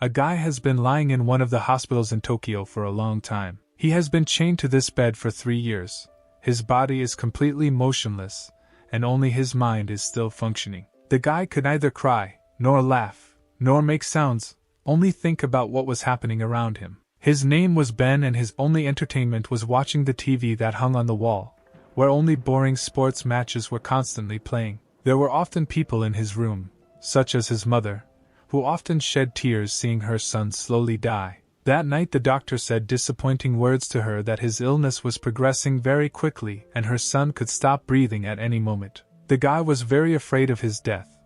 A guy has been lying in one of the hospitals in Tokyo for a long time. He has been chained to this bed for 3 years. His body is completely motionless, and only his mind is still functioning. The guy could neither cry, nor laugh, nor make sounds, only think about what was happening around him. His name was Ben, and his only entertainment was watching the TV that hung on the wall, where only boring sports matches were constantly playing. There were often people in his room, such as his mother, who often shed tears seeing her son slowly die. That night the doctor said disappointing words to her that his illness was progressing very quickly and her son could stop breathing at any moment. The guy was very afraid of his death,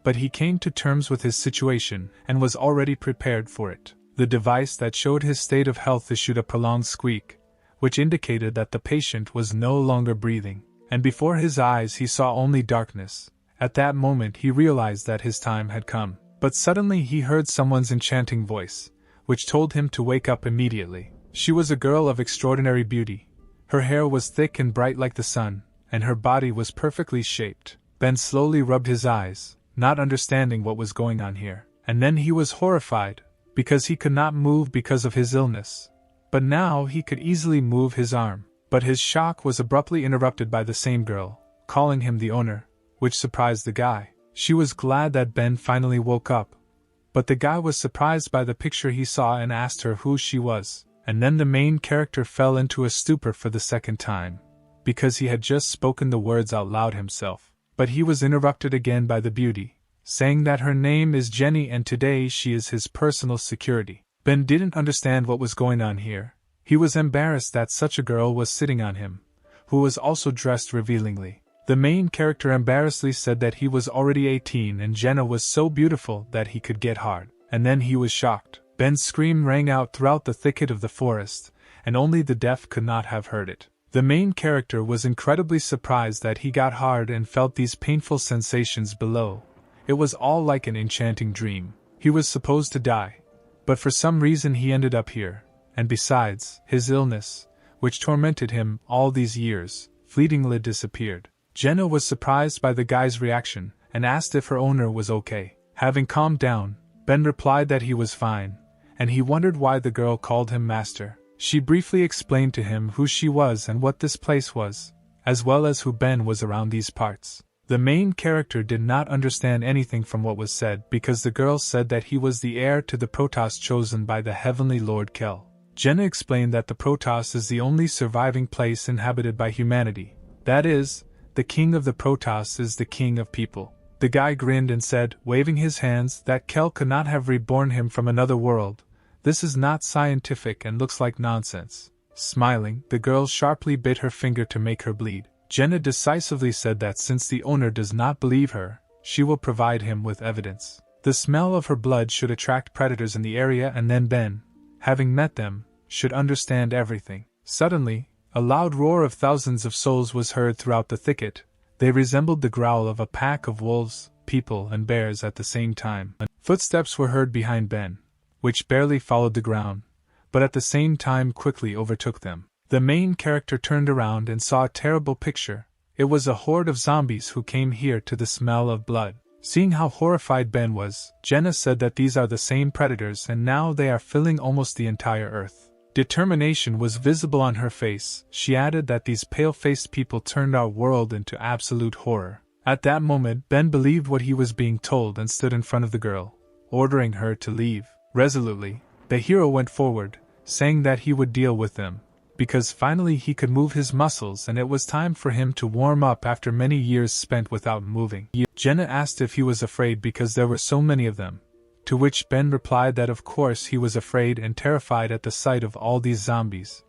but he came to terms with his situation and was already prepared for it. The device that showed his state of health issued a prolonged squeak, which indicated that the patient was no longer breathing, and before his eyes he saw only darkness. At that moment he realized that his time had come, but suddenly he heard someone's enchanting voice, which told him to wake up immediately. She was a girl of extraordinary beauty. Her hair was thick and bright like the sun, and her body was perfectly shaped. Ben slowly rubbed his eyes, not understanding what was going on here, and then he was horrified, because he could not move because of his illness. But now he could easily move his arm. But his shock was abruptly interrupted by the same girl, calling him the owner, which surprised the guy. She was glad that Ben finally woke up, but the guy was surprised by the picture he saw and asked her who she was, and then the main character fell into a stupor for the second time, because he had just spoken the words out loud himself. But he was interrupted again by the beauty, saying that her name is Jenny and today she is his personal security. Ben didn't understand what was going on here. He was embarrassed that such a girl was sitting on him, who was also dressed revealingly. The main character embarrassedly said that he was already 18 and Jenna was so beautiful that he could get hard. And then he was shocked. Ben's scream rang out throughout the thicket of the forest, and only the deaf could not have heard it. The main character was incredibly surprised that he got hard and felt these painful sensations below. It was all like an enchanting dream. He was supposed to die, but for some reason he ended up here, and besides, his illness, which tormented him all these years, fleetingly disappeared. Jenna was surprised by the guy's reaction, and asked if her owner was okay. Having calmed down, Ben replied that he was fine, and he wondered why the girl called him master. She briefly explained to him who she was and what this place was, as well as who Ben was around these parts. The main character did not understand anything from what was said because the girl said that he was the heir to the Protoss chosen by the Heavenly Lord Kel. Jenna explained that the Protoss is the only surviving place inhabited by humanity. That is, the king of the Protoss is the king of people. The guy grinned and said, waving his hands, that Kel could not have reborn him from another world. This is not scientific and looks like nonsense. Smiling, the girl sharply bit her finger to make her bleed. Jenna decisively said that since the owner does not believe her, she will provide him with evidence. The smell of her blood should attract predators in the area, and then Ben, having met them, should understand everything. Suddenly, a loud roar of thousands of souls was heard throughout the thicket. They resembled the growl of a pack of wolves, people, and bears at the same time. Footsteps were heard behind Ben, which barely followed the ground, but at the same time quickly overtook them. The main character turned around and saw a terrible picture. It was a horde of zombies who came here to the smell of blood. Seeing how horrified Ben was, Jenna said that these are the same predators and now they are filling almost the entire earth. Determination was visible on her face. She added that these pale-faced people turned our world into absolute horror. At that moment, Ben believed what he was being told and stood in front of the girl, ordering her to leave. Resolutely, the hero went forward, saying that he would deal with them, because finally he could move his muscles and it was time for him to warm up after many years spent without moving. Jenna asked if he was afraid because there were so many of them, to which Ben replied that of course he was afraid and terrified at the sight of all these zombies,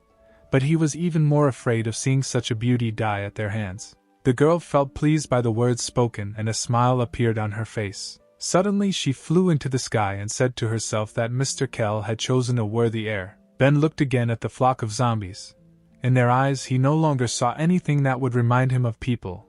but he was even more afraid of seeing such a beauty die at their hands. The girl felt pleased by the words spoken and a smile appeared on her face. Suddenly she flew into the sky and said to herself that Mr. Kell had chosen a worthy heir. Ben looked again at the flock of zombies. In their eyes he no longer saw anything that would remind him of people,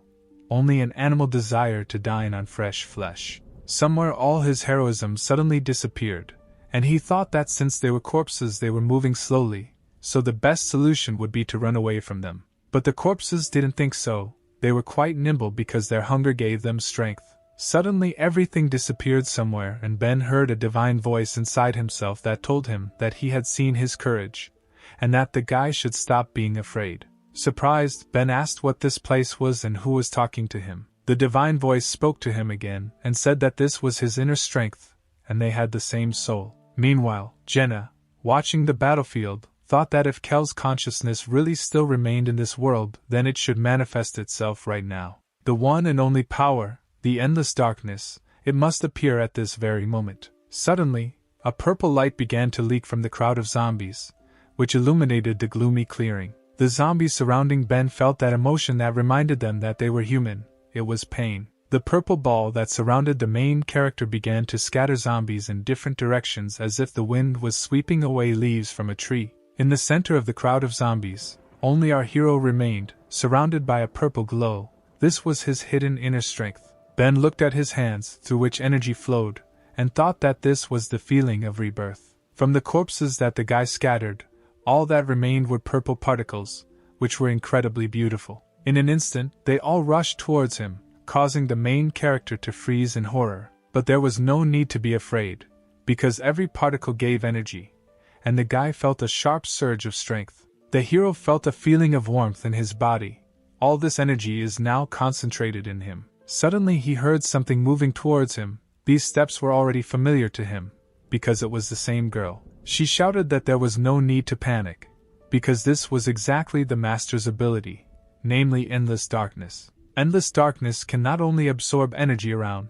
only an animal desire to dine on fresh flesh. Somewhere all his heroism suddenly disappeared, and he thought that since they were corpses they were moving slowly, so the best solution would be to run away from them. But the corpses didn't think so. They were quite nimble because their hunger gave them strength. Suddenly everything disappeared somewhere, and Ben heard a divine voice inside himself that told him that he had seen his courage, and that the guy should stop being afraid. Surprised, Ben asked what this place was and who was talking to him. The divine voice spoke to him again and said that this was his inner strength, and they had the same soul. Meanwhile, Jenna, watching the battlefield, thought that if Kel's consciousness really still remained in this world, then it should manifest itself right now. The one and only power, the endless darkness, it must appear at this very moment. Suddenly, a purple light began to leak from the crowd of zombies, which illuminated the gloomy clearing. The zombies surrounding Ben felt that emotion that reminded them that they were human. It was pain. The purple ball that surrounded the main character began to scatter zombies in different directions as if the wind was sweeping away leaves from a tree. In the center of the crowd of zombies, only our hero remained, surrounded by a purple glow. This was his hidden inner strength. Ben looked at his hands, through which energy flowed, and thought that this was the feeling of rebirth. From the corpses that the guy scattered, all that remained were purple particles, which were incredibly beautiful. In an instant, they all rushed towards him, causing the main character to freeze in horror. But there was no need to be afraid, because every particle gave energy, and the guy felt a sharp surge of strength. The hero felt a feeling of warmth in his body. All this energy is now concentrated in him. Suddenly he heard something moving towards him. These steps were already familiar to him, because it was the same girl. She shouted that there was no need to panic, because this was exactly the master's ability, namely endless darkness. Endless darkness can not only absorb energy around,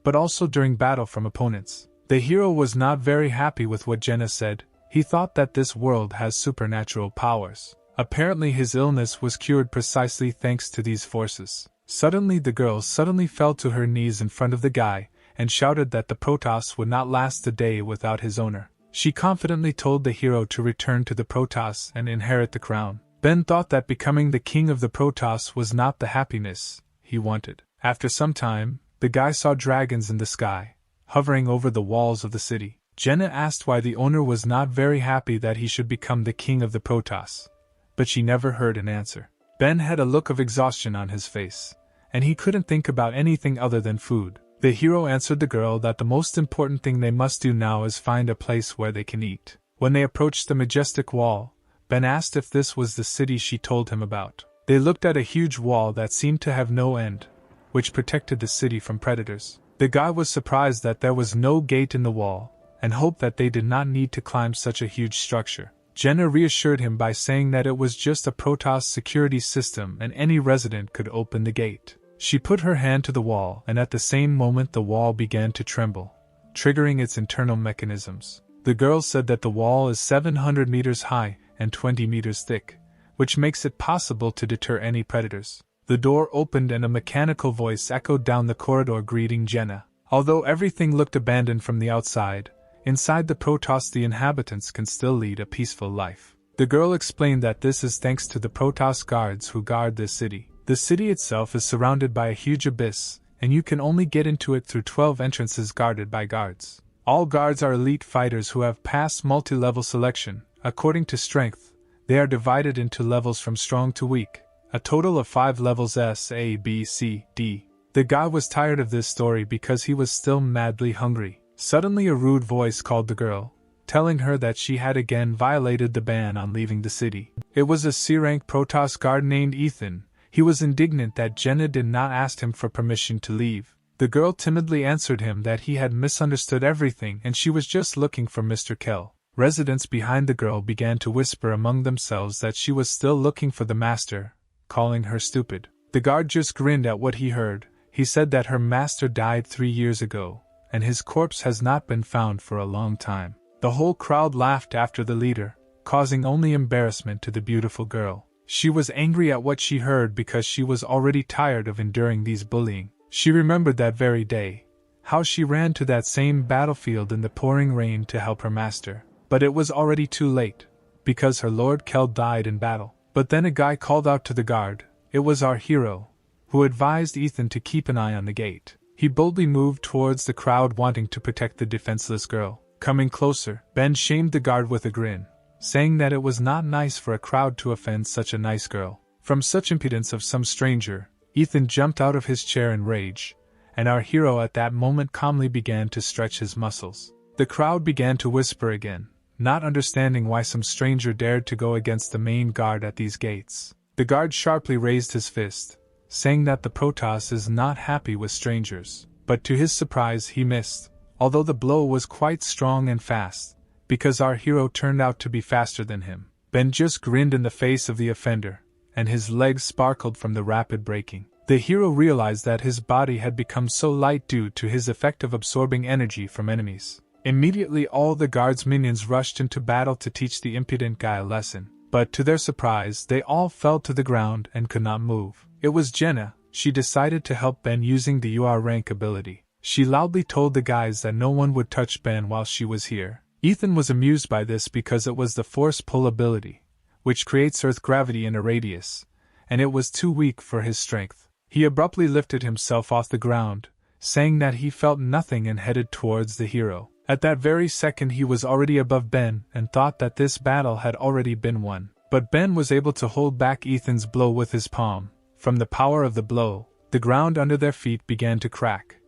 but also during battle from opponents. The hero was not very happy with what Jenna said. He thought that this world has supernatural powers. Apparently his illness was cured precisely thanks to these forces. Suddenly the girl fell to her knees in front of the guy, and shouted that the Protoss would not last a day without his owner. She confidently told the hero to return to the Protoss and inherit the crown. Ben thought that becoming the king of the Protoss was not the happiness he wanted. After some time, the guy saw dragons in the sky, hovering over the walls of the city. Jenna asked why the owner was not very happy that he should become the king of the Protoss, but she never heard an answer. Ben had a look of exhaustion on his face, and he couldn't think about anything other than food. The hero answered the girl that the most important thing they must do now is find a place where they can eat. When they approached the majestic wall, Ben asked if this was the city she told him about. They looked at a huge wall that seemed to have no end, which protected the city from predators. The guy was surprised that there was no gate in the wall, and hoped that they did not need to climb such a huge structure. Jenna reassured him by saying that it was just a Protoss security system and any resident could open the gate. She put her hand to the wall, and at the same moment the wall began to tremble, triggering its internal mechanisms. The girl said that the wall is 700 meters high and 20 meters thick, which makes it possible to deter any predators. The door opened and a mechanical voice echoed down the corridor greeting Jenna. Although everything looked abandoned from the outside, inside the Protoss the inhabitants can still lead a peaceful life. The girl explained that this is thanks to the Protoss guards who guard this city. The city itself is surrounded by a huge abyss, and you can only get into it through 12 entrances guarded by guards. All guards are elite fighters who have passed multi-level selection. According to strength, they are divided into levels from strong to weak, a total of 5 levels S, A, B, C, D. The guy was tired of this story because he was still madly hungry. Suddenly a rude voice called the girl, telling her that she had again violated the ban on leaving the city. It was a C-rank Protoss guard named Ethan. He was indignant that Jenna did not ask him for permission to leave. The girl timidly answered him that he had misunderstood everything and she was just looking for Mr. Kell. Residents behind the girl began to whisper among themselves that she was still looking for the master, calling her stupid. The guard just grinned at what he heard. He said that her master died 3 years ago, and his corpse has not been found for a long time. The whole crowd laughed after the leader, causing only embarrassment to the beautiful girl. She was angry at what she heard because she was already tired of enduring these bullying. She remembered that very day, how she ran to that same battlefield in the pouring rain to help her master. But it was already too late, because her Lord Kell died in battle. But then a guy called out to the guard. It was our hero, who advised Ethan to keep an eye on the gate. He boldly moved towards the crowd wanting to protect the defenseless girl. Coming closer, Ben shamed the guard with a grin, saying that it was not nice for a crowd to offend such a nice girl. From such impudence of some stranger, Ethan jumped out of his chair in rage, and our hero at that moment calmly began to stretch his muscles. The crowd began to whisper again, not understanding why some stranger dared to go against the main guard at these gates. The guard sharply raised his fist, saying that the Protoss is not happy with strangers, but to his surprise he missed, although the blow was quite strong and fast, because our hero turned out to be faster than him. Ben just grinned in the face of the offender, and his legs sparkled from the rapid braking. The hero realized that his body had become so light due to his effect of absorbing energy from enemies. Immediately all the guards' minions rushed into battle to teach the impudent guy a lesson, but to their surprise they all fell to the ground and could not move. It was Jenna. She decided to help Ben using the UR rank ability. She loudly told the guys that no one would touch Ben while she was here. Ethan was amused by this because it was the force pull ability, which creates earth gravity in a radius, and it was too weak for his strength. He abruptly lifted himself off the ground, saying that he felt nothing and headed towards the hero. At that very second he was already above Ben and thought that this battle had already been won. But Ben was able to hold back Ethan's blow with his palm. From the power of the blow, the ground under their feet began to crack,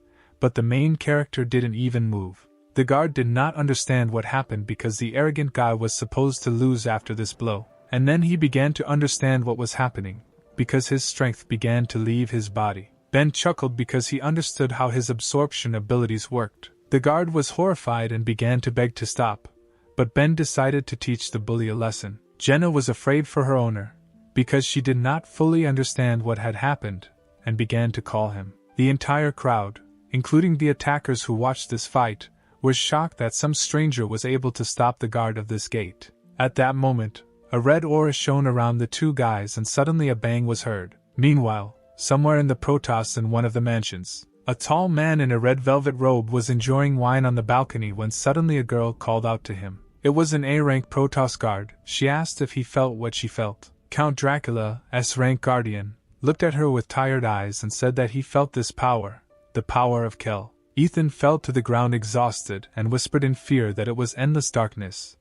but the main character didn't even move. The guard did not understand what happened because the arrogant guy was supposed to lose after this blow, and then he began to understand what was happening, because his strength began to leave his body. Ben chuckled because he understood how his absorption abilities worked. The guard was horrified and began to beg to stop, but Ben decided to teach the bully a lesson. Jenna was afraid for her owner, because she did not fully understand what had happened, and began to call him. The entire crowd, including the attackers who watched this fight, was shocked that some stranger was able to stop the guard of this gate. At that moment, a red aura shone around the two guys and suddenly a bang was heard. Meanwhile, somewhere in the Protoss in one of the mansions, a tall man in a red velvet robe was enjoying wine on the balcony when suddenly a girl called out to him. It was an A-rank Protoss guard. She asked if he felt what she felt. Count Dracula, S-rank guardian, looked at her with tired eyes and said that he felt this power, the power of Kel. Ethan fell to the ground exhausted and whispered in fear that it was endless darkness,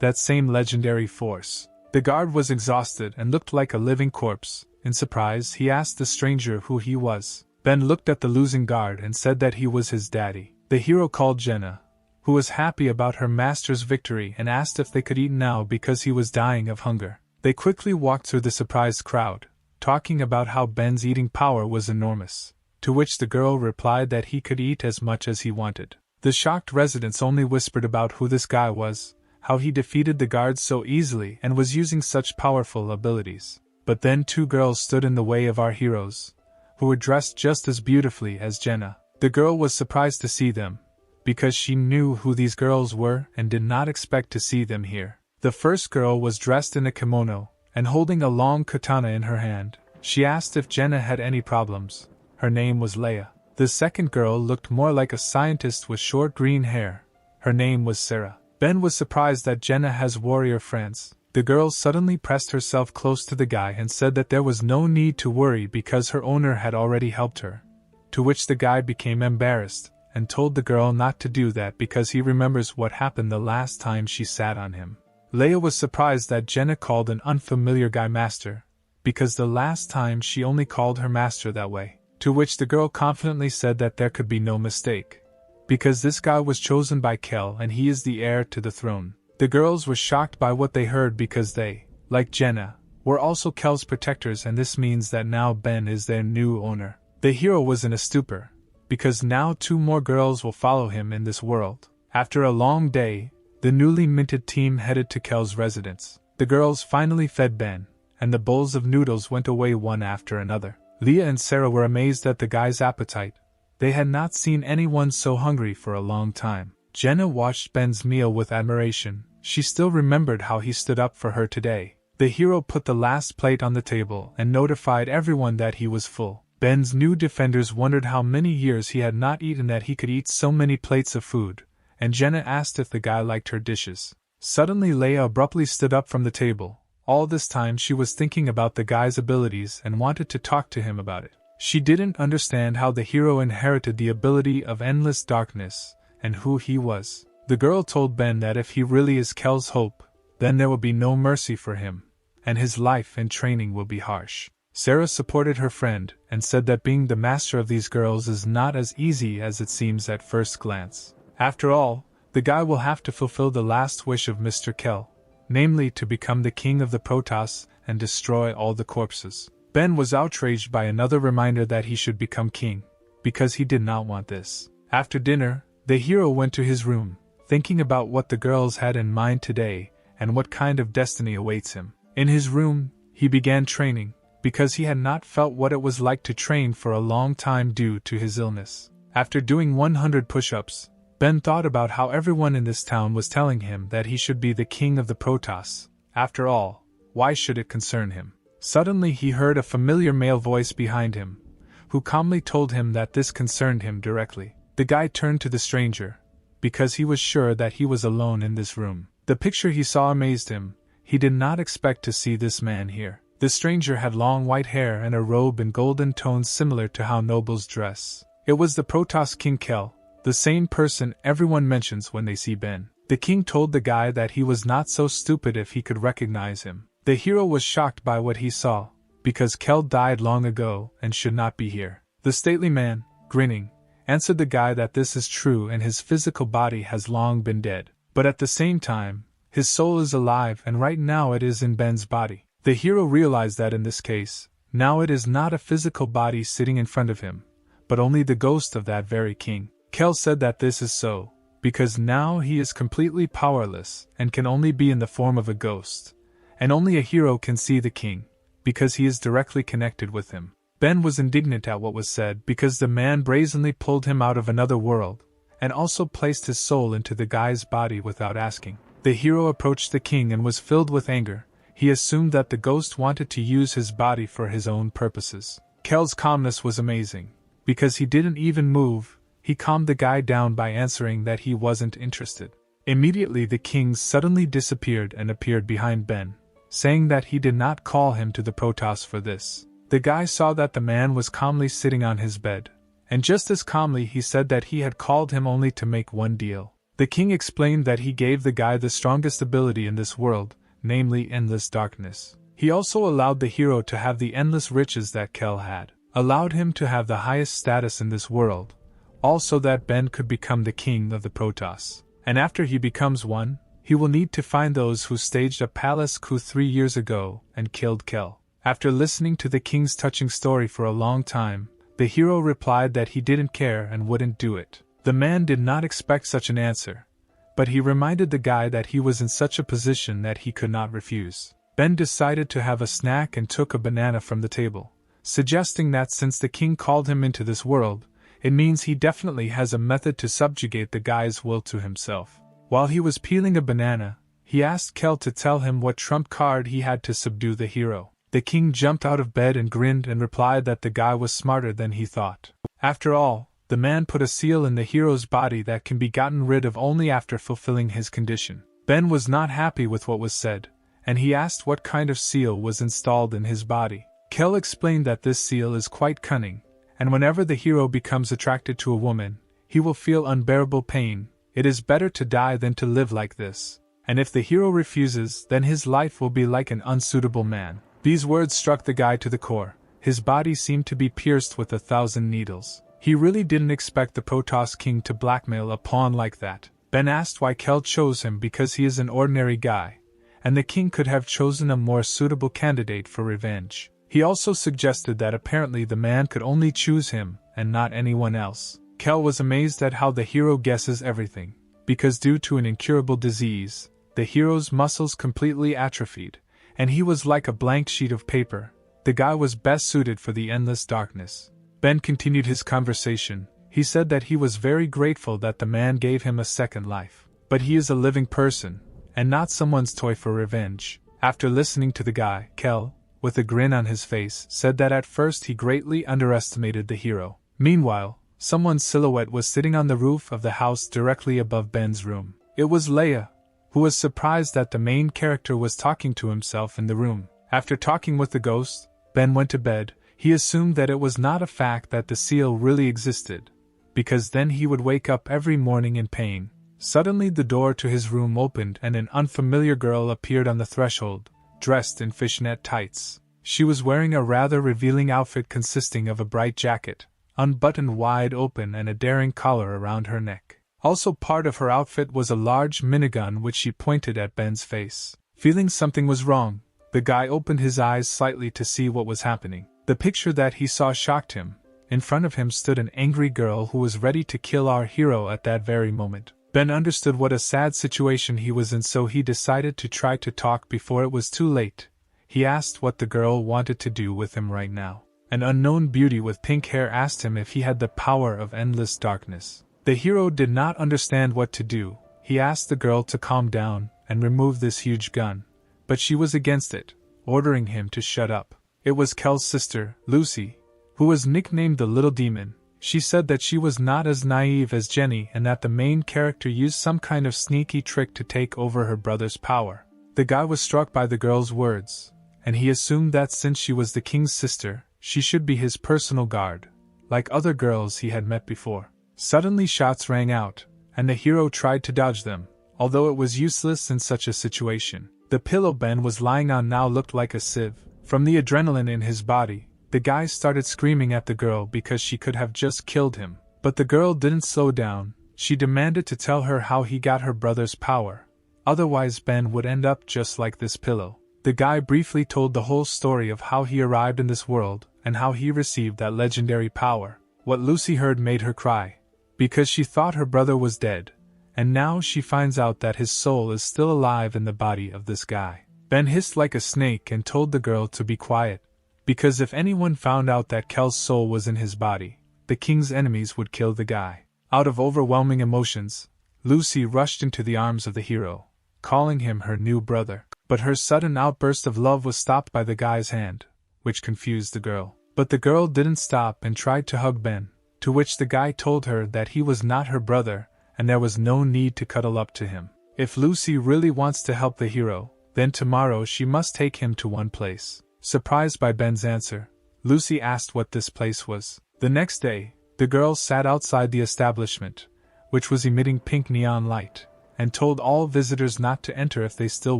that same legendary force. The guard was exhausted and looked like a living corpse. In surprise, he asked the stranger who he was. Ben looked at the losing guard and said that he was his daddy. The hero called Jenna, who was happy about her master's victory, and asked if they could eat now because he was dying of hunger. They quickly walked through the surprised crowd, talking about how Ben's eating power was enormous, to which the girl replied that he could eat as much as he wanted. The shocked residents only whispered about who this guy was, how he defeated the guards so easily and was using such powerful abilities. But then two girls stood in the way of our heroes, who were dressed just as beautifully as Jenna. The girl was surprised to see them, because she knew who these girls were and did not expect to see them here. The first girl was dressed in a kimono, and holding a long katana in her hand. She asked if Jenna had any problems. Her name was Leia. The second girl looked more like a scientist with short green hair. Her name was Sarah. Ben was surprised that Jenna has warrior friends. The girl suddenly pressed herself close to the guy and said that there was no need to worry because her owner had already helped her. To which the guy became embarrassed, and told the girl not to do that because he remembers what happened the last time she sat on him. Leia was surprised that Jenna called an unfamiliar guy master, because the last time she only called her master that way. To which the girl confidently said that there could be no mistake, because this guy was chosen by Kel and he is the heir to the throne. The girls were shocked by what they heard because they, like Jenna, were also Kel's protectors, and this means that now Ben is their new owner. The hero was in a stupor, because now two more girls will follow him in this world. After a long day, the newly minted team headed to Kel's residence. The girls finally fed Ben, and the bowls of noodles went away one after another. Leah and Sarah were amazed at the guy's appetite. They had not seen anyone so hungry for a long time. Jenna watched Ben's meal with admiration. She still remembered how he stood up for her today. The hero put the last plate on the table and notified everyone that he was full. Ben's new defenders wondered how many years he had not eaten that he could eat so many plates of food, and Jenna asked if the guy liked her dishes. Suddenly Leia abruptly stood up from the table. All this time she was thinking about the guy's abilities and wanted to talk to him about it. She didn't understand how the hero inherited the ability of endless darkness, and who he was. The girl told Ben that if he really is Kel's hope, then there will be no mercy for him, and his life and training will be harsh. Sarah supported her friend and said that being the master of these girls is not as easy as it seems at first glance. After all, the guy will have to fulfill the last wish of Mr. Kell, namely to become the king of the Protoss and destroy all the corpses. Ben was outraged by another reminder that he should become king, because he did not want this. After dinner, the hero went to his room, thinking about what the girls had in mind today and what kind of destiny awaits him. In his room, he began training, because he had not felt what it was like to train for a long time due to his illness. After doing 100 push-ups, Ben thought about how everyone in this town was telling him that he should be the king of the Protoss. After all, why should it concern him? Suddenly he heard a familiar male voice behind him, who calmly told him that this concerned him directly. The guy turned to the stranger, because he was sure that he was alone in this room. The picture he saw amazed him. He did not expect to see this man here. The stranger had long white hair and a robe in golden tones similar to how nobles dress. It was the Protoss King Kell, the same person everyone mentions when they see Ben. The king told the guy that he was not so stupid if he could recognize him. The hero was shocked by what he saw, because Kell died long ago and should not be here. The stately man, grinning, answered the guy that this is true and his physical body has long been dead. But at the same time, his soul is alive and right now it is in Ben's body. The hero realized that in this case, now it is not a physical body sitting in front of him, but only the ghost of that very king. Kell said that this is so, because now he is completely powerless and can only be in the form of a ghost, and only a hero can see the king, because he is directly connected with him. Ben was indignant at what was said because the man brazenly pulled him out of another world, and also placed his soul into the guy's body without asking. The hero approached the king and was filled with anger. He assumed that the ghost wanted to use his body for his own purposes. Kell's calmness was amazing, because he didn't even move. He calmed the guy down by answering that he wasn't interested. Immediately the king suddenly disappeared and appeared behind Ben, saying that he did not call him to the Protoss for this. The guy saw that the man was calmly sitting on his bed, and just as calmly he said that he had called him only to make one deal. The king explained that he gave the guy the strongest ability in this world, namely endless darkness. He also allowed the hero to have the endless riches that Kell had, allowed him to have the highest status in this world, also that Ben could become the king of the Protoss. And after he becomes one, he will need to find those who staged a palace coup 3 years ago and killed Kell. After listening to the king's touching story for a long time, the hero replied that he didn't care and wouldn't do it. The man did not expect such an answer, but he reminded the guy that he was in such a position that he could not refuse. Ben decided to have a snack and took a banana from the table, suggesting that since the king called him into this world, it means he definitely has a method to subjugate the guy's will to himself. While he was peeling a banana, he asked Kell to tell him what trump card he had to subdue the hero. The king jumped out of bed and grinned and replied that the guy was smarter than he thought. After all, the man put a seal in the hero's body that can be gotten rid of only after fulfilling his condition. Ben was not happy with what was said, and he asked what kind of seal was installed in his body. Kell explained that this seal is quite cunning, and whenever the hero becomes attracted to a woman, he will feel unbearable pain. It is better to die than to live like this, and if the hero refuses, then his life will be like an unsuitable man. These words struck the guy to the core. His body seemed to be pierced with 1,000 needles. He really didn't expect the Protoss king to blackmail a pawn like that. Ben asked why Kell chose him because he is an ordinary guy, and the king could have chosen a more suitable candidate for revenge. He also suggested that apparently the man could only choose him, and not anyone else. Kell was amazed at how the hero guesses everything, because due to an incurable disease, the hero's muscles completely atrophied, and he was like a blank sheet of paper. The guy was best suited for the endless darkness. Ben continued his conversation. He said that he was very grateful that the man gave him a second life. But he is a living person, and not someone's toy for revenge. After listening to the guy, Kell, with a grin on his face, said that at first he greatly underestimated the hero. Meanwhile, someone's silhouette was sitting on the roof of the house directly above Ben's room. It was Leia, who was surprised that the main character was talking to himself in the room. After talking with the ghost, Ben went to bed. He assumed that it was not a fact that the seal really existed, because then he would wake up every morning in pain. Suddenly the door to his room opened and an unfamiliar girl appeared on the threshold, dressed in fishnet tights. She was wearing a rather revealing outfit consisting of a bright jacket, unbuttoned wide open, and a daring collar around her neck. Also part of her outfit was a large minigun which she pointed at Ben's face. Feeling something was wrong, the guy opened his eyes slightly to see what was happening. The picture that he saw shocked him. In front of him stood an angry girl who was ready to kill our hero at that very moment. Ben understood what a sad situation he was in, so he decided to try to talk before it was too late. He asked what the girl wanted to do with him right now. An unknown beauty with pink hair asked him if he had the power of endless darkness. The hero did not understand what to do. He asked the girl to calm down and remove this huge gun, but she was against it, ordering him to shut up. It was Kel's sister, Lucy, who was nicknamed the Little Demon. She said that she was not as naive as Jenny and that the main character used some kind of sneaky trick to take over her brother's power. The guy was struck by the girl's words, and he assumed that since she was the king's sister, she should be his personal guard, like other girls he had met before. Suddenly shots rang out, and the hero tried to dodge them, although it was useless in such a situation. The pillow Ben was lying on now looked like a sieve. From the adrenaline in his body, the guy started screaming at the girl because she could have just killed him. But the girl didn't slow down. She demanded to tell her how he got her brother's power. Otherwise Ben would end up just like this pillow. The guy briefly told the whole story of how he arrived in this world and how he received that legendary power. What Lucy heard made her cry, because she thought her brother was dead, and now she finds out that his soul is still alive in the body of this guy. Ben hissed like a snake and told the girl to be quiet, because if anyone found out that Kel's soul was in his body, the king's enemies would kill the guy. Out of overwhelming emotions, Lucy rushed into the arms of the hero, calling him her new brother. But her sudden outburst of love was stopped by the guy's hand, which confused the girl. But the girl didn't stop and tried to hug Ben, to which the guy told her that he was not her brother and there was no need to cuddle up to him. If Lucy really wants to help the hero, then tomorrow she must take him to one place. Surprised by Ben's answer, Lucy asked what this place was. The next day, the girl sat outside the establishment, which was emitting pink neon light, and told all visitors not to enter if they still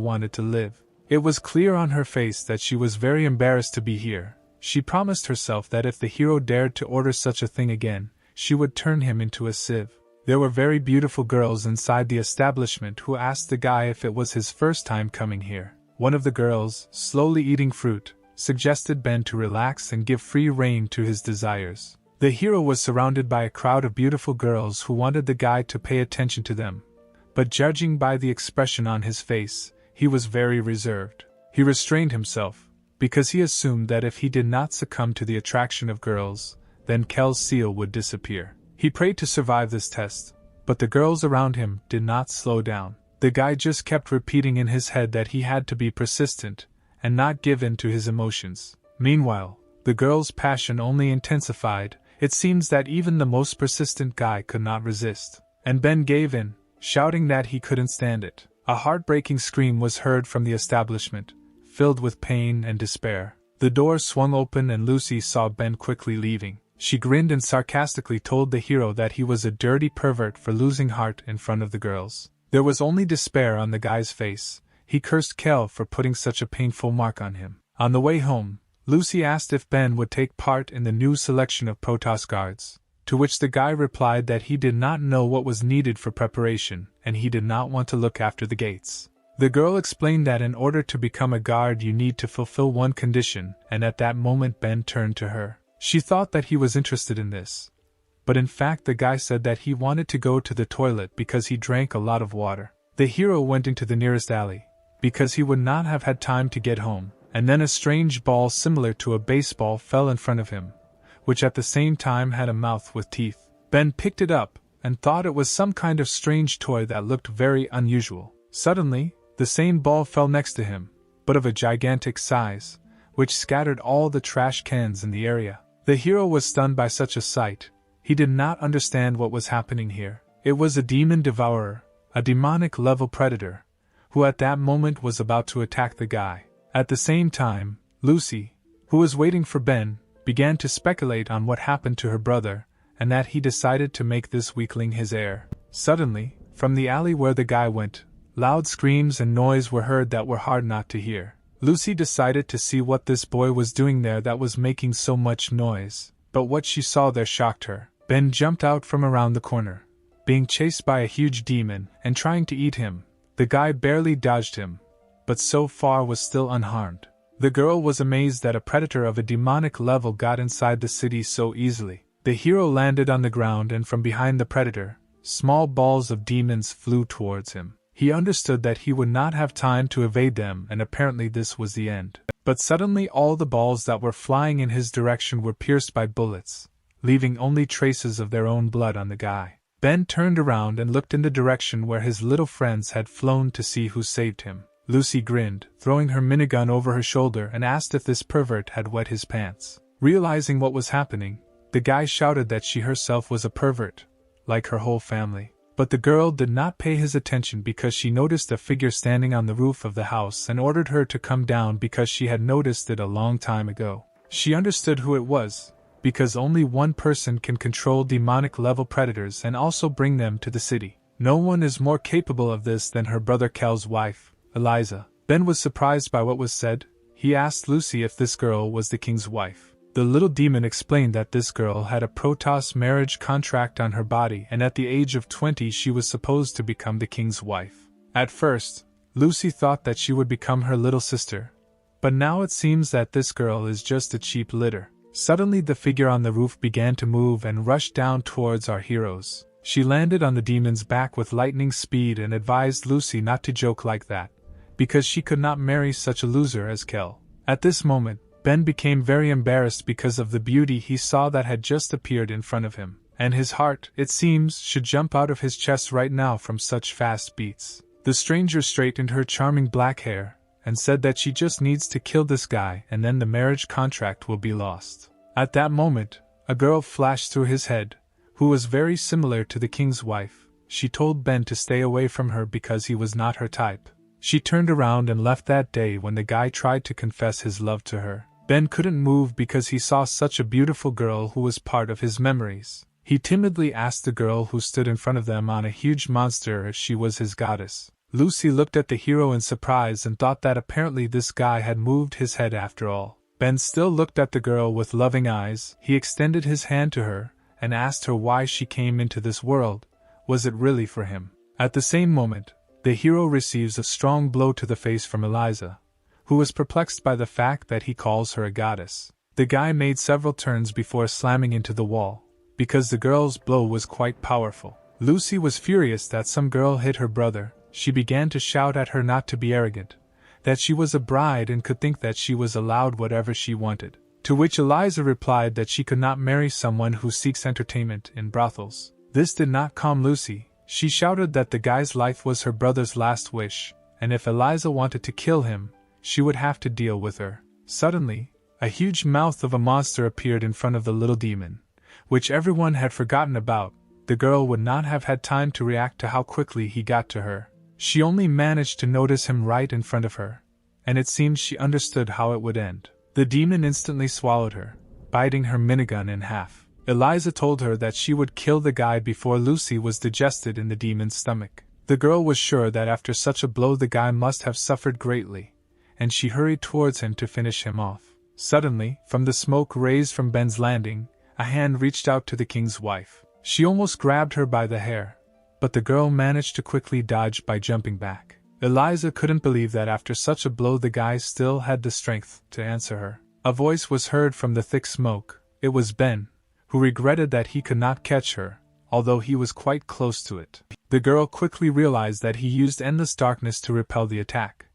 wanted to live. It was clear on her face that she was very embarrassed to be here. She promised herself that if the hero dared to order such a thing again, she would turn him into a sieve. There were very beautiful girls inside the establishment who asked the guy if it was his first time coming here. One of the girls, slowly eating fruit, suggested Ben to relax and give free rein to his desires. The hero was surrounded by a crowd of beautiful girls who wanted the guy to pay attention to them, but judging by the expression on his face, he was very reserved. He restrained himself, because he assumed that if he did not succumb to the attraction of girls, then Kel's seal would disappear. He prayed to survive this test, but the girls around him did not slow down. The guy just kept repeating in his head that he had to be persistent and not give in to his emotions. Meanwhile, the girl's passion only intensified. It seems that even the most persistent guy could not resist, and Ben gave in, shouting that he couldn't stand it. A heartbreaking scream was heard from the establishment, filled with pain and despair. The door swung open and Lucy saw Ben quickly leaving. She grinned and sarcastically told the hero that he was a dirty pervert for losing heart in front of the girls. There was only despair on the guy's face. He cursed Kel for putting such a painful mark on him. On the way home, Lucy asked if Ben would take part in the new selection of Protoss guards, to which the guy replied that he did not know what was needed for preparation and he did not want to look after the gates. The girl explained that in order to become a guard you need to fulfill one condition, and at that moment Ben turned to her. She thought that he was interested in this, but in fact the guy said that he wanted to go to the toilet because he drank a lot of water. The hero went into the nearest alley, because he would not have had time to get home, and then a strange ball similar to a baseball fell in front of him, which at the same time had a mouth with teeth. Ben picked it up, and thought it was some kind of strange toy that looked very unusual. Suddenly, the same ball fell next to him, but of a gigantic size, which scattered all the trash cans in the area. The hero was stunned by such a sight. He did not understand what was happening here. It was a demon devourer, a demonic level predator, who at that moment was about to attack the guy. At the same time, Lucy, who was waiting for Ben, began to speculate on what happened to her brother, and that he decided to make this weakling his heir. Suddenly, from the alley where the guy went, loud screams and noise were heard that were hard not to hear. Lucy decided to see what this boy was doing there that was making so much noise, but what she saw there shocked her. Ben jumped out from around the corner, being chased by a huge demon and trying to eat him. The guy barely dodged him, but so far was still unharmed. The girl was amazed that a predator of a demonic level got inside the city so easily. The hero landed on the ground, and from behind the predator, small balls of demons flew towards him. He understood that he would not have time to evade them, and apparently this was the end. But suddenly all the balls that were flying in his direction were pierced by bullets, leaving only traces of their own blood on the guy. Ben turned around and looked in the direction where his little friends had flown to see who saved him. Lucy grinned, throwing her minigun over her shoulder, and asked if this pervert had wet his pants. Realizing what was happening, the guy shouted that she herself was a pervert, like her whole family. But the girl did not pay his attention because she noticed a figure standing on the roof of the house and ordered her to come down because she had noticed it a long time ago. She understood who it was, because only one person can control demonic-level predators and also bring them to the city. No one is more capable of this than her brother Kel's wife, Eliza. Ben was surprised by what was said. He asked Lucy if this girl was the king's wife. The little demon explained that this girl had a Protoss marriage contract on her body, and at the age of 20 she was supposed to become the king's wife. At first, Lucy thought that she would become her little sister, but now it seems that this girl is just a cheap litter. Suddenly the figure on the roof began to move and rushed down towards our heroes. She landed on the demon's back with lightning speed and advised Lucy not to joke like that, because she could not marry such a loser as Kel. At this moment, Ben became very embarrassed because of the beauty he saw that had just appeared in front of him, and his heart, it seems, should jump out of his chest right now from such fast beats. The stranger straightened her charming black hair, and said that she just needs to kill this guy and then the marriage contract will be lost. At that moment, a girl flashed through his head, who was very similar to the king's wife. She told Ben to stay away from her because he was not her type. She turned around and left that day when the guy tried to confess his love to her. Ben couldn't move because he saw such a beautiful girl who was part of his memories. He timidly asked the girl who stood in front of them on a huge monster if she was his goddess. Lucy looked at the hero in surprise and thought that apparently this guy had moved his head after all. Ben still looked at the girl with loving eyes. He extended his hand to her and asked her why she came into this world. Was it really for him? At the same moment, the hero receives a strong blow to the face from Eliza, who was perplexed by the fact that he calls her a goddess. The guy made several turns before slamming into the wall, because the girl's blow was quite powerful. Lucy was furious that some girl hit her brother. She began to shout at her not to be arrogant, that she was a bride and could think that she was allowed whatever she wanted. To which Eliza replied that she could not marry someone who seeks entertainment in brothels. This did not calm Lucy. She shouted that the guy's life was her brother's last wish, and if Eliza wanted to kill him, she would have to deal with her. Suddenly, a huge mouth of a monster appeared in front of the little demon, which everyone had forgotten about. The girl would not have had time to react to how quickly he got to her. She only managed to notice him right in front of her, and it seemed she understood how it would end. The demon instantly swallowed her, biting her minigun in half. Eliza told her that she would kill the guy before Lucy was digested in the demon's stomach. The girl was sure that after such a blow the guy must have suffered greatly, and she hurried towards him to finish him off. Suddenly, from the smoke raised from Ben's landing, a hand reached out to the king's wife. She almost grabbed her by the hair, but the girl managed to quickly dodge by jumping back. Eliza couldn't believe that after such a blow the guy still had the strength to answer her. A voice was heard from the thick smoke. It was Ben, who regretted that he could not catch her, although he was quite close to it. The girl quickly realized that he used endless darkness to repel the attack,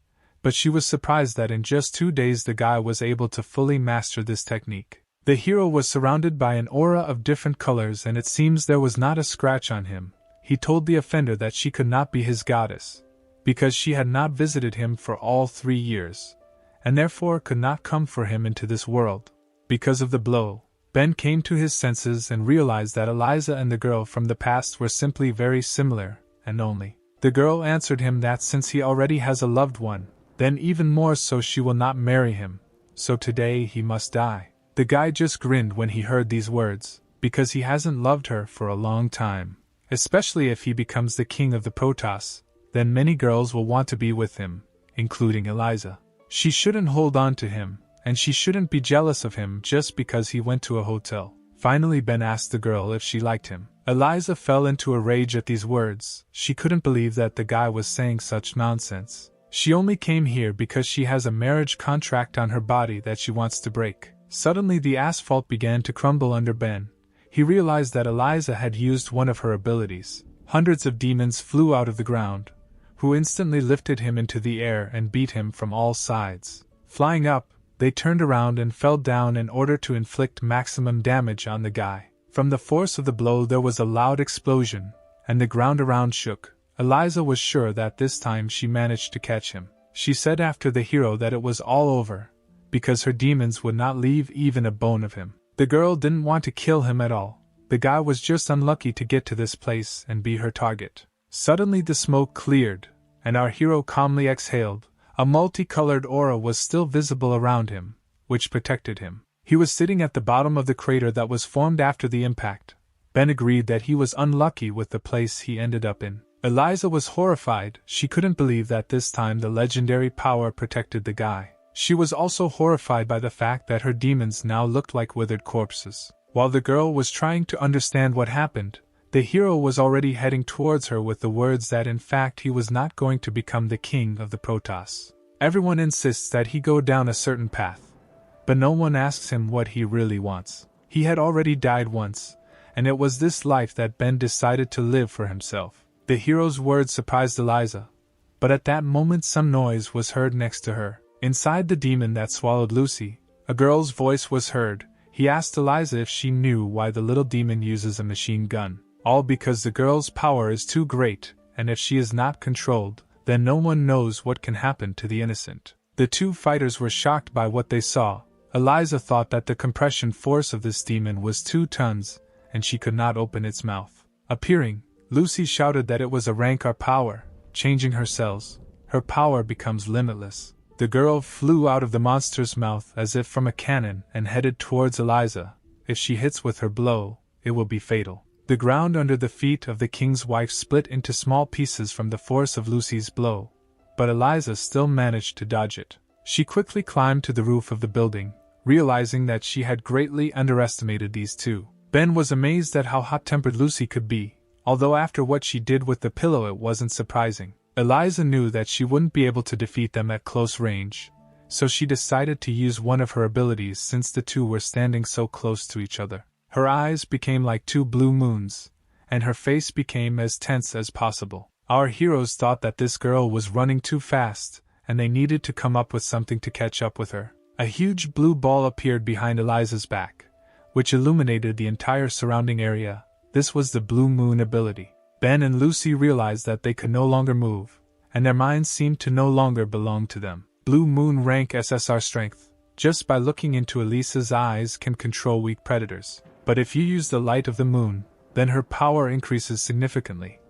but she was surprised that in just 2 days the guy was able to fully master this technique. The hero was surrounded by an aura of different colors and it seems there was not a scratch on him. He told the offender that she could not be his goddess, because she had not visited him for all 3 years, and therefore could not come for him into this world. Because of the blow, Ben came to his senses and realized that Eliza and the girl from the past were simply very similar, and only. The girl answered him that since he already has a loved one, then even more so she will not marry him, so today he must die. The guy just grinned when he heard these words, because he hasn't loved her for a long time. Especially if he becomes the king of the Protoss, then many girls will want to be with him, including Eliza. She shouldn't hold on to him, and she shouldn't be jealous of him just because he went to a hotel. Finally, Ben asked the girl if she liked him. Eliza fell into a rage at these words. She couldn't believe that the guy was saying such nonsense. She only came here because she has a marriage contract on her body that she wants to break. Suddenly the asphalt began to crumble under Ben. He realized that Eliza had used one of her abilities. Hundreds of demons flew out of the ground, who instantly lifted him into the air and beat him from all sides. Flying up, they turned around and fell down in order to inflict maximum damage on the guy. From the force of the blow there was a loud explosion, and the ground around shook. Eliza was sure that this time she managed to catch him. She said after the hero that it was all over, because her demons would not leave even a bone of him. The girl didn't want to kill him at all. The guy was just unlucky to get to this place and be her target. Suddenly the smoke cleared, and our hero calmly exhaled. A multicolored aura was still visible around him, which protected him. He was sitting at the bottom of the crater that was formed after the impact. Ben agreed that he was unlucky with the place he ended up in. Eliza was horrified. She couldn't believe that this time the legendary power protected the guy. She was also horrified by the fact that her demons now looked like withered corpses. While the girl was trying to understand what happened, the hero was already heading towards her with the words that in fact he was not going to become the king of the Protoss. Everyone insists that he go down a certain path, but no one asks him what he really wants. He had already died once, and it was this life that Ben decided to live for himself. The hero's words surprised Eliza, but at that moment some noise was heard next to her. Inside the demon that swallowed Lucy, a girl's voice was heard. He asked Eliza if she knew why the little demon uses a machine gun. All because the girl's power is too great, and if she is not controlled, then no one knows what can happen to the innocent. The two fighters were shocked by what they saw. Eliza thought that the compression force of this demon was 2 tons, and she could not open its mouth. Appearing, Lucy shouted that it was a rank or power. Changing her cells, her power becomes limitless. The girl flew out of the monster's mouth as if from a cannon and headed towards Eliza. If she hits with her blow, it will be fatal. The ground under the feet of the king's wife split into small pieces from the force of Lucy's blow, but Eliza still managed to dodge it. She quickly climbed to the roof of the building, realizing that she had greatly underestimated these two. Ben was amazed at how hot-tempered Lucy could be, although after what she did with the pillow it wasn't surprising. Eliza knew that she wouldn't be able to defeat them at close range, so she decided to use one of her abilities since the two were standing so close to each other. Her eyes became like 2 blue moons, and her face became as tense as possible. Our heroes thought that this girl was running too fast, and they needed to come up with something to catch up with her. A huge blue ball appeared behind Eliza's back, which illuminated the entire surrounding area. This was the Blue Moon ability. Ben and Lucy realized that they could no longer move, and their minds seemed to no longer belong to them. Blue Moon rank SSR strength. Just by looking into Elisa's eyes can control weak predators. But if you use the light of the moon, then her power increases significantly,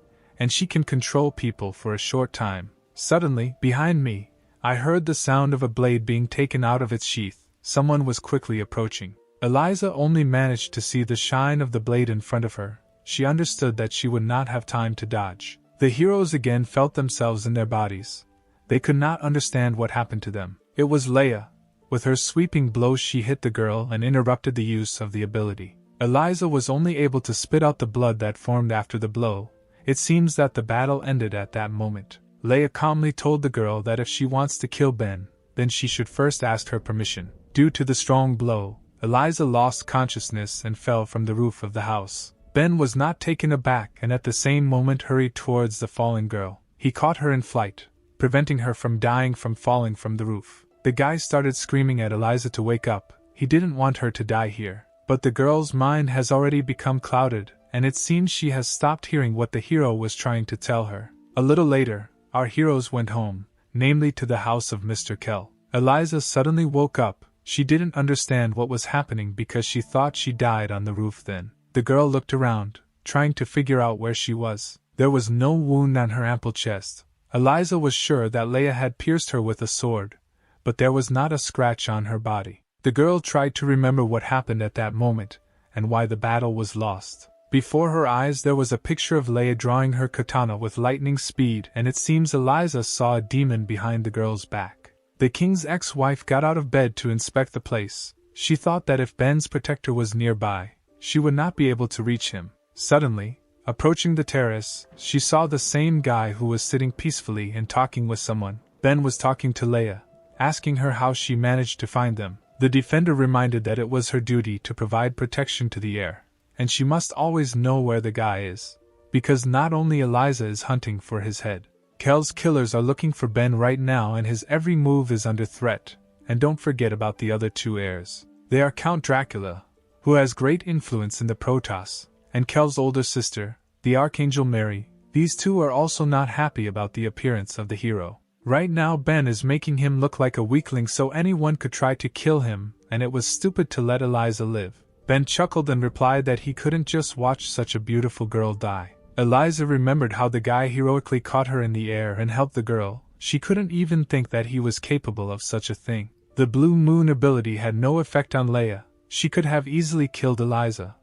and she can control people for a short time. Suddenly, behind me, I heard the sound of a blade being taken out of its sheath. Someone was quickly approaching. Eliza only managed to see the shine of the blade in front of her. She understood that she would not have time to dodge. The heroes again felt themselves in their bodies. They could not understand what happened to them. It was Leia. With her sweeping blow she hit the girl and interrupted the use of the ability. Eliza was only able to spit out the blood that formed after the blow. It seems that the battle ended at that moment. Leia calmly told the girl that if she wants to kill Ben, then she should first ask her permission. Due to the strong blow, Eliza lost consciousness and fell from the roof of the house. Ben was not taken aback and at the same moment hurried towards the fallen girl. He caught her in flight, preventing her from dying from falling from the roof. The guy started screaming at Eliza to wake up. He didn't want her to die here. But the girl's mind has already become clouded, and it seems she has stopped hearing what the hero was trying to tell her. A little later, our heroes went home, namely to the house of Mr. Kell. Eliza suddenly woke up. She didn't understand what was happening because she thought she died on the roof then. The girl looked around, trying to figure out where she was. There was no wound on her ample chest. Eliza was sure that Leia had pierced her with a sword, but there was not a scratch on her body. The girl tried to remember what happened at that moment, and why the battle was lost. Before her eyes there was a picture of Leia drawing her katana with lightning speed, and it seems Eliza saw a demon behind the girl's back. The king's ex-wife got out of bed to inspect the place. She thought that if Ben's protector was nearby, she would not be able to reach him. Suddenly, approaching the terrace, she saw the same guy who was sitting peacefully and talking with someone. Ben was talking to Leia, asking her how she managed to find them. The defender reminded that it was her duty to provide protection to the heir, and she must always know where the guy is, because not only Eliza is hunting for his head. Kel's killers are looking for Ben right now, and his every move is under threat. And don't forget about the other two heirs. They are Count Dracula, who has great influence in the Protoss, and Kel's older sister, the Archangel Mary. These two are also not happy about the appearance of the hero. Right now Ben is making him look like a weakling so anyone could try to kill him, and it was stupid to let Eliza live. Ben chuckled and replied that he couldn't just watch such a beautiful girl die. Eliza remembered how the guy heroically caught her in the air and helped the girl. She couldn't even think that he was capable of such a thing. The blue moon ability had no effect on Leia. She could have easily killed Eliza,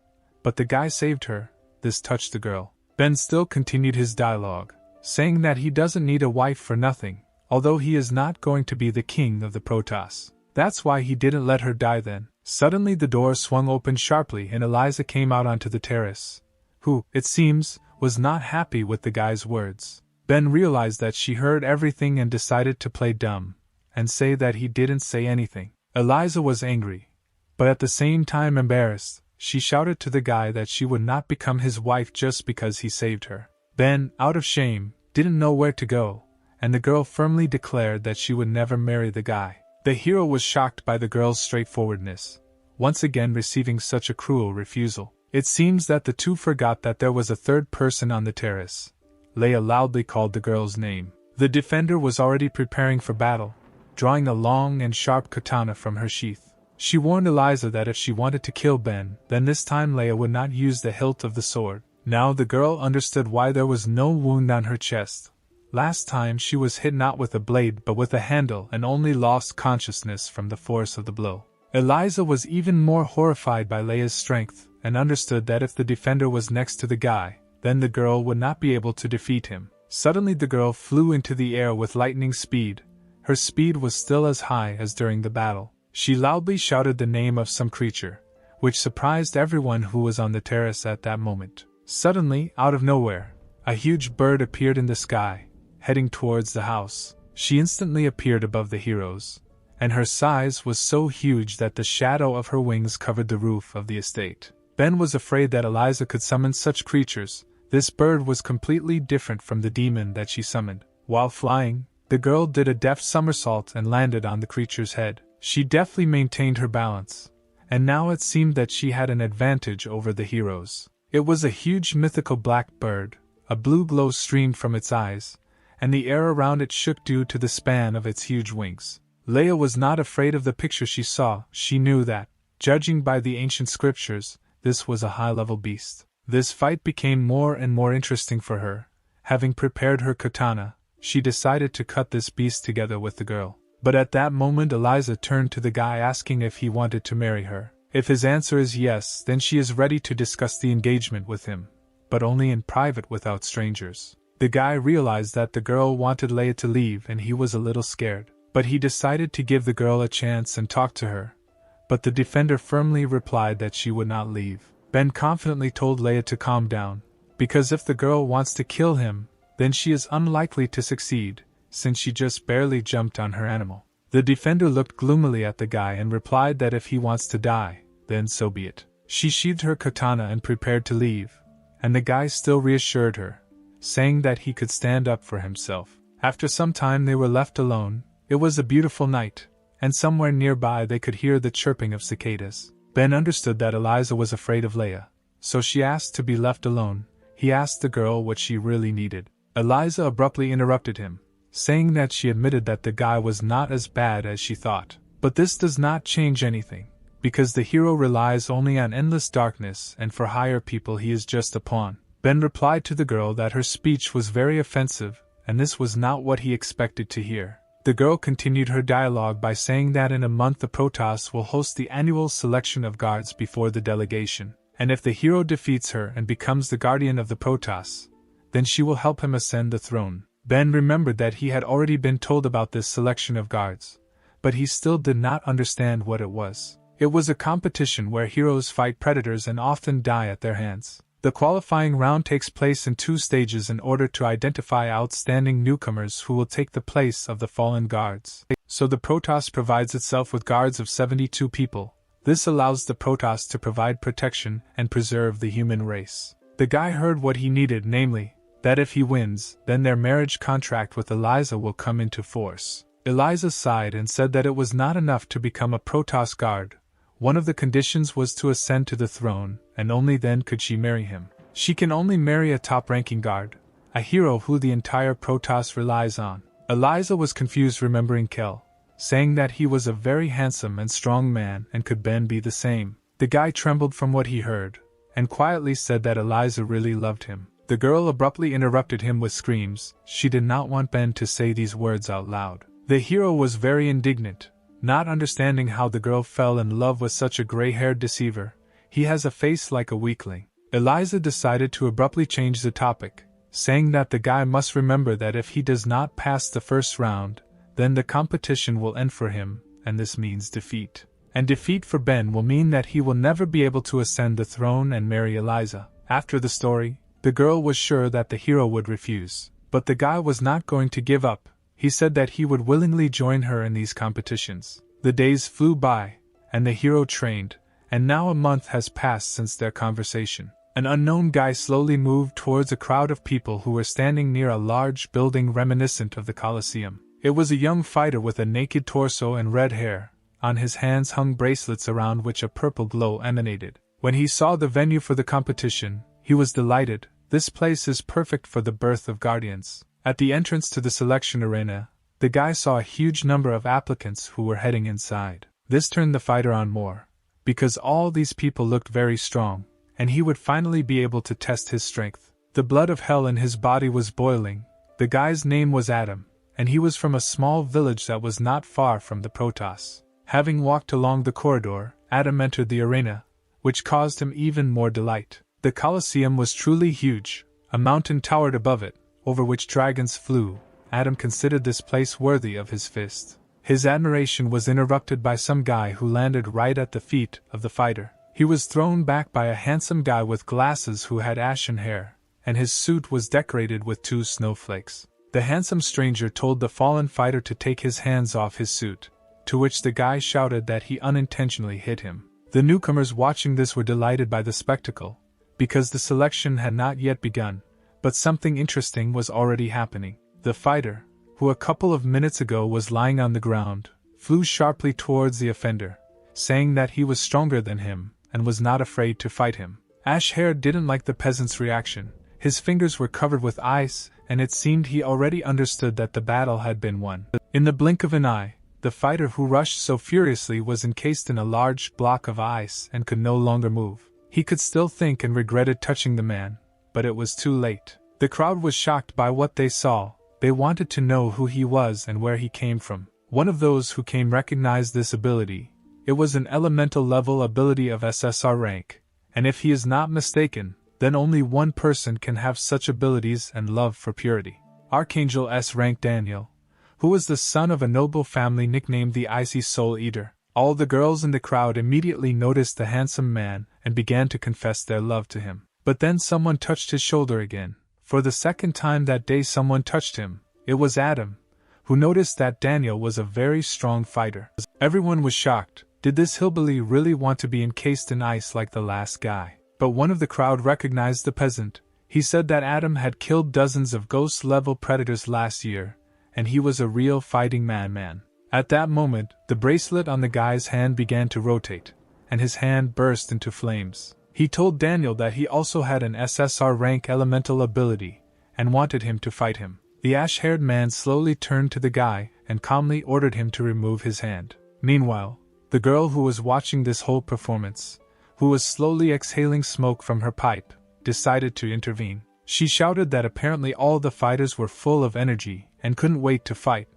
but the guy saved her. This touched the girl. Ben still continued his dialogue, saying that he doesn't need a wife for nothing, although he is not going to be the king of the Protoss. That's why he didn't let her die then. Suddenly the door swung open sharply and Eliza came out onto the terrace, who, it seems, was not happy with the guy's words. Ben realized that she heard everything and decided to play dumb and say that he didn't say anything. Eliza was angry, but at the same time embarrassed. She shouted to the guy that she would not become his wife just because he saved her. Ben, out of shame, didn't know where to go, and the girl firmly declared that she would never marry the guy. The hero was shocked by the girl's straightforwardness, once again receiving such a cruel refusal. It seems that the two forgot that there was a third person on the terrace. Leia loudly called the girl's name. The defender was already preparing for battle, drawing a long and sharp katana from her sheath. She warned Eliza that if she wanted to kill Ben, then this time Leia would not use the hilt of the sword. Now the girl understood why there was no wound on her chest. Last time she was hit not with a blade but with a handle and only lost consciousness from the force of the blow. Eliza was even more horrified by Leia's strength, and understood that if the defender was next to the guy, then the girl would not be able to defeat him. Suddenly the girl flew into the air with lightning speed. Her speed was still as high as during the battle. She loudly shouted the name of some creature, which surprised everyone who was on the terrace at that moment. Suddenly, out of nowhere, a huge bird appeared in the sky, heading towards the house. She instantly appeared above the heroes, and her size was so huge that the shadow of her wings covered the roof of the estate. Ben was afraid that Eliza could summon such creatures. This bird was completely different from the demon that she summoned. While flying, the girl did a deft somersault and landed on the creature's head. She deftly maintained her balance, and now it seemed that she had an advantage over the heroes. It was a huge mythical black bird. A blue glow streamed from its eyes, and the air around it shook due to the span of its huge wings. Leia was not afraid of the picture she saw. She knew that, judging by the ancient scriptures, this was a high-level beast. This fight became more and more interesting for her. Having prepared her katana, she decided to cut this beast together with the girl. But at that moment Eliza turned to the guy asking if he wanted to marry her. If his answer is yes, then she is ready to discuss the engagement with him, but only in private without strangers. The guy realized that the girl wanted Leia to leave and he was a little scared, but he decided to give the girl a chance and talk to her. But the defender firmly replied that she would not leave. Ben confidently told Leia to calm down, because if the girl wants to kill him, then she is unlikely to succeed, since she just barely jumped on her animal. The defender looked gloomily at the guy and replied that if he wants to die, then so be it. She sheathed her katana and prepared to leave, and the guy still reassured her, saying that he could stand up for himself. After some time they were left alone. It was a beautiful night, and somewhere nearby they could hear the chirping of cicadas. Ben understood that Eliza was afraid of Leia, so she asked to be left alone. He asked the girl what she really needed. Eliza abruptly interrupted him, saying that she admitted that the guy was not as bad as she thought. But this does not change anything, because the hero relies only on endless darkness and for higher people he is just a pawn. Ben replied to the girl that her speech was very offensive, and this was not what he expected to hear. The girl continued her dialogue by saying that in a month the Protoss will host the annual selection of guards before the delegation, and if the hero defeats her and becomes the guardian of the Protoss, then she will help him ascend the throne. Ben remembered that he had already been told about this selection of guards, but he still did not understand what it was. It was a competition where heroes fight predators and often die at their hands. The qualifying round takes place in 2 stages in order to identify outstanding newcomers who will take the place of the fallen guards. So the Protoss provides itself with guards of 72 people. This allows the Protoss to provide protection and preserve the human race. The guy heard what he needed, namely, that if he wins, then their marriage contract with Eliza will come into force. Eliza sighed and said that it was not enough to become a Protoss guard. One of the conditions was to ascend to the throne, and only then could she marry him. She can only marry a top-ranking guard, a hero who the entire Protoss relies on. Eliza was confused remembering Kel, saying that he was a very handsome and strong man and could Ben be the same. The guy trembled from what he heard, and quietly said that Eliza really loved him. The girl abruptly interrupted him with screams. She did not want Ben to say these words out loud. The hero was very indignant, not understanding how the girl fell in love with such a gray-haired deceiver. He has a face like a weakling. Eliza decided to abruptly change the topic, saying that the guy must remember that if he does not pass the first round, then the competition will end for him, and this means defeat. And defeat for Ben will mean that he will never be able to ascend the throne and marry Eliza. After the story, the girl was sure that the hero would refuse, but the guy was not going to give up. He said that he would willingly join her in these competitions. The days flew by, and the hero trained, and now a month has passed since their conversation. An unknown guy slowly moved towards a crowd of people who were standing near a large building reminiscent of the Colosseum. It was a young fighter with a naked torso and red hair. On his hands hung bracelets around which a purple glow emanated. When he saw the venue for the competition, he was delighted. This place is perfect for the birth of guardians. At the entrance to the selection arena, the guy saw a huge number of applicants who were heading inside. This turned the fighter on more, because all these people looked very strong, and he would finally be able to test his strength. The blood of hell in his body was boiling. The guy's name was Adam, and he was from a small village that was not far from the Protoss. Having walked along the corridor, Adam entered the arena, which caused him even more delight. The Colosseum was truly huge. A mountain towered above it, over which dragons flew. Adam considered this place worthy of his fist. His admiration was interrupted by some guy who landed right at the feet of the fighter. He was thrown back by a handsome guy with glasses who had ashen hair, and his suit was decorated with 2 snowflakes. The handsome stranger told the fallen fighter to take his hands off his suit, to which the guy shouted that he unintentionally hit him. The newcomers watching this were delighted by the spectacle, because the selection had not yet begun, but something interesting was already happening. The fighter, who a couple of minutes ago was lying on the ground, flew sharply towards the offender, saying that he was stronger than him, and was not afraid to fight him. Ash-Hair didn't like the peasant's reaction. His fingers were covered with ice, and it seemed he already understood that the battle had been won. In the blink of an eye, the fighter who rushed so furiously was encased in a large block of ice and could no longer move. He could still think and regretted touching the man, but it was too late. The crowd was shocked by what they saw. They wanted to know who he was and where he came from. One of those who came recognized this ability. It was an elemental level ability of SSR rank, and if he is not mistaken, then only one person can have such abilities and love for purity. Archangel S rank Daniel, who was the son of a noble family nicknamed the Icy Soul Eater. All the girls in the crowd immediately noticed the handsome man and began to confess their love to him. But then someone touched his shoulder again. For the second time that day someone touched him. It was Adam, who noticed that Daniel was a very strong fighter. Everyone was shocked. Did this hillbilly really want to be encased in ice like the last guy? But one of the crowd recognized the peasant. He said that Adam had killed dozens of ghost-level predators last year, and he was a real fighting man. At that moment, the bracelet on the guy's hand began to rotate, and his hand burst into flames. He told Daniel that he also had an SSR rank elemental ability, and wanted him to fight him. The ash-haired man slowly turned to the guy and calmly ordered him to remove his hand. Meanwhile, the girl who was watching this whole performance, who was slowly exhaling smoke from her pipe, decided to intervene. She shouted that apparently all the fighters were full of energy and couldn't wait to fight.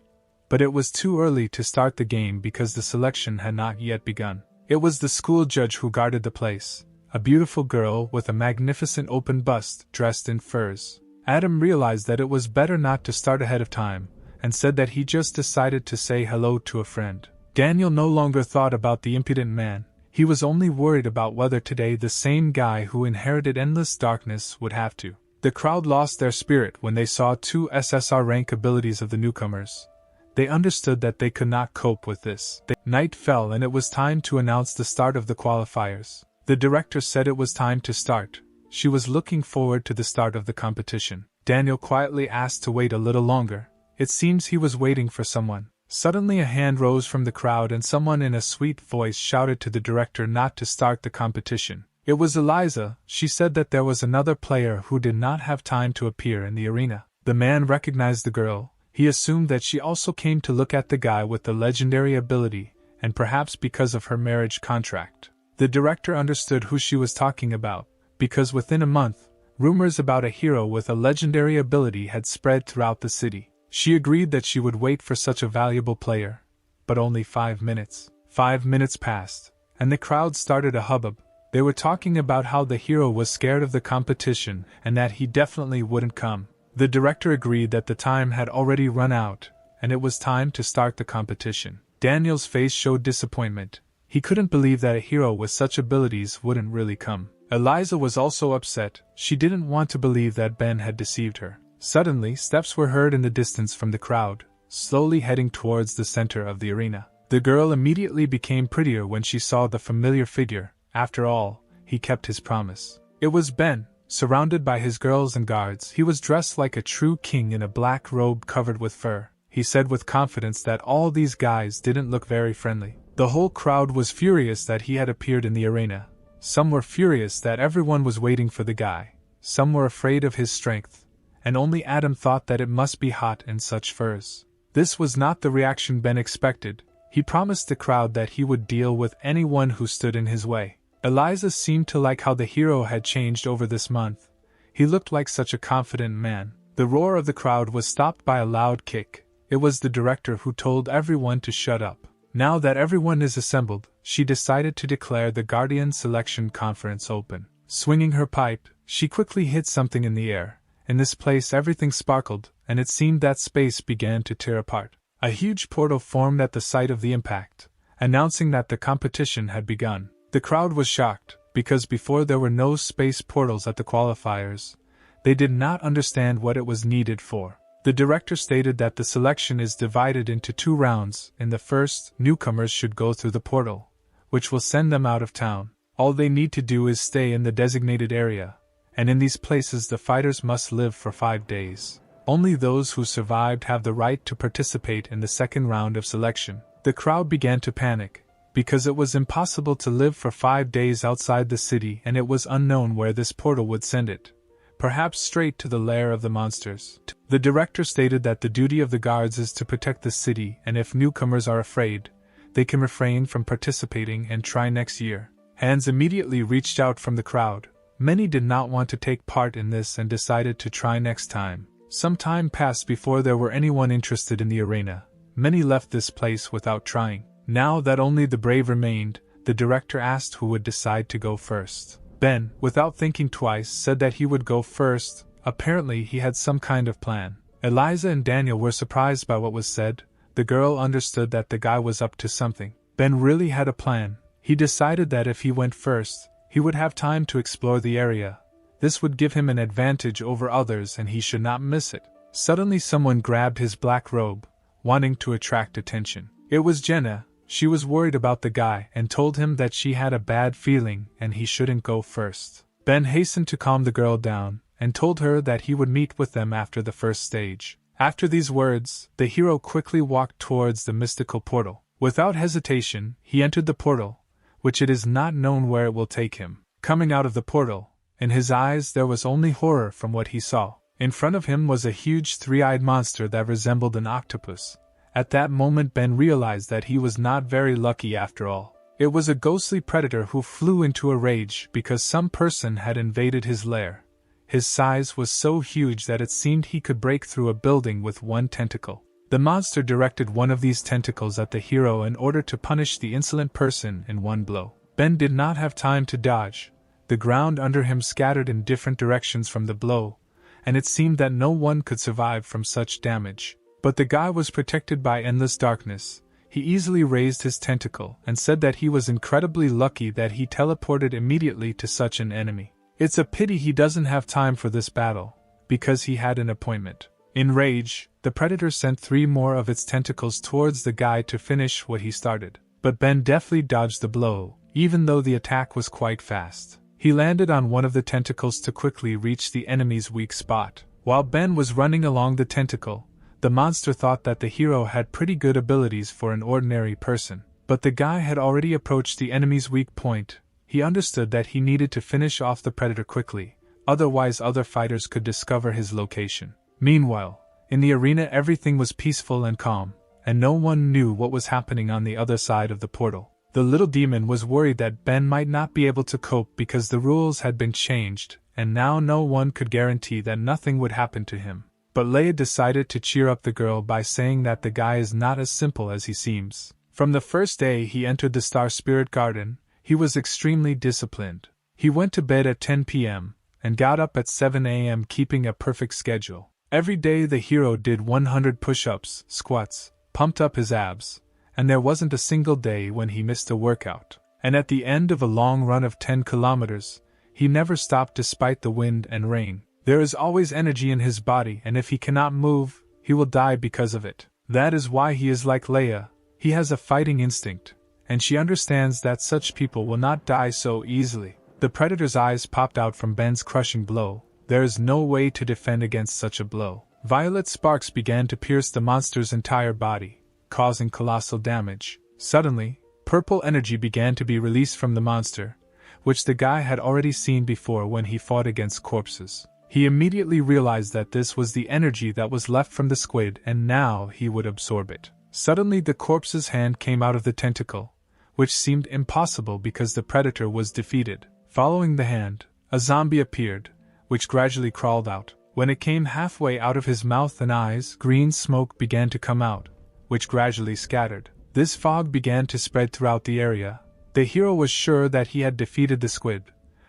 But it was too early to start the game because the selection had not yet begun. It was the school judge who guarded the place, a beautiful girl with a magnificent open bust dressed in furs. Adam realized that it was better not to start ahead of time, and said that he just decided to say hello to a friend. Daniel no longer thought about the impudent man, he was only worried about whether today the same guy who inherited endless darkness would have to. The crowd lost their spirit when they saw 2 SSR rank abilities of the newcomers. They understood that they could not cope with this. Night fell and it was time to announce the start of the qualifiers. The director said it was time to start. She was looking forward to the start of the competition. Daniel quietly asked to wait a little longer. It seems he was waiting for someone. Suddenly a hand rose from the crowd and someone in a sweet voice shouted to the director not to start the competition. It was Eliza. She said that there was another player who did not have time to appear in the arena. The man recognized the girl. He assumed that she also came to look at the guy with the legendary ability, and perhaps because of her marriage contract. The director understood who she was talking about, because within a month, rumors about a hero with a legendary ability had spread throughout the city. She agreed that she would wait for such a valuable player, but only 5 minutes. 5 minutes passed, and the crowd started a hubbub. They were talking about how the hero was scared of the competition and that he definitely wouldn't come. The director agreed that the time had already run out, and it was time to start the competition. Daniel's face showed disappointment. He couldn't believe that a hero with such abilities wouldn't really come. Eliza was also upset. She didn't want to believe that Ben had deceived her. Suddenly, steps were heard in the distance from the crowd, slowly heading towards the center of the arena. The girl immediately became prettier when she saw the familiar figure. After all, he kept his promise. It was Ben. Surrounded by his girls and guards, he was dressed like a true king in a black robe covered with fur. He said with confidence that all these guys didn't look very friendly. The whole crowd was furious that he had appeared in the arena. Some were furious that everyone was waiting for the guy. Some were afraid of his strength. And only Adam thought that it must be hot in such furs. This was not the reaction Ben expected. He promised the crowd that he would deal with anyone who stood in his way. Eliza seemed to like how the hero had changed over this month. He looked like such a confident man. The roar of the crowd was stopped by a loud kick. It was the director who told everyone to shut up. Now that everyone is assembled, she decided to declare the Guardian Selection Conference open. Swinging her pipe, she quickly hit something in the air. In this place everything sparkled, and it seemed that space began to tear apart. A huge portal formed at the site of the impact, announcing that the competition had begun. The crowd was shocked, because before there were no space portals at the qualifiers. They did not understand what it was needed for. The director stated that the selection is divided into 2 rounds. In the first, newcomers should go through the portal, which will send them out of town. All they need to do is stay in the designated area, and in these places the fighters must live for 5 days. Only those who survived have the right to participate in the second round of selection. The crowd began to panic, because it was impossible to live for 5 days outside the city and it was unknown where this portal would send it. Perhaps straight to the lair of the monsters. The director stated that the duty of the guards is to protect the city, and if newcomers are afraid, they can refrain from participating and try next year. Hands immediately reached out from the crowd. Many did not want to take part in this and decided to try next time. Some time passed before there were anyone interested in the arena. Many left this place without trying. Now that only the brave remained, the director asked who would decide to go first. Ben, without thinking twice, said that he would go first. Apparently he had some kind of plan. Eliza and Daniel were surprised by what was said. The girl understood that the guy was up to something. Ben really had a plan. He decided that if he went first, he would have time to explore the area. This would give him an advantage over others and he should not miss it. Suddenly someone grabbed his black robe, wanting to attract attention. It was Jenna. She was worried about the guy and told him that she had a bad feeling and he shouldn't go first. Ben hastened to calm the girl down and told her that he would meet with them after the first stage. After these words, the hero quickly walked towards the mystical portal. Without hesitation, he entered the portal, which it is not known where it will take him. Coming out of the portal, in his eyes there was only horror from what he saw. In front of him was a huge 3-eyed monster that resembled an octopus. At that moment Ben realized that he was not very lucky after all. It was a ghostly predator who flew into a rage because some person had invaded his lair. His size was so huge that it seemed he could break through a building with one tentacle. The monster directed one of these tentacles at the hero in order to punish the insolent person in one blow. Ben did not have time to dodge. The ground under him scattered in different directions from the blow, and it seemed that no one could survive from such damage. But the guy was protected by endless darkness. He easily raised his tentacle and said that he was incredibly lucky that he teleported immediately to such an enemy. It's a pity he doesn't have time for this battle, because he had an appointment. In rage, the predator sent 3 more of its tentacles towards the guy to finish what he started. But Ben deftly dodged the blow, even though the attack was quite fast. He landed on one of the tentacles to quickly reach the enemy's weak spot. While Ben was running along the tentacle, the monster thought that the hero had pretty good abilities for an ordinary person. But the guy had already approached the enemy's weak point. He understood that he needed to finish off the predator quickly, otherwise other fighters could discover his location. Meanwhile, in the arena everything was peaceful and calm, and no one knew what was happening on the other side of the portal. The little demon was worried that Ben might not be able to cope because the rules had been changed, and now no one could guarantee that nothing would happen to him. But Leia decided to cheer up the girl by saying that the guy is not as simple as he seems. From the first day he entered the Star Spirit Garden, he was extremely disciplined. He went to bed at 10 p.m. and got up at 7 a.m. keeping a perfect schedule. Every day the hero did 100 push-ups, squats, pumped up his abs, and there wasn't a single day when he missed a workout. And at the end of a long run of 10 kilometers, he never stopped despite the wind and rain. There is always energy in his body, and if he cannot move, he will die because of it. That is why he is like Leia. He has a fighting instinct, and she understands that such people will not die so easily. The predator's eyes popped out from Ben's crushing blow. There is no way to defend against such a blow. Violet sparks began to pierce the monster's entire body, causing colossal damage. Suddenly, purple energy began to be released from the monster, which the guy had already seen before when he fought against corpses. He immediately realized that this was the energy that was left from the squid and now he would absorb it. Suddenly the corpse's hand came out of the tentacle, which seemed impossible because the predator was defeated. Following the hand, a zombie appeared, which gradually crawled out. When it came halfway out of his mouth and eyes, green smoke began to come out, which gradually scattered. This fog began to spread throughout the area. The hero was sure that he had defeated the squid,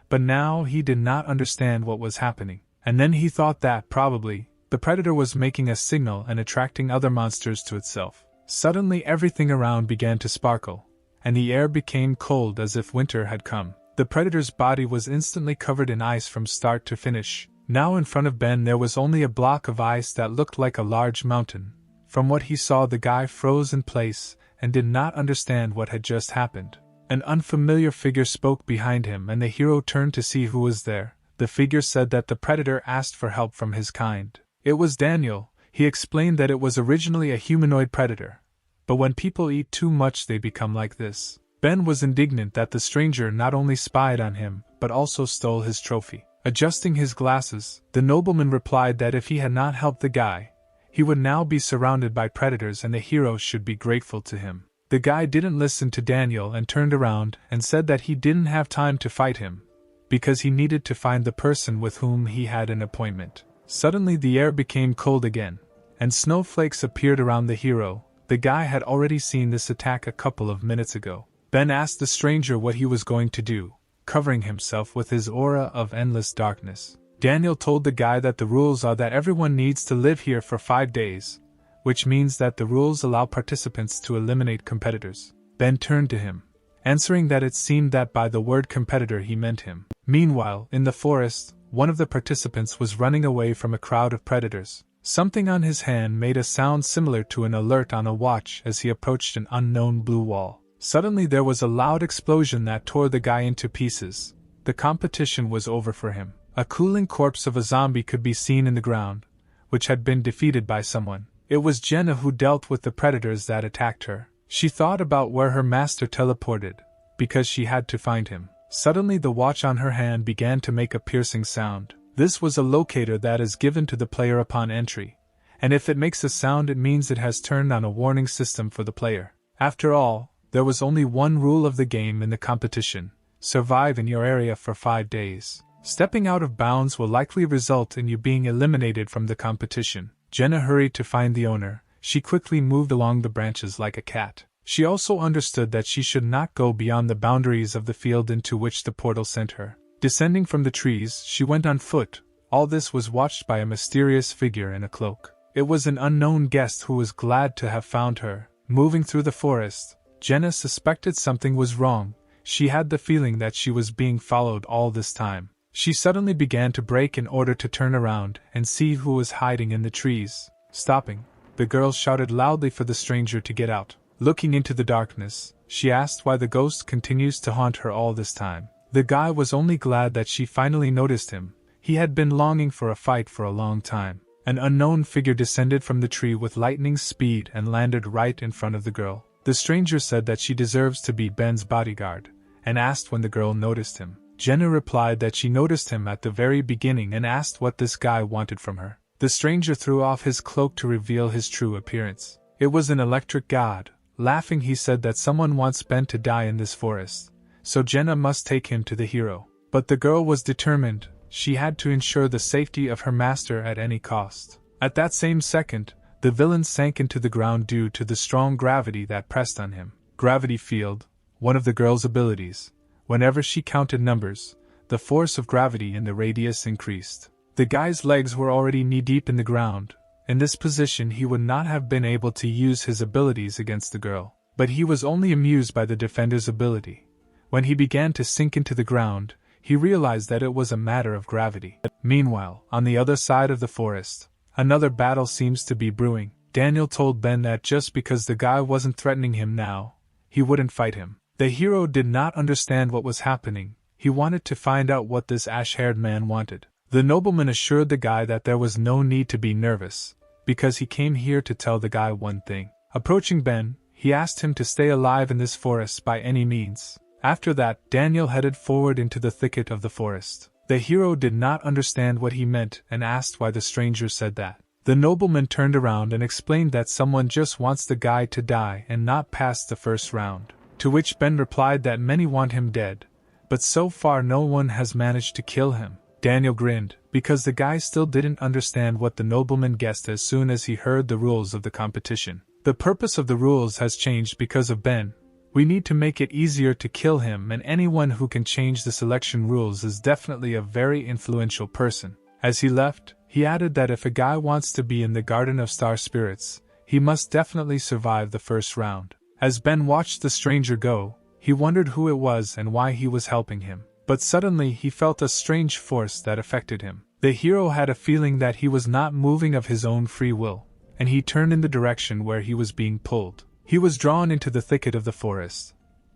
but now he did not understand what was happening. And then he thought that, probably, the predator was making a signal and attracting other monsters to itself. Suddenly everything around began to sparkle, and the air became cold as if winter had come. The predator's body was instantly covered in ice from start to finish. Now in front of Ben there was only a block of ice that looked like a large mountain. From what he saw, the guy froze in place and did not understand what had just happened. An unfamiliar figure spoke behind him and the hero turned to see who was there. The figure said that the predator asked for help from his kind. It was Daniel. He explained that it was originally a humanoid predator, but when people eat too much they become like this. Ben was indignant that the stranger not only spied on him, but also stole his trophy. Adjusting his glasses, the nobleman replied that if he had not helped the guy, he would now be surrounded by predators and the hero should be grateful to him. The guy didn't listen to Daniel and turned around and said that he didn't have time to fight him, because he needed to find the person with whom he had an appointment. Suddenly the air became cold again, and snowflakes appeared around the hero. The guy had already seen this attack a couple of minutes ago. Ben asked the stranger what he was going to do, covering himself with his aura of endless darkness. Daniel told the guy that the rules are that everyone needs to live here for 5 days, which means that the rules allow participants to eliminate competitors. Ben turned to him, answering that it seemed that by the word competitor he meant him. Meanwhile, in the forest, one of the participants was running away from a crowd of predators. Something on his hand made a sound similar to an alert on a watch as he approached an unknown blue wall. Suddenly there was a loud explosion that tore the guy into pieces. The competition was over for him. A cooling corpse of a zombie could be seen in the ground, which had been defeated by someone. It was Jenna who dealt with the predators that attacked her. She thought about where her master teleported, because she had to find him. Suddenly the watch on her hand began to make a piercing sound. This was a locator that is given to the player upon entry, and if it makes a sound it means it has turned on a warning system for the player. After all, there was only one rule of the game in the competition: survive in your area for 5 days. Stepping out of bounds will likely result in you being eliminated from the competition. Jenna hurried to find the owner. She quickly moved along the branches like a cat. She also understood that she should not go beyond the boundaries of the field into which the portal sent her. Descending from the trees, she went on foot. All this was watched by a mysterious figure in a cloak. It was an unknown guest who was glad to have found her. Moving through the forest, Jenna suspected something was wrong. She had the feeling that she was being followed all this time. She suddenly began to brake in order to turn around and see who was hiding in the trees. Stopping, the girl shouted loudly for the stranger to get out. Looking into the darkness, she asked why the ghost continues to haunt her all this time. The guy was only glad that she finally noticed him. He had been longing for a fight for a long time. An unknown figure descended from the tree with lightning speed and landed right in front of the girl. The stranger said that she deserves to be Ben's bodyguard, and asked when the girl noticed him. Jenna replied that she noticed him at the very beginning and asked what this guy wanted from her. The stranger threw off his cloak to reveal his true appearance. It was an electric god. Laughing, he said that someone wants Ben to die in this forest, so Jenna must take him to the hero. But the girl was determined. She had to ensure the safety of her master at any cost. At that same second, the villain sank into the ground due to the strong gravity that pressed on him. Gravity field, one of the girl's abilities. Whenever she counted numbers, the force of gravity in the radius increased. The guy's legs were already knee-deep in the ground. In this position he would not have been able to use his abilities against the girl. But he was only amused by the defender's ability. When he began to sink into the ground, he realized that it was a matter of gravity. Meanwhile, on the other side of the forest, another battle seems to be brewing. Daniel told Ben that just because the guy wasn't threatening him now, he wouldn't fight him. The hero did not understand what was happening. He wanted to find out what this ash-haired man wanted. The nobleman assured the guy that there was no need to be nervous, because he came here to tell the guy one thing. Approaching Ben, he asked him to stay alive in this forest by any means. After that, Daniel headed forward into the thicket of the forest. The hero did not understand what he meant and asked why the stranger said that. The nobleman turned around and explained that someone just wants the guy to die and not pass the first round. To which Ben replied that many want him dead, but so far no one has managed to kill him. Daniel grinned, because the guy still didn't understand what the nobleman guessed as soon as he heard the rules of the competition. The purpose of the rules has changed because of Ben. We need to make it easier to kill him, and anyone who can change the selection rules is definitely a very influential person. As he left, he added that if a guy wants to be in the Garden of Star Spirits, he must definitely survive the first round. As Ben watched the stranger go, he wondered who it was and why he was helping him. But suddenly he felt a strange force that affected him. The hero had a feeling that he was not moving of his own free will, and he turned in the direction where he was being pulled. He was drawn into the thicket of the forest.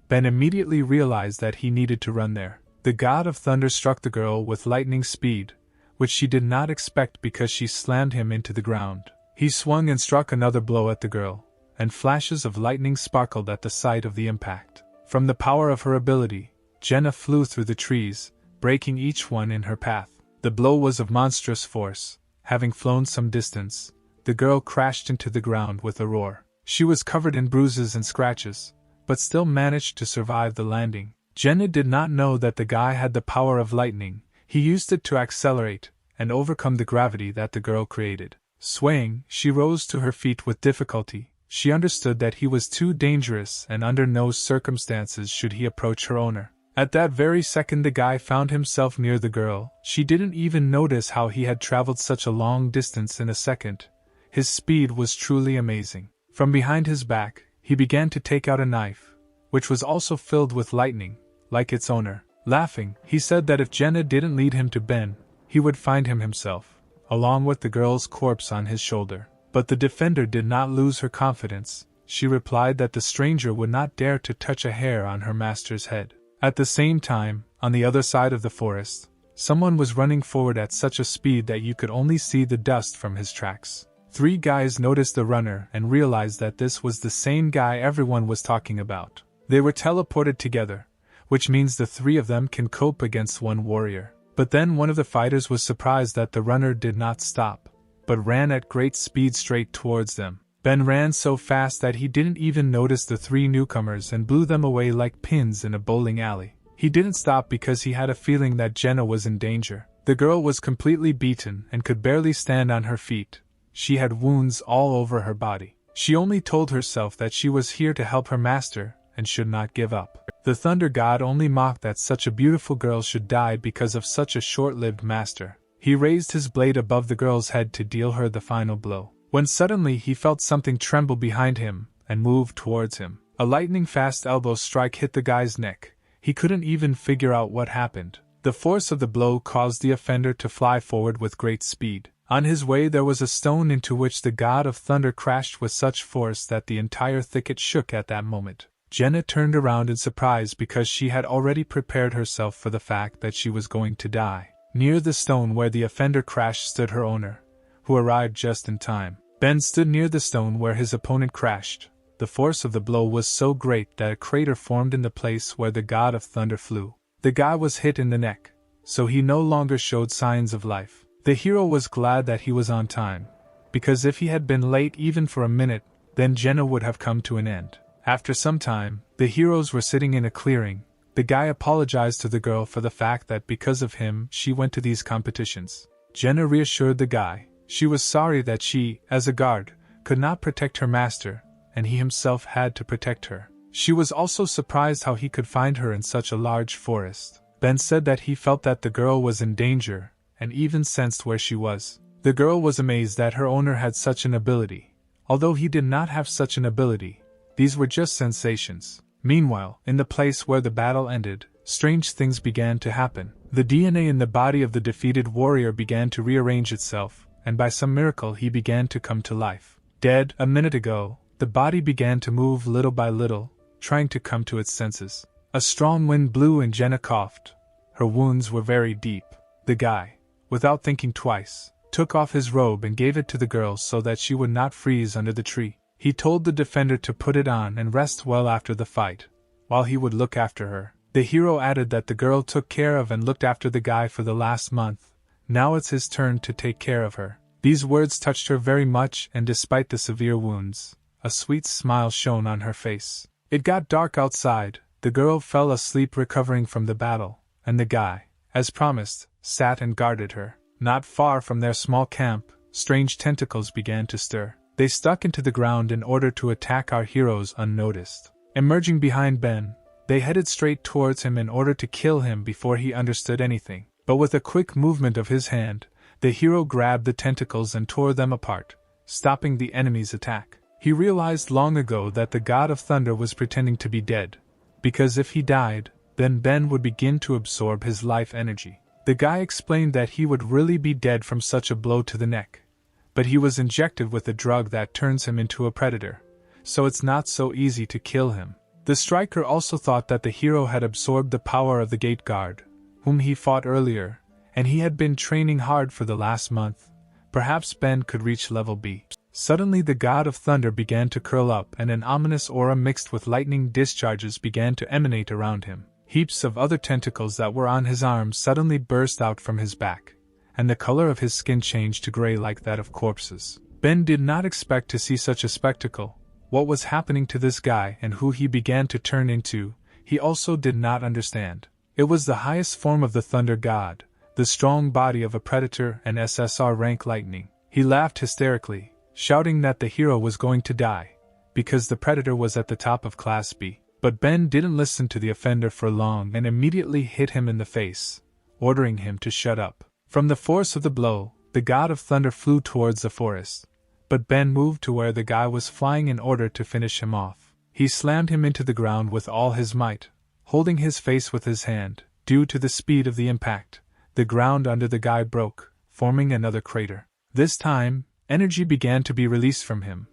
Ben immediately realized that he needed to run there. The god of thunder struck the girl with lightning speed, which she did not expect because she slammed him into the ground. He swung and struck another blow at the girl, and flashes of lightning sparkled at the sight of the impact. From the power of her ability, Jenna flew through the trees, breaking each one in her path. The blow was of monstrous force. Having flown some distance, the girl crashed into the ground with a roar. She was covered in bruises and scratches, but still managed to survive the landing. Jenna did not know that the guy had the power of lightning. He used it to accelerate and overcome the gravity that the girl created. Swaying, she rose to her feet with difficulty. She understood that he was too dangerous and under no circumstances should he approach her owner. At that very second the guy found himself near the girl. She didn't even notice how he had traveled such a long distance in a second. His speed was truly amazing. From behind his back, he began to take out a knife, which was also filled with lightning, like its owner. Laughing, he said that if Jenna didn't lead him to Ben, he would find him himself, along with the girl's corpse on his shoulder. But the defender did not lose her confidence. She replied that the stranger would not dare to touch a hair on her master's head. At the same time, on the other side of the forest, someone was running forward at such a speed that you could only see the dust from his tracks. 3 guys noticed the runner and realized that this was the same guy everyone was talking about. They were teleported together, which means the 3 of them can cope against one warrior. But then one of the fighters was surprised that the runner did not stop, but ran at great speed straight towards them. Ben ran so fast that he didn't even notice the 3 newcomers and blew them away like pins in a bowling alley. He didn't stop because he had a feeling that Jenna was in danger. The girl was completely beaten and could barely stand on her feet. She had wounds all over her body. She only told herself that she was here to help her master and should not give up. The thunder god only mocked that such a beautiful girl should die because of such a short-lived master. He raised his blade above the girl's head to deal her the final blow, when suddenly he felt something tremble behind him, and moved towards him. A lightning-fast elbow strike hit the guy's neck. He couldn't even figure out what happened. The force of the blow caused the offender to fly forward with great speed. On his way there was a stone into which the god of thunder crashed with such force that the entire thicket shook at that moment. Jenna turned around in surprise because she had already prepared herself for the fact that she was going to die. Near the stone where the offender crashed stood her owner, who arrived just in time. Ben stood near the stone where his opponent crashed. The force of the blow was so great that a crater formed in the place where the god of thunder flew. The guy was hit in the neck, so he no longer showed signs of life. The hero was glad that he was on time, because if he had been late even for a minute, then Jenna would have come to an end. After some time, the heroes were sitting in a clearing. The guy apologized to the girl for the fact that because of him she went to these competitions. Jenna reassured the guy. She was sorry that she, as a guard, could not protect her master, and he himself had to protect her. She was also surprised how he could find her in such a large forest. Ben said that he felt that the girl was in danger, and even sensed where she was. The girl was amazed that her owner had such an ability. Although he did not have such an ability, these were just sensations. Meanwhile, in the place where the battle ended, strange things began to happen. The DNA in the body of the defeated warrior began to rearrange itself, and by some miracle he began to come to life. Dead a minute ago, the body began to move little by little, trying to come to its senses. A strong wind blew and Jenna coughed. Her wounds were very deep. The guy, without thinking twice, took off his robe and gave it to the girl so that she would not freeze under the tree. He told the defender to put it on and rest well after the fight, while he would look after her. The hero added that the girl took care of and looked after the guy for the last month. Now it's his turn to take care of her. These words touched her very much, and despite the severe wounds, a sweet smile shone on her face. It got dark outside. The girl fell asleep recovering from the battle, and the guy, as promised, sat and guarded her. Not far from their small camp, strange tentacles began to stir. They stuck into the ground in order to attack our heroes unnoticed. Emerging behind Ben, they headed straight towards him in order to kill him before he understood anything. But with a quick movement of his hand, the hero grabbed the tentacles and tore them apart, stopping the enemy's attack. He realized long ago that the god of thunder was pretending to be dead, because if he died, then Ben would begin to absorb his life energy. The guy explained that he would really be dead from such a blow to the neck, but he was injected with a drug that turns him into a predator, so it's not so easy to kill him. The striker also thought that the hero had absorbed the power of the gate guard, whom he fought earlier, and he had been training hard for the last month. Perhaps Ben could reach level B. Suddenly the god of thunder began to curl up and an ominous aura mixed with lightning discharges began to emanate around him. Heaps of other tentacles that were on his arms suddenly burst out from his back, and the color of his skin changed to gray like that of corpses. Ben did not expect to see such a spectacle. What was happening to this guy and who he began to turn into, he also did not understand. It was the highest form of the thunder god, the strong body of a predator and SSR rank lightning. He laughed hysterically, shouting that the hero was going to die, because the predator was at the top of Class B. But Ben didn't listen to the offender for long and immediately hit him in the face, ordering him to shut up. From the force of the blow, the god of thunder flew towards the forest, but Ben moved to where the guy was flying in order to finish him off. He slammed him into the ground with all his might, holding his face with his hand. Due to the speed of the impact, the ground under the guy broke, forming another crater. This time, energy began to be released from him,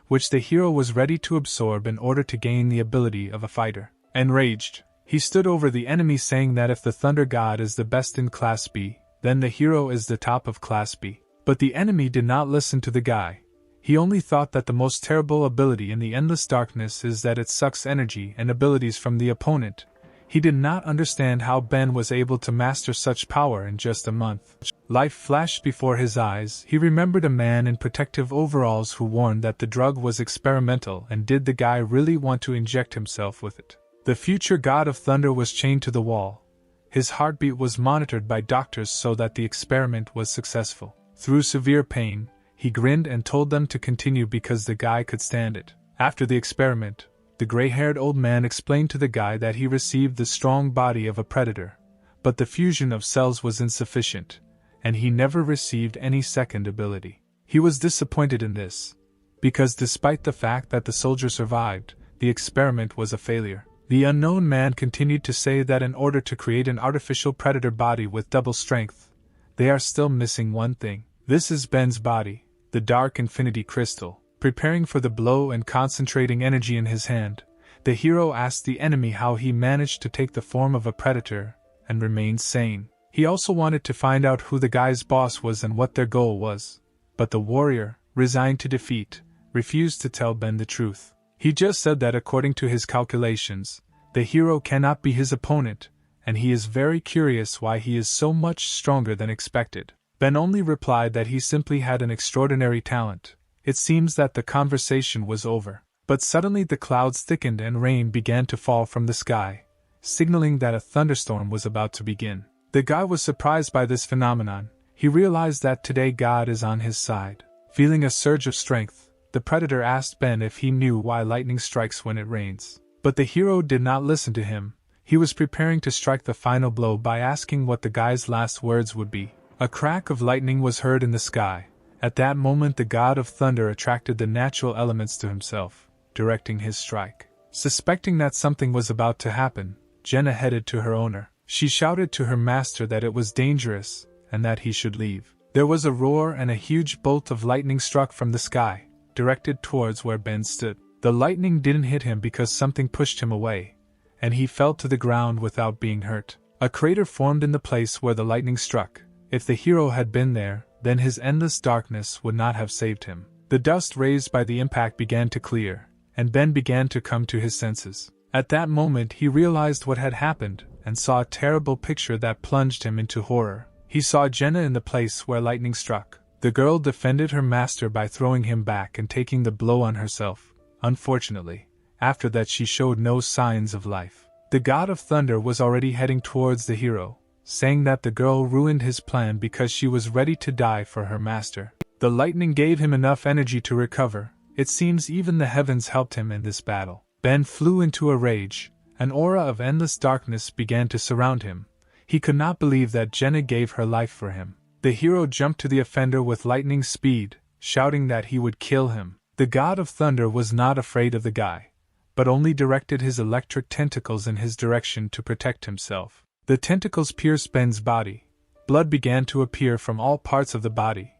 which the hero was ready to absorb in order to gain the ability of a fighter. Enraged, he stood over the enemy saying that if the thunder god is the best in Class B, then the hero is the top of Class B. But the enemy did not listen to the guy. He only thought that the most terrible ability in the endless darkness is that it sucks energy and abilities from the opponent. He did not understand how Ben was able to master such power in just a month. Life flashed before his eyes. He remembered a man in protective overalls who warned that the drug was experimental, and did the guy really want to inject himself with it? The future god of thunder was chained to the wall. His heartbeat was monitored by doctors so that the experiment was successful. Through severe pain, he grinned and told them to continue because the guy could stand it. After the experiment, the gray-haired old man explained to the guy that he received the strong body of a predator, but the fusion of cells was insufficient, and he never received any second ability. He was disappointed in this, because despite the fact that the soldier survived, the experiment was a failure. The unknown man continued to say that in order to create an artificial predator body with double strength, they are still missing one thing. This is Ben's body, the dark infinity crystal. Preparing for the blow and concentrating energy in his hand, the hero asked the enemy how he managed to take the form of a predator and remain sane. He also wanted to find out who the guy's boss was and what their goal was. But the warrior, resigned to defeat, refused to tell Ben the truth. He just said that according to his calculations, the hero cannot be his opponent, and he is very curious why he is so much stronger than expected. Ben only replied that he simply had an extraordinary talent. It seems that the conversation was over. But suddenly the clouds thickened and rain began to fall from the sky, signaling that a thunderstorm was about to begin. The guy was surprised by this phenomenon. He realized that today God is on his side. Feeling a surge of strength, the predator asked Ben if he knew why lightning strikes when it rains. But the hero did not listen to him. He was preparing to strike the final blow by asking what the guy's last words would be. A crack of lightning was heard in the sky. At that moment the god of thunder attracted the natural elements to himself, directing his strike. Suspecting that something was about to happen, Jenna headed to her owner. She shouted to her master that it was dangerous, and that he should leave. There was a roar and a huge bolt of lightning struck from the sky, directed towards where Ben stood. The lightning didn't hit him because something pushed him away, and he fell to the ground without being hurt. A crater formed in the place where the lightning struck. If the hero had been there, then his endless darkness would not have saved him. The dust raised by the impact began to clear, and Ben began to come to his senses. At that moment he realized what had happened, and saw a terrible picture that plunged him into horror. He saw Jenna in the place where lightning struck. The girl defended her master by throwing him back and taking the blow on herself. Unfortunately, after that she showed no signs of life. The god of thunder was already heading towards the hero, saying that the girl ruined his plan because she was ready to die for her master. The lightning gave him enough energy to recover. It seems even the heavens helped him in this battle. Ben flew into a rage. An aura of endless darkness began to surround him. He could not believe that Jenna gave her life for him. The hero jumped to the offender with lightning speed, shouting that he would kill him. The god of thunder was not afraid of the guy, but only directed his electric tentacles in his direction to protect himself. The tentacles pierced Ben's body. Blood began to appear from all parts of the body.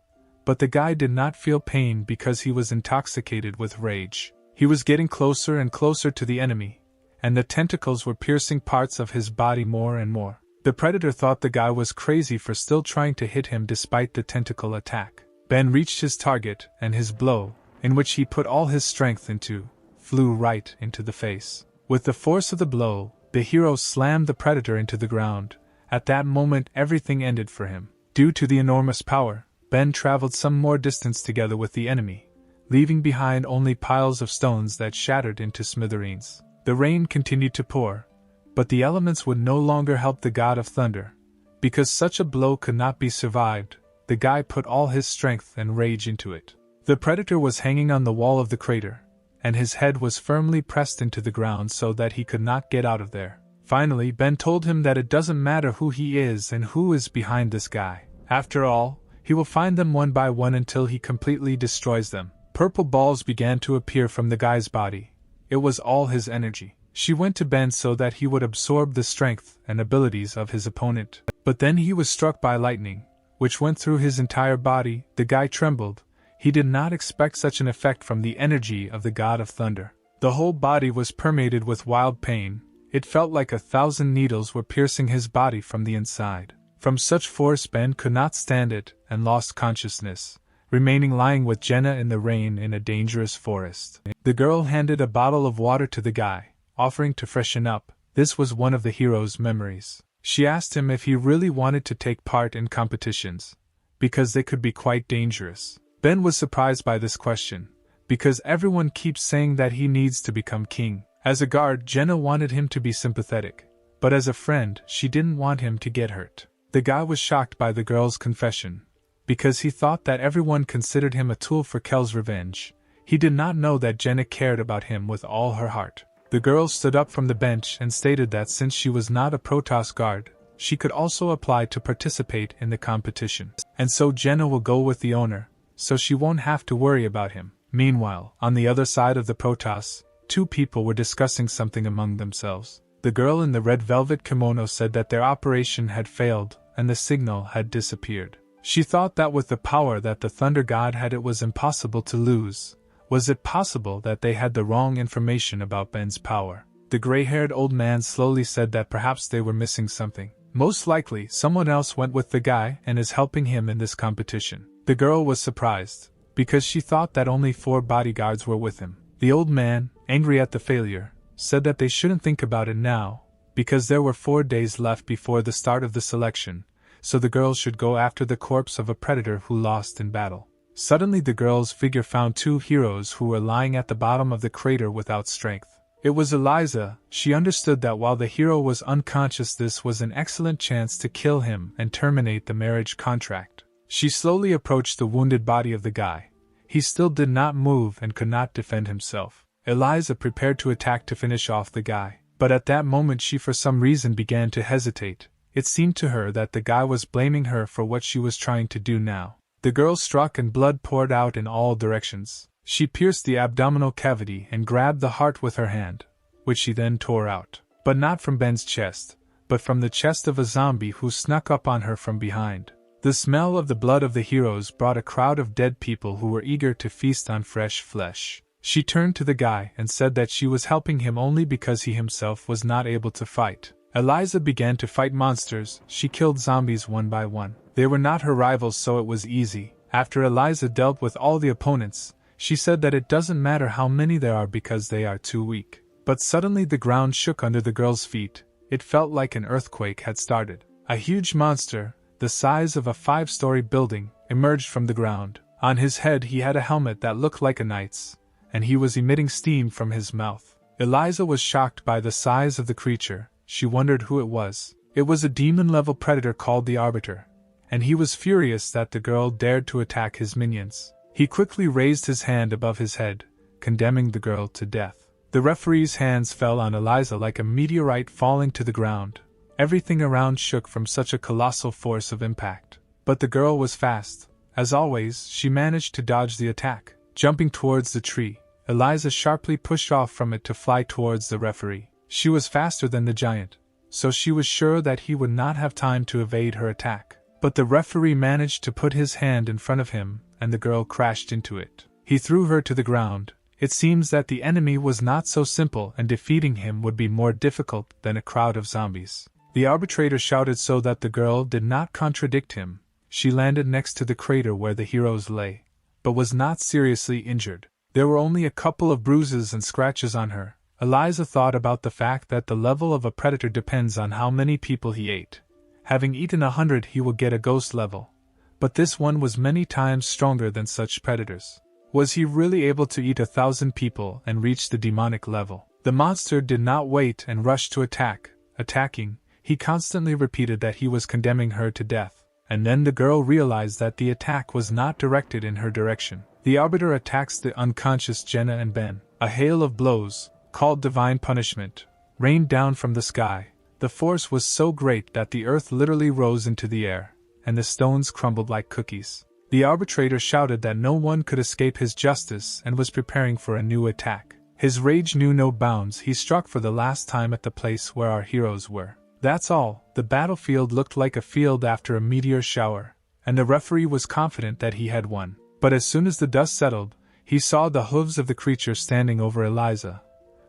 But the guy did not feel pain because he was intoxicated with rage. He was getting closer and closer to the enemy, and the tentacles were piercing parts of his body more and more. The predator thought the guy was crazy for still trying to hit him despite the tentacle attack. Ben reached his target, and his blow, in which he put all his strength into, flew right into the face. With the force of the blow, the hero slammed the predator into the ground. At that moment everything ended for him. Due to the enormous power, Ben traveled some more distance together with the enemy, leaving behind only piles of stones that shattered into smithereens. The rain continued to pour, but the elements would no longer help the god of thunder. Because such a blow could not be survived, the guy put all his strength and rage into it. The predator was hanging on the wall of the crater, and his head was firmly pressed into the ground so that he could not get out of there. Finally, Ben told him that it doesn't matter who he is and who is behind this guy. After all, he will find them one by one until he completely destroys them. Purple balls began to appear from the guy's body. It was all his energy. She went to Ben so that he would absorb the strength and abilities of his opponent. But then he was struck by lightning, which went through his entire body. The guy trembled. He did not expect such an effect from the energy of the god of thunder. The whole body was permeated with wild pain. It felt like 1,000 needles were piercing his body from the inside. From such force Ben could not stand it and lost consciousness, remaining lying with Jenna in the rain in a dangerous forest. The girl handed a bottle of water to the guy, offering to freshen up. This was one of the hero's memories. She asked him if he really wanted to take part in competitions, because they could be quite dangerous. Ben was surprised by this question, because everyone keeps saying that he needs to become king. As a guard, Jenna wanted him to be sympathetic, but as a friend, she didn't want him to get hurt. The guy was shocked by the girl's confession, because he thought that everyone considered him a tool for Kel's revenge. He did not know that Jenna cared about him with all her heart. The girl stood up from the bench and stated that since she was not a Protoss guard, she could also apply to participate in the competition. And so Jenna will go with the owner, so she won't have to worry about him. Meanwhile, on the other side of the protas, two people were discussing something among themselves. The girl in the red velvet kimono said that their operation had failed and the signal had disappeared. She thought that with the power that the Thunder God had it was impossible to lose. Was it possible that they had the wrong information about Ben's power? The gray-haired old man slowly said that perhaps they were missing something. Most likely, someone else went with the guy and is helping him in this competition. The girl was surprised, because she thought that only 4 bodyguards were with him. The old man, angry at the failure, said that they shouldn't think about it now, because there were 4 days left before the start of the selection, so the girls should go after the corpse of a predator who lost in battle. Suddenly the girl's figure found 2 heroes who were lying at the bottom of the crater without strength. It was Eliza. She understood that while the hero was unconscious, this was an excellent chance to kill him and terminate the marriage contract. She slowly approached the wounded body of the guy. He still did not move and could not defend himself. Eliza prepared to attack to finish off the guy, but at that moment she for some reason began to hesitate. It seemed to her that the guy was blaming her for what she was trying to do now. The girl struck and blood poured out in all directions. She pierced the abdominal cavity and grabbed the heart with her hand, which she then tore out. But not from Ben's chest, but from the chest of a zombie who snuck up on her from behind. The smell of the blood of the heroes brought a crowd of dead people who were eager to feast on fresh flesh. She turned to the guy and said that she was helping him only because he himself was not able to fight. Eliza began to fight monsters. She killed zombies one by one. They were not her rivals, so it was easy. After Eliza dealt with all the opponents, she said that it doesn't matter how many there are because they are too weak. But suddenly the ground shook under the girl's feet. It felt like an earthquake had started. A huge monster, the size of a 5-story building, emerged from the ground. On his head he had a helmet that looked like a knight's, and he was emitting steam from his mouth. Eliza was shocked by the size of the creature. She wondered who it was. It was a demon-level predator called the Arbiter, and he was furious that the girl dared to attack his minions. He quickly raised his hand above his head, condemning the girl to death. The referee's hands fell on Eliza like a meteorite falling to the ground. Everything around shook from such a colossal force of impact. But the girl was fast. As always, she managed to dodge the attack. Jumping towards the tree, Eliza sharply pushed off from it to fly towards the referee. She was faster than the giant, so she was sure that he would not have time to evade her attack. But the referee managed to put his hand in front of him, and the girl crashed into it. He threw her to the ground. It seems that the enemy was not so simple, and defeating him would be more difficult than a crowd of zombies. The arbitrator shouted so that the girl did not contradict him. She landed next to the crater where the heroes lay, but was not seriously injured. There were only a couple of bruises and scratches on her. Eliza thought about the fact that the level of a predator depends on how many people he ate. Having eaten 100, he will get a ghost level. But this one was many times stronger than such predators. Was he really able to eat 1,000 people and reach the demonic level? The monster did not wait and rushed to attack. Attacking, he constantly repeated that he was condemning her to death. And then the girl realized that the attack was not directed in her direction. The Arbiter attacks the unconscious Jenna and Ben. A hail of blows, called divine punishment, rained down from the sky. The force was so great that the earth literally rose into the air, and the stones crumbled like cookies. The arbitrator shouted that no one could escape his justice and was preparing for a new attack. His rage knew no bounds. He struck for the last time at the place where our heroes were. That's all. The battlefield looked like a field after a meteor shower, and the referee was confident that he had won. But as soon as the dust settled, he saw the hooves of the creature standing over Eliza,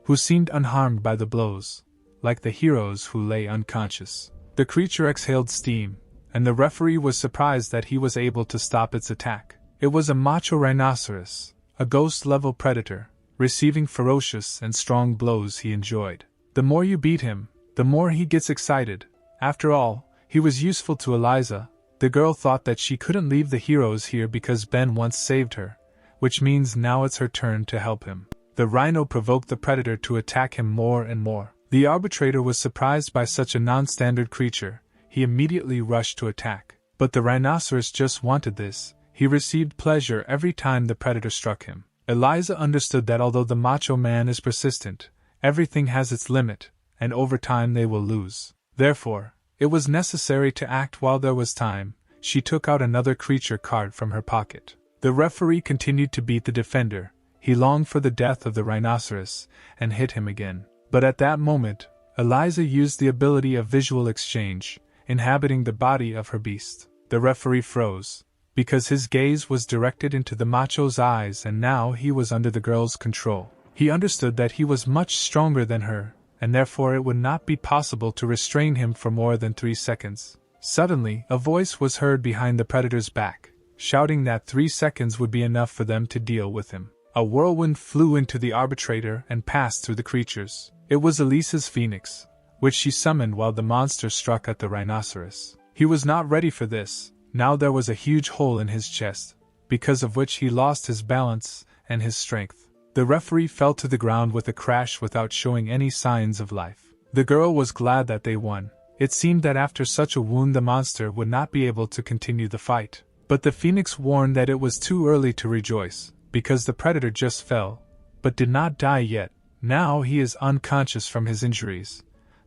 who seemed unharmed by the blows, like the heroes who lay unconscious. The creature exhaled steam, and the referee was surprised that he was able to stop its attack. It was a macho rhinoceros, a ghost-level predator, receiving ferocious and strong blows he enjoyed. The more you beat him, the more he gets excited. After all, he was useful to Eliza. The girl thought that she couldn't leave the heroes here because Ben once saved her, which means now it's her turn to help him. The rhino provoked the predator to attack him more and more. The arbitrator was surprised by such a non-standard creature. He immediately rushed to attack. But the rhinoceros just wanted this. He received pleasure every time the predator struck him. Eliza understood that although the macho man is persistent, everything has its limit, and over time they will lose. Therefore, it was necessary to act while there was time. She took out another creature card from her pocket. The referee continued to beat the defender. He longed for the death of the rhinoceros, and hit him again. But at that moment, Eliza used the ability of visual exchange, inhabiting the body of her beast. The referee froze, because his gaze was directed into the macho's eyes, and now he was under the girl's control. He understood that he was much stronger than her, and therefore it would not be possible to restrain him for more than 3 seconds. Suddenly, a voice was heard behind the predator's back, shouting that 3 seconds would be enough for them to deal with him. A whirlwind flew into the arbitrator and passed through the creatures. It was Elisa's phoenix, which she summoned while the monster struck at the rhinoceros. He was not ready for this. Now there was a huge hole in his chest, because of which he lost his balance and his strength. The referee fell to the ground with a crash without showing any signs of life. The girl was glad that they won. It seemed that after such a wound the monster would not be able to continue the fight. But the phoenix warned that it was too early to rejoice, because the predator just fell, but did not die yet. Now he is unconscious from his injuries,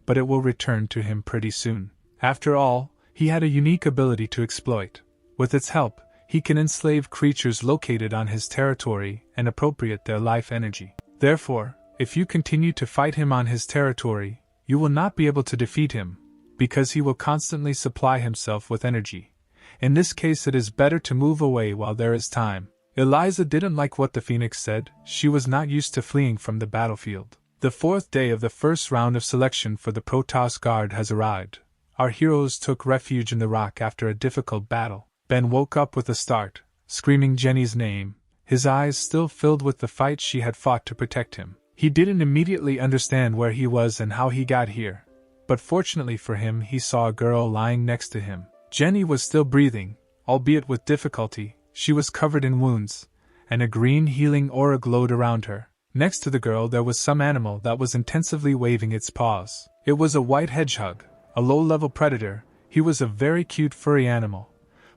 but it will return to him pretty soon. After all, he had a unique ability to exploit. With its help, he can enslave creatures located on his territory and appropriate their life energy. Therefore, if you continue to fight him on his territory, you will not be able to defeat him, because he will constantly supply himself with energy. In this case, it is better to move away while there is time. Eliza didn't like what the phoenix said. She was not used to fleeing from the battlefield. The 4th day of the first round of selection for the Protoss Guard has arrived. Our heroes took refuge in the rock after a difficult battle. Ben woke up with a start, screaming Jenny's name, his eyes still filled with the fight she had fought to protect him. He didn't immediately understand where he was and how he got here, but fortunately for him he saw a girl lying next to him. Jenny was still breathing, albeit with difficulty. She was covered in wounds, and a green healing aura glowed around her. Next to the girl there was some animal that was intensively waving its paws. It was a white hedgehog, a low-level predator. He was a very cute furry animal,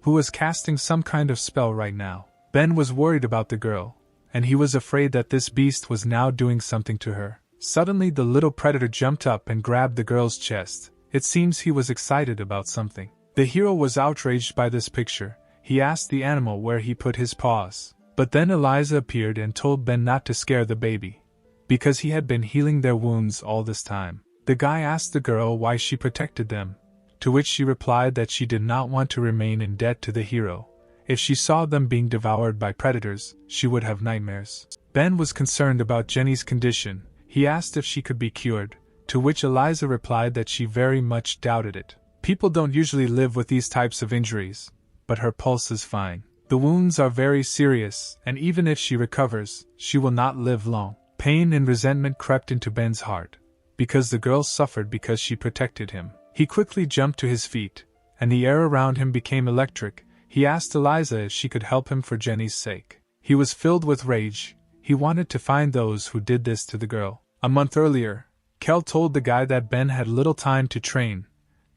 who was casting some kind of spell right now. Ben was worried about the girl, and he was afraid that this beast was now doing something to her. Suddenly the little predator jumped up and grabbed the girl's chest. It seems he was excited about something. The hero was outraged by this picture. He asked the animal where he put his paws. But then Eliza appeared and told Ben not to scare the baby, because he had been healing their wounds all this time. The guy asked the girl why she protected them, to which she replied that she did not want to remain in debt to the hero. If she saw them being devoured by predators, she would have nightmares. Ben was concerned about Jenny's condition. He asked if she could be cured, to which Eliza replied that she very much doubted it. People don't usually live with these types of injuries, but her pulse is fine. The wounds are very serious, and even if she recovers, she will not live long. Pain and resentment crept into Ben's heart, because the girl suffered because she protected him. He quickly jumped to his feet, and the air around him became electric. He asked Eliza if she could help him for Jenny's sake. He was filled with rage. He wanted to find those who did this to the girl. A month earlier, Kel told the guy that Ben had little time to train,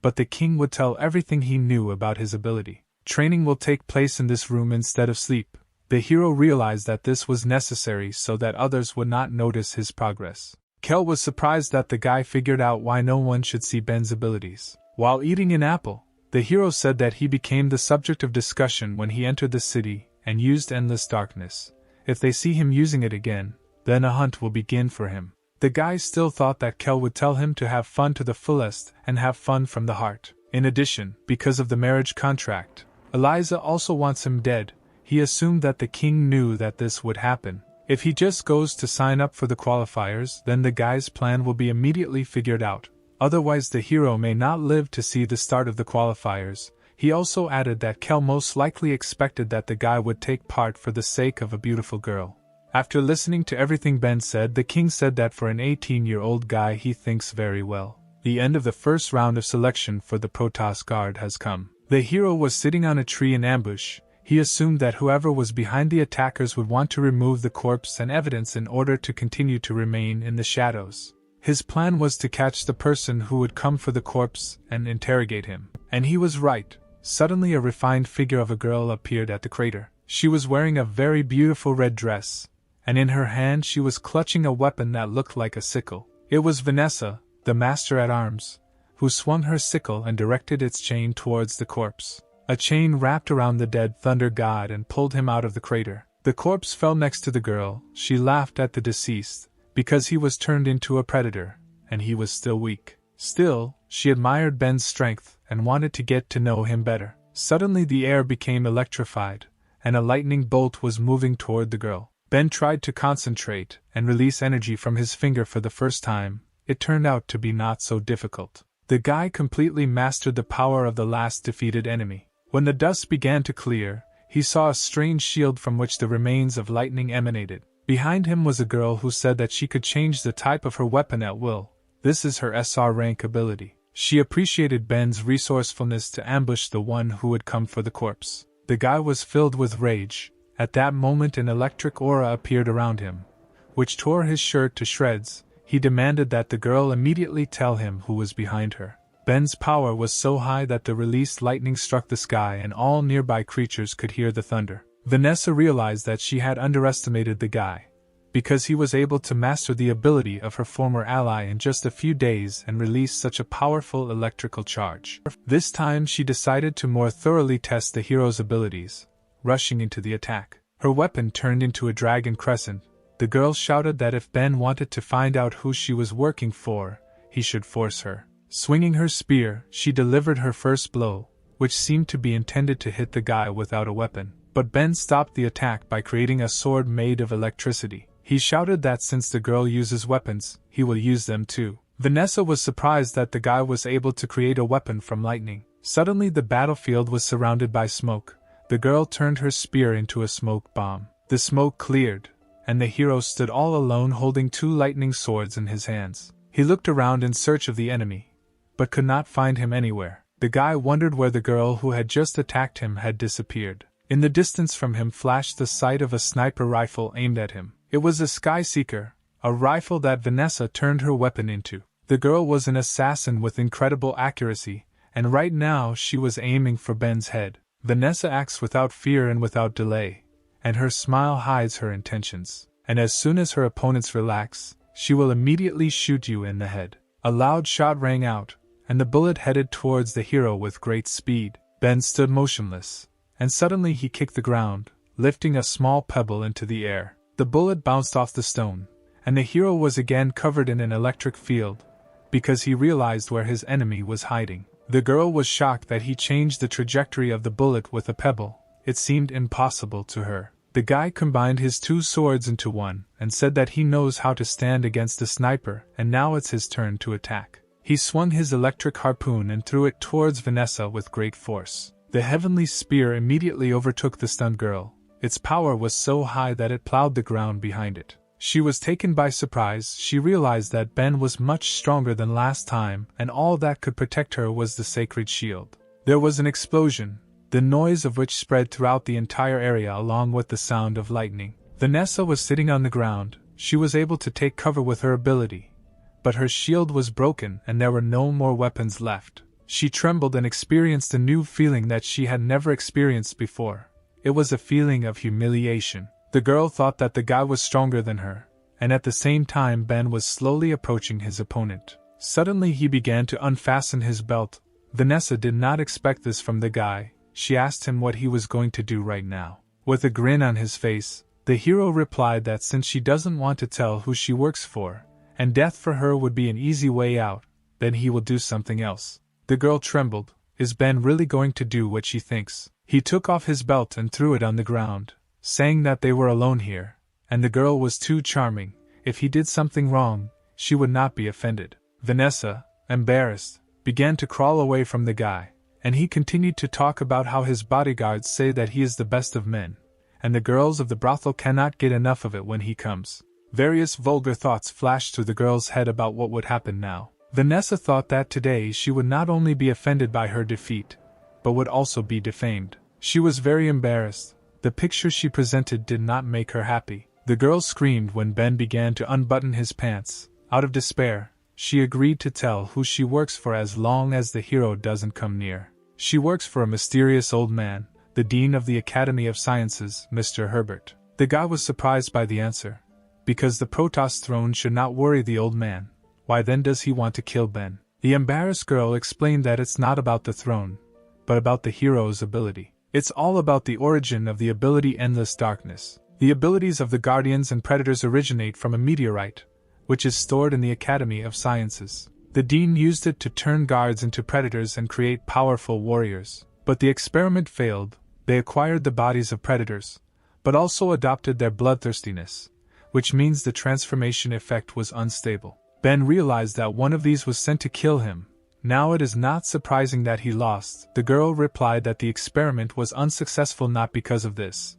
but the king would tell everything he knew about his ability. Training will take place in this room instead of sleep. The hero realized that this was necessary so that others would not notice his progress. Kel was surprised that the guy figured out why no one should see Ben's abilities. While eating an apple, the hero said that he became the subject of discussion when he entered the city and used endless darkness. If they see him using it again, then a hunt will begin for him. The guy still thought that Kel would tell him to have fun to the fullest and have fun from the heart. In addition, because of the marriage contract, Eliza also wants him dead. He assumed that the king knew that this would happen. If he just goes to sign up for the qualifiers, then the guy's plan will be immediately figured out. Otherwise the hero may not live to see the start of the qualifiers. He also added that Kel most likely expected that the guy would take part for the sake of a beautiful girl. After listening to everything Ben said, the king said that for an 18-year-old guy he thinks very well. The end of the first round of selection for the Protoss Guard has come. The hero was sitting on a tree in ambush. He assumed that whoever was behind the attackers would want to remove the corpse and evidence in order to continue to remain in the shadows. His plan was to catch the person who would come for the corpse and interrogate him. And he was right. Suddenly a refined figure of a girl appeared at the crater. She was wearing a very beautiful red dress, and in her hand she was clutching a weapon that looked like a sickle. It was Vanessa, the master at arms, who swung her sickle and directed its chain towards the corpse. A chain wrapped around the dead thunder god and pulled him out of the crater. The corpse fell next to the girl. She laughed at the deceased, because he was turned into a predator, and he was still weak. Still, she admired Ben's strength and wanted to get to know him better. Suddenly the air became electrified, and a lightning bolt was moving toward the girl. Ben tried to concentrate and release energy from his finger for the first time. It turned out to be not so difficult. The guy completely mastered the power of the last defeated enemy. When the dust began to clear, he saw a strange shield from which the remains of lightning emanated. Behind him was a girl who said that she could change the type of her weapon at will. This is her SR rank ability. She appreciated Ben's resourcefulness to ambush the one who would come for the corpse. The guy was filled with rage. At that moment an electric aura appeared around him, which tore his shirt to shreds. He demanded that the girl immediately tell him who was behind her. Ben's power was so high that the released lightning struck the sky and all nearby creatures could hear the thunder. Vanessa realized that she had underestimated the guy, because he was able to master the ability of her former ally in just a few days and release such a powerful electrical charge. This time she decided to more thoroughly test the hero's abilities, rushing into the attack. Her weapon turned into a dragon crescent. The girl shouted that if Ben wanted to find out who she was working for, he should force her. Swinging her spear, she delivered her first blow, which seemed to be intended to hit the guy without a weapon. But Ben stopped the attack by creating a sword made of electricity. He shouted that since the girl uses weapons, he will use them too. Vanessa was surprised that the guy was able to create a weapon from lightning. Suddenly the battlefield was surrounded by smoke. The girl turned her spear into a smoke bomb. The smoke cleared, and the hero stood all alone holding two lightning swords in his hands. He looked around in search of the enemy, but could not find him anywhere. The guy wondered where the girl who had just attacked him had disappeared. In the distance from him flashed the sight of a sniper rifle aimed at him. It was a Sky Seeker, a rifle that Vanessa turned her weapon into. The girl was an assassin with incredible accuracy, and right now she was aiming for Ben's head. Vanessa acts without fear and without delay, and her smile hides her intentions. And as soon as her opponents relax, she will immediately shoot you in the head. A loud shot rang out, and the bullet headed towards the hero with great speed. Ben stood motionless, and suddenly he kicked the ground, lifting a small pebble into the air. The bullet bounced off the stone, and the hero was again covered in an electric field, because he realized where his enemy was hiding. The girl was shocked that he changed the trajectory of the bullet with a pebble. It seemed impossible to her. The guy combined his two swords into one, and said that he knows how to stand against a sniper, and now it's his turn to attack. He swung his electric harpoon and threw it towards Vanessa with great force. The heavenly spear immediately overtook the stunned girl. Its power was so high that it plowed the ground behind it. She was taken by surprise. She realized that Ben was much stronger than last time, and all that could protect her was the sacred shield. There was an explosion, the noise of which spread throughout the entire area along with the sound of lightning. Vanessa was sitting on the ground. She was able to take cover with her ability, but her shield was broken and there were no more weapons left. She trembled and experienced a new feeling that she had never experienced before. It was a feeling of humiliation. The girl thought that the guy was stronger than her, and at the same time Ben was slowly approaching his opponent. Suddenly he began to unfasten his belt. Vanessa did not expect this from the guy. She asked him what he was going to do right now. With a grin on his face, the hero replied that since she doesn't want to tell who she works for, and death for her would be an easy way out, then he will do something else. The girl trembled. Is Ben really going to do what she thinks? He took off his belt and threw it on the ground, saying that they were alone here, and the girl was too charming. If he did something wrong, she would not be offended. Vanessa, embarrassed, began to crawl away from the guy, and he continued to talk about how his bodyguards say that he is the best of men, and the girls of the brothel cannot get enough of it when he comes. Various vulgar thoughts flashed through the girl's head about what would happen now. Vanessa thought that today she would not only be offended by her defeat, but would also be defamed. She was very embarrassed. The picture she presented did not make her happy. The girl screamed when Ben began to unbutton his pants. Out of despair, she agreed to tell who she works for as long as the hero doesn't come near. She works for a mysterious old man, the Dean of the Academy of Sciences, Mr. Herbert. The guy was surprised by the answer. Because the Protoss throne should not worry the old man, why then does he want to kill Ben? The embarrassed girl explained that it's not about the throne, but about the hero's ability. It's all about the origin of the ability Endless Darkness. The abilities of the Guardians and Predators originate from a meteorite, which is stored in the Academy of Sciences. The Dean used it to turn guards into predators and create powerful warriors. But the experiment failed. They acquired the bodies of predators, but also adopted their bloodthirstiness, which means the transformation effect was unstable. Ben realized that one of these was sent to kill him. Now it is not surprising that he lost. The girl replied that the experiment was unsuccessful not because of this,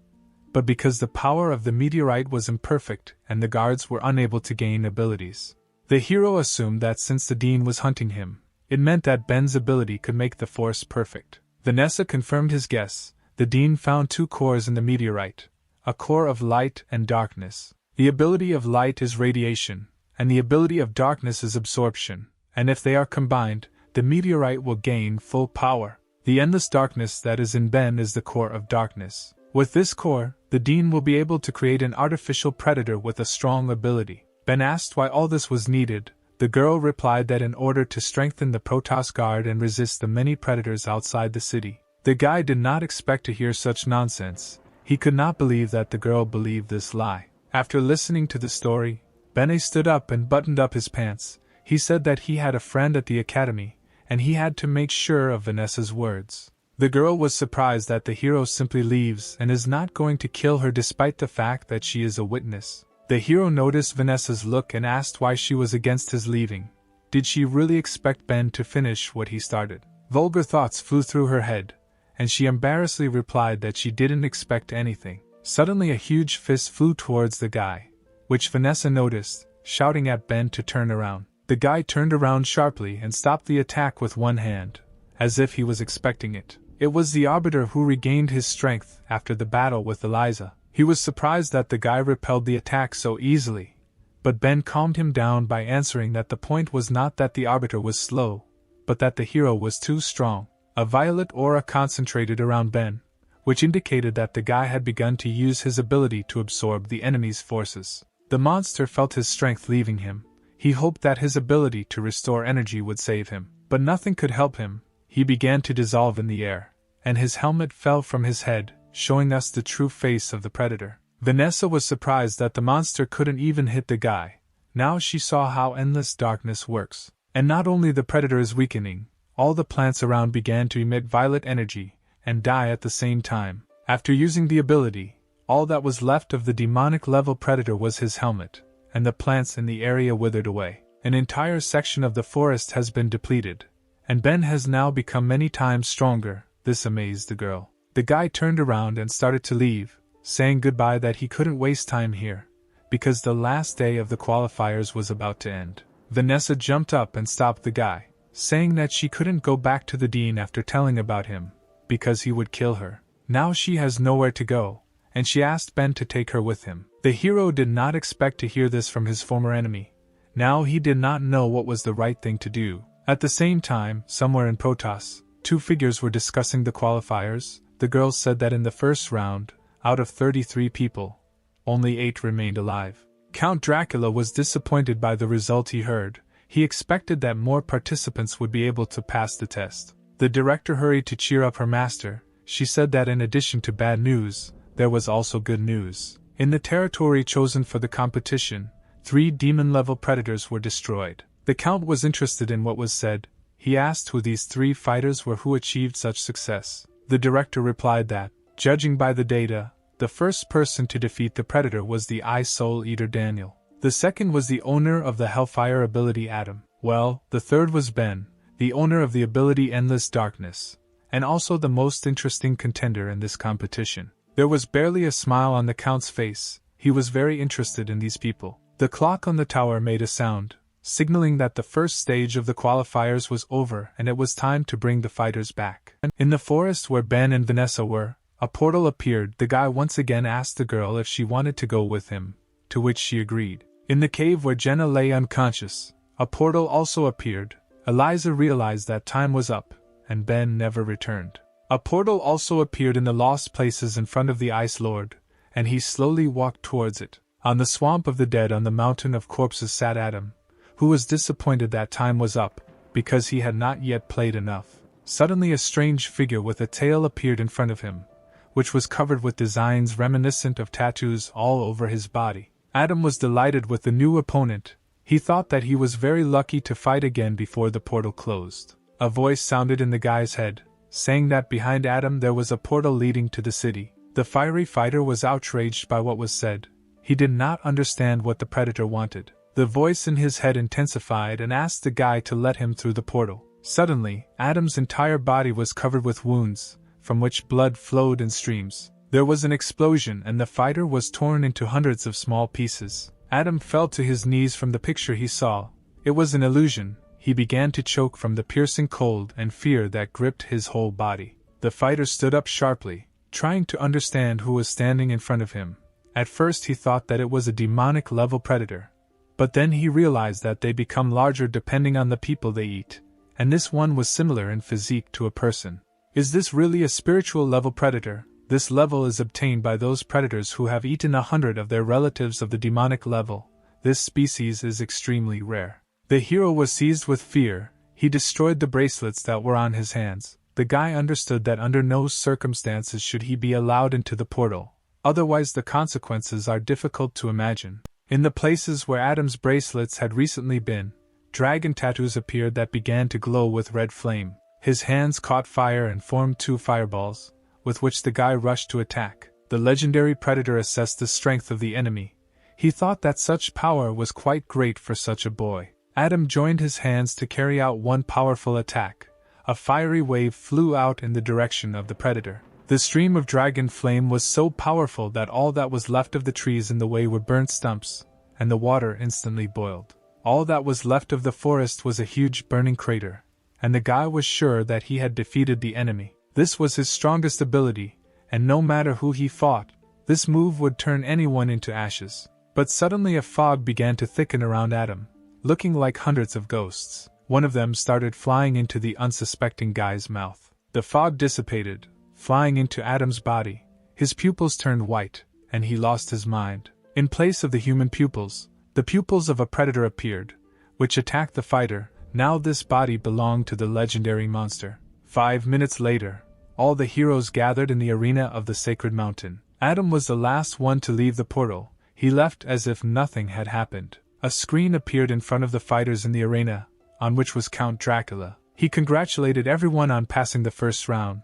but because the power of the meteorite was imperfect and the guards were unable to gain abilities. The hero assumed that since the Dean was hunting him, it meant that Ben's ability could make the force perfect. Vanessa confirmed his guess. The Dean found two cores in the meteorite, a core of light and darkness. The ability of light is radiation, and the ability of darkness is absorption, and if they are combined, the meteorite will gain full power. The endless darkness that is in Ben is the core of darkness. With this core, the Dean will be able to create an artificial predator with a strong ability. Ben asked why all this was needed. The girl replied that in order to strengthen the Protoss Guard and resist the many predators outside the city. The guy did not expect to hear such nonsense. He could not believe that the girl believed this lie. After listening to the story, Bene stood up and buttoned up his pants. He said that he had a friend at the academy, and he had to make sure of Vanessa's words. The girl was surprised that the hero simply leaves and is not going to kill her despite the fact that she is a witness. The hero noticed Vanessa's look and asked why she was against his leaving. Did she really expect Ben to finish what he started? Vulgar thoughts flew through her head, and she embarrassedly replied that she didn't expect anything. Suddenly a huge fist flew towards the guy, which Vanessa noticed, shouting at Ben to turn around. The guy turned around sharply and stopped the attack with one hand, as if he was expecting it. It was the Arbiter who regained his strength after the battle with Eliza. He was surprised that the guy repelled the attack so easily, but Ben calmed him down by answering that the point was not that the Arbiter was slow, but that the hero was too strong. A violet aura concentrated around Ben, which indicated that the guy had begun to use his ability to absorb the enemy's forces. The monster felt his strength leaving him. He hoped that his ability to restore energy would save him, but nothing could help him. He began to dissolve in the air, and his helmet fell from his head, showing us the true face of the predator. Vanessa was surprised that the monster couldn't even hit the guy. Now she saw how endless darkness works. And not only the predator is weakening, all the plants around began to emit violet energy and die at the same time. After using the ability, all that was left of the demonic level predator was his helmet, and the plants in the area withered away. An entire section of the forest has been depleted, and Ben has now become many times stronger. This amazed the girl. The guy turned around and started to leave, saying goodbye that he couldn't waste time here, because the last day of the qualifiers was about to end. Vanessa jumped up and stopped the guy, saying that she couldn't go back to the Dean after telling about him, because he would kill her. Now she has nowhere to go, and she asked Ben to take her with him. The hero did not expect to hear this from his former enemy. Now he did not know what was the right thing to do. At the same time, somewhere in Protoss, two figures were discussing the qualifiers. The girl said that in the first round, out of 33 people, only 8 remained alive. Count Dracula was disappointed by the result he heard. He expected that more participants would be able to pass the test. The director hurried to cheer up her master. She said that in addition to bad news, there was also good news. In the territory chosen for the competition, 3 demon-level predators were destroyed. The Count was interested in what was said. He asked who these 3 fighters were who achieved such success. The director replied that, judging by the data, the first person to defeat the predator was the Eye Soul Eater Daniel. The second was the owner of the Hellfire ability Adam. Well, the third was Ben, the owner of the ability Endless Darkness, and also the most interesting contender in this competition. There was barely a smile on the Count's face. He was very interested in these people. The clock on the tower made a sound, signaling that the first stage of the qualifiers was over and it was time to bring the fighters back. In the forest where Ben and Vanessa were, a portal appeared. The guy once again asked the girl if she wanted to go with him, to which she agreed. In the cave where Jenna lay unconscious, a portal also appeared. Eliza realized that time was up, and Ben never returned. A portal also appeared in the lost places in front of the Ice Lord, and he slowly walked towards it. On the swamp of the dead on the mountain of corpses sat Adam, who was disappointed that time was up, because he had not yet played enough. Suddenly a strange figure with a tail appeared in front of him, which was covered with designs reminiscent of tattoos all over his body. Adam was delighted with the new opponent. He thought that he was very lucky to fight again before the portal closed. A voice sounded in the guy's head, saying that behind Adam there was a portal leading to the city. The fiery fighter was outraged by what was said. He did not understand what the predator wanted. The voice in his head intensified and asked the guy to let him through the portal. Suddenly, Adam's entire body was covered with wounds, from which blood flowed in streams. There was an explosion and the fighter was torn into hundreds of small pieces. Adam fell to his knees from the picture he saw. It was an illusion. He began to choke from the piercing cold and fear that gripped his whole body. The fighter stood up sharply, trying to understand who was standing in front of him. At first he thought that it was a demonic-level predator. But then he realized that they become larger depending on the people they eat, and this one was similar in physique to a person. Is this really a spiritual-level predator? This level is obtained by those predators who have eaten 100 of their relatives of the demonic level. This species is extremely rare. The hero was seized with fear. He destroyed the bracelets that were on his hands. The guy understood that under no circumstances should he be allowed into the portal. Otherwise the consequences are difficult to imagine. In the places where Adam's bracelets had recently been, dragon tattoos appeared that began to glow with red flame. His hands caught fire and formed 2 fireballs, with which the guy rushed to attack. The legendary predator assessed the strength of the enemy. He thought that such power was quite great for such a boy. Adam joined his hands to carry out one powerful attack. A fiery wave flew out in the direction of the predator. The stream of dragon flame was so powerful that all that was left of the trees in the way were burnt stumps, and the water instantly boiled. All that was left of the forest was a huge burning crater, and the guy was sure that he had defeated the enemy. This was his strongest ability, and no matter who he fought, this move would turn anyone into ashes. But suddenly a fog began to thicken around Adam, looking like hundreds of ghosts. One of them started flying into the unsuspecting guy's mouth. The fog dissipated, flying into Adam's body. His pupils turned white, and he lost his mind. In place of the human pupils, the pupils of a predator appeared, which attacked the fighter. Now this body belonged to the legendary monster. 5 minutes later, all the heroes gathered in the arena of the sacred mountain. Adam was the last one to leave the portal. He left as if nothing had happened. A screen appeared in front of the fighters in the arena, on which was Count Dracula. He congratulated everyone on passing the first round,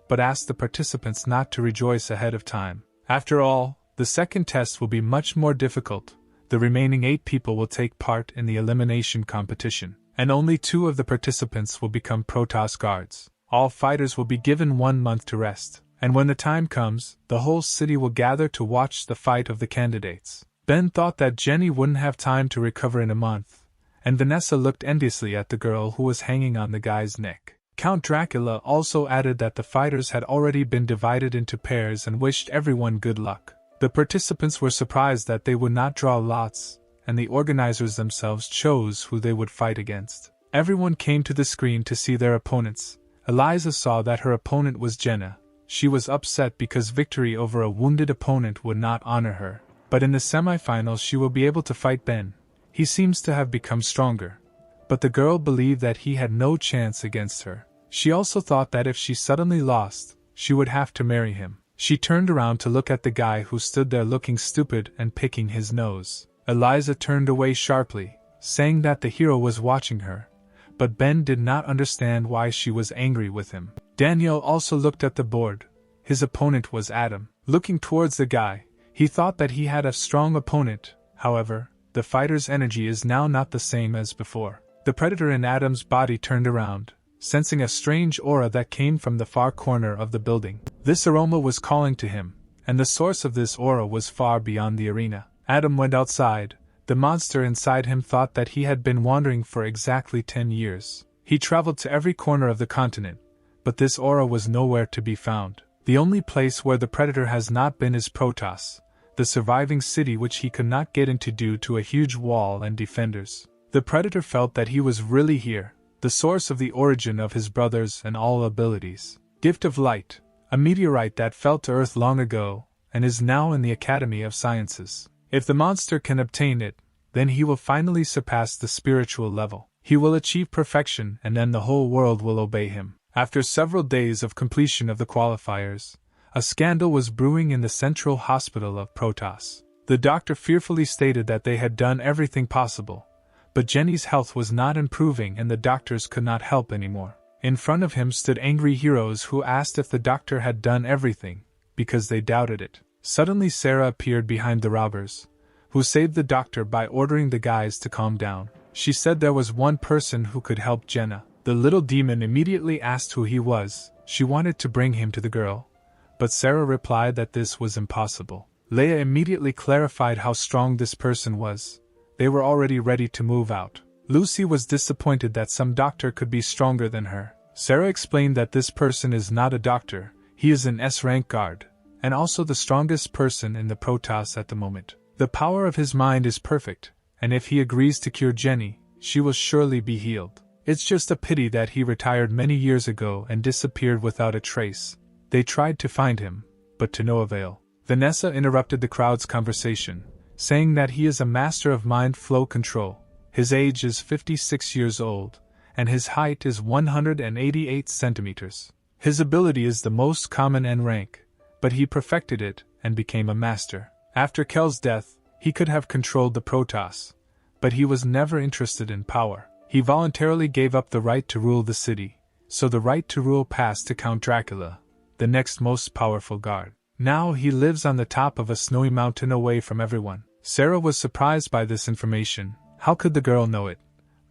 but asked the participants not to rejoice ahead of time. After all, the second test will be much more difficult. The remaining 8 people will take part in the elimination competition, and only 2 of the participants will become Protoss guards. All fighters will be given 1 month to rest, and when the time comes, the whole city will gather to watch the fight of the candidates. Ben thought that Jenny wouldn't have time to recover in a month, and Vanessa looked enviously at the girl who was hanging on the guy's neck. Count Dracula also added that the fighters had already been divided into pairs and wished everyone good luck. The participants were surprised that they would not draw lots, and the organizers themselves chose who they would fight against. Everyone came to the screen to see their opponents. Eliza saw that her opponent was Jenna. She was upset because victory over a wounded opponent would not honor her. But in the semifinals she will be able to fight Ben. He seems to have become stronger. But the girl believed that he had no chance against her. She also thought that if she suddenly lost, she would have to marry him. She turned around to look at the guy who stood there looking stupid and picking his nose. Eliza turned away sharply, saying that the hero was watching her. But Ben did not understand why she was angry with him. Daniel also looked at the board. His opponent was Adam. Looking towards the guy, he thought that he had a strong opponent. However, the fighter's energy is now not the same as before. The predator in Adam's body turned around, sensing a strange aura that came from the far corner of the building. This aroma was calling to him, and the source of this aura was far beyond the arena. Adam went outside. The monster inside him thought that he had been wandering for exactly 10 years. He traveled to every corner of the continent, but this aura was nowhere to be found. The only place where the predator has not been is Protoss, the surviving city which he could not get into due to a huge wall and defenders. The predator felt that he was really here, the source of the origin of his brothers and all abilities. Gift of Light, a meteorite that fell to Earth long ago, and is now in the Academy of Sciences. If the monster can obtain it, then he will finally surpass the spiritual level. He will achieve perfection and then the whole world will obey him. After several days of completion of the qualifiers, a scandal was brewing in the Central Hospital of Protos. The doctor fearfully stated that they had done everything possible, but Jenny's health was not improving and the doctors could not help anymore. In front of him stood angry heroes who asked if the doctor had done everything, because they doubted it. Suddenly Sarah appeared behind the robbers, who saved the doctor by ordering the guys to calm down. She said there was one person who could help Jenna. The little demon immediately asked who he was. She wanted to bring him to the girl, but Sarah replied that this was impossible. Leia immediately clarified how strong this person was. They were already ready to move out. Lucy was disappointed that some doctor could be stronger than her. Sarah explained that this person is not a doctor, he is an S-rank guard, and also the strongest person in the Protoss at the moment. The power of his mind is perfect, and if he agrees to cure Jenny, she will surely be healed. It's just a pity that he retired many years ago and disappeared without a trace. They tried to find him, but to no avail. Vanessa interrupted the crowd's conversation, saying that he is a master of mind flow control. His age is 56 years old, and his height is 188 centimeters. His ability is the most common N rank, but he perfected it and became a master. After Kel's death, he could have controlled the Protoss, but he was never interested in power. He voluntarily gave up the right to rule the city, so the right to rule passed to Count Dracula, the next most powerful guard. Now he lives on the top of a snowy mountain away from everyone. Sarah was surprised by this information. How could the girl know it?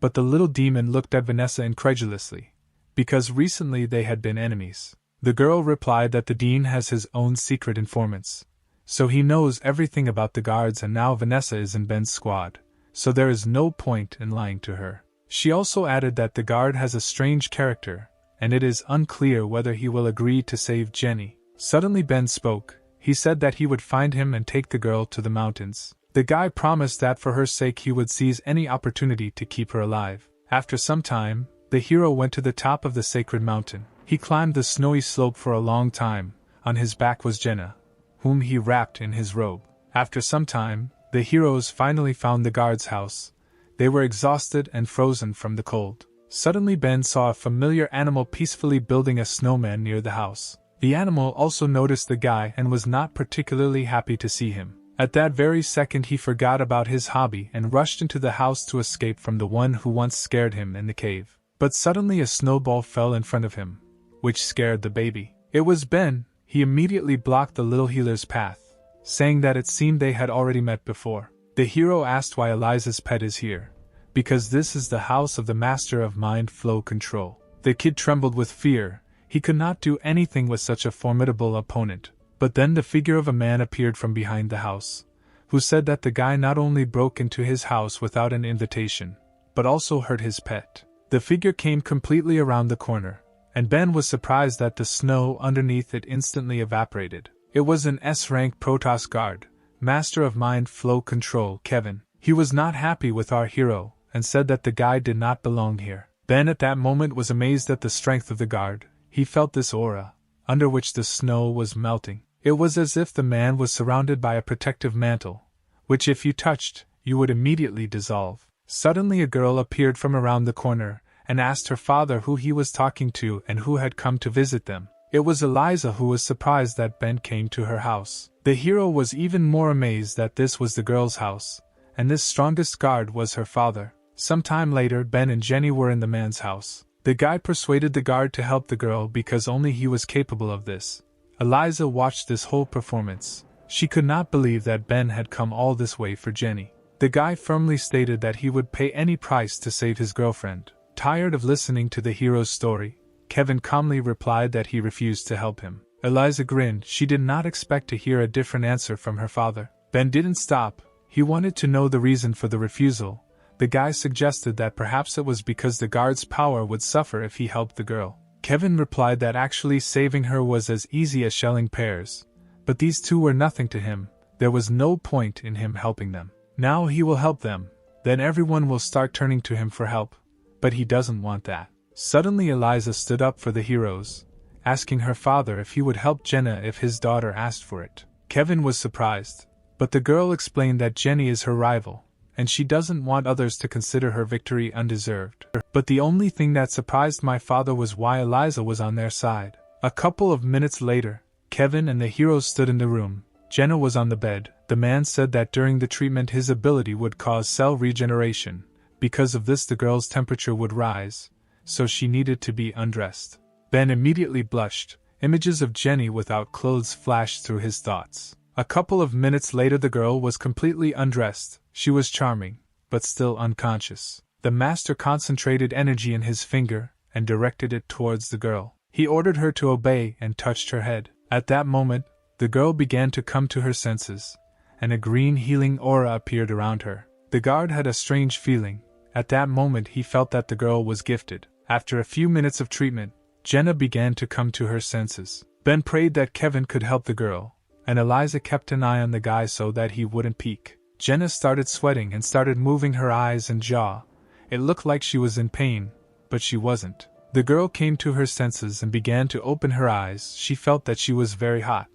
But the little demon looked at Vanessa incredulously, because recently they had been enemies. The girl replied that the dean has his own secret informants, so he knows everything about the guards, and now Vanessa is in Ben's squad, so there is no point in lying to her. She also added that the guard has a strange character, and it is unclear whether he will agree to save Jenny. Suddenly Ben spoke. He said that he would find him and take the girl to the mountains. The guy promised that for her sake he would seize any opportunity to keep her alive. After some time, the hero went to the top of the sacred mountain. He climbed the snowy slope for a long time. On his back was Jenna, whom he wrapped in his robe. After some time, the heroes finally found the guard's house. They were exhausted and frozen from the cold. Suddenly Ben saw a familiar animal peacefully building a snowman near the house. The animal also noticed the guy and was not particularly happy to see him. At that very second he forgot about his hobby and rushed into the house to escape from the one who once scared him in the cave. But suddenly a snowball fell in front of him, which scared the baby. It was Ben. He immediately blocked the little healer's path, saying that it seemed they had already met before. The hero asked why Eliza's pet is here. Because this is the house of the master of mind flow control. The kid trembled with fear. He could not do anything with such a formidable opponent. But then the figure of a man appeared from behind the house, who said that the guy not only broke into his house without an invitation, but also hurt his pet. The figure came completely around the corner, and Ben was surprised that the snow underneath it instantly evaporated. It was an S-rank Protoss guard, master of mind flow control, Kevin. He was not happy with our hero, and said that the guy did not belong here. Ben at that moment was amazed at the strength of the guard. He felt this aura, under which the snow was melting. It was as if the man was surrounded by a protective mantle, which if you touched, you would immediately dissolve. Suddenly a girl appeared from around the corner, and asked her father who he was talking to and who had come to visit them. It was Eliza, who was surprised that Ben came to her house. The hero was even more amazed that this was the girl's house, and this strongest guard was her father. Some time later Ben and Jenny were in the man's house. The guy persuaded the guard to help the girl because only he was capable of this. Eliza watched this whole performance. She could not believe that Ben had come all this way for Jenny. The guy firmly stated that he would pay any price to save his girlfriend. Tired of listening to the hero's story, Kevin calmly replied that he refused to help him. Eliza grinned. She did not expect to hear a different answer from her father. Ben didn't stop. He wanted to know the reason for the refusal. The guy suggested that perhaps it was because the guard's power would suffer if he helped the girl. Kevin replied that actually saving her was as easy as shelling pears, but these two were nothing to him. There was no point in him helping them. Now he will help them, then everyone will start turning to him for help, but he doesn't want that. Suddenly Eliza stood up for the heroes, asking her father if he would help Jenna if his daughter asked for it. Kevin was surprised, but the girl explained that Jenny is her rival, and she doesn't want others to consider her victory undeserved. But the only thing that surprised my father was why Eliza was on their side. A couple of minutes later, Kevin and the heroes stood in the room. Jenna was on the bed. The man said that during the treatment his ability would cause cell regeneration. Because of this the girl's temperature would rise, so she needed to be undressed. Ben immediately blushed. Images of Jenny without clothes flashed through his thoughts. A couple of minutes later the girl was completely undressed. She was charming, but still unconscious. The master concentrated energy in his finger and directed it towards the girl. He ordered her to obey and touched her head. At that moment, the girl began to come to her senses, and a green healing aura appeared around her. The guard had a strange feeling. At that moment he felt that the girl was gifted. After a few minutes of treatment, Jenna began to come to her senses. Ben prayed that Kevin could help the girl, and Eliza kept an eye on the guy so that he wouldn't peek. Jenna started sweating and started moving her eyes and jaw. It looked like she was in pain, but she wasn't. The girl came to her senses and began to open her eyes. She felt that she was very hot,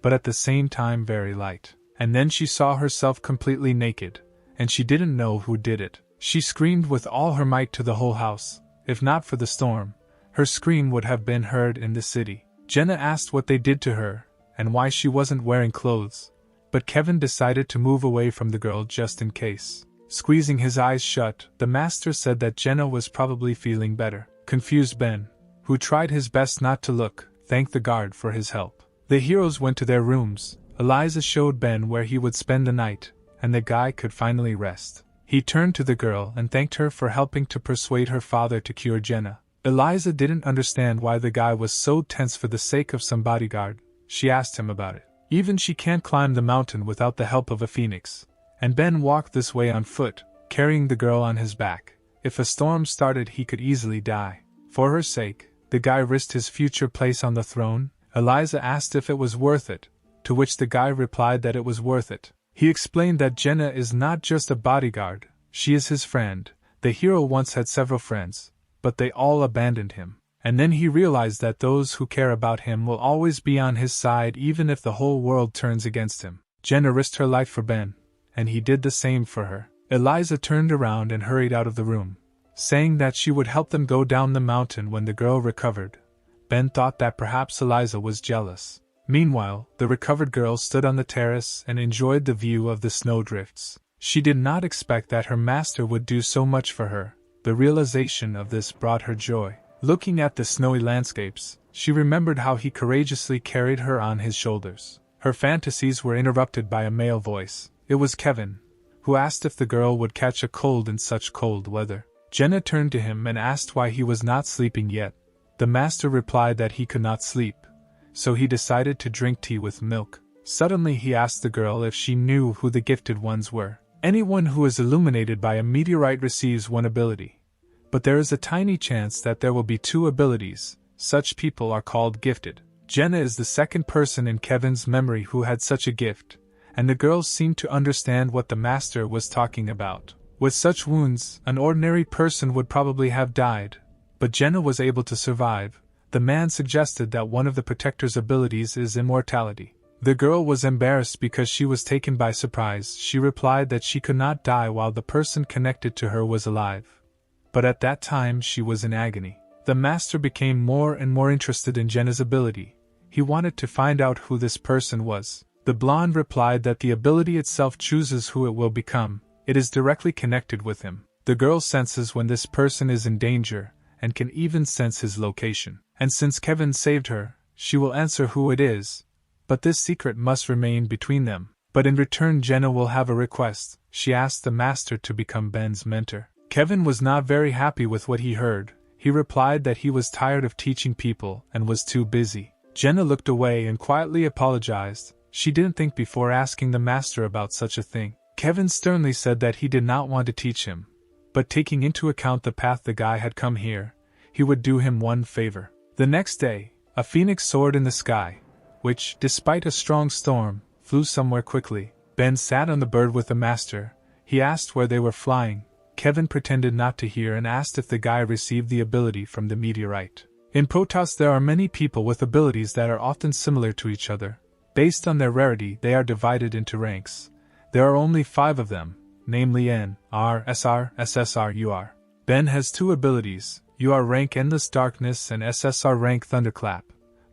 but at the same time very light. And then she saw herself completely naked, and she didn't know who did it. She screamed with all her might to the whole house. If not for the storm, her scream would have been heard in the city. Jenna asked what they did to her, and why she wasn't wearing clothes, but Kevin decided to move away from the girl just in case. Squeezing his eyes shut, the master said that Jenna was probably feeling better. Confused Ben, who tried his best not to look, thanked the guard for his help. The heroes went to their rooms. Eliza showed Ben where he would spend the night, and the guy could finally rest. He turned to the girl and thanked her for helping to persuade her father to cure Jenna. Eliza didn't understand why the guy was so tense for the sake of some bodyguard. She asked him about it. Even she can't climb the mountain without the help of a phoenix. And Ben walked this way on foot, carrying the girl on his back. If a storm started he could easily die. For her sake, the guy risked his future place on the throne. Eliza asked if it was worth it, to which the guy replied that it was worth it. He explained that Jenna is not just a bodyguard, she is his friend. The hero once had several friends, but they all abandoned him. And then he realized that those who care about him will always be on his side even if the whole world turns against him. Jenna risked her life for Ben, and he did the same for her. Eliza turned around and hurried out of the room, saying that she would help them go down the mountain when the girl recovered. Ben thought that perhaps Eliza was jealous. Meanwhile, the recovered girl stood on the terrace and enjoyed the view of the snowdrifts. She did not expect that her master would do so much for her. The realization of this brought her joy. Looking at the snowy landscapes, she remembered how he courageously carried her on his shoulders. Her fantasies were interrupted by a male voice. It was Kevin, who asked if the girl would catch a cold in such cold weather. Jenna turned to him and asked why he was not sleeping yet. The master replied that he could not sleep, so he decided to drink tea with milk. Suddenly he asked the girl if she knew who the gifted ones were. Anyone who is illuminated by a meteorite receives one ability, but there is a tiny chance that there will be two abilities. Such people are called gifted. Jenna is the second person in Kevin's memory who had such a gift, and the girl seemed to understand what the master was talking about. With such wounds, an ordinary person would probably have died, but Jenna was able to survive. The man suggested that one of the protector's abilities is immortality. The girl was embarrassed because she was taken by surprise. She replied that she could not die while the person connected to her was alive. But at that time she was in agony. The master became more and more interested in Jenna's ability. He wanted to find out who this person was. The blonde replied that the ability itself chooses who it will become. It is directly connected with him. The girl senses when this person is in danger, and can even sense his location. And since Kevin saved her, she will answer who it is. But this secret must remain between them. But in return Jenna will have a request. She asked the master to become Ben's mentor. Kevin was not very happy with what he heard. He replied that he was tired of teaching people and was too busy. Jenna looked away and quietly apologized. She didn't think before asking the master about such a thing. Kevin sternly said that he did not want to teach him, but taking into account the path the guy had come here, he would do him one favor. The next day, a phoenix soared in the sky, which, despite a strong storm, flew somewhere quickly. Ben sat on the bird with the master. He asked where they were flying. Kevin pretended not to hear and asked if the guy received the ability from the meteorite. In Protoss there are many people with abilities that are often similar to each other. Based on their rarity they are divided into ranks. There are only 5 of them, namely N, R, SR, SSR, UR. Ben has two abilities, UR rank Endless Darkness and SSR rank Thunderclap,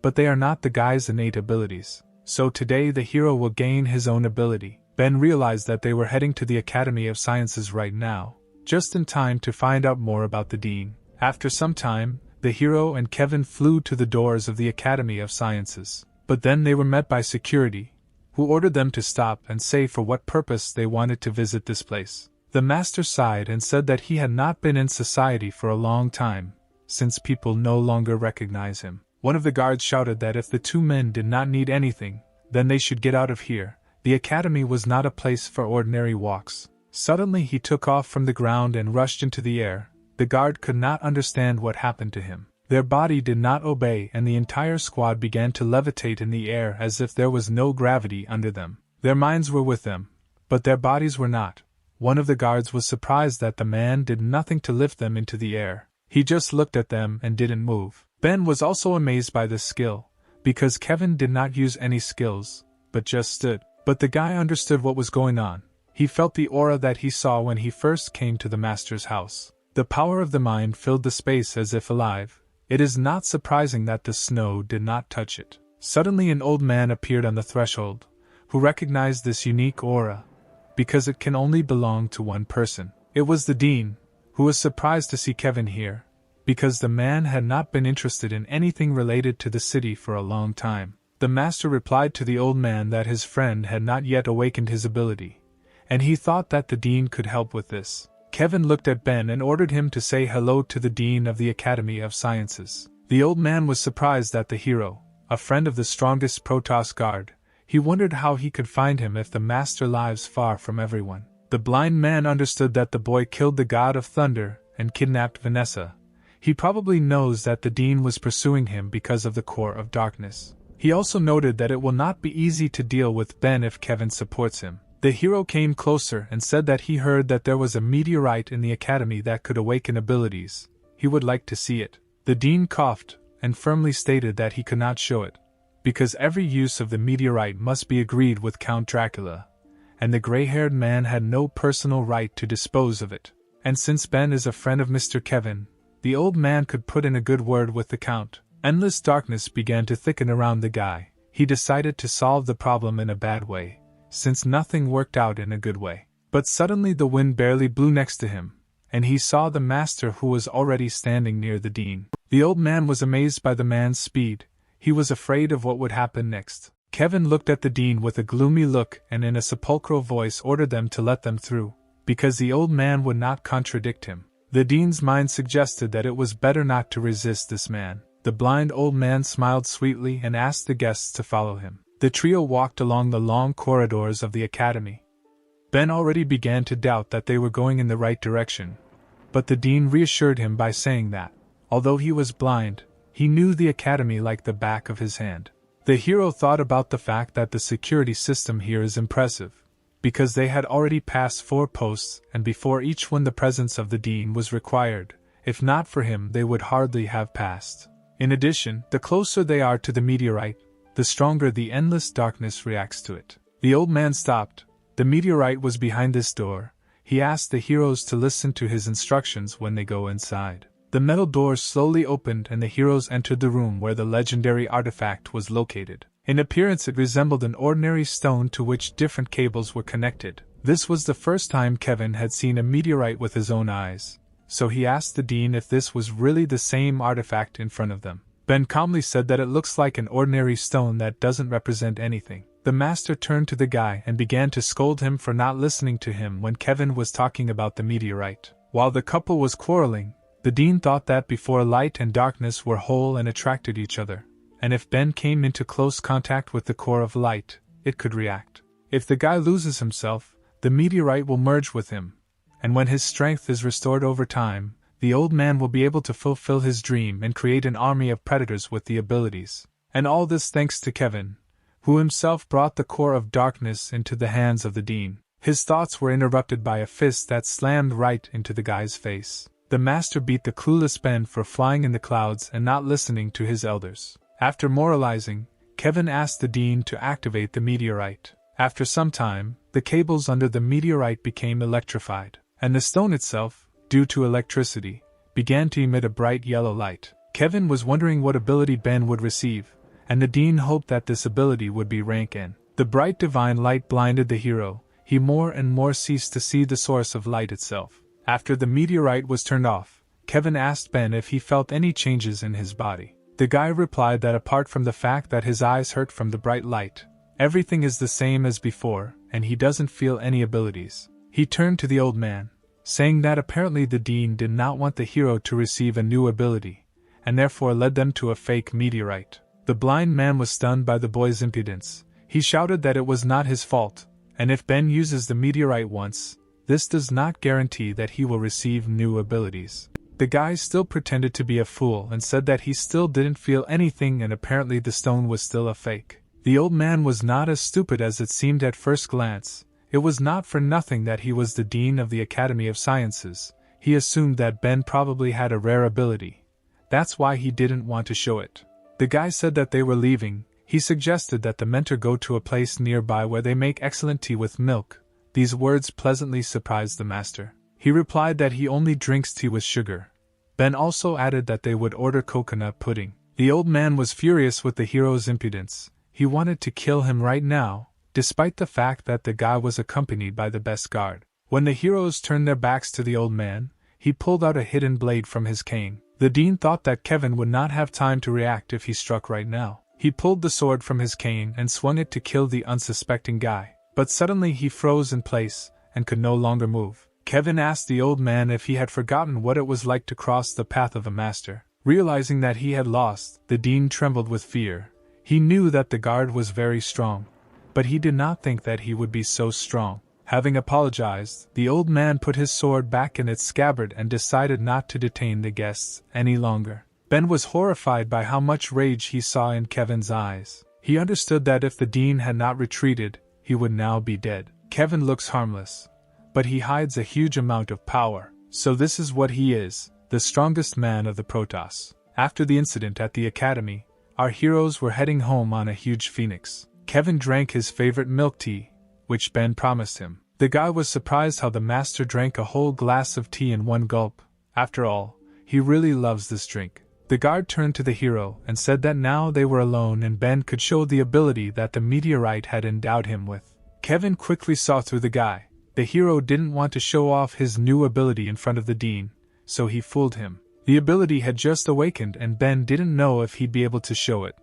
but they are not the guy's innate abilities. So today the hero will gain his own ability. Ben realized that they were heading to the Academy of Sciences right now, just in time to find out more about the dean. After some time, the hero and Kevin flew to the doors of the Academy of Sciences. But then they were met by security, who ordered them to stop and say for what purpose they wanted to visit this place. The master sighed and said that he had not been in society for a long time, since people no longer recognize him. One of the guards shouted that if the two men did not need anything, then they should get out of here. The academy was not a place for ordinary walks. Suddenly he took off from the ground and rushed into the air. The guard could not understand what happened to him. Their body did not obey and the entire squad began to levitate in the air as if there was no gravity under them. Their minds were with them, but their bodies were not. One of the guards was surprised that the man did nothing to lift them into the air. He just looked at them and didn't move. Ben was also amazed by this skill, because Kevin did not use any skills, but just stood. But the guy understood what was going on. He felt the aura that he saw when he first came to the master's house. The power of the mind filled the space as if alive. It is not surprising that the snow did not touch it. Suddenly an old man appeared on the threshold, who recognized this unique aura, because it can only belong to one person. It was the dean, who was surprised to see Kevin here, because the man had not been interested in anything related to the city for a long time. The master replied to the old man that his friend had not yet awakened his ability, and he thought that the dean could help with this. Kevin looked at Ben and ordered him to say hello to the dean of the Academy of Sciences. The old man was surprised that the hero, a friend of the strongest Protoss guard, he wondered how he could find him if the master lives far from everyone. The blind man understood that the boy killed the god of thunder and kidnapped Vanessa. He probably knows that the dean was pursuing him because of the core of darkness. He also noted that it will not be easy to deal with Ben if Kevin supports him. The hero came closer and said that he heard that there was a meteorite in the academy that could awaken abilities. He would like to see it. The dean coughed and firmly stated that he could not show it, because every use of the meteorite must be agreed with Count Dracula, and the gray-haired man had no personal right to dispose of it. And since Ben is a friend of Mr. Kevin, the old man could put in a good word with the Count. Endless darkness began to thicken around the guy. He decided to solve the problem in a bad way, since nothing worked out in a good way. But suddenly the wind barely blew next to him, and he saw the master who was already standing near the dean. The old man was amazed by the man's speed. He was afraid of what would happen next. Kevin looked at the dean with a gloomy look and in a sepulchral voice ordered them to let them through, because the old man would not contradict him. The dean's mind suggested that it was better not to resist this man. The blind old man smiled sweetly and asked the guests to follow him. The trio walked along the long corridors of the academy. Ben already began to doubt that they were going in the right direction, but the dean reassured him by saying that, although he was blind, he knew the academy like the back of his hand. The hero thought about the fact that the security system here is impressive, because they had already passed 4 posts and before each one the presence of the dean was required. If not for him they would hardly have passed. In addition, the closer they are to the meteorite, the stronger the endless darkness reacts to it. The old man stopped. The meteorite was behind this door. He asked the heroes to listen to his instructions when they go inside. The metal doors slowly opened and the heroes entered the room where the legendary artifact was located. In appearance it resembled an ordinary stone to which different cables were connected. This was the first time Kevin had seen a meteorite with his own eyes, so he asked the dean if this was really the same artifact in front of them. Ben calmly said that it looks like an ordinary stone that doesn't represent anything. The master turned to the guy and began to scold him for not listening to him when Kevin was talking about the meteorite. While the couple was quarreling, the dean thought that before light and darkness were whole and attracted each other, and if Ben came into close contact with the core of light, it could react. If the guy loses himself, the meteorite will merge with him, and when his strength is restored over time, the old man will be able to fulfill his dream and create an army of predators with the abilities. And all this thanks to Kevin, who himself brought the core of darkness into the hands of the dean. His thoughts were interrupted by a fist that slammed right into the guy's face. The master beat the clueless Ben for flying in the clouds and not listening to his elders. After moralizing, Kevin asked the dean to activate the meteorite. After some time, the cables under the meteorite became electrified, and the stone itself, due to electricity, began to emit a bright yellow light. Kevin was wondering what ability Ben would receive, and the dean hoped that this ability would be rank N. The bright divine light blinded the hero. He more and more ceased to see the source of light itself. After the meteorite was turned off, Kevin asked Ben if he felt any changes in his body. The guy replied that apart from the fact that his eyes hurt from the bright light, everything is the same as before, and he doesn't feel any abilities. He turned to the old man, saying that apparently the dean did not want the hero to receive a new ability, and therefore led them to a fake meteorite. The blind man was stunned by the boy's impudence. He shouted that it was not his fault, and if Ben uses the meteorite once, this does not guarantee that he will receive new abilities. The guy still pretended to be a fool and said that he still didn't feel anything and apparently the stone was still a fake. The old man was not as stupid as it seemed at first glance. It was not for nothing that he was the dean of the Academy of Sciences. He assumed that Ben probably had a rare ability. That's why he didn't want to show it. The guy said that they were leaving. He suggested that the mentor go to a place nearby where they make excellent tea with milk. These words pleasantly surprised the master. He replied that he only drinks tea with sugar. Ben also added that they would order coconut pudding. The old man was furious with the hero's impudence. He wanted to kill him right now, despite the fact that the guy was accompanied by the best guard. When the heroes turned their backs to the old man, he pulled out a hidden blade from his cane. The dean thought that Kevin would not have time to react if he struck right now. He pulled the sword from his cane and swung it to kill the unsuspecting guy. But suddenly he froze in place and could no longer move. Kevin asked the old man if he had forgotten what it was like to cross the path of a master. Realizing that he had lost, the dean trembled with fear. He knew that the guard was very strong, but he did not think that he would be so strong. Having apologized, the old man put his sword back in its scabbard and decided not to detain the guests any longer. Ben was horrified by how much rage he saw in Kevin's eyes. He understood that if the dean had not retreated, he would now be dead. Kevin looks harmless, but he hides a huge amount of power. So this is what he is, the strongest man of the Protoss. After the incident at the academy, our heroes were heading home on a huge phoenix. Kevin drank his favorite milk tea, which Ben promised him. The guy was surprised how the master drank a whole glass of tea in one gulp. After all, he really loves this drink. The guard turned to the hero and said that now they were alone and Ben could show the ability that the meteorite had endowed him with. Kevin quickly saw through the guy. The hero didn't want to show off his new ability in front of the dean, so he fooled him. The ability had just awakened and Ben didn't know if he'd be able to show it,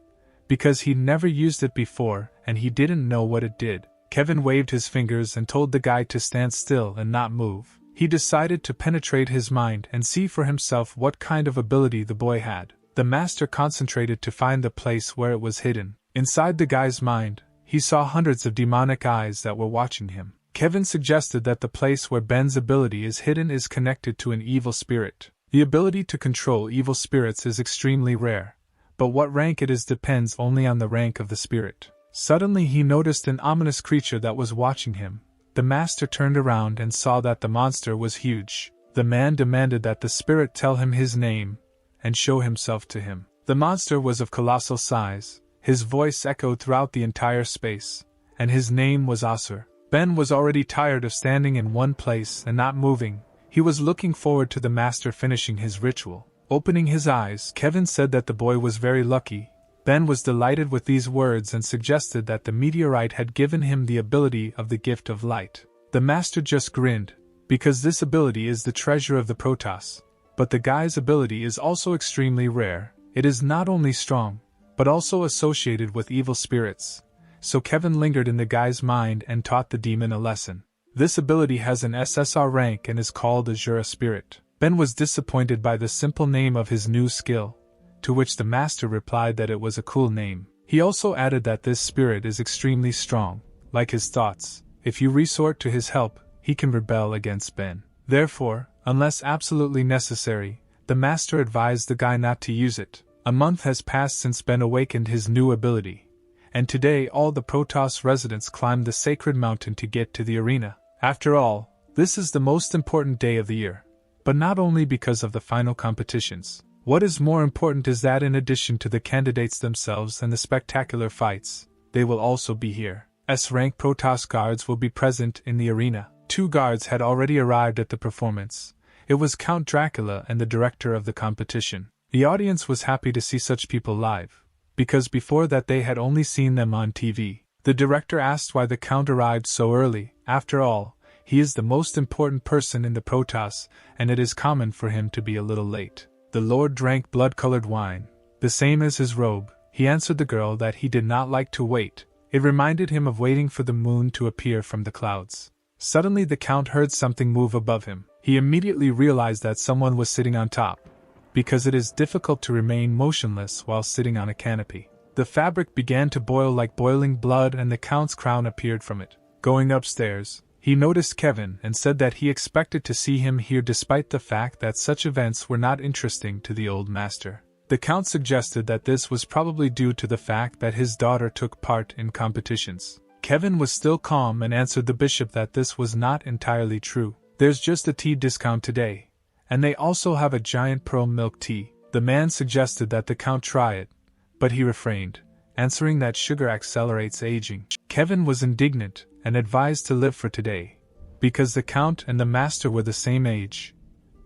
because he'd never used it before and he didn't know what it did. Kevin waved his fingers and told the guy to stand still and not move. He decided to penetrate his mind and see for himself what kind of ability the boy had. The master concentrated to find the place where it was hidden. Inside the guy's mind, he saw hundreds of demonic eyes that were watching him. Kevin suggested that the place where Ben's ability is hidden is connected to an evil spirit. The ability to control evil spirits is extremely rare, but what rank it is depends only on the rank of the spirit. Suddenly he noticed an ominous creature that was watching him. The master turned around and saw that the monster was huge. The man demanded that the spirit tell him his name and show himself to him. The monster was of colossal size. His voice echoed throughout the entire space, and his name was Asur. Ben was already tired of standing in one place and not moving. He was looking forward to the master finishing his ritual. Opening his eyes, Kevin said that the boy was very lucky. Ben was delighted with these words and suggested that the meteorite had given him the ability of the gift of light. The master just grinned, because this ability is the treasure of the Protoss. But the guy's ability is also extremely rare. It is not only strong, but also associated with evil spirits. So Kevin lingered in the guy's mind and taught the demon a lesson. This ability has an SSR rank and is called Azura Spirit. Ben was disappointed by the simple name of his new skill, to which the master replied that it was a cool name. He also added that this spirit is extremely strong. Like his thoughts, if you resort to his help, he can rebel against Ben. Therefore, unless absolutely necessary, the master advised the guy not to use it. A month has passed since Ben awakened his new ability, and today all the Protoss residents climbed the sacred mountain to get to the arena. After all, this is the most important day of the year, but not only because of the final competitions. What is more important is that in addition to the candidates themselves and the spectacular fights, they will also be here. S-rank Protoss guards will be present in the arena. 2 guards had already arrived at the performance. It was Count Dracula and the director of the competition. The audience was happy to see such people live, because before that they had only seen them on TV. The director asked why the Count arrived so early. After all, he is the most important person in the Protoss, and it is common for him to be a little late. The Lord drank blood-colored wine, the same as his robe. He answered the girl that he did not like to wait. It reminded him of waiting for the moon to appear from the clouds. Suddenly the Count heard something move above him. He immediately realized that someone was sitting on top, because it is difficult to remain motionless while sitting on a canopy. The fabric began to boil like boiling blood and the Count's crown appeared from it. Going upstairs, he noticed Kevin and said that he expected to see him here despite the fact that such events were not interesting to the old master. The Count suggested that this was probably due to the fact that his daughter took part in competitions. Kevin was still calm and answered the bishop that this was not entirely true. There's just a tea discount today, and they also have a giant pearl milk tea. The man suggested that the Count try it, but he refrained, answering that sugar accelerates aging. Kevin was indignant and advised to live for today, because the Count and the master were the same age,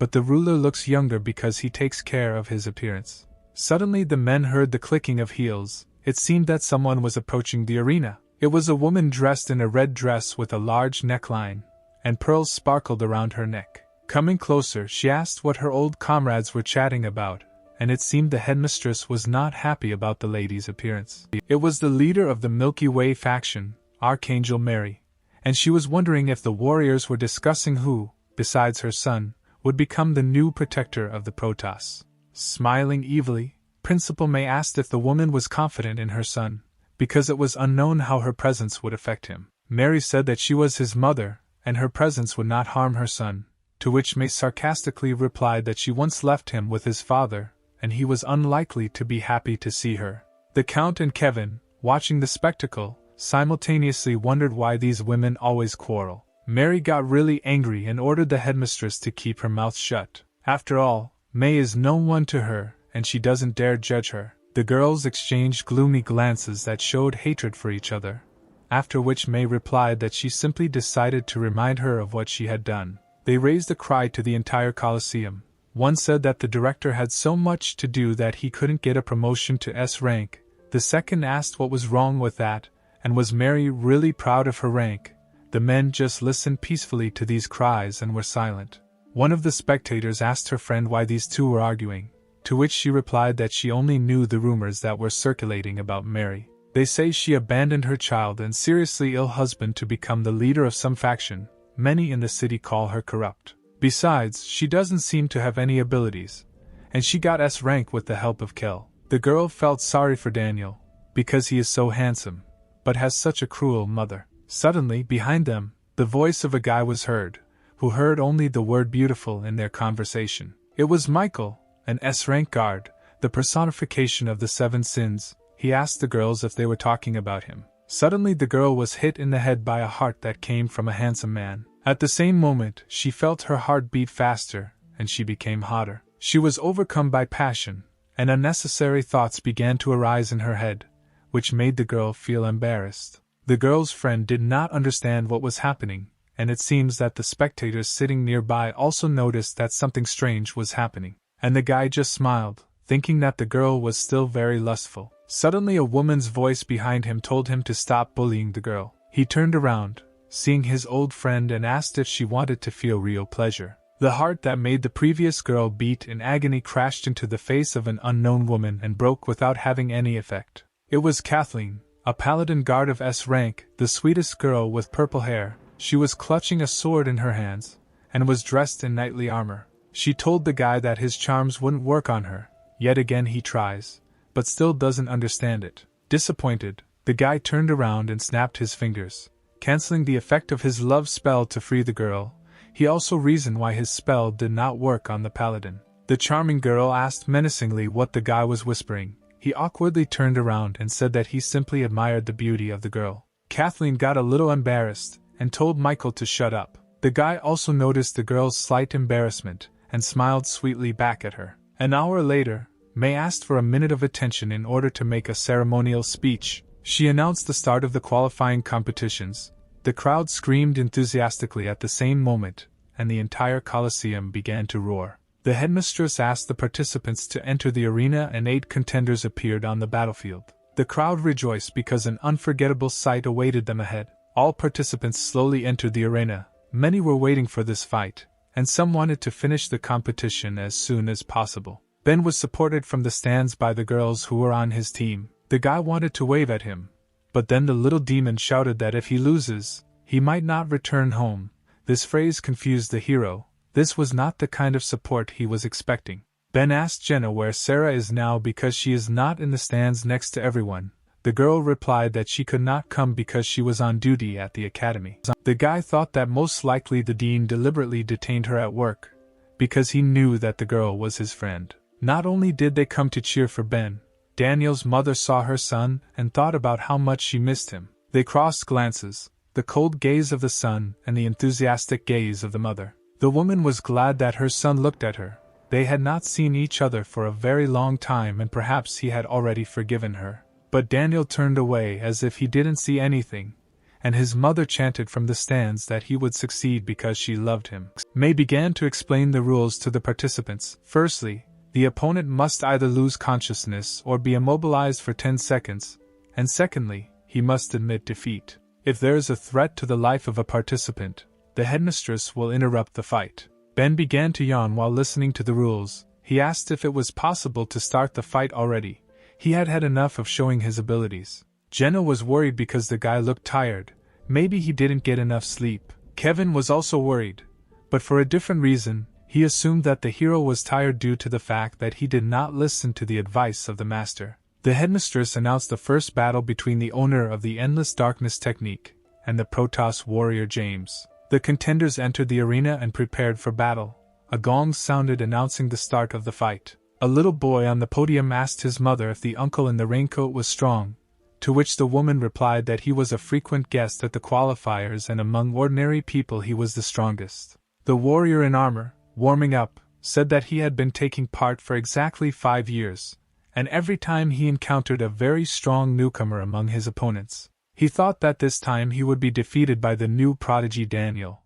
but the ruler looks younger because he takes care of his appearance. Suddenly the men heard the clicking of heels. It seemed that someone was approaching the arena. It was a woman dressed in a red dress with a large neckline, and pearls sparkled around her neck. Coming closer, she asked what her old comrades were chatting about, and it seemed the headmistress was not happy about the lady's appearance. It was the leader of the Milky Way faction, Archangel Mary, and she was wondering if the warriors were discussing who, besides her son, would become the new protector of the Protoss. Smiling evilly, Principal May asked if the woman was confident in her son, because it was unknown how her presence would affect him. Mary said that she was his mother, and her presence would not harm her son, to which May sarcastically replied that she once left him with his father, and he was unlikely to be happy to see her. The Count and Kevin, watching the spectacle, simultaneously wondered why these women always quarrel. Mary got really angry and ordered the headmistress to keep her mouth shut. After all, May is no one to her, and she doesn't dare judge her. The girls exchanged gloomy glances that showed hatred for each other, after which May replied that she simply decided to remind her of what she had done. They raised a cry to the entire Colosseum. One said that the director had so much to do that he couldn't get a promotion to S rank. The second asked what was wrong with that, and was Mary really proud of her rank. The men just listened peacefully to these cries and were silent. One of the spectators asked her friend why these two were arguing, to which she replied that she only knew the rumors that were circulating about Mary. They say she abandoned her child and seriously ill husband to become the leader of some faction. Many in the city call her corrupt. Besides, she doesn't seem to have any abilities, and she got S rank with the help of Kel. The girl felt sorry for Daniel, because he is so handsome, but has such a cruel mother. Suddenly, behind them, the voice of a guy was heard, who heard only the word beautiful in their conversation. It was Michael, an S-rank guard, the personification of the 7 sins. He asked the girls if they were talking about him. Suddenly the girl was hit in the head by a heart that came from a handsome man. At the same moment, she felt her heart beat faster, and she became hotter. She was overcome by passion, and unnecessary thoughts began to arise in her head, which made the girl feel embarrassed. The girl's friend did not understand what was happening, and it seems that the spectators sitting nearby also noticed that something strange was happening. And the guy just smiled, thinking that the girl was still very lustful. Suddenly a woman's voice behind him told him to stop bullying the girl. He turned around, seeing his old friend, and asked if she wanted to feel real pleasure. The heart that made the previous girl beat in agony crashed into the face of an unknown woman and broke without having any effect. It was Kathleen, a paladin guard of S rank, the sweetest girl with purple hair. She was clutching a sword in her hands, and was dressed in knightly armor. She told the guy that his charms wouldn't work on her. Yet again he tries, but still doesn't understand it. Disappointed, the guy turned around and snapped his fingers, canceling the effect of his love spell to free the girl. He also reasoned why his spell did not work on the paladin. The charming girl asked menacingly what the guy was whispering. He awkwardly turned around and said that he simply admired the beauty of the girl. Kathleen got a little embarrassed and told Michael to shut up. The guy also noticed the girl's slight embarrassment and smiled sweetly back at her. An hour later, May asked for a minute of attention in order to make a ceremonial speech. She announced the start of the qualifying competitions. The crowd screamed enthusiastically at the same moment, and the entire Colosseum began to roar. The headmistress asked the participants to enter the arena and 8 contenders appeared on the battlefield. The crowd rejoiced because an unforgettable sight awaited them ahead. All participants slowly entered the arena. Many were waiting for this fight, and some wanted to finish the competition as soon as possible. Ben was supported from the stands by the girls who were on his team. The guy wanted to wave at him, but then the little demon shouted that if he loses, he might not return home. This phrase confused the hero. This was not the kind of support he was expecting. Ben asked Jenna where Sarah is now because she is not in the stands next to everyone. The girl replied that she could not come because she was on duty at the academy. The guy thought that most likely the dean deliberately detained her at work, because he knew that the girl was his friend. Not only did they come to cheer for Ben, Daniel's mother saw her son and thought about how much she missed him. They crossed glances, the cold gaze of the son and the enthusiastic gaze of the mother. The woman was glad that her son looked at her. They had not seen each other for a very long time and perhaps he had already forgiven her. But Daniel turned away as if he didn't see anything, and his mother chanted from the stands that he would succeed because she loved him. May began to explain the rules to the participants. Firstly, the opponent must either lose consciousness or be immobilized for 10 seconds, and secondly, he must admit defeat. If there is a threat to the life of a participant, the headmistress will interrupt the fight. Ben began to yawn while listening to the rules. He asked if it was possible to start the fight already. He had had enough of showing his abilities. Jenna was worried because the guy looked tired. Maybe he didn't get enough sleep. Kevin was also worried, but for a different reason. He assumed that the hero was tired due to the fact that he did not listen to the advice of the master. The headmistress announced the first battle between the owner of the Endless Darkness technique and the Protoss warrior James. The contenders entered the arena and prepared for battle. A gong sounded announcing the start of the fight. A little boy on the podium asked his mother if the uncle in the raincoat was strong, to which the woman replied that he was a frequent guest at the qualifiers and among ordinary people he was the strongest. The warrior in armor, warming up, said that he had been taking part for exactly 5 years, and every time he encountered a very strong newcomer among his opponents, he thought that this time he would be defeated by the new prodigy Daniel.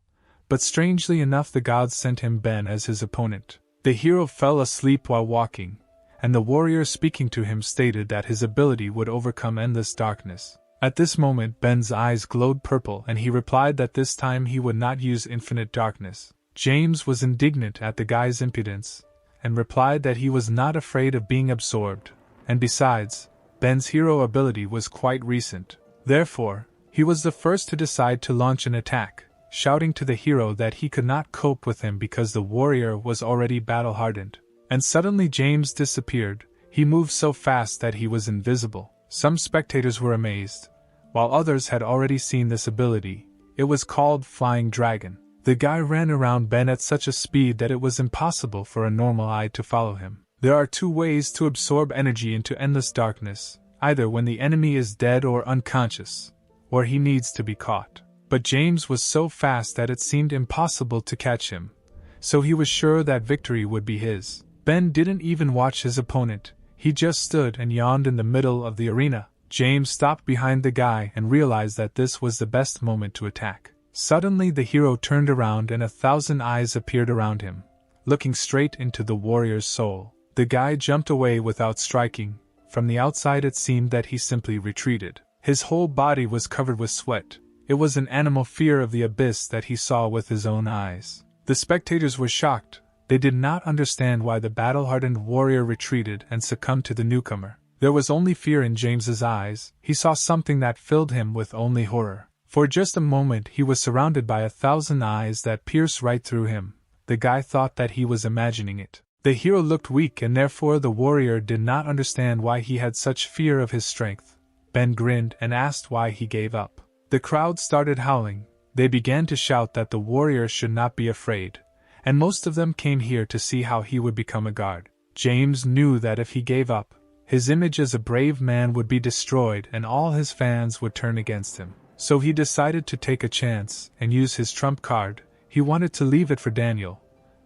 But strangely enough the gods sent him Ben as his opponent. The hero fell asleep while walking, and the warrior speaking to him stated that his ability would overcome endless darkness. At this moment Ben's eyes glowed purple and he replied that this time he would not use infinite darkness. James was indignant at the guy's impudence, and replied that he was not afraid of being absorbed, and besides, Ben's hero ability was quite recent. Therefore, he was the first to decide to launch an attack, shouting to the hero that he could not cope with him because the warrior was already battle-hardened. And suddenly James disappeared. He moved so fast that he was invisible. Some spectators were amazed, while others had already seen this ability. It was called Flying Dragon. The guy ran around Ben at such a speed that it was impossible for a normal eye to follow him. There are 2 ways to absorb energy into endless darkness, either when the enemy is dead or unconscious, or he needs to be caught. But James was so fast that it seemed impossible to catch him, so he was sure that victory would be his. Ben didn't even watch his opponent, he just stood and yawned in the middle of the arena. James stopped behind the guy and realized that this was the best moment to attack. Suddenly the hero turned around and 1,000 eyes appeared around him, looking straight into the warrior's soul. The guy jumped away without striking. From the outside it seemed that he simply retreated. His whole body was covered with sweat. It was an animal fear of the abyss that he saw with his own eyes. The spectators were shocked. They did not understand why the battle-hardened warrior retreated and succumbed to the newcomer. There was only fear in James's eyes. He saw something that filled him with only horror. For just a moment he was surrounded by 1,000 eyes that pierced right through him. The guy thought that he was imagining it. The hero looked weak and therefore the warrior did not understand why he had such fear of his strength. Ben grinned and asked why he gave up. The crowd started howling. They began to shout that the warrior should not be afraid, and most of them came here to see how he would become a god. James knew that if he gave up, his image as a brave man would be destroyed and all his fans would turn against him. So he decided to take a chance and use his trump card. He wanted to leave it for Daniel,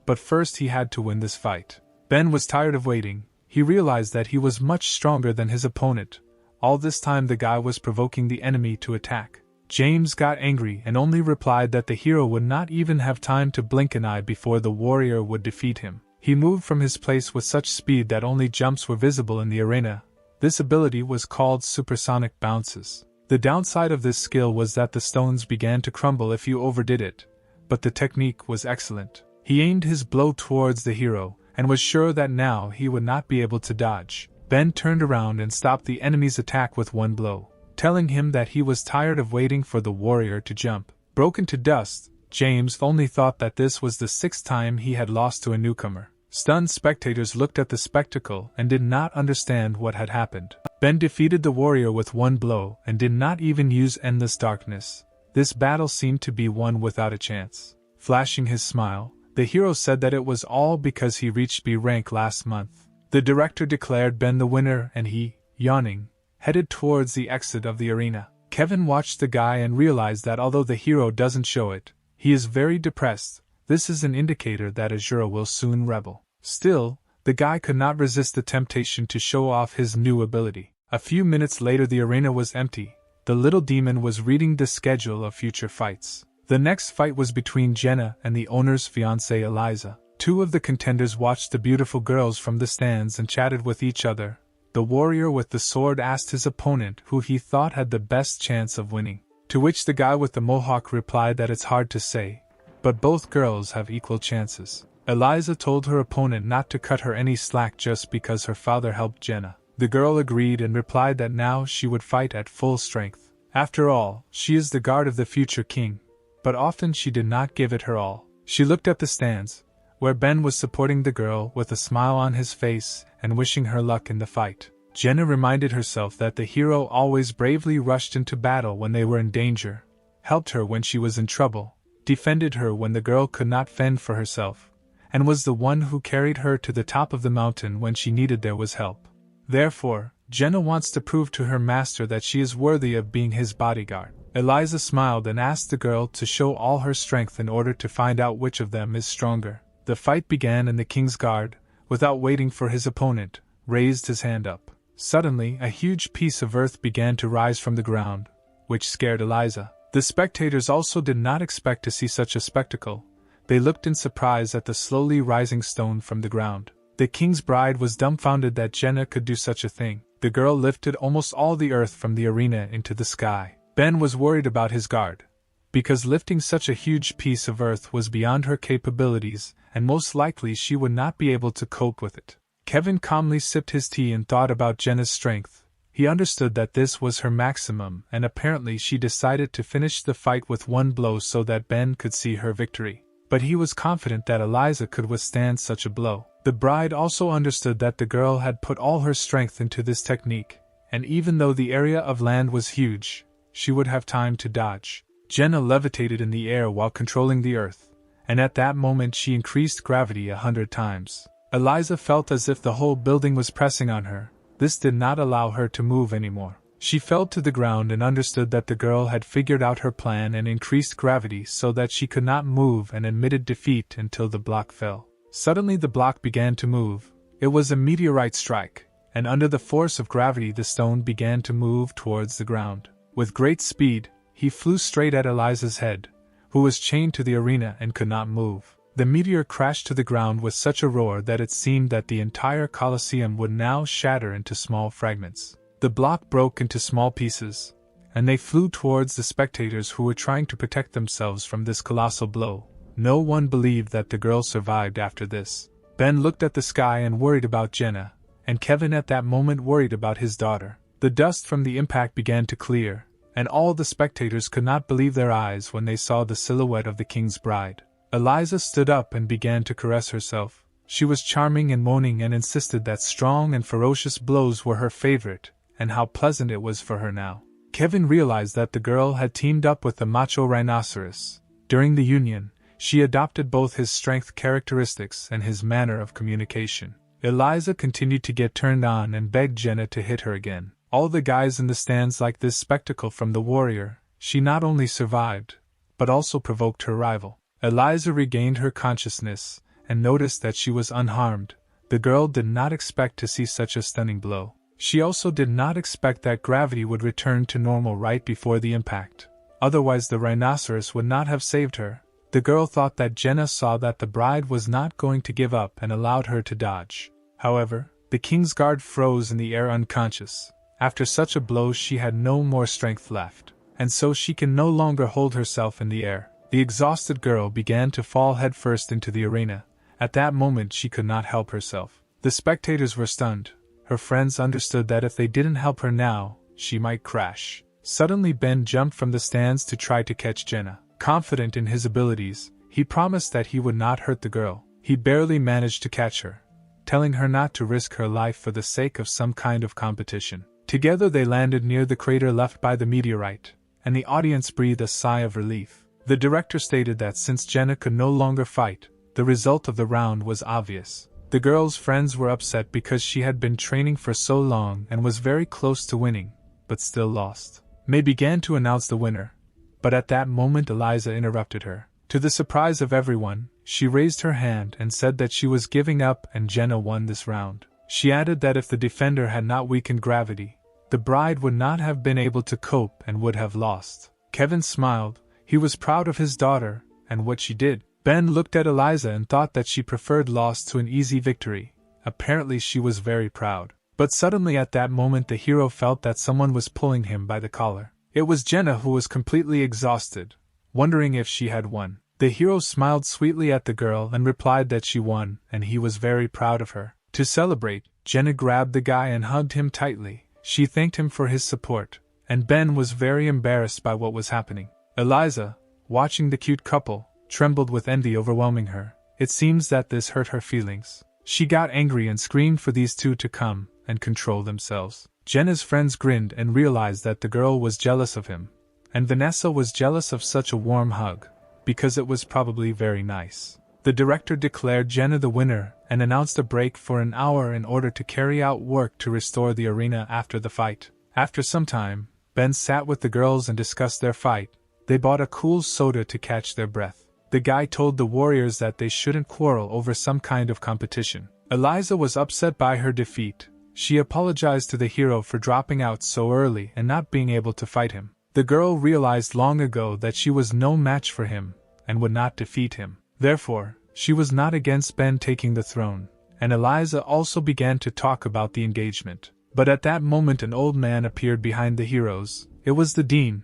but first he had to win this fight. Ben was tired of waiting. He realized that he was much stronger than his opponent. All this time the guy was provoking the enemy to attack. James got angry and only replied that the hero would not even have time to blink an eye before the warrior would defeat him. He moved from his place with such speed that only jumps were visible in the arena. This ability was called supersonic bounces. The downside of this skill was that the stones began to crumble if you overdid it, but the technique was excellent. He aimed his blow towards the hero, and was sure that now he would not be able to dodge. Ben turned around and stopped the enemy's attack with one blow, telling him that he was tired of waiting for the warrior to jump. Broken to dust, James only thought that this was the 6th time he had lost to a newcomer. Stunned spectators looked at the spectacle and did not understand what had happened. Ben defeated the warrior with one blow and did not even use endless darkness. This battle seemed to be won without a chance. Flashing his smile, the hero said that it was all because he reached B rank last month. The director declared Ben the winner and he, yawning, headed towards the exit of the arena. Kevin watched the guy and realized that although the hero doesn't show it, he is very depressed. This is an indicator that Azura will soon rebel. Still, the guy could not resist the temptation to show off his new ability. A few minutes later the arena was empty. The little demon was reading the schedule of future fights. The next fight was between Jenna and the owner's fiancée Eliza. Two of the contenders watched the beautiful girls from the stands and chatted with each other. The warrior with the sword asked his opponent who he thought had the best chance of winning, to which the guy with the mohawk replied that it's hard to say, but both girls have equal chances. Eliza told her opponent not to cut her any slack just because her father helped Jenna. The girl agreed and replied that now she would fight at full strength. After all, she is the guard of the future king, but often she did not give it her all. She looked at the stands, where Ben was supporting the girl with a smile on his face and wishing her luck in the fight. Jenna reminded herself that the hero always bravely rushed into battle when they were in danger, helped her when she was in trouble, defended her when the girl could not fend for herself, and was the one who carried her to the top of the mountain when she needed there was help. Therefore, Jenna wants to prove to her master that she is worthy of being his bodyguard. Eliza smiled and asked the girl to show all her strength in order to find out which of them is stronger. The fight began and the king's guard, without waiting for his opponent, raised his hand up. Suddenly, a huge piece of earth began to rise from the ground, which scared Eliza. The spectators also did not expect to see such a spectacle. They looked in surprise at the slowly rising stone from the ground. The king's bride was dumbfounded that Jenna could do such a thing. The girl lifted almost all the earth from the arena into the sky. Ben was worried about his guard, because lifting such a huge piece of earth was beyond her capabilities, and most likely she would not be able to cope with it. Kevin calmly sipped his tea and thought about Jenna's strength. He understood that this was her maximum, and apparently she decided to finish the fight with one blow so that Ben could see her victory. But he was confident that Eliza could withstand such a blow. The bride also understood that the girl had put all her strength into this technique, and even though the area of land was huge, she would have time to dodge. Jenna levitated in the air while controlling the earth, and at that moment she increased gravity 100 times. Eliza felt as if the whole building was pressing on her. This did not allow her to move anymore. She fell to the ground and understood that the girl had figured out her plan and increased gravity so that she could not move and admitted defeat until the block fell. Suddenly the block began to move. It was a meteorite strike, and under the force of gravity the stone began to move towards the ground. With great speed, he flew straight at Eliza's head, who was chained to the arena and could not move. The meteor crashed to the ground with such a roar that it seemed that the entire Colosseum would now shatter into small fragments. The block broke into small pieces, and they flew towards the spectators who were trying to protect themselves from this colossal blow. No one believed that the girl survived after this. Ben looked at the sky and worried about Jenna, and Kevin at that moment worried about his daughter. The dust from the impact began to clear, and all the spectators could not believe their eyes when they saw the silhouette of the king's bride. Eliza stood up and began to caress herself. She was charming and moaning and insisted that strong and ferocious blows were her favorite, and how pleasant it was for her now. Kevin realized that the girl had teamed up with the macho rhinoceros. During the union, she adopted both his strength characteristics and his manner of communication. Eliza continued to get turned on and begged Jenna to hit her again. All the guys in the stands liked this spectacle from the warrior. She not only survived, but also provoked her rival. Eliza regained her consciousness, and noticed that she was unharmed. The girl did not expect to see such a stunning blow. She also did not expect that gravity would return to normal right before the impact. Otherwise the rhinoceros would not have saved her. The girl thought that Jenna saw that the bride was not going to give up and allowed her to dodge. However, the king's guard froze in the air unconscious. After such a blow she had no more strength left, and so she can no longer hold herself in the air. The exhausted girl began to fall headfirst into the arena. At that moment she could not help herself. The spectators were stunned. Her friends understood that if they didn't help her now, she might crash. Suddenly Ben jumped from the stands to try to catch Jenna. Confident in his abilities, he promised that he would not hurt the girl. He barely managed to catch her, telling her not to risk her life for the sake of some kind of competition. Together they landed near the crater left by the meteorite, and the audience breathed a sigh of relief. The director stated that since Jenna could no longer fight, the result of the round was obvious. The girl's friends were upset because she had been training for so long and was very close to winning, but still lost. May began to announce the winner, but at that moment Eliza interrupted her. To the surprise of everyone, she raised her hand and said that she was giving up and Jenna won this round. She added that if the defender had not weakened gravity, the bride would not have been able to cope and would have lost. Kevin smiled. He was proud of his daughter and what she did. Ben looked at Eliza and thought that she preferred loss to an easy victory. Apparently she was very proud. But suddenly at that moment the hero felt that someone was pulling him by the collar. It was Jenna, who was completely exhausted, wondering if she had won. The hero smiled sweetly at the girl and replied that she won, and he was very proud of her. To celebrate, Jenna grabbed the guy and hugged him tightly. She thanked him for his support, and Ben was very embarrassed by what was happening. Eliza, watching the cute couple, trembled with envy overwhelming her. It seems that this hurt her feelings. She got angry and screamed for these two to come and control themselves. Jenna's friends grinned and realized that the girl was jealous of him, and Vanessa was jealous of such a warm hug, because it was probably very nice. The director declared Jenna the winner and announced a break for an hour in order to carry out work to restore the arena after the fight. After some time, Ben sat with the girls and discussed their fight. They bought a cool soda to catch their breath. The guy told the warriors that they shouldn't quarrel over some kind of competition. Eliza was upset by her defeat. She apologized to the hero for dropping out so early and not being able to fight him. The girl realized long ago that she was no match for him and would not defeat him. Therefore, she was not against Ben taking the throne, and Eliza also began to talk about the engagement. But at that moment an old man appeared behind the heroes. It was the dean,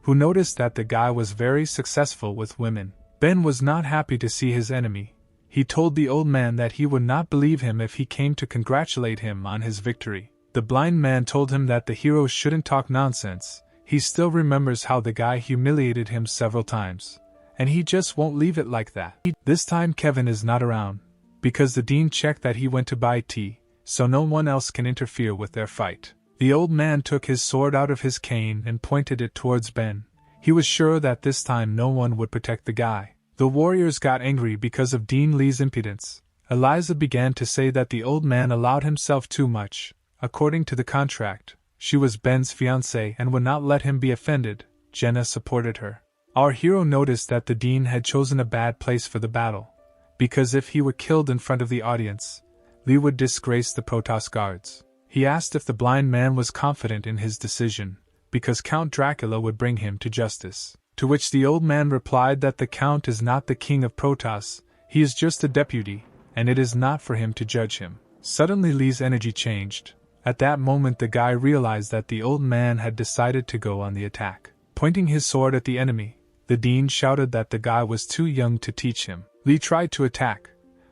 who noticed that the guy was very successful with women. Ben was not happy to see his enemy. He told the old man that he would not believe him if he came to congratulate him on his victory. The blind man told him that the hero shouldn't talk nonsense. He still remembers how the guy humiliated him several times, and he just won't leave it like that. This time Kevin is not around, because the dean checked that he went to buy tea, so no one else can interfere with their fight. The old man took his sword out of his cane and pointed it towards Ben. He was sure that this time no one would protect the guy. The warriors got angry because of Dean Lee's impudence. Eliza began to say that the old man allowed himself too much. According to the contract, she was Ben's fiancée and would not let him be offended. Jenna supported her. Our hero noticed that the dean had chosen a bad place for the battle, because if he were killed in front of the audience, Lee would disgrace the Protoss guards. He asked if the blind man was confident in his decision, because Count Dracula would bring him to justice. To which the old man replied that the Count is not the king of Protoss, he is just a deputy, and it is not for him to judge him. Suddenly Lee's energy changed. At that moment the guy realized that the old man had decided to go on the attack. Pointing his sword at the enemy, the dean shouted that the guy was too young to teach him. Lee tried to attack,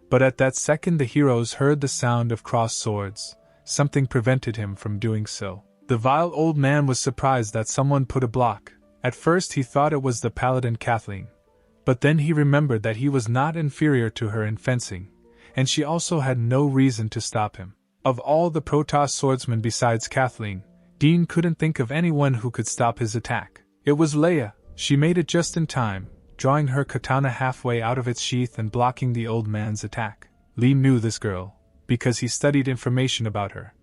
but at that second the heroes heard the sound of crossed swords. Something prevented him from doing so. The vile old man was surprised that someone put a block. At first he thought it was the paladin Kathleen, but then he remembered that he was not inferior to her in fencing, and she also had no reason to stop him. Of all the Protoss swordsmen besides Kathleen, Dean couldn't think of anyone who could stop his attack. It was Leia. She made it just in time, drawing her katana halfway out of its sheath and blocking the old man's attack. Lee knew this girl, because he studied information about her,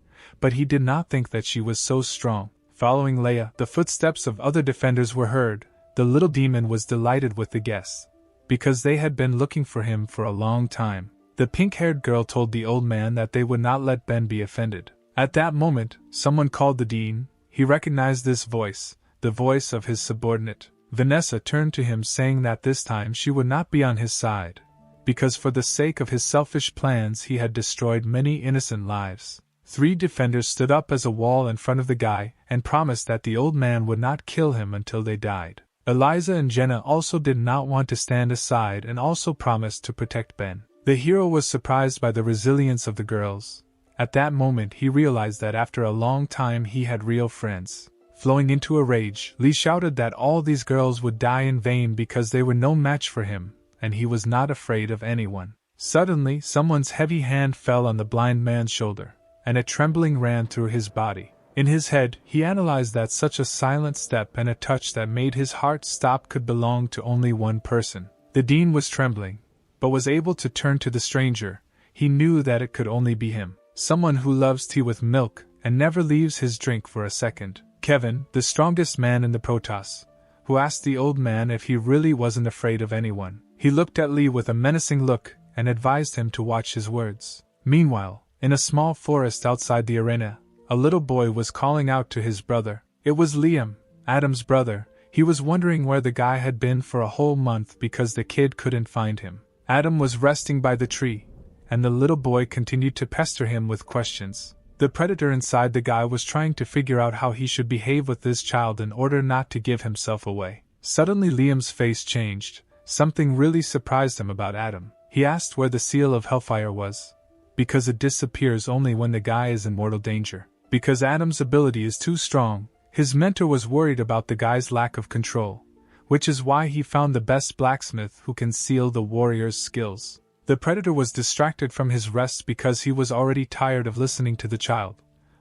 but he did not think that she was so strong. Following Leia, the footsteps of other defenders were heard. The little demon was delighted with the guests, because they had been looking for him for a long time. The pink-haired girl told the old man that they would not let Ben be offended. At that moment, someone called the dean. He recognized this voice, the voice of his subordinate. Vanessa turned to him saying that this time she would not be on his side, because for the sake of his selfish plans he had destroyed many innocent lives. 3 defenders stood up as a wall in front of the guy and promised that the old man would not kill him until they died. Eliza and Jenna also did not want to stand aside and also promised to protect Ben. The hero was surprised by the resilience of the girls. At that moment he realized that after a long time he had real friends. Flowing into a rage, Lee shouted that all these girls would die in vain because they were no match for him, and he was not afraid of anyone. Suddenly, someone's heavy hand fell on the blind man's shoulder, and a trembling ran through his body. In his head, he analyzed that such a silent step and a touch that made his heart stop could belong to only one person. The dean was trembling, but was able to turn to the stranger. He knew that it could only be him. Someone who loves tea with milk and never leaves his drink for a second. Kevin, the strongest man in the Protoss, who asked the old man if he really wasn't afraid of anyone. He looked at Lee with a menacing look and advised him to watch his words. Meanwhile, in a small forest outside the arena, a little boy was calling out to his brother. It was Liam, Adam's brother. He was wondering where the guy had been for a whole month because the kid couldn't find him. Adam was resting by the tree, and the little boy continued to pester him with questions. The predator inside the guy was trying to figure out how he should behave with this child in order not to give himself away. Suddenly Liam's face changed. Something really surprised him about Adam. He asked where the seal of Hellfire was. Because it disappears only when the guy is in mortal danger. Because Adam's ability is too strong, his mentor was worried about the guy's lack of control, which is why he found the best blacksmith who can seal the warrior's skills. The predator was distracted from his rest because he was already tired of listening to the child,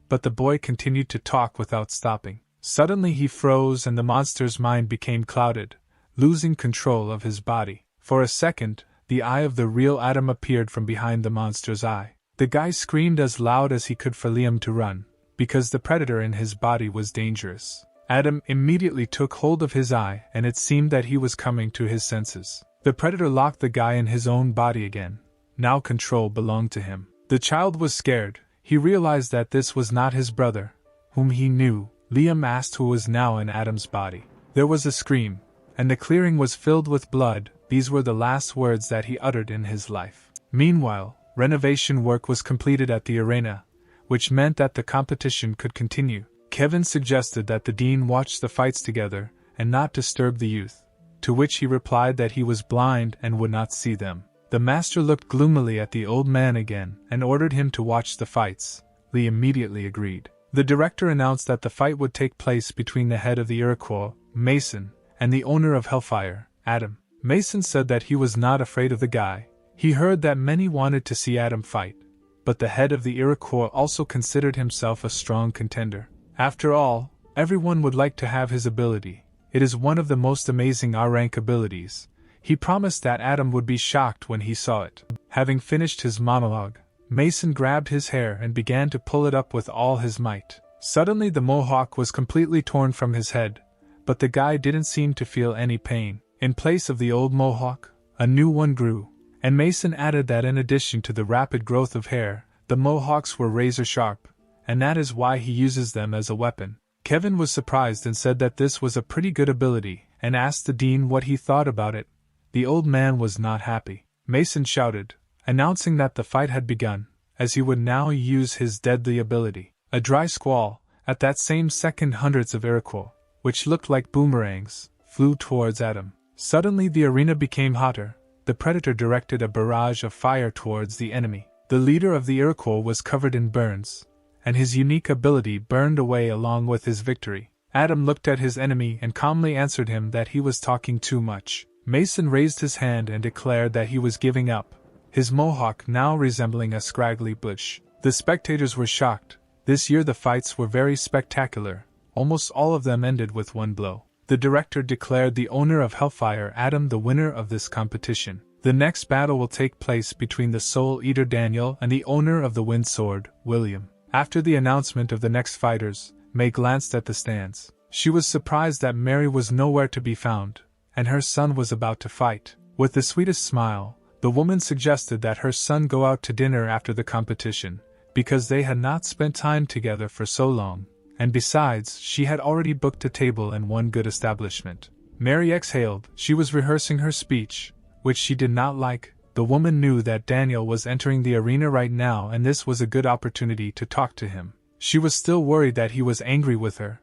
but the boy continued to talk without stopping. Suddenly he froze and the monster's mind became clouded, losing control of his body. For a second, the eye of the real Adam appeared from behind the monster's eye. The guy screamed as loud as he could for Liam to run, because the predator in his body was dangerous. Adam immediately took hold of his eye and it seemed that he was coming to his senses. The predator locked the guy in his own body again. Now control belonged to him. The child was scared. He realized that this was not his brother, whom he knew. Liam asked who was now in Adam's body. There was a scream, and the clearing was filled with blood. These were the last words that he uttered in his life. Meanwhile, renovation work was completed at the arena, which meant that the competition could continue. Kevin suggested that the dean watch the fights together and not disturb the youth, to which he replied that he was blind and would not see them. The master looked gloomily at the old man again and ordered him to watch the fights. Lee immediately agreed. The director announced that the fight would take place between the head of the Iroquois, Mason, and the owner of Hellfire, Adam. Mason said that he was not afraid of the guy. He heard that many wanted to see Adam fight, but the head of the Iroquois also considered himself a strong contender. After all, everyone would like to have his ability. It is one of the most amazing R-rank abilities. He promised that Adam would be shocked when he saw it. Having finished his monologue, Mason grabbed his hair and began to pull it up with all his might. Suddenly the mohawk was completely torn from his head, but the guy didn't seem to feel any pain. In place of the old mohawk, a new one grew, and Mason added that in addition to the rapid growth of hair, the mohawks were razor sharp, and that is why he uses them as a weapon. Kevin was surprised and said that this was a pretty good ability, and asked the dean what he thought about it. The old man was not happy. Mason shouted, announcing that the fight had begun, as he would now use his deadly ability. A dry squall. At that same second, hundreds of Iroquois, which looked like boomerangs, flew towards Adam. Suddenly the arena became hotter. The predator directed a barrage of fire towards the enemy. The leader of the Iroquois was covered in burns, and his unique ability burned away along with his victory. Adam looked at his enemy and calmly answered him that he was talking too much. Mason raised his hand and declared that he was giving up, his mohawk now resembling a scraggly bush. The spectators were shocked. This year the fights were very spectacular. Almost all of them ended with one blow. The director declared the owner of Hellfire, Adam, the winner of this competition. The next battle will take place between the Soul Eater Daniel and the owner of the Wind Sword, William. After the announcement of the next fighters, May glanced at the stands. She was surprised that Mary was nowhere to be found, and her son was about to fight. With the sweetest smile, the woman suggested that her son go out to dinner after the competition. because they had not spent time together for so long, and besides, she had already booked a table in one good establishment. Mary exhaled. She was rehearsing her speech, which she did not like. The woman knew that Daniel was entering the arena right now, and this was a good opportunity to talk to him. She was still worried that he was angry with her,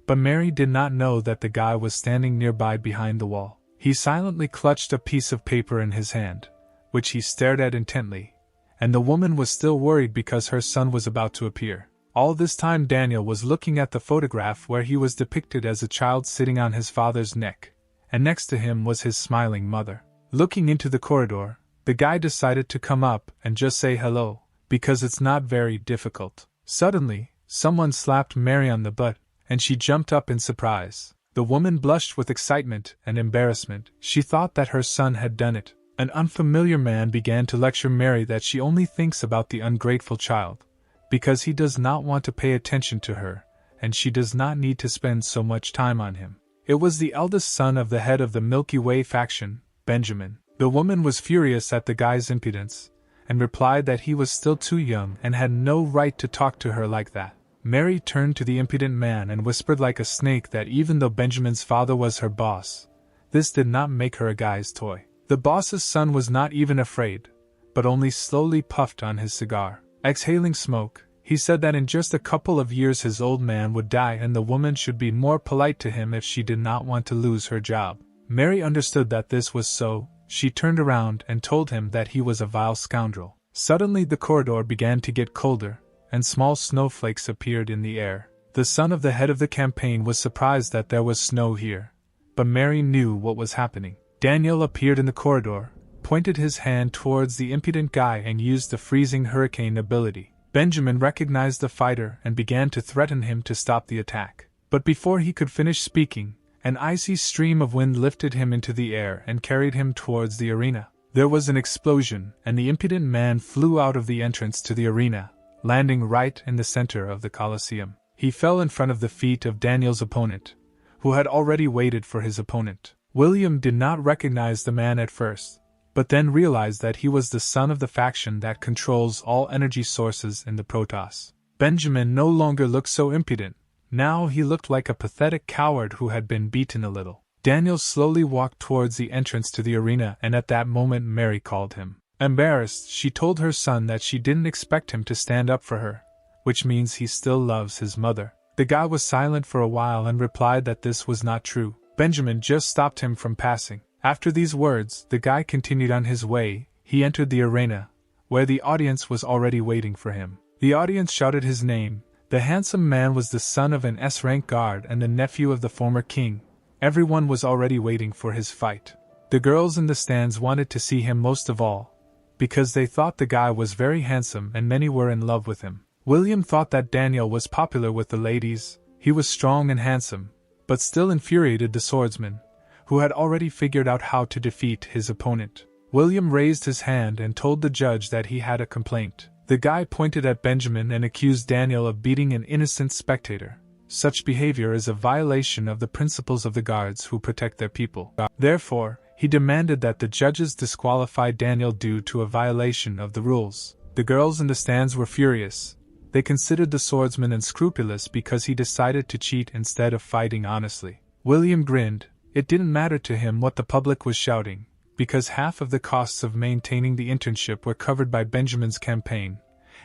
but Mary did not know that the guy was standing nearby behind the wall. He silently clutched a piece of paper in his hand, which he stared at intently, and the woman was still worried because her son was about to appear. All this time Daniel was looking at the photograph where he was depicted as a child sitting on his father's neck, and next to him was his smiling mother. Looking into the corridor, the guy decided to come up and just say hello, because it's not very difficult. Suddenly, someone slapped Mary on the butt, and she jumped up in surprise. The woman blushed with excitement and embarrassment. She thought that her son had done it. An unfamiliar man began to lecture Mary that she only thinks about the ungrateful child, because he does not want to pay attention to her, and she does not need to spend so much time on him. It was the eldest son of the head of the Milky Way faction, Benjamin. The woman was furious at the guy's impudence, and replied that he was still too young and had no right to talk to her like that. Mary turned to the impudent man and whispered like a snake that even though Benjamin's father was her boss, this did not make her a guy's toy. The boss's son was not even afraid, but only slowly puffed on his cigar. Exhaling smoke, he said that in just a couple of years his old man would die and the woman should be more polite to him if she did not want to lose her job. Mary understood that this was so. She turned around and told him that he was a vile scoundrel. Suddenly the corridor began to get colder, and small snowflakes appeared in the air. The son of the head of the campaign was surprised that there was snow here, but Mary knew what was happening. Daniel appeared in the corridor, pointed his hand towards the impudent guy and used the freezing hurricane ability. Benjamin recognized the fighter and began to threaten him to stop the attack. But before he could finish speaking, an icy stream of wind lifted him into the air and carried him towards the arena. There was an explosion, and the impudent man flew out of the entrance to the arena, landing right in the center of the Colosseum. He fell in front of the feet of Daniel's opponent, who had already waited for his opponent. William did not recognize the man at first, but then realized that he was the son of the faction that controls all energy sources in the Protoss. Benjamin no longer looked so impudent. Now he looked like a pathetic coward who had been beaten a little. Daniel slowly walked towards the entrance to the arena, and at that moment Mary called him. Embarrassed, she told her son that she didn't expect him to stand up for her, which means he still loves his mother. The guy was silent for a while and replied that this was not true. Benjamin just stopped him from passing. After these words, the guy continued on his way. He entered the arena, where the audience was already waiting for him. The audience shouted his name. The handsome man was the son of an S-rank guard and the nephew of the former king. Everyone was already waiting for his fight. The girls in the stands wanted to see him most of all, because they thought the guy was very handsome and many were in love with him. William thought that Daniel was popular with the ladies. He was strong and handsome, but still infuriated the swordsman, who had already figured out how to defeat his opponent. William raised his hand and told the judge that he had a complaint. The guy pointed at Benjamin and accused Daniel of beating an innocent spectator. Such behavior is a violation of the principles of the guards who protect their people. Therefore, he demanded that the judges disqualify Daniel due to a violation of the rules. The girls in the stands were furious. They considered the swordsman unscrupulous because he decided to cheat instead of fighting honestly. William grinned. It didn't matter to him what the public was shouting, because half of the costs of maintaining the internship were covered by Benjamin's campaign,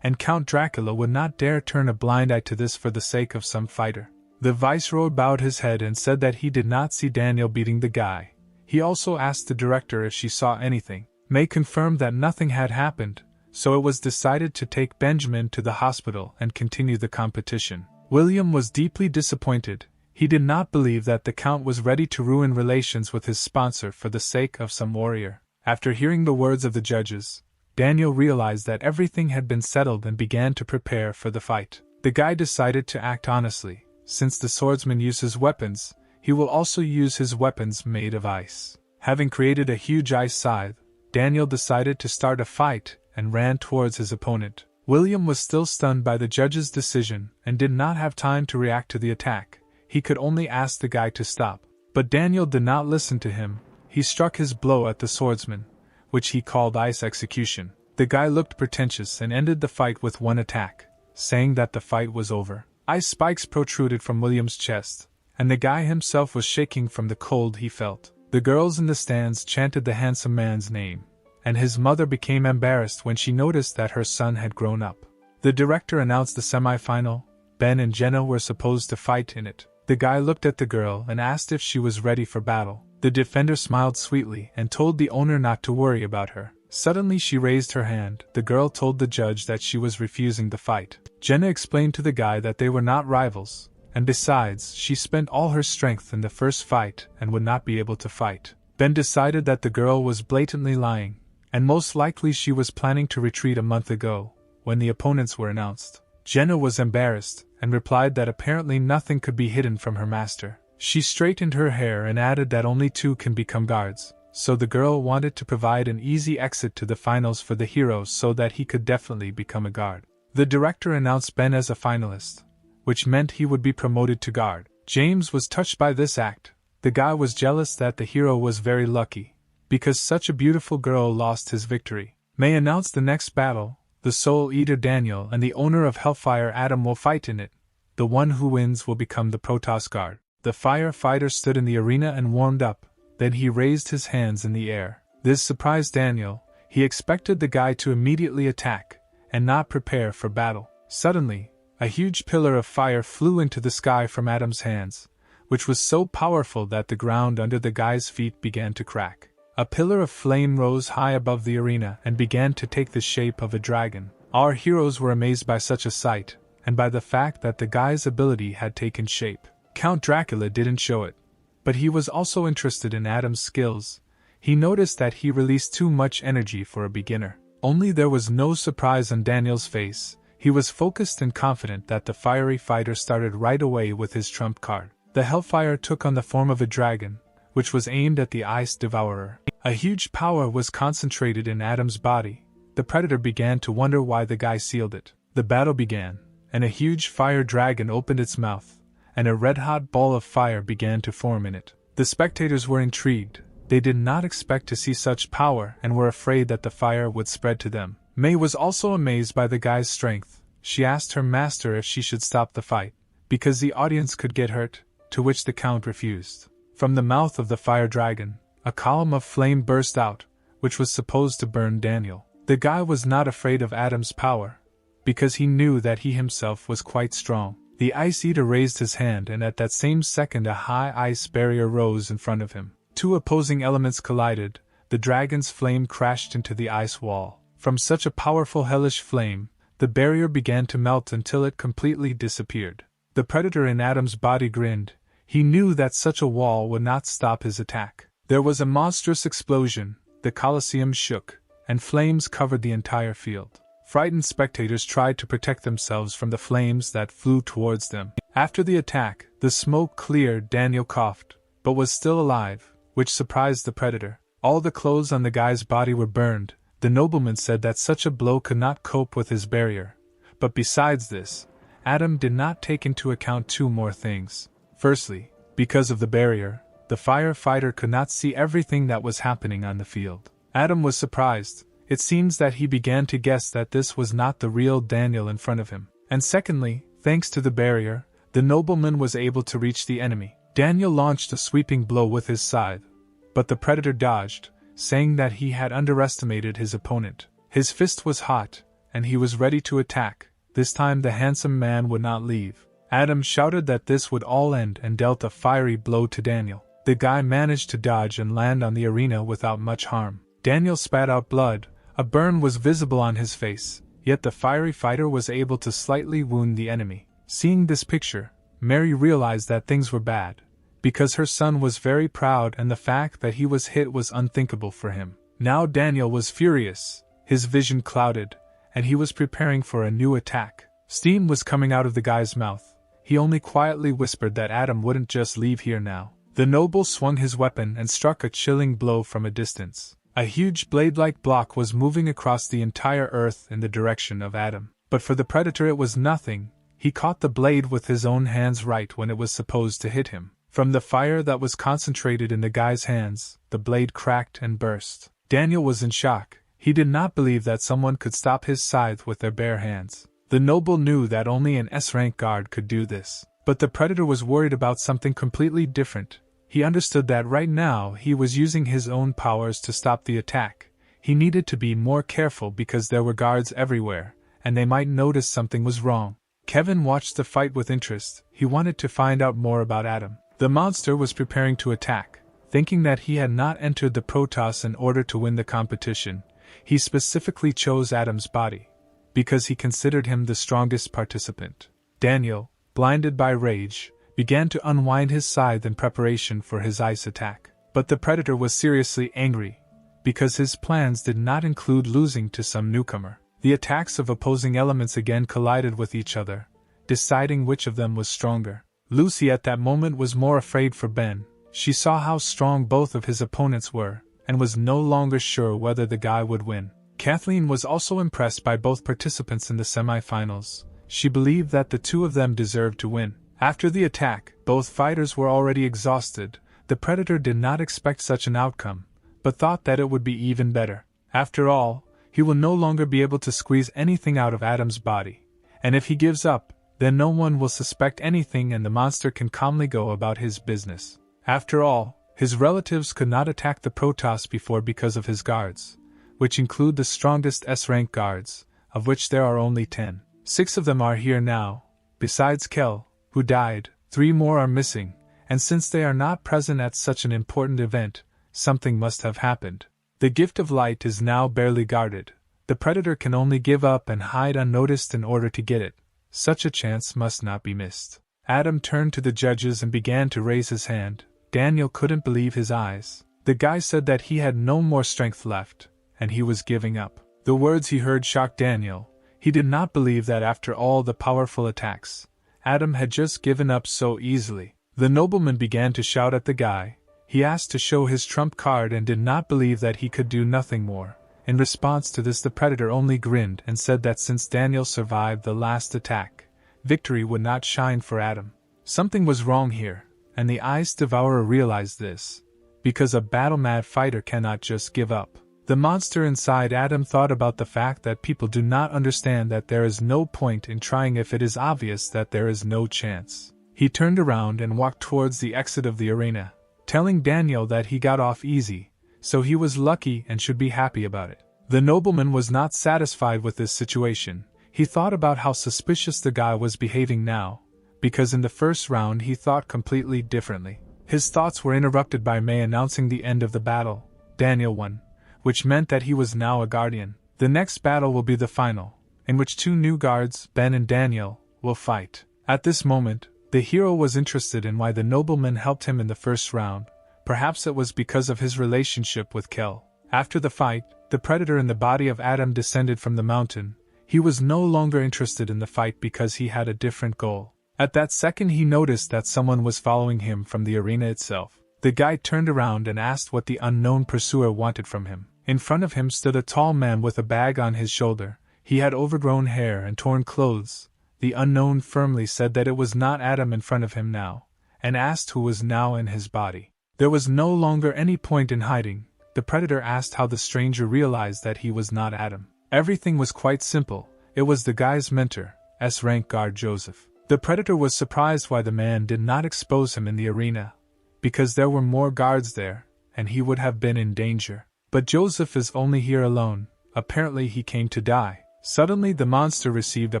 and Count Dracula would not dare turn a blind eye to this for the sake of some fighter. The viceroy bowed his head and said that he did not see Daniel beating the guy. He also asked the director if she saw anything. May confirmed that nothing had happened, so it was decided to take Benjamin to the hospital and continue the competition. William was deeply disappointed. He did not believe that the Count was ready to ruin relations with his sponsor for the sake of some warrior. After hearing the words of the judges, Daniel realized that everything had been settled and began to prepare for the fight. The guy decided to act honestly. Since the swordsman uses weapons, he will also use his weapons made of ice. Having created a huge ice scythe, Daniel decided to start a fight and ran towards his opponent. William was still stunned by the judge's decision and did not have time to react to the attack. He could only ask the guy to stop. But Daniel did not listen to him. He struck his blow at the swordsman, which he called ice execution. The guy looked pretentious and ended the fight with one attack, saying that the fight was over. Ice spikes protruded from William's chest, and the guy himself was shaking from the cold he felt. The girls in the stands chanted the handsome man's name, and his mother became embarrassed when she noticed that her son had grown up. The director announced the semi-final. Ben and Jenna were supposed to fight in it. The guy looked at the girl and asked if she was ready for battle. The defender smiled sweetly and told the owner not to worry about her. Suddenly she raised her hand. The girl told the judge that she was refusing the fight. Jenna explained to the guy that they were not rivals, and besides, she spent all her strength in the first fight and would not be able to fight. Ben decided that the girl was blatantly lying, and most likely she was planning to retreat a month ago, when the opponents were announced. Jenna was embarrassed, and replied that apparently nothing could be hidden from her master. She straightened her hair and added that only two can become guards, so the girl wanted to provide an easy exit to the finals for the hero so that he could definitely become a guard. The director announced Ben as a finalist, which meant he would be promoted to guard. James was touched by this act. The guy was jealous that the hero was very lucky, because such a beautiful girl lost his victory. May announced the next battle. The Soul Eater Daniel and the owner of Hellfire Adam will fight in it. The one who wins will become the Protoss guard. The firefighter stood in the arena and warmed up, then he raised his hands in the air. This surprised Daniel. He expected the guy to immediately attack, and not prepare for battle. Suddenly, a huge pillar of fire flew into the sky from Adam's hands, which was so powerful that the ground under the guy's feet began to crack. A pillar of flame rose high above the arena and began to take the shape of a dragon. Our heroes were amazed by such a sight, and by the fact that the guy's ability had taken shape. Count Dracula didn't show it, but he was also interested in Adam's skills. He noticed that he released too much energy for a beginner. Only there was no surprise on Daniel's face. He was focused and confident that the fiery fighter started right away with his trump card. The Hellfire took on the form of a dragon, which was aimed at the Ice Devourer. A huge power was concentrated in Adam's body. The Predator began to wonder why the guy sealed it. The battle began, and a huge fire dragon opened its mouth, and a red-hot ball of fire began to form in it. The spectators were intrigued. They did not expect to see such power and were afraid that the fire would spread to them. May was also amazed by the guy's strength. She asked her master if she should stop the fight, because the audience could get hurt, to which the Count refused. From the mouth of the fire dragon, a column of flame burst out, which was supposed to burn Daniel. The guy was not afraid of Adam's power, because he knew that he himself was quite strong. The Ice Eater raised his hand, and at that same second a high ice barrier rose in front of him. Two opposing elements collided. The dragon's flame crashed into the ice wall. From such a powerful hellish flame, the barrier began to melt until it completely disappeared. The Predator in Adam's body grinned. He knew that such a wall would not stop his attack. There was a monstrous explosion, the Colosseum shook, and flames covered the entire field. Frightened spectators tried to protect themselves from the flames that flew towards them. After the attack, the smoke cleared. Daniel coughed, but was still alive, which surprised the Predator. All the clothes on the guy's body were burned. The nobleman said that such a blow could not cope with his barrier. But besides this, Adam did not take into account two more things. Firstly, because of the barrier, the firefighter could not see everything that was happening on the field. Adam was surprised. It seems that he began to guess that this was not the real Daniel in front of him. And secondly, thanks to the barrier, the nobleman was able to reach the enemy. Daniel launched a sweeping blow with his scythe, but the Predator dodged, saying that he had underestimated his opponent. His fist was hot, and he was ready to attack. This time the handsome man would not leave. Adam shouted that this would all end and dealt a fiery blow to Daniel. The guy managed to dodge and land on the arena without much harm. Daniel spat out blood. A burn was visible on his face, yet the fiery fighter was able to slightly wound the enemy. Seeing this picture, Mary realized that things were bad, because her son was very proud and the fact that he was hit was unthinkable for him. Now Daniel was furious, his vision clouded, and he was preparing for a new attack. Steam was coming out of the guy's mouth. He only quietly whispered that Adam wouldn't just leave here now. The noble swung his weapon and struck a chilling blow from a distance. A huge blade-like block was moving across the entire earth in the direction of Adam. But for the Predator it was nothing. He caught the blade with his own hands right when it was supposed to hit him. From the fire that was concentrated in the guy's hands, the blade cracked and burst. Daniel was in shock. He did not believe that someone could stop his scythe with their bare hands. The noble knew that only an S-rank guard could do this. But the predator was worried about something completely different. He understood that right now he was using his own powers to stop the attack. He needed to be more careful because there were guards everywhere, and they might notice something was wrong. Kevin watched the fight with interest. He wanted to find out more about Adam. The monster was preparing to attack. Thinking that he had not entered the Protoss in order to win the competition, he specifically chose Adam's body, because he considered him the strongest participant. Daniel, blinded by rage, began to unwind his scythe in preparation for his ice attack. But the predator was seriously angry, because his plans did not include losing to some newcomer. The attacks of opposing elements again collided with each other, deciding which of them was stronger. Lucy at that moment was more afraid for Ben. She saw how strong both of his opponents were, and was no longer sure whether the guy would win. Kathleen was also impressed by both participants in the semi-finals. She believed that the two of them deserved to win. After the attack, both fighters were already exhausted. The predator did not expect such an outcome, but thought that it would be even better. After all, he will no longer be able to squeeze anything out of Adam's body, and if he gives up, then no one will suspect anything and the monster can calmly go about his business. After all, his relatives could not attack the Protoss before because of his guards, which include the strongest S-rank guards, of which there are only 10. 6 of them are here now. Besides Kel, who died, 3 more are missing, and since they are not present at such an important event, something must have happened. The gift of light is now barely guarded. The predator can only give up and hide unnoticed in order to get it. Such a chance must not be missed. Adam turned to the judges and began to raise his hand. Daniel couldn't believe his eyes. The guy said that he had no more strength left, and he was giving up. The words he heard shocked Daniel. He did not believe that after all the powerful attacks, Adam had just given up so easily. The nobleman began to shout at the guy. He asked to show his trump card and did not believe that he could do nothing more. In response to this, the predator only grinned and said that since Daniel survived the last attack, victory would not shine for Adam. Something was wrong here, and the Ice Devourer realized this, because a battle-mad fighter cannot just give up. The monster inside Adam thought about the fact that people do not understand that there is no point in trying if it is obvious that there is no chance. He turned around and walked towards the exit of the arena, telling Daniel that he got off easy, so he was lucky and should be happy about it. The nobleman was not satisfied with this situation. He thought about how suspicious the guy was behaving now, because in the first round he thought completely differently. His thoughts were interrupted by May announcing the end of the battle. Daniel won, which meant that he was now a guardian. The next battle will be the final, in which 2 new guards, Ben and Daniel, will fight. At this moment, the hero was interested in why the nobleman helped him in the first round. Perhaps it was because of his relationship with Kel. After the fight, the predator in the body of Adam descended from the mountain. He was no longer interested in the fight because he had a different goal. At that second he noticed that someone was following him from the arena itself. The guy turned around and asked what the unknown pursuer wanted from him. In front of him stood a tall man with a bag on his shoulder. He had overgrown hair and torn clothes. The unknown firmly said that it was not Adam in front of him now, and asked who was now in his body. There was no longer any point in hiding. The predator asked how the stranger realized that he was not Adam. Everything was quite simple. It was the guy's mentor, S-rank guard Joseph. The predator was surprised why the man did not expose him in the arena, because there were more guards there, and he would have been in danger. But Joseph is only here alone. Apparently he came to die. Suddenly the monster received a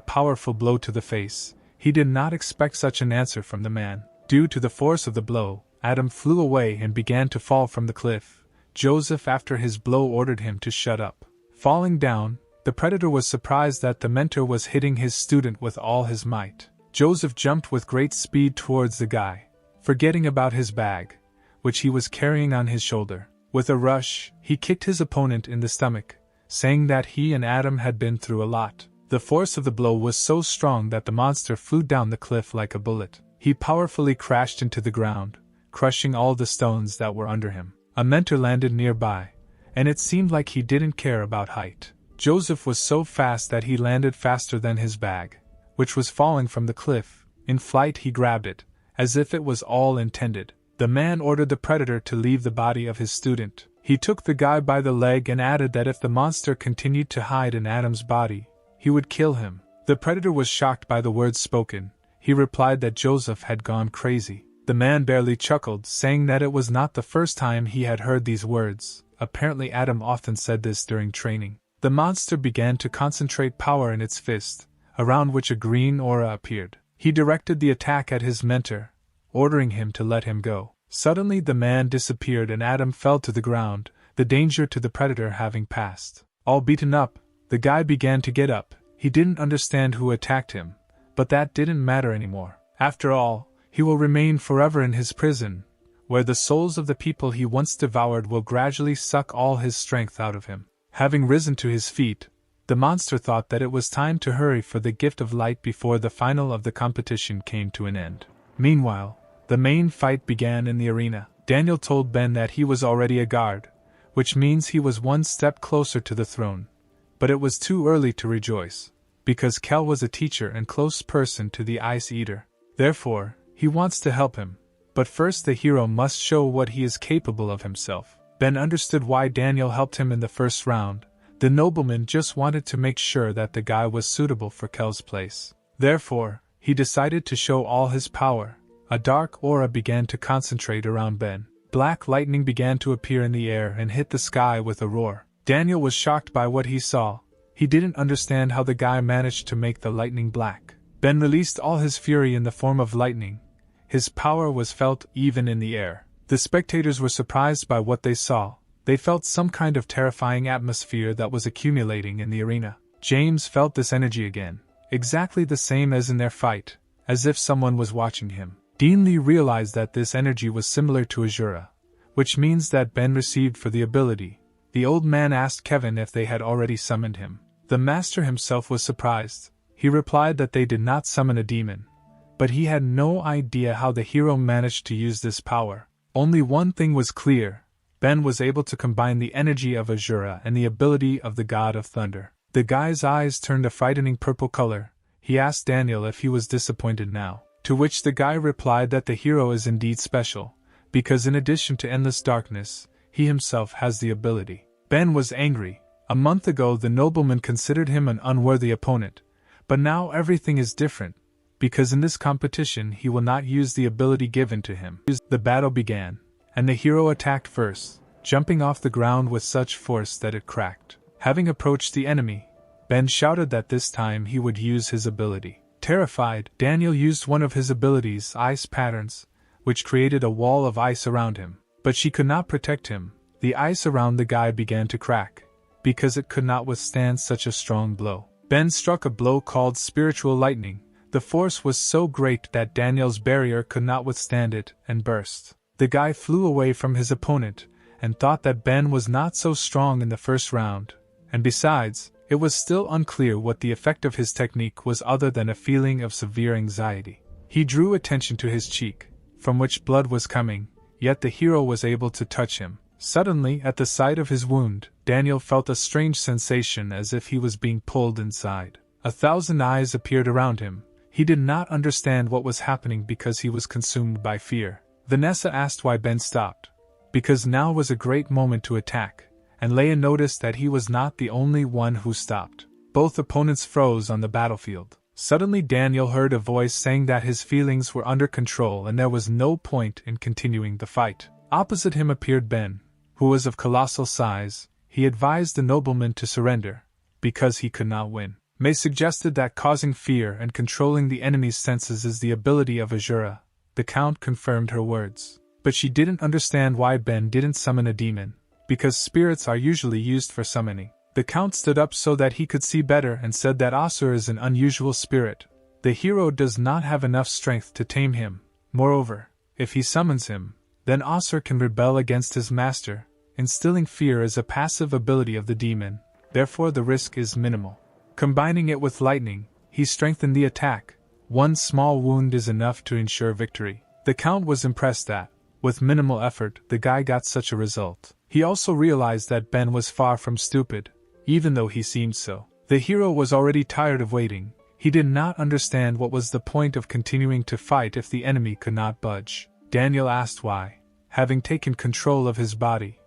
powerful blow to the face. He did not expect such an answer from the man. Due to the force of the blow, Adam flew away and began to fall from the cliff. Joseph, after his blow, ordered him to shut up. Falling down, the predator was surprised that the mentor was hitting his student with all his might. Joseph jumped with great speed towards the guy, forgetting about his bag, which he was carrying on his shoulder. With a rush, he kicked his opponent in the stomach, saying that he and Adam had been through a lot. The force of the blow was so strong that the monster flew down the cliff like a bullet. He powerfully crashed into the ground, crushing all the stones that were under him. A mentor landed nearby, and it seemed like he didn't care about height. Joseph was so fast that he landed faster than his bag, which was falling from the cliff. In flight he grabbed it, as if it was all intended. The man ordered the predator to leave the body of his student. He took the guy by the leg and added that if the monster continued to hide in Adam's body, he would kill him. The predator was shocked by the words spoken. He replied that Joseph had gone crazy. The man barely chuckled, saying that it was not the first time he had heard these words. Apparently Adam often said this during training. The monster began to concentrate power in its fist, around which a green aura appeared. He directed the attack at his mentor, ordering him to let him go. Suddenly the man disappeared and Adam fell to the ground, the danger to the predator having passed. All beaten up, the guy began to get up. He didn't understand who attacked him, but that didn't matter anymore. After all, he will remain forever in his prison, where the souls of the people he once devoured will gradually suck all his strength out of him. Having risen to his feet, the monster thought that it was time to hurry for the gift of light before the final of the competition came to an end. Meanwhile, the main fight began in the arena. Daniel told Ben that he was already a guard, which means he was one step closer to the throne. But it was too early to rejoice, because Kel was a teacher and close person to the Ice Eater. Therefore, he wants to help him. But first the hero must show what he is capable of himself. Ben understood why Daniel helped him in the first round. The nobleman just wanted to make sure that the guy was suitable for Kel's place. Therefore, he decided to show all his power. A dark aura began to concentrate around Ben. Black lightning began to appear in the air and hit the sky with a roar. Daniel was shocked by what he saw. He didn't understand how the guy managed to make the lightning black. Ben released all his fury in the form of lightning. His power was felt even in the air. The spectators were surprised by what they saw. They felt some kind of terrifying atmosphere that was accumulating in the arena. James felt this energy again, exactly the same as in their fight, as if someone was watching him. Dean Lee realized that this energy was similar to Azura, which means that Ben received for the ability. The old man asked Kevin if they had already summoned him. The master himself was surprised. He replied that they did not summon a demon, but he had no idea how the hero managed to use this power. Only one thing was clear: Ben was able to combine the energy of Azura and the ability of the God of Thunder. The guy's eyes turned a frightening purple color. He asked Daniel if he was disappointed now, to which the guy replied that the hero is indeed special, because in addition to endless darkness, he himself has the ability. Ben was angry. A month ago the nobleman considered him an unworthy opponent, but now everything is different, because in this competition he will not use the ability given to him. The battle began, and the hero attacked first, jumping off the ground with such force that it cracked. Having approached the enemy, Ben shouted that this time he would use his ability. Terrified, Daniel used one of his abilities, Ice Patterns, which created a wall of ice around him. But she could not protect him. The ice around the guy began to crack, because it could not withstand such a strong blow. Ben struck a blow called Spiritual Lightning. The force was so great that Daniel's barrier could not withstand it and burst. The guy flew away from his opponent and thought that Ben was not so strong in the first round, and besides, it was still unclear what the effect of his technique was other than a feeling of severe anxiety. He drew attention to his cheek, from which blood was coming, yet the hero was able to touch him. Suddenly, at the sight of his wound, Daniel felt a strange sensation as if he was being pulled inside. 1,000 eyes appeared around him. He did not understand what was happening because he was consumed by fear. Vanessa asked why Ben stopped. Because now was a great moment to attack, and Leia noticed that he was not the only one who stopped. Both opponents froze on the battlefield. Suddenly Daniel heard a voice saying that his feelings were under control and there was no point in continuing the fight. Opposite him appeared Ben, who was of colossal size. He advised the nobleman to surrender, because he could not win. May suggested that causing fear and controlling the enemy's senses is the ability of Azura. The Count confirmed her words. But she didn't understand why Ben didn't summon a demon, because spirits are usually used for summoning. The Count stood up so that he could see better and said that Asur is an unusual spirit. The hero does not have enough strength to tame him. Moreover, if he summons him, then Asur can rebel against his master. Instilling fear is a passive ability of the demon, therefore the risk is minimal. Combining it with lightning, he strengthened the attack. One small wound is enough to ensure victory. The Count was impressed that, with minimal effort, the guy got such a result. He also realized that Ben was far from stupid, even though he seemed so. The hero was already tired of waiting. He did not understand what was the point of continuing to fight if the enemy could not budge. Daniel asked why. Having taken control of his body,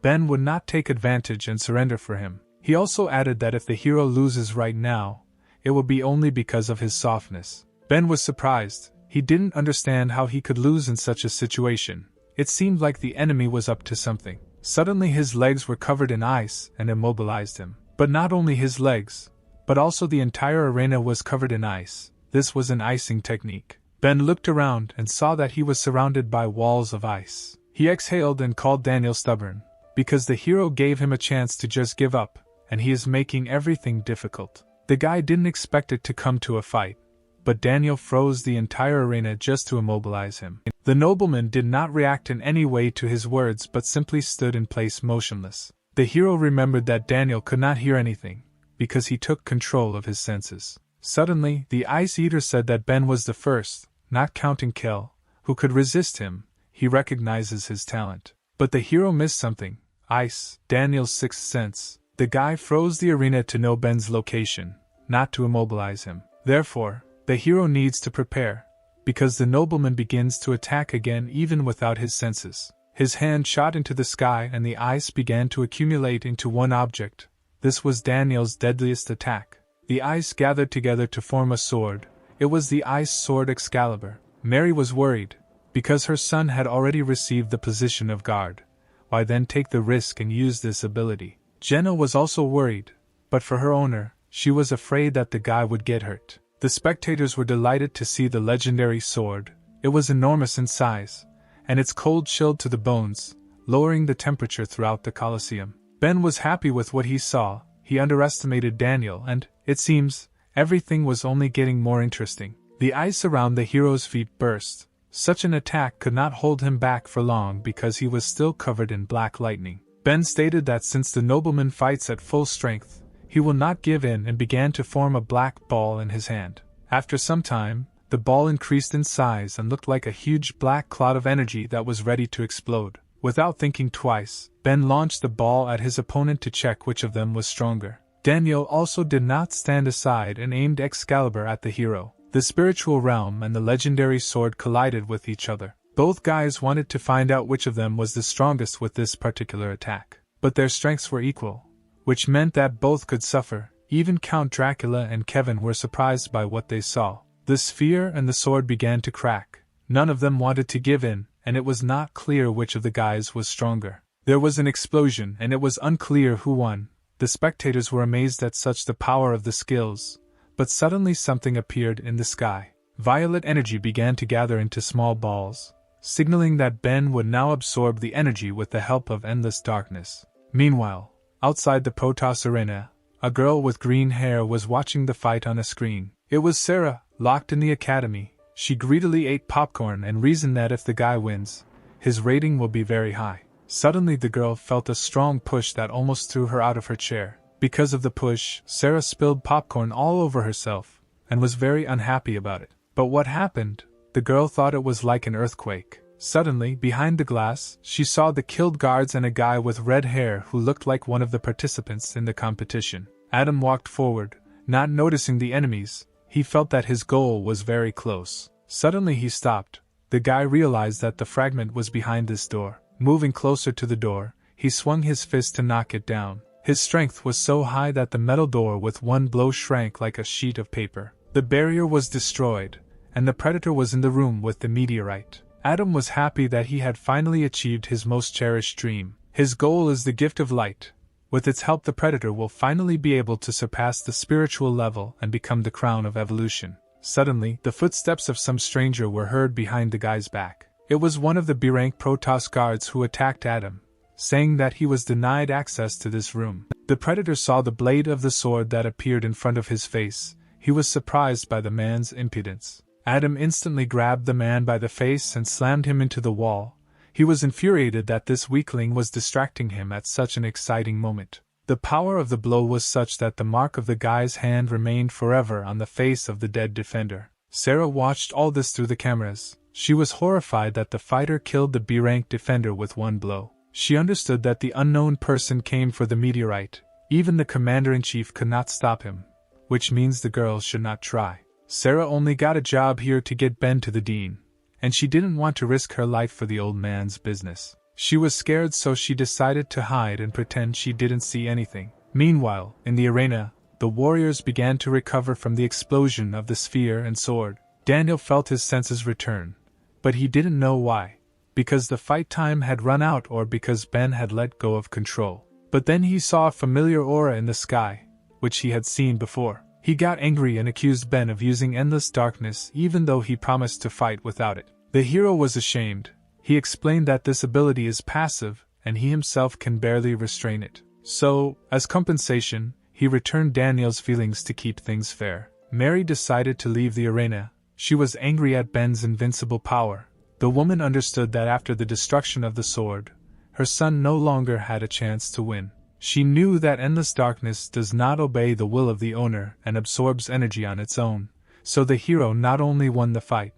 Ben would not take advantage and surrender for him. He also added that if the hero loses right now, it will be only because of his softness. Ben was surprised. He didn't understand how he could lose in such a situation. It seemed like the enemy was up to something. Suddenly his legs were covered in ice and immobilized him. But not only his legs, but also the entire arena was covered in ice. This was an icing technique. Ben looked around and saw that he was surrounded by walls of ice. He exhaled and called Daniel stubborn, because the hero gave him a chance to just give up, and he is making everything difficult. The guy didn't expect it to come to a fight, but Daniel froze the entire arena just to immobilize him. The nobleman did not react in any way to his words but simply stood in place motionless. The hero remembered that Daniel could not hear anything, because he took control of his senses. Suddenly, the Ice Eater said that Ben was the first, not counting Kel, who could resist him. He recognizes his talent. But the hero missed something. Ice, Daniel's sixth sense. The guy froze the arena to know Ben's location, not to immobilize him. Therefore, the hero needs to prepare, because the nobleman begins to attack again even without his senses. His hand shot into the sky and the ice began to accumulate into one object. This was Daniel's deadliest attack. The ice gathered together to form a sword. It was the ice sword Excalibur. Mary was worried, because her son had already received the position of guard. Why then take the risk and use this ability? Jenna was also worried, but for her owner, she was afraid that the guy would get hurt. The spectators were delighted to see the legendary sword. It was enormous in size, and its cold chilled to the bones, lowering the temperature throughout the Colosseum. Ben was happy with what he saw. He underestimated Daniel and, it seems, everything was only getting more interesting. The ice around the hero's feet burst. Such an attack could not hold him back for long because he was still covered in black lightning. Ben stated that since the nobleman fights at full strength, he will not give in and began to form a black ball in his hand. After some time, the ball increased in size and looked like a huge black cloud of energy that was ready to explode. Without thinking twice, Ben launched the ball at his opponent to check which of them was stronger. Daniel also did not stand aside and aimed Excalibur at the hero. The spiritual realm and the legendary sword collided with each other. Both guys wanted to find out which of them was the strongest with this particular attack. But their strengths were equal, which meant that both could suffer. Even Count Dracula and Kevin were surprised by what they saw. The sphere and the sword began to crack. None of them wanted to give in, and it was not clear which of the guys was stronger. There was an explosion and it was unclear who won. The spectators were amazed at such the power of the skills. But suddenly something appeared in the sky. Violet energy began to gather into small balls, signaling that Ben would now absorb the energy with the help of endless darkness. Meanwhile, outside the Protoss arena, a girl with green hair was watching the fight on a screen. It was Sarah, locked in the academy. She greedily ate popcorn and reasoned that if the guy wins, his rating will be very high. Suddenly the girl felt a strong push that almost threw her out of her chair. Because of the push, Sarah spilled popcorn all over herself, and was very unhappy about it. But what happened? The girl thought it was like an earthquake. Suddenly, behind the glass, she saw the killed guards and a guy with red hair who looked like one of the participants in the competition. Adam walked forward, not noticing the enemies. He felt that his goal was very close. Suddenly he stopped. The guy realized that the fragment was behind this door. Moving closer to the door, he swung his fist to knock it down. His strength was so high that the metal door with one blow shrank like a sheet of paper. The barrier was destroyed, and the predator was in the room with the meteorite. Adam was happy that he had finally achieved his most cherished dream. His goal is the gift of light. With its help the predator will finally be able to surpass the spiritual level and become the crown of evolution. Suddenly, the footsteps of some stranger were heard behind the guy's back. It was one of the B-rank Protoss guards who attacked Adam, saying that he was denied access to this room. The predator saw the blade of the sword that appeared in front of his face. He was surprised by the man's impudence. Adam instantly grabbed the man by the face and slammed him into the wall. He was infuriated that this weakling was distracting him at such an exciting moment. The power of the blow was such that the mark of the guy's hand remained forever on the face of the dead defender. Sarah watched all this through the cameras. She was horrified that the fighter killed the B-rank defender with one blow. She understood that the unknown person came for the meteorite. Even the commander-in-chief could not stop him, which means the girls should not try. Sarah only got a job here to get Ben to the dean, and she didn't want to risk her life for the old man's business. She was scared, so she decided to hide and pretend she didn't see anything. Meanwhile, in the arena, the warriors began to recover from the explosion of the sphere and sword. Daniel felt his senses return, but he didn't know why. Because the fight time had run out or because Ben had let go of control. But then he saw a familiar aura in the sky, which he had seen before. He got angry and accused Ben of using endless darkness even though he promised to fight without it. The hero was ashamed. He explained that this ability is passive and he himself can barely restrain it. So, as compensation, he returned Daniel's feelings to keep things fair. Mary decided to leave the arena. She was angry at Ben's invincible power. The woman understood that after the destruction of the sword, her son no longer had a chance to win. She knew that endless darkness does not obey the will of the owner and absorbs energy on its own, so the hero not only won the fight,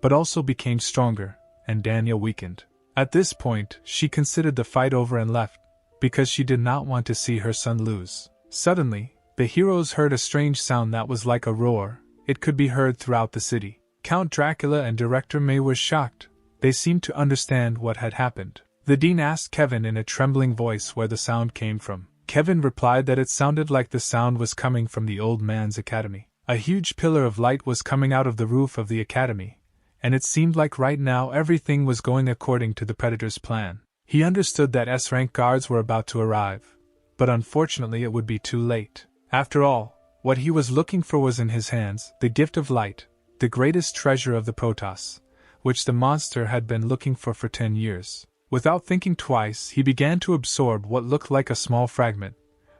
but also became stronger, and Daniel weakened. At this point, she considered the fight over and left, because she did not want to see her son lose. Suddenly, the heroes heard a strange sound that was like a roar. It could be heard throughout the city. Count Dracula and Director May were shocked. They seemed to understand what had happened. The dean asked Kevin in a trembling voice where the sound came from. Kevin replied that it sounded like the sound was coming from the old man's academy. A huge pillar of light was coming out of the roof of the academy, and it seemed like right now everything was going according to the Predator's plan. He understood that S-rank guards were about to arrive, but unfortunately it would be too late. After all, what he was looking for was in his hands, the gift of light, the greatest treasure of the Protoss, which the monster had been looking for 10 years. Without thinking twice, he began to absorb what looked like a small fragment,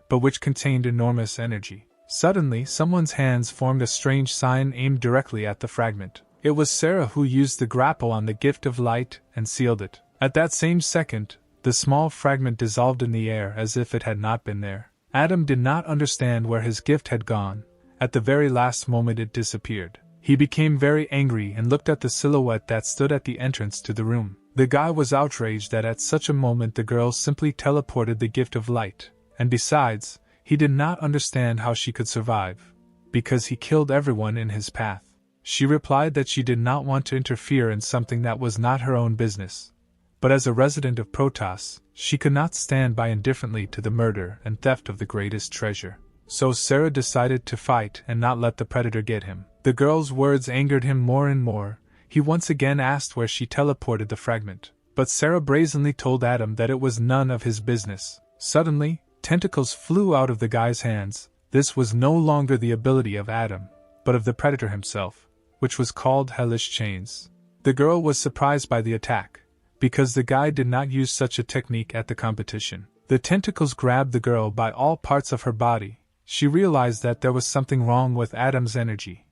but which contained enormous energy. Suddenly, someone's hands formed a strange sign aimed directly at the fragment. It was Sarah who used the grapple on the gift of light and sealed it. At that same second, the small fragment dissolved in the air as if it had not been there. Adam did not understand where his gift had gone. At the very last moment it disappeared. He became very angry and looked at the silhouette that stood at the entrance to the room. The guy was outraged that at such a moment the girl simply teleported the gift of light, and besides, he did not understand how she could survive, because he killed everyone in his path. She replied that she did not want to interfere in something that was not her own business, but as a resident of Protoss, she could not stand by indifferently to the murder and theft of the greatest treasure. So Sarah decided to fight and not let the Predator get him. The girl's words angered him more and more. He once again asked where she teleported the fragment, but Sarah brazenly told Adam that it was none of his business. Suddenly, tentacles flew out of the guy's hands. This was no longer the ability of Adam, but of the Predator himself, which was called Hellish Chains. The girl was surprised by the attack, because the guy did not use such a technique at the competition. The tentacles grabbed the girl by all parts of her body. She realized that there was something wrong with Adam's energy.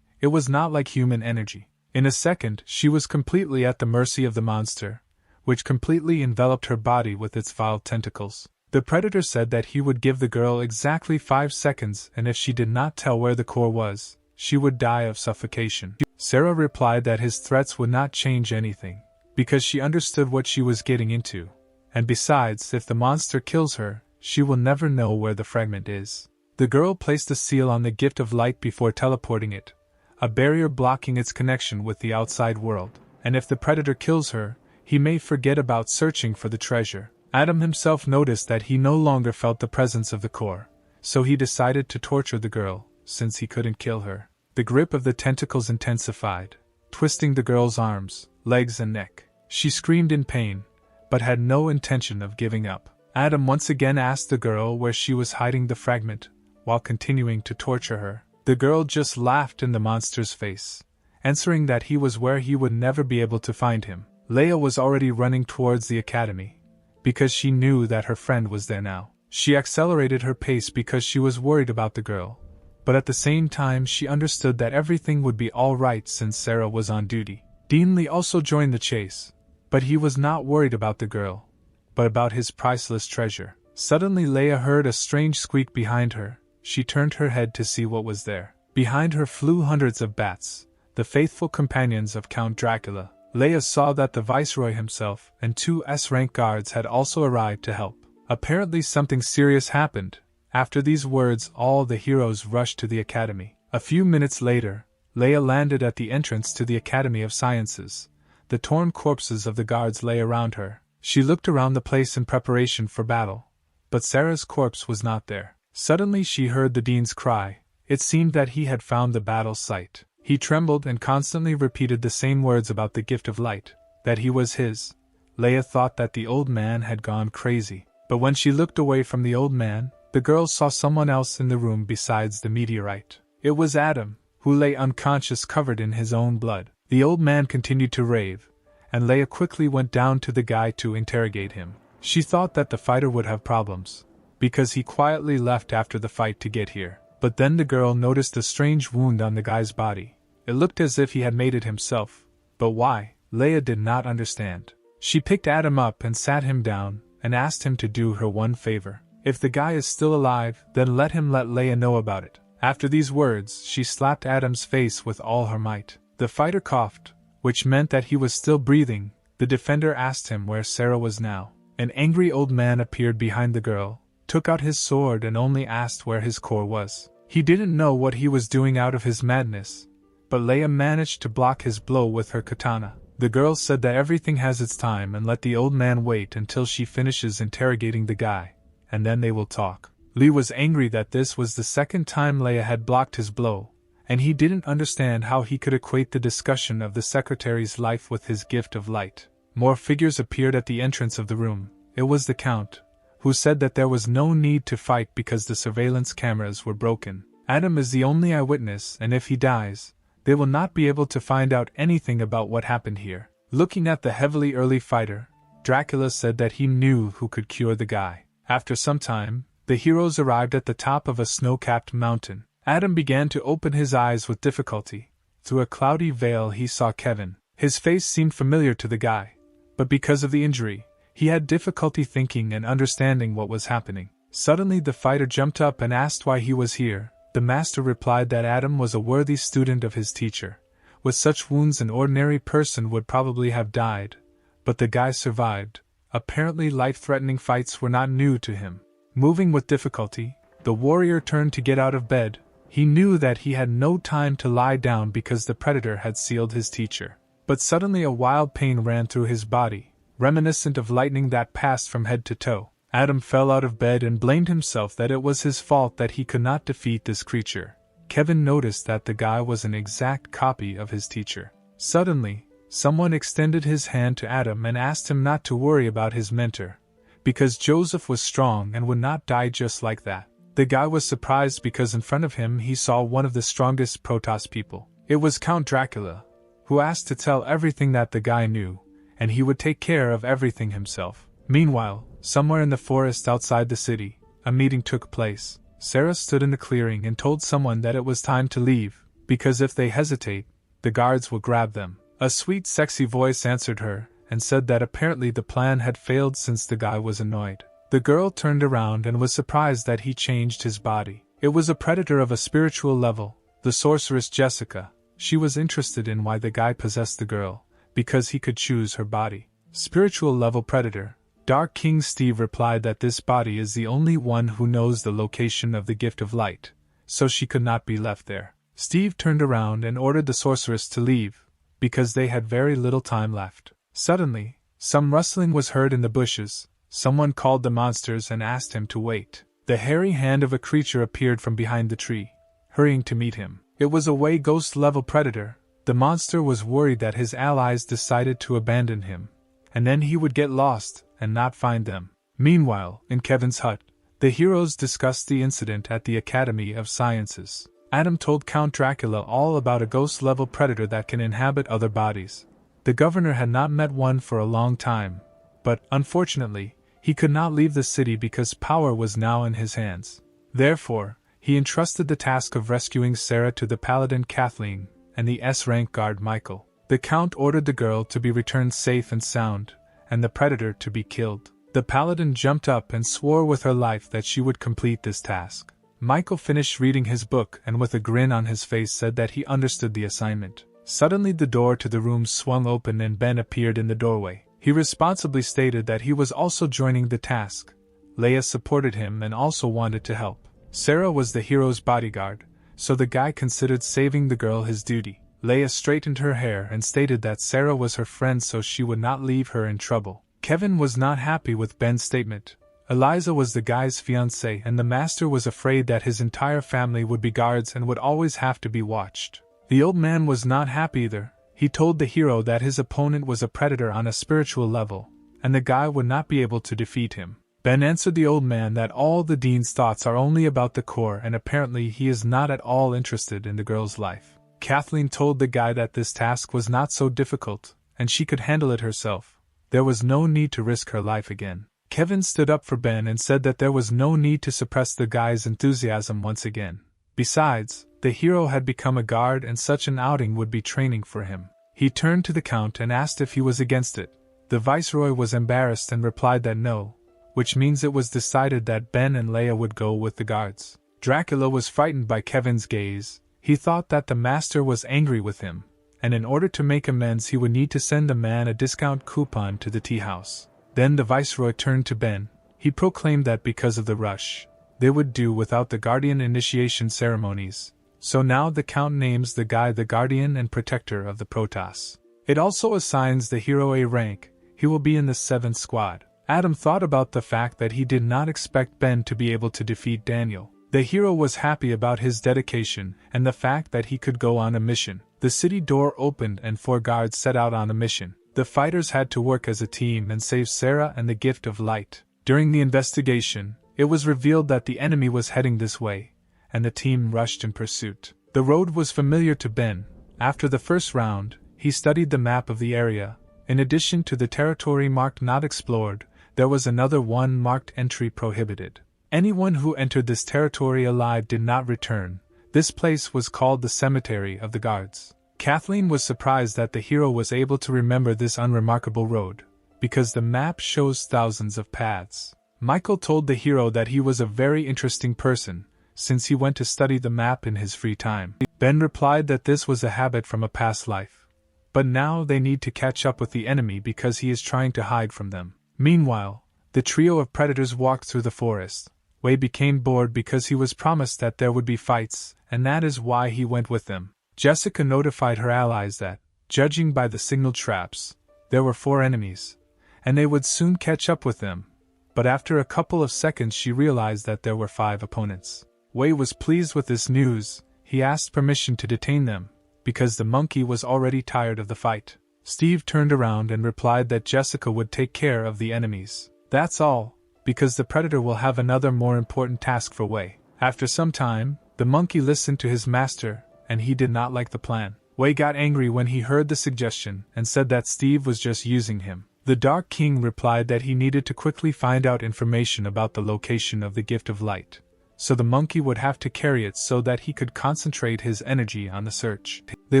It was not like human energy. In a second, she was completely at the mercy of the monster, which completely enveloped her body with its vile tentacles. The Predator said that he would give the girl exactly 5 seconds, and if she did not tell where the core was, she would die of suffocation. Sarah replied that his threats would not change anything, because she understood what she was getting into, and besides, if the monster kills her, she will never know where the fragment is. The girl placed a seal on the gift of light before teleporting it, a barrier blocking its connection with the outside world, and if the Predator kills her, he may forget about searching for the treasure. Adam himself noticed that he no longer felt the presence of the core, so he decided to torture the girl, since he couldn't kill her. The grip of the tentacles intensified, twisting the girl's arms, legs and neck. She screamed in pain, but had no intention of giving up. Adam once again asked the girl where she was hiding the fragment, while continuing to torture her. The girl just laughed in the monster's face, answering that he was where he would never be able to find him. Leia was already running towards the academy, because she knew that her friend was there now. She accelerated her pace because she was worried about the girl, but at the same time she understood that everything would be alright since Sarah was on duty. Dean Lee also joined the chase, but he was not worried about the girl, but about his priceless treasure. Suddenly Leia heard a strange squeak behind her. She turned her head to see what was there. Behind her flew hundreds of bats, the faithful companions of Count Dracula. Leia saw that the Viceroy himself and 2 S-rank guards had also arrived to help. Apparently something serious happened. After these words, all the heroes rushed to the academy. A few minutes later, Leia landed at the entrance to the Academy of Sciences. The torn corpses of the guards lay around her. She looked around the place in preparation for battle, but Sarah's corpse was not there. Suddenly she heard the dean's cry. It seemed that he had found the battle site. He trembled and constantly repeated the same words about the gift of light, that he was his. Leia thought that the old man had gone crazy, but when she looked away from the old man, the girl saw someone else in the room besides the meteorite. It was Adam, who lay unconscious covered in his own blood. The old man continued to rave, and Leia quickly went down to the guy to interrogate him. She thought that the fighter would have problems, because he quietly left after the fight to get here. But then the girl noticed a strange wound on the guy's body. It looked as if he had made it himself. But why? Leia did not understand. She picked Adam up and sat him down, and asked him to do her one favor. If the guy is still alive, then let him let Leia know about it. After these words, she slapped Adam's face with all her might. The fighter coughed, which meant that he was still breathing. The defender asked him where Sarah was now. An angry old man appeared behind the girl, took out his sword and only asked where his core was. He didn't know what he was doing out of his madness, but Leia managed to block his blow with her katana. The girl said that everything has its time and let the old man wait until she finishes interrogating the guy, and then they will talk. Lee was angry that this was the second time Leia had blocked his blow, and he didn't understand how he could equate the discussion of the secretary's life with his gift of light. More figures appeared at the entrance of the room. It was the Count, who said that there was no need to fight because the surveillance cameras were broken. Adam is the only eyewitness, and if he dies, they will not be able to find out anything about what happened here. Looking at the heavily early fighter, Dracula said that he knew who could cure the guy. After some time, the heroes arrived at the top of a snow-capped mountain. Adam began to open his eyes with difficulty. Through a cloudy veil he saw Kevin. His face seemed familiar to the guy, but because of the injury, he had difficulty thinking and understanding what was happening. Suddenly the fighter jumped up and asked why he was here. The master replied that Adam was a worthy student of his teacher. With such wounds an ordinary person would probably have died, but the guy survived. Apparently life-threatening fights were not new to him. Moving with difficulty, the warrior turned to get out of bed. He knew that he had no time to lie down because the predator had sealed his teacher. But suddenly a wild pain ran through his body, reminiscent of lightning that passed from head to toe. Adam fell out of bed and blamed himself that it was his fault that he could not defeat this creature. Kevin noticed that the guy was an exact copy of his teacher. Suddenly, someone extended his hand to Adam and asked him not to worry about his mentor, because Joseph was strong and would not die just like that. The guy was surprised because in front of him he saw one of the strongest Protoss people. It was Count Dracula, who asked to tell everything that the guy knew, and he would take care of everything himself. Meanwhile, somewhere in the forest outside the city, a meeting took place. Sarah stood in the clearing and told someone that it was time to leave, because if they hesitate, the guards will grab them. A sweet, sexy voice answered her, and said that apparently the plan had failed since the guy was annoyed. The girl turned around and was surprised that he changed his body. It was a predator of a spiritual level, the sorceress Jessica. She was interested in why the guy possessed the girl, because he could choose her body. Spiritual level predator. Dark King Steve replied that this body is the only one who knows the location of the gift of light, so she could not be left there. Steve turned around and ordered the sorceress to leave, because they had very little time left. Suddenly, some rustling was heard in the bushes. Someone called the monsters and asked him to wait. The hairy hand of a creature appeared from behind the tree, hurrying to meet him. It was a Way Ghost-level predator. The monster was worried that his allies decided to abandon him, and then he would get lost and not find them. Meanwhile, in Kevin's hut, the heroes discussed the incident at the Academy of Sciences. Adam told Count Dracula all about a ghost-level predator that can inhabit other bodies. The governor had not met one for a long time, but, unfortunately, he could not leave the city because power was now in his hands. Therefore, he entrusted the task of rescuing Sarah to the paladin Kathleen and the S-rank guard Michael. The Count ordered the girl to be returned safe and sound, and the predator to be killed. The paladin jumped up and swore with her life that she would complete this task. Michael finished reading his book and with a grin on his face said that he understood the assignment. Suddenly the door to the room swung open and Ben appeared in the doorway. He responsibly stated that he was also joining the task. Leia supported him and also wanted to help. Sarah was the hero's bodyguard, so the guy considered saving the girl his duty. Leia straightened her hair and stated that Sarah was her friend so she would not leave her in trouble. Kevin was not happy with Ben's statement. Eliza was the guy's fiancée, and the master was afraid that his entire family would be guards and would always have to be watched. The old man was not happy either. He told the hero that his opponent was a predator on a spiritual level, and the guy would not be able to defeat him. Ben answered the old man that all the dean's thoughts are only about the core, and apparently he is not at all interested in the girl's life. Kathleen told the guy that this task was not so difficult, and she could handle it herself. There was no need to risk her life again. Kevin stood up for Ben and said that there was no need to suppress the guy's enthusiasm once again. Besides, the hero had become a guard and such an outing would be training for him. He turned to the Count and asked if he was against it. The Viceroy was embarrassed and replied that no, which means it was decided that Ben and Leia would go with the guards. Dracula was frightened by Kevin's gaze. He thought that the master was angry with him, and in order to make amends he would need to send the man a discount coupon to the tea house. Then the Viceroy turned to Ben. He proclaimed that because of the rush, they would do without the Guardian initiation ceremonies. So now the Count names the guy the Guardian and Protector of the Protoss. It also assigns the hero a rank. He will be in the 7th squad. Adam thought about the fact that he did not expect Ben to be able to defeat Daniel. The hero was happy about his dedication and the fact that he could go on a mission. The city door opened and 4 guards set out on a mission. The fighters had to work as a team and save Sarah and the Gift of Light. During the investigation, it was revealed that the enemy was heading this way, and the team rushed in pursuit. The road was familiar to Ben. After the first round, he studied the map of the area. In addition to the territory marked Not Explored, there was another one marked Entry Prohibited. Anyone who entered this territory alive did not return. This place was called the Cemetery of the Guards. Kathleen was surprised that the hero was able to remember this unremarkable road, because the map shows thousands of paths. Michael told the hero that he was a very interesting person, since he went to study the map in his free time. Ben replied that this was a habit from a past life. But now they need to catch up with the enemy because he is trying to hide from them. Meanwhile, the trio of predators walked through the forest. Wei became bored because he was promised that there would be fights, and that is why he went with them. Jessica notified her allies that, judging by the signal traps, there were 4 enemies, and they would soon catch up with them. But after a couple of seconds she realized that there were 5 opponents. Wei was pleased with this news. He asked permission to detain them, because the monkey was already tired of the fight. Steve turned around and replied that Jessica would take care of the enemies. That's all, because the predator will have another more important task for Wei. After some time, the monkey listened to his master, and he did not like the plan. Wei got angry when he heard the suggestion and said that Steve was just using him. The Dark King replied that he needed to quickly find out information about the location of the Gift of Light, so the monkey would have to carry it so that he could concentrate his energy on the search. They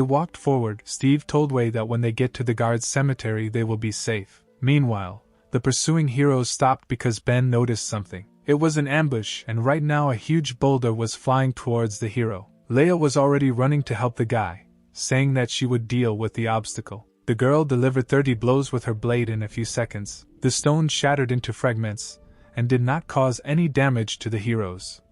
walked forward. Steve told Wei that when they get to the guard's cemetery they will be safe. Meanwhile, the pursuing heroes stopped because Ben noticed something. It was an ambush, and right now a huge boulder was flying towards the hero. Leia was already running to help the guy, saying that she would deal with the obstacle. The girl delivered 30 blows with her blade in a few seconds. The stone shattered into fragments, and did not cause any damage to the heroes.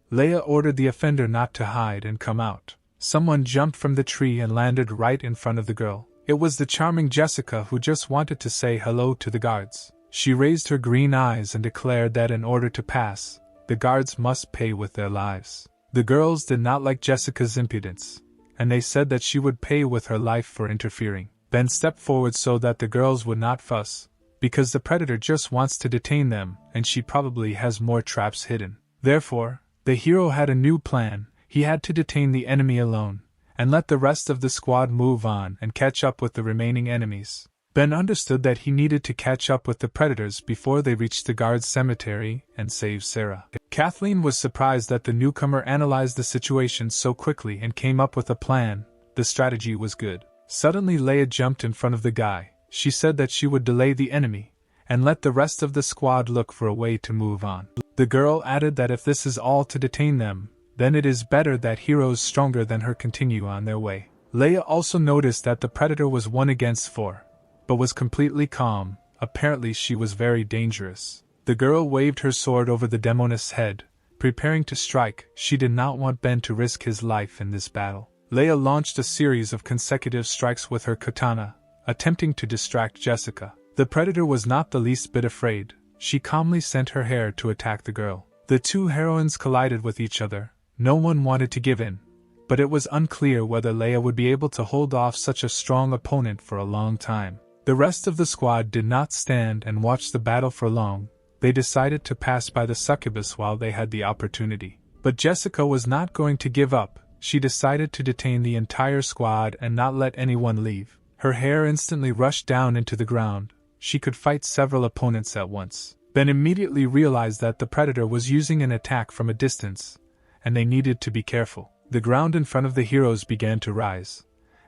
Leia ordered the offender not to hide and come out. Someone jumped from the tree and landed right in front of the girl. It was the charming Jessica who just wanted to say hello to the guards. She raised her green eyes and declared that in order to pass, the guards must pay with their lives. The girls did not like Jessica's impudence, and they said that she would pay with her life for interfering. Ben stepped forward so that the girls would not fuss, because the predator just wants to detain them and she probably has more traps hidden. Therefore, the hero had a new plan. He had to detain the enemy alone, and let the rest of the squad move on and catch up with the remaining enemies. Ben understood that he needed to catch up with the predators before they reached the guard's cemetery and save Sarah. Kathleen was surprised that the newcomer analyzed the situation so quickly and came up with a plan. The strategy was good. Suddenly Leia jumped in front of the guy. She said that she would delay the enemy, and let the rest of the squad look for a way to move on. The girl added that if this is all to detain them, then it is better that heroes stronger than her continue on their way. Leia also noticed that the predator was 1 against 4, but was completely calm. Apparently she was very dangerous. The girl waved her sword over the demoness head, preparing to strike. She did not want Ben to risk his life in this battle. Leia launched a series of consecutive strikes with her katana, attempting to distract Jessica. The predator was not the least bit afraid. She calmly sent her hare to attack the girl. The two heroines collided with each other. No one wanted to give in, but it was unclear whether Leia would be able to hold off such a strong opponent for a long time. The rest of the squad did not stand and watch the battle for long. They decided to pass by the succubus while they had the opportunity. But Jessica was not going to give up. She decided to detain the entire squad and not let anyone leave. Her hare instantly rushed down into the ground. She could fight several opponents at once. Ben immediately realized that the predator was using an attack from a distance, and they needed to be careful. The ground in front of the heroes began to rise,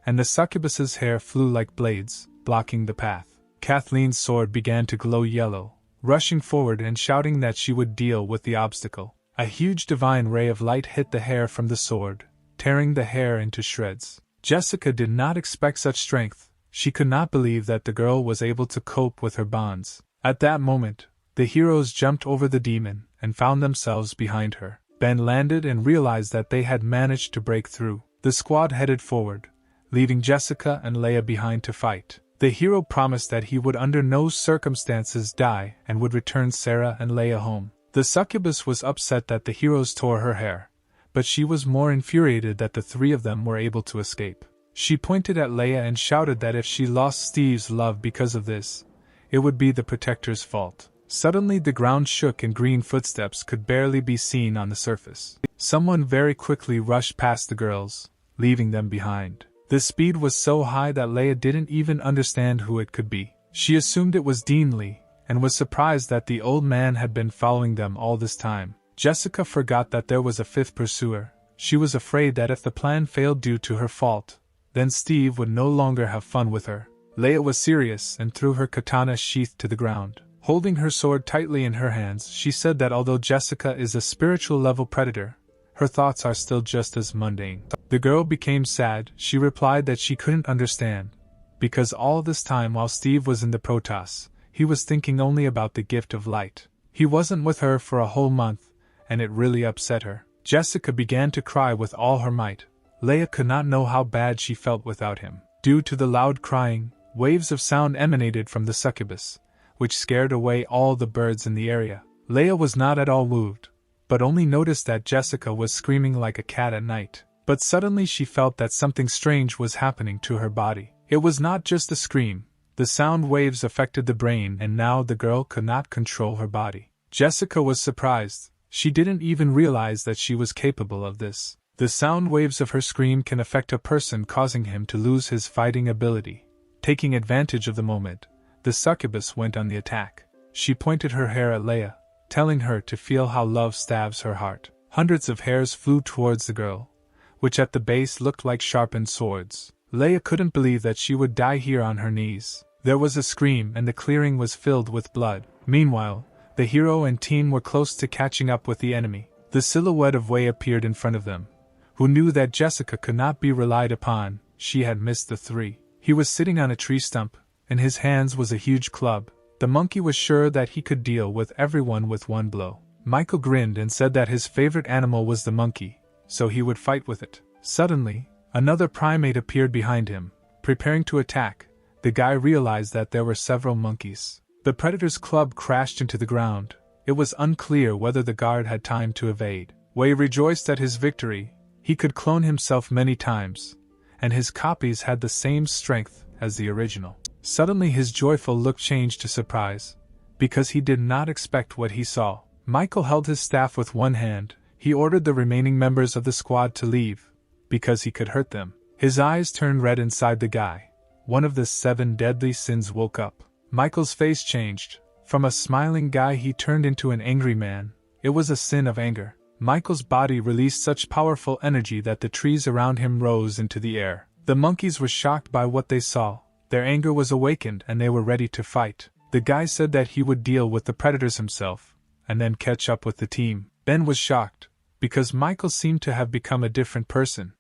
and the succubus's hair flew like blades, blocking the path. Kathleen's sword began to glow yellow, rushing forward and shouting that she would deal with the obstacle. A huge divine ray of light hit the hair from the sword, tearing the hair into shreds. Jessica did not expect such strength. She could not believe that the girl was able to cope with her bonds. At that moment, the heroes jumped over the demon and found themselves behind her. Ben landed and realized that they had managed to break through. The squad headed forward, leaving Jessica and Leia behind to fight. The hero promised that he would under no circumstances die and would return Sarah and Leia home. The succubus was upset that the heroes tore her hair, but she was more infuriated that the three of them were able to escape. She pointed at Leia and shouted that if she lost Steve's love because of this, it would be the Protector's fault. Suddenly the ground shook and green footsteps could barely be seen on the surface. Someone very quickly rushed past the girls, leaving them behind. The speed was so high that Leia didn't even understand who it could be. She assumed it was Dean Lee, and was surprised that the old man had been following them all this time. Jessica forgot that there was a fifth pursuer. She was afraid that if the plan failed due to her fault, then Steve would no longer have fun with her. Leia was serious and threw her katana sheathed to the ground. Holding her sword tightly in her hands, she said that although Jessica is a spiritual level predator, her thoughts are still just as mundane. The girl became sad. She replied that she couldn't understand, because all this time while Steve was in the Protoss, he was thinking only about the gift of light. He wasn't with her for a whole month, and it really upset her. Jessica began to cry with all her might. Leia could not know how bad she felt without him. Due to the loud crying, waves of sound emanated from the succubus, which scared away all the birds in the area. Leia was not at all moved, but only noticed that Jessica was screaming like a cat at night. But suddenly she felt that something strange was happening to her body. It was not just a scream. The sound waves affected the brain, and now the girl could not control her body. Jessica was surprised. She didn't even realize that she was capable of this. The sound waves of her scream can affect a person, causing him to lose his fighting ability. Taking advantage of the moment, the succubus went on the attack. She pointed her hair at Leia, telling her to feel how love stabs her heart. Hundreds of hairs flew towards the girl, which at the base looked like sharpened swords. Leia couldn't believe that she would die here on her knees. There was a scream and the clearing was filled with blood. Meanwhile, the hero and team were close to catching up with the enemy. The silhouette of Wei appeared in front of them, who knew that Jessica could not be relied upon. She had missed the three. He was sitting on a tree stump. In his hands was a huge club. The monkey was sure that he could deal with everyone with one blow. Michael grinned and said that his favorite animal was the monkey, so he would fight with it. Suddenly, another primate appeared behind him, preparing to attack. The guy realized that there were several monkeys. The predator's club crashed into the ground. It was unclear whether the guard had time to evade. Wei rejoiced at his victory. He could clone himself many times, and his copies had the same strength as the original. Suddenly his joyful look changed to surprise, because he did not expect what he saw. Michael held his staff with one hand. He ordered the remaining members of the squad to leave, because he could hurt them. His eyes turned red inside the guy. One of the 7 deadly sins woke up. Michael's face changed. From a smiling guy he turned into an angry man. It was a sin of anger. Michael's body released such powerful energy that the trees around him rose into the air. The monkeys were shocked by what they saw. Their anger was awakened and they were ready to fight. The guy said that he would deal with the predators himself, and then catch up with the team. Ben was shocked, because Michael seemed to have become a different person.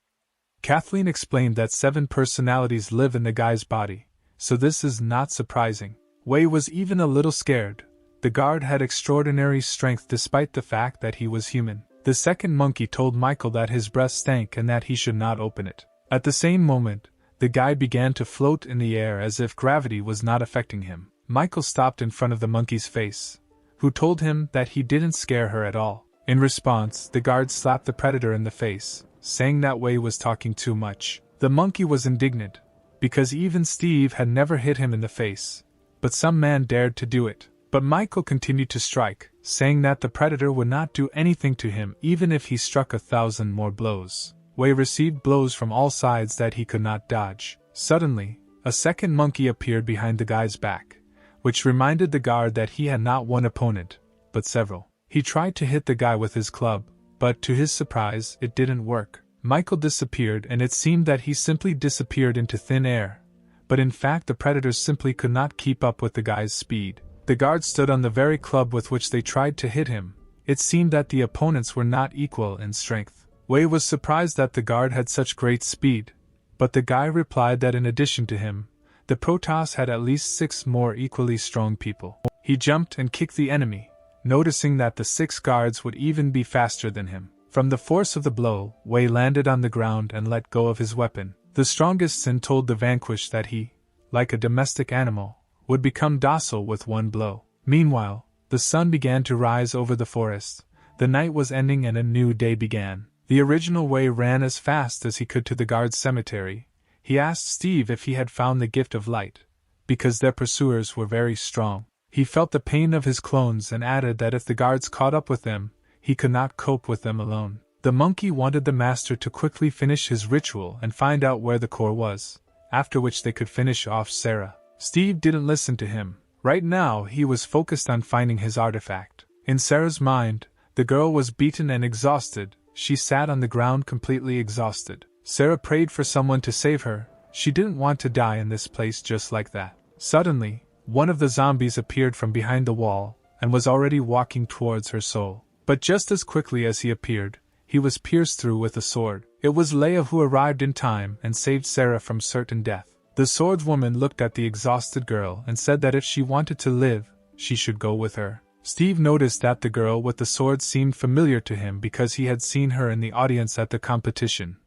Kathleen explained that 7 personalities live in the guy's body, so this is not surprising. Wei was even a little scared. The guard had extraordinary strength despite the fact that he was human. The second monkey told Michael that his breath stank and that he should not open it. At the same moment, the guy began to float in the air as if gravity was not affecting him. Michael stopped in front of the monkey's face, who told him that he didn't scare her at all. In response, the guard slapped the predator in the face, saying that Wei was talking too much. The monkey was indignant, because even Steve had never hit him in the face, but some man dared to do it. But Michael continued to strike, saying that the predator would not do anything to him even if he struck 1,000 more blows. Wei received blows from all sides that he could not dodge. Suddenly, a second monkey appeared behind the guy's back, which reminded the guard that he had not one opponent, but several. He tried to hit the guy with his club, but to his surprise, it didn't work. Michael disappeared, and it seemed that he simply disappeared into thin air, but in fact the predators simply could not keep up with the guy's speed. The guard stood on the very club with which they tried to hit him. It seemed that the opponents were not equal in strength. Wei was surprised that the guard had such great speed, but the guy replied that in addition to him, the Protoss had at least 6 more equally strong people. He jumped and kicked the enemy, noticing that the 6 guards would even be faster than him. From the force of the blow, Wei landed on the ground and let go of his weapon. The strongest Sin told the vanquished that he, like a domestic animal, would become docile with one blow. Meanwhile, the sun began to rise over the forest. The night was ending and a new day began. The original Wei ran as fast as he could to the guard's cemetery. He asked Steve if he had found the gift of light, because their pursuers were very strong. He felt the pain of his clones and added that if the guards caught up with them, he could not cope with them alone. The monkey wanted the master to quickly finish his ritual and find out where the core was, after which they could finish off Sarah. Steve didn't listen to him. Right now he was focused on finding his artifact. In Sarah's mind, the girl was beaten and exhausted. She sat on the ground completely exhausted. Sarah prayed for someone to save her. She didn't want to die in this place just like that. Suddenly, one of the zombies appeared from behind the wall and was already walking towards her soul. But just as quickly as he appeared, he was pierced through with a sword. It was Leia who arrived in time and saved Sarah from certain death. The swordswoman looked at the exhausted girl and said that if she wanted to live, she should go with her. Steve noticed that the girl with the sword seemed familiar to him because he had seen her in the audience at the competition,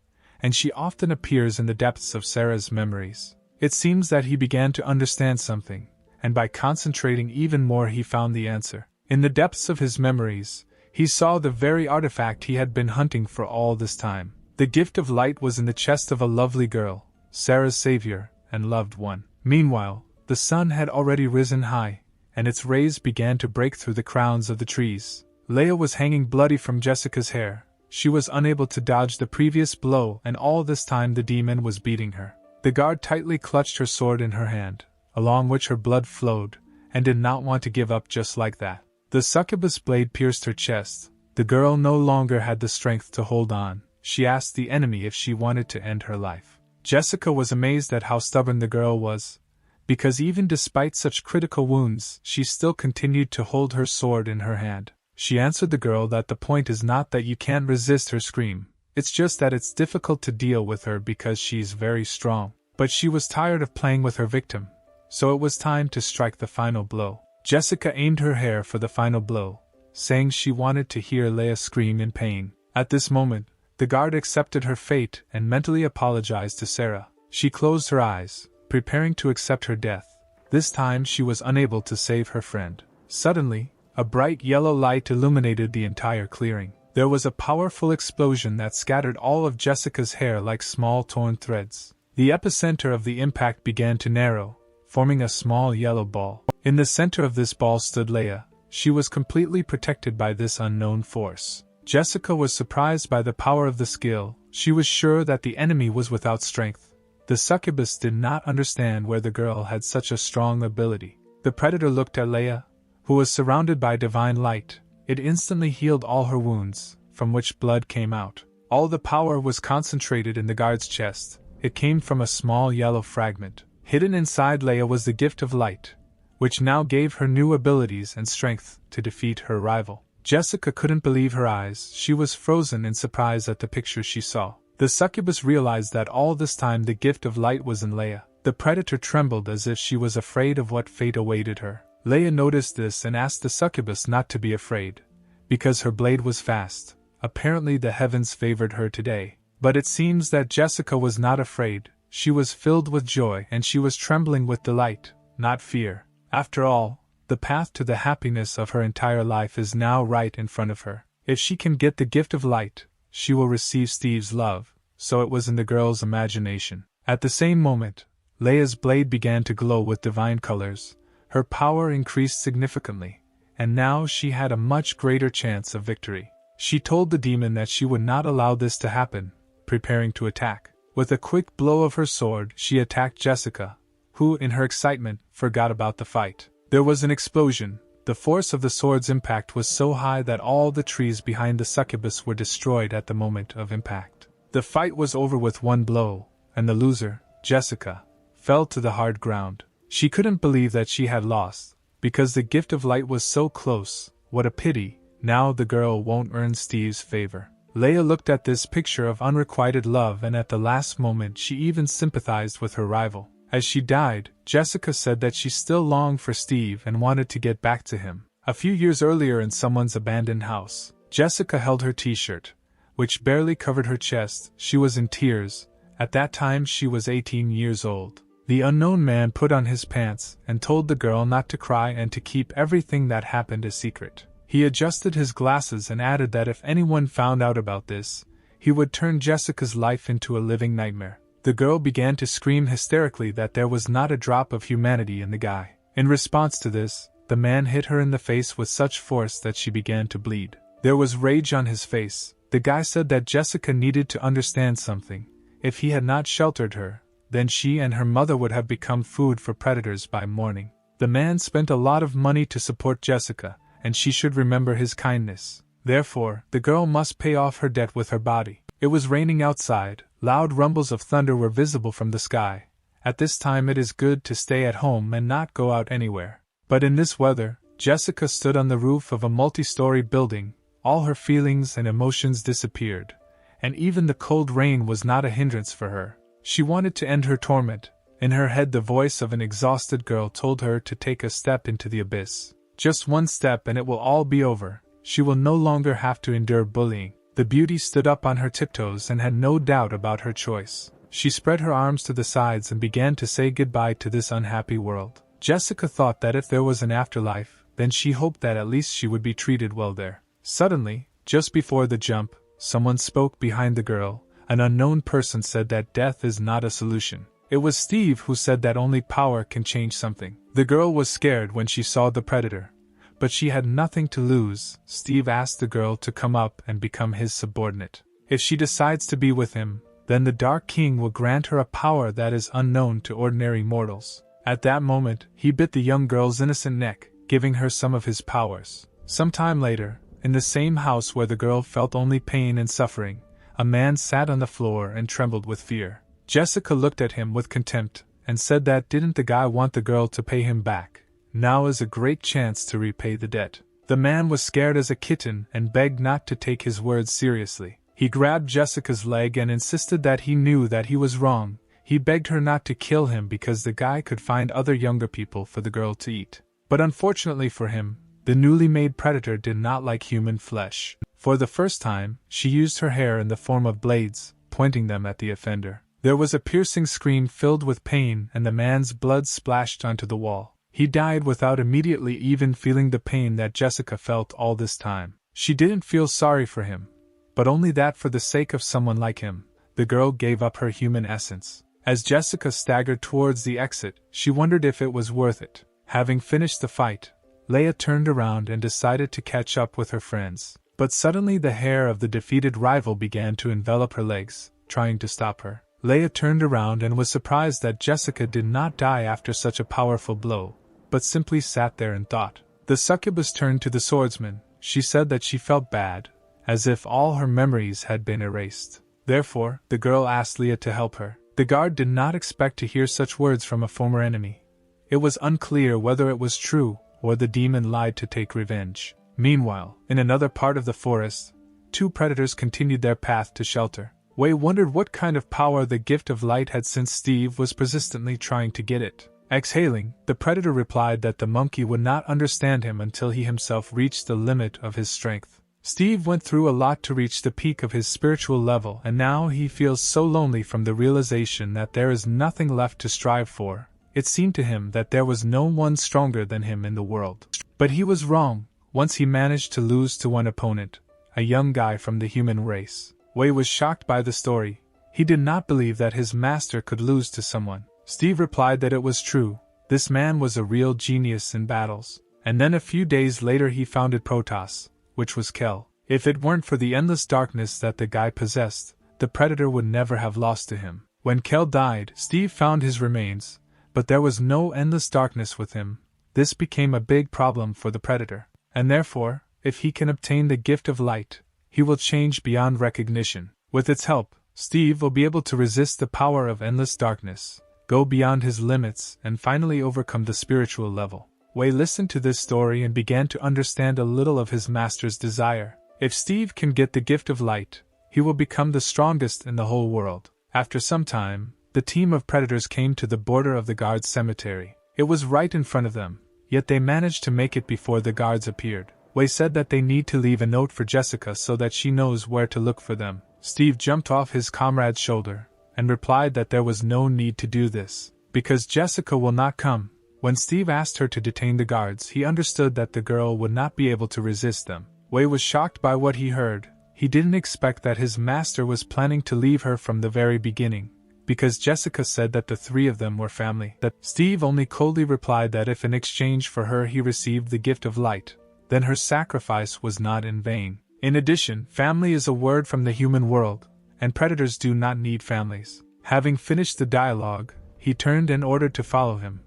and she often appears in the depths of Sarah's memories. It seems that he began to understand something, and by concentrating even more he found the answer. In the depths of his memories, he saw the very artifact he had been hunting for all this time. The gift of light was in the chest of a lovely girl, Sarah's savior and loved one. Meanwhile, the sun had already risen high, and its rays began to break through the crowns of the trees. Leia was hanging bloody from Jessica's hair. She was unable to dodge the previous blow, and all this time the demon was beating her. The guard tightly clutched her sword in her hand, along which her blood flowed, and did not want to give up just like that. The succubus blade pierced her chest. The girl no longer had the strength to hold on. She asked the enemy if she wanted to end her life. Jessica was amazed at how stubborn the girl was, because even despite such critical wounds, she still continued to hold her sword in her hand. She answered the girl that the point is not that you can't resist her scream, it's just that it's difficult to deal with her because she's very strong. But she was tired of playing with her victim, so it was time to strike the final blow. Jessica aimed her hair for the final blow, saying she wanted to hear Leia scream in pain. At this moment, the guard accepted her fate and mentally apologized to Sarah. She closed her eyes, preparing to accept her death. This time she was unable to save her friend. Suddenly, a bright yellow light illuminated the entire clearing. There was a powerful explosion that scattered all of Jessica's hair like small torn threads. The epicenter of the impact began to narrow, forming a small yellow ball. In the center of this ball stood Leia. She was completely protected by this unknown force. Jessica was surprised by the power of the skill. She was sure that the enemy was without strength. The succubus did not understand where the girl had such a strong ability. The predator looked at Leia, who was surrounded by divine light. It instantly healed all her wounds, from which blood came out. All the power was concentrated in the guard's chest. It came from a small yellow fragment. Hidden inside Leia was the gift of light, which now gave her new abilities and strength to defeat her rival. Jessica couldn't believe her eyes. She was frozen in surprise at the picture she saw. The succubus realized that all this time the gift of light was in Leia. The predator trembled as if she was afraid of what fate awaited her. Leia noticed this and asked the succubus not to be afraid, because her blade was fast. Apparently the heavens favored her today. But it seems that Jessica was not afraid. She was filled with joy and she was trembling with delight, not fear. After all, the path to the happiness of her entire life is now right in front of her. If she can get the gift of light, she will receive Steve's love, so it was in the girl's imagination. At the same moment, Leia's blade began to glow with divine colors, her power increased significantly, and now she had a much greater chance of victory. She told the demon that she would not allow this to happen, preparing to attack. With a quick blow of her sword, she attacked Jessica, who, in her excitement, forgot about the fight. There was an explosion. The force of the sword's impact was so high that all the trees behind the succubus were destroyed at the moment of impact. The fight was over with one blow, and the loser, Jessica, fell to the hard ground. She couldn't believe that she had lost, because the gift of light was so close. What a pity, now the girl won't earn Steve's favor. Leia looked at this picture of unrequited love, and at the last moment she even sympathized with her rival. As she died, Jessica said that she still longed for Steve and wanted to get back to him. A few years earlier, in someone's abandoned house, Jessica held her t-shirt, which barely covered her chest. She was in tears. At that time she was 18 years old. The unknown man put on his pants and told the girl not to cry and to keep everything that happened a secret. He adjusted his glasses and added that if anyone found out about this, he would turn Jessica's life into a living nightmare. The girl began to scream hysterically that there was not a drop of humanity in the guy. In response to this, the man hit her in the face with such force that she began to bleed. There was rage on his face. The guy said that Jessica needed to understand something. If he had not sheltered her, then she and her mother would have become food for predators by morning. The man spent a lot of money to support Jessica, and she should remember his kindness. Therefore, the girl must pay off her debt with her body. It was raining outside. Loud rumbles of thunder were visible from the sky. At this time it is good to stay at home and not go out anywhere. But in this weather, Jessica stood on the roof of a multi-story building. All her feelings and emotions disappeared, and even the cold rain was not a hindrance for her. She wanted to end her torment. In her head the voice of an exhausted girl told her to take a step into the abyss. Just one step and it will all be over. She will no longer have to endure bullying. The beauty stood up on her tiptoes and had no doubt about her choice. She spread her arms to the sides and began to say goodbye to this unhappy world. Jessica thought that if there was an afterlife, then she hoped that at least she would be treated well there. Suddenly, just before the jump, someone spoke behind the girl. An unknown person said that death is not a solution. It was Steve who said that only power can change something. The girl was scared when she saw the predator, but she had nothing to lose. Steve asked the girl to come up and become his subordinate. If she decides to be with him, then the Dark King will grant her a power that is unknown to ordinary mortals. At that moment, he bit the young girl's innocent neck, giving her some of his powers. Some time later, in the same house where the girl felt only pain and suffering, a man sat on the floor and trembled with fear. Jessica looked at him with contempt and said that didn't the guy want the girl to pay him back? Now is a great chance to repay the debt. The man was scared as a kitten and begged not to take his words seriously. He grabbed Jessica's leg and insisted that he knew that he was wrong. He begged her not to kill him because the guy could find other younger people for the girl to eat. But unfortunately for him, the newly made predator did not like human flesh. For the first time, she used her hair in the form of blades, pointing them at the offender. There was a piercing scream filled with pain and the man's blood splashed onto the wall. He died without immediately even feeling the pain that Jessica felt all this time. She didn't feel sorry for him, but only that for the sake of someone like him, the girl gave up her human essence. As Jessica staggered towards the exit, she wondered if it was worth it. Having finished the fight, Leia turned around and decided to catch up with her friends. But suddenly the hair of the defeated rival began to envelop her legs, trying to stop her. Leia turned around and was surprised that Jessica did not die after such a powerful blow, but simply sat there and thought. The succubus turned to the swordsman. She said that she felt bad, as if all her memories had been erased. Therefore, the girl asked Leia to help her. The guard did not expect to hear such words from a former enemy. It was unclear whether it was true, or the demon lied to take revenge. Meanwhile, in another part of the forest, two predators continued their path to shelter. Wei wondered what kind of power the gift of light had since Steve was persistently trying to get it. Exhaling, the predator replied that the monkey would not understand him until he himself reached the limit of his strength. Steve went through a lot to reach the peak of his spiritual level, and now he feels so lonely from the realization that there is nothing left to strive for. It seemed to him that there was no one stronger than him in the world. But he was wrong. Once he managed to lose to one opponent, a young guy from the human race. Wei was shocked by the story. He did not believe that his master could lose to someone. Steve replied that it was true. This man was a real genius in battles. And then a few days later he founded Protoss, which was Kel. If it weren't for the endless darkness that the guy possessed, the Predator would never have lost to him. When Kel died, Steve found his remains, but there was no endless darkness with him. This became a big problem for the Predator. And therefore, if he can obtain the gift of light, he will change beyond recognition. With its help, Steve will be able to resist the power of endless darkness, go beyond his limits, and finally overcome the spiritual level. Wei listened to this story and began to understand a little of his master's desire. If Steve can get the gift of light, he will become the strongest in the whole world. After some time, the team of predators came to the border of the guards' cemetery. It was right in front of them, yet they managed to make it before the guards appeared. Wei said that they need to leave a note for Jessica so that she knows where to look for them. Steve jumped off his comrade's shoulder and replied that there was no need to do this, because Jessica will not come. When Steve asked her to detain the guards, he understood that the girl would not be able to resist them. Wei was shocked by what he heard. He didn't expect that his master was planning to leave her from the very beginning, because Jessica said that the three of them were family. That Steve only coldly replied that if in exchange for her he received the gift of light, then her sacrifice was not in vain. In addition, family is a word from the human world, and predators do not need families. Having finished the dialogue, he turned and ordered to follow him.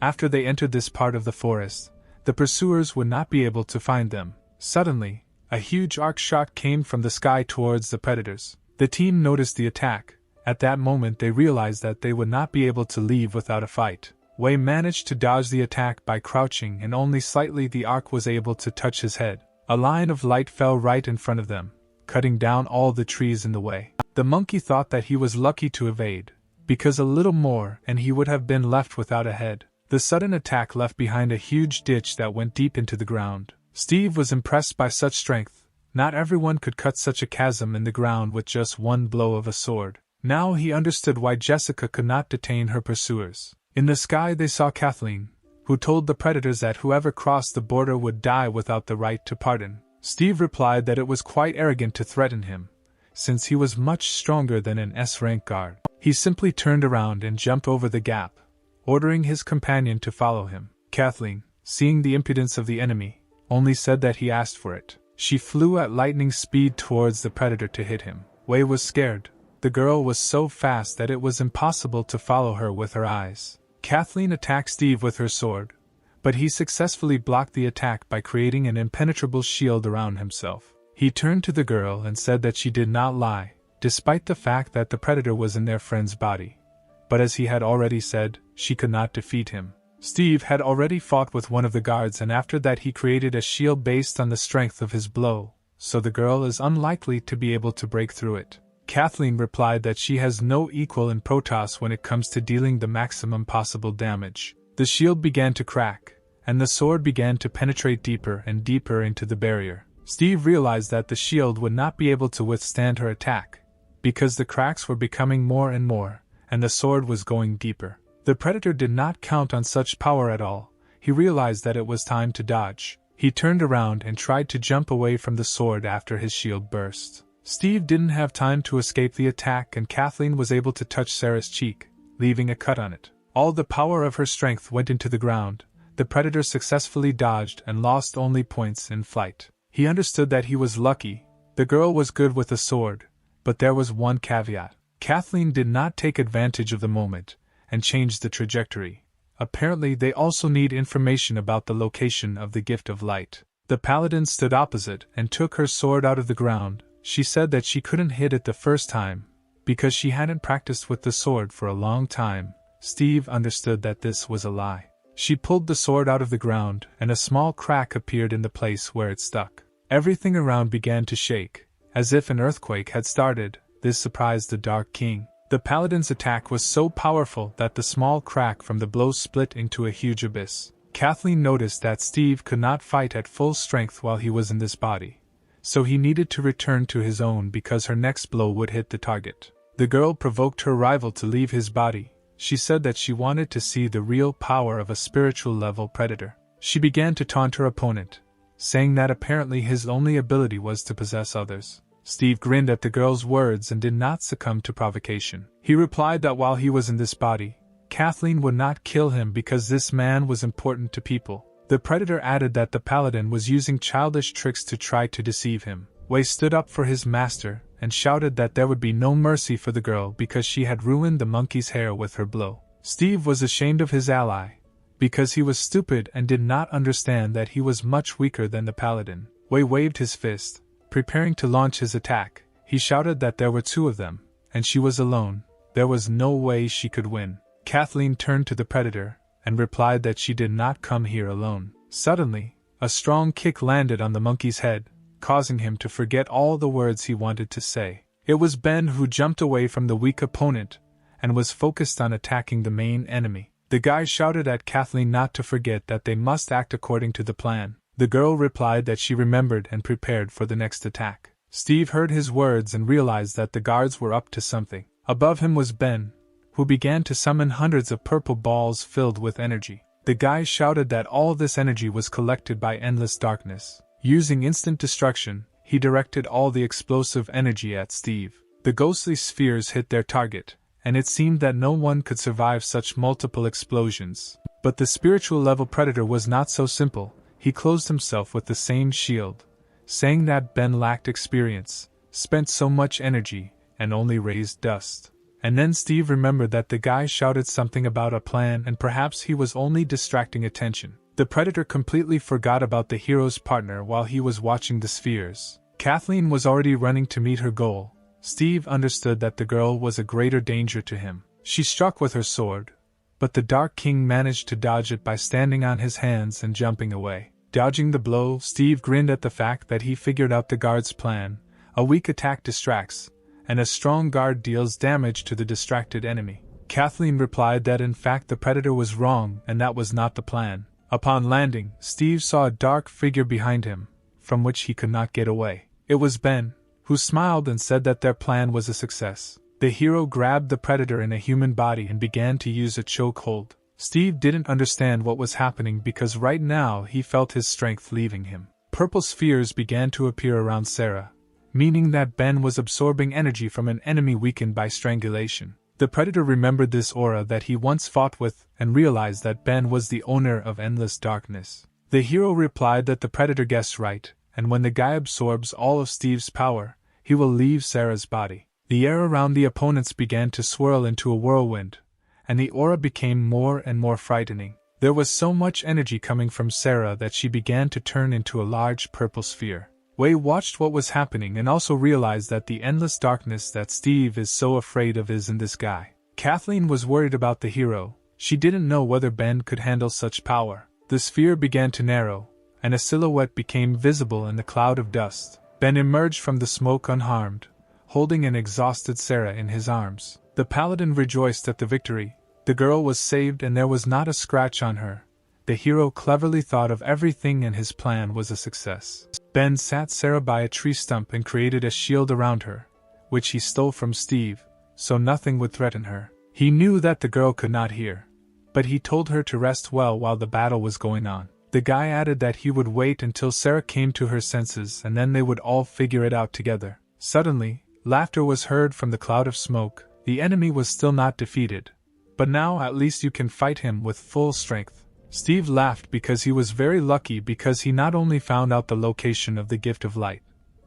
After they entered this part of the forest, the pursuers would not be able to find them. Suddenly, a huge arc shot came from the sky towards the predators. The team noticed the attack. At that moment they realized that they would not be able to leave without a fight. Wei managed to dodge the attack by crouching, and only slightly the arc was able to touch his head. A line of light fell right in front of them, cutting down all the trees in the way. The monkey thought that he was lucky to evade, because a little more and he would have been left without a head. The sudden attack left behind a huge ditch that went deep into the ground. Steve was impressed by such strength. Not everyone could cut such a chasm in the ground with just one blow of a sword. Now he understood why Jessica could not detain her pursuers. In the sky they saw Kathleen, who told the predators that whoever crossed the border would die without the right to pardon. Steve replied that it was quite arrogant to threaten him, since he was much stronger than an S-rank guard. He simply turned around and jumped over the gap, ordering his companion to follow him. Kathleen, seeing the impudence of the enemy, only said that he asked for it. She flew at lightning speed towards the predator to hit him. Wei was scared. The girl was so fast that it was impossible to follow her with her eyes. Kathleen attacked Steve with her sword, but he successfully blocked the attack by creating an impenetrable shield around himself. He turned to the girl and said that she did not lie, despite the fact that the predator was in their friend's body. But as he had already said, she could not defeat him. Steve had already fought with one of the guards, and after that he created a shield based on the strength of his blow, so the girl is unlikely to be able to break through it. Kathleen replied that she has no equal in Protoss when it comes to dealing the maximum possible damage. The shield began to crack, and the sword began to penetrate deeper and deeper into the barrier. Steve realized that the shield would not be able to withstand her attack, because the cracks were becoming more and more, and the sword was going deeper. The predator did not count on such power at all. He realized that it was time to dodge. He turned around and tried to jump away from the sword after his shield burst. Steve didn't have time to escape the attack, and Kathleen was able to touch Sarah's cheek, leaving a cut on it. All the power of her strength went into the ground. The predator successfully dodged and lost only points in flight. He understood that he was lucky. The girl was good with a sword, but there was one caveat. Kathleen did not take advantage of the moment and changed the trajectory. Apparently they also need information about the location of the gift of light. The paladin stood opposite and took her sword out of the ground. She said that she couldn't hit it the first time, because she hadn't practiced with the sword for a long time. Steve understood that this was a lie. She pulled the sword out of the ground, and a small crack appeared in the place where it stuck. Everything around began to shake, as if an earthquake had started. This surprised the Dark King. The paladin's attack was so powerful that the small crack from the blow split into a huge abyss. Kathleen noticed that Steve could not fight at full strength while he was in this body, so he needed to return to his own because her next blow would hit the target. The girl provoked her rival to leave his body, She said that she wanted to see the real power of a spiritual level predator. She began to taunt her opponent, saying that apparently his only ability was to possess others. Steve grinned at the girl's words and did not succumb to provocation. He replied that while he was in this body, Kathleen would not kill him because this man was important to people. The predator added that the paladin was using childish tricks to try to deceive him. Wei stood up for his master and shouted that there would be no mercy for the girl because she had ruined the monkey's hair with her blow. Steve was ashamed of his ally, because he was stupid and did not understand that he was much weaker than the paladin. Wei waved his fist, preparing to launch his attack. He shouted that there were two of them, and she was alone. There was no way she could win. Kathleen turned to the predator and replied that she did not come here alone. Suddenly, a strong kick landed on the monkey's head, causing him to forget all the words he wanted to say. It was Ben who jumped away from the weak opponent and was focused on attacking the main enemy. The guy shouted at Kathleen not to forget that they must act according to the plan. The girl replied that she remembered and prepared for the next attack. Steve heard his words and realized that the guards were up to something. Above him was Ben, who began to summon hundreds of purple balls filled with energy. The guy shouted that all this energy was collected by endless darkness. Using instant destruction, he directed all the explosive energy at Steve. The ghostly spheres hit their target, and it seemed that no one could survive such multiple explosions. But the spiritual level predator was not so simple. He clothed himself with the same shield, saying that Ben lacked experience, spent so much energy, and only raised dust. And then Steve remembered that the guy shouted something about a plan and perhaps he was only distracting attention. The predator completely forgot about the hero's partner while he was watching the spheres. Kathleen was already running to meet her goal. Steve understood that the girl was a greater danger to him. She struck with her sword, but the Dark King managed to dodge it by standing on his hands and jumping away. Dodging the blow, Steve grinned at the fact that he figured out the guard's plan. A weak attack distracts, and a strong guard deals damage to the distracted enemy. Kathleen replied that in fact the predator was wrong and that was not the plan. Upon landing, Steve saw a dark figure behind him, from which he could not get away. It was Ben, who smiled and said that their plan was a success. The hero grabbed the predator in a human body and began to use a chokehold. Steve didn't understand what was happening because right now he felt his strength leaving him. Purple spheres began to appear around Sarah, meaning that Ben was absorbing energy from an enemy weakened by strangulation. The predator remembered this aura that he once fought with and realized that Ben was the owner of endless darkness. The hero replied that the predator guessed right, and when the guy absorbs all of Steve's power, he will leave Sarah's body. The air around the opponents began to swirl into a whirlwind, and the aura became more and more frightening. There was so much energy coming from Sarah that she began to turn into a large purple sphere. Wei watched what was happening and also realized that the endless darkness that Steve is so afraid of is in this guy. Kathleen was worried about the hero. She didn't know whether Ben could handle such power. The sphere began to narrow, and a silhouette became visible in the cloud of dust. Ben emerged from the smoke unharmed, holding an exhausted Sarah in his arms. The paladin rejoiced at the victory. The girl was saved and there was not a scratch on her. The hero cleverly thought of everything and his plan was a success. Ben sat Sarah by a tree stump and created a shield around her, which he stole from Steve, so nothing would threaten her. He knew that the girl could not hear, but he told her to rest well while the battle was going on. The guy added that he would wait until Sarah came to her senses and then they would all figure it out together. Suddenly, laughter was heard from the cloud of smoke. The enemy was still not defeated, but now at least you can fight him with full strength. Steve laughed because he was very lucky because he not only found out the location of the gift of light,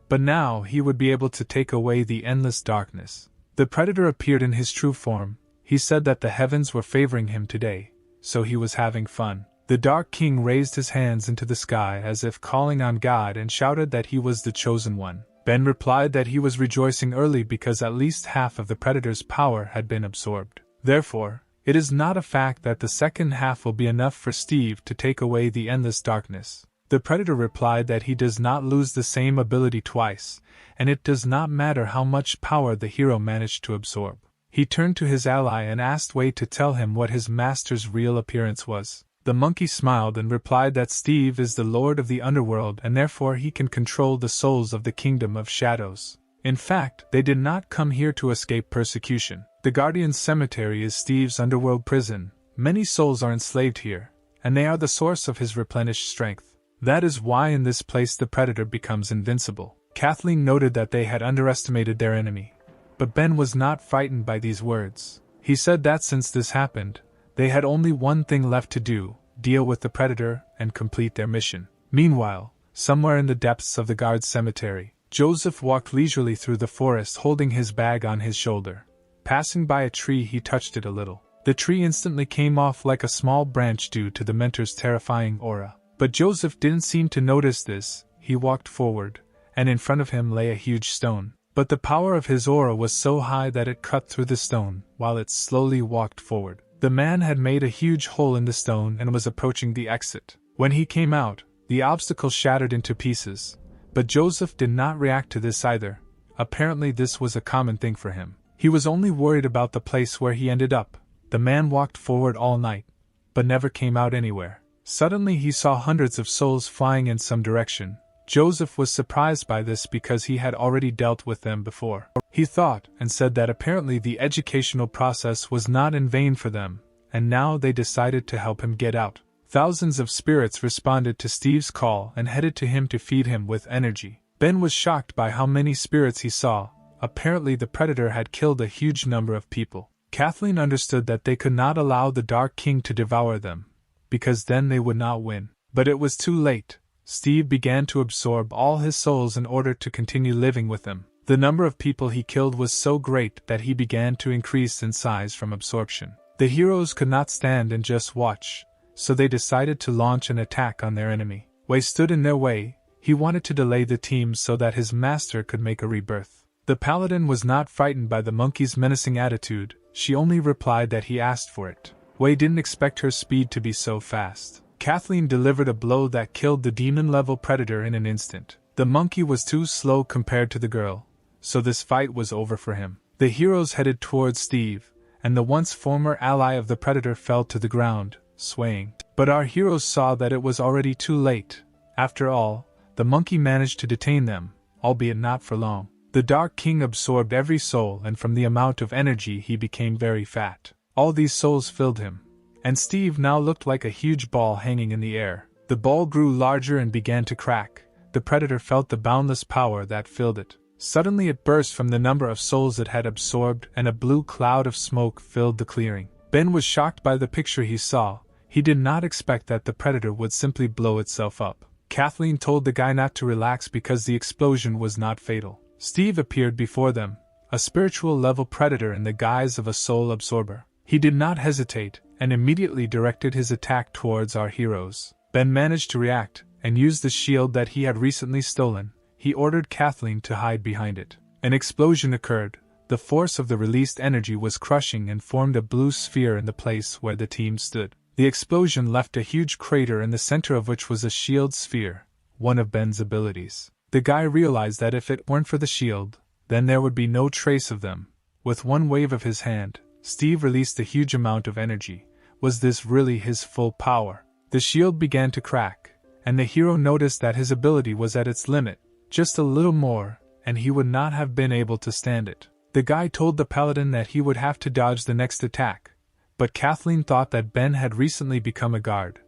but now he would be able to take away the endless darkness. The predator appeared in his true form. He said that the heavens were favoring him today, so he was having fun. The Dark King raised his hands into the sky as if calling on God and shouted that he was the chosen one. Ben replied that he was rejoicing early because at least half of the predator's power had been absorbed. Therefore, it is not a fact that the second half will be enough for Steve to take away the endless darkness. The predator replied that he does not lose the same ability twice, and it does not matter how much power the hero managed to absorb. He turned to his ally and asked Wei to tell him what his master's real appearance was. The monkey smiled and replied that Steve is the lord of the underworld and therefore he can control the souls of the kingdom of shadows. In fact, they did not come here to escape persecution. The Guardian's Cemetery is Steve's underworld prison. Many souls are enslaved here, and they are the source of his replenished strength. That is why in this place the Predator becomes invincible. Kathleen noted that they had underestimated their enemy. But Ben was not frightened by these words. He said that since this happened, they had only one thing left to do: deal with the Predator and complete their mission. Meanwhile, somewhere in the depths of the guard's cemetery, Joseph walked leisurely through the forest holding his bag on his shoulder. Passing by a tree, he touched it a little. The tree instantly came off like a small branch due to the mentor's terrifying aura. But Joseph didn't seem to notice this. He walked forward, and in front of him lay a huge stone. But the power of his aura was so high that it cut through the stone, while it slowly walked forward. The man had made a huge hole in the stone and was approaching the exit. When he came out, the obstacle shattered into pieces. But Joseph did not react to this either. Apparently this was a common thing for him. He was only worried about the place where he ended up. The man walked forward all night, but never came out anywhere. Suddenly he saw hundreds of souls flying in some direction. Joseph was surprised by this because he had already dealt with them before. He thought and said that apparently the educational process was not in vain for them, and now they decided to help him get out. Thousands of spirits responded to Steve's call and headed to him to feed him with energy. Ben was shocked by how many spirits he saw. Apparently the Predator had killed a huge number of people. Kathleen understood that they could not allow the Dark King to devour them, because then they would not win. But it was too late. Steve began to absorb all his souls in order to continue living with them. The number of people he killed was so great that he began to increase in size from absorption. The heroes could not stand and just watch, so they decided to launch an attack on their enemy. Wei stood in their way. He wanted to delay the team so that his master could make a rebirth. The paladin was not frightened by the monkey's menacing attitude. She only replied that he asked for it. Wei didn't expect her speed to be so fast. Kathleen delivered a blow that killed the demon-level Predator in an instant. The monkey was too slow compared to the girl, so this fight was over for him. The heroes headed towards Steve, and the once former ally of the Predator fell to the ground, swaying. But our heroes saw that it was already too late. After all, the monkey managed to detain them, albeit not for long. The Dark King absorbed every soul, and from the amount of energy he became very fat. All these souls filled him, and Steve now looked like a huge ball hanging in the air. The ball grew larger and began to crack. The Predator felt the boundless power that filled it. Suddenly it burst from the number of souls it had absorbed, and a blue cloud of smoke filled the clearing. Ben was shocked by the picture he saw. He did not expect that the Predator would simply blow itself up. Kathleen told the guy not to relax because the explosion was not fatal. Steve appeared before them, a spiritual-level Predator in the guise of a soul absorber. He did not hesitate, and immediately directed his attack towards our heroes. Ben managed to react, and used the shield that he had recently stolen. He ordered Kathleen to hide behind it. An explosion occurred. The force of the released energy was crushing and formed a blue sphere in the place where the team stood. The explosion left a huge crater in the center of which was a shield sphere, one of Ben's abilities. The guy realized that if it weren't for the shield, then there would be no trace of them. With one wave of his hand, Steve released a huge amount of energy. Was this really his full power? The shield began to crack, and the hero noticed that his ability was at its limit. Just a little more, and he would not have been able to stand it. The guy told the paladin that he would have to dodge the next attack, but Kathleen thought that Ben had recently become a guard,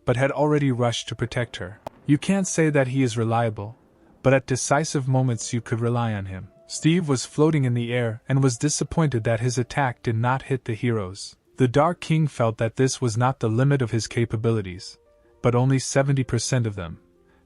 but had already rushed to protect her. You can't say that he is reliable, but at decisive moments you could rely on him. Steve was floating in the air and was disappointed that his attack did not hit the heroes. The Dark King felt that this was not the limit of his capabilities, but only 70% of them.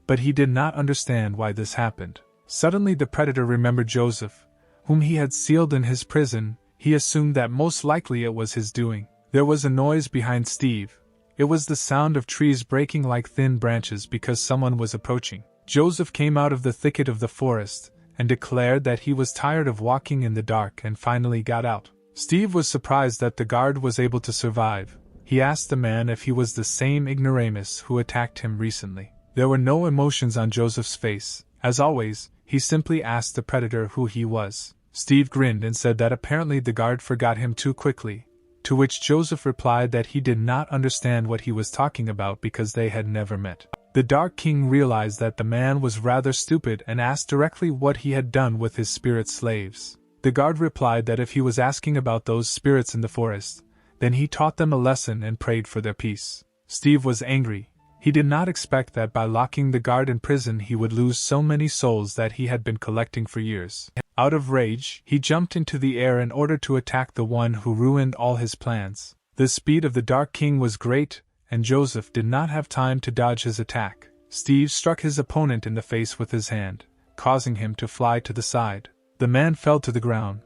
But he did not understand why this happened. Suddenly the Predator remembered Joseph, whom he had sealed in his prison. He assumed that most likely it was his doing. There was a noise behind Steve. It was the sound of trees breaking like thin branches because someone was approaching. Joseph came out of the thicket of the forest and declared that he was tired of walking in the dark and finally got out. Steve was surprised that the guard was able to survive. He asked the man if he was the same ignoramus who attacked him recently. There were no emotions on Joseph's face. As always, he simply asked the Predator who he was. Steve grinned and said that apparently the guard forgot him too quickly, to which Joseph replied that he did not understand what he was talking about because they had never met. The Dark King realized that the man was rather stupid and asked directly what he had done with his spirit slaves. The guard replied that if he was asking about those spirits in the forest, then he taught them a lesson and prayed for their peace. Steve was angry. He did not expect that by locking the guard in prison he would lose so many souls that he had been collecting for years. Out of rage, he jumped into the air in order to attack the one who ruined all his plans. The speed of the Dark King was great, and Joseph did not have time to dodge his attack. Steve struck his opponent in the face with his hand, causing him to fly to the side. The man fell to the ground,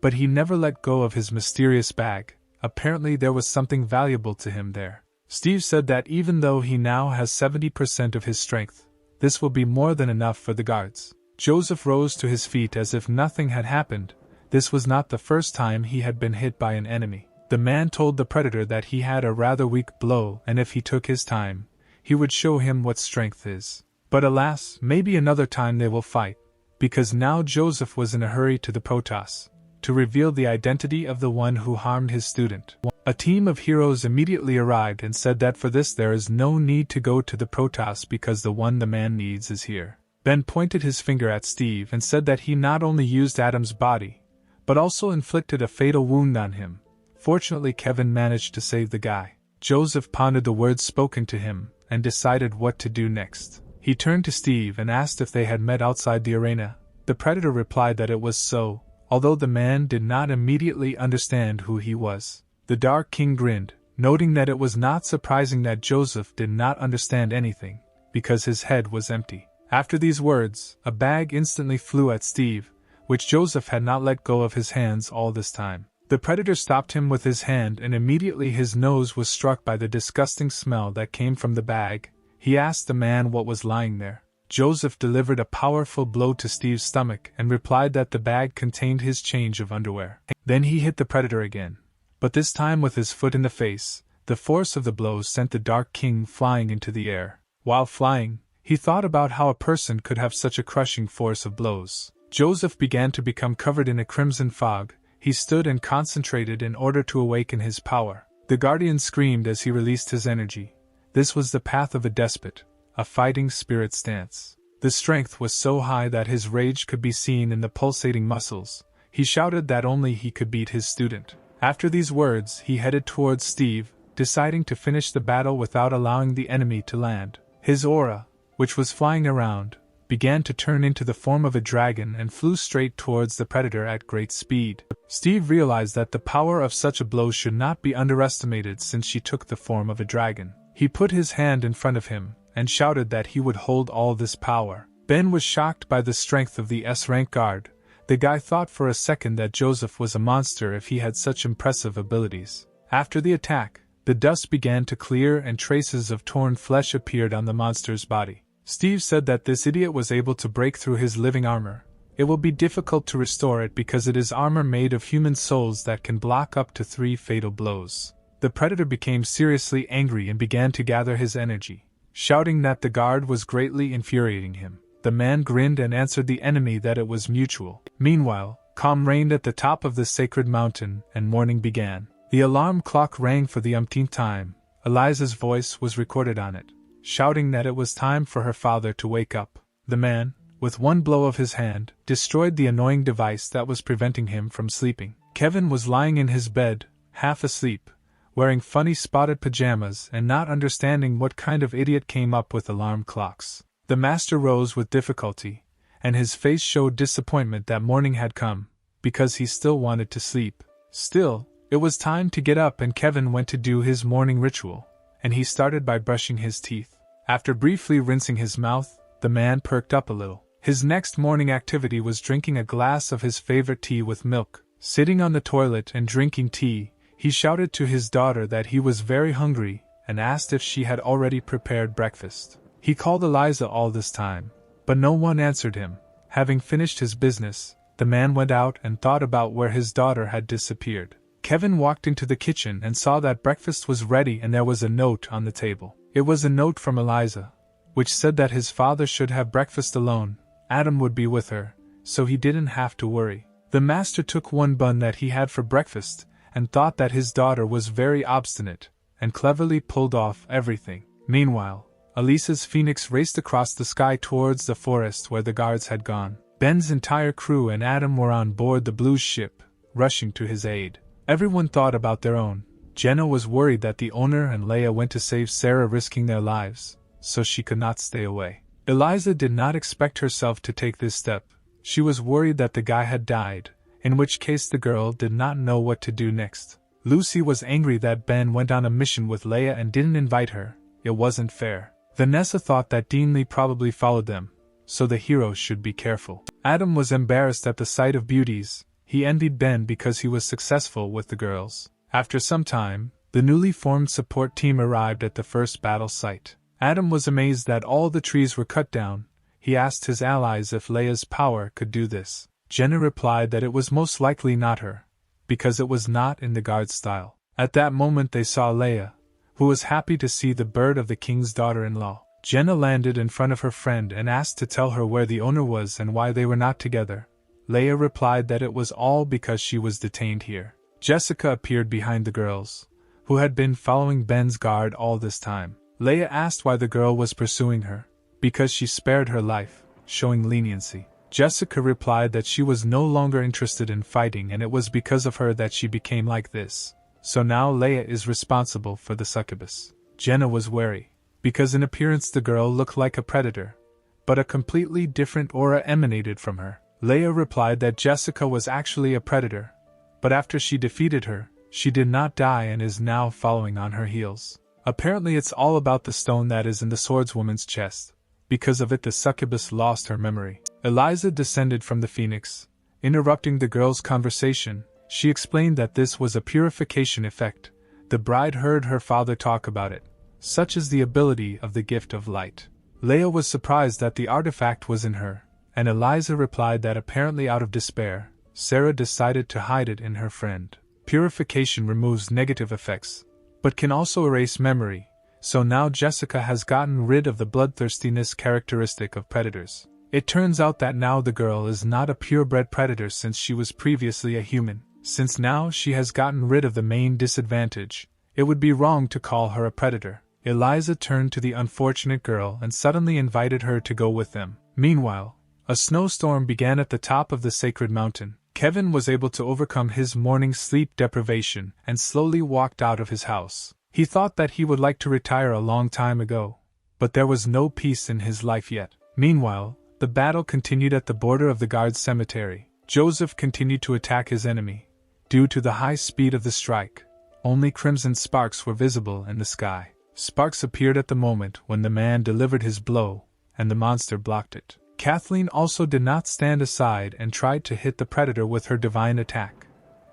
but he never let go of his mysterious bag. Apparently there was something valuable to him there. Steve said that even though he now has 70% of his strength, this will be more than enough for the guards. Joseph rose to his feet as if nothing had happened. This was not the first time he had been hit by an enemy. The man told the predator that he had a rather weak blow, and if he took his time, he would show him what strength is. But alas, maybe another time they will fight, because now Joseph was in a hurry to the Protoss, to reveal the identity of the one who harmed his student. A team of heroes immediately arrived and said that for this there is no need to go to the Protoss because the one the man needs is here. Ben pointed his finger at Steve and said that he not only used Adam's body, but also inflicted a fatal wound on him. Fortunately, Kevin managed to save the guy. Joseph pondered the words spoken to him and decided what to do next. He turned to Steve and asked if they had met outside the arena. The predator replied that it was so, although the man did not immediately understand who he was. The Dark King grinned, noting that it was not surprising that Joseph did not understand anything, because his head was empty. After these words, a bag instantly flew at Steve, which Joseph had not let go of his hands all this time. The predator stopped him with his hand and immediately his nose was struck by the disgusting smell that came from the bag. He asked the man what was lying there. Joseph delivered a powerful blow to Steve's stomach and replied that the bag contained his change of underwear. Then he hit the predator again, but this time with his foot in the face. The force of the blow sent the Dark King flying into the air. While flying, he thought about how a person could have such a crushing force of blows. Joseph began to become covered in a crimson fog. He stood and concentrated in order to awaken his power. The Guardian screamed as he released his energy. This was the path of a despot, a fighting spirit stance. The strength was so high that his rage could be seen in the pulsating muscles. He shouted that only he could beat his student. After these words, he headed towards Steve, deciding to finish the battle without allowing the enemy to land. His aura, which was flying around, began to turn into the form of a dragon and flew straight towards the predator at great speed. Steve realized that the power of such a blow should not be underestimated since she took the form of a dragon. He put his hand in front of him and shouted that he would hold all this power. Ben was shocked by the strength of the S-rank guard. The guy thought for a second that Joseph was a monster if he had such impressive abilities. After the attack, the dust began to clear and traces of torn flesh appeared on the monster's body. Steve said that this idiot was able to break through his living armor. It will be difficult to restore it because it is armor made of human souls that can block up to 3 fatal blows. The predator became seriously angry and began to gather his energy, shouting that the guard was greatly infuriating him. The man grinned and answered the enemy that it was mutual. Meanwhile, calm reigned at the top of the sacred mountain and morning began. The alarm clock rang for the umpteenth time. Eliza's voice was recorded on it, shouting that it was time for her father to wake up. The man, with one blow of his hand, destroyed the annoying device that was preventing him from sleeping. Kevin was lying in his bed, half asleep, wearing funny spotted pajamas and not understanding what kind of idiot came up with alarm clocks. The master rose with difficulty, and his face showed disappointment that morning had come, because he still wanted to sleep. Still, it was time to get up and Kevin went to do his morning ritual, and he started by brushing his teeth. After briefly rinsing his mouth, the man perked up a little. His next morning activity was drinking a glass of his favorite tea with milk. Sitting on the toilet and drinking tea, he shouted to his daughter that he was very hungry and asked if she had already prepared breakfast. He called Eliza all this time, but no one answered him. Having finished his business, the man went out and thought about where his daughter had disappeared. Kevin walked into the kitchen and saw that breakfast was ready and there was a note on the table. It was a note from Eliza, which said that his father should have breakfast alone. Adam would be with her, so he didn't have to worry. The master took one bun that he had for breakfast and thought that his daughter was very obstinate, and cleverly pulled off everything. Meanwhile, Elisa's phoenix raced across the sky towards the forest where the guards had gone. Ben's entire crew and Adam were on board the Blue's ship, rushing to his aid. Everyone thought about their own. Jenna was worried that the owner and Leia went to save Sarah, risking their lives, so she could not stay away. Eliza did not expect herself to take this step. She was worried that the guy had died, in which case the girl did not know what to do next. Lucy was angry that Ben went on a mission with Leia and didn't invite her. It wasn't fair. Vanessa thought that Dean Lee probably followed them, so the hero should be careful. Adam was embarrassed at the sight of beauties. He envied Ben because he was successful with the girls. After some time, the newly formed support team arrived at the first battle site. Adam was amazed that all the trees were cut down. He asked his allies if Leia's power could do this. Jenna replied that it was most likely not her, because it was not in the guard's style. At that moment they saw Leia, who was happy to see the bird of the king's daughter-in-law. Jenna landed in front of her friend and asked to tell her where the owner was and why they were not together. Leia replied that it was all because she was detained here. Jessica appeared behind the girls, who had been following Ben's guard all this time. Leia asked why the girl was pursuing her. Because she spared her life, showing leniency. Jessica replied that she was no longer interested in fighting and it was because of her that she became like this. So now Leia is responsible for the succubus. Jenna was wary, because in appearance the girl looked like a predator, but a completely different aura emanated from her. Leia replied that Jessica was actually a predator, but after she defeated her, she did not die and is now following on her heels. Apparently it's all about the stone that is in the swordswoman's chest. Because of it the succubus lost her memory. Eliza descended from the phoenix. Interrupting the girls' conversation, she explained that this was a purification effect. The bride heard her father talk about it. Such is the ability of the gift of light. Leia was surprised that the artifact was in her, and Eliza replied that apparently out of despair, Sarah decided to hide it in her friend. Purification removes negative effects, but can also erase memory. So now Jessica has gotten rid of the bloodthirstiness characteristic of predators. It turns out that now the girl is not a purebred predator since she was previously a human. Since now she has gotten rid of the main disadvantage, it would be wrong to call her a predator. Eliza turned to the unfortunate girl and suddenly invited her to go with them. Meanwhile, a snowstorm began at the top of the sacred mountain. Kevin was able to overcome his morning sleep deprivation and slowly walked out of his house. He thought that he would like to retire a long time ago, but there was no peace in his life yet. Meanwhile, the battle continued at the border of the guards' cemetery. Joseph continued to attack his enemy. Due to the high speed of the strike, only crimson sparks were visible in the sky. Sparks appeared at the moment when the man delivered his blow, and the monster blocked it. Kathleen also did not stand aside and tried to hit the predator with her divine attack.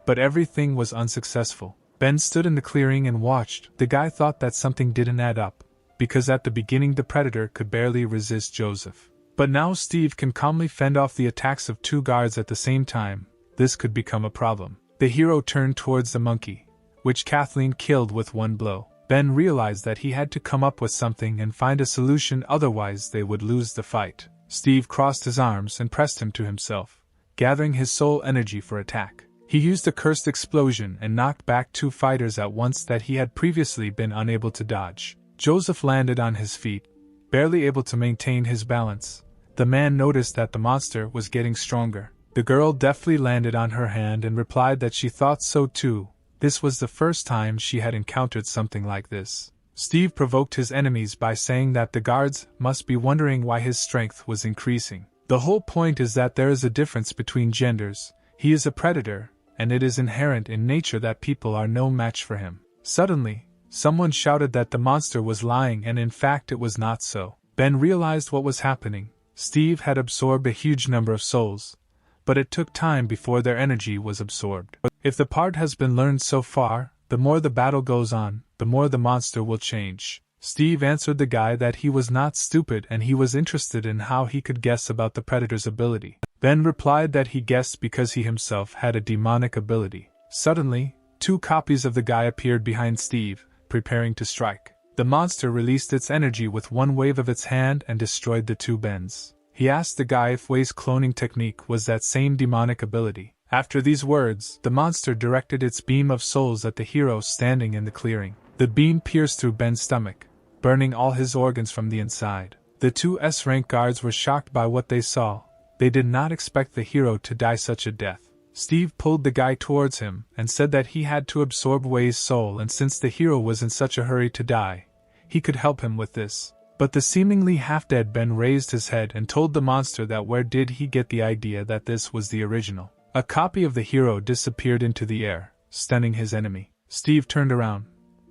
But everything was unsuccessful. Ben stood in the clearing and watched. The guy thought that something didn't add up, because at the beginning the predator could barely resist Joseph. But now Steve can calmly fend off the attacks of two guards at the same time. This could become a problem. The hero turned towards the monkey, which Kathleen killed with one blow. Ben realized that he had to come up with something and find a solution, otherwise they would lose the fight. Steve crossed his arms and pressed him to himself, gathering his soul energy for attack. He used a cursed explosion and knocked back two fighters at once that he had previously been unable to dodge. Joseph landed on his feet, barely able to maintain his balance. The man noticed that the monster was getting stronger. The girl deftly landed on her hand and replied that she thought so too. This was the first time she had encountered something like this. Steve provoked his enemies by saying that the guards must be wondering why his strength was increasing. The whole point is that there is a difference between genders. He is a predator, and it is inherent in nature that people are no match for him. Suddenly, someone shouted that the monster was lying, and in fact it was not so. Ben realized what was happening. Steve had absorbed a huge number of souls, but it took time before their energy was absorbed. If the part has been learned so far, the more the battle goes on, the more the monster will change. Steve answered the guy that he was not stupid and he was interested in how he could guess about the predator's ability. Ben replied that he guessed because he himself had a demonic ability. Suddenly, two copies of the guy appeared behind Steve, preparing to strike. The monster released its energy with one wave of its hand and destroyed the two Bens. He asked the guy if Wei's cloning technique was that same demonic ability. After these words, the monster directed its beam of souls at the hero standing in the clearing. The beam pierced through Ben's stomach, burning all his organs from the inside. The two S-rank guards were shocked by what they saw, They did not expect the hero to die such a death. Steve pulled the guy towards him and said that he had to absorb Wei's soul, and since the hero was in such a hurry to die, he could help him with this. But the seemingly half-dead Ben raised his head and told the monster that where did he get the idea that this was the original. A copy of the hero disappeared into the air, stunning his enemy. Steve turned around,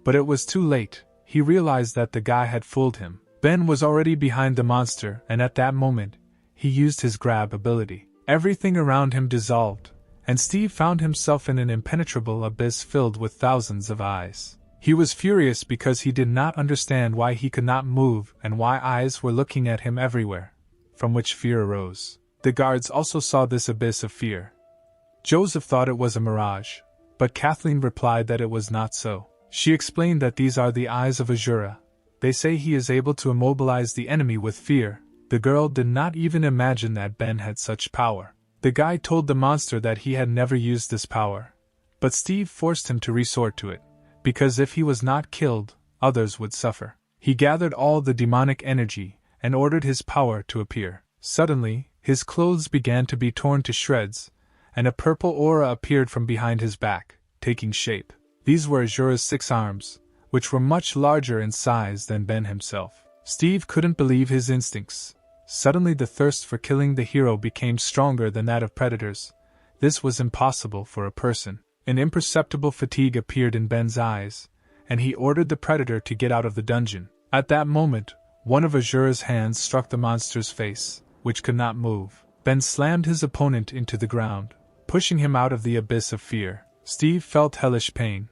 but it was too late. He realized that the guy had fooled him. Ben was already behind the monster, and at that moment, he used his grab ability. Everything around him dissolved, and Steve found himself in an impenetrable abyss filled with thousands of eyes. He was furious because he did not understand why he could not move and why eyes were looking at him everywhere, from which fear arose. The guards also saw this abyss of fear. Joseph thought it was a mirage, but Kathleen replied that it was not so. She explained that these are the eyes of Azura. They say he is able to immobilize the enemy with fear. The girl did not even imagine that Ben had such power. The guy told the monster that he had never used this power, but Steve forced him to resort to it, because if he was not killed, others would suffer. He gathered all the demonic energy and ordered his power to appear. Suddenly, his clothes began to be torn to shreds, and a purple aura appeared from behind his back, taking shape. These were Azura's 6 arms, which were much larger in size than Ben himself. Steve couldn't believe his instincts. Suddenly the thirst for killing the hero became stronger than that of predators. This was impossible for a person. An imperceptible fatigue appeared in Ben's eyes, and he ordered the predator to get out of the dungeon. At that moment, one of Azura's hands struck the monster's face, which could not move. Ben slammed his opponent into the ground, pushing him out of the abyss of fear. Steve felt hellish pain,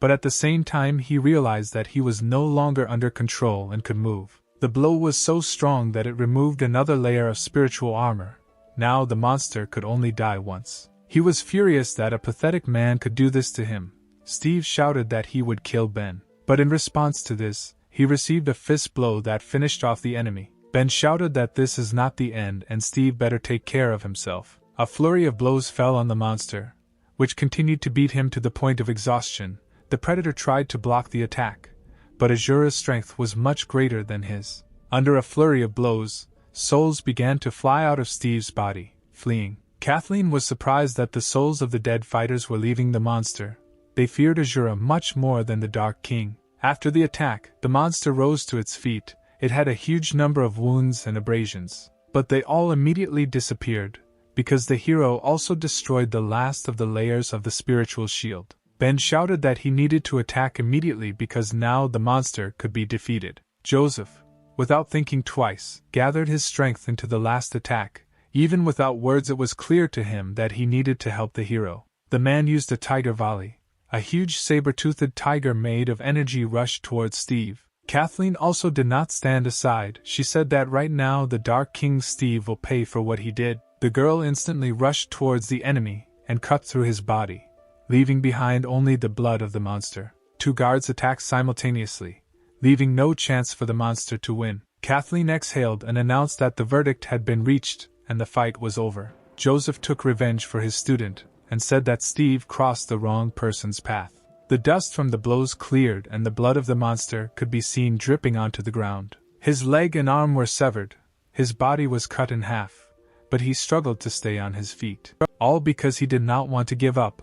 but at the same time he realized that he was no longer under control and could move. The blow was so strong that it removed another layer of spiritual armor. Now the monster could only die once. He was furious that a pathetic man could do this to him. Steve shouted that he would kill Ben, but in response to this, he received a fist blow that finished off the enemy. Ben shouted that this is not the end and Steve better take care of himself. A flurry of blows fell on the monster, which continued to beat him to the point of exhaustion. The predator tried to block the attack, but Azura's strength was much greater than his. Under a flurry of blows, souls began to fly out of Steve's body, fleeing. Kathleen was surprised that the souls of the dead fighters were leaving the monster. They feared Azura much more than the Dark King. After the attack, the monster rose to its feet. It had a huge number of wounds and abrasions, but they all immediately disappeared, because the hero also destroyed the last of the layers of the spiritual shield. Ben shouted that he needed to attack immediately because now the monster could be defeated. Joseph, without thinking twice, gathered his strength into the last attack. Even without words, it was clear to him that he needed to help the hero. The man used a tiger volley. A huge saber-toothed tiger made of energy rushed towards Steve. Kathleen also did not stand aside. She said that right now the Dark King Steve will pay for what he did. The girl instantly rushed towards the enemy and cut through his body, leaving behind only the blood of the monster. 2 guards attacked simultaneously, leaving no chance for the monster to win. Kathleen exhaled and announced that the verdict had been reached, and the fight was over. Joseph took revenge for his student, and said that Steve crossed the wrong person's path. The dust from the blows cleared and the blood of the monster could be seen dripping onto the ground. His leg and arm were severed, his body was cut in half, but he struggled to stay on his feet. All because he did not want to give up,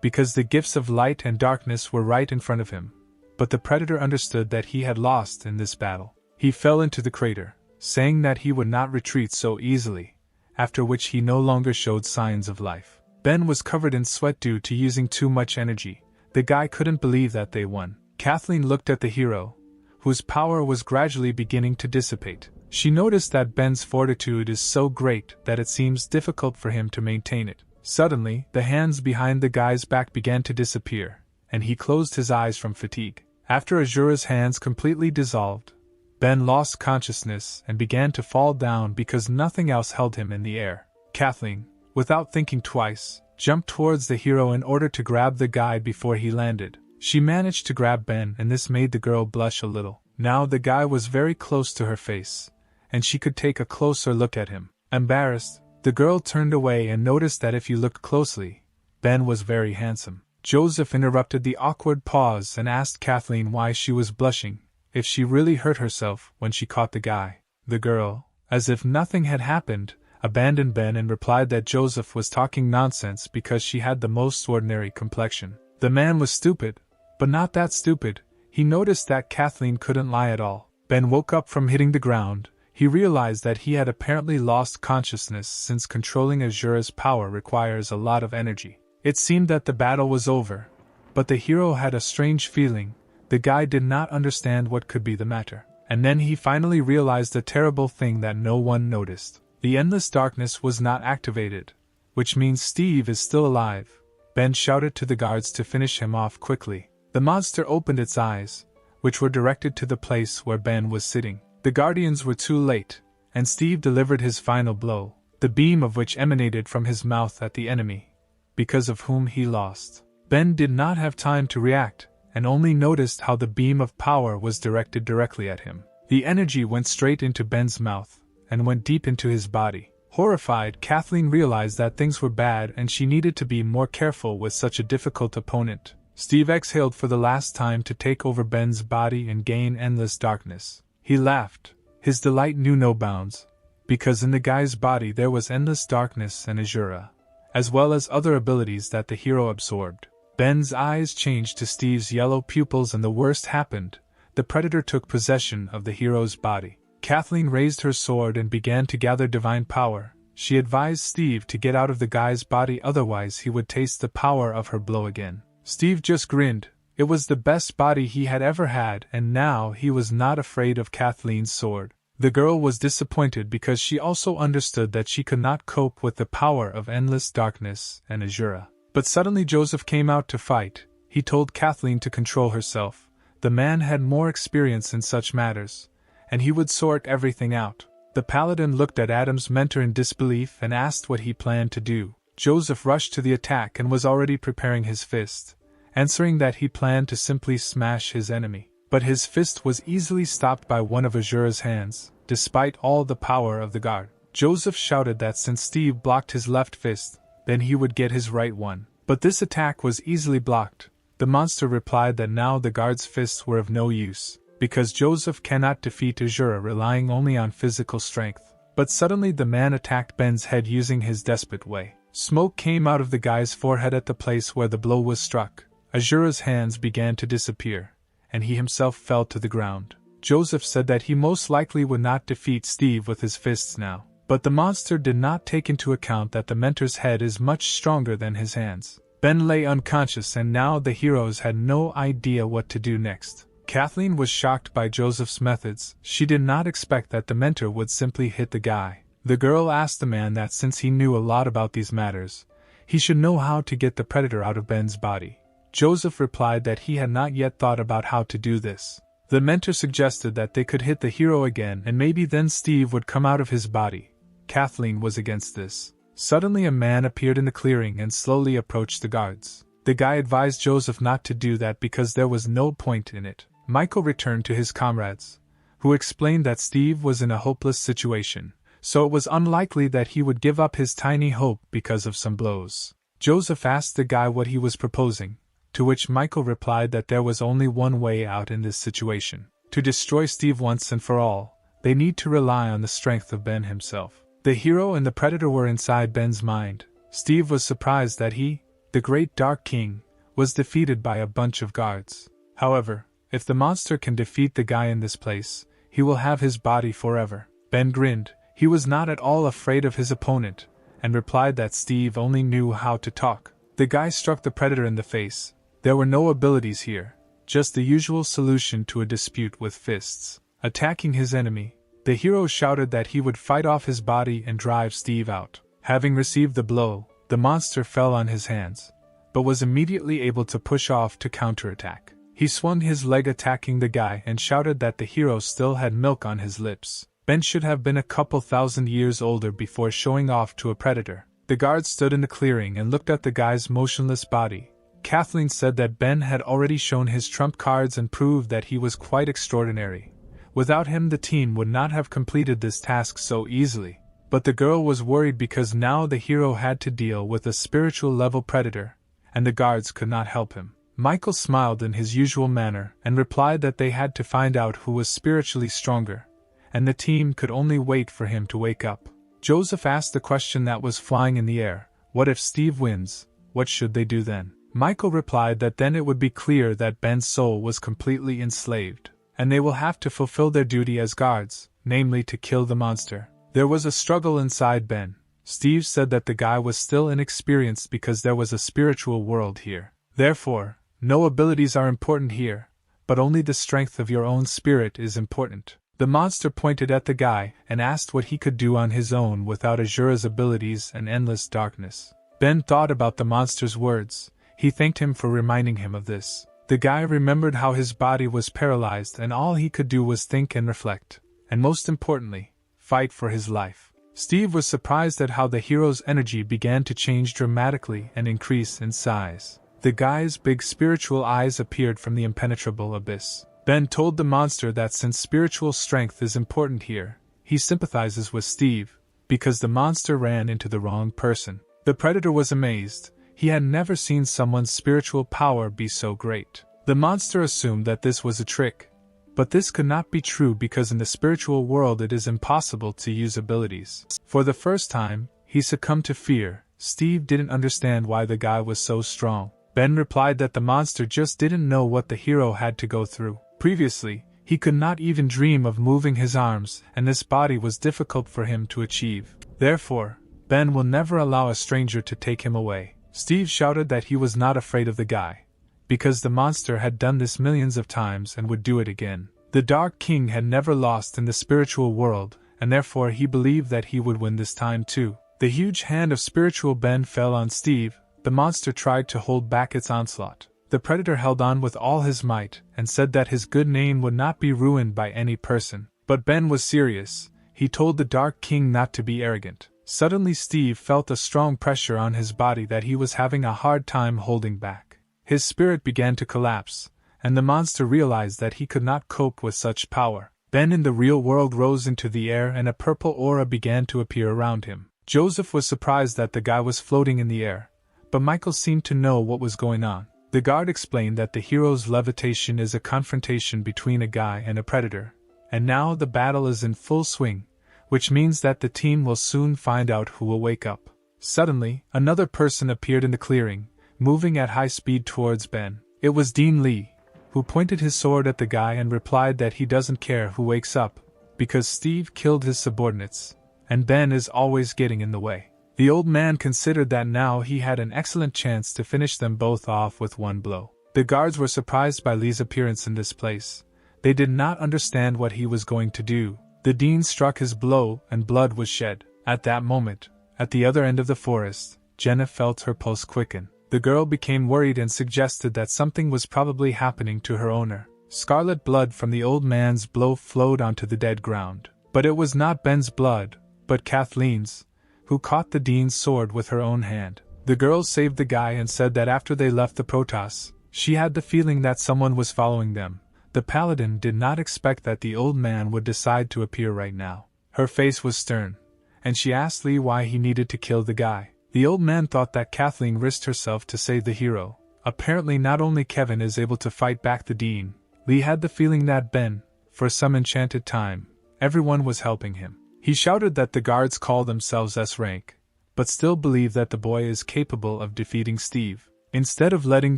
because the gifts of light and darkness were right in front of him. But the predator understood that he had lost in this battle. He fell into the crater, saying that he would not retreat so easily, after which he no longer showed signs of life. Ben was covered in sweat due to using too much energy. The guy couldn't believe that they won. Kathleen looked at the hero, whose power was gradually beginning to dissipate. She noticed that Ben's fortitude is so great that it seems difficult for him to maintain it. Suddenly, the hands behind the guy's back began to disappear, and he closed his eyes from fatigue. After Azura's hands completely dissolved, Ben lost consciousness and began to fall down because nothing else held him in the air. Kathleen, without thinking twice, jumped towards the hero in order to grab the guy before he landed. She managed to grab Ben, and this made the girl blush a little. Now the guy was very close to her face, and she could take a closer look at him. Embarrassed, the girl turned away and noticed that if you looked closely, Ben was very handsome. Joseph interrupted the awkward pause and asked Kathleen why she was blushing, if she really hurt herself when she caught the guy. The girl, as if nothing had happened, abandoned Ben and replied that Joseph was talking nonsense because she had the most ordinary complexion. The man was stupid, but not that stupid. He noticed that Kathleen couldn't lie at all. Ben woke up from hitting the ground. He realized that he had apparently lost consciousness since controlling Azura's power requires a lot of energy. It seemed that the battle was over, but the hero had a strange feeling. The guy did not understand what could be the matter. And then he finally realized a terrible thing that no one noticed. The endless darkness was not activated, which means Steve is still alive. Ben shouted to the guards to finish him off quickly. The monster opened its eyes, which were directed to the place where Ben was sitting. The guardians were too late, and Steve delivered his final blow, the beam of which emanated from his mouth at the enemy, because of whom he lost. Ben did not have time to react, and only noticed how the beam of power was directed directly at him. The energy went straight into Ben's mouth, and went deep into his body. Horrified, Kathleen realized that things were bad and she needed to be more careful with such a difficult opponent. Steve exhaled for the last time to take over Ben's body and gain endless darkness. He laughed. His delight knew no bounds, because in the guy's body there was endless darkness and Azura, as well as other abilities that the hero absorbed. Ben's eyes changed to Steve's yellow pupils and the worst happened. The predator took possession of the hero's body. Kathleen raised her sword and began to gather divine power. She advised Steve to get out of the guy's body, otherwise he would taste the power of her blow again. Steve just grinned. It was the best body he had ever had, and now he was not afraid of Kathleen's sword. The girl was disappointed because she also understood that she could not cope with the power of endless darkness and Azura. But suddenly Joseph came out to fight. He told Kathleen to control herself. The man had more experience in such matters, and he would sort everything out. The paladin looked at Adam's mentor in disbelief and asked what he planned to do. Joseph rushed to the attack and was already preparing his fist, answering that he planned to simply smash his enemy. But his fist was easily stopped by one of Azura's hands, despite all the power of the guard. Joseph shouted that since Steve blocked his left fist, then he would get his right one. But this attack was easily blocked. The monster replied that now the guard's fists were of no use, because Joseph cannot defeat Azura relying only on physical strength. But suddenly the man attacked Ben's head using his despot way. Smoke came out of the guy's forehead at the place where the blow was struck. Azura's hands began to disappear, and he himself fell to the ground. Joseph said that he most likely would not defeat Steve with his fists now. But the monster did not take into account that the mentor's head is much stronger than his hands. Ben lay unconscious and now the heroes had no idea what to do next. Kathleen was shocked by Joseph's methods. She did not expect that the mentor would simply hit the guy. The girl asked the man that since he knew a lot about these matters, he should know how to get the predator out of Ben's body. Joseph replied that he had not yet thought about how to do this. The mentor suggested that they could hit the hero again and maybe then Steve would come out of his body. Kathleen was against this. Suddenly a man appeared in the clearing and slowly approached the guards. The guy advised Joseph not to do that because there was no point in it. Michael returned to his comrades, who explained that Steve was in a hopeless situation, so it was unlikely that he would give up his tiny hope because of some blows. Joseph asked the guy what he was proposing, to which Michael replied that there was only one way out in this situation. To destroy Steve once and for all, they need to rely on the strength of Ben himself. The hero and the predator were inside Ben's mind. Steve was surprised that he, the great Dark King, was defeated by a bunch of guards. However, if the monster can defeat the guy in this place, he will have his body forever. Ben grinned. He was not at all afraid of his opponent, and replied that Steve only knew how to talk. The guy struck the predator in the face. There were no abilities here, just the usual solution to a dispute with fists. Attacking his enemy, the hero shouted that he would fight off his body and drive Steve out. Having received the blow, the monster fell on his hands, but was immediately able to push off to counterattack. He swung his leg attacking the guy and shouted that the hero still had milk on his lips. Ben should have been a couple thousand years older before showing off to a predator. The guards stood in the clearing and looked at the guy's motionless body. Kathleen said that Ben had already shown his trump cards and proved that he was quite extraordinary. Without him the team would not have completed this task so easily. But the girl was worried because now the hero had to deal with a spiritual level predator, and the guards could not help him. Michael smiled in his usual manner and replied that they had to find out who was spiritually stronger, and the team could only wait for him to wake up. Joseph asked the question that was flying in the air. What if Steve wins? What should they do then? Michael replied that then it would be clear that Ben's soul was completely enslaved, and they will have to fulfill their duty as guards, namely to kill the monster. There was a struggle inside Ben. Steve said that the guy was still inexperienced because there was a spiritual world here. Therefore, no abilities are important here, but only the strength of your own spirit is important. The monster pointed at the guy and asked what he could do on his own without Azura's abilities and endless darkness. Ben thought about the monster's words. He thanked him for reminding him of this. The guy remembered how his body was paralyzed and all he could do was think and reflect, and most importantly, fight for his life. Steve was surprised at how the hero's energy began to change dramatically and increase in size. The guy's big spiritual eyes appeared from the impenetrable abyss. Ben told the monster that since spiritual strength is important here, he sympathizes with Steve, because the monster ran into the wrong person. The predator was amazed. He had never seen someone's spiritual power be so great. The monster assumed that this was a trick, but this could not be true because in the spiritual world it is impossible to use abilities. For the first time, he succumbed to fear. Steve didn't understand why the guy was so strong. Ben replied that the monster just didn't know what the hero had to go through. Previously, he could not even dream of moving his arms, and this body was difficult for him to achieve. Therefore, Ben will never allow a stranger to take him away. Steve shouted that he was not afraid of the guy, because the monster had done this millions of times and would do it again. The Dark King had never lost in the spiritual world, and therefore he believed that he would win this time too. The huge hand of spiritual Ben fell on Steve. The monster tried to hold back its onslaught. The predator held on with all his might and said that his good name would not be ruined by any person. But Ben was serious. He told the Dark King not to be arrogant. Suddenly Steve felt a strong pressure on his body that he was having a hard time holding back. His spirit began to collapse, and the monster realized that he could not cope with such power. Ben in the real world rose into the air and a purple aura began to appear around him. Joseph was surprised that the guy was floating in the air, but Michael seemed to know what was going on. The guard explained that the hero's levitation is a confrontation between a guy and a predator, and now the battle is in full swing, which means that the team will soon find out who will wake up. Suddenly, another person appeared in the clearing, moving at high speed towards Ben. It was Dean Lee, who pointed his sword at the guy and replied that he doesn't care who wakes up, because Steve killed his subordinates, and Ben is always getting in the way. The old man considered that now he had an excellent chance to finish them both off with one blow. The guards were surprised by Lee's appearance in this place. They did not understand what he was going to do. The dean struck his blow and blood was shed. At that moment, at the other end of the forest, Jenna felt her pulse quicken. The girl became worried and suggested that something was probably happening to her owner. Scarlet blood from the old man's blow flowed onto the dead ground. But it was not Ben's blood, but Kathleen's, who caught the dean's sword with her own hand. The girl saved the guy and said that after they left the Protoss, she had the feeling that someone was following them. The paladin did not expect that the old man would decide to appear right now. Her face was stern, and she asked Lee why he needed to kill the guy. The old man thought that Kathleen risked herself to save the hero. Apparently not only Kevin is able to fight back the dean, Lee had the feeling that Ben, for some enchanted time, everyone was helping him. He shouted that the guards call themselves S-rank, but still believe that the boy is capable of defeating Steve. Instead of letting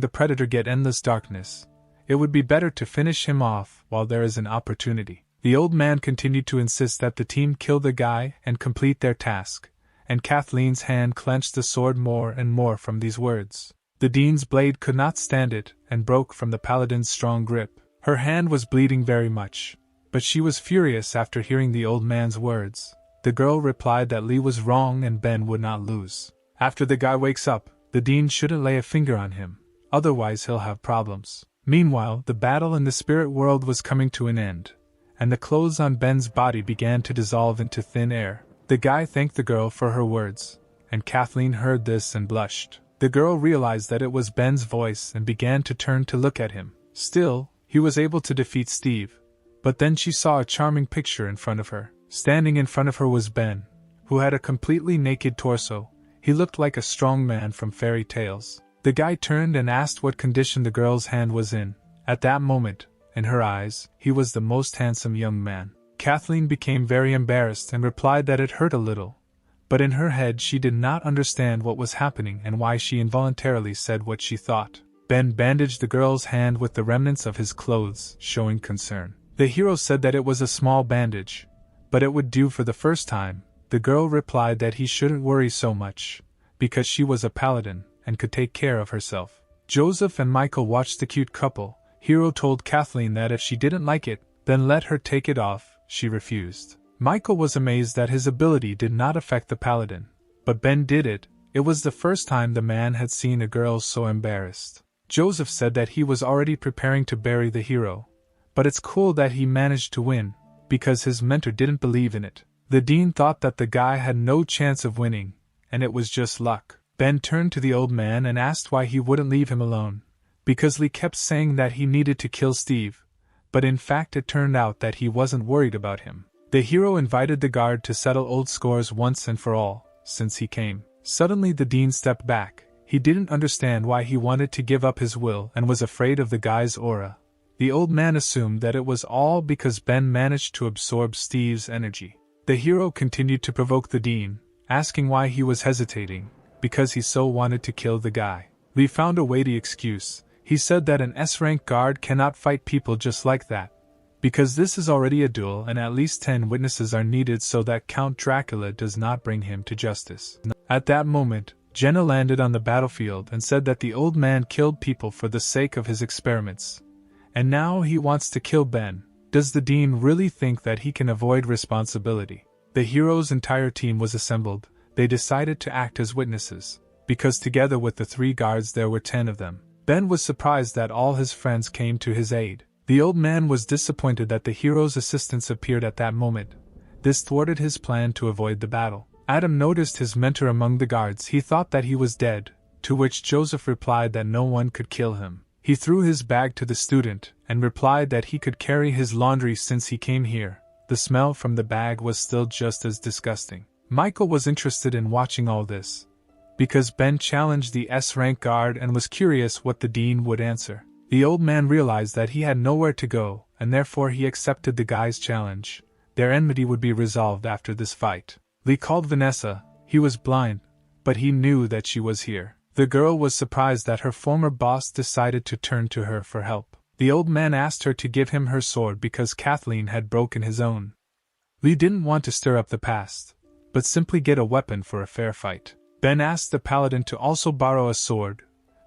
the predator get endless darkness, it would be better to finish him off while there is an opportunity. The old man continued to insist that the team kill the guy and complete their task, and Kathleen's hand clenched the sword more and more from these words. The dean's blade could not stand it and broke from the paladin's strong grip. Her hand was bleeding very much, but she was furious after hearing the old man's words. The girl replied that Lee was wrong and Ben would not lose. After the guy wakes up, the dean shouldn't lay a finger on him, otherwise he'll have problems. Meanwhile, the battle in the spirit world was coming to an end, and the clothes on Ben's body began to dissolve into thin air. The guy thanked the girl for her words, and Kathleen heard this and blushed. The girl realized that it was Ben's voice and began to turn to look at him. Still, he was able to defeat Steve. But then she saw a charming picture in front of her. Standing in front of her was Ben, who had a completely naked torso. He looked like a strong man from fairy tales. The guy turned and asked what condition the girl's hand was in. At that moment, in her eyes, he was the most handsome young man. Kathleen became very embarrassed and replied that it hurt a little, but in her head she did not understand what was happening and why she involuntarily said what she thought. Ben bandaged the girl's hand with the remnants of his clothes, showing concern. The hero said that it was a small bandage, but it would do for the first time. The girl replied that he shouldn't worry so much, because she was a paladin and could take care of herself. Joseph and Michael watched the cute couple. Hero told Kathleen that if she didn't like it, then let her take it off. She refused. Michael was amazed that his ability did not affect the paladin, but Ben did it. It was the first time the man had seen a girl so embarrassed. Joseph said that he was already preparing to bury the hero, but it's cool that he managed to win, because his mentor didn't believe in it. The dean thought that the guy had no chance of winning, and it was just luck. Ben turned to the old man and asked why he wouldn't leave him alone, because Lee kept saying that he needed to kill Steve, but in fact it turned out that he wasn't worried about him. The hero invited the guard to settle old scores once and for all, since he came. Suddenly the dean stepped back. He didn't understand why he wanted to give up his will and was afraid of the guy's aura. The old man assumed that it was all because Ben managed to absorb Steve's energy. The hero continued to provoke the dean, asking why he was hesitating, because he so wanted to kill the guy. Lee found a weighty excuse. He said that an S-rank guard cannot fight people just like that, because this is already a duel and at least 10 witnesses are needed so that Count Dracula does not bring him to justice. At that moment, Jenna landed on the battlefield and said that the old man killed people for the sake of his experiments, and now he wants to kill Ben. Does the dean really think that he can avoid responsibility? The hero's entire team was assembled. They decided to act as witnesses, because together with the 3 guards there were 10 of them. Ben was surprised that all his friends came to his aid. The old man was disappointed that the hero's assistants appeared at that moment. This thwarted his plan to avoid the battle. Adam noticed his mentor among the guards. He thought that he was dead, to which Joseph replied that no one could kill him. He threw his bag to the student, and replied that he could carry his laundry since he came here. The smell from the bag was still just as disgusting. Michael was interested in watching all this, because Ben challenged the S-rank guard and was curious what the dean would answer. The old man realized that he had nowhere to go, and therefore he accepted the guy's challenge. Their enmity would be resolved after this fight. Lee called Vanessa. He was blind, but he knew that she was here. The girl was surprised that her former boss decided to turn to her for help. The old man asked her to give him her sword because Kathleen had broken his own. Lee didn't want to stir up the past, but simply get a weapon for a fair fight. Ben asked the paladin to also borrow a sword,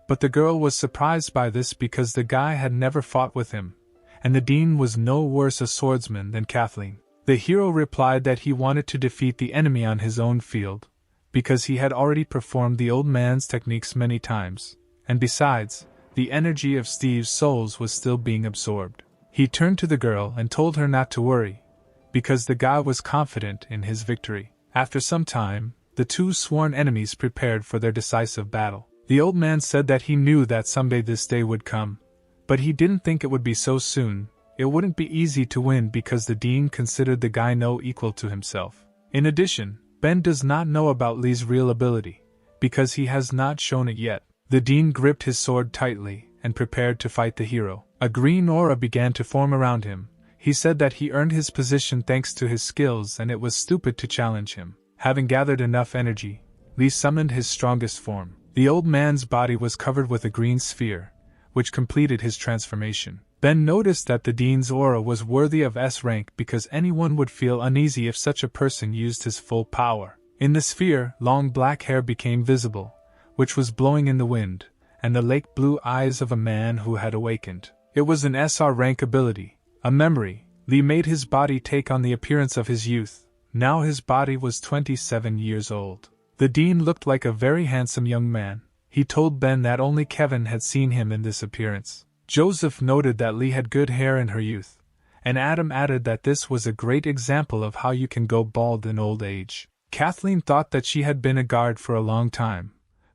but the girl was surprised by this because the guy had never fought with him, and the dean was no worse a swordsman than Kathleen. The hero replied that he wanted to defeat the enemy on his own field, because he had already performed the old man's techniques many times, and besides, the energy of Steve's souls was still being absorbed. He turned to the girl and told her not to worry, because the guy was confident in his victory. After some time, the 2 sworn enemies prepared for their decisive battle. The old man said that he knew that someday this day would come, but he didn't think it would be so soon. It wouldn't be easy to win because the dean considered the guy no equal to himself. In addition, Ben does not know about Lee's real ability, because he has not shown it yet. The dean gripped his sword tightly and prepared to fight the hero. A green aura began to form around him. He said that he earned his position thanks to his skills and it was stupid to challenge him. Having gathered enough energy, Lee summoned his strongest form. The old man's body was covered with a green sphere, which completed his transformation. Ben noticed that the dean's aura was worthy of S rank because anyone would feel uneasy if such a person used his full power. In the sphere, long black hair became visible, which was blowing in the wind, and the lake blue eyes of a man who had awakened. It was an SR rank ability, a memory. Lee made his body take on the appearance of his youth. Now his body was 27 years old. The dean looked like a very handsome young man. He told Ben that only Kevin had seen him in this appearance. Joseph noted that Lee had good hair in her youth, and Adam added that this was a great example of how you can go bald in old age. Kathleen thought that she had been a guard for a long time,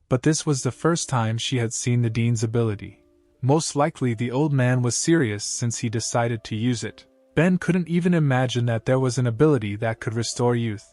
but this was the first time she had seen the dean's ability. Most likely the old man was serious since he decided to use it. Ben couldn't even imagine that there was an ability that could restore youth.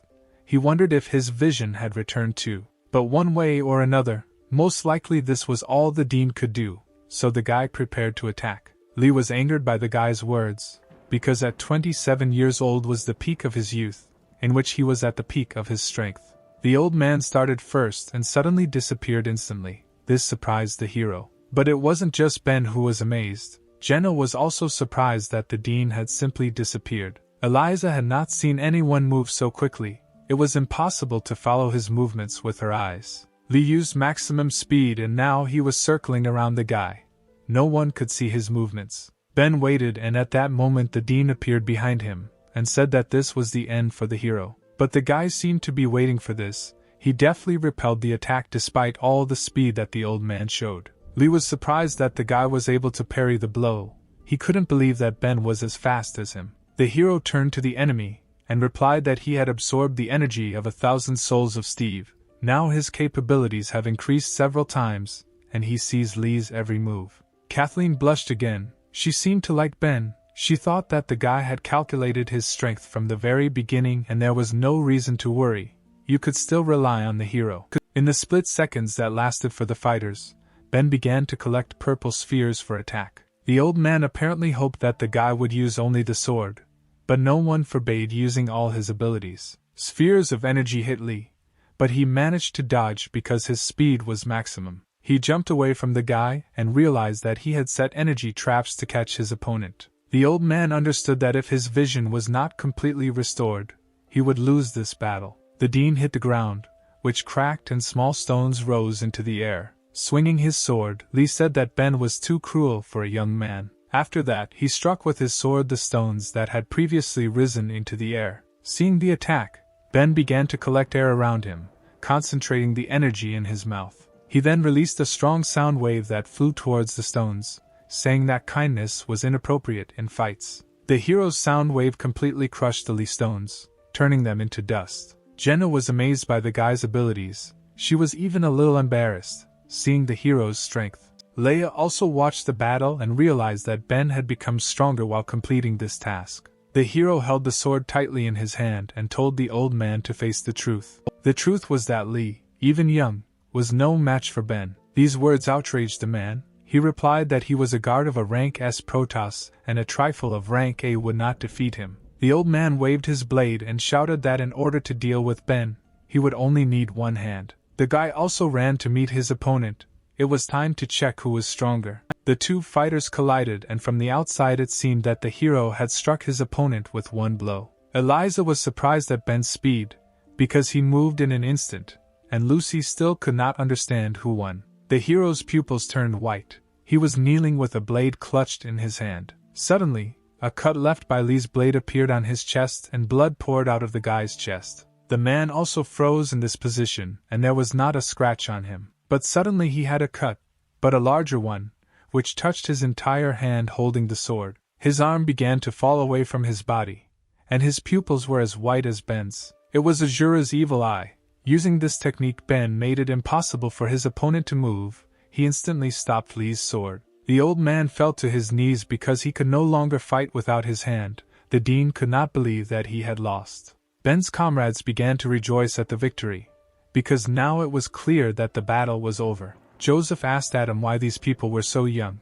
He wondered if his vision had returned too. But one way or another, most likely this was all the dean could do. So the guy prepared to attack. Lee was angered by the guy's words, because at 27 years old was the peak of his youth, in which he was at the peak of his strength. The old man started first and suddenly disappeared instantly. This surprised the hero. But it wasn't just Ben who was amazed. Jenna was also surprised that the dean had simply disappeared. Eliza had not seen anyone move so quickly. It was impossible to follow his movements with her eyes. Lee used maximum speed and now he was circling around the guy. No one could see his movements. Ben waited and at that moment the dean appeared behind him and said that this was the end for the hero. But the guy seemed to be waiting for this. He deftly repelled the attack despite all the speed that the old man showed. Lee was surprised that the guy was able to parry the blow. He couldn't believe that Ben was as fast as him. The hero turned to the enemy and replied that he had absorbed the energy of 1,000 souls of Steve. Now his capabilities have increased several times, and he sees Lee's every move. Kathleen blushed again. She seemed to like Ben. She thought that the guy had calculated his strength from the very beginning and there was no reason to worry. You could still rely on the hero. In the split seconds that lasted for the fighters, Ben began to collect purple spheres for attack. The old man apparently hoped that the guy would use only the sword, but no one forbade using all his abilities. Spheres of energy hit Lee, but he managed to dodge because his speed was maximum. He jumped away from the guy and realized that he had set energy traps to catch his opponent. The old man understood that if his vision was not completely restored, he would lose this battle. The dean hit the ground, which cracked and small stones rose into the air. Swinging his sword, Lee said that Ben was too cruel for a young man. After that, he struck with his sword the stones that had previously risen into the air. Seeing the attack, Ben began to collect air around him, concentrating the energy in his mouth. He then released a strong sound wave that flew towards the stones, saying that kindness was inappropriate in fights. The hero's sound wave completely crushed the Lee stones, turning them into dust. Jenna was amazed by the guy's abilities. She was even a little embarrassed, seeing the hero's strength. Leia also watched the battle and realized that Ben had become stronger while completing this task. The hero held the sword tightly in his hand and told the old man to face the truth. The truth was that Lee, even young, was no match for Ben. These words outraged the man. He replied that he was a guard of a rank S Protoss and a trifle of rank A would not defeat him. The old man waved his blade and shouted that in order to deal with Ben, he would only need one hand. The guy also ran to meet his opponent. It was time to check who was stronger. The two fighters collided and from the outside it seemed that the hero had struck his opponent with one blow. Eliza was surprised at Ben's speed, because he moved in an instant, and Lucy still could not understand who won. The hero's pupils turned white. He was kneeling with a blade clutched in his hand. Suddenly, a cut left by Lee's blade appeared on his chest and blood poured out of the guy's chest. The man also froze in this position and there was not a scratch on him. But suddenly he had a cut, but a larger one, which touched his entire hand holding the sword. His arm began to fall away from his body, and his pupils were as white as Ben's. It was Azura's evil eye. Using this technique, Ben made it impossible for his opponent to move. He instantly stopped Lee's sword. The old man fell to his knees because he could no longer fight without his hand. The dean could not believe that he had lost. Ben's comrades began to rejoice at the victory, because now it was clear that the battle was over. Joseph asked Adam why these people were so young,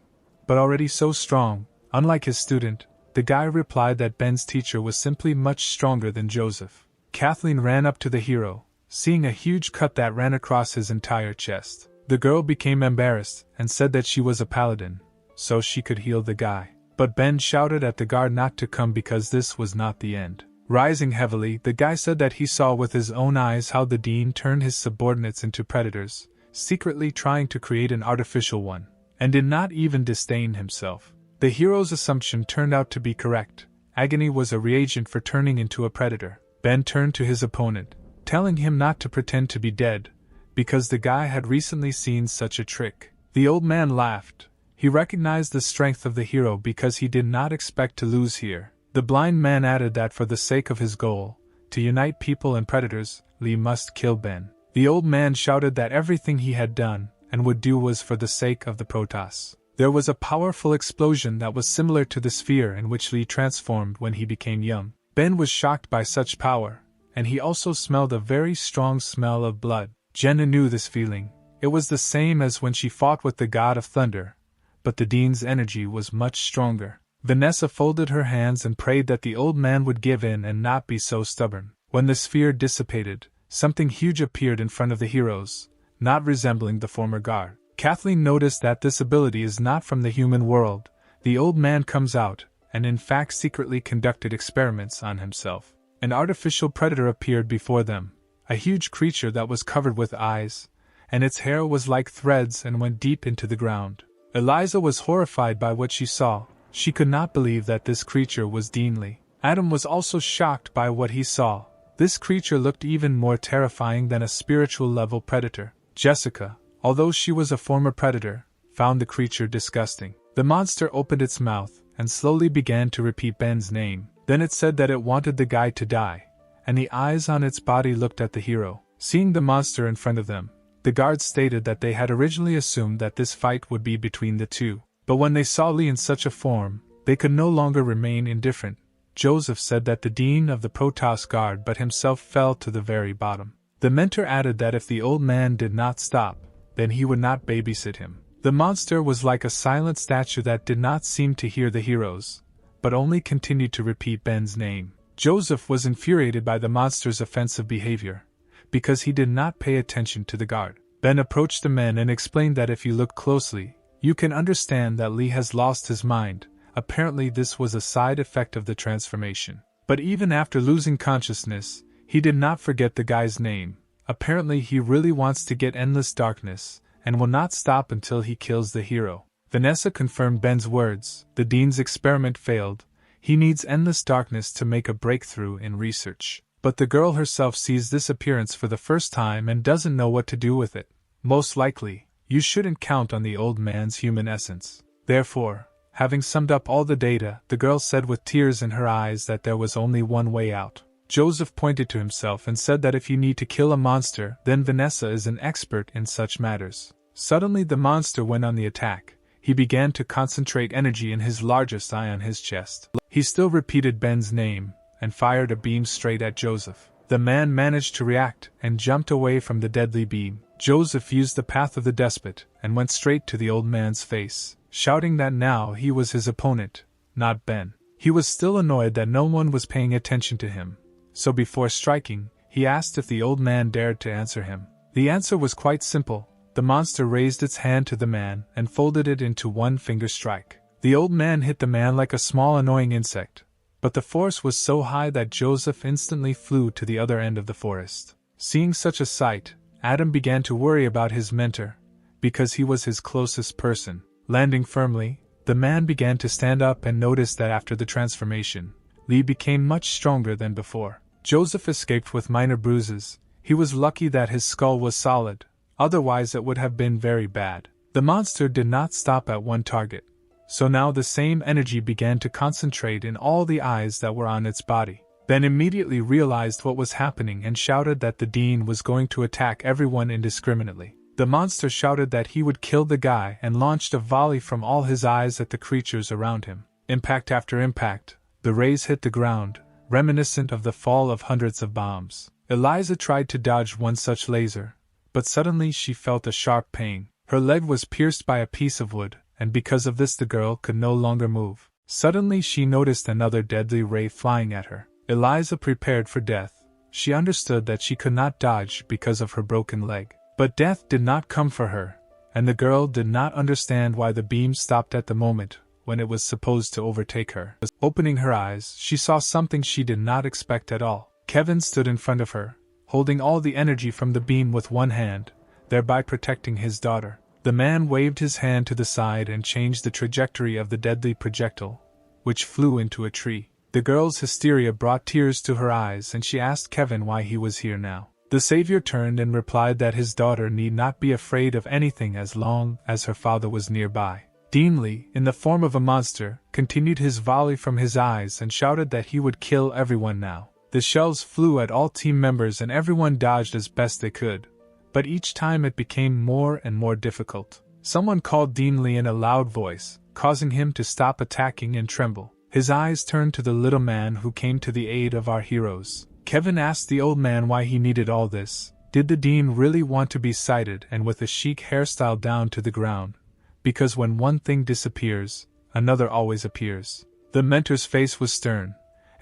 but already so strong. Unlike his student, the guy replied that Ben's teacher was simply much stronger than Joseph. Kathleen ran up to the hero, seeing a huge cut that ran across his entire chest. The girl became embarrassed and said that she was a paladin, so she could heal the guy. But Ben shouted at the guard not to come because this was not the end. Rising heavily, the guy said that he saw with his own eyes how the dean turned his subordinates into predators, secretly trying to create an artificial one, and did not even disdain himself. The hero's assumption turned out to be correct. Agony was a reagent for turning into a predator. Ben turned to his opponent, telling him not to pretend to be dead, because the guy had recently seen such a trick. The old man laughed. He recognized the strength of the hero because he did not expect to lose here. The blind man added that for the sake of his goal, to unite people and predators, Lee must kill Ben. The old man shouted that everything he had done and would do was for the sake of the Protoss. There was a powerful explosion that was similar to the sphere in which Lee transformed when he became young. Ben was shocked by such power, and he also smelled a very strong smell of blood. Jenna knew this feeling. It was the same as when she fought with the god of thunder, but the dean's energy was much stronger. Vanessa folded her hands and prayed that the old man would give in and not be so stubborn. When the sphere dissipated, something huge appeared in front of the heroes, not resembling the former guard. Kathleen noticed that this ability is not from the human world. The old man comes out, and in fact secretly conducted experiments on himself. An artificial predator appeared before them, a huge creature that was covered with eyes, and its hair was like threads and went deep into the ground. Eliza was horrified by what she saw. She could not believe that this creature was Deanly. Adam was also shocked by what he saw. This creature looked even more terrifying than a spiritual-level predator. Jessica, although she was a former predator, found the creature disgusting. The monster opened its mouth and slowly began to repeat Ben's name. Then it said that it wanted the guy to die, and the eyes on its body looked at the hero. Seeing the monster in front of them, the guards stated that they had originally assumed that this fight would be between the two. But when they saw Lee in such a form, they could no longer remain indifferent. Joseph said that the dean of the Protoss Guard but himself fell to the very bottom. The mentor added that if the old man did not stop, then he would not babysit him. The monster was like a silent statue that did not seem to hear the heroes, but only continued to repeat Ben's name. Joseph was infuriated by the monster's offensive behavior, because he did not pay attention to the guard. Ben approached the men and explained that if you look closely, you can understand that Lee has lost his mind. Apparently this was a side effect of the transformation. But even after losing consciousness, he did not forget the guy's name. Apparently he really wants to get endless darkness, and will not stop until he kills the hero. Vanessa confirmed Ben's words. The dean's experiment failed. He needs endless darkness to make a breakthrough in research. But the girl herself sees this appearance for the first time and doesn't know what to do with it. Most likely, you shouldn't count on the old man's human essence. Therefore, having summed up all the data, the girl said with tears in her eyes that there was only one way out. Joseph pointed to himself and said that if you need to kill a monster, then Vanessa is an expert in such matters. Suddenly the monster went on the attack. He began to concentrate energy in his largest eye on his chest. He still repeated Ben's name, and fired a beam straight at Joseph. The man managed to react, and jumped away from the deadly beam. Joseph used the path of the despot, and went straight to the old man's face, shouting that now he was his opponent, not Ben. He was still annoyed that no one was paying attention to him, so before striking, he asked if the old man dared to answer him. The answer was quite simple. The monster raised its hand to the man and folded it into one finger strike. The old man hit the man like a small annoying insect, but the force was so high that Joseph instantly flew to the other end of the forest. Seeing such a sight, Adam began to worry about his mentor, because he was his closest person. Landing firmly, the man began to stand up and noticed that after the transformation, Lee became much stronger than before. Joseph escaped with minor bruises. He was lucky that his skull was solid, otherwise it would have been very bad. The monster did not stop at one target, so now the same energy began to concentrate in all the eyes that were on its body. Ben immediately realized what was happening and shouted that the dean was going to attack everyone indiscriminately. The monster shouted that he would kill the guy and launched a volley from all his eyes at the creatures around him. Impact after impact, the rays hit the ground, reminiscent of the fall of hundreds of bombs. Eliza tried to dodge one such laser, but suddenly she felt a sharp pain. Her leg was pierced by a piece of wood, and because of this the girl could no longer move. Suddenly she noticed another deadly ray flying at her. Eliza prepared for death. She understood that she could not dodge because of her broken leg. But death did not come for her, and the girl did not understand why the beam stopped at the moment when it was supposed to overtake her. Opening her eyes, she saw something she did not expect at all. Kevin stood in front of her, holding all the energy from the beam with one hand, thereby protecting his daughter. The man waved his hand to the side and changed the trajectory of the deadly projectile, which flew into a tree. The girl's hysteria brought tears to her eyes and she asked Kevin why he was here now. The savior turned and replied that his daughter need not be afraid of anything as long as her father was nearby. Dean Lee, in the form of a monster, continued his volley from his eyes and shouted that he would kill everyone now. The shells flew at all team members and everyone dodged as best they could, but each time it became more and more difficult. Someone called Dean Lee in a loud voice, causing him to stop attacking and tremble. His eyes turned to the little man who came to the aid of our heroes. Kevin asked the old man why he needed all this. Did the dean really want to be sighted and with a chic hairstyle down to the ground? Because when one thing disappears, another always appears. The mentor's face was stern,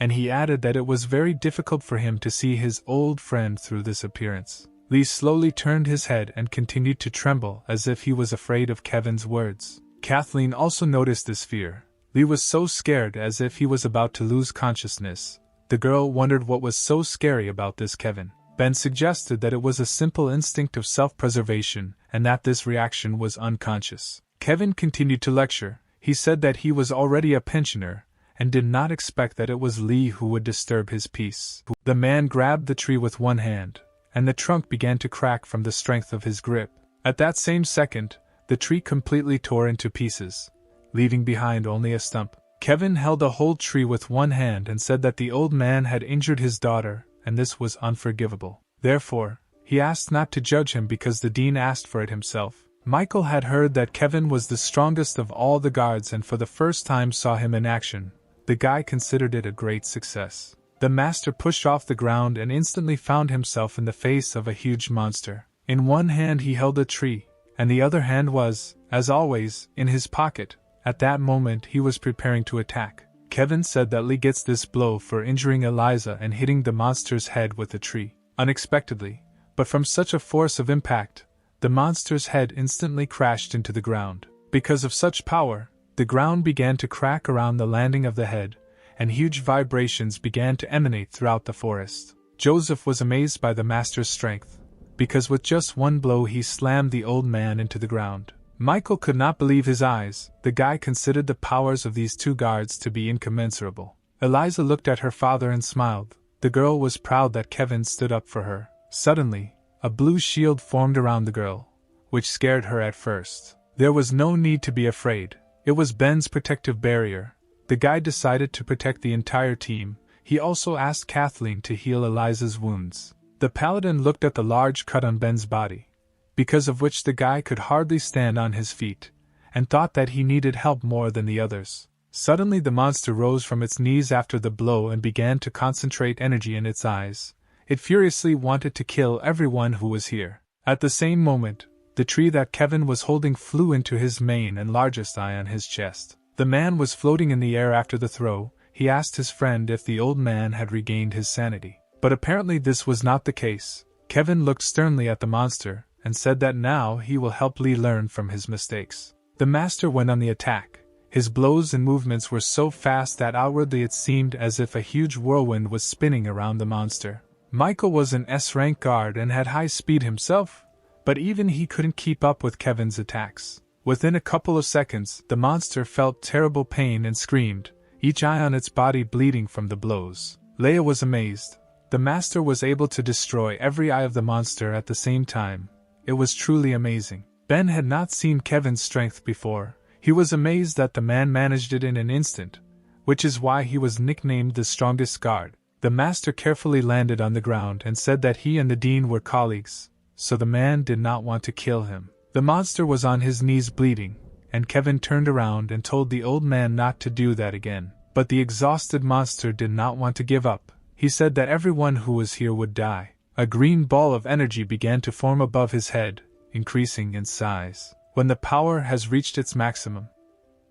and he added that it was very difficult for him to see his old friend through this appearance. Lee slowly turned his head and continued to tremble as if he was afraid of Kevin's words. Kathleen also noticed this fear. Lee was so scared as if he was about to lose consciousness. The girl wondered what was so scary about this Kevin. Ben suggested that it was a simple instinct of self-preservation and that this reaction was unconscious. Kevin continued to lecture. He said that he was already a pensioner and did not expect that it was Lee who would disturb his peace. The man grabbed the tree with one hand, and the trunk began to crack from the strength of his grip. At that same second, the tree completely tore into pieces, leaving behind only a stump. Kevin held the whole tree with one hand and said that the old man had injured his daughter, and this was unforgivable. Therefore, he asked not to judge him because the dean asked for it himself. Michael had heard that Kevin was the strongest of all the guards and for the first time saw him in action. The guy considered it a great success. The master pushed off the ground and instantly found himself in the face of a huge monster. In one hand he held a tree, and the other hand was, as always, in his pocket. At that moment he was preparing to attack. Kevin said that Lee gets this blow for injuring Eliza and hitting the monster's head with the tree. Unexpectedly, but from such a force of impact, the monster's head instantly crashed into the ground. Because of such power, the ground began to crack around the landing of the head, and huge vibrations began to emanate throughout the forest. Joseph was amazed by the master's strength, because with just one blow he slammed the old man into the ground. Michael could not believe his eyes. The guy considered the powers of these two guards to be incommensurable. Eliza looked at her father and smiled. The girl was proud that Kevin stood up for her. Suddenly, a blue shield formed around the girl, which scared her at first. There was no need to be afraid. It was Ben's protective barrier. The guy decided to protect the entire team. He also asked Kathleen to heal Eliza's wounds. The paladin looked at the large cut on Ben's body, because of which the guy could hardly stand on his feet, and thought that he needed help more than the others. Suddenly the monster rose from its knees after the blow and began to concentrate energy in its eyes. It furiously wanted to kill everyone who was here. At the same moment, the tree that Kevin was holding flew into his main and largest eye on his chest. The man was floating in the air after the throw. He asked his friend if the old man had regained his sanity. But apparently this was not the case. Kevin looked sternly at the monster and said that now he will help Lee learn from his mistakes. The master went on the attack. His blows and movements were so fast that outwardly it seemed as if a huge whirlwind was spinning around the monster. Michael was an S-rank guard and had high speed himself, but even he couldn't keep up with Kevin's attacks. Within a couple of seconds, the monster felt terrible pain and screamed, each eye on its body bleeding from the blows. Leia was amazed. The master was able to destroy every eye of the monster at the same time. It was truly amazing. Ben had not seen Kevin's strength before. He was amazed that the man managed it in an instant, which is why he was nicknamed the strongest guard. The master carefully landed on the ground and said that he and the dean were colleagues, so the man did not want to kill him. The monster was on his knees bleeding, and Kevin turned around and told the old man not to do that again. But the exhausted monster did not want to give up. He said that everyone who was here would die. A green ball of energy began to form above his head, increasing in size. When the power has reached its maximum,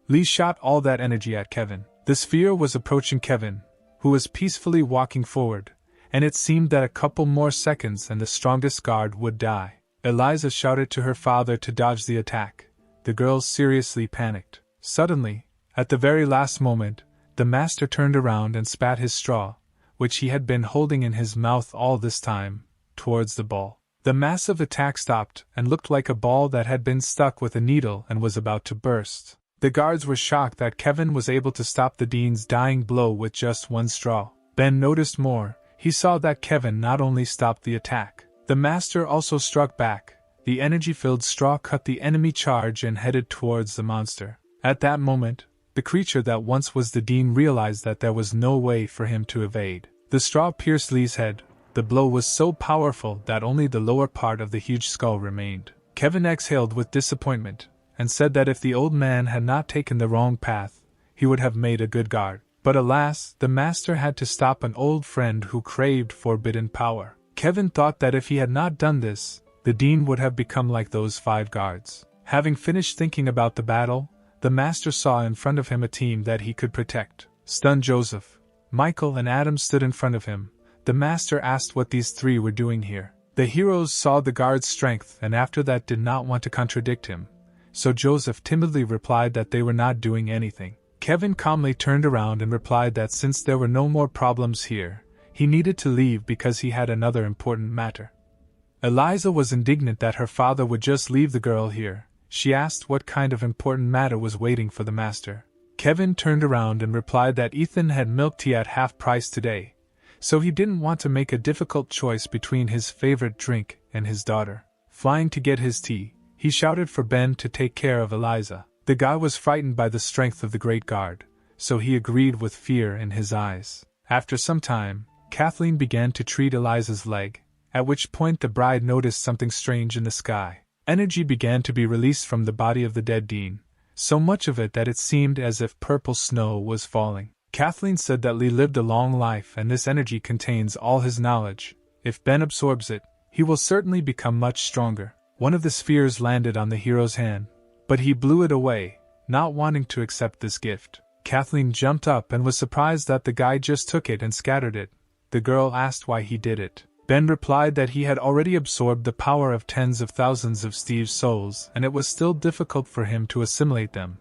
Lee shot all that energy at Kevin. The sphere was approaching Kevin, who was peacefully walking forward, and it seemed that a couple more seconds and the strongest guard would die. Eliza shouted to her father to dodge the attack. The girl seriously panicked. Suddenly, at the very last moment, the master turned around and spat his straw, which he had been holding in his mouth all this time, towards the ball. The massive attack stopped and looked like a ball that had been stuck with a needle and was about to burst. The guards were shocked that Kevin was able to stop the dean's dying blow with just one straw. Ben noticed more. He saw that Kevin not only stopped the attack, the master also struck back. The energy-filled straw cut the enemy charge and headed towards the monster. At that moment, the creature that once was the dean realized that there was no way for him to evade. The straw pierced Lee's head. The blow was so powerful that only the lower part of the huge skull remained. Kevin exhaled with disappointment, and said that if the old man had not taken the wrong path, he would have made a good guard. But alas, the master had to stop an old friend who craved forbidden power. Kevin thought that if he had not done this, the dean would have become like those 5 guards. Having finished thinking about the battle, the master saw in front of him a team that he could protect. Stunned Joseph, Michael and Adam stood in front of him. The master asked what these three were doing here. The heroes saw the guard's strength and after that did not want to contradict him, so Joseph timidly replied that they were not doing anything. Kevin calmly turned around and replied that since there were no more problems here, he needed to leave because he had another important matter. Eliza was indignant that her father would just leave the girl here. She asked what kind of important matter was waiting for the master. Kevin turned around and replied that Ethan had milk tea at half price today, so he didn't want to make a difficult choice between his favorite drink and his daughter. Flying to get his tea, he shouted for Ben to take care of Eliza. The guy was frightened by the strength of the great guard, so he agreed with fear in his eyes. After some time, Kathleen began to treat Eliza's leg, at which point the bride noticed something strange in the sky. Energy began to be released from the body of the dead Dean, so much of it that it seemed as if purple snow was falling. Kathleen said that Lee lived a long life and this energy contains all his knowledge. If Ben absorbs it, he will certainly become much stronger. One of the spheres landed on the hero's hand, but he blew it away, not wanting to accept this gift. Kathleen jumped up and was surprised that the guy just took it and scattered it. The girl asked why he did it. Ben replied that he had already absorbed the power of tens of thousands of Steve's souls and it was still difficult for him to assimilate them.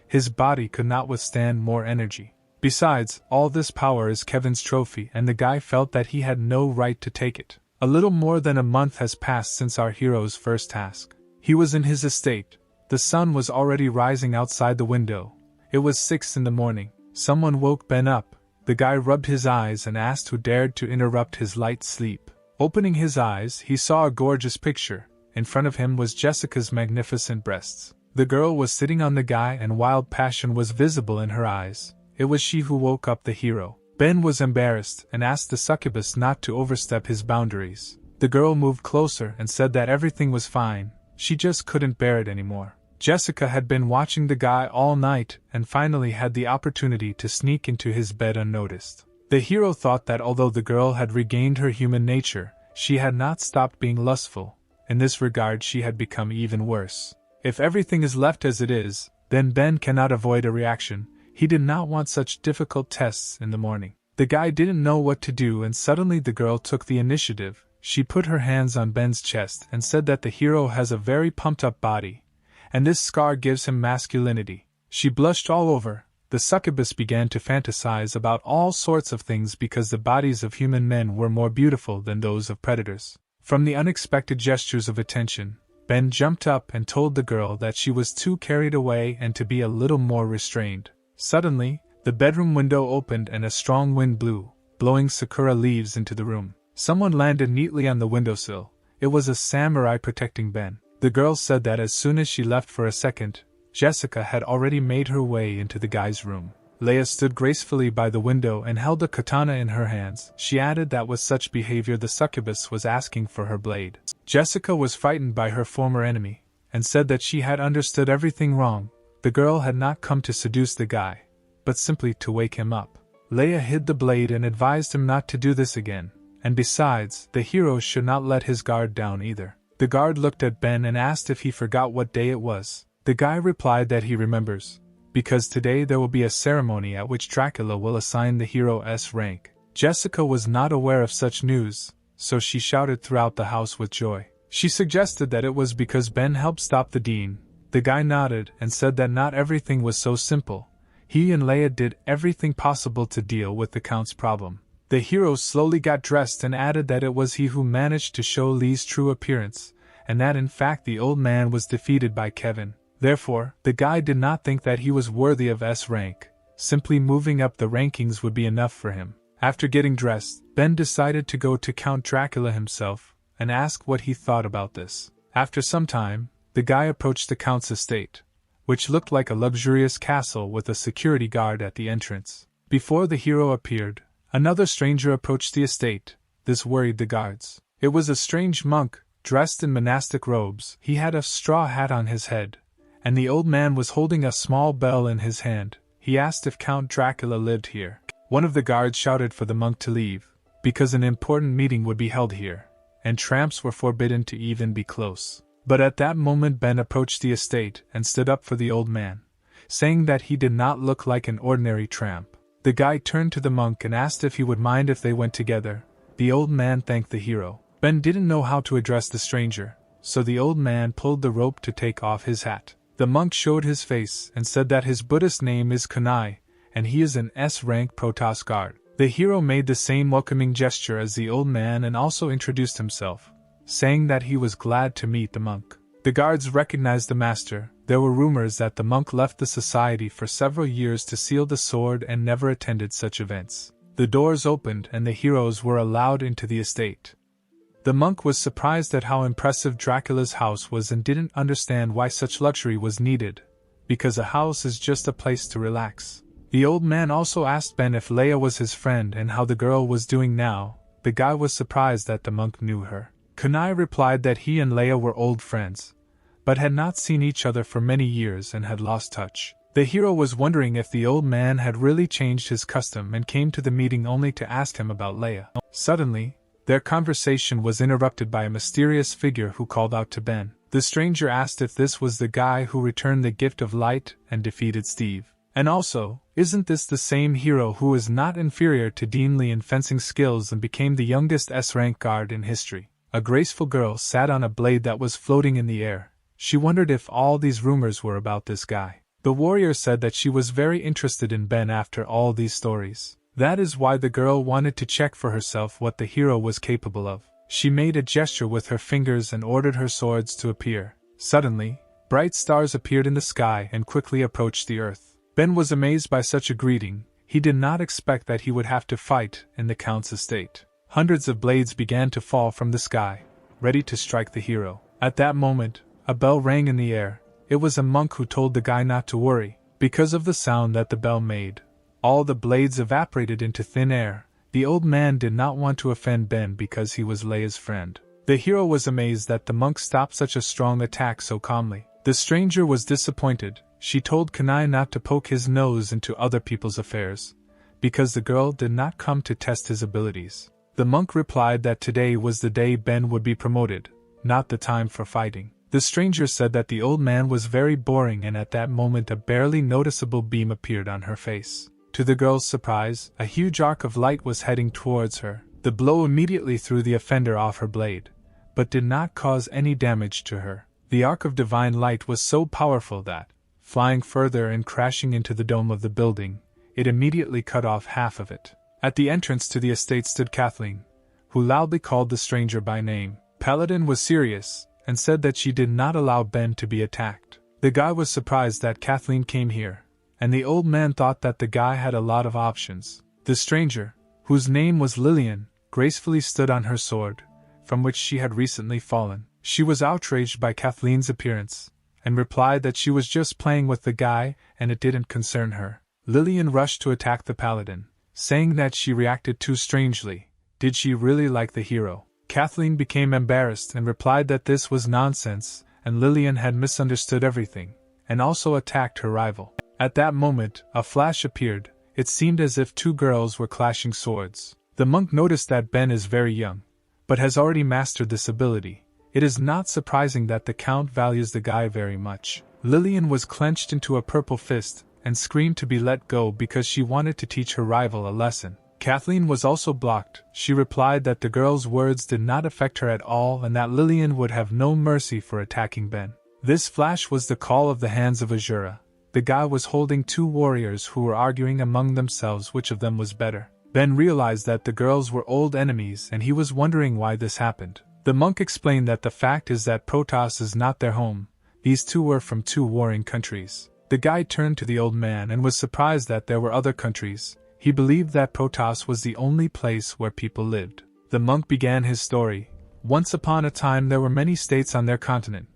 His body could not withstand more energy. Besides, all this power is Kevin's trophy and the guy felt that he had no right to take it. A little more than a month has passed since our hero's first task. He was in his estate. The sun was already rising outside the window. It was 6 in the morning. Someone woke Ben up. The guy rubbed his eyes and asked who dared to interrupt his light sleep. Opening his eyes, he saw a gorgeous picture. In front of him was Jessica's magnificent breasts. The girl was sitting on the guy and wild passion was visible in her eyes. It was she who woke up the hero. Ben was embarrassed and asked the succubus not to overstep his boundaries. The girl moved closer and said that everything was fine, she just couldn't bear it anymore. Jessica had been watching the guy all night and finally had the opportunity to sneak into his bed unnoticed. The hero thought that although the girl had regained her human nature, she had not stopped being lustful. In this regard she had become even worse. If everything is left as it is, then Ben cannot avoid a reaction. He did not want such difficult tests in the morning. The guy didn't know what to do and suddenly the girl took the initiative. She put her hands on Ben's chest and said that the hero has a very pumped-up body, and this scar gives him masculinity. She blushed all over. The succubus began to fantasize about all sorts of things because the bodies of human men were more beautiful than those of predators. From the unexpected gestures of attention, Ben jumped up and told the girl that she was too carried away and to be a little more restrained. Suddenly, the bedroom window opened and a strong wind blew, blowing sakura leaves into the room. Someone landed neatly on the windowsill. It was a samurai protecting Ben. The girl said that as soon as she left for a second, Jessica had already made her way into the guy's room. Leia stood gracefully by the window and held a katana in her hands. She added that with such behavior the succubus was asking for her blade. Jessica was frightened by her former enemy, and said that she had understood everything wrong. The girl had not come to seduce the guy, but simply to wake him up. Leia hid the blade and advised him not to do this again, and besides, the hero should not let his guard down either. The guard looked at Ben and asked if he forgot what day it was. The guy replied that he remembers, because today there will be a ceremony at which Dracula will assign the hero S rank. Jessica was not aware of such news, so she shouted throughout the house with joy. She suggested that it was because Ben helped stop the dean. The guy nodded and said that not everything was so simple. He and Leia did everything possible to deal with the Count's problem. The hero slowly got dressed and added that it was he who managed to show Lee's true appearance, and that in fact the old man was defeated by Kevin. Therefore, the guy did not think that he was worthy of S rank. Simply moving up the rankings would be enough for him. After getting dressed, Ben decided to go to Count Dracula himself and ask what he thought about this. After some time, the guy approached the Count's estate, which looked like a luxurious castle with a security guard at the entrance. Before the hero appeared, another stranger approached the estate. This worried the guards. It was a strange monk, dressed in monastic robes. He had a straw hat on his head, and the old man was holding a small bell in his hand. He asked if Count Dracula lived here. One of the guards shouted for the monk to leave, because an important meeting would be held here, and tramps were forbidden to even be close. But at that moment Ben approached the estate and stood up for the old man, saying that he did not look like an ordinary tramp. The guy turned to the monk and asked if he would mind if they went together. The old man thanked the hero. Ben didn't know how to address the stranger, so the old man pulled the rope to take off his hat. The monk showed his face and said that his Buddhist name is Kunai, and he is an S-rank Protoss guard. The hero made the same welcoming gesture as the old man and also introduced himself, saying that he was glad to meet the monk. The guards recognized the master. There were rumors that the monk left the society for several years to seal the sword and never attended such events. The doors opened and the heroes were allowed into the estate. The monk was surprised at how impressive Dracula's house was and didn't understand why such luxury was needed, because a house is just a place to relax. The old man also asked Ben if Leia was his friend and how the girl was doing now. The guy was surprised that the monk knew her. Kunai replied that he and Leia were old friends, but had not seen each other for many years and had lost touch. The hero was wondering if the old man had really changed his custom and came to the meeting only to ask him about Leia. Suddenly, their conversation was interrupted by a mysterious figure who called out to Ben. The stranger asked if this was the guy who returned the gift of light and defeated Steve. And also, isn't this the same hero who is not inferior to Dean Lee in fencing skills and became the youngest S-rank guard in history? A graceful girl sat on a blade that was floating in the air. She wondered if all these rumors were about this guy. The warrior said that she was very interested in Ben after all these stories. That is why the girl wanted to check for herself what the hero was capable of. She made a gesture with her fingers and ordered her swords to appear. Suddenly, bright stars appeared in the sky and quickly approached the earth. Ben was amazed by such a greeting. He did not expect that he would have to fight in the Count's estate. Hundreds of blades began to fall from the sky, ready to strike the hero. At that moment, a bell rang in the air. It was a monk who told the guy not to worry. Because of the sound that the bell made, all the blades evaporated into thin air. The old man did not want to offend Ben because he was Leia's friend. The hero was amazed that the monk stopped such a strong attack so calmly. The stranger was disappointed. She told Kunai not to poke his nose into other people's affairs, because the girl did not come to test his abilities. The monk replied that today was the day Ben would be promoted, not the time for fighting. The stranger said that the old man was very boring, and at that moment a barely noticeable beam appeared on her face. To the girl's surprise, a huge arc of light was heading towards her. The blow immediately threw the offender off her blade, but did not cause any damage to her. The arc of divine light was so powerful that, flying further and crashing into the dome of the building, it immediately cut off half of it. At the entrance to the estate stood Kathleen, who loudly called the stranger by name. Paladin was serious, and said that she did not allow Ben to be attacked. The guy was surprised that Kathleen came here, and the old man thought that the guy had a lot of options. The stranger, whose name was Lillian, gracefully stood on her sword, from which she had recently fallen. She was outraged by Kathleen's appearance, and replied that she was just playing with the guy and it didn't concern her. Lillian rushed to attack the paladin, saying that she reacted too strangely. Did she really like the hero? Kathleen became embarrassed and replied that this was nonsense, and Lillian had misunderstood everything, and also attacked her rival. At that moment, a flash appeared. It seemed as if two girls were clashing swords. The monk noticed that Ben is very young, but has already mastered this ability. It is not surprising that the Count values the guy very much. Lillian was clenched into a purple fist, and screamed to be let go because she wanted to teach her rival a lesson. Kathleen was also blocked. She replied that the girl's words did not affect her at all and that Lillian would have no mercy for attacking Ben. This flash was the call of the hands of Azura. The guy was holding two warriors who were arguing among themselves which of them was better. Ben realized that the girls were old enemies and he was wondering why this happened. The monk explained that the fact is that Protoss is not their home. These two were from two warring countries. The guy turned to the old man and was surprised that there were other countries. He believed that Protoss was the only place where people lived. The monk began his story. Once upon a time there were many states on their continent,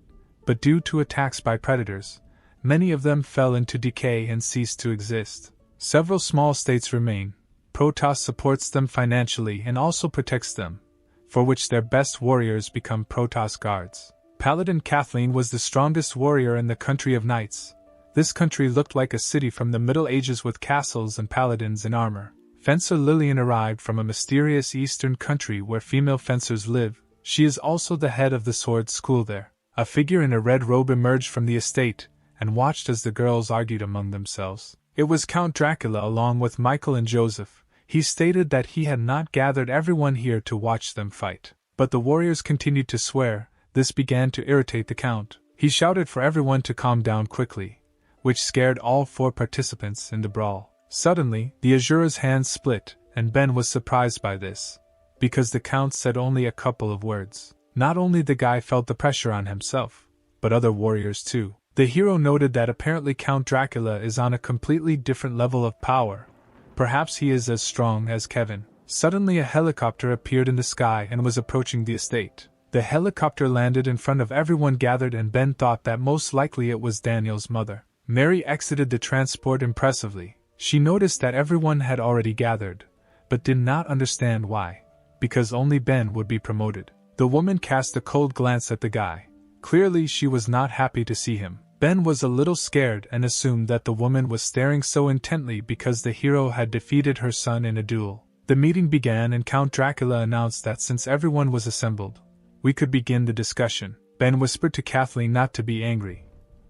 but due to attacks by predators, many of them fell into decay and ceased to exist. Several small states remain. Protoss supports them financially and also protects them, for which their best warriors become Protoss guards. Paladin Kathleen was the strongest warrior in the country of knights. This country looked like a city from the Middle Ages with castles and paladins in armor. Fencer Lillian arrived from a mysterious eastern country where female fencers live. She is also the head of the sword school there. A figure in a red robe emerged from the estate and watched as the girls argued among themselves. It was Count Dracula along with Michael and Joseph. He stated that he had not gathered everyone here to watch them fight. But the warriors continued to swear. This began to irritate the Count. He shouted for everyone to calm down quickly, which scared all 4 participants in the brawl. Suddenly, the Azura's hands split, and Ben was surprised by this, because the Count said only a couple of words. Not only the guy felt the pressure on himself, but other warriors too. The hero noted that apparently Count Dracula is on a completely different level of power. Perhaps he is as strong as Kevin. Suddenly a helicopter appeared in the sky and was approaching the estate. The helicopter landed in front of everyone gathered, and Ben thought that most likely it was Daniel's mother. Mary exited the transport impressively. She noticed that everyone had already gathered, but did not understand why. Because only Ben would be promoted. The woman cast a cold glance at the guy. Clearly she was not happy to see him. Ben was a little scared and assumed that the woman was staring so intently because the hero had defeated her son in a duel. The meeting began and Count Dracula announced that since everyone was assembled, we could begin the discussion. Ben whispered to Kathleen not to be angry,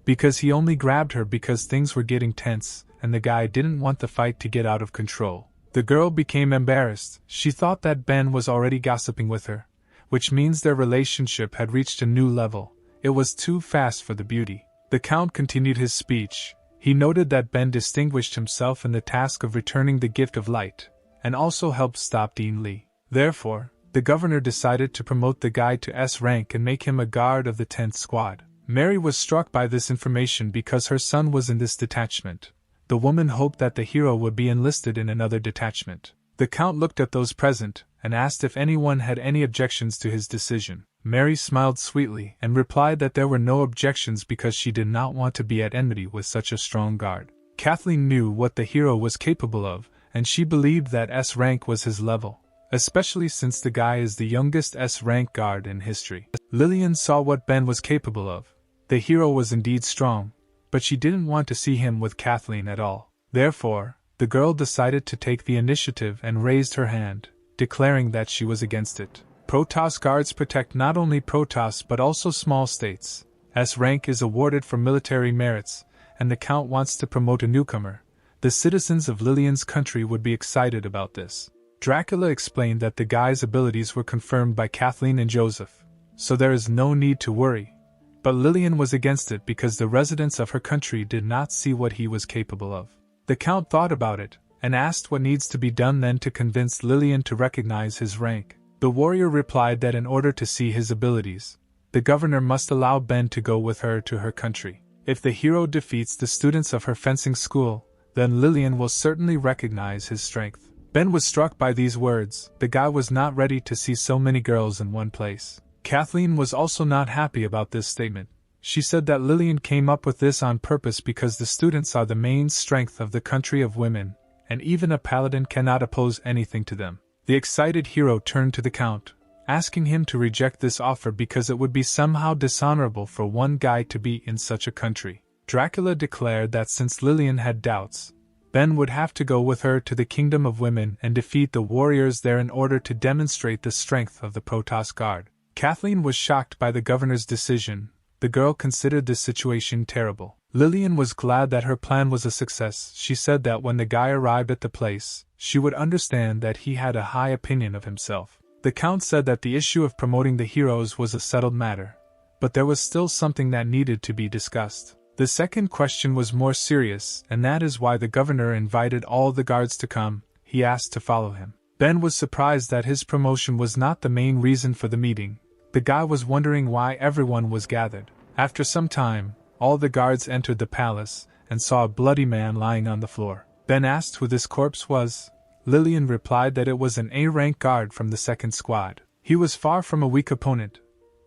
because he only grabbed her because things were getting tense and the guy didn't want the fight to get out of control. The girl became embarrassed. She thought that Ben was already gossiping with her, which means their relationship had reached a new level. It was too fast for the beauty. The Count continued his speech. He noted that Ben distinguished himself in the task of returning the gift of light, and also helped stop Dean Lee. Therefore, the governor decided to promote the guy to S rank and make him a guard of the 10th squad. Mary was struck by this information because her son was in this detachment. The woman hoped that the hero would be enlisted in another detachment. The Count looked at those present and asked if anyone had any objections to his decision. Mary smiled sweetly and replied that there were no objections because she did not want to be at enmity with such a strong guard. Kathleen knew what the hero was capable of, and she believed that S rank was his level, especially since the guy is the youngest S rank guard in history. Lillian saw what Ben was capable of. The hero was indeed strong, but she didn't want to see him with Kathleen at all. Therefore, the girl decided to take the initiative and raised her hand, declaring that she was against it. Protoss guards protect not only Protoss but also small states. S rank is awarded for military merits, and the Count wants to promote a newcomer. The citizens of Lillian's country would be excited about this. Dracula explained that the guy's abilities were confirmed by Kathleen and Joseph, so there is no need to worry. But Lillian was against it because the residents of her country did not see what he was capable of. The Count thought about it, and asked what needs to be done then to convince Lillian to recognize his rank. The warrior replied that in order to see his abilities, the governor must allow Ben to go with her to her country. If the hero defeats the students of her fencing school, then Lillian will certainly recognize his strength. Ben was struck by these words. The guy was not ready to see so many girls in one place. Kathleen was also not happy about this statement. She said that Lillian came up with this on purpose because the students are the main strength of the country of women, and even a paladin cannot oppose anything to them. The excited hero turned to the Count, asking him to reject this offer because it would be somehow dishonorable for one guy to be in such a country. Dracula declared that since Lillian had doubts, Ben would have to go with her to the Kingdom of Women and defeat the warriors there in order to demonstrate the strength of the Protoss Guard. Kathleen was shocked by the governor's decision. The girl considered this situation terrible. Lillian was glad that her plan was a success. She said that when the guy arrived at the place, she would understand that he had a high opinion of himself. The Count said that the issue of promoting the heroes was a settled matter, but there was still something that needed to be discussed. The second question was more serious, and that is why the governor invited all the guards to come. He asked to follow him. Ben was surprised that his promotion was not the main reason for the meeting. The guy was wondering why everyone was gathered. After some time, all the guards entered the palace and saw a bloody man lying on the floor. Ben asked who this corpse was. Lillian replied that it was an A-rank guard from the 2nd squad. He was far from a weak opponent,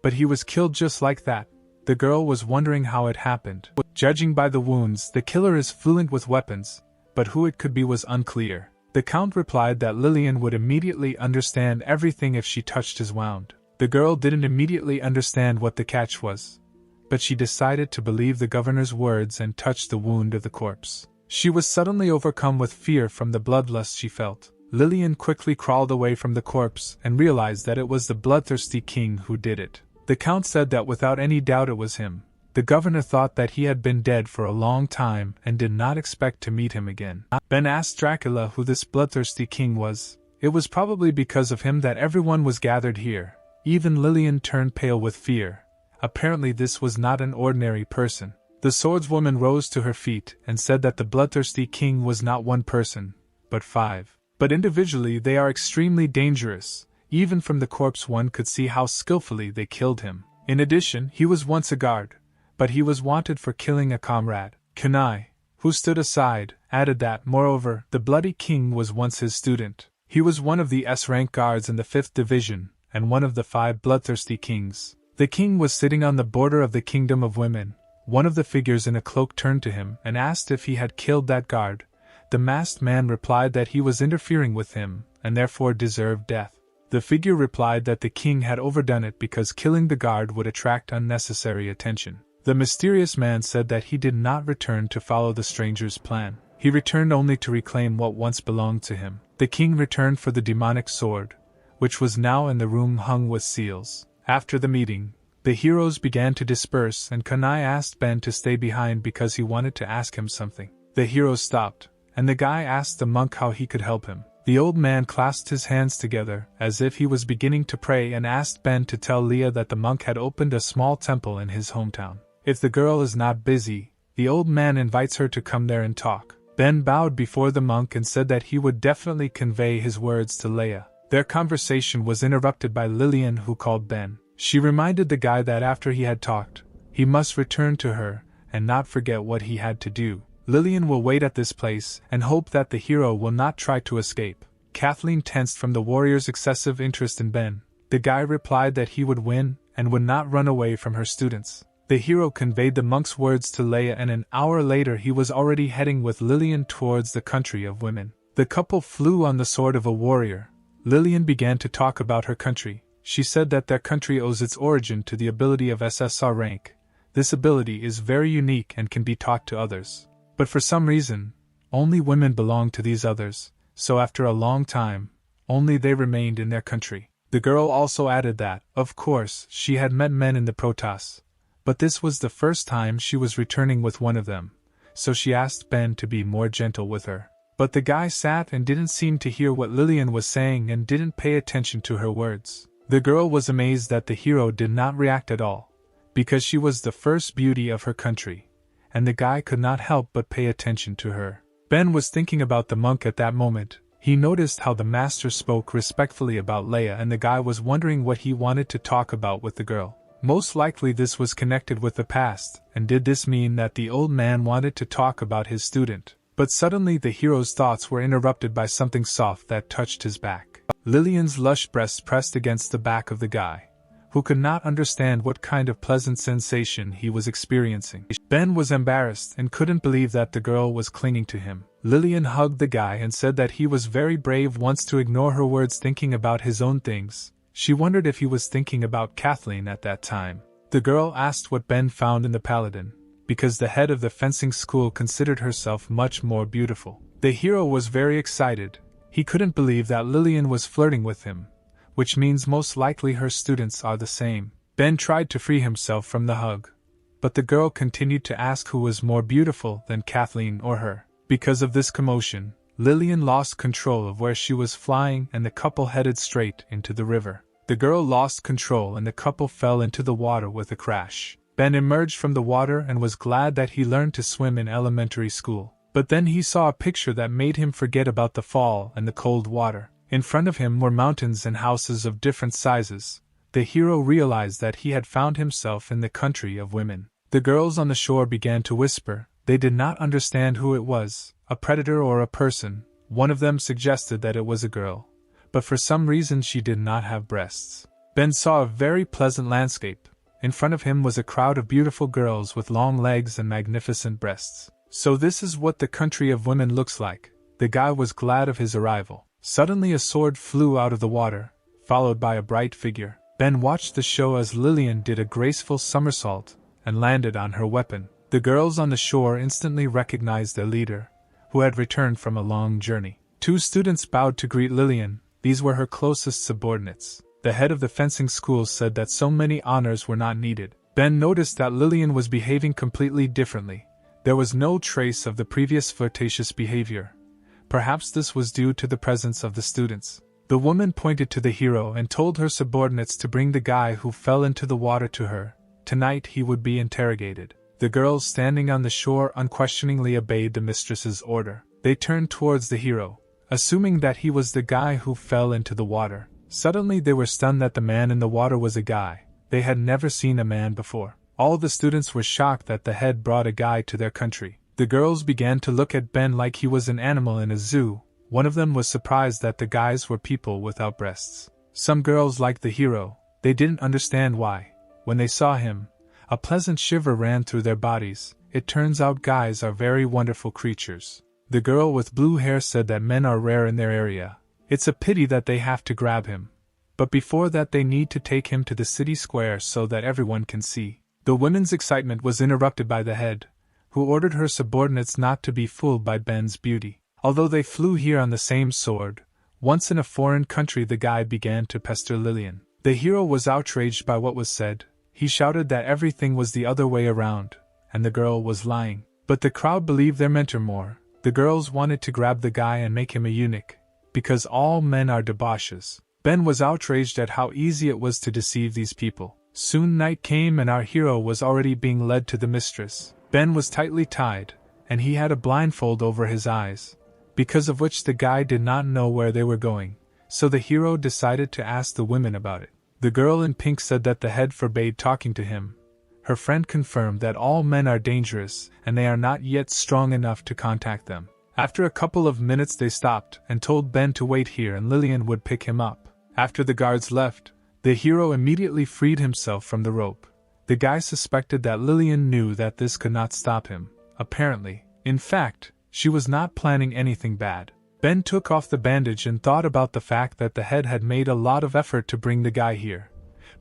but he was killed just like that. The girl was wondering how it happened. Judging by the wounds, the killer is fluent with weapons, but who it could be was unclear. The Count replied that Lillian would immediately understand everything if she touched his wound. The girl didn't immediately understand what the catch was, but she decided to believe the governor's words and touched the wound of the corpse. She was suddenly overcome with fear from the bloodlust she felt. Lillian quickly crawled away from the corpse and realized that it was the bloodthirsty king who did it. The Count said that without any doubt it was him. The governor thought that he had been dead for a long time and did not expect to meet him again. Ben asked Dracula who this bloodthirsty king was. It was probably because of him that everyone was gathered here. Even Lillian turned pale with fear. Apparently this was not an ordinary person. The swordswoman rose to her feet and said that the bloodthirsty king was not one person, but 5. But individually they are extremely dangerous. Even from the corpse one could see how skillfully they killed him. In addition, he was once a guard, but he was wanted for killing a comrade. Kunai, who stood aside, added that, moreover, the bloody king was once his student. He was one of the S-rank guards in the 5th division, and one of the 5 bloodthirsty kings. The king was sitting on the border of the kingdom of women. One of the figures in a cloak turned to him and asked if he had killed that guard. The masked man replied that he was interfering with him, and therefore deserved death. The figure replied that the king had overdone it because killing the guard would attract unnecessary attention. The mysterious man said that he did not return to follow the stranger's plan. He returned only to reclaim what once belonged to him. The king returned for the demonic sword, which was now in the room hung with seals. After the meeting, the heroes began to disperse and Kunai asked Ben to stay behind because he wanted to ask him something. The heroes stopped, and the guy asked the monk how he could help him. The old man clasped his hands together as if he was beginning to pray and asked Ben to tell Leah that the monk had opened a small temple in his hometown. If the girl is not busy, the old man invites her to come there and talk. Ben bowed before the monk and said that he would definitely convey his words to Leah. Their conversation was interrupted by Lillian, who called Ben. She reminded the guy that after he had talked, he must return to her and not forget what he had to do. Lillian will wait at this place and hope that the hero will not try to escape. Kathleen tensed from the warrior's excessive interest in Ben. The guy replied that he would win and would not run away from her students. The hero conveyed the monk's words to Leia, and an hour later he was already heading with Lillian towards the country of women. The couple flew on the sword of a warrior. Lillian began to talk about her country. She said that their country owes its origin to the ability of SSR rank. This ability is very unique and can be taught to others. But for some reason, only women belong to these others, so after a long time, only they remained in their country. The girl also added that, of course, she had met men in the Protoss, but this was the first time she was returning with one of them, so she asked Ben to be more gentle with her. But the guy sat and didn't seem to hear what Lillian was saying and didn't pay attention to her words. The girl was amazed that the hero did not react at all, because she was the first beauty of her country, and the guy could not help but pay attention to her. Ben was thinking about the monk at that moment. He noticed how the master spoke respectfully about Leia, and the guy was wondering what he wanted to talk about with the girl. Most likely this was connected with the past, and did this mean that the old man wanted to talk about his student? But suddenly the hero's thoughts were interrupted by something soft that touched his back. Lillian's lush breasts pressed against the back of the guy, who could not understand what kind of pleasant sensation he was experiencing. Ben was embarrassed and couldn't believe that the girl was clinging to him. Lillian hugged the guy and said that he was very brave once to ignore her words, thinking about his own things. She wondered if he was thinking about Kathleen at that time. The girl asked what Ben found in the paladin, because the head of the fencing school considered herself much more beautiful. The hero was very excited. He couldn't believe that Lillian was flirting with him, which means most likely her students are the same. Ben tried to free himself from the hug, but the girl continued to ask who was more beautiful than Kathleen or her. Because of this commotion, Lillian lost control of where she was flying and the couple headed straight into the river. The girl lost control and the couple fell into the water with a crash. Ben emerged from the water and was glad that he learned to swim in elementary school. But then he saw a picture that made him forget about the fall and the cold water. In front of him were mountains and houses of different sizes. The hero realized that he had found himself in the country of women. The girls on the shore began to whisper. They did not understand who it was, a predator or a person. One of them suggested that it was a girl, but for some reason she did not have breasts. Ben saw a very pleasant landscape. In front of him was a crowd of beautiful girls with long legs and magnificent breasts. So this is what the country of women looks like. The guy was glad of his arrival. Suddenly a sword flew out of the water, followed by a bright figure. Ben watched the show as Lillian did a graceful somersault and landed on her weapon. The girls on the shore instantly recognized their leader, who had returned from a long journey. 2 students bowed to greet Lillian. These were her closest subordinates. The head of the fencing school said that so many honors were not needed. Ben noticed that Lillian was behaving completely differently. There was no trace of the previous flirtatious behavior. Perhaps this was due to the presence of the students. The woman pointed to the hero and told her subordinates to bring the guy who fell into the water to her. Tonight he would be interrogated. The girls standing on the shore unquestioningly obeyed the mistress's order. They turned towards the hero, assuming that he was the guy who fell into the water. Suddenly they were stunned that the man in the water was a guy. They had never seen a man before. All the students were shocked that the head brought a guy to their country. The girls began to look at Ben like he was an animal in a zoo. One of them was surprised that the guys were people without breasts. Some girls liked the hero. They didn't understand why. When they saw him, a pleasant shiver ran through their bodies. It turns out guys are very wonderful creatures. The girl with blue hair said that men are rare in their area. It's a pity that they have to grab him. But before that they need to take him to the city square so that everyone can see. The women's excitement was interrupted by the head, who ordered her subordinates not to be fooled by Ben's beauty. Although they flew here on the same sword, once in a foreign country the guy began to pester Lillian. The hero was outraged by what was said. He shouted that everything was the other way around, and the girl was lying. But the crowd believed their mentor more. The girls wanted to grab the guy and make him a eunuch, because all men are debauches. Ben was outraged at how easy it was to deceive these people. Soon night came and our hero was already being led to the mistress. Ben was tightly tied, and he had a blindfold over his eyes, because of which the guy did not know where they were going, so the hero decided to ask the women about it. The girl in pink said that the head forbade talking to him. Her friend confirmed that all men are dangerous and they are not yet strong enough to contact them. After a couple of minutes they stopped and told Ben to wait here and Lillian would pick him up. After the guards left, the hero immediately freed himself from the rope. The guy suspected that Lillian knew that this could not stop him. Apparently, in fact, she was not planning anything bad. Ben took off the bandage and thought about the fact that the head had made a lot of effort to bring the guy here,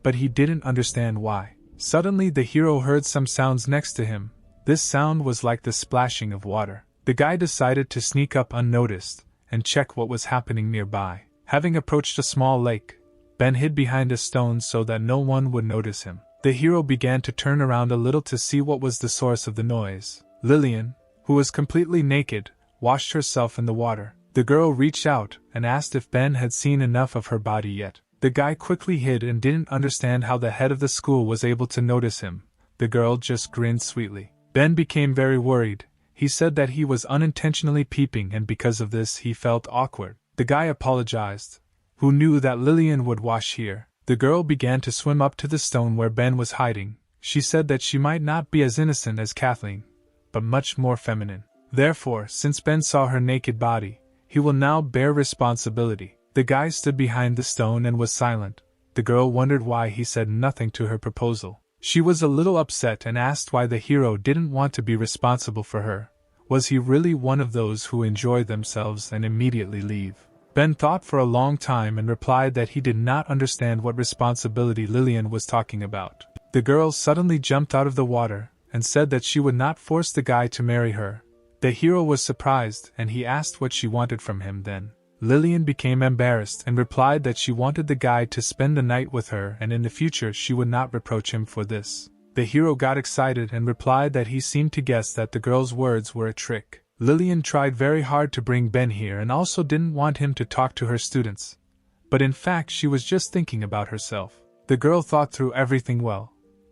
but he didn't understand why. Suddenly the hero heard some sounds next to him. This sound was like the splashing of water. The guy decided to sneak up unnoticed and check what was happening nearby. Having approached a small lake, Ben hid behind a stone so that no one would notice him. The hero began to turn around a little to see what was the source of the noise. Lillian, who was completely naked, washed herself in the water. The girl reached out and asked if Ben had seen enough of her body yet. The guy quickly hid and didn't understand how the head of the school was able to notice him. The girl just grinned sweetly. Ben became very worried. He said that he was unintentionally peeping and because of this he felt awkward. The guy apologized, who knew that Lillian would wash here. The girl began to swim up to the stone where Ben was hiding. She said that she might not be as innocent as Kathleen, but much more feminine. Therefore, since Ben saw her naked body, he will now bear responsibility. The guy stood behind the stone and was silent. The girl wondered why he said nothing to her proposal. She was a little upset and asked why the hero didn't want to be responsible for her. Was he really one of those who enjoy themselves and immediately leave? Ben thought for a long time and replied that he did not understand what responsibility Lillian was talking about. The girl suddenly jumped out of the water and said that she would not force the guy to marry her. The hero was surprised and he asked what she wanted from him then. Lillian became embarrassed and replied that she wanted the guy to spend the night with her and in the future she would not reproach him for this. The hero got excited and replied that he seemed to guess that the girl's words were a trick. Lillian tried very hard to bring Ben here and also didn't want him to talk to her students. But in fact she was just thinking about herself. The girl thought through everything well.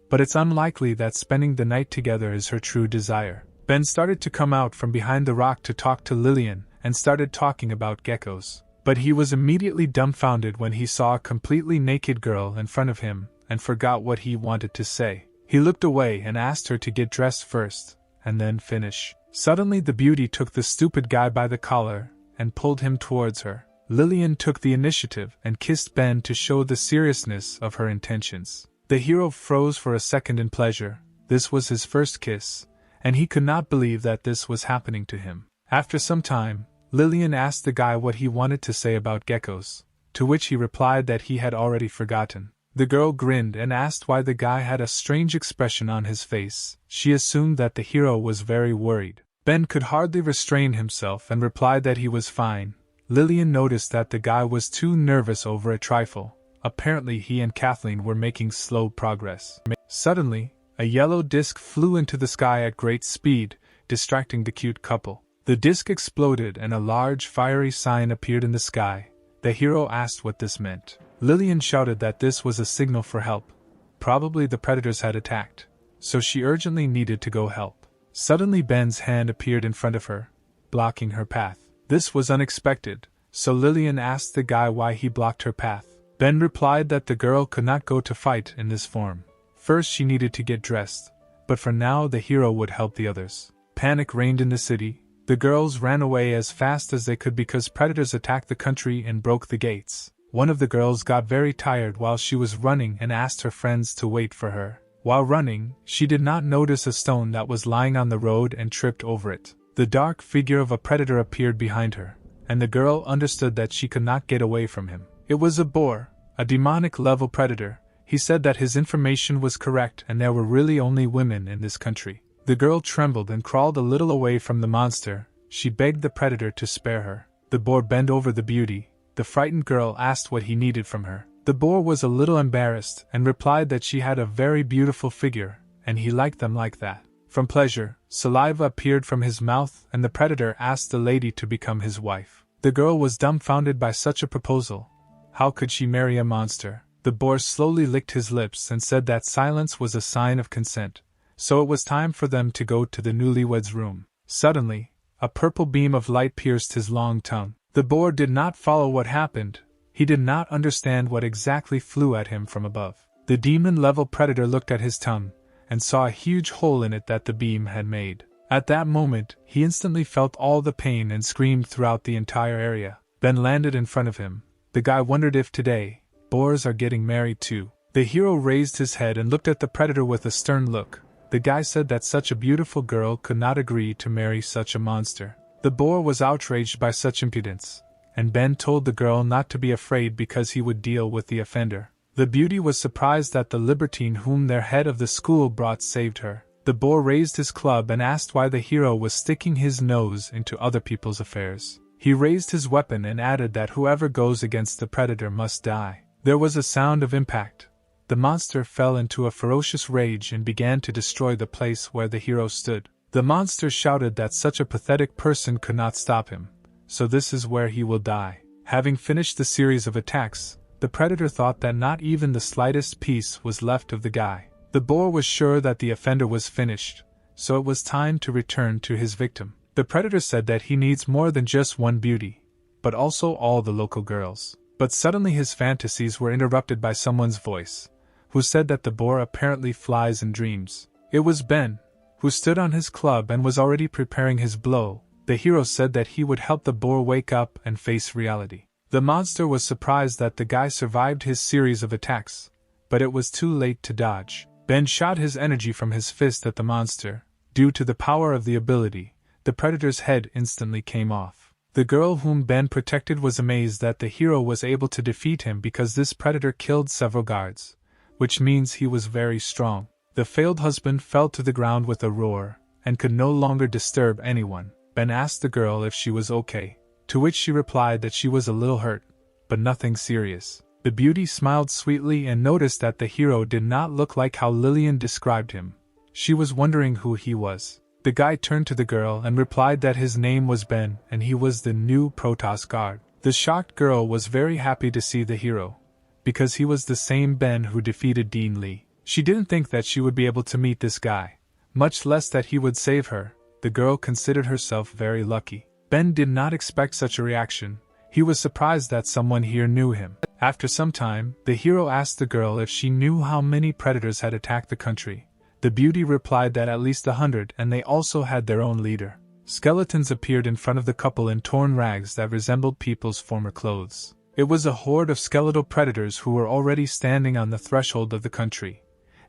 But it's unlikely that spending the night together is her true desire. Ben started to come out from behind the rock to talk to Lillian and started talking about geckos. But he was immediately dumbfounded when he saw a completely naked girl in front of him and forgot what he wanted to say. He looked away and asked her to get dressed first and then finish. Suddenly the beauty took the stupid guy by the collar and pulled him towards her. Lillian took the initiative and kissed Ben to show the seriousness of her intentions. The hero froze for a second in pleasure. This was his first kiss, and he could not believe that this was happening to him. After some time, Lillian asked the guy what he wanted to say about geckos, to which he replied that he had already forgotten. The girl grinned and asked why the guy had a strange expression on his face. She assumed that the hero was very worried. Ben could hardly restrain himself and replied that he was fine. Lillian noticed that the guy was too nervous over a trifle. Apparently he and Kathleen were making slow progress. Suddenly, a yellow disc flew into the sky at great speed, distracting the cute couple. The disc exploded and a large fiery sign appeared in the sky. The hero asked what this meant. Lillian shouted that this was a signal for help. Probably the predators had attacked, so she urgently needed to go help. Suddenly Ben's hand appeared in front of her, blocking her path. This was unexpected, so Lillian asked the guy why he blocked her path. Ben replied that the girl could not go to fight in this form. First she needed to get dressed, but for now the hero would help the others. Panic reigned in the city. The girls ran away as fast as they could because predators attacked the country and broke the gates. One of the girls got very tired while she was running and asked her friends to wait for her. While running, she did not notice a stone that was lying on the road and tripped over it. The dark figure of a predator appeared behind her, and the girl understood that she could not get away from him. It was a boar, a demonic-level predator. He said that his information was correct and there were really only women in this country. The girl trembled and crawled a little away from the monster. She begged the predator to spare her. The boar bent over the beauty. The frightened girl asked what he needed from her. The boar was a little embarrassed and replied that she had a very beautiful figure, and he liked them like that. From pleasure, saliva appeared from his mouth and the predator asked the lady to become his wife. The girl was dumbfounded by such a proposal. How could she marry a monster? The boar slowly licked his lips and said that silence was a sign of consent. So it was time for them to go to the newlyweds' room. Suddenly, a purple beam of light pierced his long tongue. The boar did not follow what happened. He did not understand what exactly flew at him from above. The demon-level predator looked at his tongue and saw a huge hole in it that the beam had made. At that moment, he instantly felt all the pain and screamed throughout the entire area. Ben landed in front of him. The guy wondered if today, boars are getting married too. The hero raised his head and looked at the predator with a stern look. The guy said that such a beautiful girl could not agree to marry such a monster. The boar was outraged by such impudence, and Ben told the girl not to be afraid because he would deal with the offender. The beauty was surprised that the libertine whom their head of the school brought saved her. The boar raised his club and asked why the hero was sticking his nose into other people's affairs. He raised his weapon and added that whoever goes against the predator must die. There was a sound of impact. The monster fell into a ferocious rage and began to destroy the place where the hero stood. The monster shouted that such a pathetic person could not stop him, so this is where he will die. Having finished the series of attacks, the predator thought that not even the slightest piece was left of the guy. The boar was sure that the offender was finished, so it was time to return to his victim. The predator said that he needs more than just one beauty, but also all the local girls. But suddenly his fantasies were interrupted by someone's voice, who said that the boar apparently flies in dreams. It was Ben, who stood on his club and was already preparing his blow. The hero said that he would help the boar wake up and face reality. The monster was surprised that the guy survived his series of attacks, but it was too late to dodge. Ben shot his energy from his fist at the monster. Due to the power of the ability, the predator's head instantly came off. The girl whom Ben protected was amazed that the hero was able to defeat him because this predator killed several guards, which means he was very strong. The failed husband fell to the ground with a roar, and could no longer disturb anyone. Ben asked the girl if she was okay, to which she replied that she was a little hurt, but nothing serious. The beauty smiled sweetly and noticed that the hero did not look like how Lillian described him. She was wondering who he was. The guy turned to the girl and replied that his name was Ben and he was the new Protoss guard. The shocked girl was very happy to see the hero, because he was the same Ben who defeated Dean Lee. She didn't think that she would be able to meet this guy, much less that he would save her. The girl considered herself very lucky. Ben did not expect such a reaction. He was surprised that someone here knew him. After some time, the hero asked the girl if she knew how many predators had attacked the country. The beauty replied that at least 100, and they also had their own leader. Skeletons appeared in front of the couple in torn rags that resembled people's former clothes. It was a horde of skeletal predators who were already standing on the threshold of the country,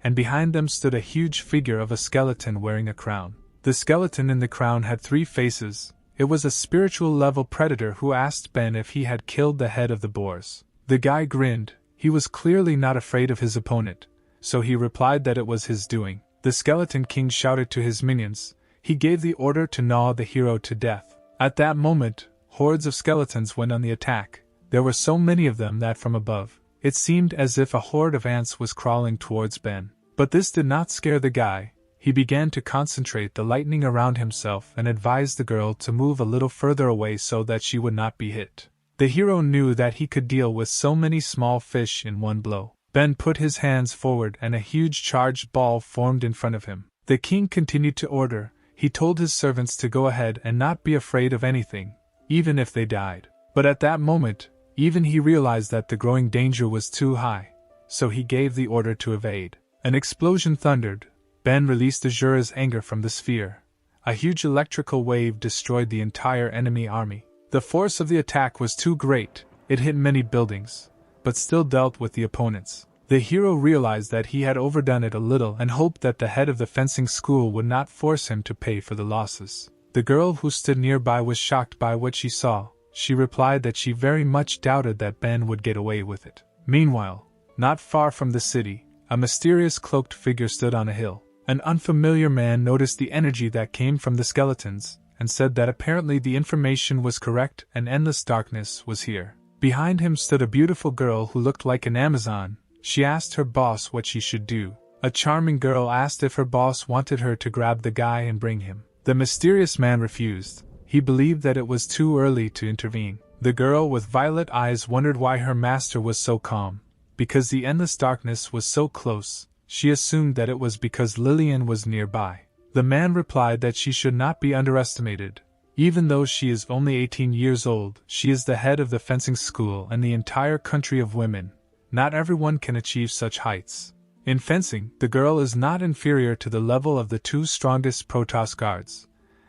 and behind them stood a huge figure of a skeleton wearing a crown. The skeleton in the crown had 3 faces. It was a spiritual-level predator who asked Ben if he had killed the head of the boars. The guy grinned. He was clearly not afraid of his opponent, so he replied that it was his doing. The Skeleton King shouted to his minions. He gave the order to gnaw the hero to death. At that moment, hordes of skeletons went on the attack. There were so many of them that from above, it seemed as if a horde of ants was crawling towards Ben. But this did not scare the guy. He began to concentrate the lightning around himself and advised the girl to move a little further away so that she would not be hit. The hero knew that he could deal with so many small fish in one blow. Ben put his hands forward and a huge charged ball formed in front of him. The king continued to order. He told his servants to go ahead and not be afraid of anything, even if they died. But at that moment, even he realized that the growing danger was too high, so he gave the order to evade. An explosion thundered. Ben released Azura's anger from the sphere. A huge electrical wave destroyed the entire enemy army. The force of the attack was too great. It hit many buildings, but still dealt with the opponents. The hero realized that he had overdone it a little and hoped that the head of the fencing school would not force him to pay for the losses. The girl who stood nearby was shocked by what she saw. She replied that she very much doubted that Ben would get away with it. Meanwhile, not far from the city, a mysterious cloaked figure stood on a hill. An unfamiliar man noticed the energy that came from the skeletons, and said that apparently the information was correct and endless darkness was here. Behind him stood a beautiful girl who looked like an Amazon. She asked her boss what she should do. A charming girl asked if her boss wanted her to grab the guy and bring him. The mysterious man refused. He believed that it was too early to intervene. The girl with violet eyes wondered why her master was so calm. Because the endless darkness was so close, she assumed that it was because Lillian was nearby. The man replied that she should not be underestimated. Even though she is only 18 years old, she is the head of the fencing school and the entire country of women. Not everyone can achieve such heights. In fencing, the girl is not inferior to the level of the two strongest Protoss guards,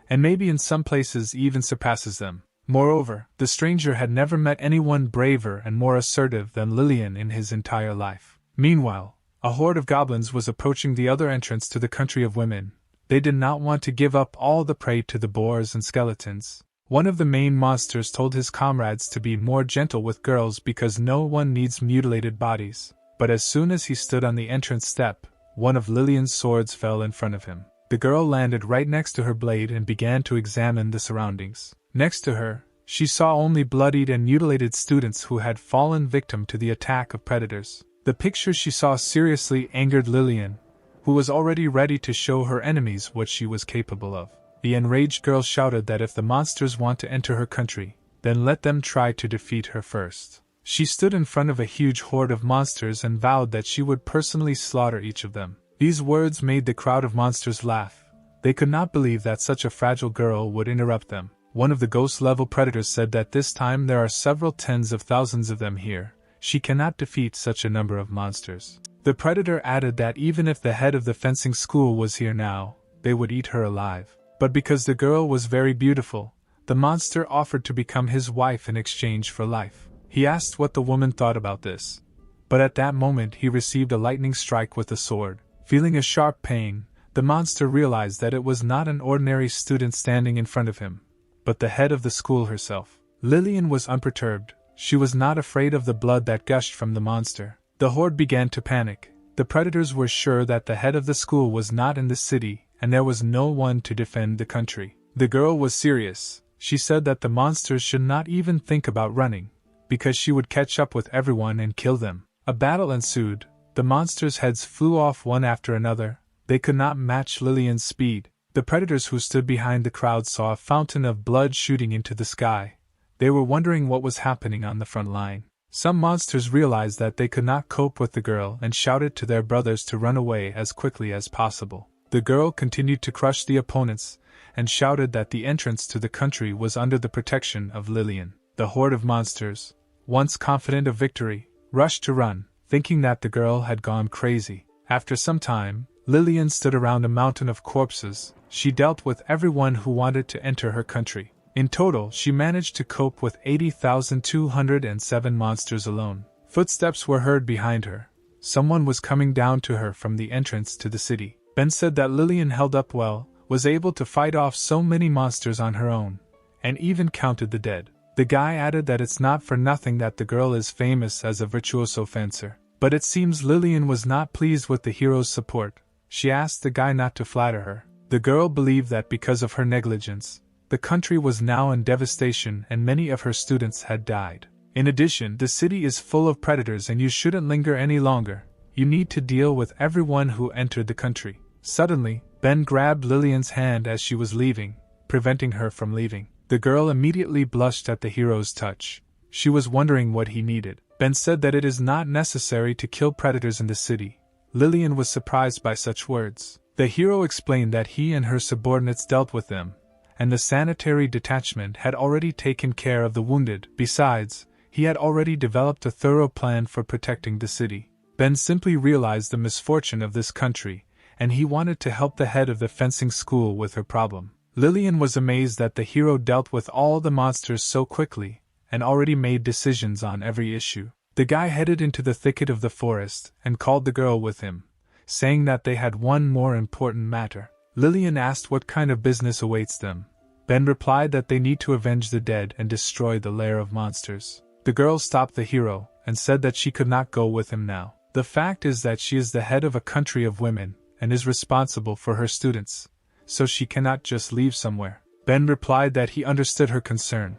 and maybe in some places even surpasses them. Moreover, the stranger had never met anyone braver and more assertive than Lillian in his entire life. Meanwhile, a horde of goblins was approaching the other entrance to the country of women. They did not want to give up all the prey to the boars and skeletons. One of the main monsters told his comrades to be more gentle with girls because no one needs mutilated bodies. But as soon as he stood on the entrance step, one of Lillian's swords fell in front of him. The girl landed right next to her blade and began to examine the surroundings. Next to her, she saw only bloodied and mutilated students who had fallen victim to the attack of predators. The picture she saw seriously angered Lillian, who was already ready to show her enemies what she was capable of. The enraged girl shouted that if the monsters want to enter her country, then let them try to defeat her first. She stood in front of a huge horde of monsters and vowed that she would personally slaughter each of them. These words made the crowd of monsters laugh. They could not believe that such a fragile girl would interrupt them. One of the ghost-level predators said that this time there are several tens of thousands of them here. She cannot defeat such a number of monsters. The predator added that even if the head of the fencing school was here now, they would eat her alive. But because the girl was very beautiful, the monster offered to become his wife in exchange for life. He asked what the woman thought about this. But at that moment he received a lightning strike with a sword. Feeling a sharp pain, the monster realized that it was not an ordinary student standing in front of him, but the head of the school herself. Lillian was unperturbed. She was not afraid of the blood that gushed from the monster. The horde began to panic. The predators were sure that the head of the school was not in the city, and there was no one to defend the country. The girl was serious. She said that the monsters should not even think about running, because she would catch up with everyone and kill them. A battle ensued. The monsters' heads flew off one after another. They could not match Lillian's speed. The predators who stood behind the crowd saw a fountain of blood shooting into the sky. They were wondering what was happening on the front line. Some monsters realized that they could not cope with the girl and shouted to their brothers to run away as quickly as possible. The girl continued to crush the opponents and shouted that the entrance to the country was under the protection of Lillian. The horde of monsters, once confident of victory, rushed to run, thinking that the girl had gone crazy. After some time, Lillian stood around a mountain of corpses. She dealt with everyone who wanted to enter her country. In total, she managed to cope with 80,207 monsters alone. Footsteps were heard behind her. Someone was coming down to her from the entrance to the city. Ben said that Lillian held up well, was able to fight off so many monsters on her own, and even counted the dead. The guy added that it's not for nothing that the girl is famous as a virtuoso fencer. But it seems Lillian was not pleased with the hero's support. She asked the guy not to flatter her. The girl believed that because of her negligence, the country was now in devastation and many of her students had died. In addition, the city is full of predators and you shouldn't linger any longer. You need to deal with everyone who entered the country. Suddenly, Ben grabbed Lillian's hand as she was leaving, preventing her from leaving. The girl immediately blushed at the hero's touch. She was wondering what he needed. Ben said that it is not necessary to kill predators in the city. Lillian was surprised by such words. The hero explained that he and her subordinates dealt with them, and the sanitary detachment had already taken care of the wounded. Besides, he had already developed a thorough plan for protecting the city. Ben simply realized the misfortune of this country, and he wanted to help the head of the fencing school with her problem. Lillian was amazed that the hero dealt with all the monsters so quickly, and already made decisions on every issue. The guy headed into the thicket of the forest and called the girl with him, saying that they had one more important matter. Lillian asked what kind of business awaits them. Ben replied that they need to avenge the dead and destroy the lair of monsters. The girl stopped the hero and said that she could not go with him now. The fact is that she is the head of a country of women and is responsible for her students, so she cannot just leave somewhere. Ben replied that he understood her concern,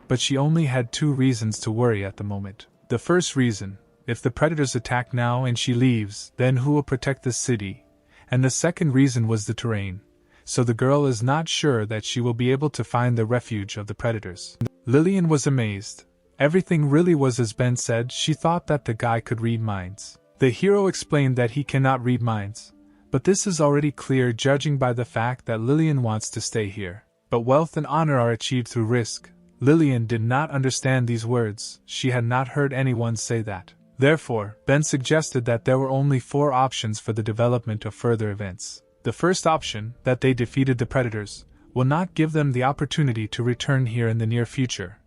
but she only had 2 reasons to worry at the moment. The first reason: if the predators attack now and she leaves, then who will protect the city? And the second reason was the terrain, so the girl is not sure that she will be able to find the refuge of the predators. Lillian was amazed. Everything really was as Ben said. She thought that the guy could read minds. The hero explained that he cannot read minds, but this is already clear judging by the fact that Lillian wants to stay here. But wealth and honor are achieved through risk. Lillian did not understand these words. She had not heard anyone say that. Therefore, Ben suggested that there were only 4 options for the development of further events. The first option, that they defeated the predators, will not give them the opportunity to return here in the near future,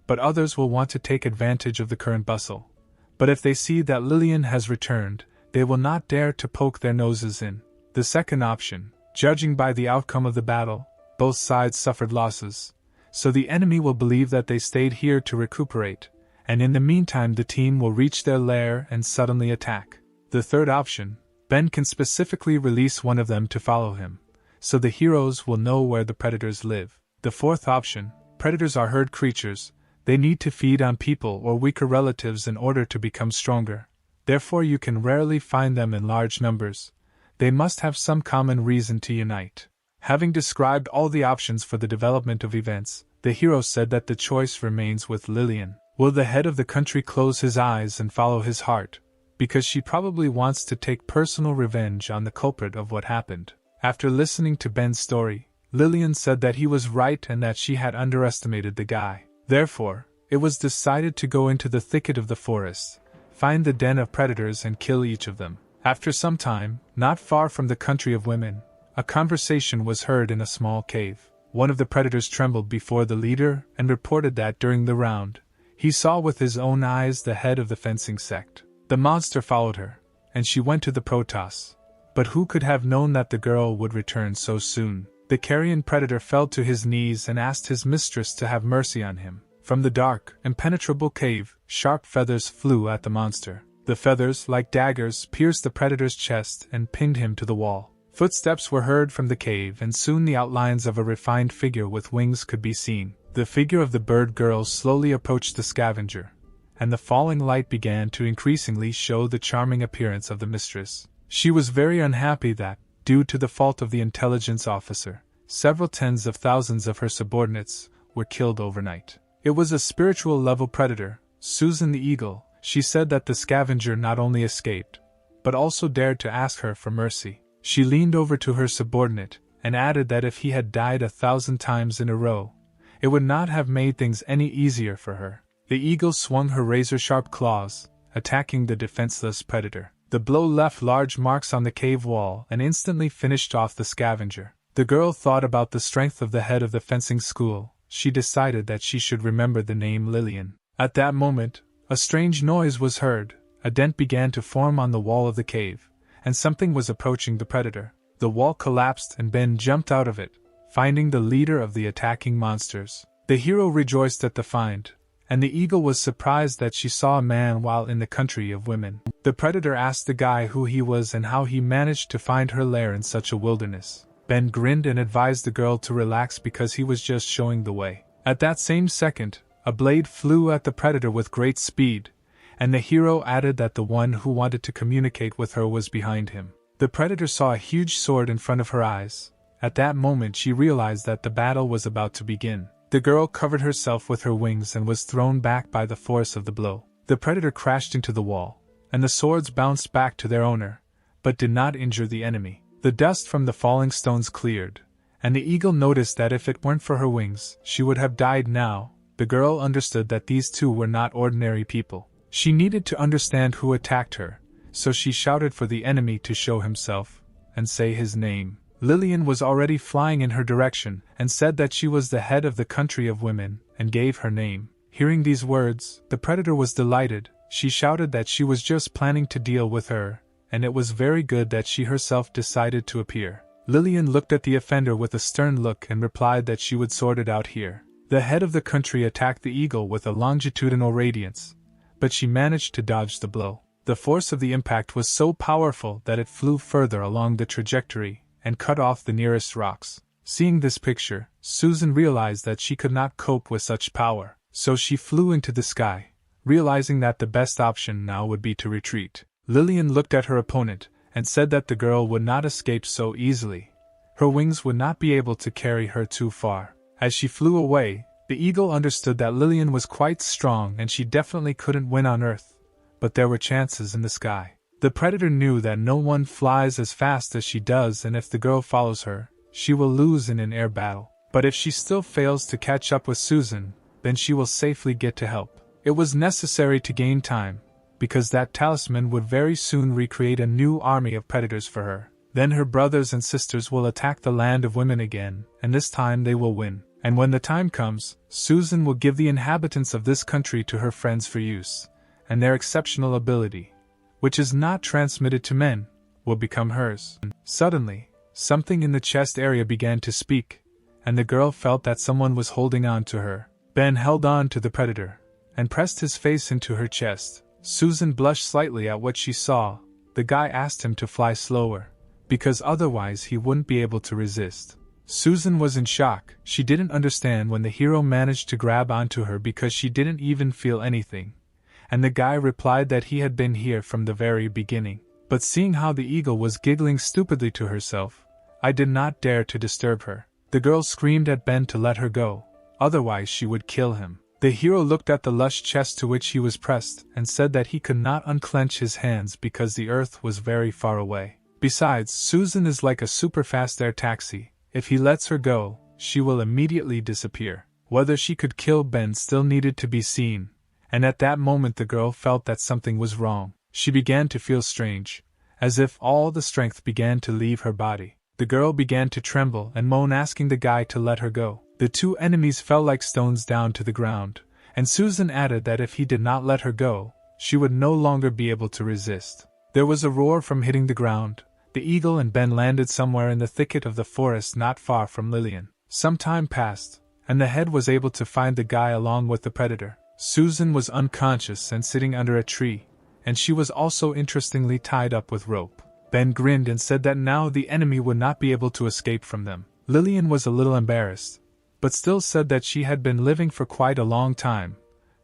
but others will want to take advantage of the current bustle. But if they see that Lillian has returned, they will not dare to poke their noses in. The second option: judging by the outcome of the battle, both sides suffered losses, so the enemy will believe that they stayed here to recuperate, and in the meantime the team will reach their lair and suddenly attack. The third option: Ben can specifically release one of them to follow him, so the heroes will know where the predators live. The fourth option: predators are herd creatures. They need to feed on people or weaker relatives in order to become stronger. Therefore you can rarely find them in large numbers. They must have some common reason to unite. Having described all the options for the development of events, the hero said that the choice remains with Lillian. Will the head of the country close his eyes and follow his heart? Because she probably wants to take personal revenge on the culprit of what happened. After listening to Ben's story, Lillian said that he was right and that she had underestimated the guy. Therefore, it was decided to go into the thicket of the forest, find the den of predators and kill each of them. After some time, not far from the country of women, a conversation was heard in a small cave. One of the predators trembled before the leader and reported that during the round, he saw with his own eyes the head of the fencing sect. The monster followed her, and she went to the Protoss. But who could have known that the girl would return so soon? The carrion predator fell to his knees and asked his mistress to have mercy on him. From the dark, impenetrable cave, sharp feathers flew at the monster. The feathers, like daggers, pierced the predator's chest and pinned him to the wall. Footsteps were heard from the cave, and soon the outlines of a refined figure with wings could be seen. The figure of the bird girl slowly approached the scavenger, and the falling light began to increasingly show the charming appearance of the mistress. She was very unhappy that, due to the fault of the intelligence officer, several tens of thousands of her subordinates were killed overnight. It was a spiritual level predator, Susan the Eagle. She said that the scavenger not only escaped, but also dared to ask her for mercy. She leaned over to her subordinate and added that if he had died 1,000 times in a row, it would not have made things any easier for her. The eagle swung her razor-sharp claws, attacking the defenseless predator. The blow left large marks on the cave wall and instantly finished off the scavenger. The girl thought about the strength of the head of the fencing school. She decided that she should remember the name Lillian. At that moment, a strange noise was heard. A dent began to form on the wall of the cave, and something was approaching the predator. The wall collapsed and Ben jumped out of it, finding the leader of the attacking monsters. The hero rejoiced at the find, and the eagle was surprised that she saw a man while in the country of women. The predator asked the guy who he was and how he managed to find her lair in such a wilderness. Ben grinned and advised the girl to relax because he was just showing the way. At that same second, a blade flew at the predator with great speed, and the hero added that the one who wanted to communicate with her was behind him. The predator saw a huge sword in front of her eyes. At that moment she realized that the battle was about to begin. The girl covered herself with her wings and was thrown back by the force of the blow. The predator crashed into the wall, and the swords bounced back to their owner, but did not injure the enemy. The dust from the falling stones cleared, and the eagle noticed that if it weren't for her wings, she would have died now. The girl understood that these two were not ordinary people. She needed to understand who attacked her, so she shouted for the enemy to show himself, and say his name. Lillian was already flying in her direction, and said that she was the head of the country of women, and gave her name. Hearing these words, the predator was delighted. She shouted that she was just planning to deal with her, and it was very good that she herself decided to appear. Lillian looked at the offender with a stern look and replied that she would sort it out here. The head of the country attacked the eagle with a longitudinal radiance, but she managed to dodge the blow. The force of the impact was so powerful that it flew further along the trajectory and cut off the nearest rocks. Seeing this picture, Susan realized that she could not cope with such power, so she flew into the sky, realizing that the best option now would be to retreat. Lillian looked at her opponent and said that the girl would not escape so easily. Her wings would not be able to carry her too far. As she flew away, the eagle understood that Lillian was quite strong and she definitely couldn't win on Earth, but there were chances in the sky. The predator knew that no one flies as fast as she does, and if the girl follows her, she will lose in an air battle. But if she still fails to catch up with Susan, then she will safely get to help. It was necessary to gain time, because that talisman would very soon recreate a new army of predators for her. Then her brothers and sisters will attack the land of women again, and this time they will win. And when the time comes, Susan will give the inhabitants of this country to her friends for use, and their exceptional ability, which is not transmitted to men, will become hers. Suddenly, something in the chest area began to speak, and the girl felt that someone was holding on to her. Ben held on to the predator, and pressed his face into her chest. Susan blushed slightly at what she saw. The guy asked him to fly slower, because otherwise he wouldn't be able to resist. Susan was in shock. She didn't understand when the hero managed to grab onto her because she didn't even feel anything. And the guy replied that he had been here from the very beginning. But seeing how the eagle was giggling stupidly to herself, I did not dare to disturb her. The girl screamed at Ben to let her go, otherwise she would kill him. The hero looked at the lush chest to which he was pressed and said that he could not unclench his hands because the earth was very far away. Besides, Susan is like a super-fast air taxi. If he lets her go, she will immediately disappear. Whether she could kill Ben still needed to be seen, and at that moment the girl felt that something was wrong. She began to feel strange, as if all the strength began to leave her body. The girl began to tremble and moan, asking the guy to let her go. The two enemies fell like stones down to the ground, and Susan added that if he did not let her go, she would no longer be able to resist. There was a roar from hitting the ground. The eagle and Ben landed somewhere in the thicket of the forest not far from Lillian. Some time passed, and the head was able to find the guy along with the predator. Susan was unconscious and sitting under a tree, and she was also interestingly tied up with rope. Ben grinned and said that now the enemy would not be able to escape from them. Lillian was a little embarrassed, but still said that she had been living for quite a long time,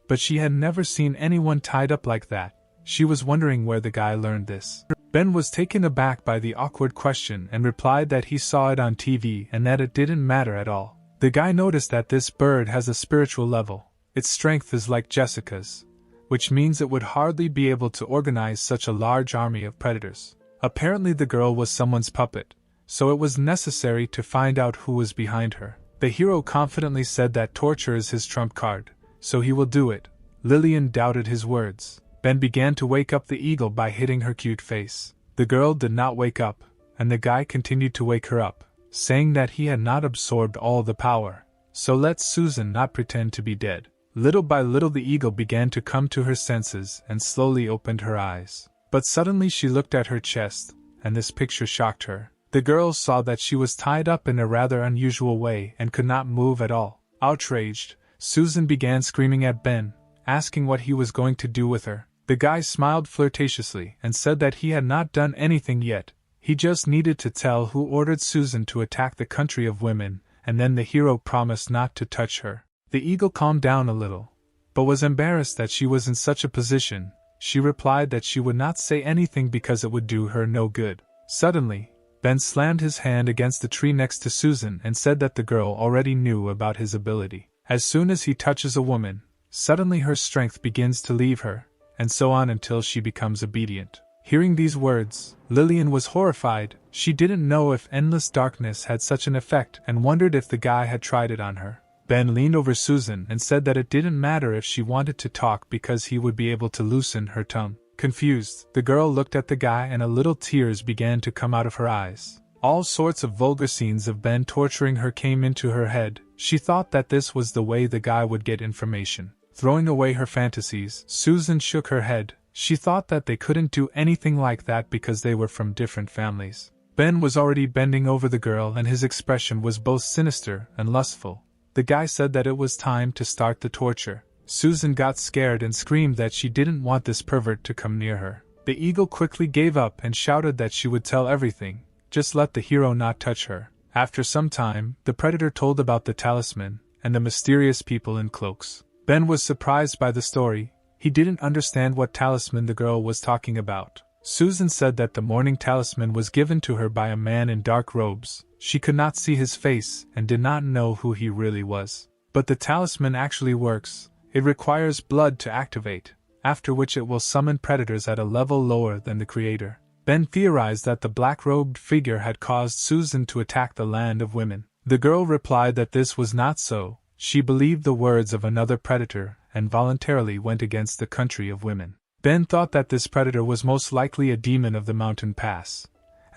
but she had never seen anyone tied up like that. She was wondering where the guy learned this. Ben was taken aback by the awkward question and replied that he saw it on TV and that it didn't matter at all. The guy noticed that this bird has a spiritual level. Its strength is like Jessica's, which means it would hardly be able to organize such a large army of predators. Apparently the girl was someone's puppet, so it was necessary to find out who was behind her. The hero confidently said that torture is his trump card, so he will do it. Lillian doubted his words. Ben began to wake up the eagle by hitting her cute face. The girl did not wake up, and the guy continued to wake her up, saying that he had not absorbed all the power, so let Susan not pretend to be dead. Little by little the eagle began to come to her senses and slowly opened her eyes. But suddenly she looked at her chest, and this picture shocked her. The girl saw that she was tied up in a rather unusual way and could not move at all. Outraged, Susan began screaming at Ben, asking what he was going to do with her. The guy smiled flirtatiously and said that he had not done anything yet. He just needed to tell who ordered Susan to attack the country of women, and then the hero promised not to touch her. The eagle calmed down a little, but was embarrassed that she was in such a position, She replied that she would not say anything because it would do her no good. Suddenly, Ben slammed his hand against the tree next to Susan and said that the girl already knew about his ability. As soon as he touches a woman, suddenly her strength begins to leave her, and so on until she becomes obedient. Hearing these words, Lillian was horrified. She didn't know if endless darkness had such an effect and wondered if the guy had tried it on her. Ben leaned over Susan and said that it didn't matter if she wanted to talk because he would be able to loosen her tongue. Confused, the girl looked at the guy and little tears began to come out of her eyes. All sorts of vulgar scenes of Ben torturing her came into her head. She thought that this was the way the guy would get information. Throwing away her fantasies, Susan shook her head. She thought that they couldn't do anything like that because they were from different families. Ben was already bending over the girl and his expression was both sinister and lustful. The guy said that it was time to start the torture. Susan got scared and screamed that she didn't want this pervert to come near her. The eagle quickly gave up and shouted that she would tell everything, just let the hero not touch her. After some time, the predator told about the talisman and the mysterious people in cloaks. Ben was surprised by the story. He didn't understand what talisman the girl was talking about. Susan said that the morning talisman was given to her by a man in dark robes. She could not see his face and did not know who he really was. But the talisman actually works. It requires blood to activate, after which it will summon predators at a level lower than the creator. Ben theorized that the black-robed figure had caused Susan to attack the land of women. The girl replied that this was not so. She believed the words of another predator and voluntarily went against the country of women. Ben thought that this predator was most likely a demon of the mountain pass,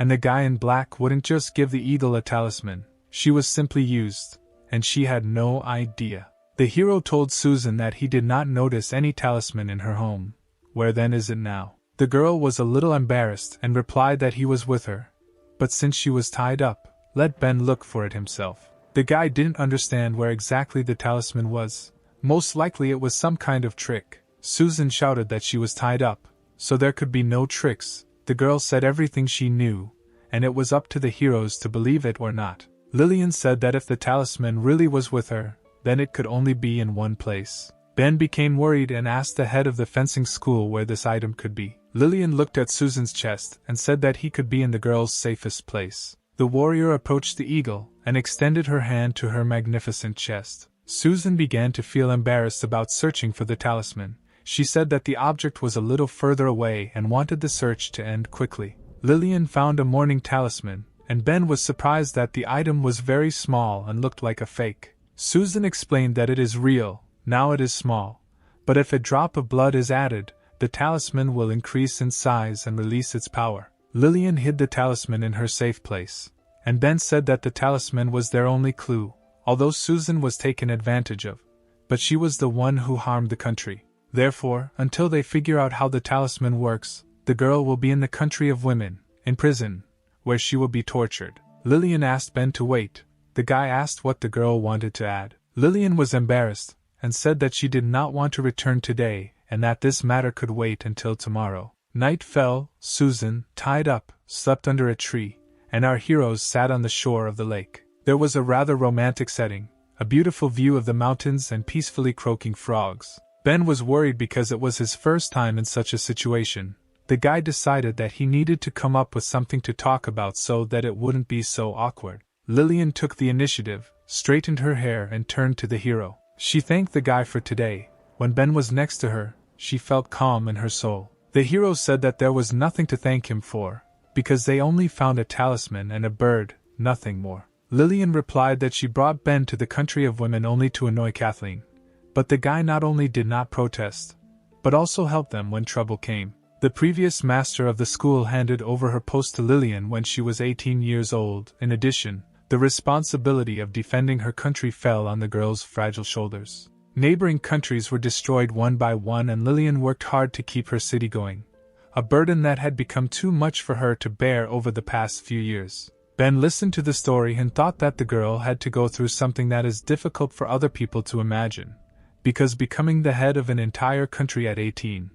and the guy in black wouldn't just give the eagle a talisman. She was simply used, and she had no idea. The hero told Susan that he did not notice any talisman in her home. Where then is it now? The girl was a little embarrassed and replied that he was with her, but since she was tied up, let Ben look for it himself. The guy didn't understand where exactly the talisman was. Most likely it was some kind of trick. Susan shouted that she was tied up, so there could be no tricks. The girl said everything she knew, and it was up to the heroes to believe it or not. Lillian said that if the talisman really was with her, then it could only be in one place. Ben became worried and asked the head of the fencing school where this item could be. Lillian looked at Susan's chest and said that he could be in the girl's safest place. The warrior approached the eagle and extended her hand to her magnificent chest. Susan began to feel embarrassed about searching for the talisman. She said that the object was a little further away and wanted the search to end quickly. Lillian found a morning talisman, and Ben was surprised that the item was very small and looked like a fake. Susan explained that it is real, now it is small, but if a drop of blood is added, the talisman will increase in size and release its power. Lillian hid the talisman in her safe place, and Ben said that the talisman was their only clue, although Susan was taken advantage of, but she was the one who harmed the country. Therefore, until they figure out how the talisman works, the girl will be in the country of women, in prison, where she will be tortured. Lillian asked Ben to wait. The guy asked what the girl wanted to add. Lillian was embarrassed, and said that she did not want to return today, and that this matter could wait until tomorrow. Night fell. Susan, tied up, slept under a tree, and our heroes sat on the shore of the lake. There was a rather romantic setting, a beautiful view of the mountains and peacefully croaking frogs. Ben was worried because it was his first time in such a situation. The guy decided that he needed to come up with something to talk about so that it wouldn't be so awkward. Lillian took the initiative, straightened her hair and turned to the hero. She thanked the guy for today. When Ben was next to her, she felt calm in her soul. The hero said that there was nothing to thank him for, because they only found a talisman and a bird, nothing more. Lillian replied that she brought Ben to the country of women only to annoy Kathleen. But the guy not only did not protest, but also helped them when trouble came. The previous master of the school handed over her post to Lillian when she was 18 years old. In addition, the responsibility of defending her country fell on the girl's fragile shoulders. Neighboring countries were destroyed one by one and Lillian worked hard to keep her city going, a burden that had become too much for her to bear over the past few years. Ben listened to the story and thought that the girl had to go through something that is difficult for other people to imagine, because becoming the head of an entire country at 18,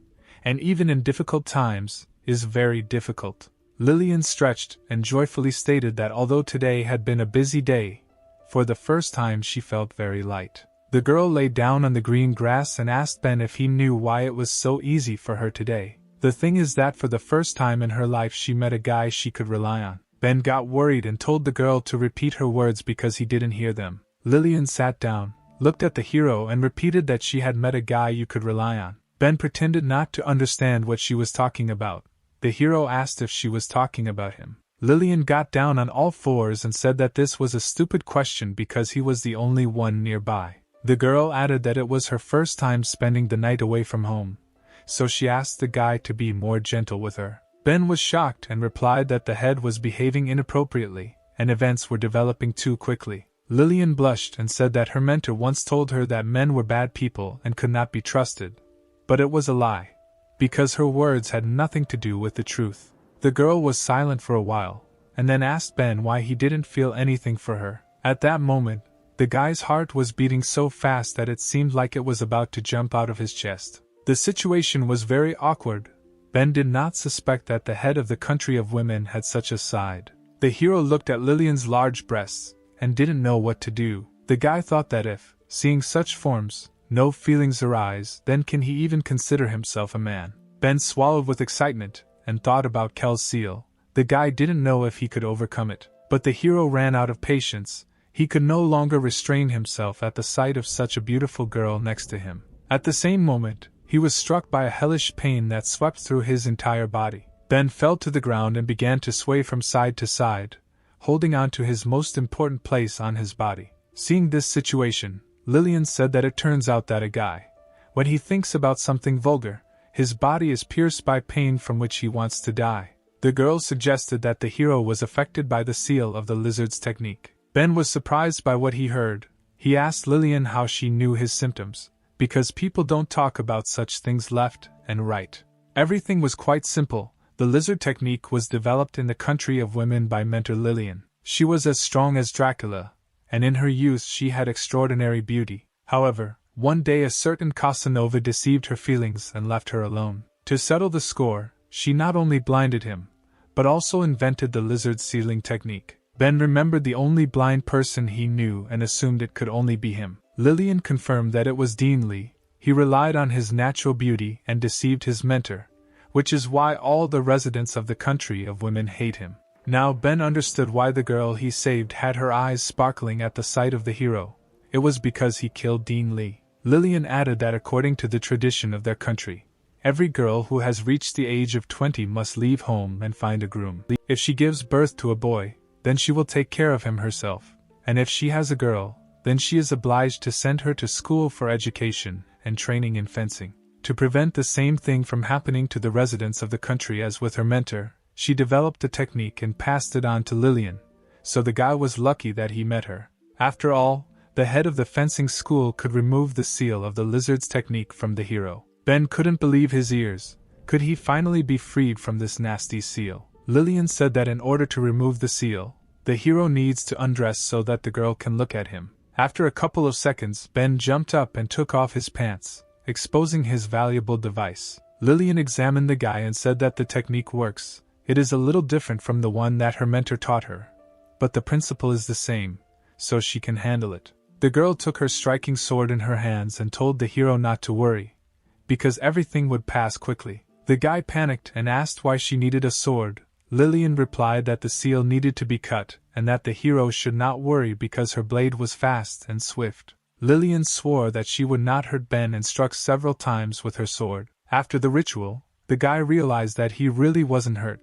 and even in difficult times, is very difficult. Lillian stretched and joyfully stated that although today had been a busy day, for the first time she felt very light. The girl lay down on the green grass and asked Ben if he knew why it was so easy for her today. The thing is that for the first time in her life she met a guy she could rely on. Ben got worried and told the girl to repeat her words because he didn't hear them. Lillian sat down, looked at the hero and repeated that she had met a guy you could rely on. Ben pretended not to understand what she was talking about. The hero asked if she was talking about him. Lillian got down on all fours and said that this was a stupid question because he was the only one nearby. The girl added that it was her first time spending the night away from home, so she asked the guy to be more gentle with her. Ben was shocked and replied that the head was behaving inappropriately, and events were developing too quickly. Lillian blushed and said that her mentor once told her that men were bad people and could not be trusted. But it was a lie, because her words had nothing to do with the truth. The girl was silent for a while, and then asked Ben why he didn't feel anything for her. At that moment, the guy's heart was beating so fast that it seemed like it was about to jump out of his chest. The situation was very awkward. Ben did not suspect that the head of the country of women had such a side. The hero looked at Lillian's large breasts, and didn't know what to do. The guy thought that if, seeing such forms, no feelings arise, then can he even consider himself a man? Ben swallowed with excitement, and thought about Kel's seal. The guy didn't know if he could overcome it. But the hero ran out of patience. He could no longer restrain himself at the sight of such a beautiful girl next to him. At the same moment, he was struck by a hellish pain that swept through his entire body. Ben fell to the ground and began to sway from side to side, holding on to his most important place on his body. Seeing this situation, Lillian said that it turns out that a guy, when he thinks about something vulgar, his body is pierced by pain from which he wants to die. The girl suggested that the hero was affected by the seal of the lizard's technique. Ben was surprised by what he heard. He asked Lillian how she knew his symptoms, because people don't talk about such things left and right. Everything was quite simple. The lizard technique was developed in the country of women by mentor Lillian. She was as strong as Dracula, and in her youth she had extraordinary beauty. However, one day a certain Casanova deceived her feelings and left her alone. To settle the score, she not only blinded him, but also invented the lizard sealing technique. Ben remembered the only blind person he knew and assumed it could only be him. Lillian confirmed that it was Dean Lee. He relied on his natural beauty and deceived his mentor, which is why all the residents of the country of women hate him. Now Ben understood why the girl he saved had her eyes sparkling at the sight of the hero. It was because he killed Dean Lee. Lillian added that according to the tradition of their country, every girl who has reached the age of 20 must leave home and find a groom. If she gives birth to a boy, then she will take care of him herself, and if she has a girl, then she is obliged to send her to school for education and training in fencing. To prevent the same thing from happening to the residents of the country as with her mentor, she developed a technique and passed it on to Lillian, so the guy was lucky that he met her. After all, the head of the fencing school could remove the seal of the lizard's technique from the hero. Ben couldn't believe his ears. Could he finally be freed from this nasty seal? Lillian said that in order to remove the seal, the hero needs to undress so that the girl can look at him. After a couple of seconds, Ben jumped up and took off his pants, exposing his valuable device. Lillian examined the guy and said that the technique works. It is a little different from the one that her mentor taught her, but the principle is the same, so she can handle it. The girl took her striking sword in her hands and told the hero not to worry, because everything would pass quickly. The guy panicked and asked why she needed a sword. Lillian replied that the seal needed to be cut, and that the hero should not worry because her blade was fast and swift. Lillian swore that she would not hurt Ben and struck several times with her sword. After the ritual, the guy realized that he really wasn't hurt,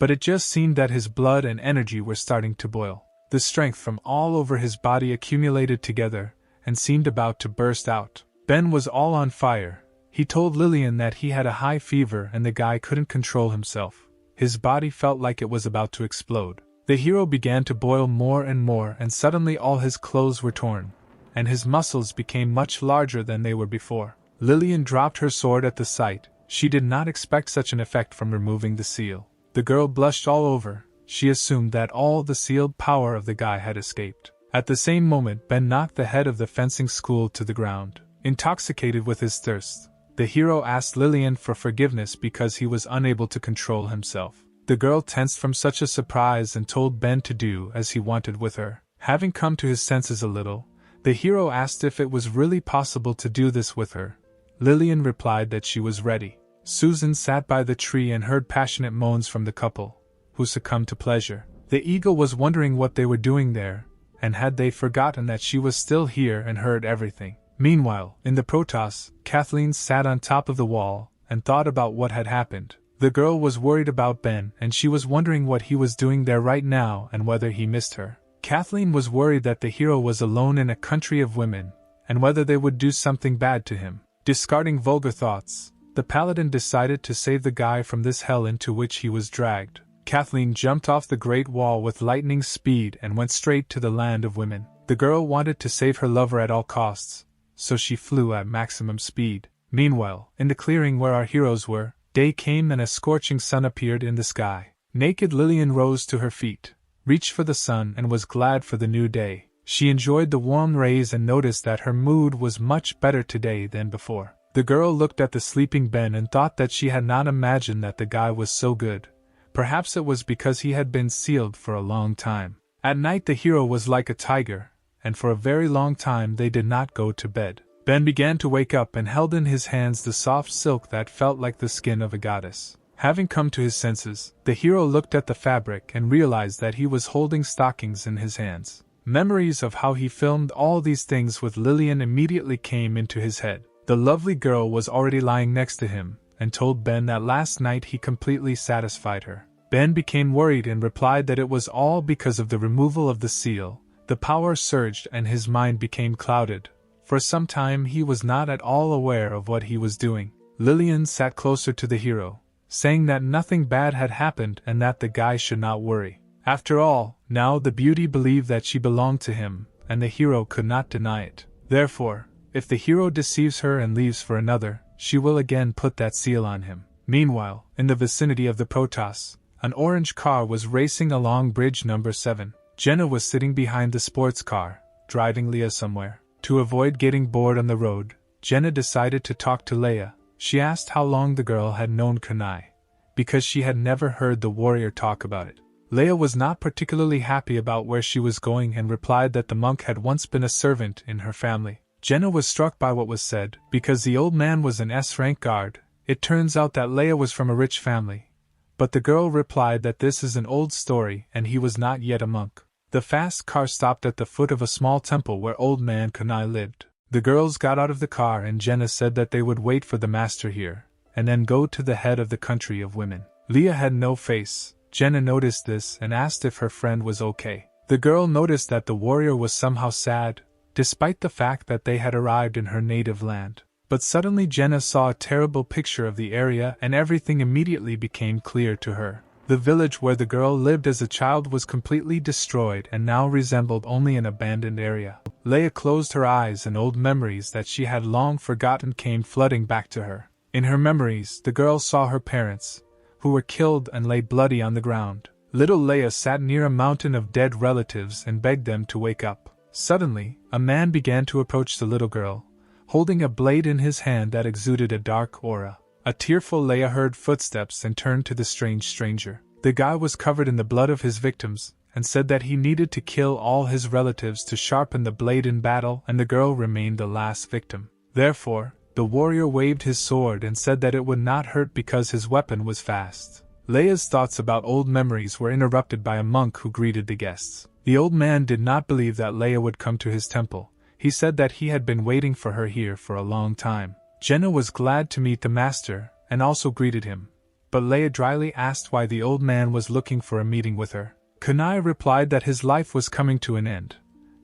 but it just seemed that his blood and energy were starting to boil. The strength from all over his body accumulated together and seemed about to burst out. Ben was all on fire. He told Lillian that he had a high fever and the guy couldn't control himself. His body felt like it was about to explode. The hero began to boil more and suddenly all his clothes were torn, and his muscles became much larger than they were before. Lillian dropped her sword at the sight. She did not expect such an effect from removing the seal. The girl blushed all over. She assumed that all the sealed power of the guy had escaped. At the same moment, Ben knocked the head of the fencing school to the ground. Intoxicated with his thirst, the hero asked Lillian for forgiveness because he was unable to control himself. The girl tensed from such a surprise and told Ben to do as he wanted with her. Having come to his senses a little, The hero asked if it was really possible to do this with her. Lillian replied that she was ready. Susan sat by the tree and heard passionate moans from the couple, who succumbed to pleasure. The eagle was wondering what they were doing there, and had they forgotten that she was still here and heard everything. Meanwhile, in the protos, Kathleen sat on top of the wall and thought about what had happened. The girl was worried about Ben, and she was wondering what he was doing there right now and whether he missed her. Kathleen was worried that the hero was alone in a country of women, and whether they would do something bad to him. Discarding vulgar thoughts, the paladin decided to save the guy from this hell into which he was dragged. Kathleen jumped off the great wall with lightning speed and went straight to the land of women. The girl wanted to save her lover at all costs, so she flew at maximum speed. Meanwhile, in the clearing where our heroes were, day came and a scorching sun appeared in the sky. Naked Lillian rose to her feet, reached for the sun and was glad for the new day. She enjoyed the warm rays and noticed that her mood was much better today than before. The girl looked at the sleeping Ben and thought that she had not imagined that the guy was so good. Perhaps it was because he had been sealed for a long time. At night the hero was like a tiger, and for a very long time they did not go to bed. Ben began to wake up and held in his hands the soft silk that felt like the skin of a goddess. Having come to his senses, the hero looked at the fabric and realized that he was holding stockings in his hands. Memories of how he filmed all these things with Lillian immediately came into his head. The lovely girl was already lying next to him, and told Ben that last night he completely satisfied her. Ben became worried and replied that it was all because of the removal of the seal. The power surged and his mind became clouded. For some time he was not at all aware of what he was doing. Lillian sat closer to the hero, saying that nothing bad had happened and that the guy should not worry. After all, now the beauty believed that she belonged to him, and the hero could not deny it. Therefore, if the hero deceives her and leaves for another, she will again put that seal on him. Meanwhile, in the vicinity of the protos, an orange car was racing along bridge number 7. Jenna was sitting behind the sports car, driving Leah somewhere. To avoid getting bored on the road, Jenna decided to talk to Leah. She asked how long the girl had known Kunai, because she had never heard the warrior talk about it. Leah was not particularly happy about where she was going and replied that the monk had once been a servant in her family. Jenna was struck by what was said, because the old man was an S-rank guard. It turns out that Leah was from a rich family. But the girl replied that this is an old story and he was not yet a monk. The fast car stopped at the foot of a small temple where old man Kunai lived. The girls got out of the car and Jenna said that they would wait for the master here, and then go to the head of the country of women. Leah had no face. Jenna noticed this and asked if her friend was okay. The girl noticed that the warrior was somehow sad, despite the fact that they had arrived in her native land. But suddenly Jenna saw a terrible picture of the area and everything immediately became clear to her. The village where the girl lived as a child was completely destroyed and now resembled only an abandoned area. Leah closed her eyes and old memories that she had long forgotten came flooding back to her. In her memories, the girl saw her parents, who were killed and lay bloody on the ground. Little Leah sat near a mountain of dead relatives and begged them to wake up. Suddenly, a man began to approach the little girl, holding a blade in his hand that exuded a dark aura. A tearful Leia heard footsteps and turned to the strange stranger. The guy was covered in the blood of his victims, and said that he needed to kill all his relatives to sharpen the blade in battle, and the girl remained the last victim. Therefore, the warrior waved his sword and said that it would not hurt because his weapon was fast. Leia's thoughts about old memories were interrupted by a monk who greeted the guests. The old man did not believe that Leia would come to his temple. He said that he had been waiting for her here for a long time. Jenna was glad to meet the master, and also greeted him. But Leia dryly asked why the old man was looking for a meeting with her. Kunai replied that his life was coming to an end,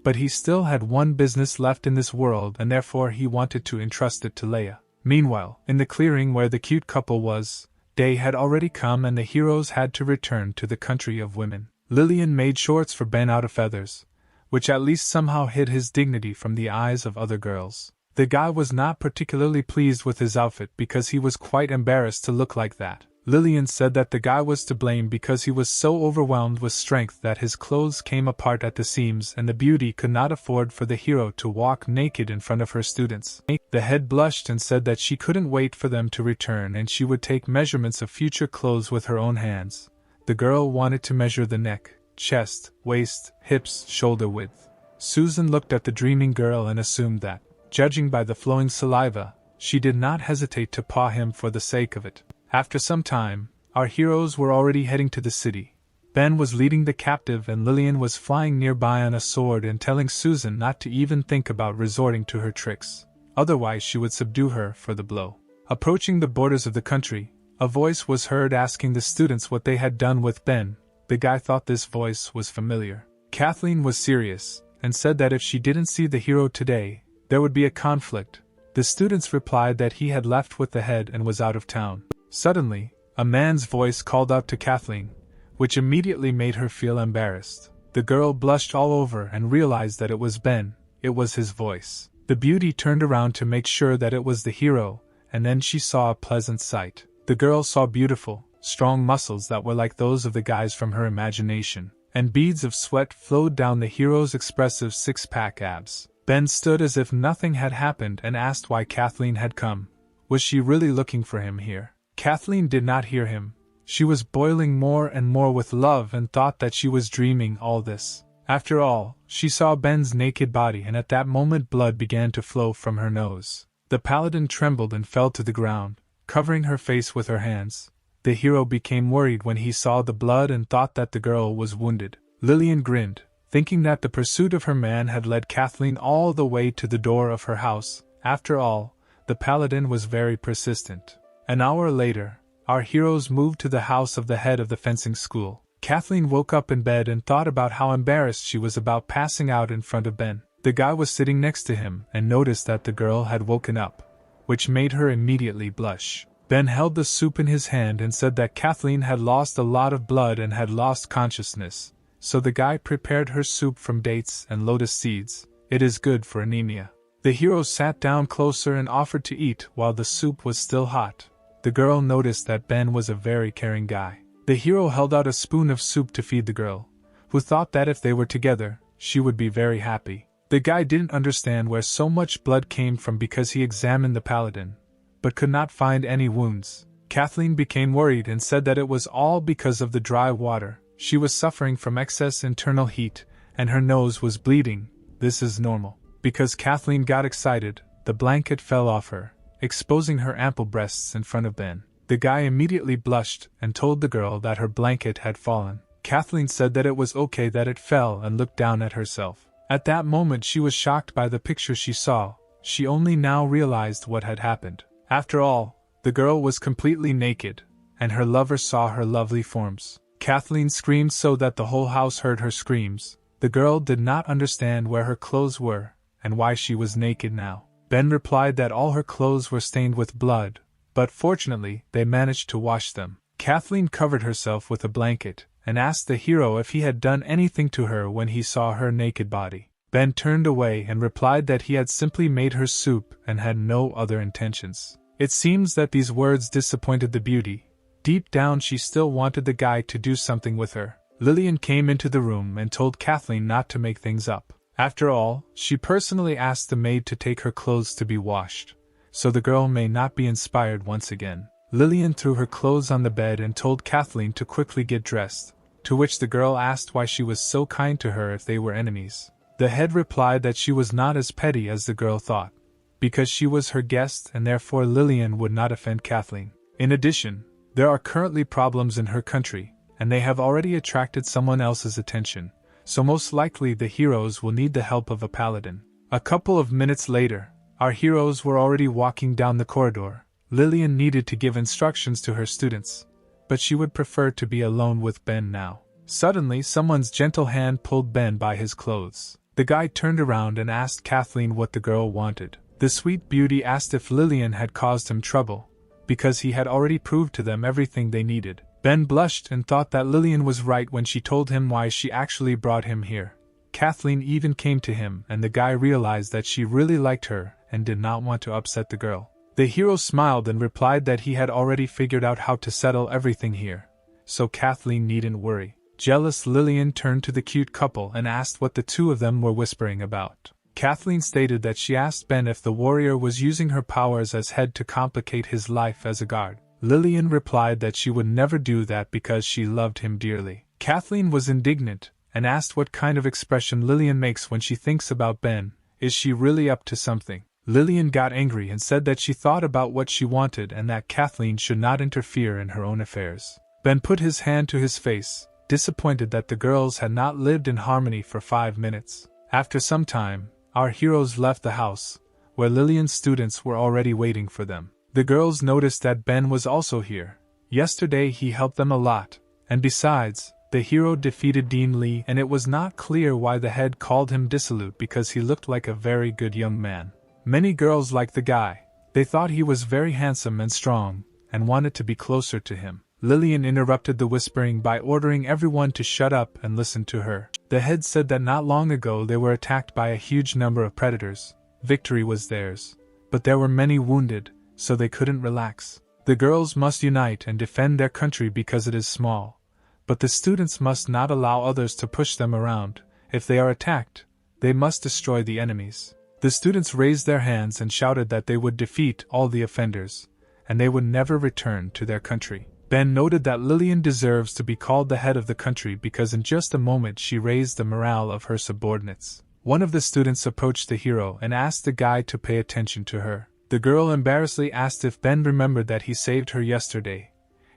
but he still had one business left in this world and therefore he wanted to entrust it to Leia. Meanwhile, in the clearing where the cute couple was, day had already come and the heroes had to return to the country of women. Lillian made shorts for Ben out of feathers, which at least somehow hid his dignity from the eyes of other girls. The guy was not particularly pleased with his outfit because he was quite embarrassed to look like that. Lillian said that the guy was to blame because he was so overwhelmed with strength that his clothes came apart at the seams and the beauty could not afford for the hero to walk naked in front of her students. The head blushed and said that she couldn't wait for them to return and she would take measurements of future clothes with her own hands. The girl wanted to measure the neck, chest, waist, hips, shoulder width. Susan looked at the dreaming girl and assumed that, judging by the flowing saliva, she did not hesitate to paw him for the sake of it. After some time, our heroes were already heading to the city. Ben was leading the captive and Lillian was flying nearby on a sword and telling Susan not to even think about resorting to her tricks. Otherwise she would subdue her for the blow. Approaching the borders of the country, a voice was heard asking the students what they had done with Ben. The guy thought this voice was familiar. Kathleen was serious, and said that if she didn't see the hero today, there would be a conflict. The students replied that he had left with the head and was out of town. Suddenly, a man's voice called out to Kathleen, which immediately made her feel embarrassed. The girl blushed all over and realized that it was Ben. It was his voice. The beauty turned around to make sure that it was the hero, and then she saw a pleasant sight. The girl saw beautiful, strong muscles that were like those of the guys from her imagination, and beads of sweat flowed down the hero's expressive six-pack abs. Ben stood as if nothing had happened and asked why Kathleen had come. Was she really looking for him here? Kathleen did not hear him. She was boiling more and more with love and thought that she was dreaming all this. After all, she saw Ben's naked body and at that moment blood began to flow from her nose. The paladin trembled and fell to the ground, covering her face with her hands. The hero became worried when he saw the blood and thought that the girl was wounded. Lillian grinned, thinking that the pursuit of her man had led Kathleen all the way to the door of her house. After all, the paladin was very persistent. An hour later, our heroes moved to the house of the head of the fencing school. Kathleen woke up in bed and thought about how embarrassed she was about passing out in front of Ben. The guy was sitting next to him and noticed that the girl had woken up, which made her immediately blush. Ben held the soup in his hand and said that Kathleen had lost a lot of blood and had lost consciousness, so the guy prepared her soup from dates and lotus seeds. It is good for anemia. The hero sat down closer and offered to eat while the soup was still hot. The girl noticed that Ben was a very caring guy. The hero held out a spoon of soup to feed the girl, who thought that if they were together, she would be very happy. The guy didn't understand where so much blood came from because he examined the paladin, but could not find any wounds. Kathleen became worried and said that it was all because of the dry water. She was suffering from excess internal heat, and her nose was bleeding. This is normal. Because Kathleen got excited, the blanket fell off her, exposing her ample breasts in front of Ben. The guy immediately blushed and told the girl that her blanket had fallen. Kathleen said that it was okay that it fell and looked down at herself. At that moment she was shocked by the picture she saw. She only now realized what had happened. After all, the girl was completely naked, and her lover saw her lovely forms. Kathleen screamed so that the whole house heard her screams. The girl did not understand where her clothes were, and why she was naked now. Ben replied that all her clothes were stained with blood, but fortunately they managed to wash them. Kathleen covered herself with a blanket, and asked the hero if he had done anything to her when he saw her naked body. Ben turned away and replied that he had simply made her soup and had no other intentions. It seems that these words disappointed the beauty. Deep down she still wanted the guy to do something with her. Lillian came into the room and told Kathleen not to make things up. After all, she personally asked the maid to take her clothes to be washed, so the girl may not be inspired once again. Lillian threw her clothes on the bed and told Kathleen to quickly get dressed, to which the girl asked why she was so kind to her if they were enemies. The head replied that she was not as petty as the girl thought, because she was her guest and therefore Lillian would not offend Kathleen. In addition, there are currently problems in her country, and they have already attracted someone else's attention, so most likely the heroes will need the help of a paladin. A couple of minutes later, our heroes were already walking down the corridor. Lillian needed to give instructions to her students, but she would prefer to be alone with Ben now. Suddenly, someone's gentle hand pulled Ben by his clothes. The guy turned around and asked Kathleen what the girl wanted. The sweet beauty asked if Lillian had caused him trouble, because he had already proved to them everything they needed. Ben blushed and thought that Lillian was right when she told him why she actually brought him here. Kathleen even came to him and the guy realized that she really liked her and did not want to upset the girl. The hero smiled and replied that he had already figured out how to settle everything here, so Kathleen needn't worry. Jealous Lillian turned to the cute couple and asked what the two of them were whispering about. Kathleen stated that she asked Ben if the warrior was using her powers as head to complicate his life as a guard. Lillian replied that she would never do that because she loved him dearly. Kathleen was indignant, and asked what kind of expression Lillian makes when she thinks about Ben. Is she really up to something? Lillian got angry and said that she thought about what she wanted and that Kathleen should not interfere in her own affairs. Ben put his hand to his face, disappointed that the girls had not lived in harmony for 5 minutes. After some time, our heroes left the house, where Lillian's students were already waiting for them. The girls noticed that Ben was also here. Yesterday he helped them a lot, and besides, the hero defeated Dean Lee, and it was not clear why the head called him dissolute because he looked like a very good young man. Many girls liked the guy. They thought he was very handsome and strong, and wanted to be closer to him. Lillian interrupted the whispering by ordering everyone to shut up and listen to her. The head said that not long ago they were attacked by a huge number of predators. Victory was theirs, but there were many wounded, so they couldn't relax. The girls must unite and defend their country because it is small, but the students must not allow others to push them around. If they are attacked, they must destroy the enemies. The students raised their hands and shouted that they would defeat all the offenders, and they would never return to their country. Ben noted that Lillian deserves to be called the head of the country because in just a moment she raised the morale of her subordinates. One of the students approached the hero and asked the guy to pay attention to her. The girl embarrassedly asked if Ben remembered that he saved her yesterday.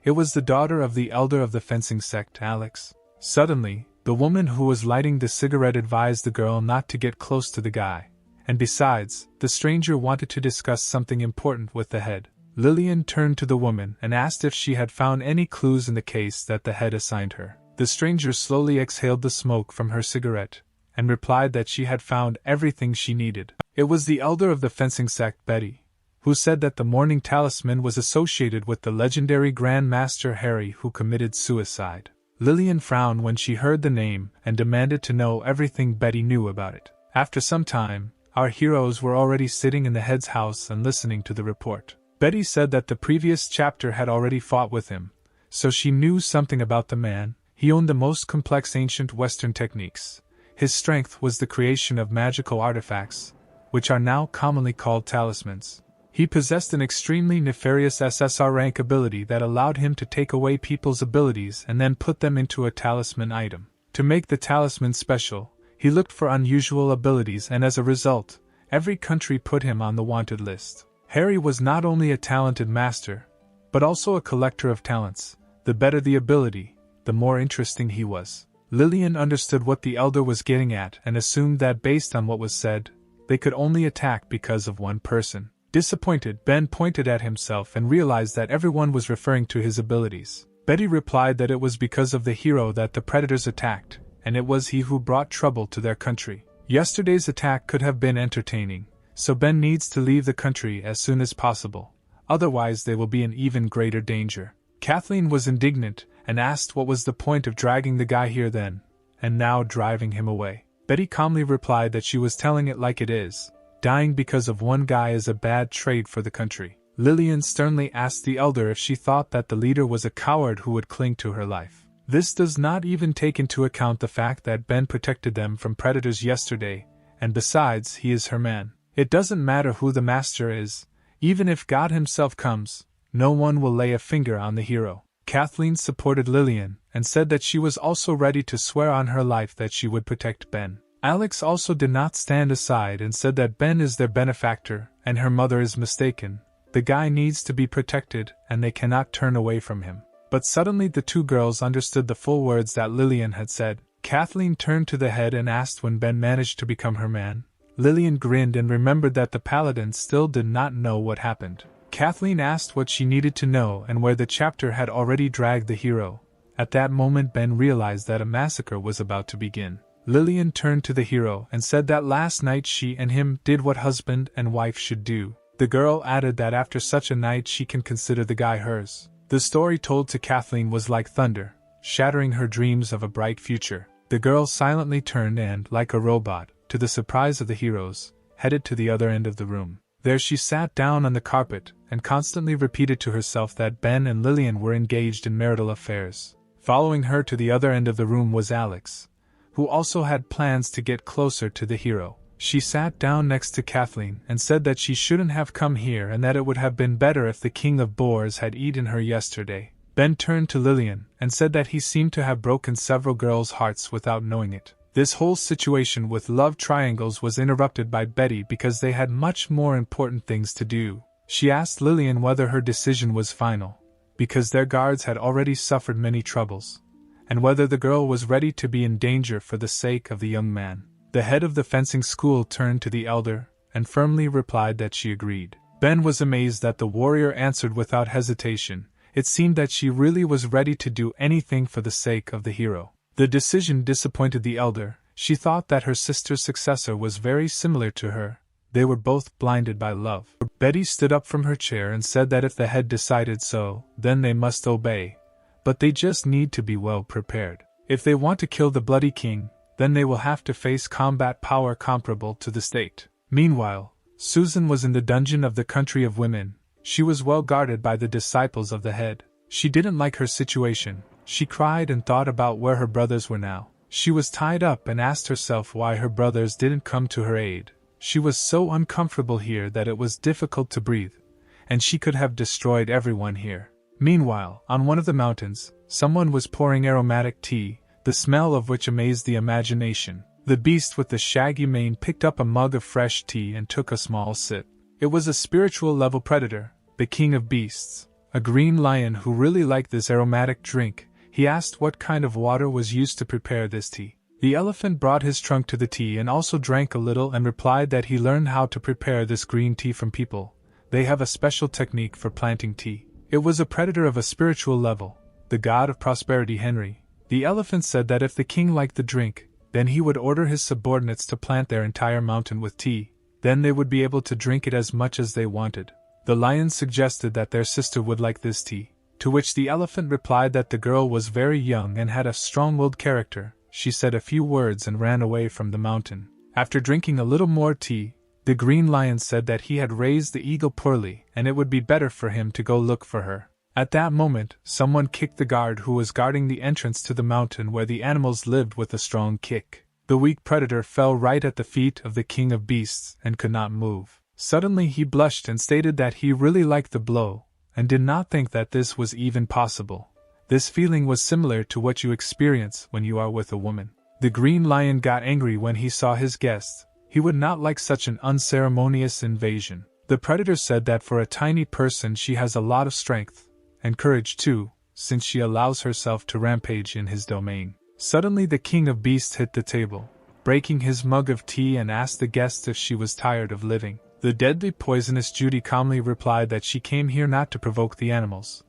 It was the daughter of the elder of the fencing sect, Alex. Suddenly, the woman who was lighting the cigarette advised the girl not to get close to the guy. And besides, the stranger wanted to discuss something important with the head. Lillian turned to the woman and asked if she had found any clues in the case that the head assigned her. The stranger slowly exhaled the smoke from her cigarette, and replied that she had found everything she needed. It was the elder of the fencing sect, Betty, who said that the morning talisman was associated with the legendary Grand Master Harry who committed suicide. Lillian frowned when she heard the name and demanded to know everything Betty knew about it. After some time, our heroes were already sitting in the head's house and listening to the report. Betty said that the previous chapter had already fought with him, so she knew something about the man. He owned the most complex ancient Western techniques. His strength was the creation of magical artifacts, which are now commonly called talismans. He possessed an extremely nefarious SSR rank ability that allowed him to take away people's abilities and then put them into a talisman item. To make the talisman special, he looked for unusual abilities, and as a result, every country put him on the wanted list. Harry was not only a talented master, but also a collector of talents. The better the ability, the more interesting he was. Lillian understood what the elder was getting at and assumed that based on what was said, they could only attack because of one person. Disappointed, Ben pointed at himself and realized that everyone was referring to his abilities. Betty replied that it was because of the hero that the predators attacked, and it was he who brought trouble to their country. Yesterday's attack could have been entertaining, so Ben needs to leave the country as soon as possible, otherwise they will be in even greater danger. Kathleen was indignant and asked what was the point of dragging the guy here then, and now driving him away. Betty calmly replied that she was telling it like it is. Dying because of one guy is a bad trade for the country. Lillian sternly asked the elder if she thought that the leader was a coward who would cling to her life. This does not even take into account the fact that Ben protected them from predators yesterday, and besides, he is her man. It doesn't matter who the master is, even if God himself comes, no one will lay a finger on the hero. Kathleen supported Lillian, and said that she was also ready to swear on her life that she would protect Ben. Alex also did not stand aside and said that Ben is their benefactor, and her mother is mistaken. The guy needs to be protected, and they cannot turn away from him. But suddenly the two girls understood the full words that Lillian had said. Kathleen turned to the head and asked when Ben managed to become her man. Lillian grinned and remembered that the paladin still did not know what happened. Kathleen asked what she needed to know and where the chapter had already dragged the hero. At that moment Ben realized that a massacre was about to begin. Lillian turned to the hero and said that last night she and him did what husband and wife should do. The girl added that after such a night she can consider the guy hers. The story told to Kathleen was like thunder, shattering her dreams of a bright future. The girl silently turned and, like a robot, to the surprise of the heroes, headed to the other end of the room. There she sat down on the carpet and constantly repeated to herself that Ben and Lillian were engaged in marital affairs. Following her to the other end of the room was Alex, who also had plans to get closer to the hero. She sat down next to Kathleen and said that she shouldn't have come here and that it would have been better if the king of boars had eaten her yesterday. Ben turned to Lillian and said that he seemed to have broken several girls' hearts without knowing it. This whole situation with love triangles was interrupted by Betty because they had much more important things to do. She asked Lillian whether her decision was final, because their guards had already suffered many troubles, and whether the girl was ready to be in danger for the sake of the young man. The head of the fencing school turned to the elder and firmly replied that she agreed. Ben was amazed that the warrior answered without hesitation. It seemed that she really was ready to do anything for the sake of the hero. The decision disappointed the elder. She thought that her sister's successor was very similar to her. They were both blinded by love. Betty stood up from her chair and said that if the head decided so, then they must obey. But they just need to be well prepared. If they want to kill the bloody king, then they will have to face combat power comparable to the state. Meanwhile, Susan was in the dungeon of the country of women. She was well guarded by the disciples of the head. She didn't like her situation. She cried and thought about where her brothers were now. She was tied up and asked herself why her brothers didn't come to her aid. She was so uncomfortable here that it was difficult to breathe, and she could have destroyed everyone here. Meanwhile, on one of the mountains, someone was pouring aromatic tea, the smell of which amazed the imagination. The beast with the shaggy mane picked up a mug of fresh tea and took a small sip. It was a spiritual level predator, the king of beasts, a green lion who really liked this aromatic drink. He asked what kind of water was used to prepare this tea. The elephant brought his trunk to the tea and also drank a little and replied that he learned how to prepare this green tea from people. They have a special technique for planting tea. It was a predator of a spiritual level, the god of prosperity Henry. The elephant said that if the king liked the drink, then he would order his subordinates to plant their entire mountain with tea. Then they would be able to drink it as much as they wanted. The lion suggested that their sister would like this tea, to which the elephant replied that the girl was very young and had a strong-willed character. She said a few words and ran away from the mountain. After drinking a little more tea, the green lion said that he had raised the eagle poorly and it would be better for him to go look for her. At that moment, someone kicked the guard who was guarding the entrance to the mountain where the animals lived with a strong kick. The weak predator fell right at the feet of the king of beasts and could not move. Suddenly he blushed and stated that he really liked the blow, and did not think that this was even possible. This feeling was similar to what you experience when you are with a woman. The green lion got angry when he saw his guest. He would not like such an unceremonious invasion. The predator said that for a tiny person she has a lot of strength, and courage too, since she allows herself to rampage in his domain. Suddenly the king of beasts hit the table, breaking his mug of tea, and asked the guest if she was tired of living. The deadly poisonous Judy calmly replied that she came here not to provoke the animals,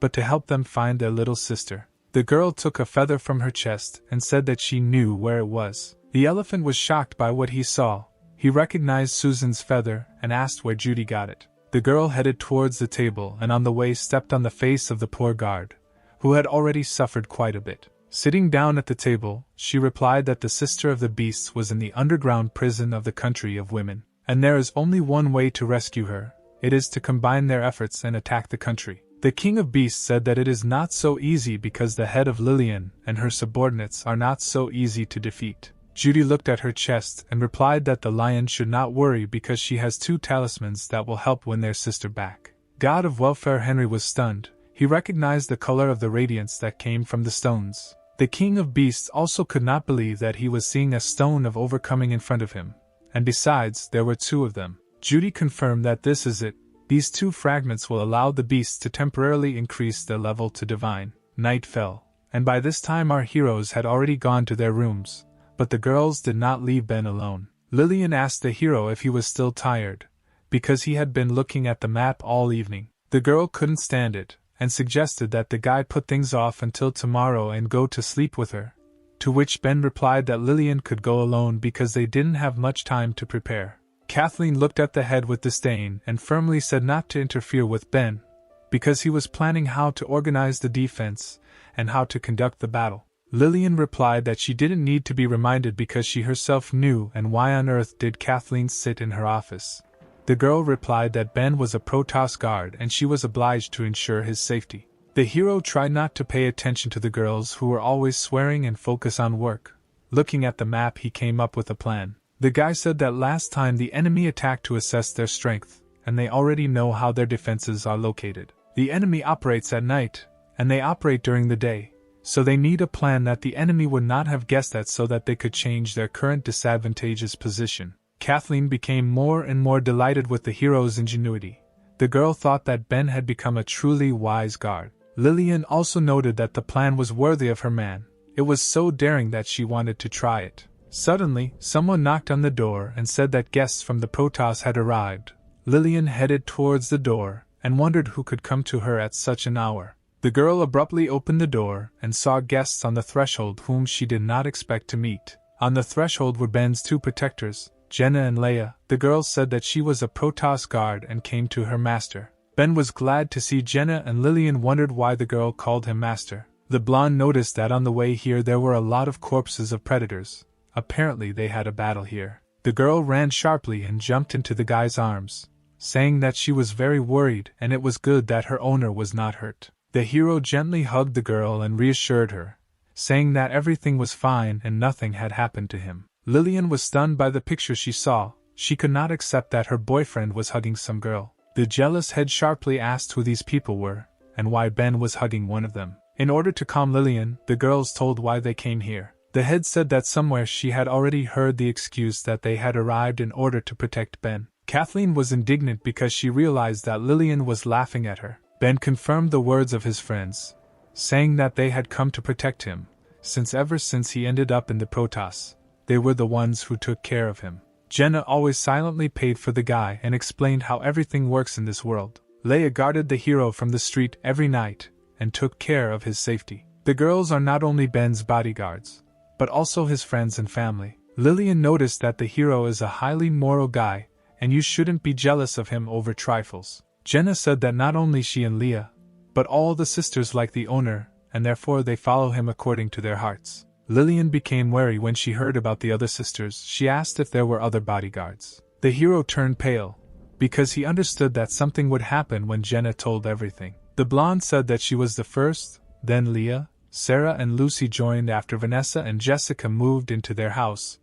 but to help them find their little sister. The girl took a feather from her chest and said that she knew where it was. The elephant was shocked by what he saw. He recognized Susan's feather and asked where Judy got it. The girl headed towards the table and on the way stepped on the face of the poor guard, who had already suffered quite a bit. Sitting down at the table, she replied that the sister of the beasts was in the underground prison of the country of women, and there is only one way to rescue her. It is to combine their efforts and attack the country. The king of beasts said that it is not so easy because the head of Lillian and her subordinates are not so easy to defeat. Judy looked at her chest and replied that the lion should not worry because she has 2 talismans that will help win their sister back. God of welfare Henry was stunned. He recognized the color of the radiance that came from the stones. The king of beasts also could not believe that he was seeing a stone of overcoming in front of him, and besides, there were 2 of them. Judy confirmed that this is it. These 2 fragments will allow the beasts to temporarily increase their level to divine. Night fell, and by this time our heroes had already gone to their rooms, but the girls did not leave Ben alone. Lillian asked the hero if he was still tired, because he had been looking at the map all evening. The girl couldn't stand it, and suggested that the guy put things off until tomorrow and go to sleep with her, to which Ben replied that Lillian could go alone because they didn't have much time to prepare. Kathleen looked at the head with disdain and firmly said not to interfere with Ben, because he was planning how to organize the defense and how to conduct the battle. Lillian replied that she didn't need to be reminded because she herself knew, and why on earth did Kathleen sit in her office. The girl replied that Ben was a Protoss guard and she was obliged to ensure his safety. The hero tried not to pay attention to the girls who were always swearing and focus on work. Looking at the map, he came up with a plan. The guy said that last time the enemy attacked to assess their strength, and they already know how their defenses are located. The enemy operates at night, and they operate during the day, so they need a plan that the enemy would not have guessed at so that they could change their current disadvantageous position. Kathleen became more and more delighted with the hero's ingenuity. The girl thought that Ben had become a truly wise guard. Lillian also noted that the plan was worthy of her man. It was so daring that she wanted to try it. Suddenly, someone knocked on the door and said that guests from the Protoss had arrived. Lillian headed towards the door and wondered who could come to her at such an hour. The girl abruptly opened the door and saw guests on the threshold whom she did not expect to meet. On the threshold were Ben's two protectors, Jenna and Leia. The girl said that she was a Protoss guard and came to her master. Ben was glad to see Jenna, and Lillian wondered why the girl called him master. The blonde noticed that on the way here there were a lot of corpses of predators. Apparently they had a battle here. The girl ran sharply and jumped into the guy's arms, saying that she was very worried and it was good that her owner was not hurt. The hero gently hugged the girl and reassured her, saying that everything was fine and nothing had happened to him. Lillian was stunned by the picture she saw. She could not accept that her boyfriend was hugging some girl. The jealous head sharply asked who these people were, and why Ben was hugging one of them. In order to calm Lillian, the girls told why they came here. The head said that somewhere she had already heard the excuse that they had arrived in order to protect Ben. Kathleen was indignant because she realized that Lillian was laughing at her. Ben confirmed the words of his friends, saying that they had come to protect him, since ever since he ended up in the Protoss, they were the ones who took care of him. Jenna always silently paid for the guy and explained how everything works in this world. Leia guarded the hero from the street every night and took care of his safety. The girls are not only Ben's bodyguards, but also his friends and family. Lillian noticed that the hero is a highly moral guy, and you shouldn't be jealous of him over trifles. Jenna said that not only she and Leah, but all the sisters like the owner, and therefore they follow him according to their hearts. Lillian became wary when she heard about the other sisters. She asked if there were other bodyguards. The hero turned pale, because he understood that something would happen when Jenna told everything. The blonde said that she was the first, then Leah, Sarah and Lucy joined after Vanessa and Jessica moved into their house.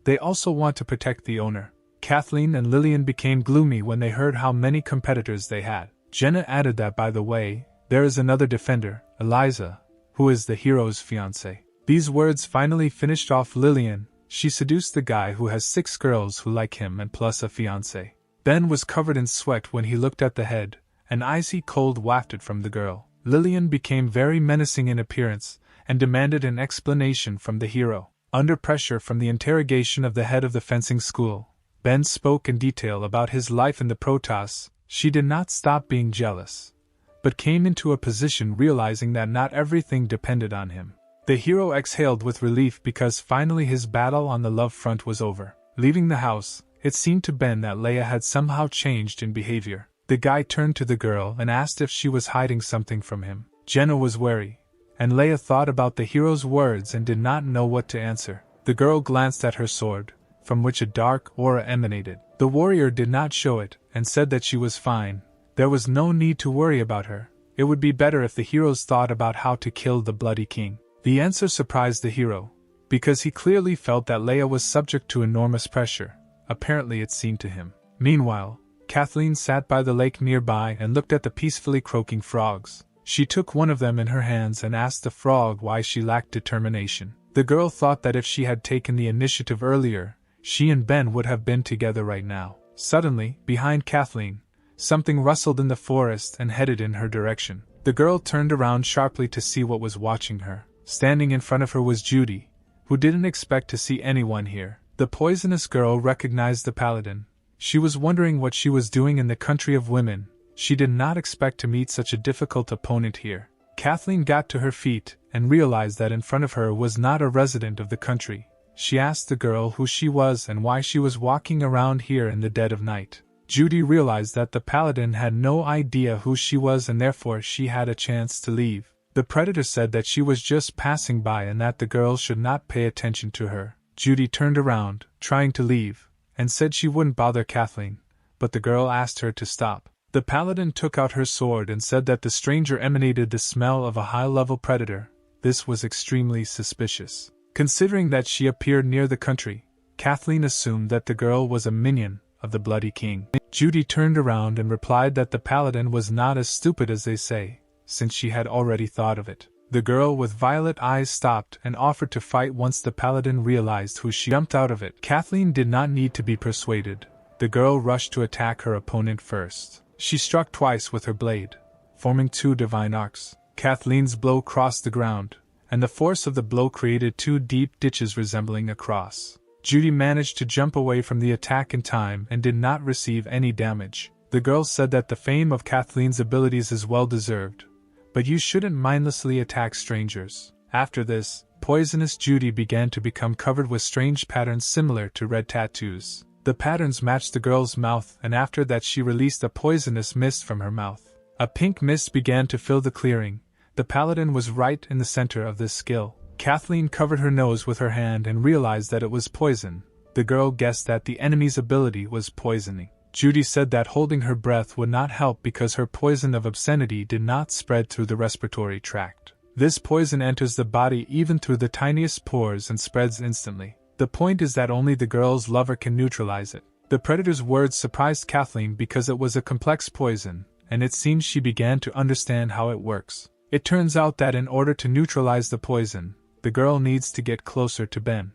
They also want to protect the owner. Kathleen and Lillian became gloomy when they heard how many competitors they had. Jenna added that, by the way, there is another defender, Eliza, who is the hero's fiancé. These words finally finished off Lillian. She seduced the guy who has 6 girls who like him and plus a fiancé. Ben was covered in sweat when he looked at the head, and icy cold wafted from the girl. Lillian became very menacing in appearance and demanded an explanation from the hero. Under pressure from the interrogation of the head of the fencing school, Ben spoke in detail about his life in the Protoss. She did not stop being jealous, but came into a position realizing that not everything depended on him. The hero exhaled with relief because finally his battle on the love front was over. Leaving the house, it seemed to Ben that Leia had somehow changed in behavior. The guy turned to the girl and asked if she was hiding something from him. Jenna was wary, and Leia thought about the hero's words and did not know what to answer. The girl glanced at her sword, from which a dark aura emanated. The warrior did not show it, and said that she was fine. There was no need to worry about her. It would be better if the heroes thought about how to kill the bloody king. The answer surprised the hero, because he clearly felt that Leia was subject to enormous pressure. Apparently it seemed to him. Meanwhile, Kathleen sat by the lake nearby and looked at the peacefully croaking frogs. She took one of them in her hands and asked the frog why she lacked determination. The girl thought that if she had taken the initiative earlier, she and Ben would have been together right now. Suddenly, behind Kathleen, something rustled in the forest and headed in her direction. The girl turned around sharply to see what was watching her. Standing in front of her was Judy, who didn't expect to see anyone here. The poisonous girl recognized the paladin. She was wondering what she was doing in the country of women. She did not expect to meet such a difficult opponent here. Kathleen got to her feet and realized that in front of her was not a resident of the country. She asked the girl who she was and why she was walking around here in the dead of night. Judy realized that the paladin had no idea who she was and therefore she had a chance to leave. The predator said that she was just passing by and that the girl should not pay attention to her. Judy turned around, trying to leave, and said she wouldn't bother Kathleen, but the girl asked her to stop. The paladin took out her sword and said that the stranger emanated the smell of a high-level predator. This was extremely suspicious. Considering that she appeared near the country, Kathleen assumed that the girl was a minion of the Bloody King. Judy turned around and replied that the paladin was not as stupid as they say. since she had already thought of it. The girl with violet eyes stopped and offered to fight once the paladin realized who she jumped out of it. Kathleen did not need to be persuaded. The girl rushed to attack her opponent first. She struck twice with her blade, forming 2 divine arcs. Kathleen's blow crossed the ground, and the force of the blow created 2 deep ditches resembling a cross. Judy managed to jump away from the attack in time and did not receive any damage. The girl said that the fame of Kathleen's abilities is well deserved, but you shouldn't mindlessly attack strangers. After this, poisonous Judy began to become covered with strange patterns similar to red tattoos. The patterns matched the girl's mouth, and after that she released a poisonous mist from her mouth. A pink mist began to fill the clearing. The paladin was right in the center of this skill. Kathleen covered her nose with her hand and realized that it was poison. The girl guessed that the enemy's ability was poisoning. Judy said that holding her breath would not help because her poison of obscenity did not spread through the respiratory tract. This poison enters the body even through the tiniest pores and spreads instantly. The point is that only the girl's lover can neutralize it. The predator's words surprised Kathleen because it was a complex poison, and it seems she began to understand how it works. It turns out that in order to neutralize the poison, the girl needs to get closer to Ben.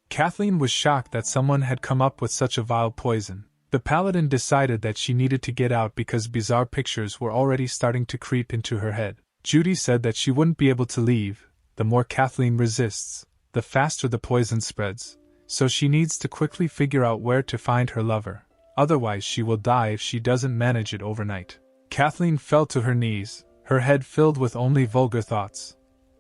Kathleen was shocked that someone had come up with such a vile poison. The paladin decided that she needed to get out because bizarre pictures were already starting to creep into her head. Judy said that she wouldn't be able to leave. The more Kathleen resists, the faster the poison spreads, so she needs to quickly figure out where to find her lover. Otherwise she will die if she doesn't manage it overnight. Kathleen fell to her knees, her head filled with only vulgar thoughts.